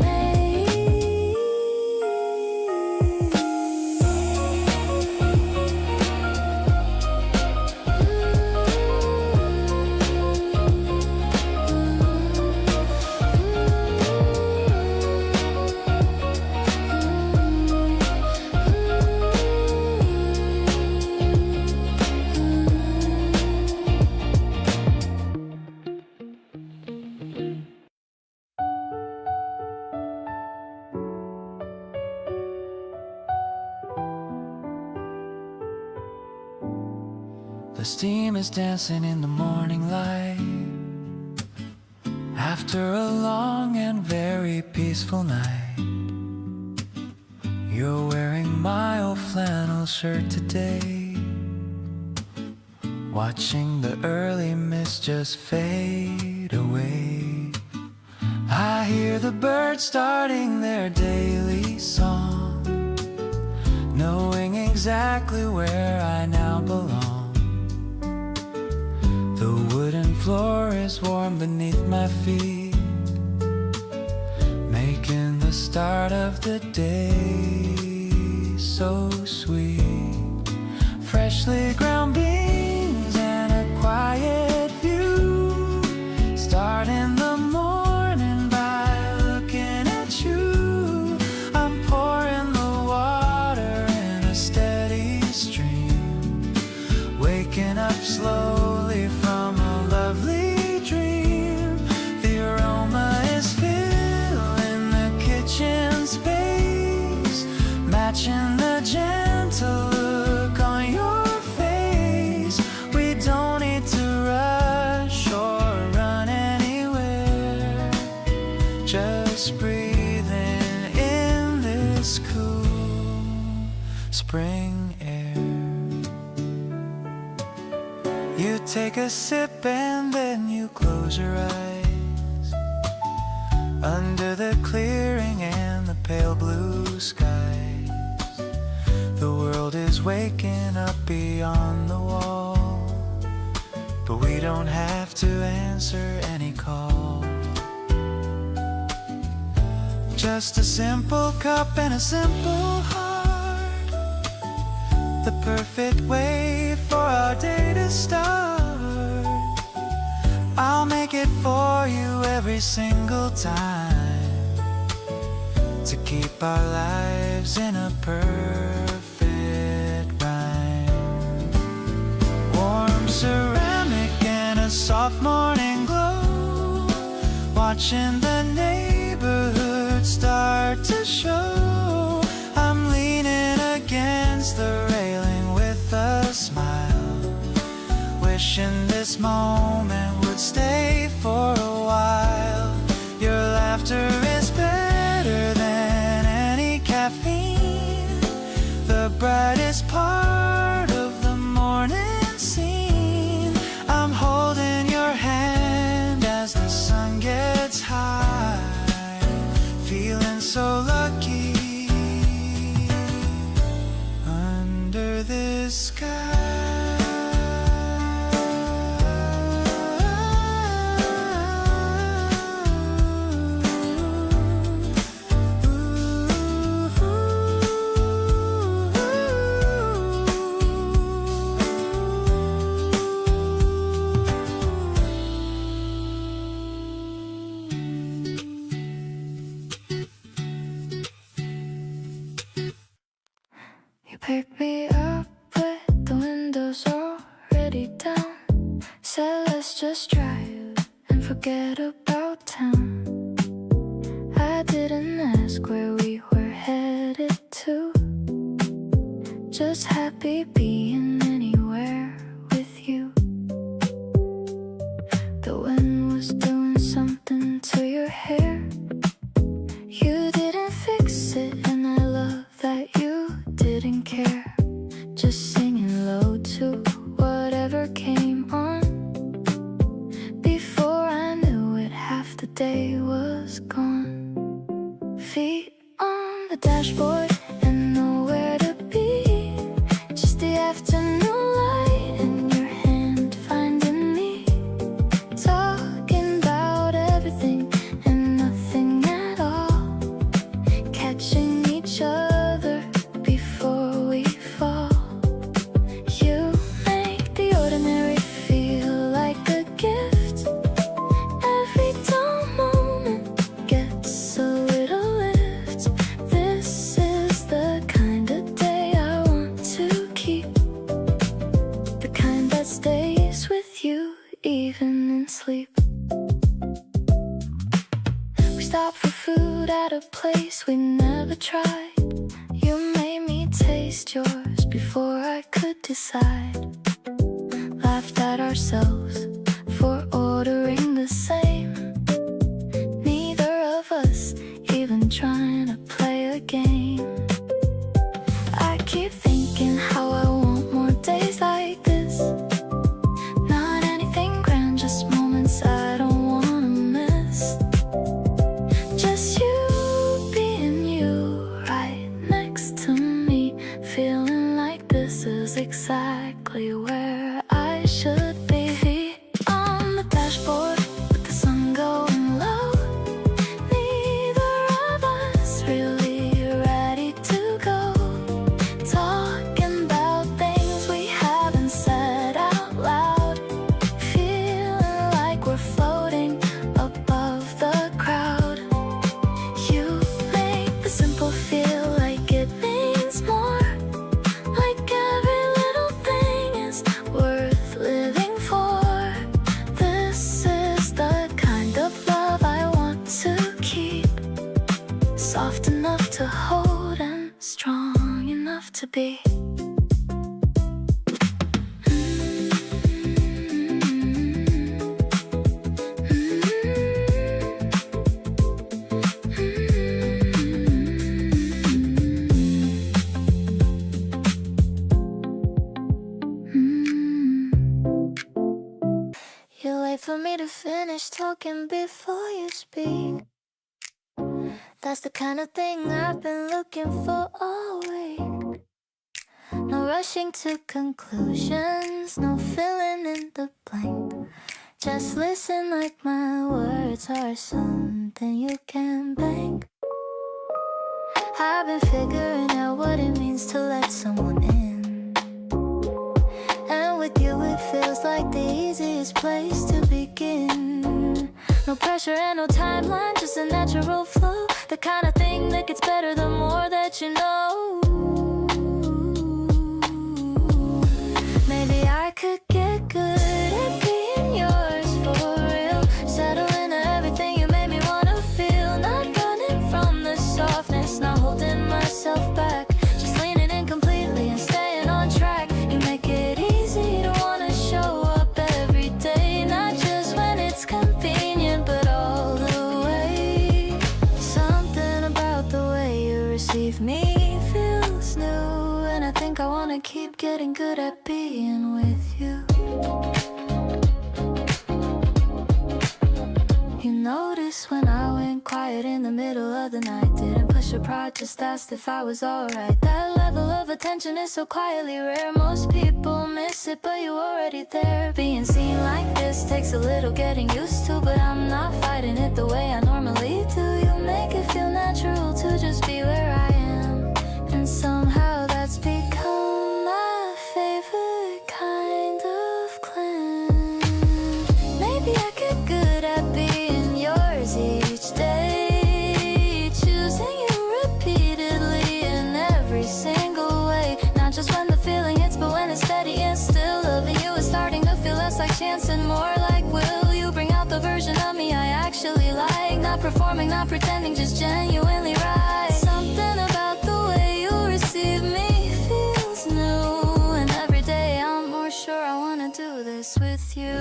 The steam is dancing in the morning light after a long and very peaceful night. You're wearing my old flannel shirt today, watching the early mist just fade away. I hear the birds starting their daily song, knowing exactly where I now belong. The wooden floor is warm beneath my feet, making the start of the day so sweet. Freshly ground beans and a quiet view, starting the morning by looking at you. I'm pouring the water in a steady stream, waking up slowly from a lovely dream. The aroma is filling the kitchen space, matching the gentle look on your face. We don't need to rush or run anywhere, just breathing in this cool spring air. You take a sip and then you close your eyes, under the clearing and the pale blue skies. The world is waking up beyond the wall, but we don't have to answer any call. Just a simple cup and a simple heart, the perfect way for our day to start. I'll make it for you every single time, to keep our lives in a perfect rhyme. Warm ceramic and a soft morning glow, watching the neighborhood start to show. I'm leaning against the railing with a smile, wishing this moment would stay for a while. Your laughter is better than any caffeine, the brightest part of the morning scene. I'm holding your hand as the sun gets high, feeling so lucky under this sky. You pick me up with the windows already down, said let's just drive and forget about town. I didn't ask where we were headed to, just happened happy being anywhere with you. The wind was doing something to your hair. You didn't fix it, and I love that you didn't care. Just singing low to whatever came on. Before I knew it, half the day was gone. Feet on the dashboard and nowhere to be. Just the afternoon light in your hand finding me. Talking about everything and nothing at all. Catching each other before we fall. You make the ordinary feel like a gift. Every dull moment gets a little lift. This is the kind of day I want to keep. The kind that stays with you even in sleep. We stopped for food at a place we never tried. You made me taste yours before I could decide. Laughed at ourselves for ordering the same. Neither of us even trying to play a game. I keep thinking how I want more days like this. Not anything grand, just moments I don't wanna miss. Just you being you right next to me. Feeling like this is exactly where I should be. On the dashboard with the sun going low. Neither of us really ready to go. Talking about things we haven't said out loud. Feeling like we're floating above the crowd. You make the simple feel like it means more. Like every little thing is worth living for. This is the kind of love I want to keep. Soft enough to hold and strong enough to be. You wait for me to finish talking before you speak. That's the kind of thing I've been looking for all week. No rushing to conclusions, no filling in the blank. Just listen like my words are something you can bank. I've been figuring out what it means to let someone in. And with you it feels like the easiest place to begin. No pressure and no timeline, just a natural flow. The kind of thing that gets better the more that you know. Maybe I could get good at being yours for real. Settle into everything you made me wanna feel. Not running from the softness, not holding myself back. Just leaning in completely and staying on track. You make it easy to wanna show up every day. Not just when it's convenient, but all the way. Something about the way you receive me feels new. And I think I wanna keep getting good at being with you. You noticed when I went quiet in the middle of the night. Didn't push or prod, just asked if I was alright. That level of attention is so quietly rare. Most people miss it, but you already there. Being seen like this takes a little getting used to, but I'm not fighting it the way I normally do. You make it feel natural to just be where I am. And somehow that's become my favorite kind of clan. Maybe I get good at being yours each day. Choosing you repeatedly in every single way. Not just when the feeling hits, but when it's steady and still. Loving you is starting to feel less like chance and more like will. You bring out the version of me I actually like. Not performing, not pretending, just genuinely right. Something about the way you receive me feels new. do this with you.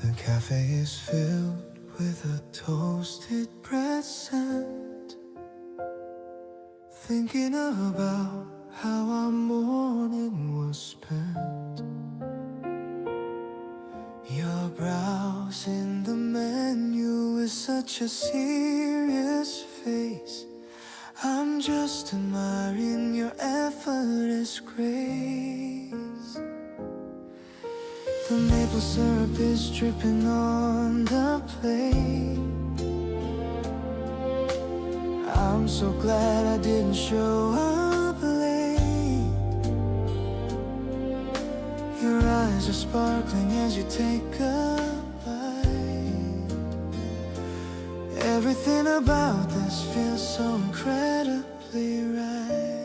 The cafe is filled with a toasted bread scent, thinking about how our morning was spent. You're browsing the menu with such a serious face. I'm just admiring your effortless grace. The maple syrup is dripping on the plate. I'm so glad I didn't show up late. Your eyes are sparkling as you take a bite. Everything about this feels so incredibly right.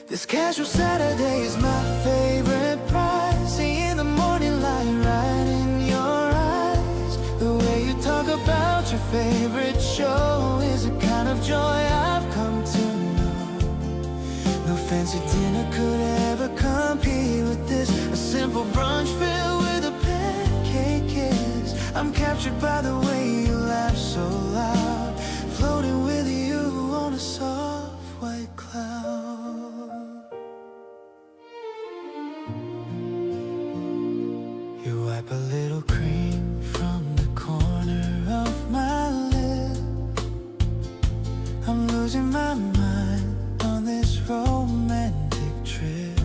This casual Saturday is my favorite prize. Seeing the morning light right in your eyes. The way you talk about your favorite show is a kind of joy I've come to know. No fancy dinner could ever compete with this. A simple brunch filled with a pancake kiss. I'm captured by the way you laugh so loud, floating with you on a soft white cloud. You wipe a little cream from the corner of my lip. I'm losing my mind on this romantic trip.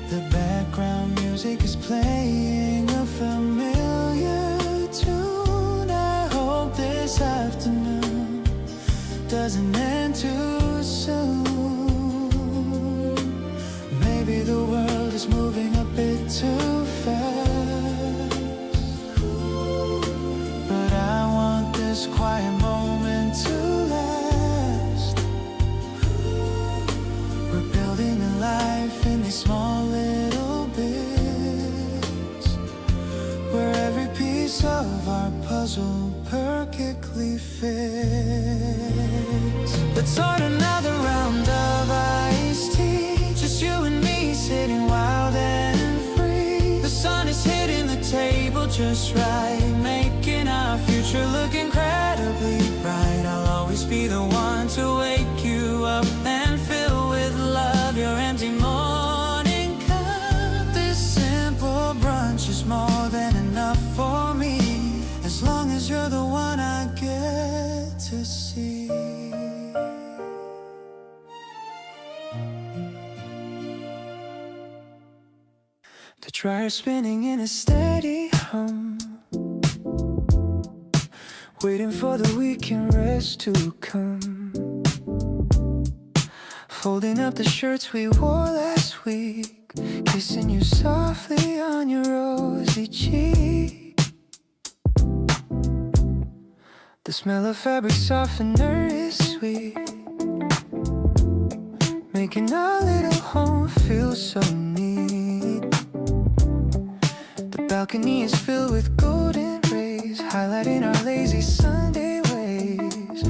The background music is playing a familiar tune. I hope this afternoon doesn't end too soon. Maybe the world is moving a bit too fast, but I want this quiet moment to last. We're building a life in these small little bits, where every piece of our puzzle perfectly fits. Let's start another round of iced tea. Just you and me sitting wild and free. The sun is hitting the table just right, making our future look incredibly bright. I'll always be the one to wake you up and fill with love your empty morning cup. This simple brunch is more than enough for me, as long as you're the one I get to see. The dryer spinning in a steady hum, waiting for the weekend rest to come. Folding up the shirts we wore last week, kissing you softly on your rosy cheek. The smell of fabric softener is sweet, making our little home feel so neat. The balcony is filled with golden rays, highlighting our lazy Sunday ways.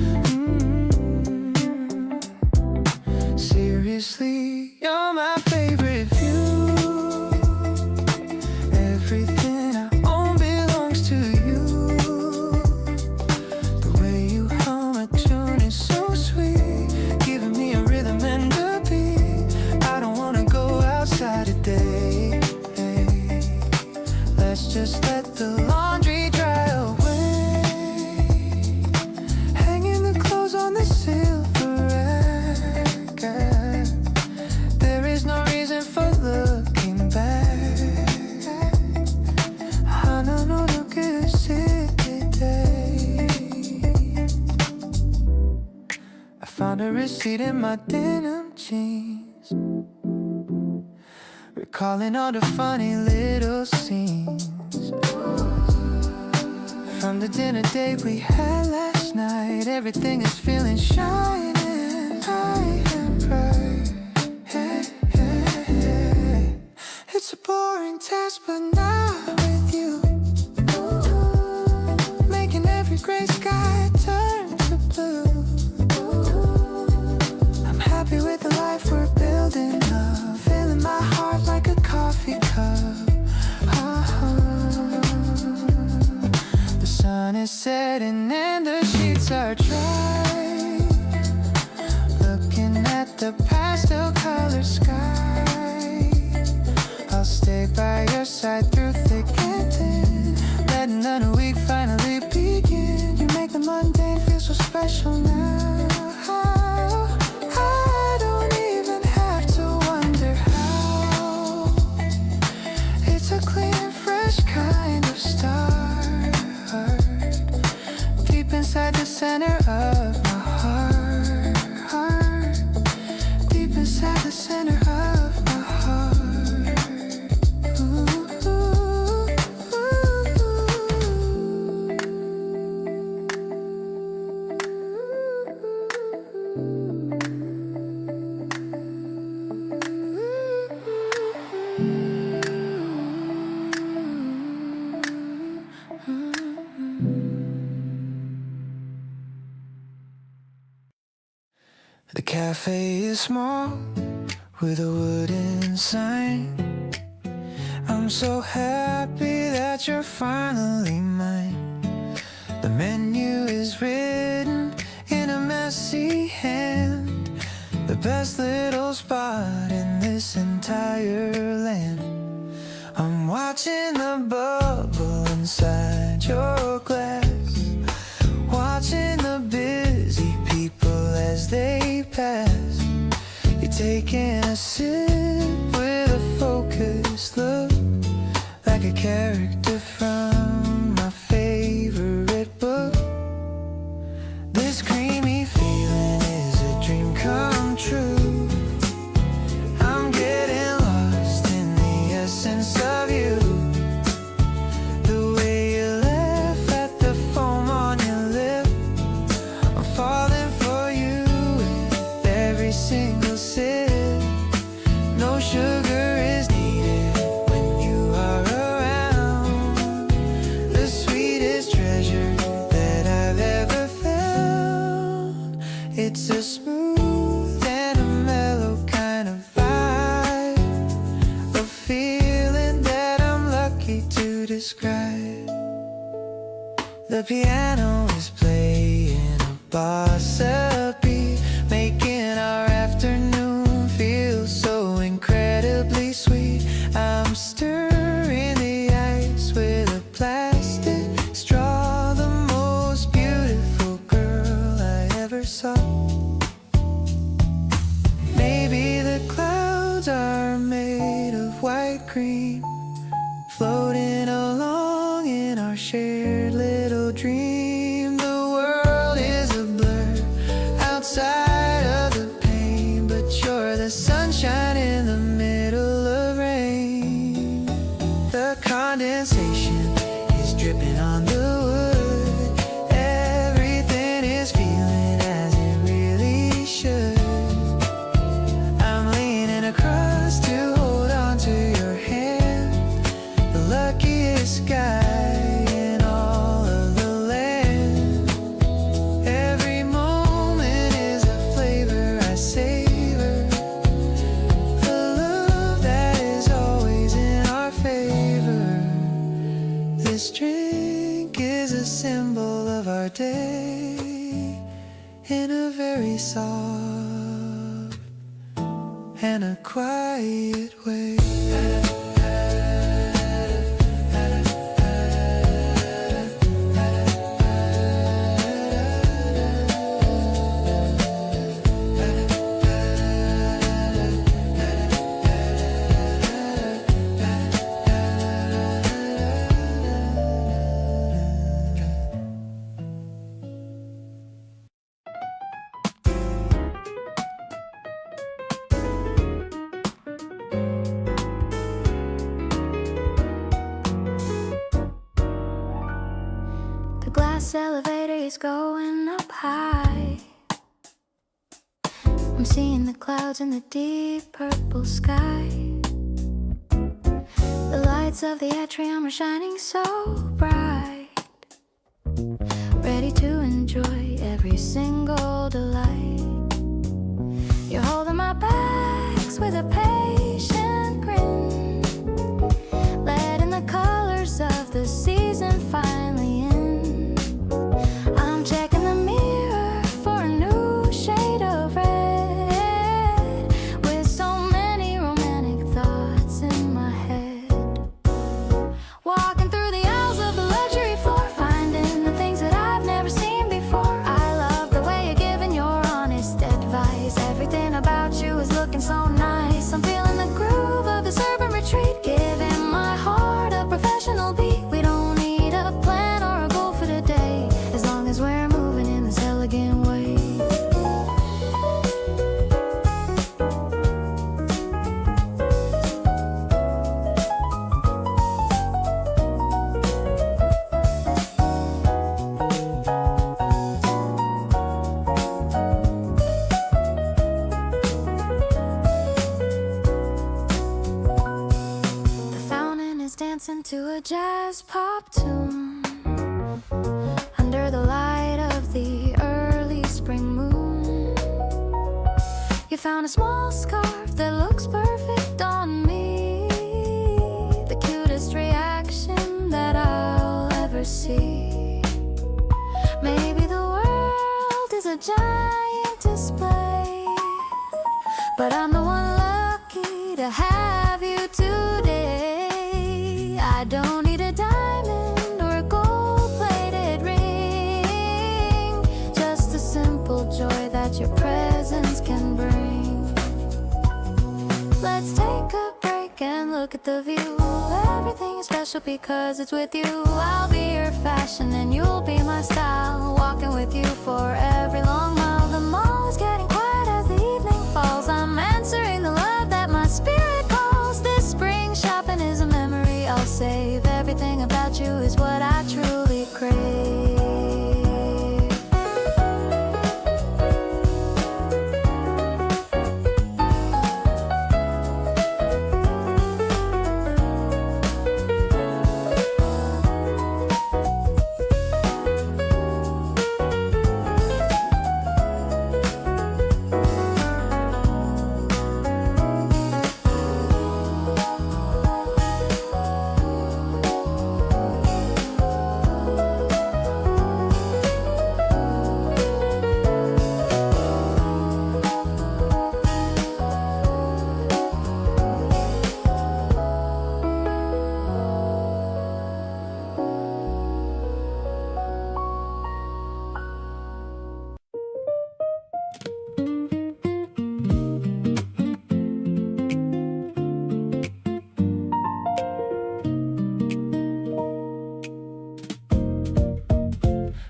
Seriously, you're my favorite view. Everything I own belongs to you. The way you hum a tune is so sweet, giving me a rhythm and a beat. I don't wanna go outside today. Let's just let the laundry dry away, hanging the clothes on the silver rack. There is no reason for looking back. a receipt in my denim jeans, recalling all the funny little scenes from the dinner date we had last night. Everything is feeling shining high and bright. Hey, hey, hey. It's a boring task, but not with you. Making every gray sky turn to blue. I'm happy with the life we're building up, filling my heart like a coffee cup. The sun is setting and the sheets are dry, looking at the pastel colored sky. I'll stay by your side through thick and thin, letting the week finally begin. You make the mundane feel so special now. I don't even have to wonder how. It's a clean, fresh kind of start, deep inside the center of my heart, deep inside the center of my heart. The cafe is small with a wooden sign. I'm so happy that you're finally mine. The menu is written in a messy hand, the best little spot in this entire land. I'm watching the bubble inside your glass, watching the busy people as they pass. You're taking a sip with a focused look, like a character from my favorite book. This creamy feeling is a dream come true. I'm getting lost in the essence of you. The way you laugh at the foam on your lip, I'm falling for you with every single sip. No sugar is needed when you are around. The sweetest treasure that I've ever found. It's a smooth and a mellow kind of vibe, a feeling that I'm lucky to describe. The piano is playing a bossa beat, making our afternoon feel so incredibly sweet. I'm stirring the ice with a plastic straw, the most beautiful girl I ever saw. Maybe the clouds are made of white cream, floating along in our shared little dream. The world is a blur outside of the pain, but you're the sunshine in the middle of rain. The condensation is dripping on the wood. Everything is feeling as it really should. I'm leaning across to hold on to your hand, the luckiest guy in all of the land. Every moment is a flavor I savor, the love that is always in our favor. This drink is a symbol of our day, in a very soft and a quiet way. The glass elevator is going up high. I'm seeing the clouds in the deep purple sky. The lights of the atrium are shining so bright, ready to enjoy every single delight. You're holding my bags with a patient grin, letting the colors of the season finally in. I'm checking the mirror for a new shade of red, with so many romantic thoughts in my head. Walking through the aisles of the luxury floor, finding the things that I've never seen before. I love the way you're giving your honest advice. Everything about you is looking so nice. I'm feeling the groove of this urban retreat, giving my heart a professional beat. We don't need a plan or a goal for today, as long as we're moving in this elegant way. The fountain is dancing to a jazz pop tune, under the light of the early spring moon. You found a small scarf that looks perfect on me, the cutest reaction that I'll ever see. Maybe the world is a giant display, but I'm the one lucky to have you today. I don't need a diamond or a gold-plated ring, just a simple joy that your presence can bring. Let's take a break and look at the view. Everything is special because it's with you. I'll be your fashion and you'll be my style, walking with you for every long mile. The mall is getting quiet as the evening falls. I'm answering the love that my spirit calls. This spring shopping is a memory I'll save. Everything about you is what I truly crave.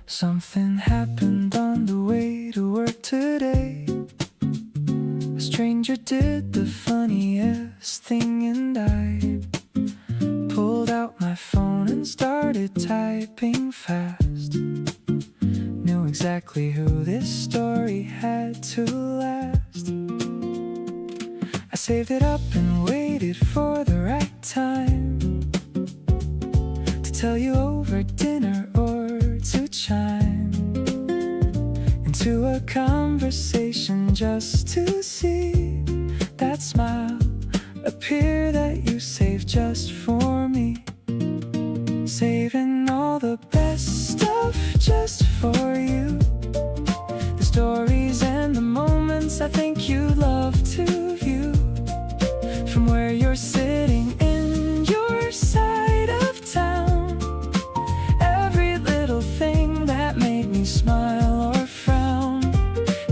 Something happened on the way to work today. A stranger did the funniest thing, and I pulled out my phone and started typing fast. Knew exactly who this story had to last. I saved it up and waited for the right time to tell you over dinner or to chime into a conversation, just to see that smile appear that you saved just for me. Saving all the best stuff just for you. The stories and the moments I think you'd love to view from where you're sitting in your side of town. Every little thing that made me smile or frown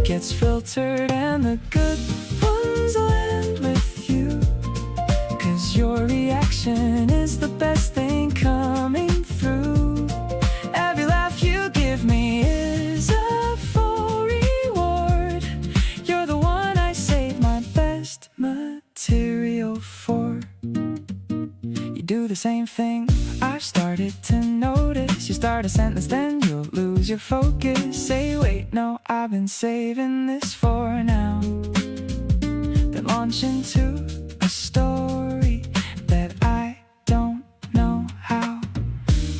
gets filtered, and the good ones land with you, 'cause your reaction is the best thing coming through. Every laugh you give me is a full reward. You're the one I save my best material for. You do the same thing I've started to notice. You start a sentence, then you'll lose your focus. Say, wait, no, I've been saving this for now. Then launch into a story that I don't know how.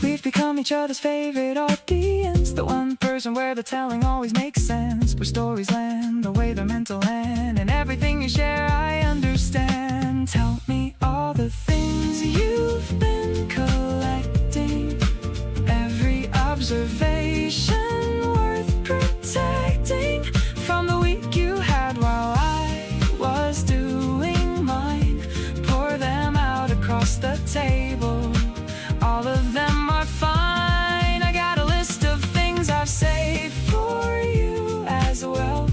We've become each other's favorite audience, the one person where the telling always makes sense, where stories land the way they're meant to land, and everything you share I understand. Tell me all the things you've been collecting, every observation worth protecting, from the week you had while I was doing mine. Pour them out across the table, all of them are fine. I got a list of things I've saved for you as well,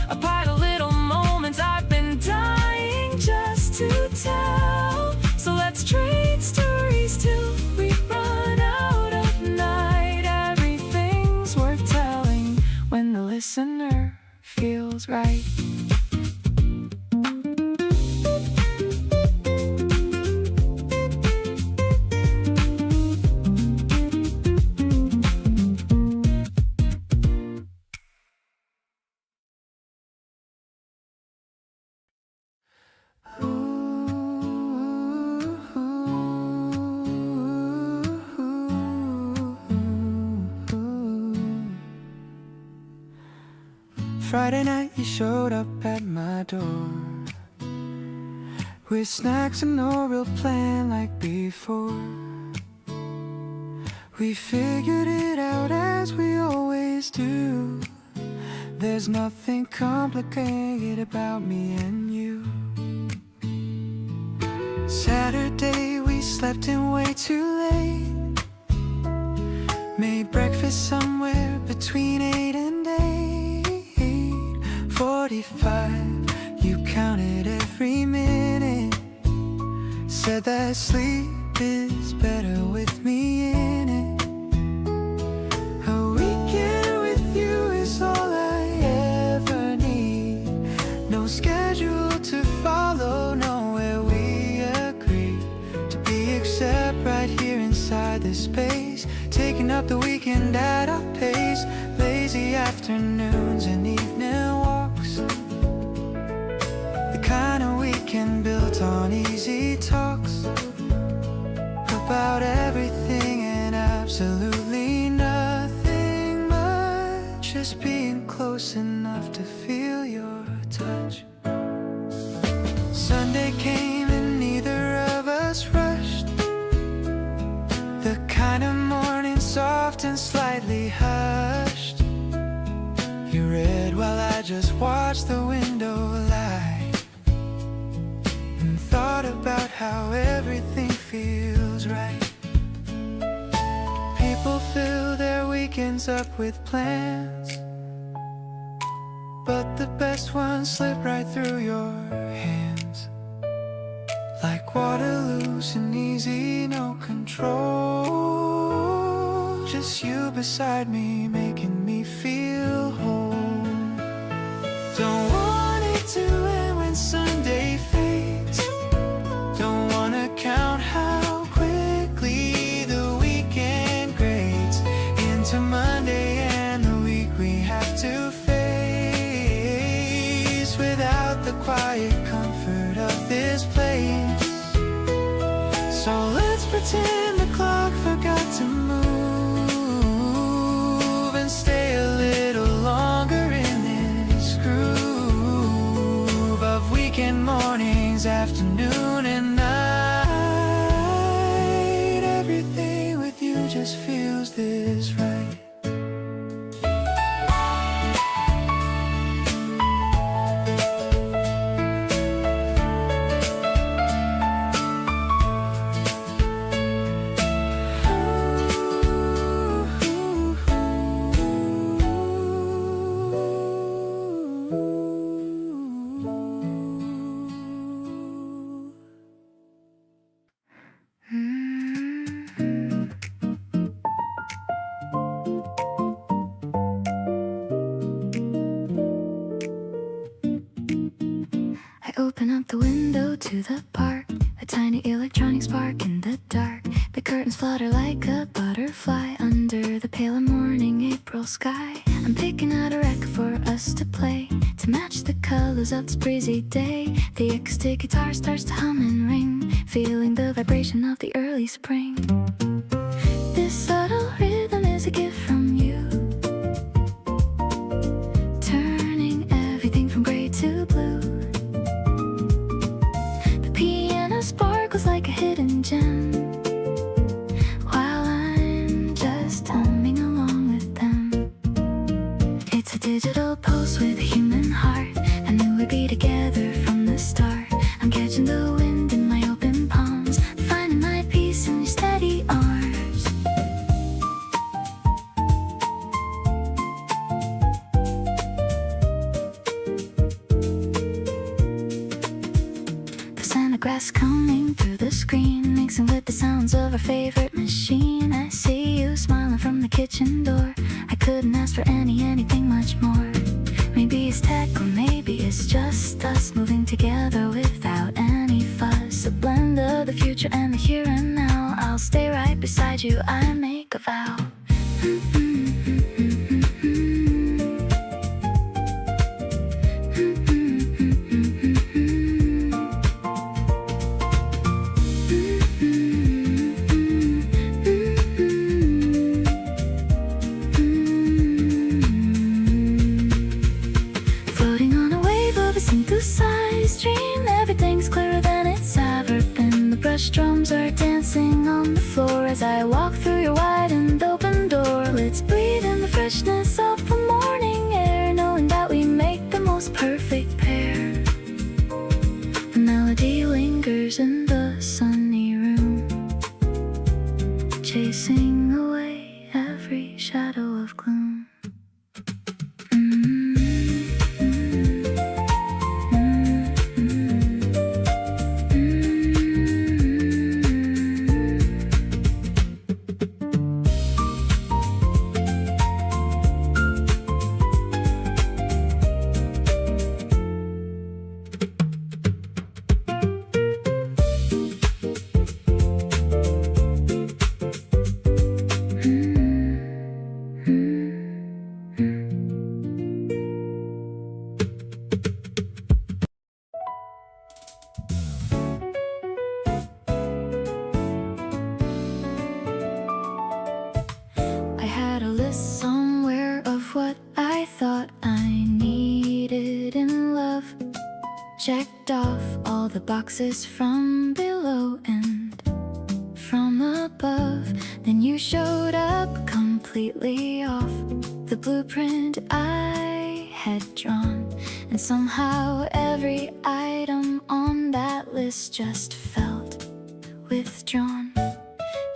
a pile of little moments I've been dying just to tell. So let's trade stories till we run out of night. Everything's worth telling when the listener feels right. Friday night you showed up at my door, with snacks and no real plan like before. We figured it out as we always do. There's nothing complicated about me and you. Saturday we slept in way too late, made breakfast somewhere between 8 and 8:45. You counted every minute, said that sleep is better with me in it. A weekend with you is all I ever need. No schedule to follow, nowhere we agree to be except right here inside this space, taking up the weekend at our pace. Lazy afternoons and evening walks, the kind of weekend built on easy talks about everything and absolutely nothing much, just being close enough to feel your touch. Sunday came and neither of us rushed, the kind of morning soft and slightly hushed. You read while I just watched the window light, and thought about how everything feels right. People fill their weekends up with plans, but the best ones slip right through your hands, like water loose and easy, no control. Just you beside me, making me feel whole. Don't want it to end when Sunday fades. Don't wanna count how quickly the weekend grades into Monday and the week we have to face, without the quiet comfort of this place. So let's pretend the clock forgot to move, and stay a little longer in this groove of weekend mornings, afternoon and night. Everything with you just feels this right. Open up the window to the park, a tiny electronic spark in the dark. The curtains flutter like like a butterfly under the pale morning April sky. I'm picking out a record for us to play to match the colors of this breezy day. The acoustic guitar starts to hum and ring, feeling the vibration of the early spring. This subtle rhythm is a gift from you, turning everything from gray to blue. The piano sparkles like a hidden gem, while I'm just humming along with them. It's a digital pulse with a human heart. I knew we'd be together from the start. I'm catching the wind in my open palms, finding my peace in your steady arms. The scent of grass coming through the screen, mixing with the sounds of our favorite machine. I see you smiling from the kitchen door. I couldn't ask for anything much more. Maybe it's tech or maybe it's just us moving together without any fuss. A blend of the future and the here and now. I'll stay right beside you, I make a vow. Floating on a wave of a synthesized dream, everything's clearer than it's ever been. The brush drums are dancing on the floor as I walk through your wide and open door. Let's breathe in the freshness of the morning air, knowing that we make the most perfect pair. The melody lingers in the sunny room, chasing away every shadow of gloom. I had a list somewhere of what I thought I needed in love. Checked off all the boxes from below and from above. Then you showed up completely off the blueprint I had drawn. And somehow every item on that list just felt withdrawn.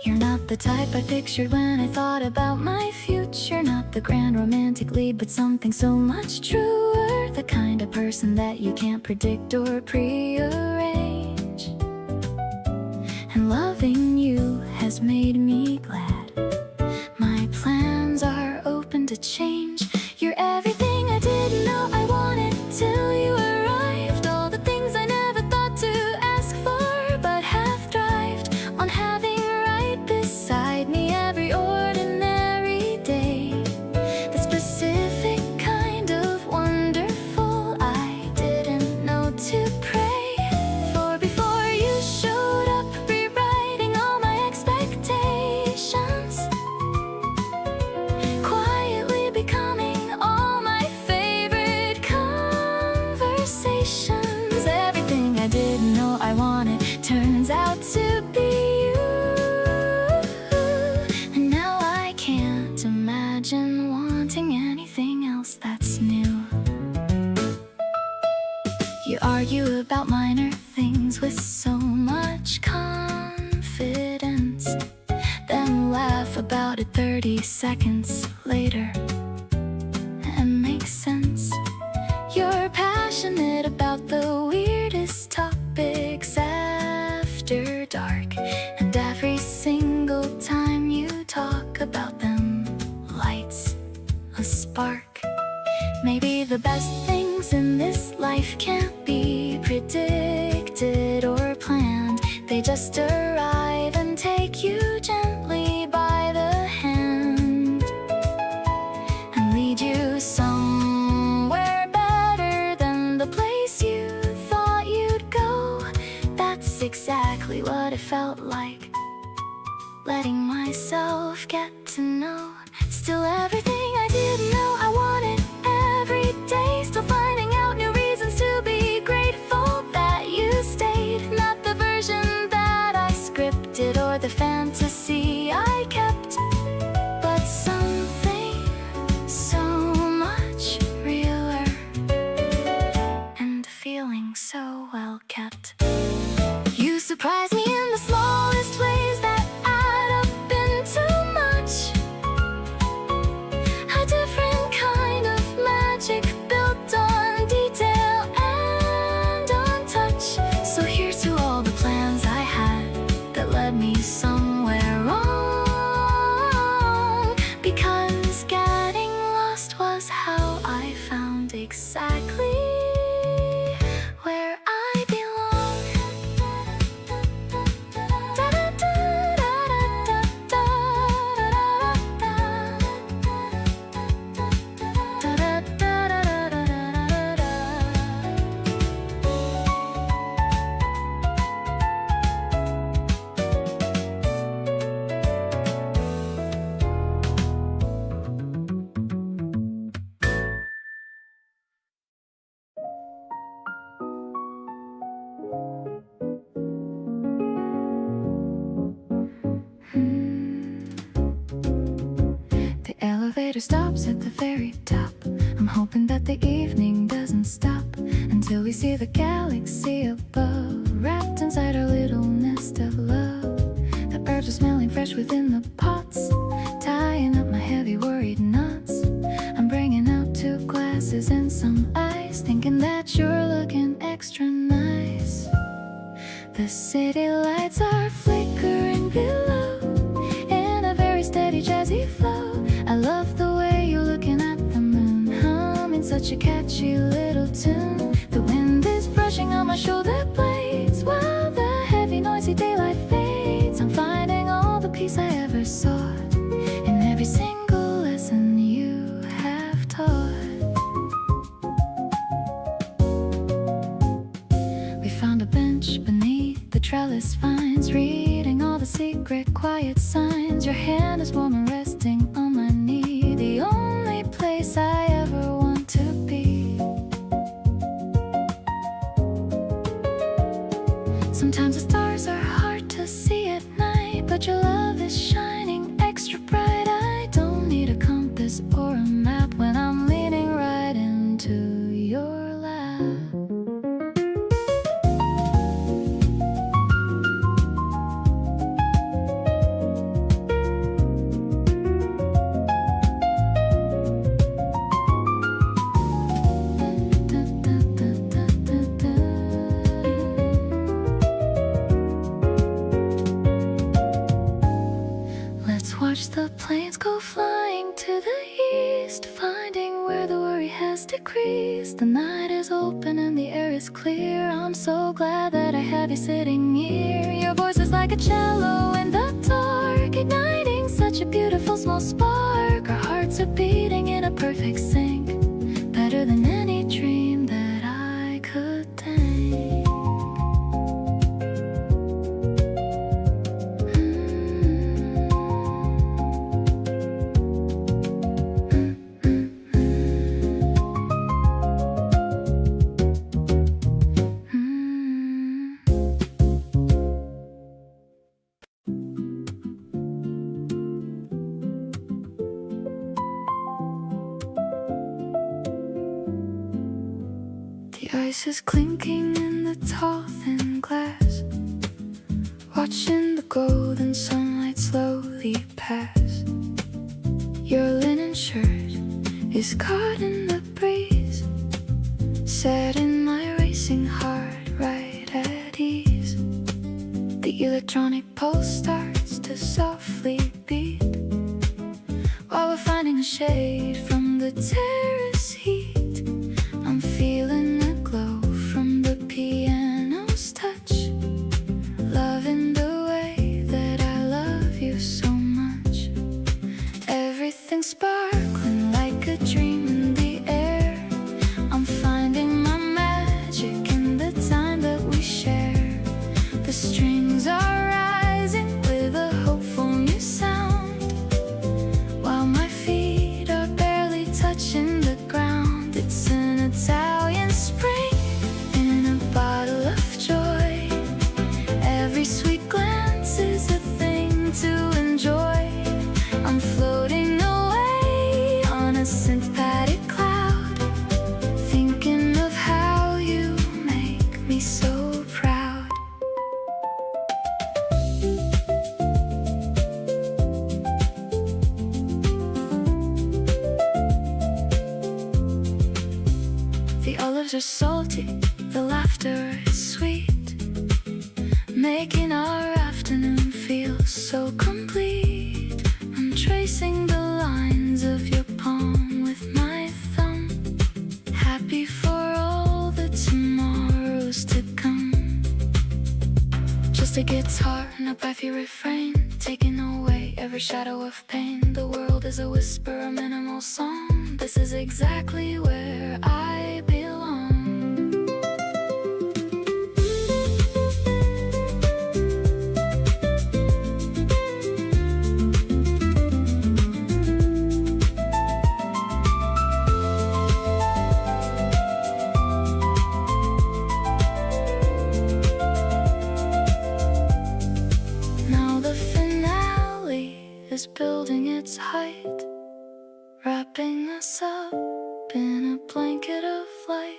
You're not the type I pictured when I thought about my future. Not the grand romantic lead, but something so much truer. The kind of person that you can't predict or prearrange. And loving you has made me glad. My plans are open to change. You're everything I didn't know I wanted till you arrived. All the things I never thought to ask for, but have thrived on having beside me every ordinary day. The specific kind of wonderful I didn't know to pray for before you showed up, rewriting all my expectations, quietly becoming all my favorite conversations. Everything I didn't know I wanted turns out to be you. Imagine wanting anything else that's new. You argue about minor things with so much confidence, then laugh about it 30 seconds later. And makes sense. You're passionate about the weirdest topics after dark, and every single time you talk about them lights a spark. Maybe the best things in this life can't be predicted or planned. They just arrive and take you gently by. myself, get to know. Still everything I didn't know I wanted every day. Still finding out new reasons to be grateful that you stayed. Not the version that I scripted or the fantasy I kept, but something so much realer, and a feeling so well kept. You surprise me in the smallest ways that add up into much. A different kind of magic built on detail and on touch. So here's to all the plans I had that led me somewhere wrong. Because getting lost was how I found exactly where I belong. The elevator stops at the very top. I'm hoping that the evening doesn't stop until we see the galaxy above, wrapped inside our little nest of love. The herbs are smelling fresh within the pots, tying up my heavy worried knots. I'm bringing out 2 glasses and some ice, thinking that you're looking extra nice. The city lights are flickering below in a very steady jazzy flow. I love the way you're looking at the moon, humming such a catchy little tune. The wind is brushing on my shoulder blades while the heavy noisy daylight fades. I'm finding all the peace I ever sought in every single lesson you have taught. We found a bench beneath the trellis vines, reading all the secret quiet signs. Your hand is warm and resting on my knee, the only place I ever want to be. Sometimes the stars are hard to see at night, but your love is shining extra bright. I don't need a compass or a map when I'm leaning right into your lap. Let's watch the planes go flying to the east, finding where the worry has decreased. The night is open and the air is clear. I'm so glad that I have you sitting here. Your voice is like a cello in the dark, igniting such a beautiful small spark. Our hearts are beating in a perfect sync, better than any dream that I could think. The ice is clinking in the tall thin glass, watching the golden sunlight slowly pass. Your linen shirt is caught in the breeze, setting my racing heart right at ease. The electronic pulse starts to softly beat while we're finding a shade from the terrace heat. I'm feeling the glow from the piano's touch, loving the way that I love you so much. Everything's sparkling like a dream in the air. I'm finding my magic in the time that we share. The strings are rising with a hopeful new sound. tears are salty, the laughter is sweet, making our afternoon feel so complete. I'm tracing the lines of your palm with my thumb, happy for all the tomorrows to come. Just a guitar and a breathy refrain, taking away every shadow of pain. The world is a whisper, a minimal song. This is exactly where I belong. Now the finale is building its height, wrapping us up in a blanket of light.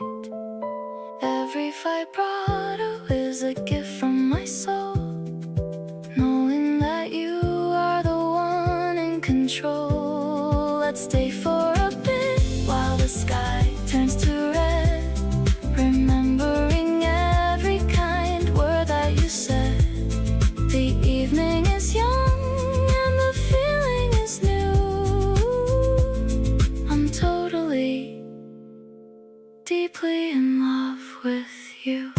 Every vibrato is a gift from my soul, knowing that you are the one in control. Let's stay for a bit while the sky turns to red, remembering every kind word that you said. The evening is young and the feeling is new. I'm totally, deeply in love with you.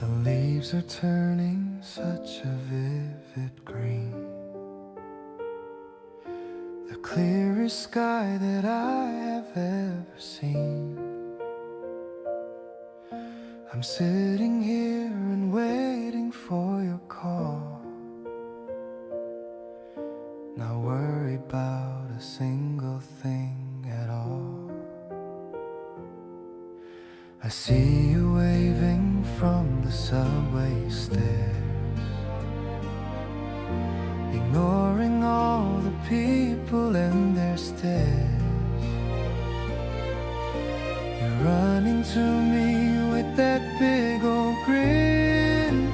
The leaves are turning such a vivid green, the clearest sky that I have ever seen. I'm sitting here and waiting for your call, not worried about a single thing at all. I see you waving from the subway stairs, ignoring all the people and their stares. You're running to me with that big old grin,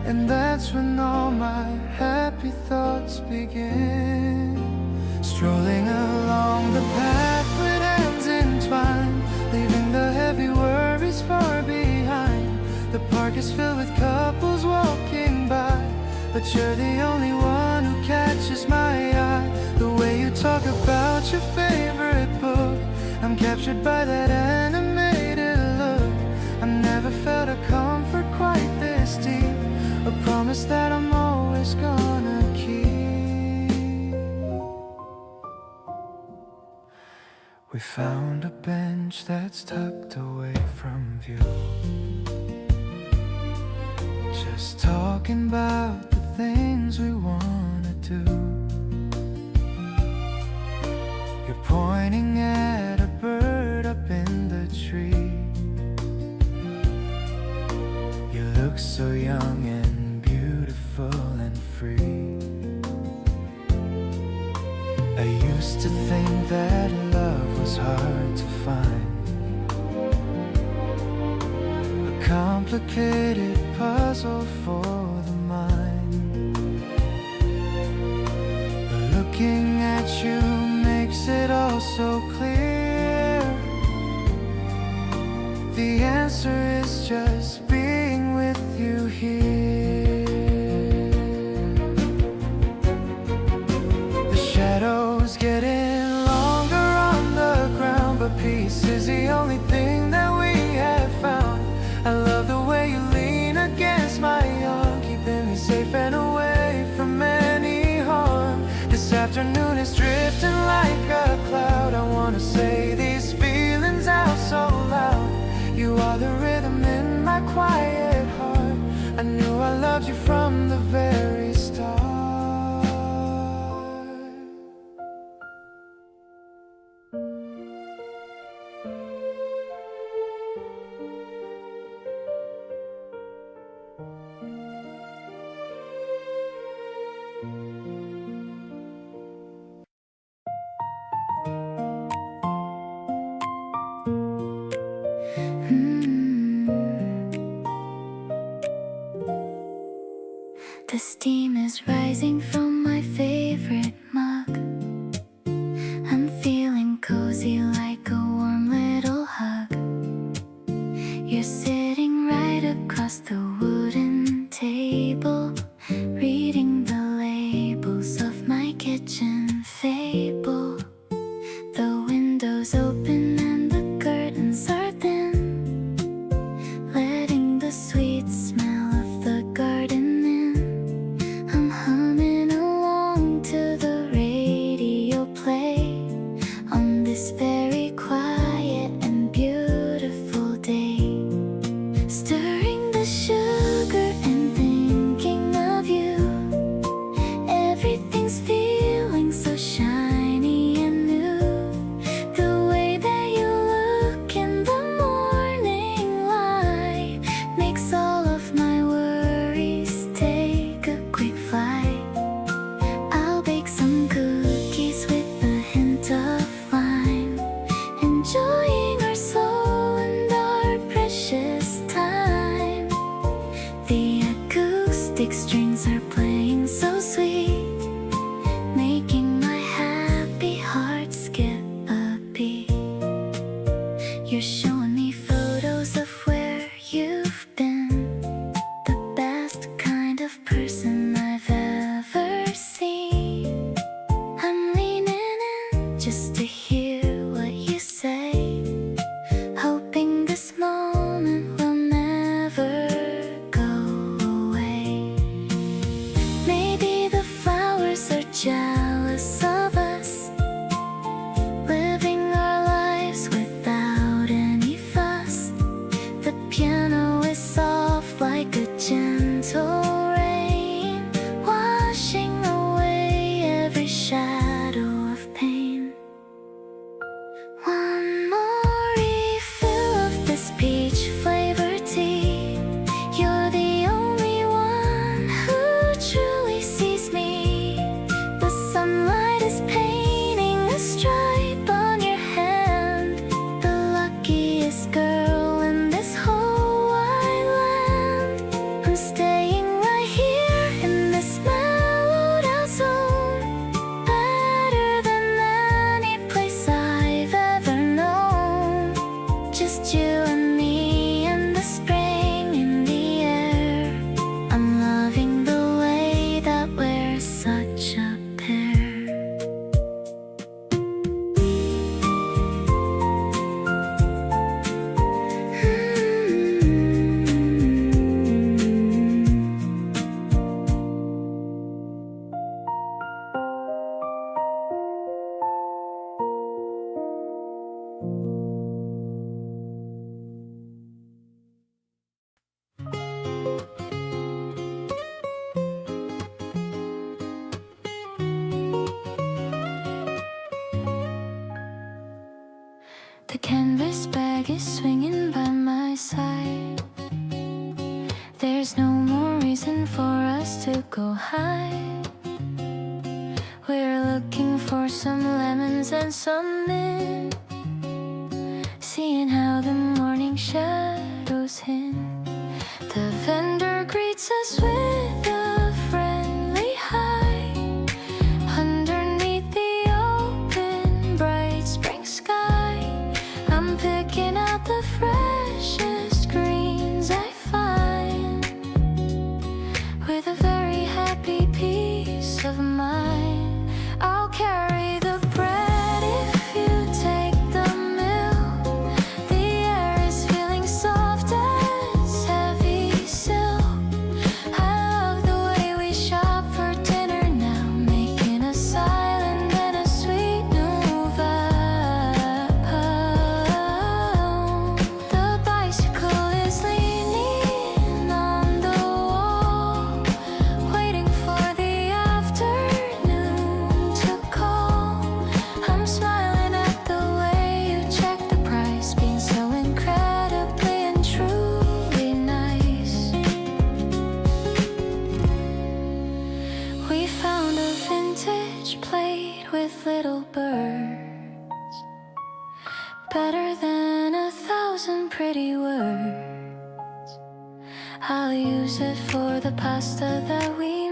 and that's when all my happy thoughts begin. Strolling along the path with hands entwined, leaving the heavy worries far behind. The park is filled with couples walking by, but you're the only one who catches my eye. The way you talk about your favorite book, I'm captured by that animated look. I've never felt a comfort quite this deep, a promise that I'm always gonna keep. We found a bench that's tucked away from view, just talking about the things we wanna do. You're pointing at a bird up in the tree. You look so young and beautiful and free. I used to think that love was hard to find, a complicated puzzle for the mind. But looking at you makes it all so clear. The answer is just being with you here. The shadows getting longer on the ground, but peace is the only thing that we have found. I love the way you lean against my arm, keeping me safe and away from any harm. This afternoon is drifting like a cloud. I wanna say these feelings out so loud. You are the rhythm in my quiet heart. I knew I loved you from the very start. steam is rising from my favorite mug. I'm feeling cozy like a warm little hug. You're sitting right across the wooden table, reading the labels of my kitchen fable. The windows open and the curtains are thin, letting the sweet smell of the garden in. I'm humming along to the radio play on this very quiet and beautiful day, stirring the sugar and thinking of you. Everything's feeling so shiny and new. The way that you look in the morning light makes all of my worries take a quick flight. I'll bake some cookies with a hint of lime, enjoying our soul and our precious time. The acoustic strings are playing so sweet, making my happy heart skip a beat. You're showing me photos of where you've been, the best kind of person I've ever seen. I'm leaning in just to hear what you say, hoping this moment will never go away. Maybe the flowers are jealous of us, living our lives without any fuss. The piano is soft like a gentle rain, washing away every shadow of pain. One more refill of this peach flavored tea. You're the only one who truly sees me. The sunlight is painting a stripe on your hand, the luckiest girl in this whole wide land. I'm staying right here in this mellowed out zone, better than any place I've ever known. Just you and me and the spring in the air. I'm loving the way that we're such a pair. The canvas bag is swinging by my side. There's no more reason for us to go hide. We're looking for some lemons and some mint, seeing how the morning shadows hint. The vendor greets us with a friendly hi, underneath the open bright spring sky. I'm picking out the freshest greens I find, with a very happy peace of mind. I'll carry the bread if you take the milk. The air is feeling soft as heavy silk. I love the way we shop for dinner now, making a silent and a sweet nouvelle. The bicycle is leaning on the wall, waiting for the afternoon to call. I'm smiling at the way you check the price, being so incredibly and truly nice. We found a vintage plate with little birds, better than 1,000 pretty words. I'll use it for the pasta that we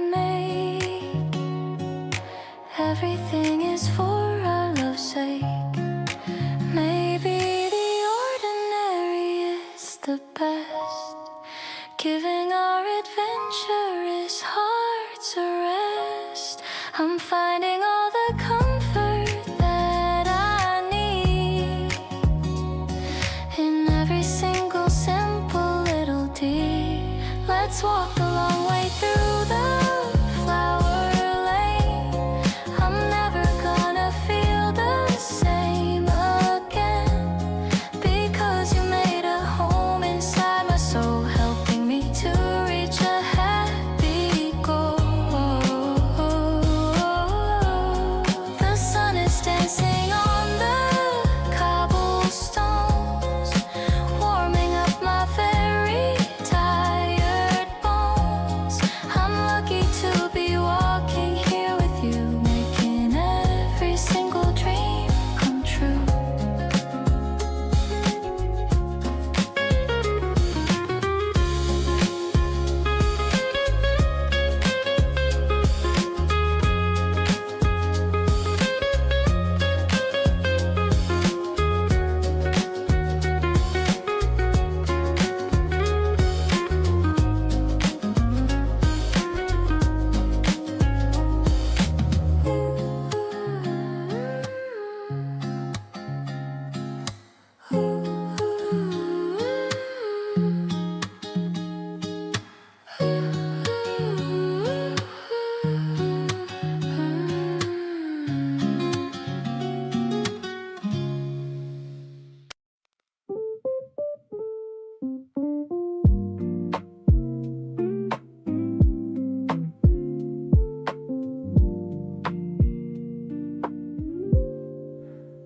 I'm finding all the comfort that I need in every single simple little deed. Let's walk the long way through the flower lane. I'm never gonna feel the same again, because you made a home inside my soul, helping me to reach a happy goal. The sun is dancing on the cobblestones, warming up my very tired bones. I'm lucky to be walking here with you, making every single dream come true.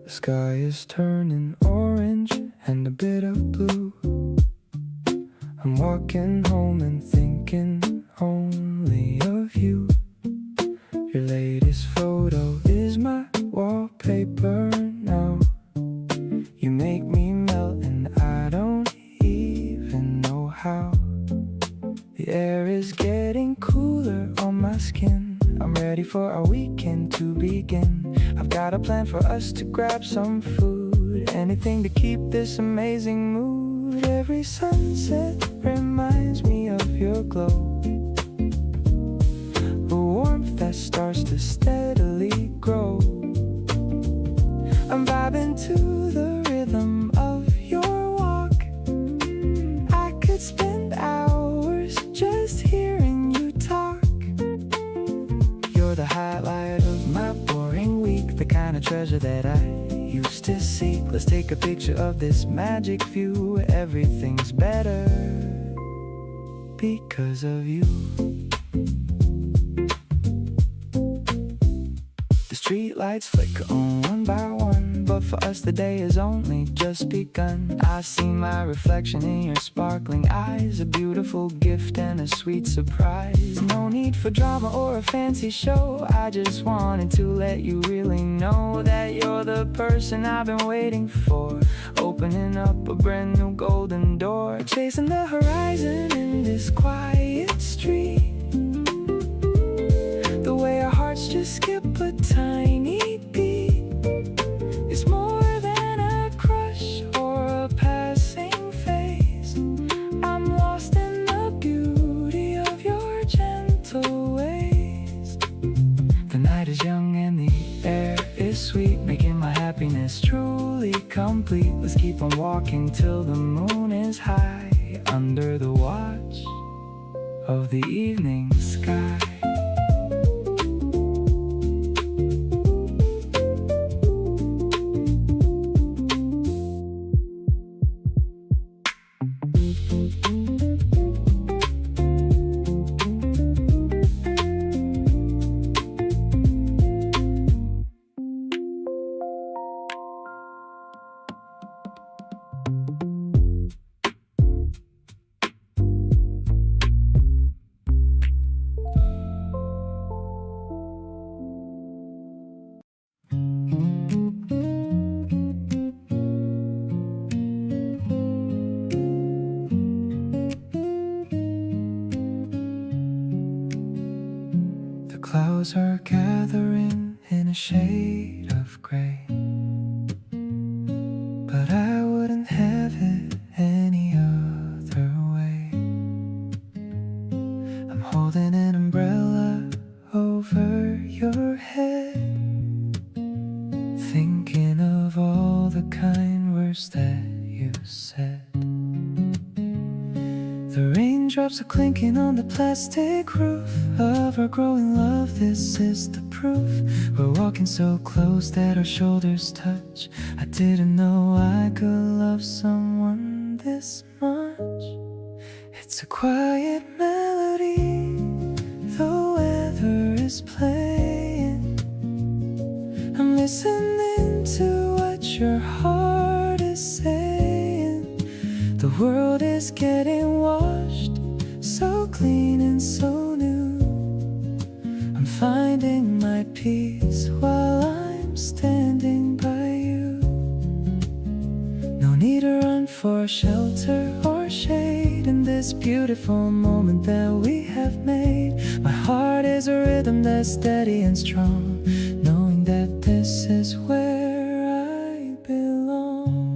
The sky is turning orange and a bit of blue. I'm walking home and thinking only of you. Your latest photo is my wallpaper now. You make me melt and I don't even know how. The air is getting cooler on my skin. I'm ready for our weekend to begin. I've got a plan for us to grab some food, anything to keep this amazing mood. Every sunset reminds me of your glow, a warmth that starts to steadily grow. I'm vibing to the rhythm of your walk. I could spend hours just hearing you talk. You're the highlight of my boring week, the kind of treasure that I used to seek. Let's take a picture of this magic view. Everything's better because of you. The street lights flicker on one by one, but for us the day has only just begun. I see my reflection in your sparkling eyes, a beautiful gift and a sweet surprise. No need for drama or a fancy show, I just wanted to let you really know that you're the person I've been waiting for, opening up a brand new golden door, chasing the horizon in this quiet street. The way our hearts just skip a tiny beat is more than a crush or a passing phase. I'm lost in the beauty of your gentle ways. The night is young and the air is sweet, making my happiness truly complete. Let's keep on walking till the moon is high, under the watch of the evening sky. Clouds are gathering in a shade of gray, but I wouldn't have it any other way. I'm holding an umbrella over your clinking on the plastic roof of our growing love. This is the proof. We're walking so close that our shoulders touch. I didn't know I could love someone this much. It's a quiet melody, the weather is playing. I'm listening to what your heart is saying. The world is getting washed, so clean and so new. I'm finding my peace while I'm standing by you. No need to run for shelter or shade in this beautiful moment that we have made. My heart is a rhythm that's steady and strong, knowing that this is where I belong.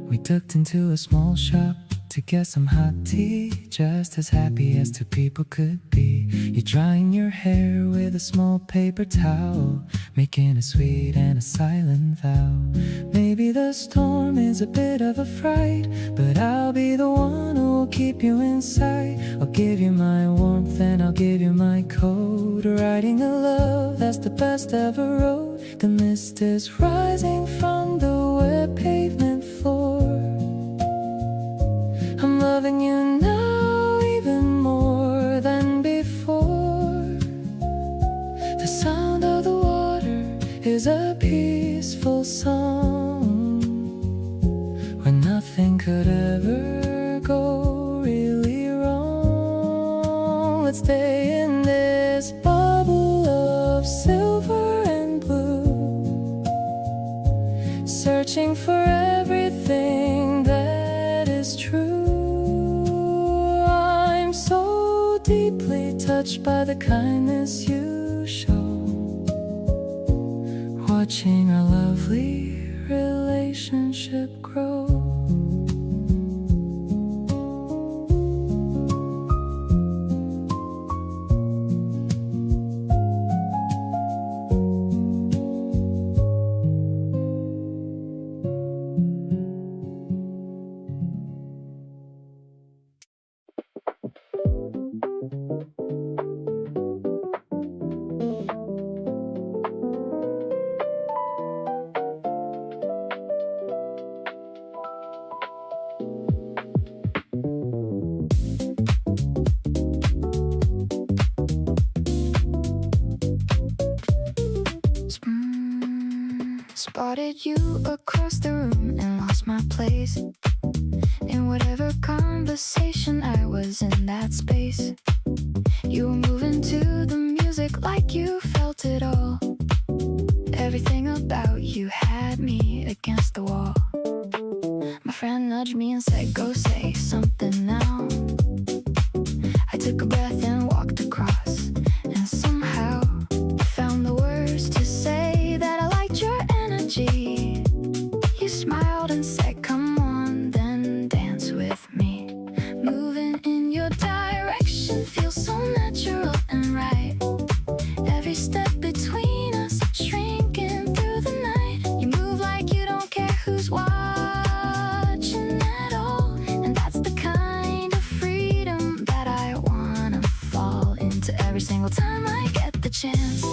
We ducked into a small shop to get some hot tea, just as happy as two people could be. You're drying your hair with a small paper towel, making a sweet and a silent vow. Maybe the storm is a bit of a fright, but I'll be the one who will keep you inside. I'll give you my warmth and I'll give you my coat, writing a love that's the best ever wrote. The mist is rising from the wet pavement floor. I'm loving you now even more than before. The sound of the water is a peaceful song, where nothing could ever go really wrong. Let's stay in this bubble of silver and blue, searching for everything that is true. I'm so deeply touched by the kindness you show, watching our lovely relationship grow. Spotted you across the room and lost my place in whatever conversation I was in that space. You were moving to the music like you felt it all. Everything about you had me against the wall. My friend nudged me and said, go say something now. I took a breath and walked across, and somehow found the words to say that I liked your energy. You smiled and said, come on, then dance with me. Moving in your direction feels so natural and right. Every step between us, shrinking through the night. You move like you don't care who's watching at all. And that's the kind of freedom that I wanna fall into every single time I get the chance.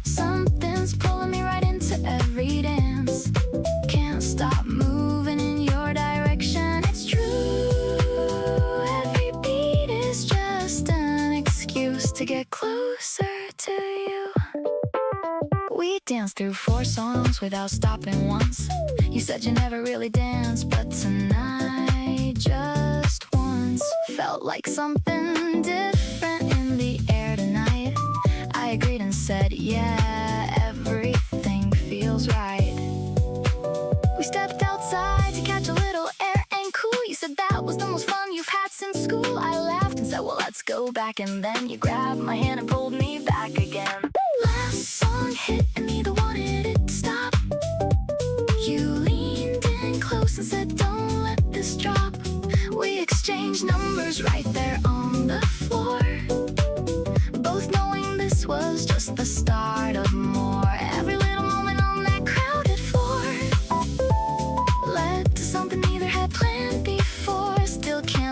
Something's pulling me right into every dance. Can't stop moving in your direction, it's true. Every beat is just an excuse to get closer to you. We danced through 4 songs without stopping once. You said you never really danced, but tonight, just once, felt like something different in the air tonight. I agreed and said, yeah, everything feels right. We stepped outside to catch a little air and cool. You said that was the most fun you've had since school. I laughed and said, well, let's go back. And then you grabbed my hand and pulled me back again. Last song hit and neither wanted it to stop. You leaned in close and said, don't let this drop. We exchanged numbers right there on the floor, both knowing this was just the start of more. Every little moment on that crowded floor led to something neither had planned before. Still can't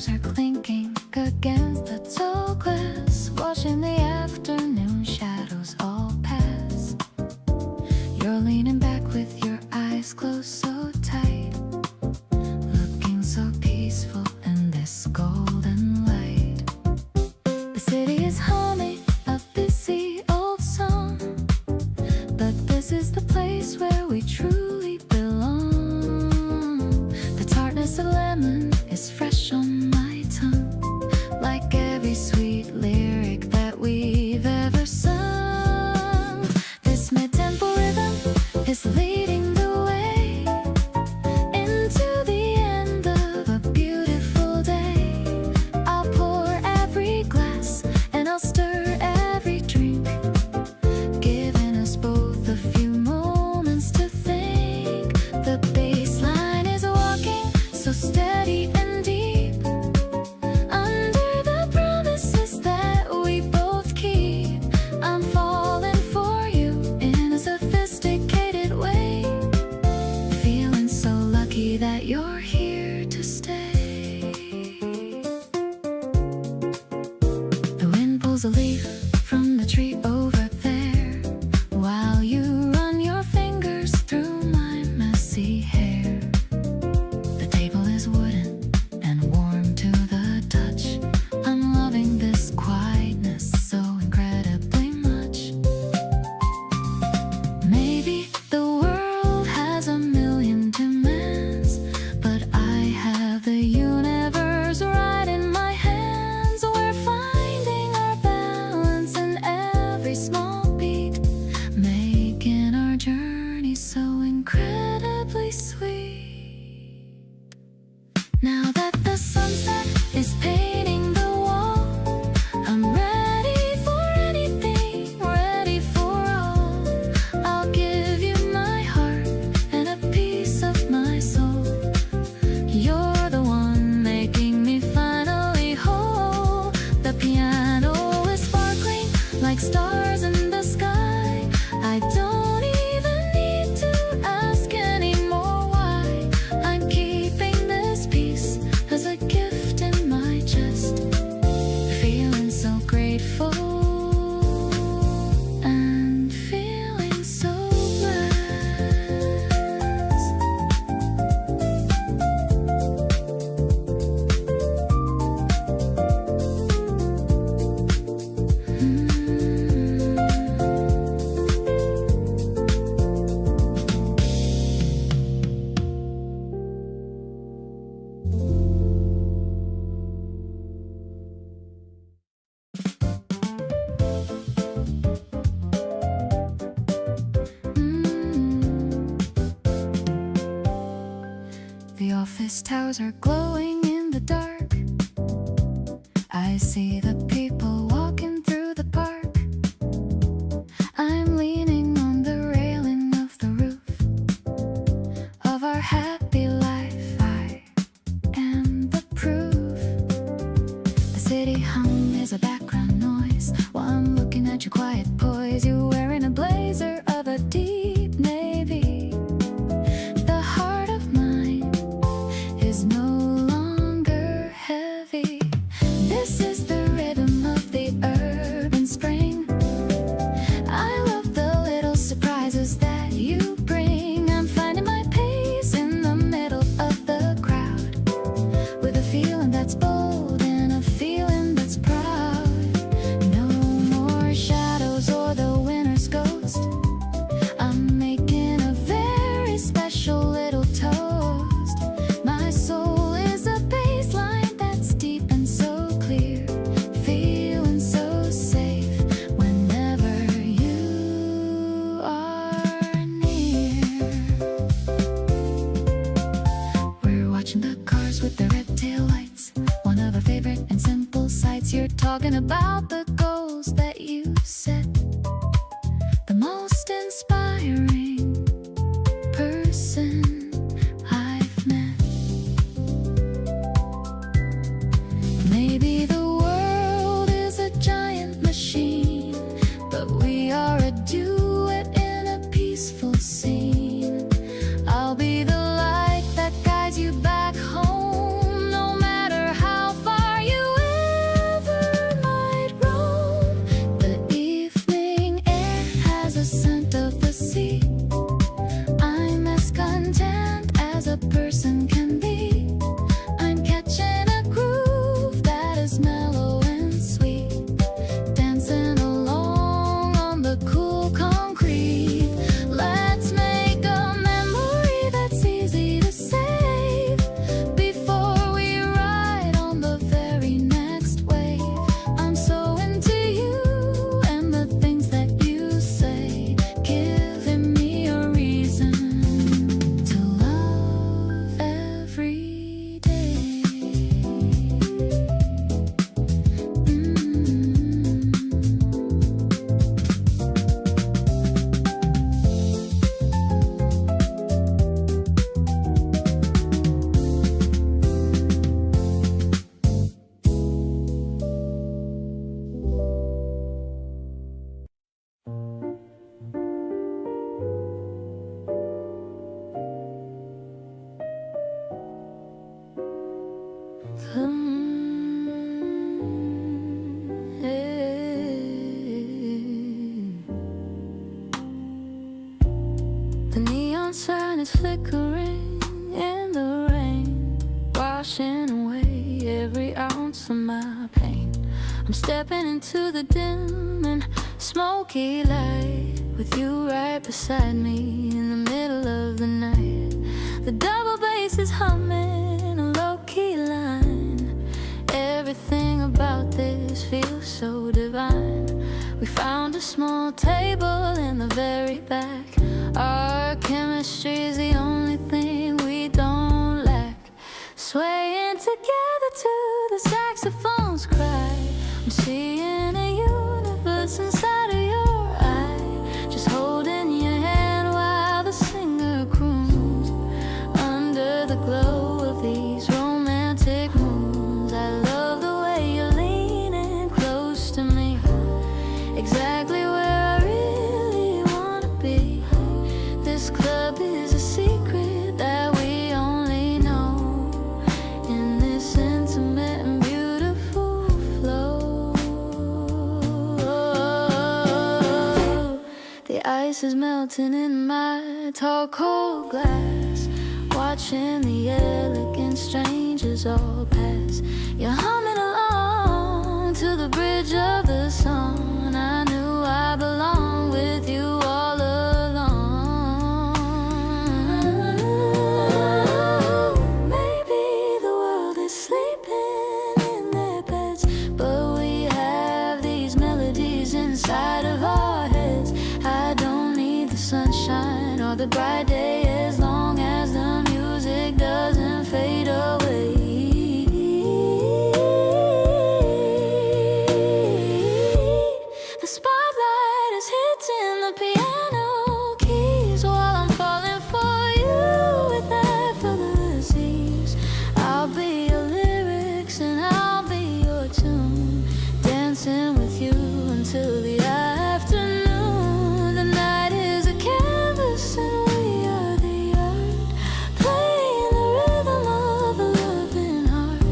shadows are clinking against the tall glass. Watching the afternoon shadows all pass. You're leaning back with your eyes closed so tight, looking so peaceful in this golden light. The city is humming a busy old song, but this is the place where we truly belong. The tartness of lemon is fresh on my tongue, like every sweet lyric that we've ever sung. This mid-tempo rhythm is leading the way into the end of a beautiful day. I'll pour every glass and I'll stir every drink, giving us both a few moments to think. The bass line is walking so steady and deep, under the promises that we both keep. I'm falling for you in a sophisticated way, feeling so lucky that you're here to stay. The wind pulls a leaf from the tree over there, while you run your fingers through my messy hair. The table is wooden and warm to the touch. I'm loving this quietness so incredibly much. Maybe the world has a million demands, but I have the universe right in my hands. We're finding our balance in every small beat, making our journey so incredibly sweet. Now that the sunset is painting the wall, I'm ready for anything, ready for all. I'll give you my heart and a piece of my soul. You're the one making me finally whole. The piano is sparkling like stars in the sky. I don't even need to ask anymore why. I'm keeping this piece as a gift in my chest, feeling so grateful and feeling so blessed. The office towers are glowing in the dark. I see the people walking through the park. I'm leaning on the railing of the roof of our happy life. I am the proof. The city hum is a background noise while I'm looking at your quiet poise. You're wearing a blazer of a deep navy. The heart of mine is no longer heavy. This is the rhythm of the urban spring. I love the little surprises that you bring. I'm finding my pace in the middle of the crowd, with a feeling that's bold and a feeling that's proud. No more shadows or the winter's ghost. I'm making a very special little toast. My soul is a baseline that's deep and so clear, feeling so safe whenever you are near. We're watching the cars with their red tail lights, one of our favorite and simple sights. You're talking about the goals that you set, the most inspiring person I've met. Maybe the world is a giant machine, but we are a duet in a peaceful scene. I'll be the light that guides you back home, no matter how neon sign is flickering in the rain, washing away every ounce of my pain. I'm stepping into the dim and smoky light, with you right beside me in the middle of the night. The double bass is humming a low-key line. Everything about this feels so divine. We found a small table in the very back. Our chemistry's the only thing we don't lack. Swaying together to the saxophone's cry. I'm seeing a universe inside of your eye. Just holding your hand while the singer croons. Under the glow of these romantic moons, I love the way you're leaning close to me, exactly where I really wanna be. This club is a secret that we only know, in this intimate and beautiful flow. The ice is melting in my tall cold glass, watching the elegant strangers all pass. You're humming along to the bridge of the song. I knew I belonged with you all along. Maybe the world is sleeping in their beds, but we have these melodies inside of our heads. I don't need the sunshine or the bright day, as long as the music doesn't fade away. The spotlight is hitting the piano keys while I'm falling for you with effortless ease. I'll be your lyrics and I'll be your tune, dancing with you until the afternoon. The night is a canvas and we are the art, playing the rhythm of a loving heart.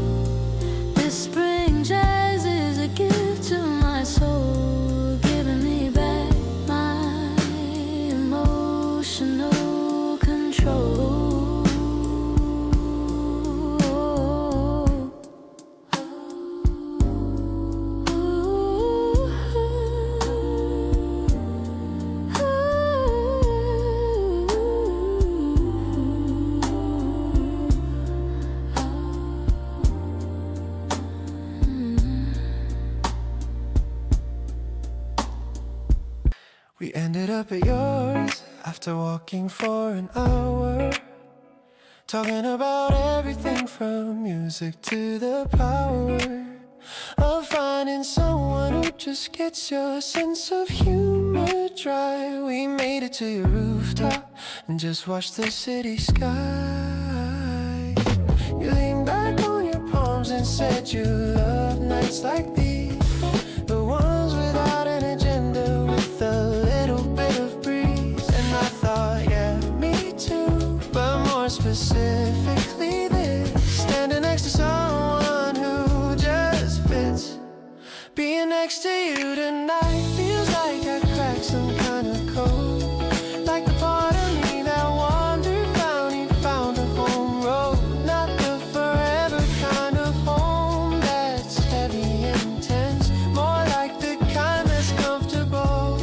This spring jazz is a gift to my soul, giving me back my emotional control. We ended up at yours after walking for an hour, talking about everything from music to the power of finding someone who just gets your sense of humor dry. We made it to your rooftop and just watched the city sky. You leaned back on your palms and said you love nights like these, the ones without an agenda, with a little bit of breeze. And I thought, yeah, me too, but more specifically this, standing next to someone who just fits. Being next to you tonight feels like I cracked some kind of code, like the part of me that wandered, finally found a home road. Not the forever kind of home that's heavy and intense, more like the kind that's comfortable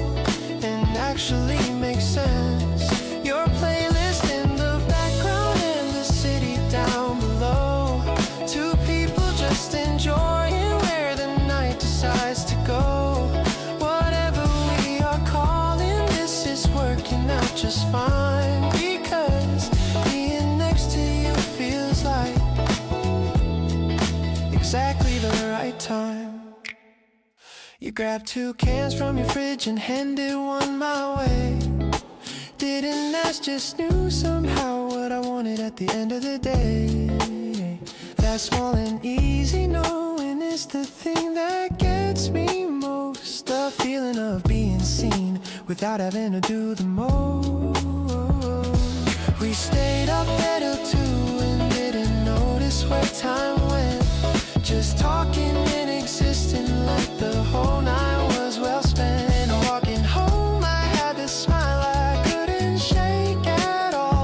and actually makes sense. Your playlist in the background and the city down below, two people just enjoying where the night decides to go. Whatever we are calling this is working out just fine, because being next to you feels like exactly the right time. You grabbed two cans from your fridge and handed one my way. Didn't ask, just knew somehow what I wanted at the end of the day. That small and easy knowing is the thing that gets me most. The feeling of being seen without having to do the most. We stayed up at till 2 and didn't notice where time went, just talking and existing like the whole night was well spent. Walking home I had to smile I couldn't shake at all.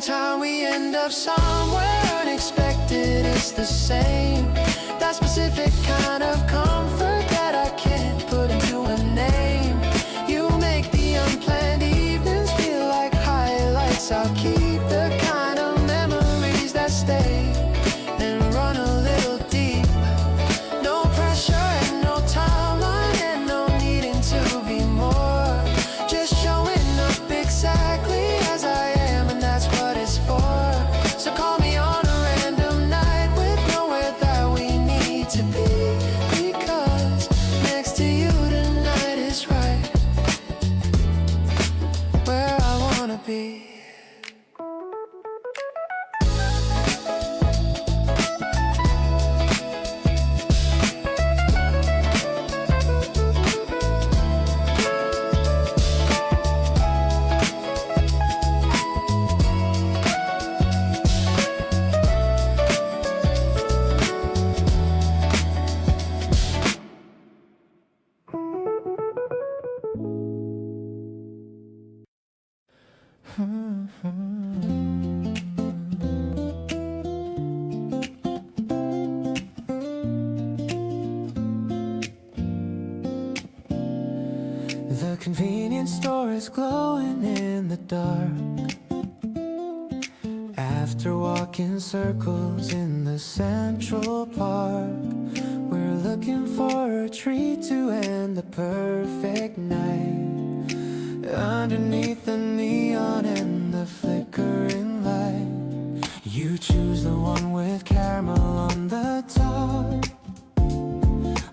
time we end up somewhere unexpected, it's the same. That specific kind of comfort that I can't put into a name. You make the unplanned evenings feel like highlights. I'll keep the kind of memories that stay and run a little deep. No pressure and no timeline and no needing to be more. Just showing up exactly as I am, and that's what it's for. So call me on a random night with nowhere that we need to be, because next to you tonight is right where I wanna be. The convenience store is glowing in the dark. After walking circles in the Central Park, we're looking for a treat to end the perfect night. Underneath the neon and the flickering light, you choose the one with caramel on the top.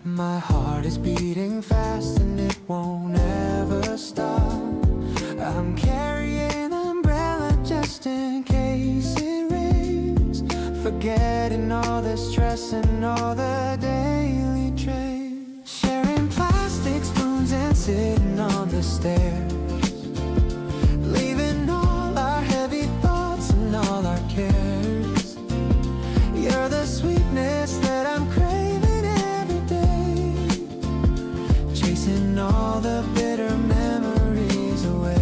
My heart is beating fast and it won't ever stop. I'm carrying an umbrella just in case it rains, forgetting all the stress and all the daily train. Sharing plastic spoons and sitting on the stairs, leaving all our heavy thoughts and all our cares. You're the sweetness that I'm craving every day, chasing all the bitter memories away.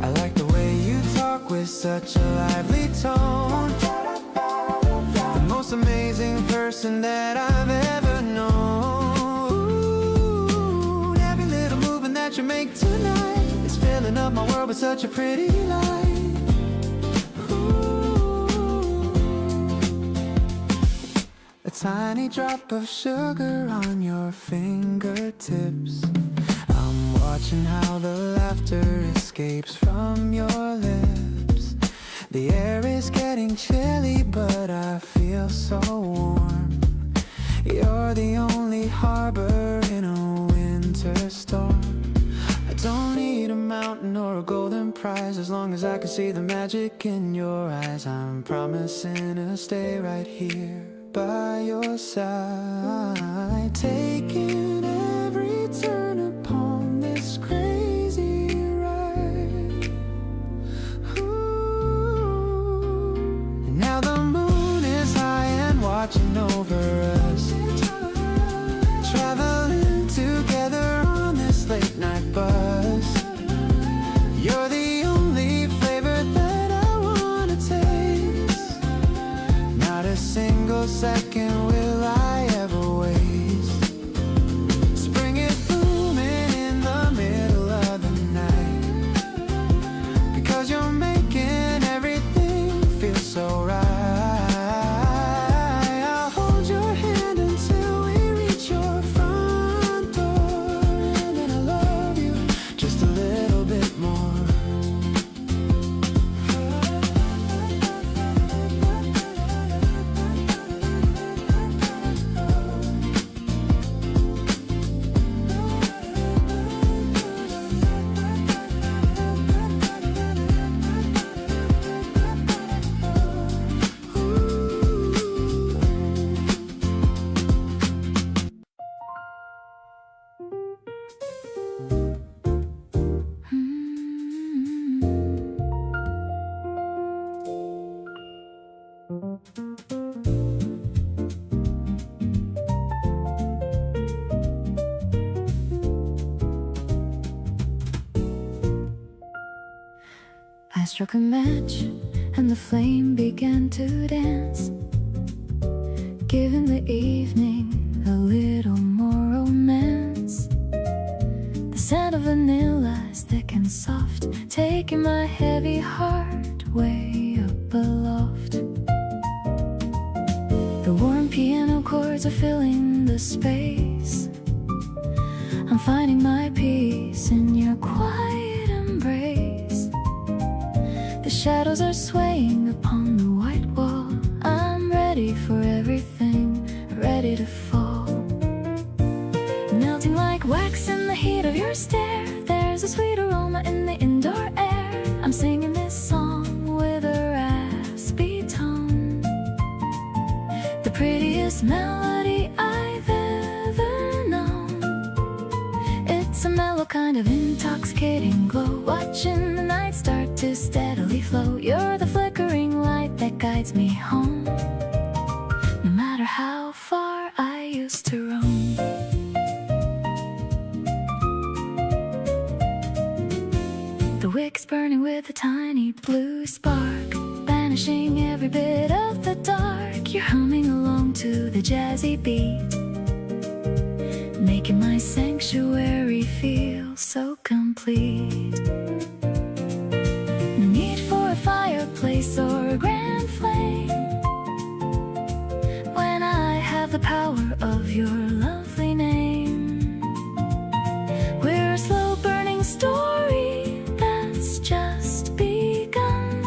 I like the way you talk with such a lively tone, the most amazing person that I've ever known. Every little movement that you make tonight is filling up my world with such a pretty light. Ooh. A tiny drop of sugar on your fingertips. I'm watching how the laughter escapes from your lips. The air is getting chilly, but I feel so warm. You're the only harbor in a winter storm. I don't need a mountain or a golden prize, as long as I can see the magic in your eyes. I'm promising to stay right here by your side, taking every turn upon this crazy ride. Ooh. Now the moon is high and watching over us, traveling together on this late night bus. You're the only flavor that I wanna taste. Not a single second will I ever waste. Spring is blooming in the middle of the night, because you're making everything feel so right. I'll hold your hand until we reach your front door, and then I love you just a little bit more. I struck a match and the flame began to dance, giving the evening a little more romance. The scent of vanilla is thick and soft, taking my heavy heart way up aloft. The warm piano chords are filling the space. I'm finding my peace in your quiet embrace. The shadows are swaying upon the white wall. I'm ready for everything, ready to fall. Melting like wax in the heat of your stare. There's a sweet aroma in the indoor air. I'm singing this song with a raspy tone, the prettiest melody I've ever known. It's a mellow kind of intoxicating glow, watching the night start to steadily flow. You're the flickering light that guides me home, no matter how far I used to roam. The wick's burning with a tiny blue spark, banishing every bit of the dark. You're humming along to the jazzy beat, making my sanctuary feel so complete. No need for a fireplace or a grand flame when I have the power of your lovely name. We're a slow burning story that's just begun,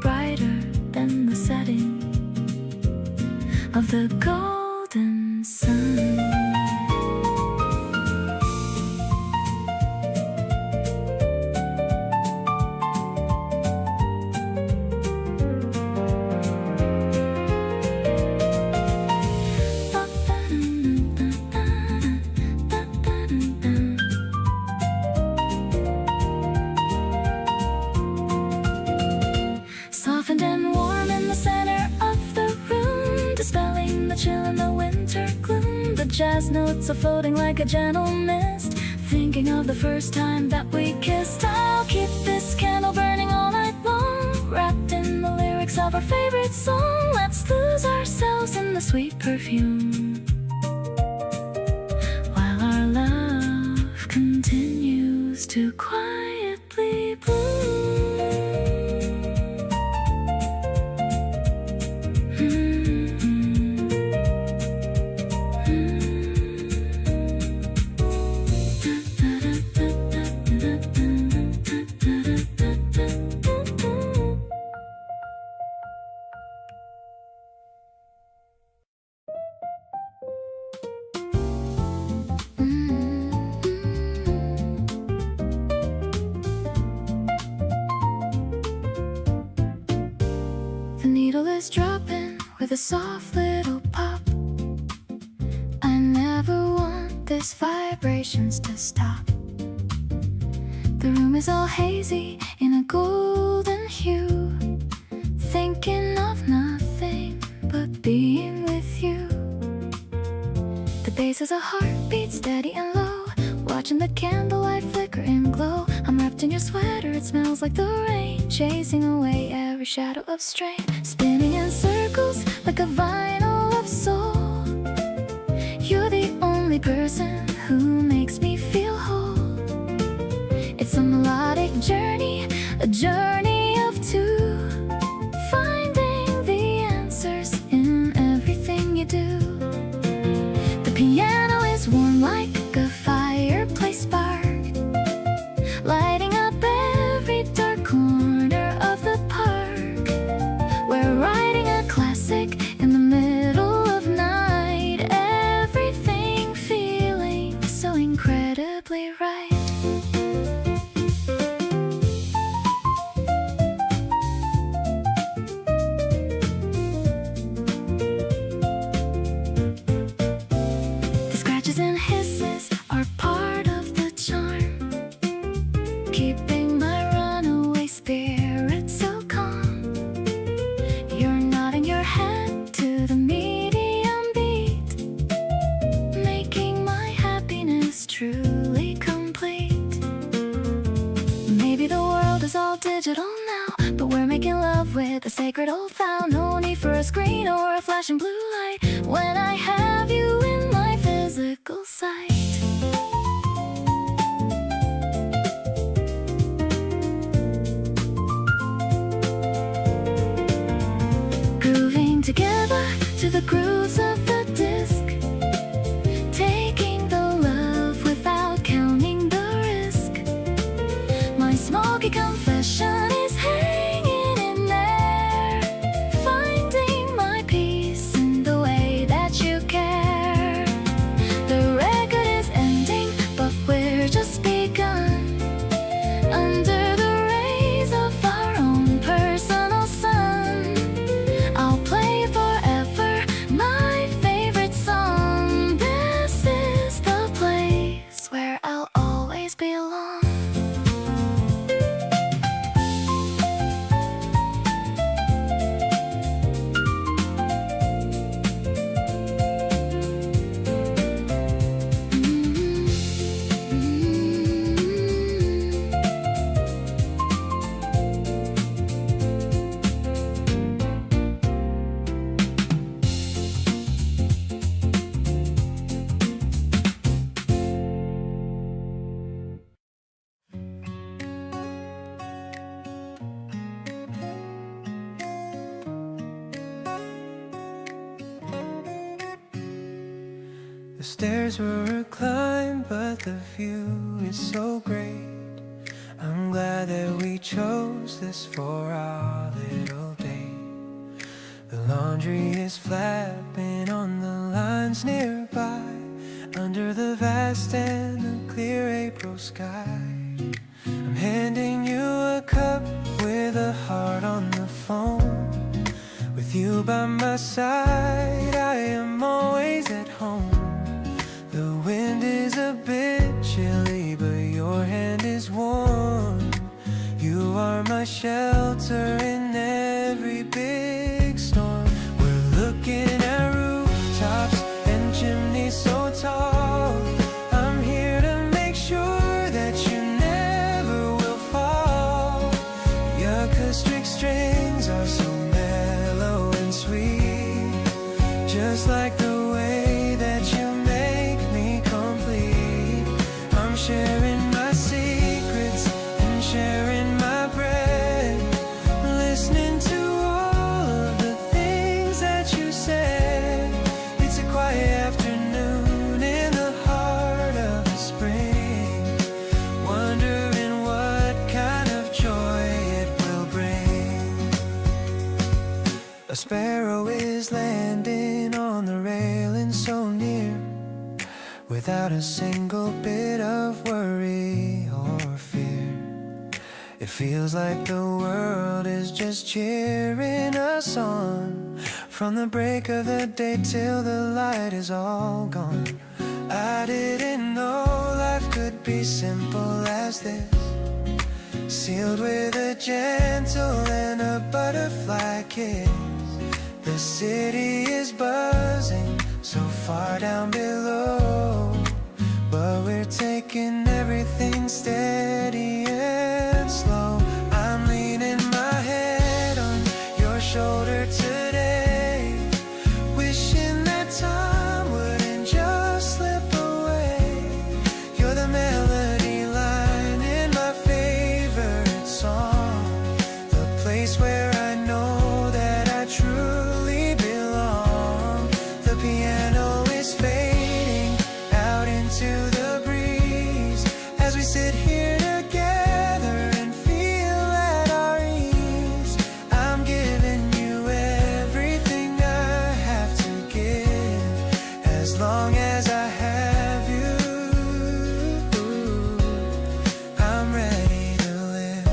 brighter than the setting of the golden sun. Softened and warm in the center of the room, dispelling the chill in the winter gloom. The jazz notes are floating like a gentle mist, thinking of the first time that we kissed. I'll keep this candle burning all night long, wrapped in the lyrics of our favorite song. Let's lose ourselves in the sweet perfume, while our love continues to quietly bloom. The needle is dropping with a soft little pop. I never want these vibrations to stop. The room is all hazy in a golden hue, thinking of nothing but being with you. The bass is a heartbeat, steady and low, watching the candlelight flicker and glow. I'm wrapped in your sweater, it smells like the rain, chasing away every shadow of strain. Spinning in circles like a vinyl of soul. You're the only person who makes me feel whole. It's a melodic journey, a journey of two, finding the answers in everything you do. The piano is warm like a fireplace spark, lighting up every dark corner of the park. We're writing a classic in the middle of night, everything feeling so incredibly right. The scratches and hisses are part of the charm, keeping my runaway spirit so calm. You're nodding your head to the medium beat, making my happiness truly complete. Maybe the world is all digital love with a sacred old vow. No need for a screen or a flashing blue light when I have you in my physical sight. Grooving together to the grooves of the disc, taking the love without counting the risk. My smoky confession is hanging in there, finding my peace in the way that you care. The record is ending, but we're just begun. Under the rays of our own personal sun, I'll play forever my favorite song. This is the place where I'll always belong. The stairs were a climb, but the view is so great. I'm glad that we chose this for our little date. The laundry is flapping on the lines nearby, under the vast and the clear April sky. I'm handing you a cup with a heart on the phone. With you by my side, I am always at home. The wind is a bit chilly, but your hand is warm. You are my shelter in every big storm. We're looking at rooftops and chimneys so tall. I'm here to make sure that you never will fall. Your constrict strings are so mellow and sweet, just like the way that you make me complete. I'm sharing my secrets and sharing my bread, listening to all of the things that you said. It's a quiet afternoon in the heart of the spring, wondering what kind of joy it will bring. A sparrow is landing on the railing so near, without a single bit of worry or fear. It feels like the world is just cheering us on, from the break of the day till the light is all gone. I didn't know life could be simple as this, sealed with a gentle and a butterfly kiss. The city is buzzing so far down below, but we're taking everything steady and slow. I'm leaning my head on your shoulder today, wishing that time wouldn't just slip away. You're the melody line in my favorite song, the place where I know that I truly belong. The piano is fading out into the breeze as we sit here together and feel at our ease. I'm giving you everything I have to give, as long as I have you. I'm ready to live.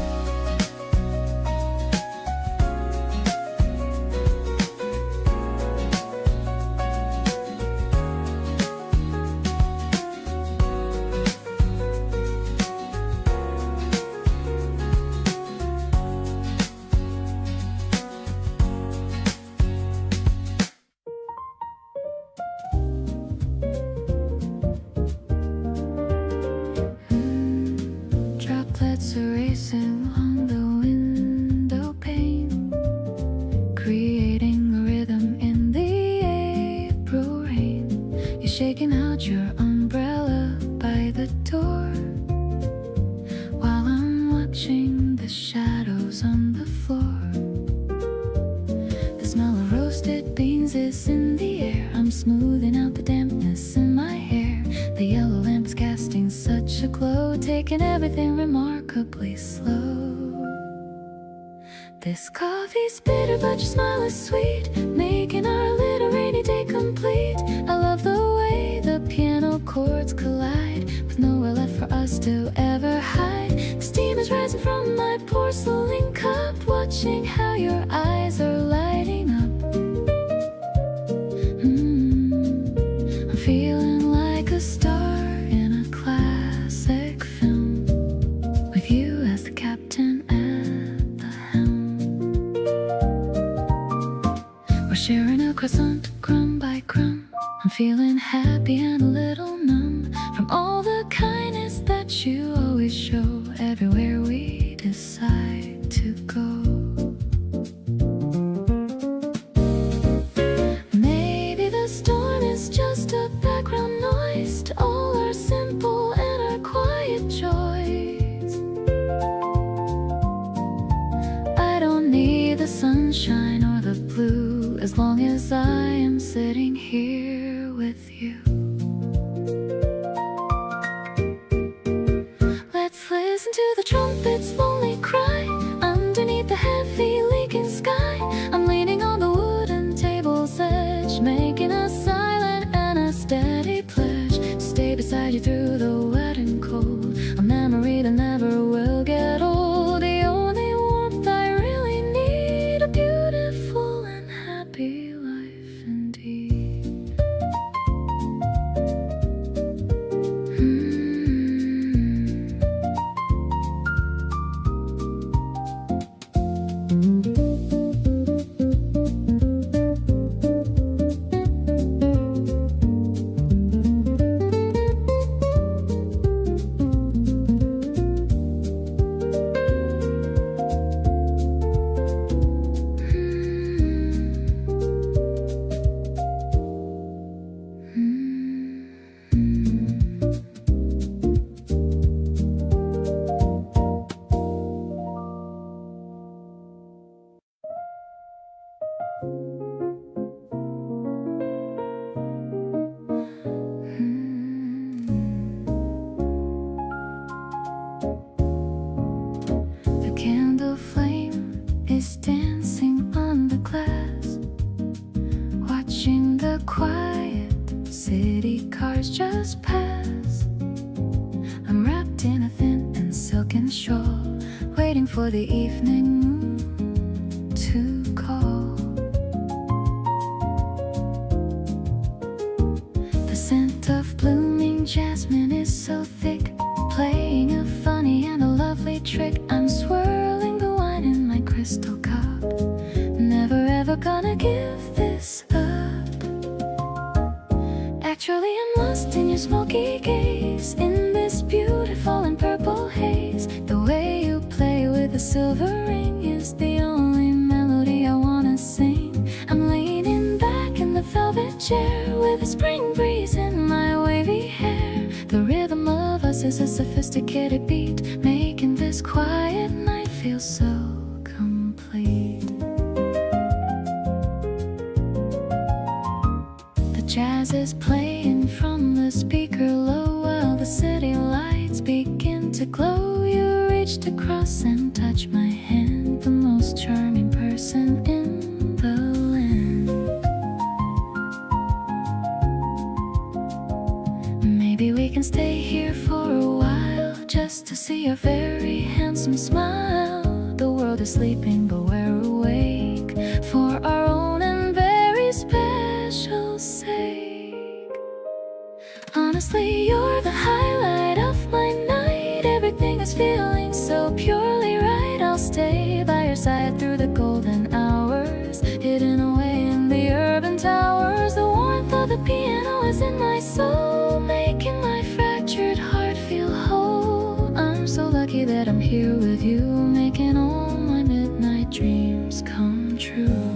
Droplets are racing on the window pane, we're taking everything remarkably slow. This coffee's bitter but your smile is sweet, making our little rainy day complete. I love the way the piano chords collide, with nowhere left for us to ever hide. The steam is rising from my porcelain cup, watching how your eyes are lighting up. I'm feeling like a star in a classic film, with you as the captain at the helm. We're sharing a croissant crumb by crumb. I'm feeling happy and a little numb from all the kindness that you always show everywhere we decide to go. Maybe the storm is just a background noise to all our simple and our quiet joys. I don't need the sunshine or the blue, as long as I am sitting here with you. Let's listen to the trumpet's lonely cry underneath the heavy leaking sky. I'm leaning on the wooden table's edge, making a silent and a steady pledge to stay beside you through the wet and cold. A memory that never will get old. The only warmth I really need, a beautiful and happy life indeed. The candle flame is dancing on the glass, watching the quiet city cars just pass. I'm wrapped in a thin and silken shawl, waiting for the evening moon to call. The scent of blooming jasmine is so thick, playing a funny and a lovely trick. I'm swirling the wine in my crystal cup, never ever gonna give this up. Actually, I'm lost in your smoky gaze, in this beautiful and purple haze. The way you play with the silver ring is the only melody I wanna sing. I'm leaning back in the velvet chair with a spring breeze in my wavy hair. The rhythm of us is a sophisticated beat, making this quiet night feel so complete. The jazz is playing from the speaker low, while the city lights begin to glow. You reached across and touched my hand, the most charming person in the land. Maybe we can stay here for a while, just to see your very handsome smile. The world is sleeping, but we're awake for our own and very special sake. Honestly, you're the highlight of my night. Everything is feeling so purely right. I'll stay by your side through the golden hours, hidden away in the urban towers. The warmth of the piano is in my soul, making my fractured heart feel whole. I'm so lucky that I'm here with you, making all my midnight dreams come true.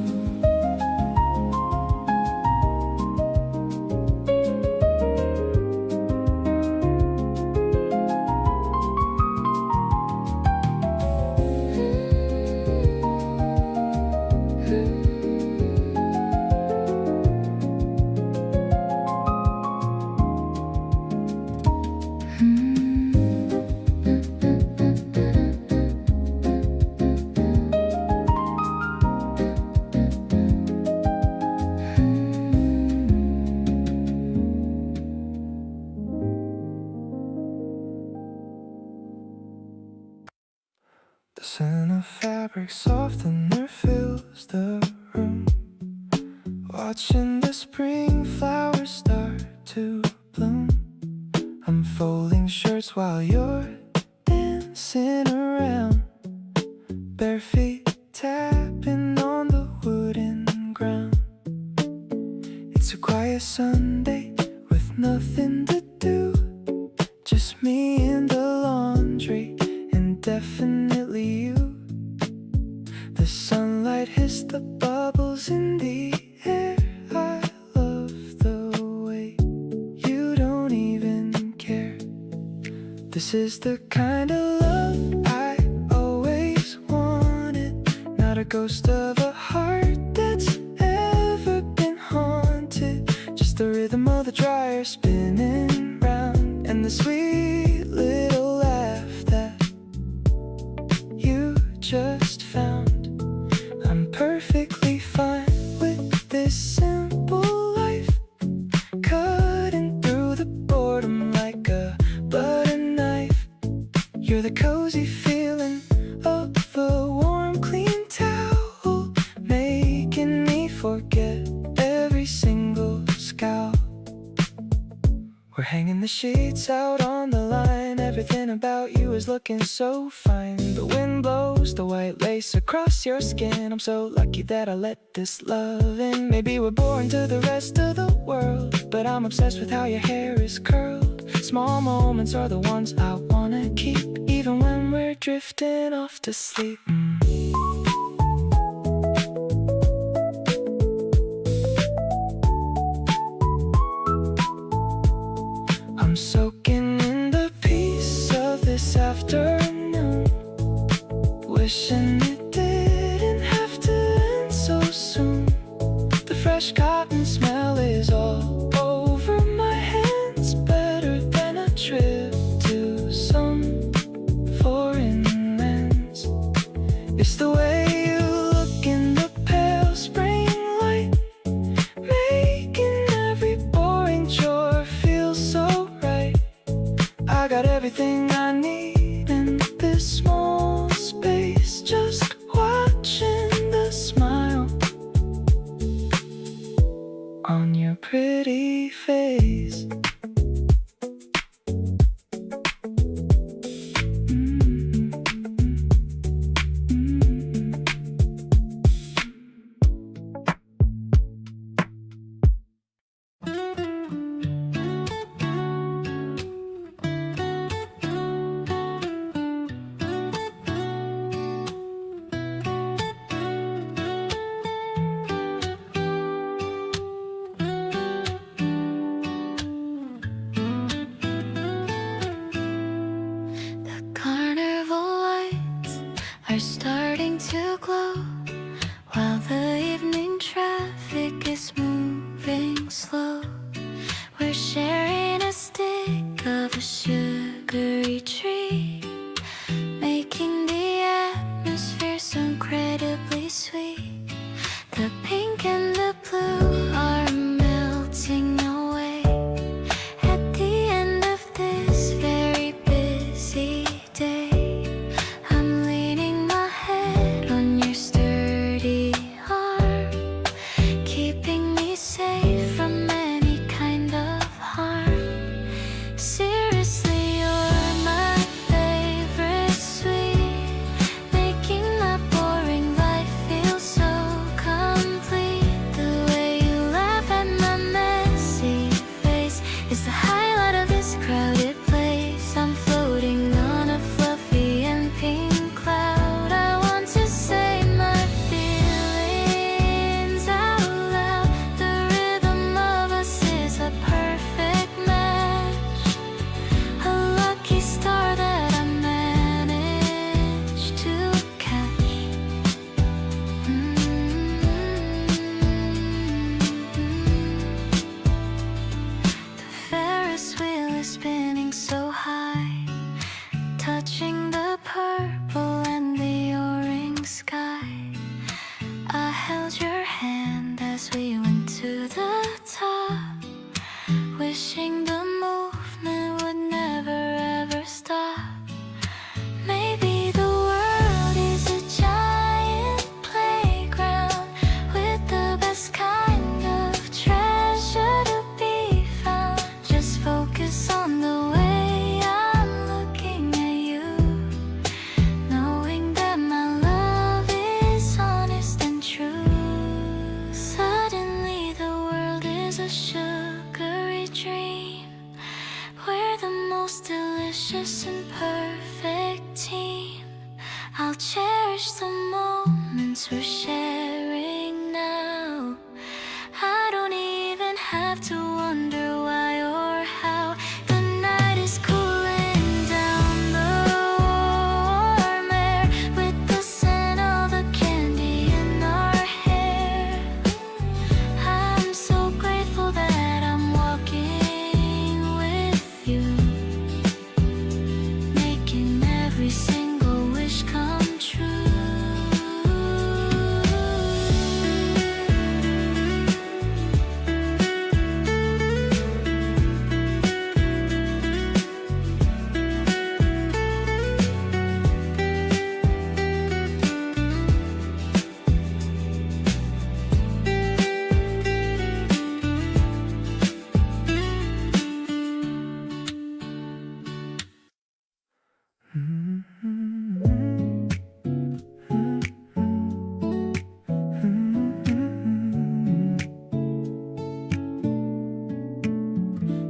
The scent of fabric softener fills the room. Watching the spring flowers start to bloom. I'm folding shirts while you're dancing around. Bare feet tapping on the wooden ground. It's a quiet Sunday with nothing to do. Just me and the laundry, and definitely you. The sunlight hits the bubbles in the air. I love the way you don't even care. This is the kind of love I always wanted. Not a ghost of a heart that's ever been haunted. Just the rhythm of the dryer spinning round, and the sweet little laugh that you just found. I'm perfectly fine with this simple life, cutting through the boredom like a butter knife. You're the cozy feeling of the warm, clean towel, making me forget every single scowl. We're hanging the sheets out on the line. Everything about you is looking so fine. The wind blows the white lace across your skin. I'm so lucky that I let this love in. Maybe we're born to the rest of the world, but I'm obsessed with how your hair is curled. Small moments are the ones I wanna keep, even when we're drifting off to sleep. I'm soaking in the peace of this afternoon, wishing it didn't have to end so soon. The fresh cotton smell is all over my hands, better than a trip to some foreign lands. It's the way you look in the pale spring light, making every boring chore feel so right. I got everything I need in this small space, just watching the smile on your pretty face. The carnival lights are starting to glow, while the evening traffic is moving slow. We're sharing a stick of a sugary treat, making the atmosphere so incredibly sweet. The pink and the blue are melting away at the end of this very busy day. I'm leaning my head on your sturdy arm, keeping me safe from any kind of harm. Seriously, you're my most delicious and perfect team. I'll cherish the moments we're sharing now. I don't even have to wonder why or how. The night is cooling down, the warm air with the scent of the candy in our hair. I'm so grateful that I'm walking with you, making every single wish come true.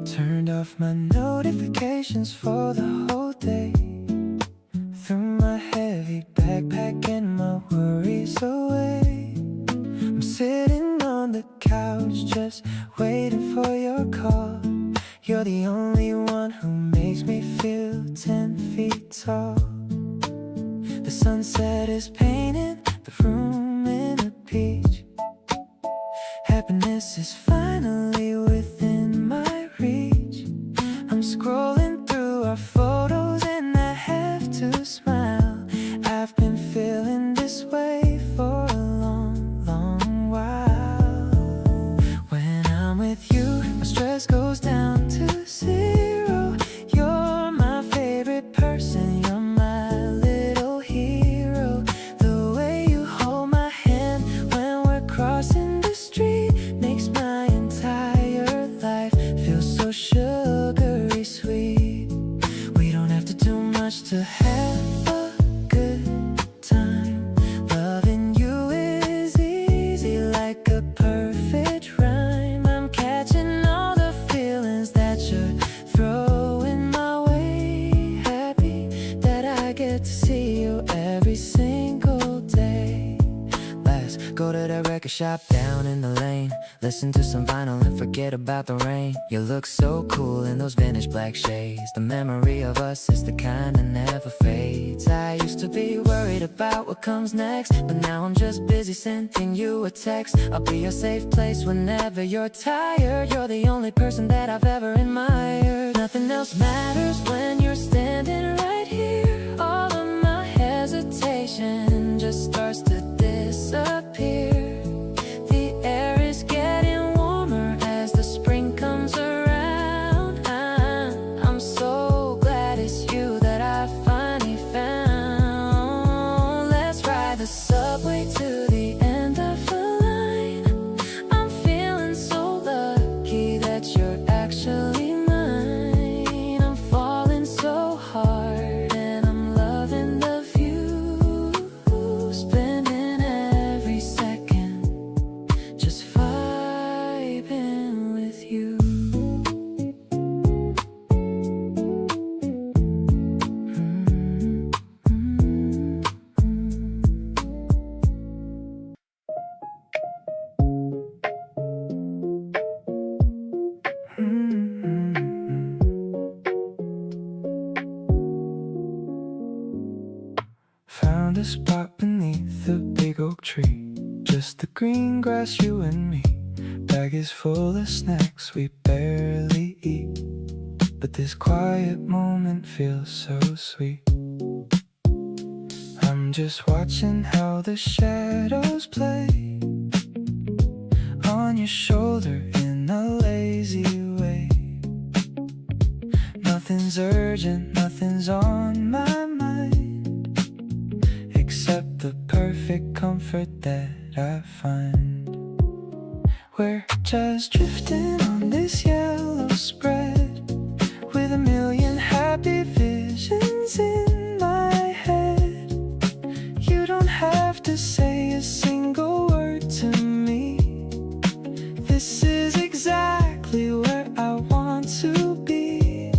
Turned off my notifications for the whole day. Threw my heavy backpack and my worries away. I'm sitting on the couch just waiting for your call. You're the only one who makes me feel 10 feet tall. The sunset is painting the room in a peach. Happiness is finally within my reach. I'm scrolling through our photos and I have to smile. I've been feeling this way for a long, long while. When I'm with you, my stress goes down to zero. You're my favorite person, you're my little hero. The way you hold my hand when we're crossing the street makes my entire life feel so sugary sweet. We don't have to do much to have a good time. Loving you is easy like a perfect rhyme. I'm catching all the feelings that you're throwing my way. Happy that I get to see you every single day. Let's go to the record shop down in the lane. Listen to some vinyl and forget about the rain. You look so cool in those vintage black shades. The memory of us is the kind that never fades. I used to be worried about what comes next, but now I'm just busy sending you a text. I'll be your safe place whenever you're tired. You're the only person that I've ever admired. Nothing else matters when you're standing right here. All of my hesitation just starts to disappear. The air is getting warmer as the spring comes around. I'm so glad it's you that I finally found. Let's ride the subway to the end of the line. I'm feeling so lucky that you're actually mine. I'm falling so hard and I'm loving the view. Spending every second just vibing with you. Found a spot beneath a big oak tree. Just the green grass, you and me. Bag is full of snacks we barely eat, but this quiet moment feels so sweet. I'm just watching how the shadows play on your shoulder in a lazy way. Nothing's urgent, nothing's on my mind, except the perfect comfort that I find. We're just drifting on this yellow spread, with a million happy visions in my head. You don't have to say a single word to me. This is exactly where I want to be.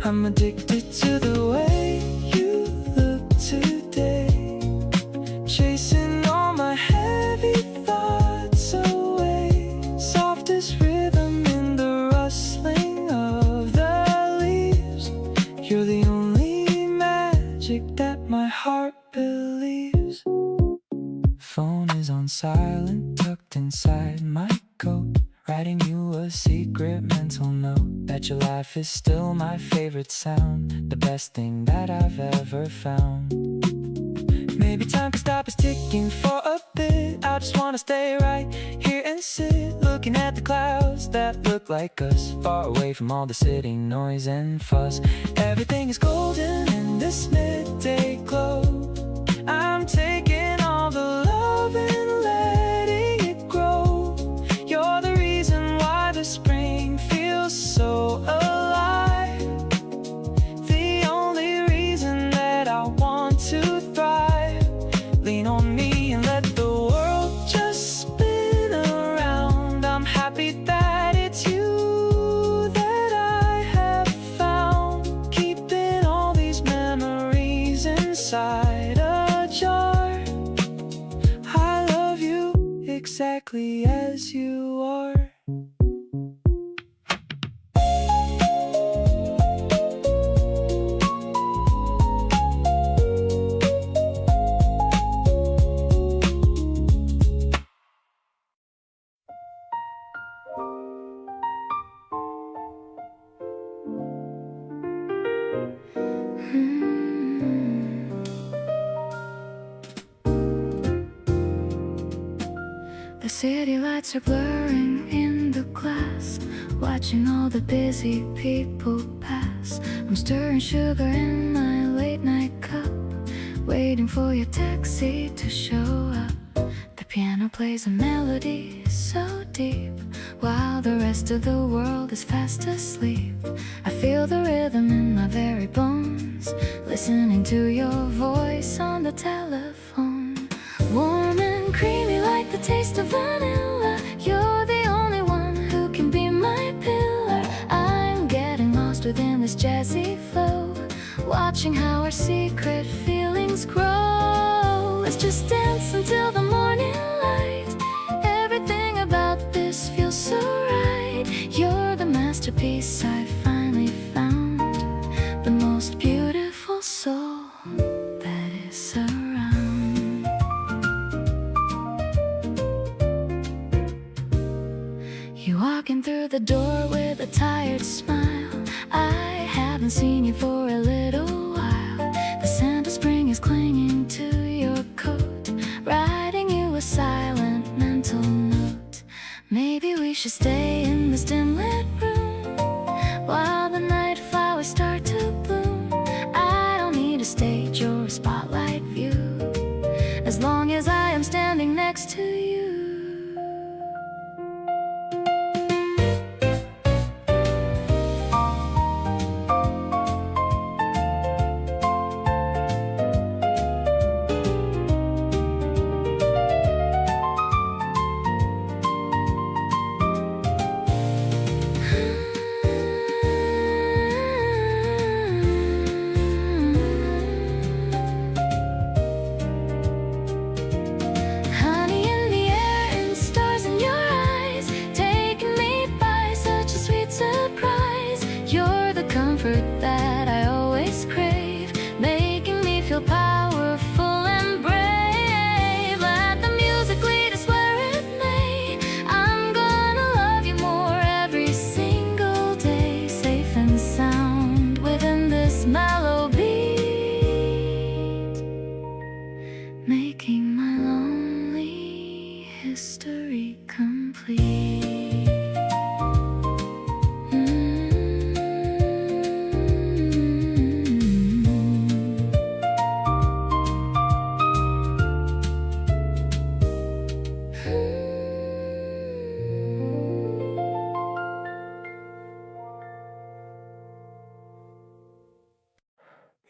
I'm I'm addicted to the way you look today, chasing all my heavy thoughts away. Softest rhythm in the rustling of the leaves. You're the only magic that my heart believes. Phone is on silent, tucked inside my coat, writing you a secret mental note that your laugh is still my favorite sound, the best thing that I've ever found. Maybe time can stop us ticking for a bit. I just wanna stay right here and sit, looking at the clouds that look like us, far away from all the city noise and fuss. Everything is golden in this midday glow. I'm taking all the love and letting it grow. You're the reason why the spring feels so alive, the only reason that I want to thrive. Lean on me and let the world just spin around. I'm happy that it's you that I have found, keeping all these memories inside a jar. I love you exactly as you are. The city lights are blurring in the glass, watching all the busy people pass. I'm stirring sugar in my late night cup, waiting for your taxi to show up. The piano plays a melody so deep, while the rest of the world is fast asleep. I feel the rhythm in my very bones, listening to your voice on the telephone. Warm and creamy like the taste of vanilla, you're the only one who can be my pillar. I'm getting lost within this jazzy flow, watching how our secret feelings grow. Let's just dance until the morning light. Everything about this feels so right. You're the masterpiece I finally found, the most beautiful soul that is around. You walking through the door with a tired smile. I haven't seen you for a little while. The scent of spring is clinging to your coat, writing you a silent mental note. Maybe we should stay in this dim lit room while the night flowers start to bloom. I don't need a stage or a spotlight view, as long as I am standing next to you.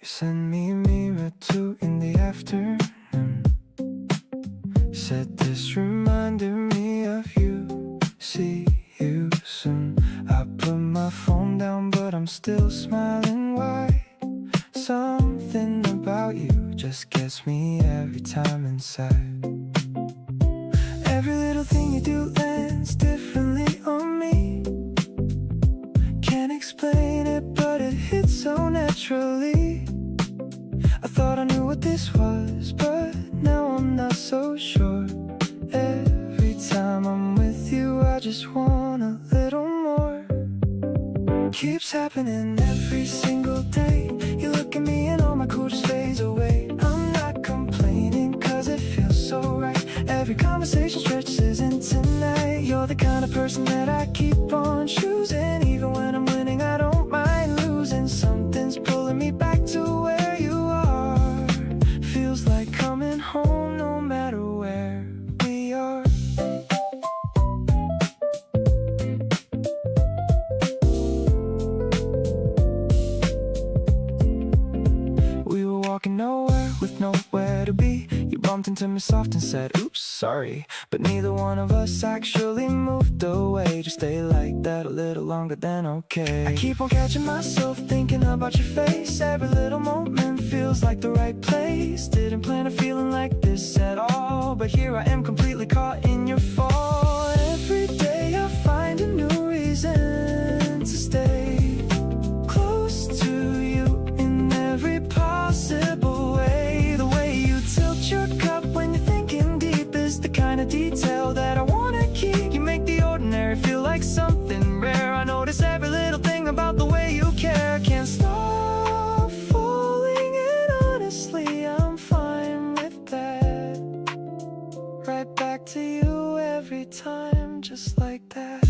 You sent me a mirror too in the afternoon, said this reminded me of you. See you soon. I put my phone down but I'm still smiling while just gets me every time inside. Every little thing you do lands differently on me. Can't explain it, but it hits so naturally. I thought I knew what this was, but now I'm not so sure. Every time I'm with you, I just want a little more. Keeps happening every single day. You look at me and all my cool just fades away. I'm not complaining, cause it feels so right. Every conversation stretches into night. You're the kind of person that I keep on choosing. Even when I'm winning, I don't mind losing. Something's pulling me back to where you are. Feels like coming home no matter where we are. We were walking nowhere with nowhere to be. You bumped into me soft and said, oops, sorry. But neither one of us actually moved away. Just stay like that a little longer than okay. I keep on catching myself thinking about your face. Every little moment feels like the right place. Didn't plan a feeling like this at all, but here I am completely caught in your fall. Every day I find a new reason to stay close to you in every possible way. The way you tilt your cup when you're thinking deep is the kind of detail that I wanna keep. You make the ordinary feel like something rare. I notice every little thing about the way you care. Can't stop falling, and honestly I'm fine with that. Right back to you every time, just like that.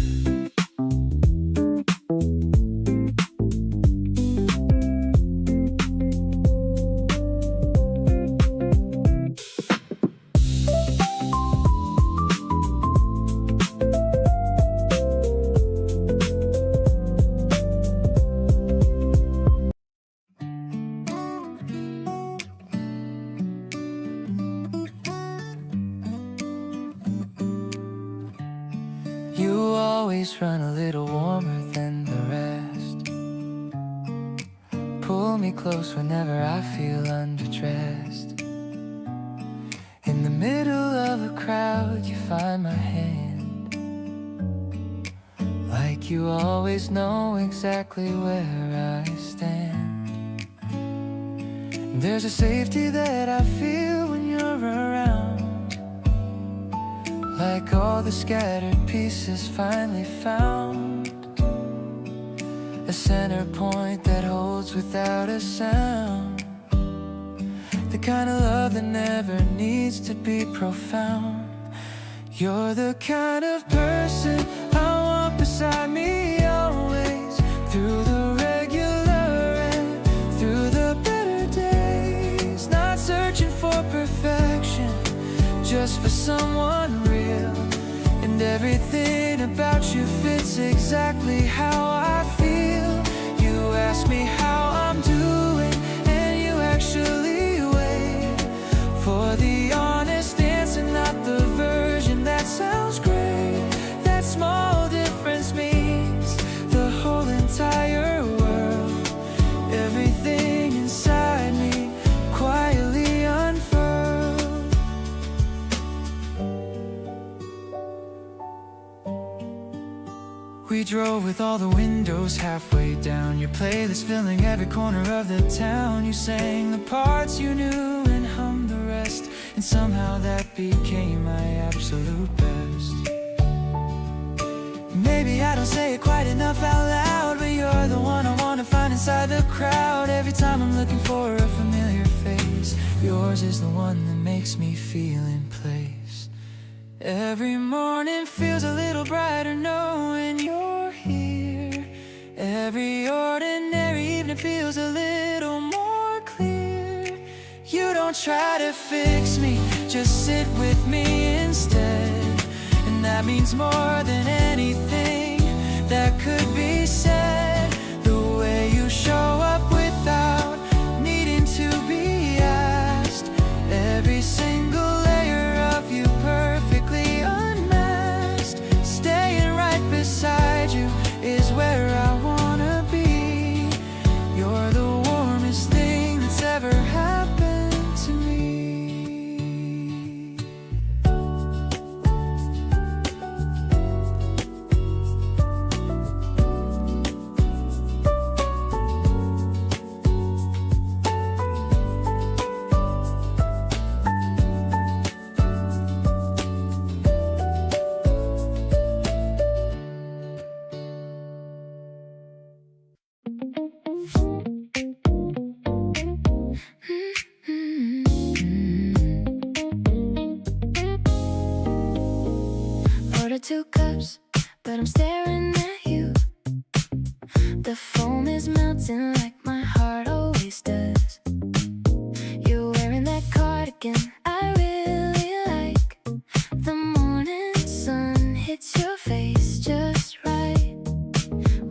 You always run a little warmer than the rest. Pull me close whenever I feel underdressed. In the middle of a crowd, you find my hand. Like you always know exactly where I stand. And there's a safety that I feel when you're around. Like all the scattered pieces finally found a center point that holds without a sound. The kind of love that never needs to be profound. You're the kind of person I want beside me always. Through the regular and through the better days. Not searching for perfection, just for someone real. And everything about you fits exactly how I feel. You ask me how I'm doing, and you actually wait for the honest answer, not the version that sounds great. That small difference means the whole entire world. Everything inside me quietly unfurled. We drove with all the windows halfway down. Your playlist filling every corner of the town. You sang the parts you knew and hummed the rest. And somehow that became my absolute best. Maybe I don't say it quite enough out loud, but you're the one I wanna find inside the crowd. Every time I'm looking for a familiar face, yours is the one that makes me feel in place. Every morning feels a little brighter knowing you're here. Every ordinary evening feels a little more clear. You don't try to fix me, just sit with me instead. And that means more than anything that could be said. The way you show up without needing to be asked. Every single layer of you perfectly unmasked. Staying right beside you is where I wanna be. You're the warmest thing that's ever happened to always does. You're wearing that cardigan I really like. The morning sun hits your face just right.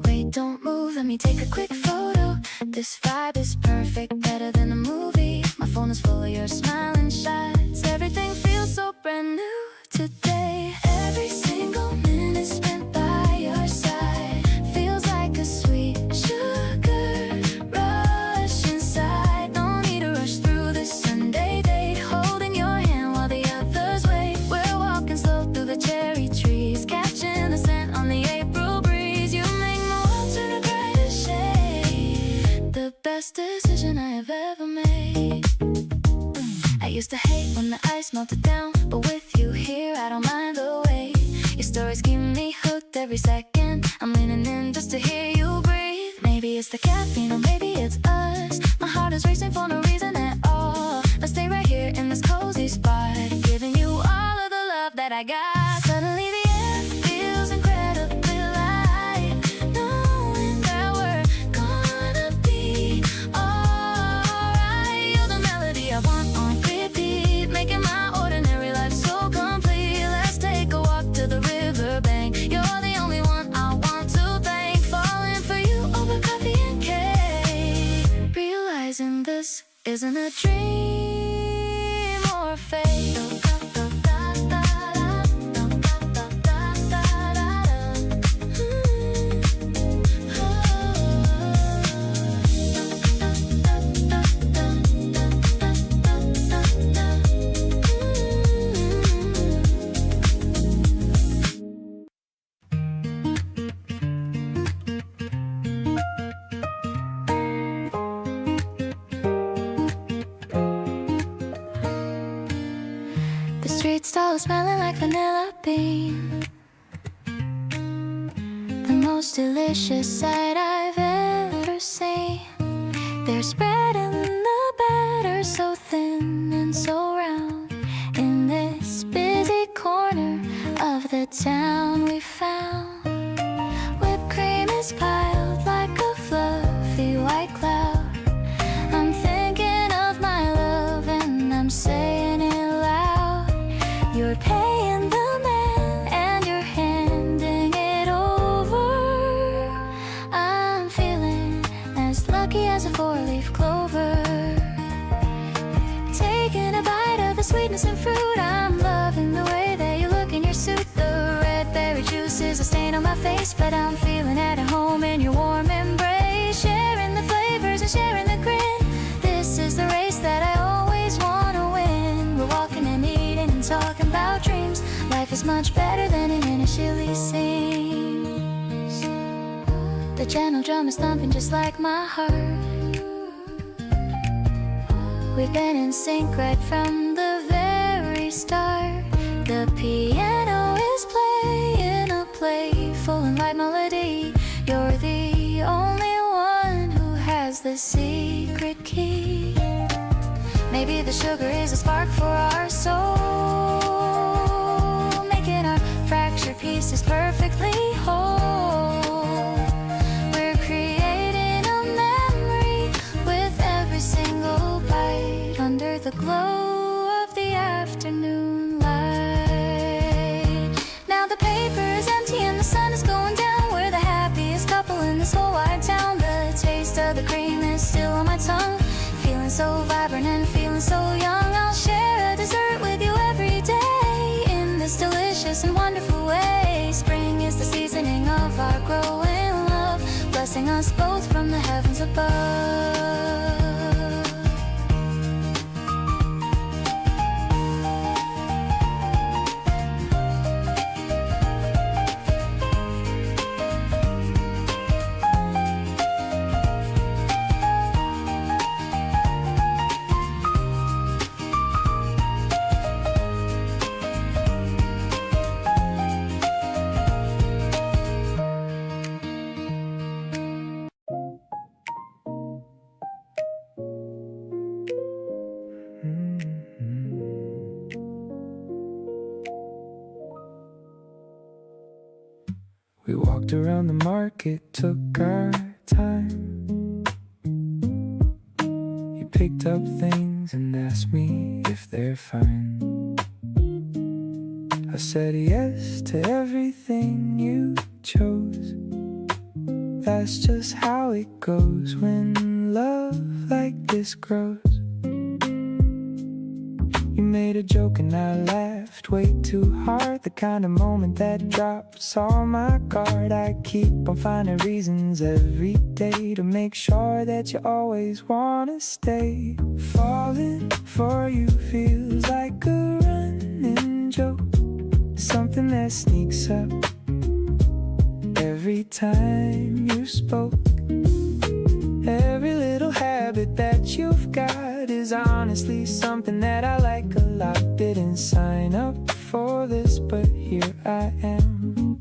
Wait, don't move, let me take a quick photo. This vibe is perfect, better than a movie. My phone is full of your smiling shots. Everything feels so brand new today. Every single minute spent by your side feels like a sweet sugar rush inside. No need to rush through this Sunday date, holding your hand while the others wait. We're walking slow through the cherry trees, catching the scent on the April breeze. You make my world turn a brighter shade. The best decision I have ever made. I used to hate when the ice melted down, but with you here I don't mind the wait. Your stories keep me hooked every second. I'm leaning in just to hear you breathe. Maybe it's the caffeine or maybe it's us. My heart is racing for no reason at all. Let's stay right here in this cozy spot, giving you all of the love that I got. Suddenly the air feels incredibly light, knowing that we're gonna be alright. You're the melody I want on repeat, making my ordinary life so complete. Let's take a walk to the riverbank. You're the only one I want to thank. Falling for you over coffee and cake. Realizing this isn't a dream or a fate. The streets all smelling like vanilla bean, the most delicious sight I've ever seen. They're spreading the batter so thin and so round in this busy corner of the town we found. Whipped cream is piled like a fluffy white cloud. I'm thinking of my love and I'm saying it loud. You're paying the man and you're handing it over. I'm feeling as lucky as a four-leaf clover. Taking a bite of the sweetness and fruit. I'm loving the way that you look in your suit. The red berry juice is a stain on my face, but I'm feeling at home in your warm embrace. Sharing the flavors and sharing the grin. This is the race that I always want to win. We're walking and eating and talking about dreams. Life is much better than it initially seems. The gentle drum is thumping just like my heart. We've been in sync right from the very start. The piano is playing a playful and light melody. You're the only one who has the secret key. Maybe the sugar is a spark for our soul, making our fractured pieces perfectly whole. We're creating a memory with every single bite under the glow of the afternoon light. Now the paper is empty and the sun is going down. We're the happiest couple in this whole wide town. The taste of the cream is still on my tongue. Feeling so vibrant and feeling so young. I'll share a dessert with you every day in this delicious and wonderful way. Spring is the seasoning of our growing love, blessing us both from the heavens above. We walked around the market, took our time. picked up things and asked me if they're fine. I said yes to everything you chose. That's just how it goes when love like this grows. You made a joke and I laughed way too hard. The kind of moment that drops all my guard. I keep on finding reasons every day to make sure that you always wanna stay. Falling for you feels like a running joke, something that sneaks up every time you spoke. Every little habit that you've got is honestly something that I like a lot. Didn't sign up for this, but here I am,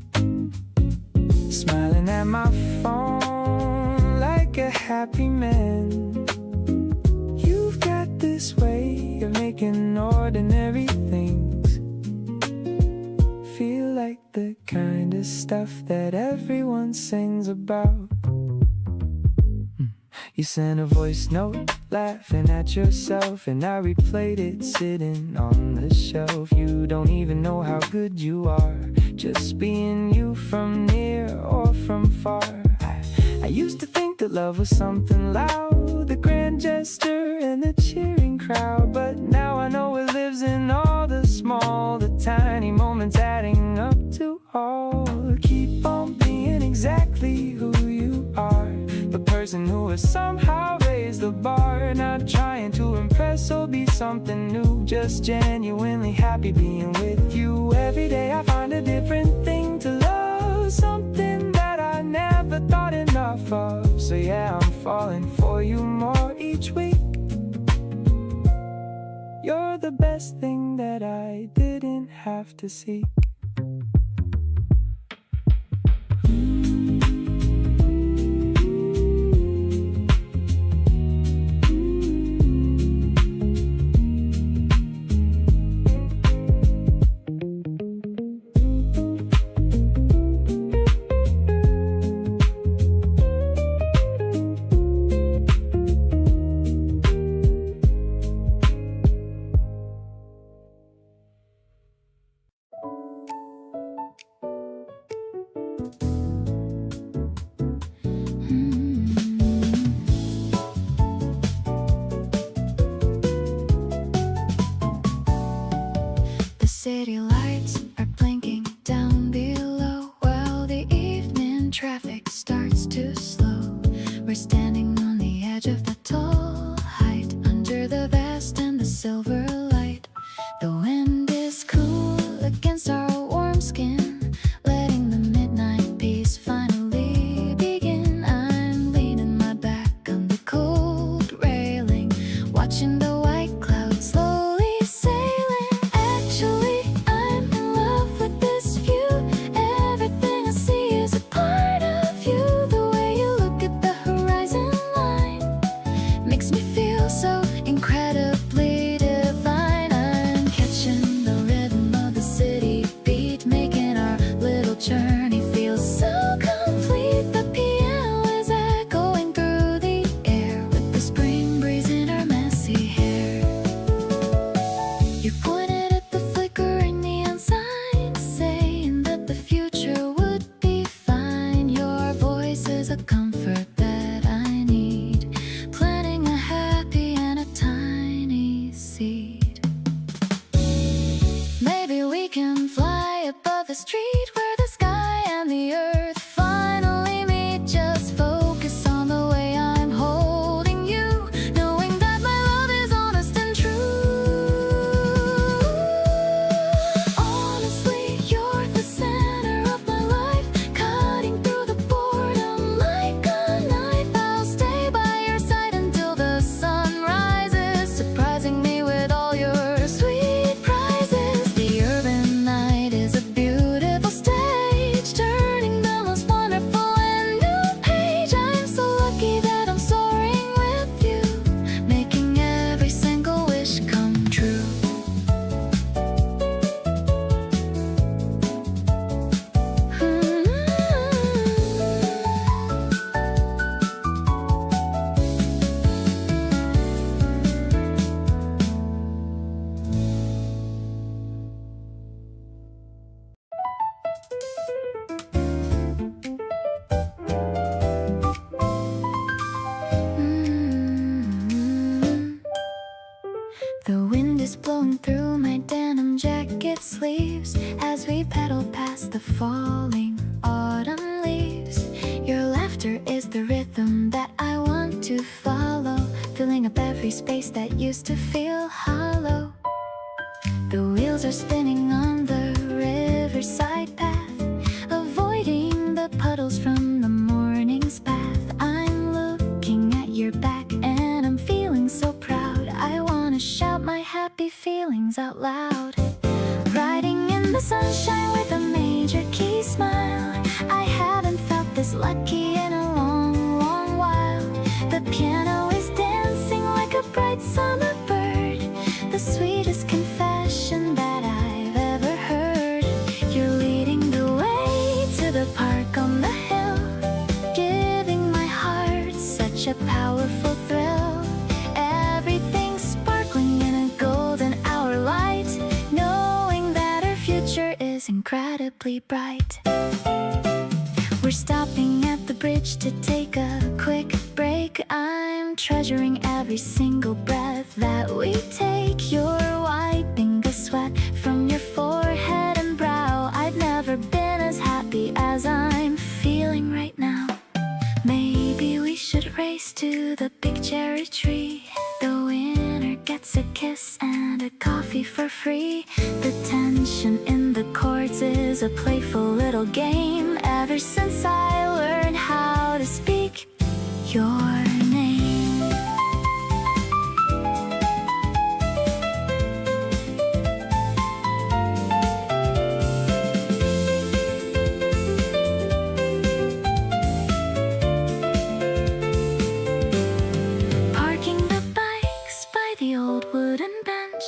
smiling at my phone like a happy man. You've got this way of making ordinary things feel like the kind of stuff that everyone sings about. You sent a voice note laughing at yourself, and I replayed it sitting on the shelf. You don't even know how good you are, just being you from near or from far. I used to think that love was something loud, the grand gesture and the cheering crowd. But now I know it lives in all the small, the tiny moments adding up to all. Keep on being exactly who you are, the person who has somehow raised the bar. Not trying to impress or be something new, just genuinely happy being with you. Every day I find a different thing to love, something that I never thought enough of. So yeah, I'm falling for you more each week. You're the best thing that I didn't have to seek. City lights are blinking down below while the evening traffic starts to slow. We're standing on the edge of the tall height, under the vast and the silver light. The wind is cool against our warm skin, letting the midnight peace finally begin. I'm leaning my back on the cold railing, watching the white clouds slowly sailing. Actually, I'm blowing through my denim jacket sleeves as we pedal past the falling autumn leaves. Your laughter is the rhythm that I want to follow, filling up every space that used to feel hollow. The wheels are spinning on the riverside path, avoiding the puddles from the morning's bath. I'm looking at your back and I'm feeling so proud. I wanna shout my happy feelings out loud. Riding in the sunshine with a major key smile. I haven't felt this lucky in a long, long while. The piano is dancing like a bright summer bird, the sweetest confession that I've ever heard. You're leading the way to the park on the hill, giving my heart such a powerful thrill. Everything's sparkling in a golden hour light, knowing that our future is incredibly bright. We're stopping at the bridge to take a quick break. I'm treasuring every single breath that we take. You're wiping the sweat from your forehead and brow. I've never been as happy as I'm feeling right now. Maybe we should race to the big cherry tree. The winner gets a kiss and a coffee for free. The tension in the chords is a playful little game. Ever since I learned how to speak your name. Parking the bikes by the old wooden bench.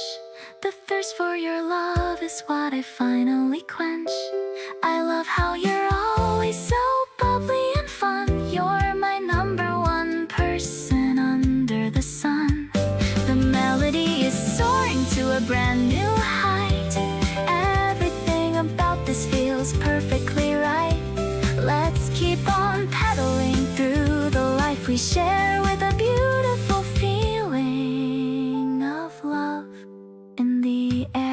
The thirst for your love is what I finally quench. I love how you're always so bubbly and fun. You're my number one person under the sun. The melody is soaring to a brand new height. Everything about this feels perfectly right. Let's keep on pedaling through the life we share, with a beautiful feeling of love in the air.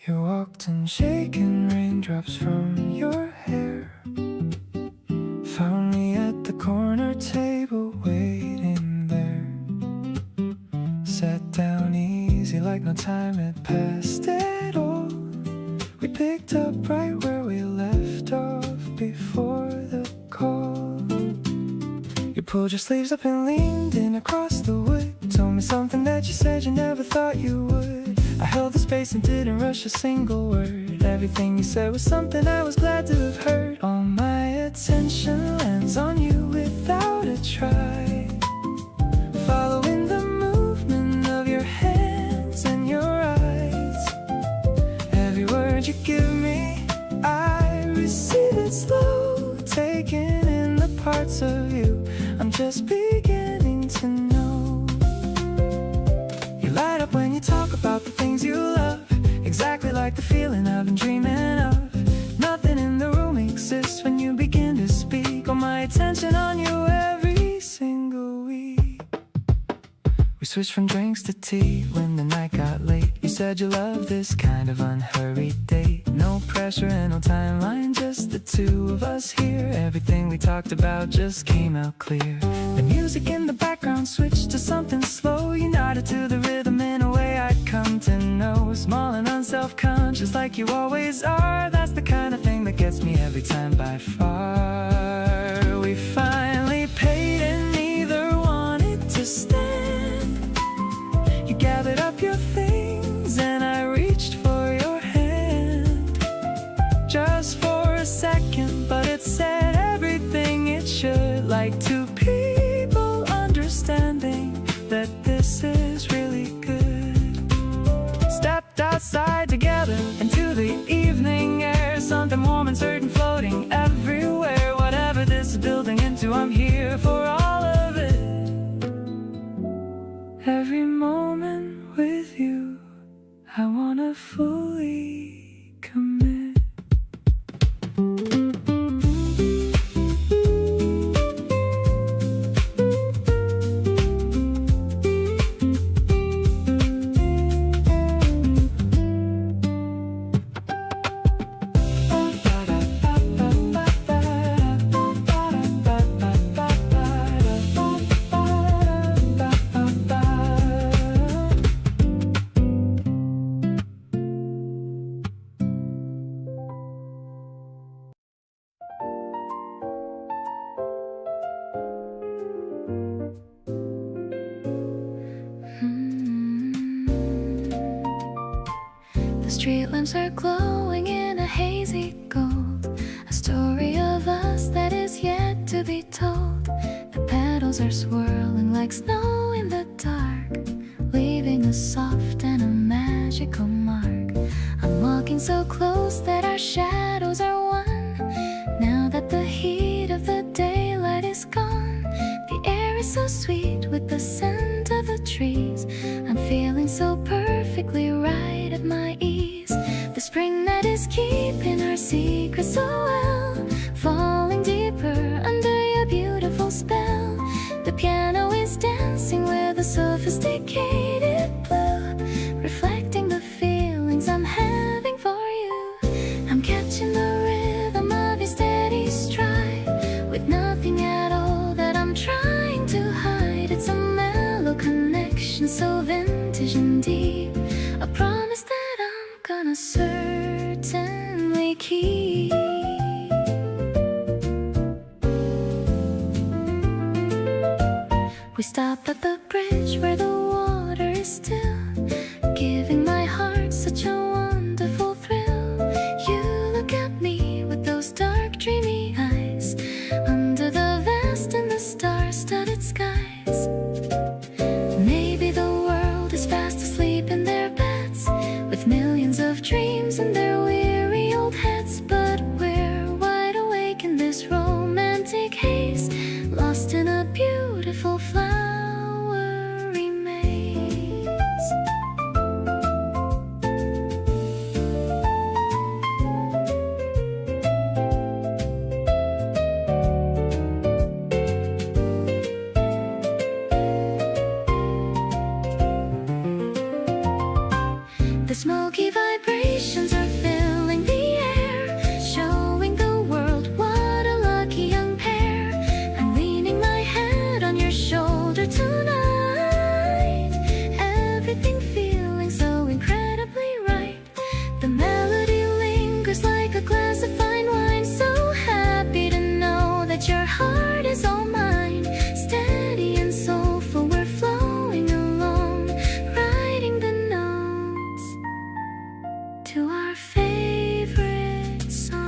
You walked in shaking raindrops from your hair. Found me at the corner table waiting there. Sat down easy like no time had passed at all. We picked up right where we left off before the call. You pulled your sleeves up and leaned in across the wood. Told me something that you said you never thought you would. I held the space and didn't rush a single word. Everything you said was something I was glad to have heard. All my attention lands on you without a try, following the movement of your hands and your eyes. Every word you give me, I receive it slow, taking in the parts of you I'm just beginning to know. You light up when you talk about the things you love, exactly like the feeling I've been dreaming of. Nothing in the room exists when you begin to speak. All my attention on you every single week. We switched from drinks to tea when the night got late. You said you loved this kind of unhurried date. No pressure and no timeline, just the two of us here. Everything we talked about just came out clear. The music in the background switched to something slow. You nodded to the rhythm in a way I'd come to know. Small and unself-conscious like you always are. That's the kind of thing that gets me every time by far. We finally paid and neither wanted to stand. You gathered up your things and I reached for your hand, just for a second, but it said everything it should. Like two people understanding that this is really good. Stepped outside together into the evening air. Something warm and certain wanna fully commit. Street lamps are glowing in a hazy gold, a story of us that is yet to be told. The petals are swirling like snow in the dark, leaving a soft and a magical mark. I'm walking so close that our shadows are one. Now that the heat of the daylight is gone, the air is so sweet with the scent of the trees. I'm feeling so perfectly right at my ease. The spring night is keeping our secrets so well, falling deeper under your beautiful spell. The piano is dancing with a sophisticated blue, reflecting the feelings I'm having for you. I'm catching the rhythm of your steady stride, with nothing at all that I'm trying to hide. It's a mellow connection, so vintage and deep, a promise that I'm gonna certainly keep. We stop at the bridge where the water is still, giving my heart such a wonderful thrill. You look at me with those dark dreamy eyes, under the vast and the star-studded skies. Maybe the world is fast asleep in their beds, with millions of dreams in their weary old heads, but we're wide awake in this romantic haze, lost in a beautiful flowery maze. The smoky vibrations are filling the air, showing the world what a lucky young pair. I'm leaning my head on your shoulder tonight, everything feeling so incredibly right. The melody lingers like a glass of fine wine, so happy to know that your heart is all mine. Steady and soulful, we're flowing along, writing the notes to our favorite song.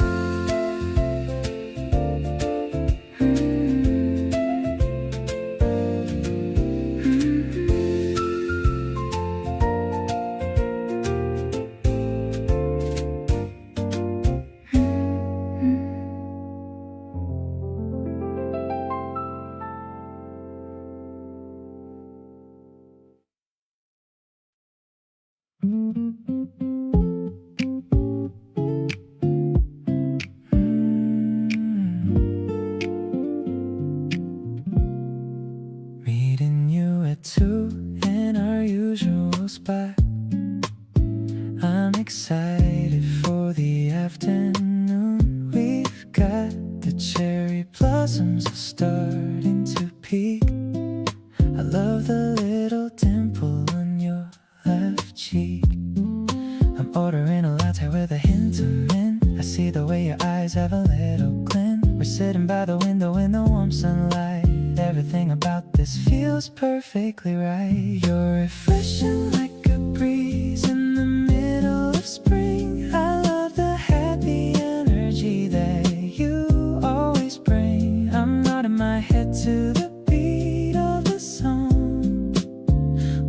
Meeting you at 2 in our usual spot. I'm excited for the afternoon. We've got the cherry blossoms are starting to peak. I love the little dimple on your left cheek. I'm ordering a latte with a hint of mint. I see the way your eyes have a little glint. We're sitting by the window in the warm sunlight. Everything about this feels perfectly right. You're refreshing like a breeze in the middle of spring. I love the happy energy that you always bring. I'm nodding my head to the beat of the song,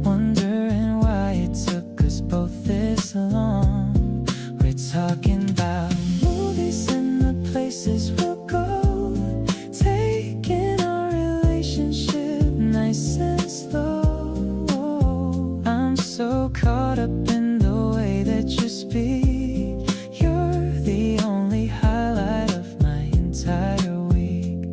wondering why it took us both this long. We're talking about movies and the places we'll go, taking our relationship nice and slow. I'm so let you speak. You're the only highlight of my entire week.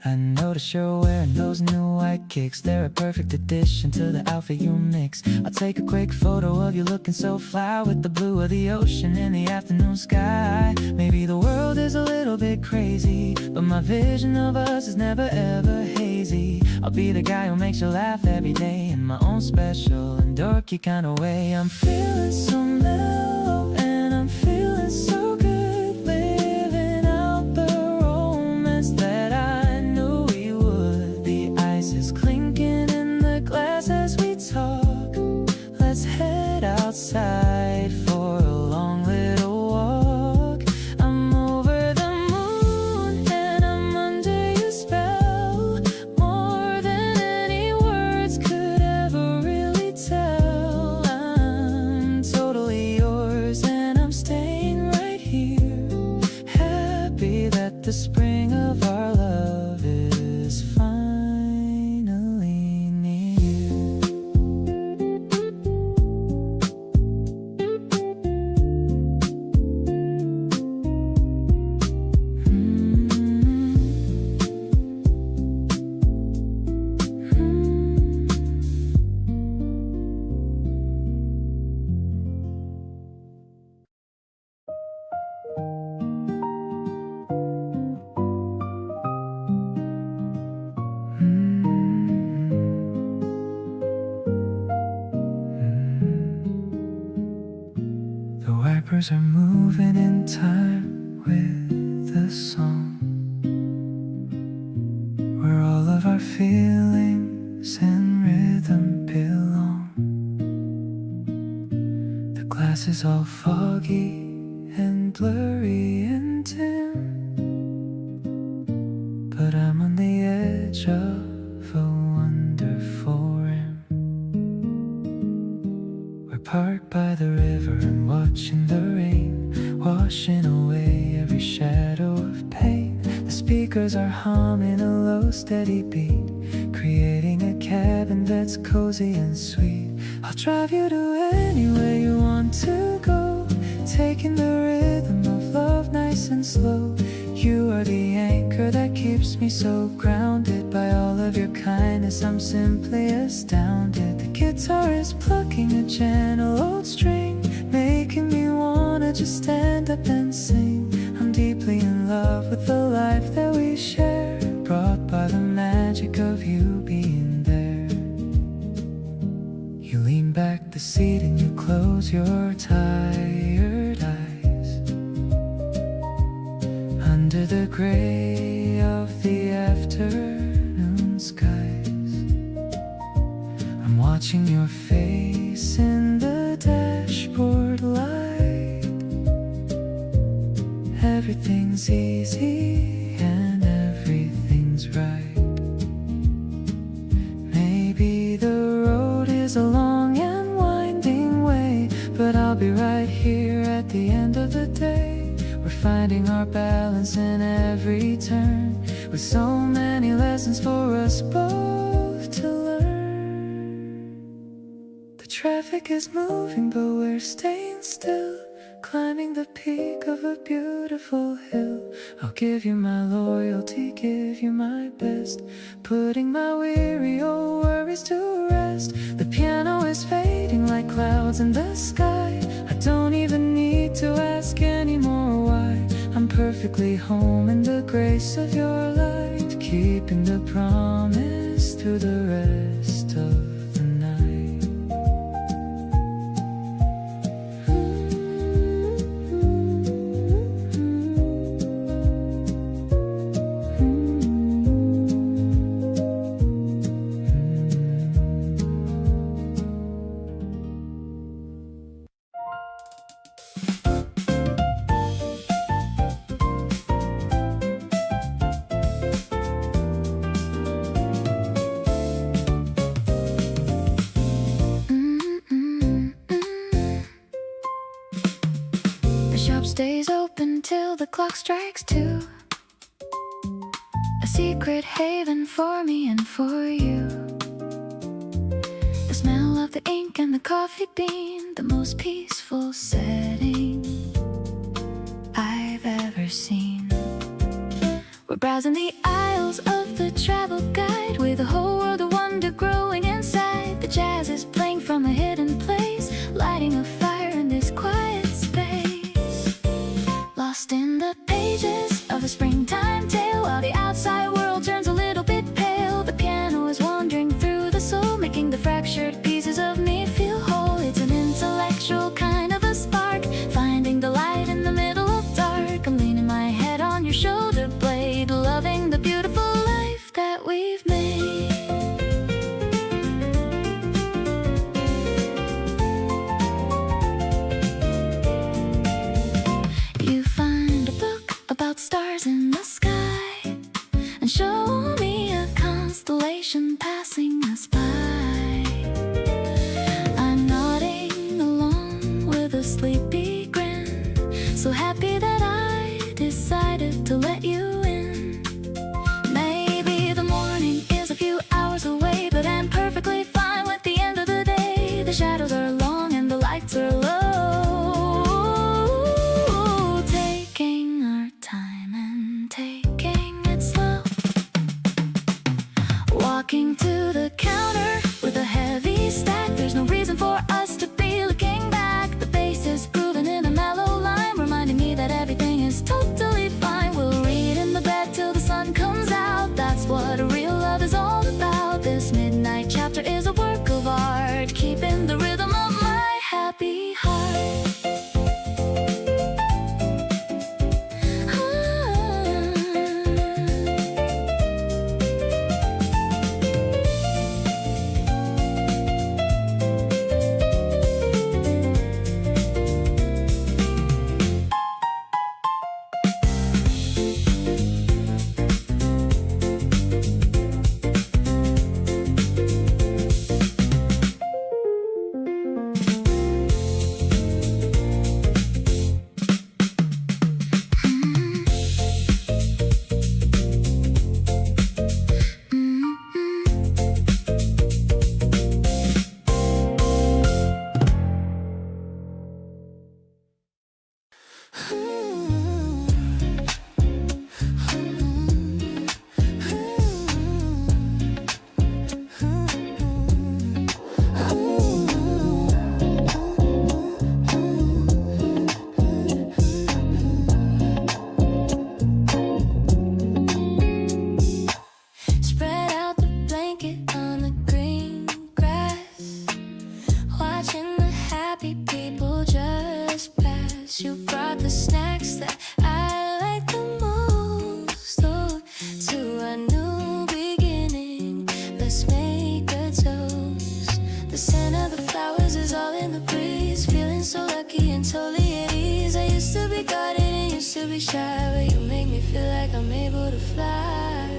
I notice you're wearing those new white kicks. They're a perfect addition to the outfit you mix. I'll take a quick photo of you looking so fly, with the blue of the ocean in the afternoon sky. Maybe the world is a little bit crazy, but my vision of us is never ever hazy. I'll be the guy who makes you laugh every day in my own special and dorky kind of way. I'm feeling so mellow and I'm feeling so good, living out the romance that I knew we would. The ice is clinking in the glass as we talk. Let's head outside for a long little walk. I'm over the moon and I'm under your spell, more than any words could ever really tell. I'm totally yours and I'm staying right here, happy that the spring of our love is finally near. The wipers are moving in time with the song, where all of our feelings and rhythm belong. The glass is all foggy and blurry and dim, but I'm on the edge of a wonderful rim. We're parked by the river and watching the rain, washing away every shadow of pain. The speakers are humming a low steady beat, creating a cabin that's cozy and sweet. I'll drive you to anywhere you want to go, taking the rhythm of love nice and slow. You are the anchor that keeps me so grounded. By all of your kindness I'm simply astounded. The guitar is plucking a gentle old string, making me wanna just stand up and sing. I'm deeply in love with the life that we share, brought by the magic of you being there. You lean back the seat and you close your tired eyes. Under the gray of the afternoon skies, I'm watching your face in the dashboard light. Everything's easy and everything's right. Maybe the road is a long and winding way, but I'll be right here at the end of the day. We're finding our balance in every turn, with so many lessons for us both to learn. The traffic is moving, but we're staying still, climbing the peak of a beautiful hill. I'll give you my loyalty, give you my best, putting my weary old worries to rest. The piano is fading like clouds in the sky. I don't even need to ask anymore why. I'm perfectly home in the grace of your light, keeping the promise through the rest of the night. Stays open till the clock strikes 2. A secret haven for me and for you. The smell of the ink and the coffee bean, the most peaceful setting I've ever seen. We're browsing the aisles of the travel guide with a whole world of wonder growing inside. The jazz is playing from a hidden place, lighting a fire in this quiet space. Lost in the pages of a springtime tale, while the outside world turns a little bit pale. The piano is wandering through the soul, making the fractured pieces of me feel whole. It's an intellectual kind of a spark, finding the light in the middle of dark. I'm leaning my head on your shoulder blade, loving the beautiful life that we've made. You find a book about stars in the sky and show me a constellation passing us by. I'm nodding along with a sleepy grin, so happy that I decided to let you in. Maybe the morning is a few hours away, but I'm perfectly fine with the end of the day. The shadows are long and the lights are low, taking our time and taking it slow. Walking to the counter with a heavy stack, there's no reason for us to be looking back. The bass is grooving in a mellow line, reminding me that everything is totally fine. We'll read in the bed till the sun comes out, that's what real love is all about. This midnight chapter is a work of art, keeping the rhythm of my happy heart. Spread out the blanket on the green grass, watching the happy people just pass. You brought the snacks that I like the most. Oh, to a new beginning, let's make a toast. The scent of the flowers is all in the breeze, feeling so lucky and totally at ease. I used to be guarded and used to be shy, but you make me feel like I'm able to fly.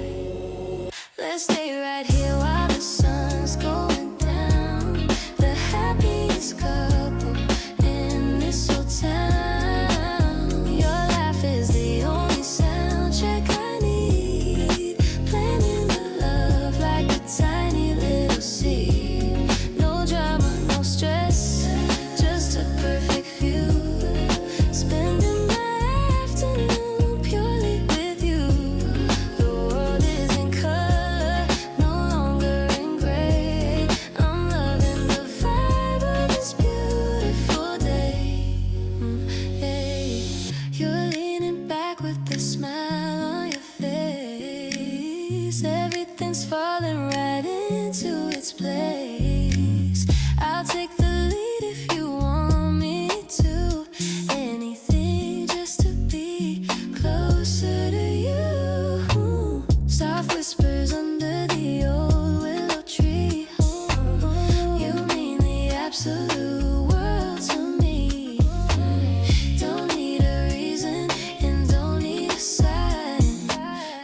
Let's stay right here while the sun's going down. The happiest couple in this whole town. Your laugh is the only soundtrack I need, planting the love like a tiny little seed. No drama, no stress, just a perfect view. Spending my afternoon purely with you. The world is in color, no longer in gray. I'm loving the vibe of this beautiful day. Hey, you're leaning back with a smile on your face. Everything's falling right into its place. I'll take the lead if you want me to. Anything just to be closer to you. Soft whispers under the old willow tree. You mean the absolute world to me. Don't need a reason and don't need a sign.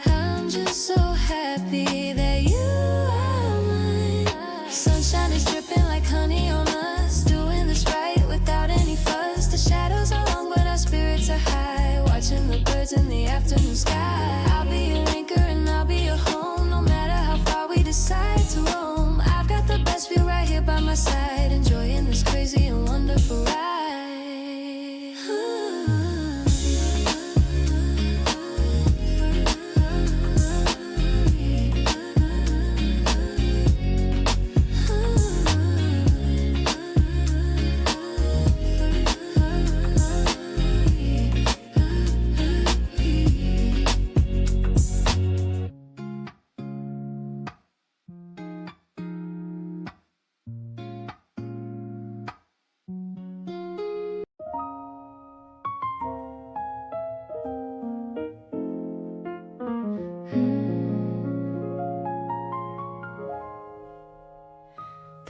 I'm just so happy that you are mine. Sunshine is dripping like honey on us, doing this right without any fuss. The shadows are long but our spirits are high, watching the birds in the afternoon sky. I'll be your anchor and I'll be your home, no matter how far we decide to roam. I've got the best view right here by my side,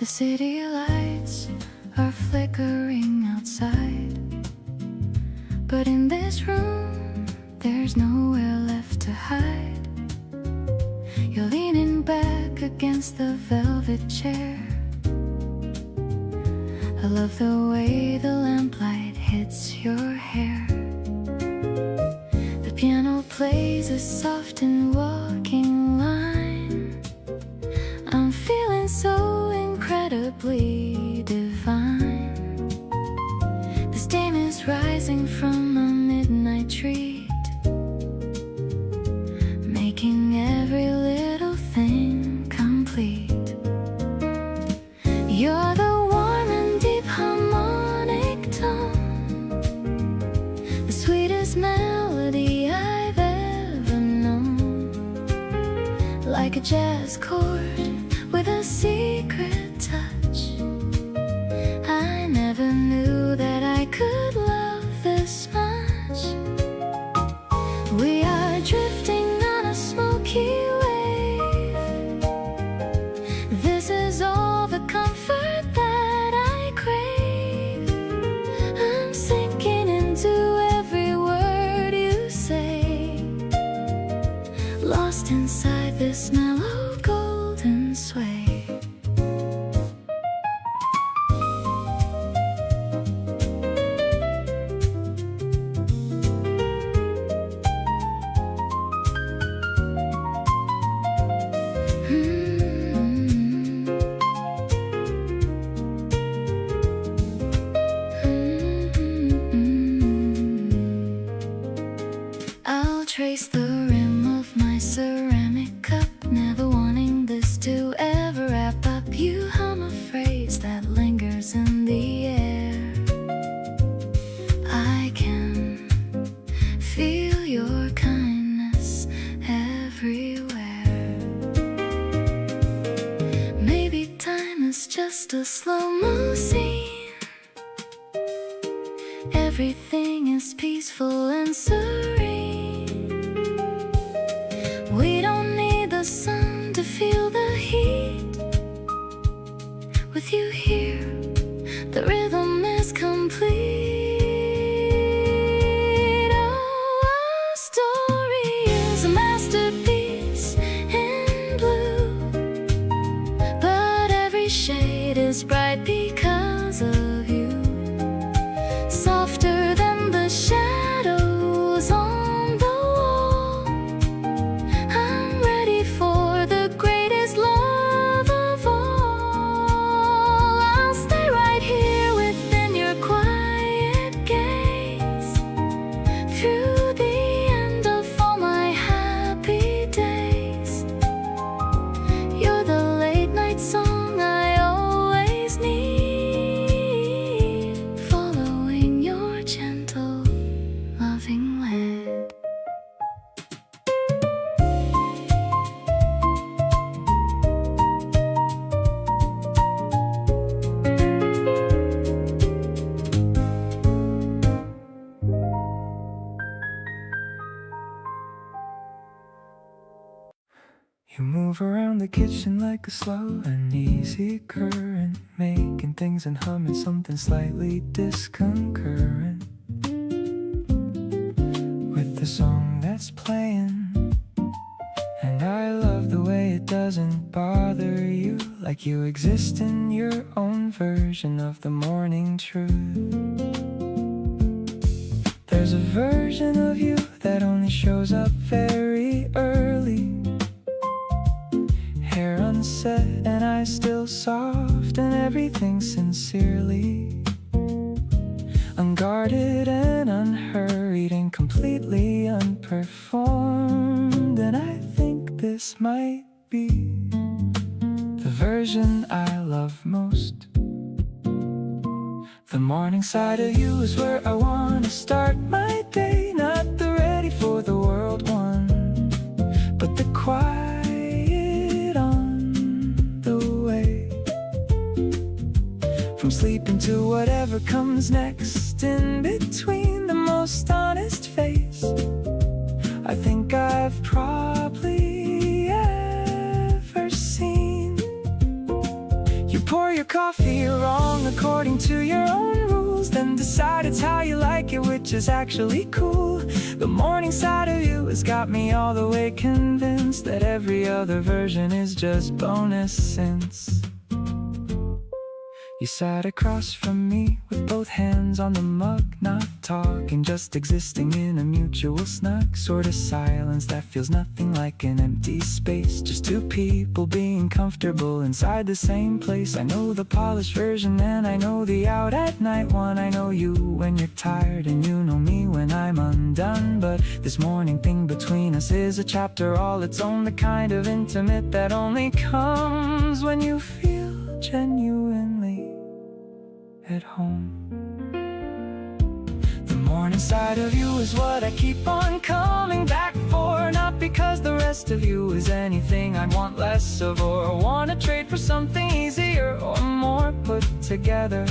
The city lights are flickering outside, but in this room there's nowhere left to hide. You're leaning back against the velvet chair. I love the way the lamplight hits your hair. The piano plays a soft and walking line. I'm feeling so incredibly divine. This dame is rising from a midnight treat, making every little thing complete. You're the warm and deep harmonic tone, the sweetest melody I've ever known. Like a jazz chord with a secret touch, I never knew that I could love this much. We are drifting on a smoky wave. This is all the comfort that I crave. I'm sinking into every word you say, lost inside this mellow golden sway. I'll trace the rim of my ceramic cup, never wanting this to ever wrap up. You hum a phrase that lingers in the air. I can feel your kindness everywhere. Maybe time is just a slow-mo scene. Everything is peaceful and serene. We don't need the sun to feel the heat. With you here, the rhythm is complete. Oh, our story is a masterpiece in blue, but every shade is bright because of you. Softer than the shadows on the wall, I'm ready for the greatest love of all. I'll stay right here within your quiet gaze, through the end of all my happy days. You're the late night song I always need, following your gentle, loving lead. You move around the kitchen like a slow and easy current, making things and humming something slightly disconcurrent. With the song that's playing, and I love the way it doesn't bother you, like you exist in your own version of the morning truth. There's a version of you that only shows up very early, hair unset and eyes still soft, and everything sincerely unguarded and unhurried and completely unperformed. And I think this might be the version I love most. The morning side of you is where I want to start my day, not the ready for the world one, but the quiet on the way. From sleeping to whatever comes next, in between the most honest face I think I've probably ever seen. You pour your to your own rules, then decide it's how you like it, which is actually cool. The morning side of you has got me all the way convinced that every other version is just bonus since you sat across from me with both hands on the mug, not talking, just existing in a mutual snug sort of silence that feels nothing like an empty space. Just two people being comfortable inside the same place. I know the polished version and I know the out at night one. I know you when you're tired and you know me when I'm undone. But this morning thing between us is a chapter all its own, the kind of intimate that only comes when you feel genuinely at home. The morning side of you is what I keep on coming back for, not because the rest of you is anything I'd want less of or want to trade for something easier or more put together,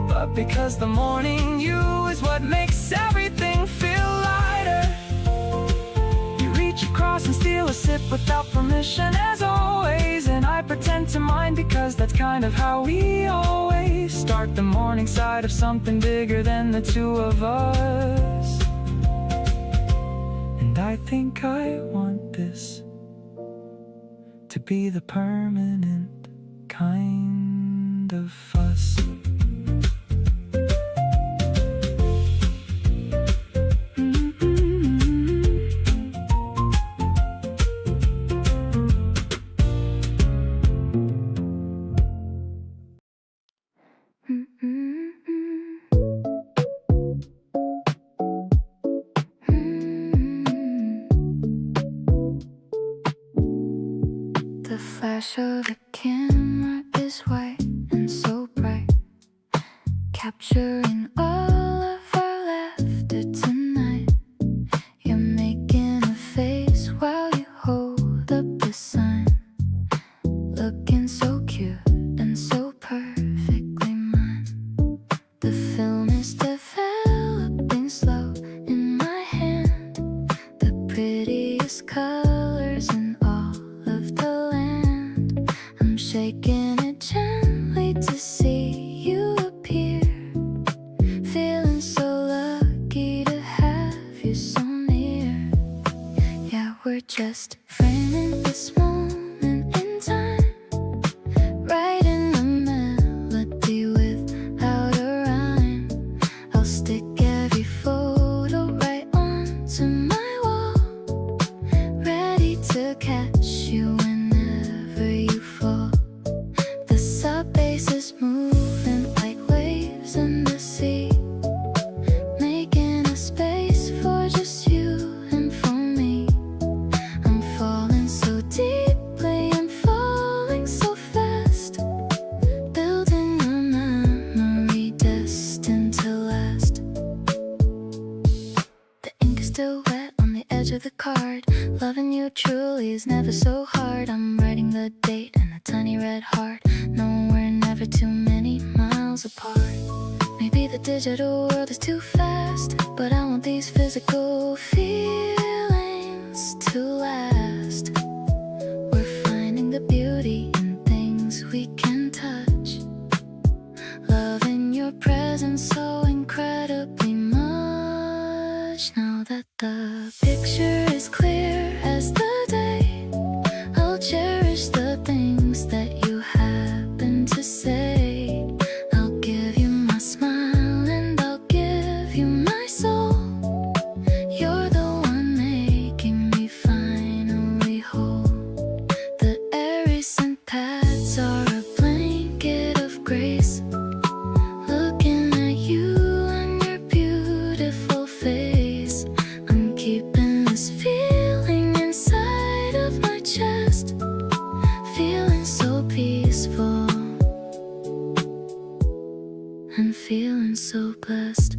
but because the morning you is what makes everything feel lighter. You reach across and steal a sip without permission as always, and I pretend to mind because that's kind of how we always start the morning side of something bigger than the two of us. And I think I want this to be the permanent kind of fuss. The flash of the camera is white and so bright, capturing all of our laughter tonight. You're making a face while you hold up the sign, looking so cute and so perfectly mine. The film is developing slow in my hand, the prettiest colors in all of the land. I'm shaking it gently to see you appear, feeling so lucky to have you so near. Yeah, we're just framing this moment in time, writing a melody without a rhyme. I'll stick every photo right onto my wall, ready to catch you whenever you fall. The sub bass is moving like waves in the sea, making a space for just you and for me. I'm falling so deeply, I'm falling so fast, building a memory destined to last. The ink is still wet on the edge of the card. Loving you truly is never so hard. I'm writing the date and a tiny red heart. No, we're never too many miles apart. Maybe the digital world is too fast, but I want these physical feelings to last. We're finding the beauty in things we can touch, loving your presence so incredibly much. Now that the picture is clear as the day, I'll cherish the things that you happen to say. I'll give you my smile and I'll give you my soul. You're the one making me finally whole. The airy scent pads are a blanket of grace, looking at you and your beautiful face. I'm keeping this feeling inside of my chest, feeling so peaceful and feeling so blessed.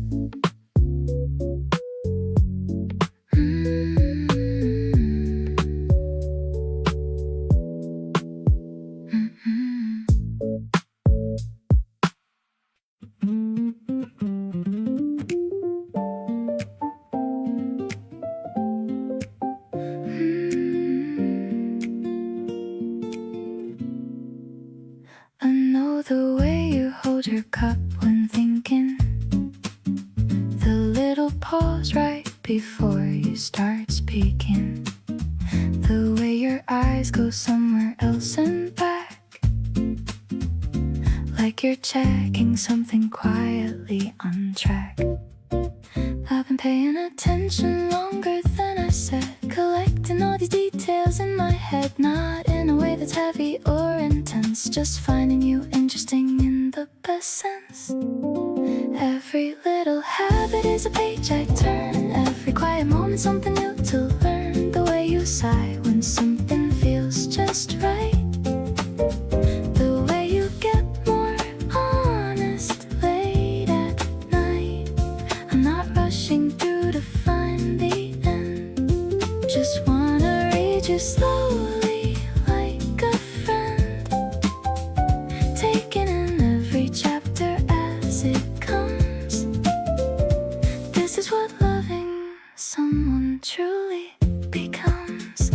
I know the way pause right before you start speaking. The way your eyes go somewhere else and back, like you're checking something quietly on track. I've been paying attention longer than I said, collecting all these details in my head, not in a way that's heavy or intense, just finding you interesting in the best sense. Every little habit is a page I turn, every quiet moment something new to learn. The way you sigh when something feels just right, the way you get more honest late at night. I'm not rushing through to find the end, just wanna read you slowly like a friend, taking in every chapter as it comes. This is what loving someone truly becomes.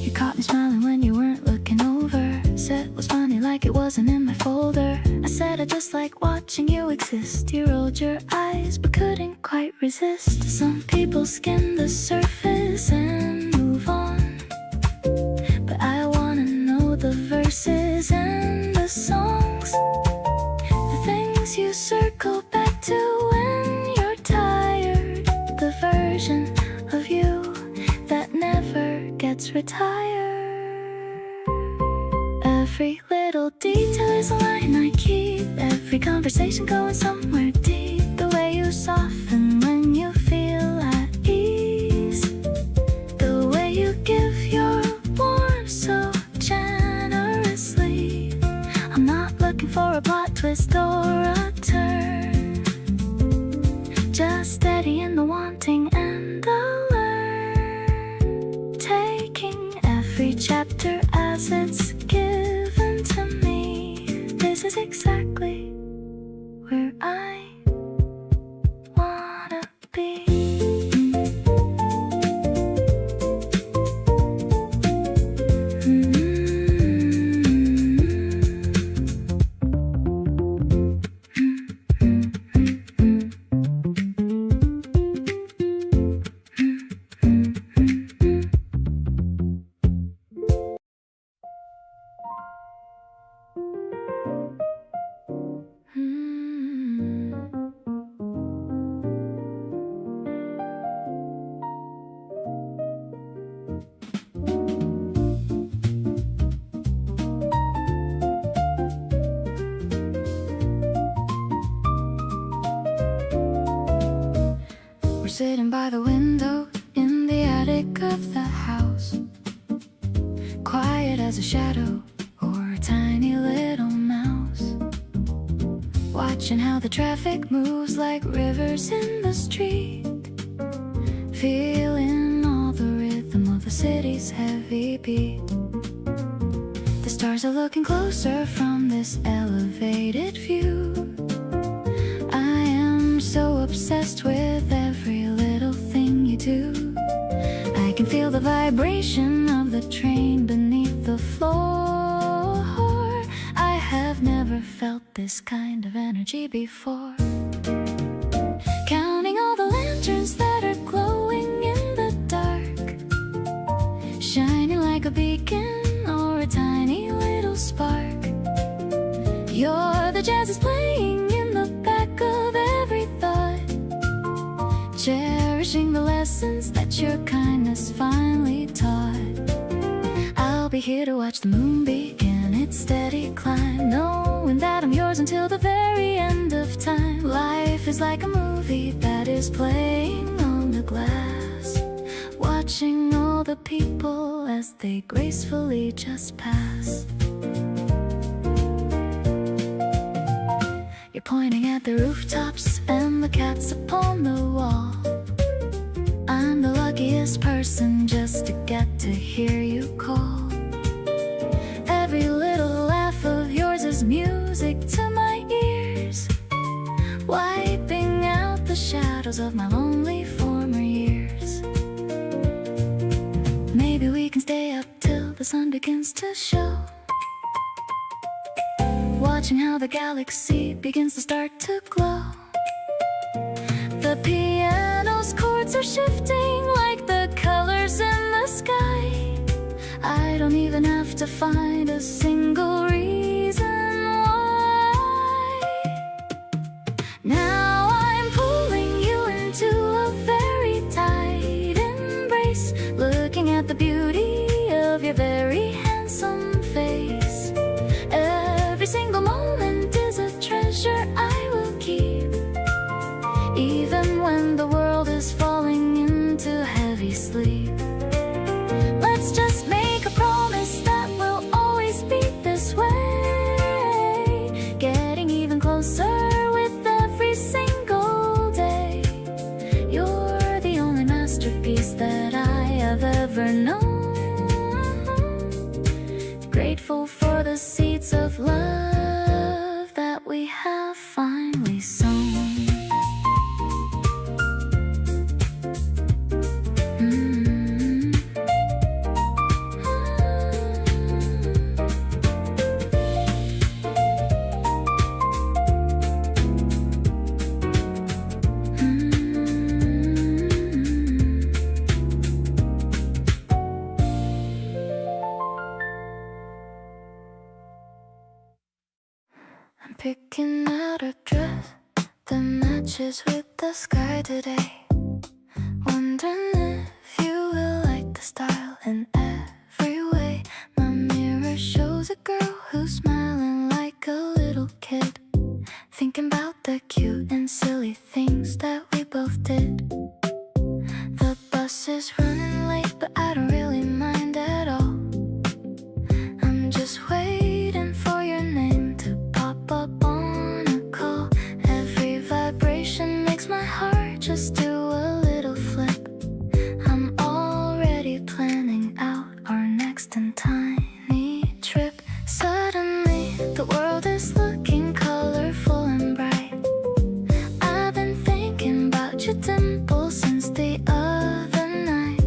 You caught me smiling when you weren't looking over, said it was funny like it wasn't in my folder. I said I just like watching you exist. You rolled your eyes but couldn't quite resist. Some people skim the surface and move on, but I wanna know the verses and the songs, the things you circle back to when you're tired, the version of you that never gets retired. Every little detail is a line I keep, every conversation going somewhere deep. The way you soften when you feel at ease, the way you give your warmth so generously. I'm not looking for a plot twist or a turn, just steady in the wanting and the learn, taking every chapter as it's given to me. This is exactly where I wanna be. We're sitting by the window in the attic of the house, quiet as a shadow or a tiny little mouse, watching how the traffic moves like rivers in the street, feeling all the rhythm of the city's heavy beat. The stars are looking closer from this elevated view. I am so obsessed with every little thing you do. I can feel the vibration of the train beneath the floor. I have never felt this kind of energy before. Counting all the lanterns that are glowing in the dark, shining like a beacon or a tiny little spark. You're the jazz is playing in the back of every thought, cherishing the lessons that your kindness finally taught. I'll be here to watch the moon begin its steady climb, knowing that I'm yours until the very end of time. Life is like a movie that is playing on the glass, watching all the people as they gracefully just pass. You're pointing at the rooftops and the cats upon the wall. I'm the luckiest person just to get to hear you call. Every little laugh of yours is music to my ears, wiping out the shadows of my lonely former years. Maybe we can stay up till the sun begins to show, watching how the galaxy begins to start to glow. The to find a single reason why. Now I'm pulling you into a very tight embrace, looking at the beauty of your very handsome face. Every single moment is a treasure I will keep, even when the world is falling into heavy sleep. Let's just make a promise that we'll always be this way, getting even closer with every single day. You're the only masterpiece that I have ever known. Grateful for the seeds of love that we have finally sown. I'm picking out a dress that matches with the sky today. Wondering if you will like the style in every way. My mirror shows a girl who's smiling like a little kid, thinking about the cute and silly things that we both did. The bus is running late, but I don't really mind at all. I'm just waiting for your name to pop up on a call. Every vibration makes my heart just do a little flip. I'm already planning out our next and tiny trip. Suddenly the world is looking colorful and bright. I've been thinking about your dimples since the other night.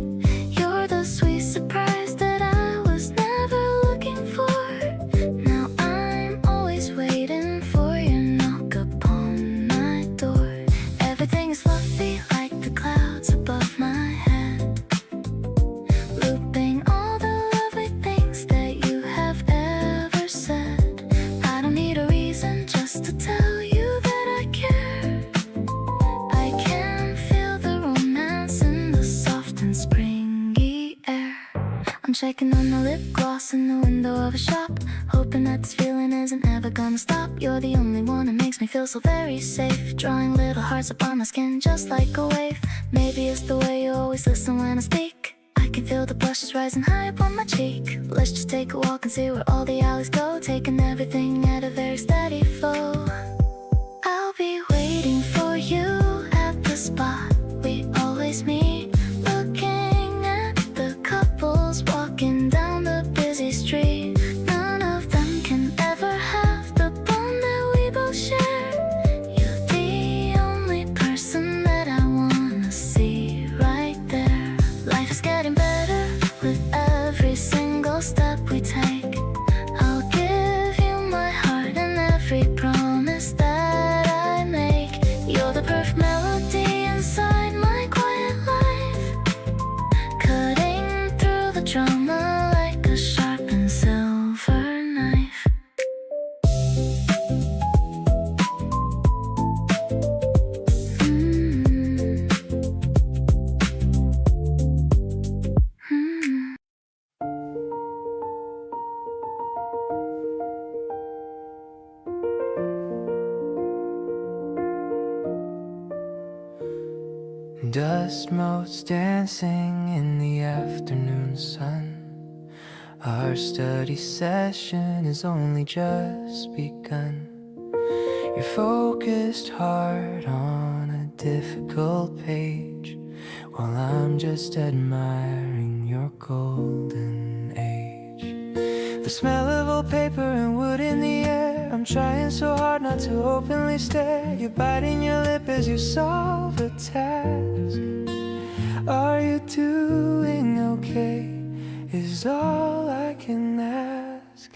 You're the sweet surprise that I was never looking for. Now I'm always waiting for your knock upon my door. Everything is fluffy like the clouds above my head, looping all the lovely things that you have ever said. I don't need a reason just to tell you that I care. I can feel the romance in the soft and springy air. I'm checking on the lip gloss in the window of a shop, hoping that this feeling isn't ever gonna stop. You're the only one that makes me feel so very safe, drawing little hearts upon my skin just like a wave. Maybe it's the way you always listen when I speak. I can feel the blushes rising high up on my cheek. Let's just take a walk and see where all the alleys go, taking everything at a very steady flow. I'll be waiting for you at the spot we always meet, looking at the couples walking down the busy street. None of them can ever have the bond that we both share. You're the only person that I wanna see right there. Life is getting better with every single step we take. I'll give you my heart and every promise that I make. You're the perfect melody inside my quiet life, cutting through the drama like a sharpened silver knife. Dust motes dancing in the afternoon sun. Our study session has only just begun. Your focused heart on a difficult page, while I'm just admiring your golden age. The smell of old paper and wood in the air. I'm trying so hard not to openly stare. You're biting your lip as you solve a task. Are you doing okay? Is all I can ask.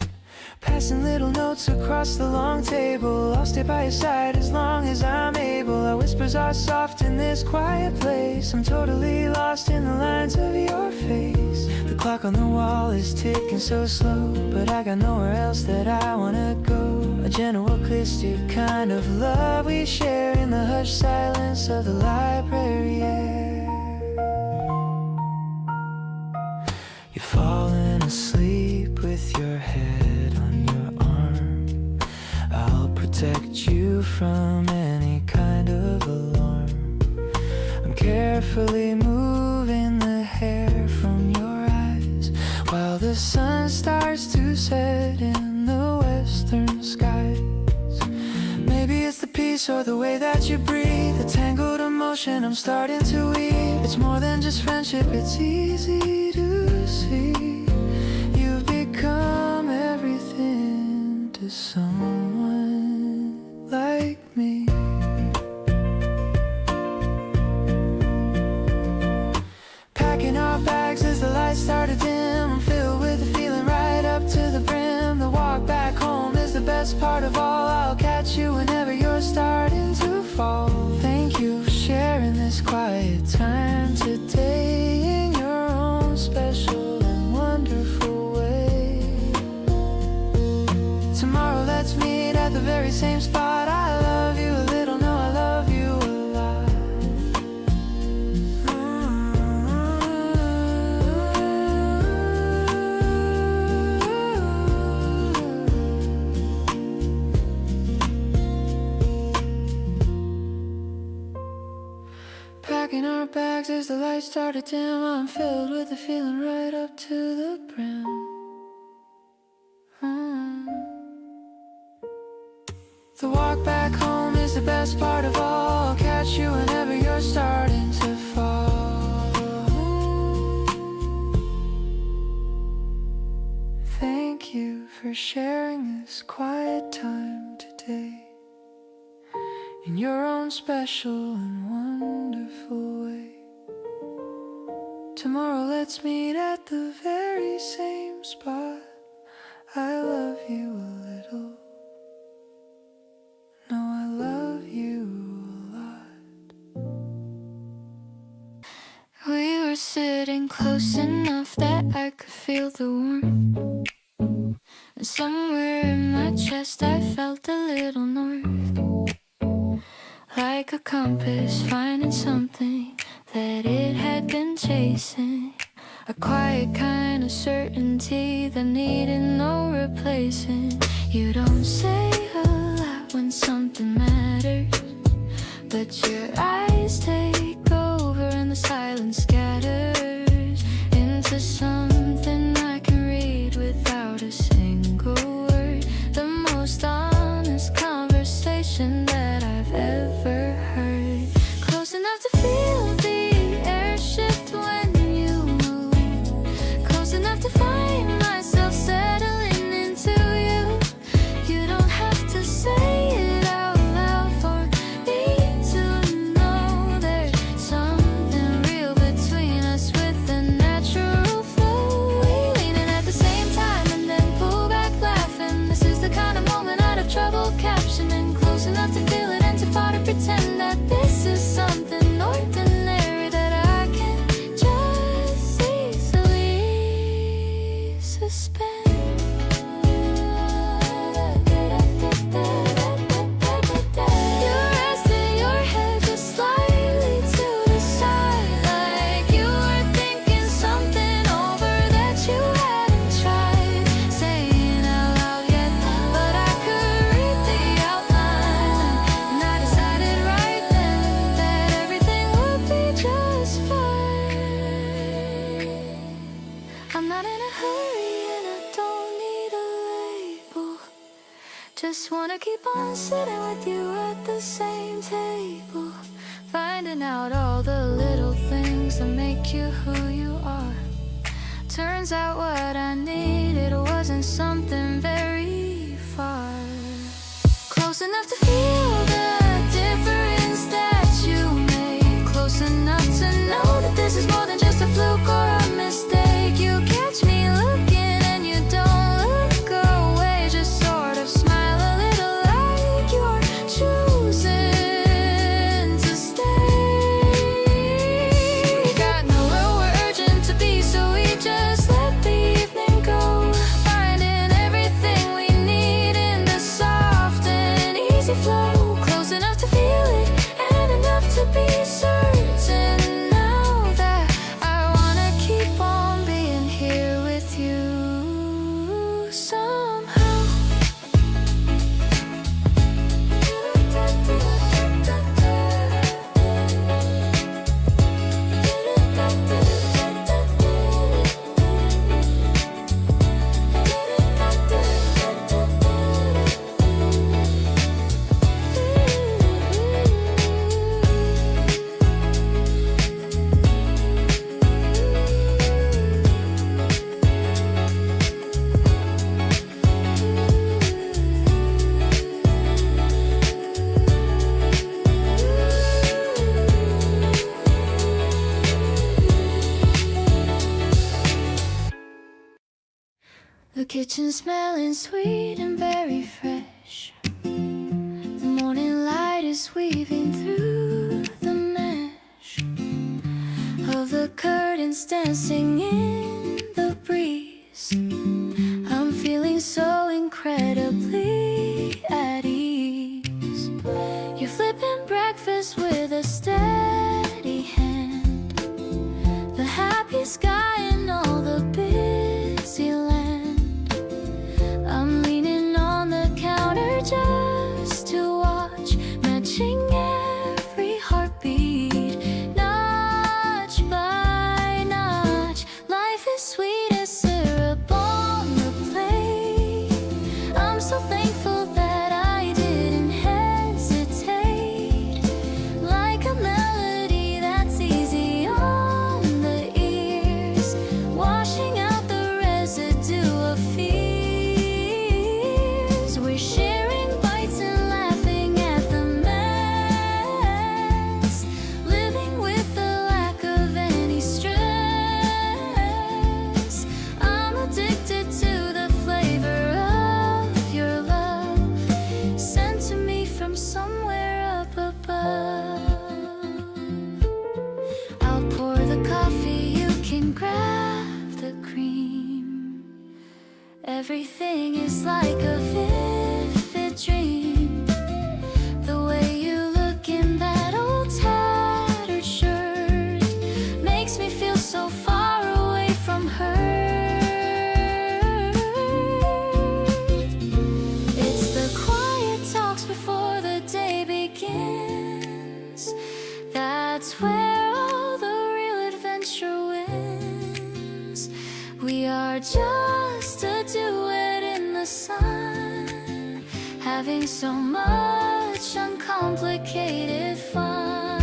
Passing little notes across the long table. I'll stay by your side as long as I'm able. I whisper shoulders are soft in this quiet place. I'm totally lost in the lines of your face. The clock on the wall is ticking so slow, but I got nowhere else that I wanna go. A gentle acoustic kind of love we share in the hushed silence of the library air. You're falling asleep with your head on your arm. I'll protect you from any kind of alarm. I'm carefully moving the hair from your eyes while the sun starts to set in the western skies. Maybe it's the peace or the way that you breathe, the tangled emotion I'm starting to weave. It's more than just friendship, it's easy to see. You've become everything to someone like me. Packing our bags as the lights start to dim. I'm filled with the feeling right up to the brim. The walk back home is the best part of all. I'll catch you whenever you're starting to fall. Thank you for sharing this quiet time today in your own special and wonderful way. Tomorrow let's meet at the very same spot. I love you a little, no, I love you a lot. Packing our bags as the lights start to dim. I'm filled with the feeling right up to the brim. The walk back home is the best part of all. I'll catch you whenever you're starting to fall. Thank you for sharing this quiet time today in your own special and wonderful way. Tomorrow let's meet at the very same spot. I love you a little, no, I love you a lot. We were sitting close enough that I could feel the warmth. And somewhere in my chest I felt a little north. Like a compass finding something that it had been chasing. A quiet kind of certainty that needed no replacing. You don't say a lot when something matters, but your eyes take over and the silence scatters into something I can read without a single word. The most honest conversation that I've ever heard. Close enough to feel the air shift when you move. Close enough to find myself settling into you. You don't have to say it out loud for me to know there's something real between us with a natural flow. We leaning at the same time and then pull back laughing. This is the kind of moment I'd have trouble captioning. Close enough to feel it and too far to pretend that this is something ordinary that I can just easily suspend. You're resting your head just slightly to the side, like you were thinking something over that you hadn't tried saying out loud yet. But I could read the outline, and I decided right then that everything would be just fine. I'm not in a hurry and I don't need a label. Just wanna keep on sitting with you at the same table, finding out all the little things that make you who you are. Turns out what I needed wasn't something very far. Close enough to feel the difference that you make. Close enough to know that this is more than just a fluke or a mistake. You catch me looking and you don't look away, just sort of smile a little like you're choosing to kitchen smelling sweet and very fresh. The morning light is weaving through the mesh of the curtains dancing in the breeze. I'm feeling so incredibly at ease. You're flipping breakfast with a steady hand, the happy sky and all the busy land. I'm leaning on the counter just to watch, matching every heartbeat, notch by notch. Life is sweet as syrup on the plate. I'm so thankful that I didn't hesitate. Like a melody that's easy on the ears, washing out the residue of fears. We're sharing bites and laughing at the mess, living with the lack of any stress. I'm addicted to the flavor of your love, sent to me from somewhere up above. I'll pour the coffee, you can grab the cream. Everything is like a vivid dream. The way you look in that old tattered shirt makes me feel so far away from her. It's the quiet talks before the day begins. That's where all the real adventure wins. We are just a duet in the sun, having so much uncomplicated fun.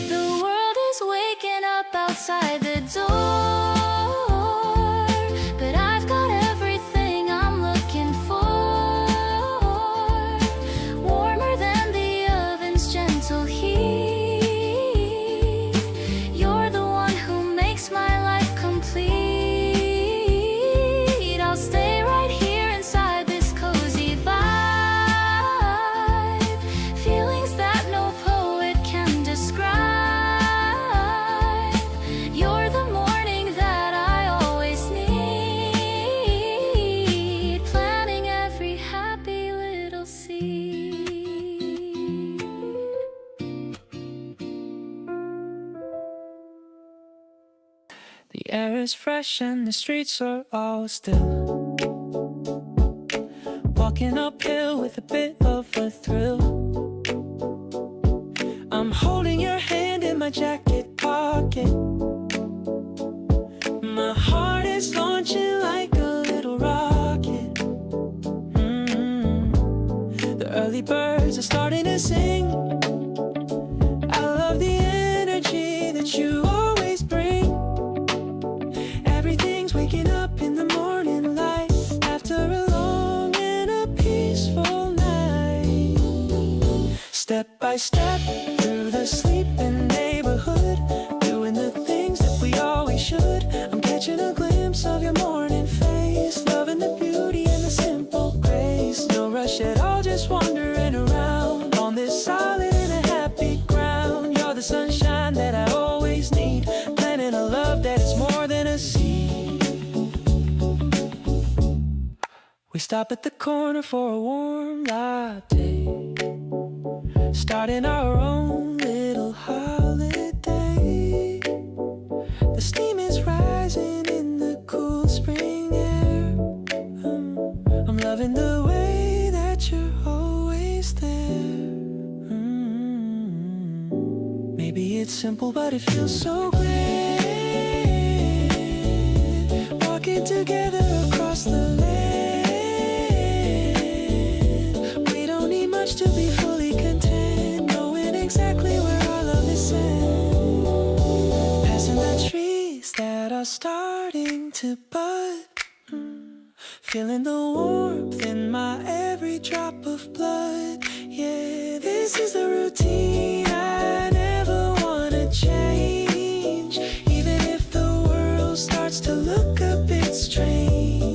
The world is waking up outside the door, but I've got everything I'm looking for. Warmer than the oven's gentle heat. You're the one who makes my life complete. I'll stay right here inside this cozy vibe. Feelings that no poet can describe. You're the morning that I always need, planting every happy little seed. The air is fresh and the streets are all still. Walking uphill with a bit of a thrill. I'm holding your hand in my jacket pocket. My heart is launching like a little rocket. The early birds are starting to sing. I love the energy that you always bring. Everything's waking up in the morning light after a long and a peaceful night. Step by step through the sleeping neighborhood, doing the things that we always should. I'm catching a glimpse of your morning face, loving the beauty and the simple grace. No rush at all, just wandering around on this solid and a happy ground. You're the sunshine that I always need, planting a love that is more than a seed. We stop at the corner for a warm latte, starting our own little holiday. The steam is rising in the cool spring air. I'm loving the way that you're always there. Maybe it's simple, but it feels so great. Walking together across the land. We don't need much to be fully content, knowing exactly where our love is sent. Passing the trees that are starting to bud. Feeling the warmth in my every drop of blood. Yeah, this is the routine I never wanna change. Even if the world starts to look a bit strange.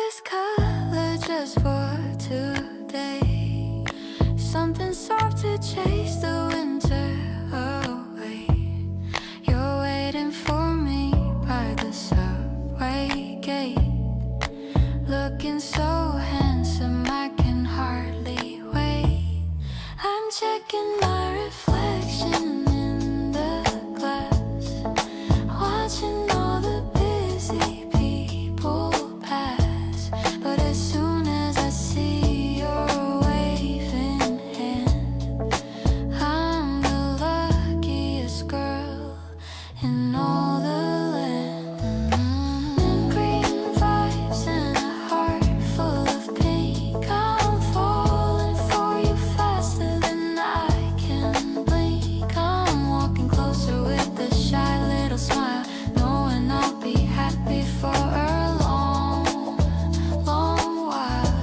this color just for today. Something soft to chase the winter away. You're waiting for me by the subway gate, looking so handsome I can hardly wait. I'm checking my reflection in the glass, watching all the busy people pass. But as soon as I see your waving hand, I'm the luckiest girl in all the land. Green vibes and a heart full of pink. I'm falling for you faster than I can blink. I'm walking closer with a shy little smile, knowing I'll be happy for a long, long while.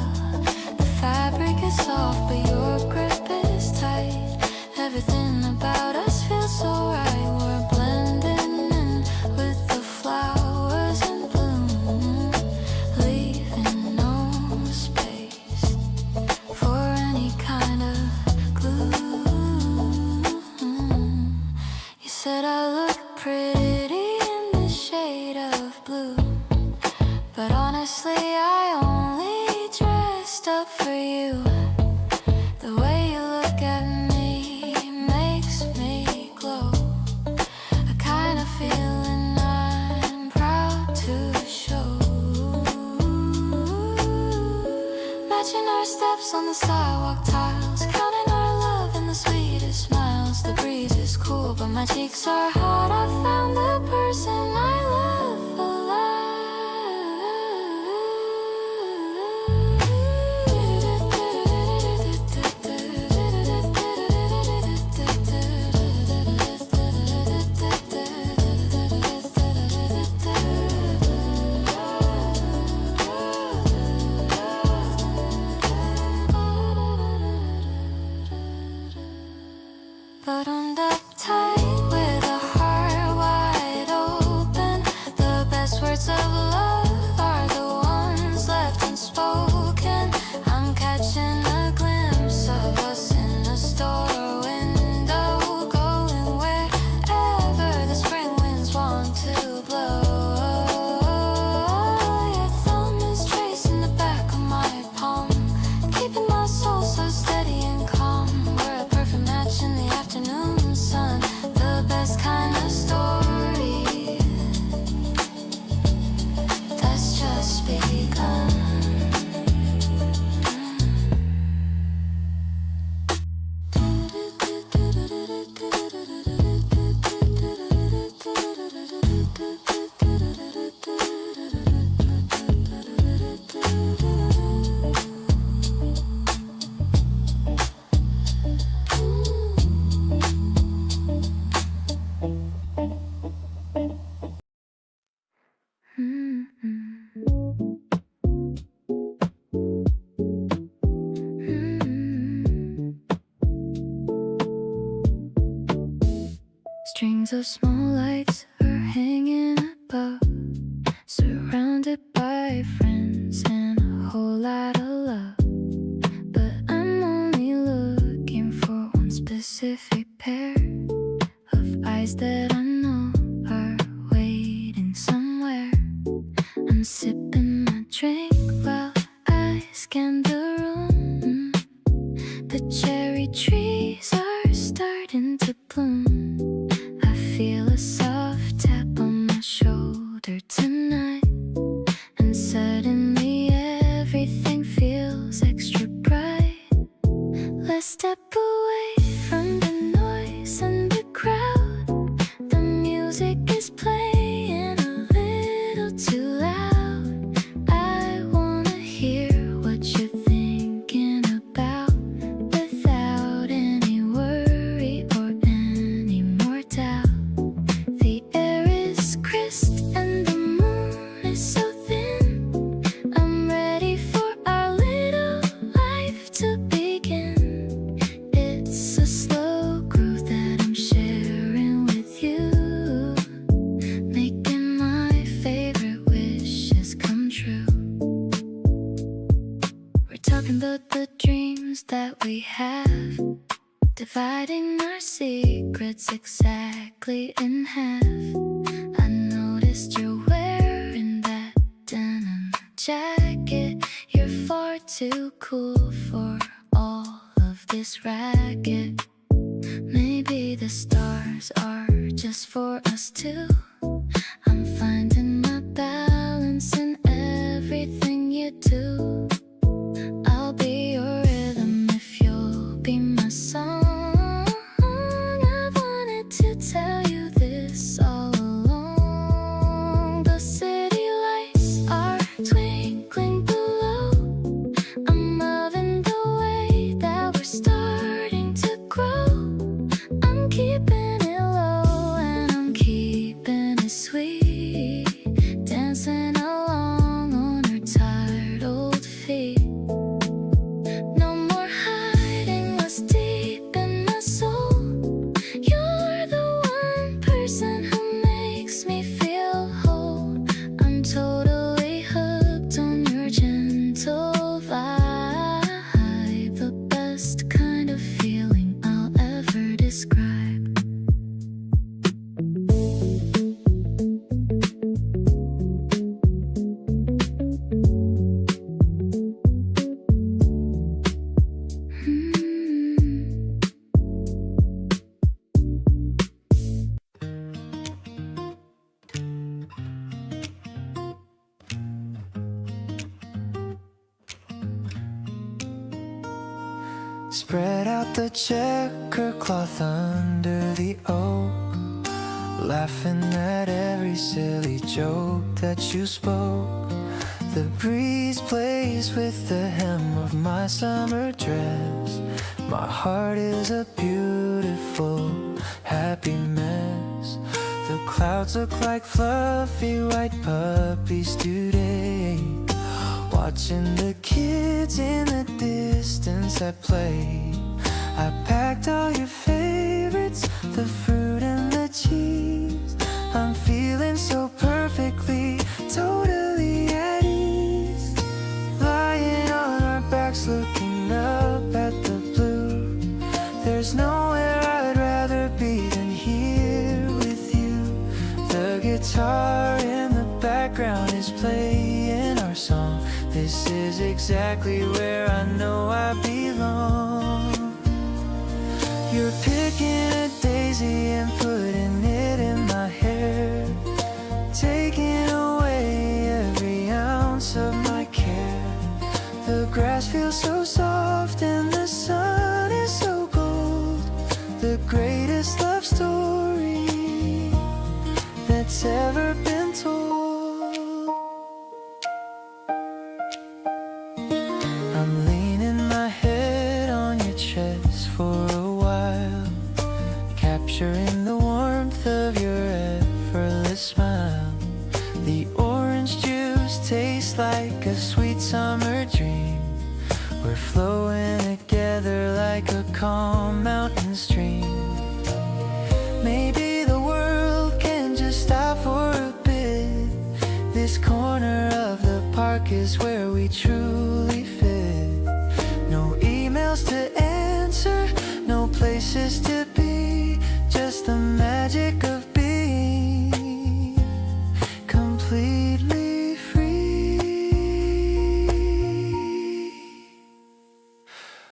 The fabric is soft, but your grip is tight. Everything about us feels so right. We're blending in with the flowers in bloom, leaving no space for any kind of glue. You said I look pretty in the shade of blue, but honestly I only dressed up for you. The way you look at me makes me glow, a kind of feeling I'm proud to show. Matching our steps on the sidewalk tiles, counting our love in the sweetest smiles. The breeze is cool, but my cheeks are hot. I found the person I love buttoned up tight with a heart wide open. The best words of love are the ones left unspoken. I'm catching a glimpse of us in a store window, going wherever the spring winds want to blow. Your thumb is tracing the back of my palm, keeping my soul so steady and calm. We're a perfect match in the afternoon sun, the best kind of story that's just begun. Strings of small lights are hanging above, surrounded by friends and a whole lot of love. But I'm only looking for one specific pair of eyes that I know are waiting somewhere. I'm sipping my drink while I scan the room. The cherry trees are starting to bloom. I feel a soft tap on my shoulder tonight, and suddenly everything feels extra bright. Let's step away from the noise and the crowd. The music is playing a little too loud. I wanna hear what you're thinking about, without any worry or any more doubt. The air is crisp and the moon is so thin. I'm ready for our little life to begin. It's a dividing our secrets exactly in half. I noticed you're wearing that denim jacket. You're far too cool for all of this racket. Maybe the stars are just for us two. I'm finding my balance in everything you do. I'll be your rhythm if you'll be my song. I wanted to tell you this all along. The city lights are twinkling below. I'm loving the way that we're starting to grow. I'm keeping it low and I'm keeping it sweet, dancing along on her tired old feet. No more hiding what's deep in my soul. You're the one person who makes me feel whole. I'm totally hooked on your gentle vibe, the best kind of feeling I'll ever describe. Spread out the checker cloth under the oak, laughing at every silly joke that you spoke. The breeze plays with the hem of my summer dress. My heart is a beautiful, happy mess. The clouds look like fluffy white puppies today, watching the kids in the distance at play. I packed all your favorites, the fruit and the cheese. I'm feeling so perfectly, totally at ease. Lying on our backs looking up at the blue. There's nowhere I'd rather be than here with you. The guitar in the background is playing our song. This is exactly where I know I belong. You're picking a daisy and putting it in my hair, taking away every ounce of my care. The grass feels so soft and the sun is so gold. The greatest love story that's ever been told. I'm leaning my head on your chest for a while, capturing the warmth of your effortless smile. The orange juice tastes like a sweet summer dream. We're flowing together like a calm mountain stream. Maybe the world can just stop for a bit. This corner of the park is where we truly fit. No emails to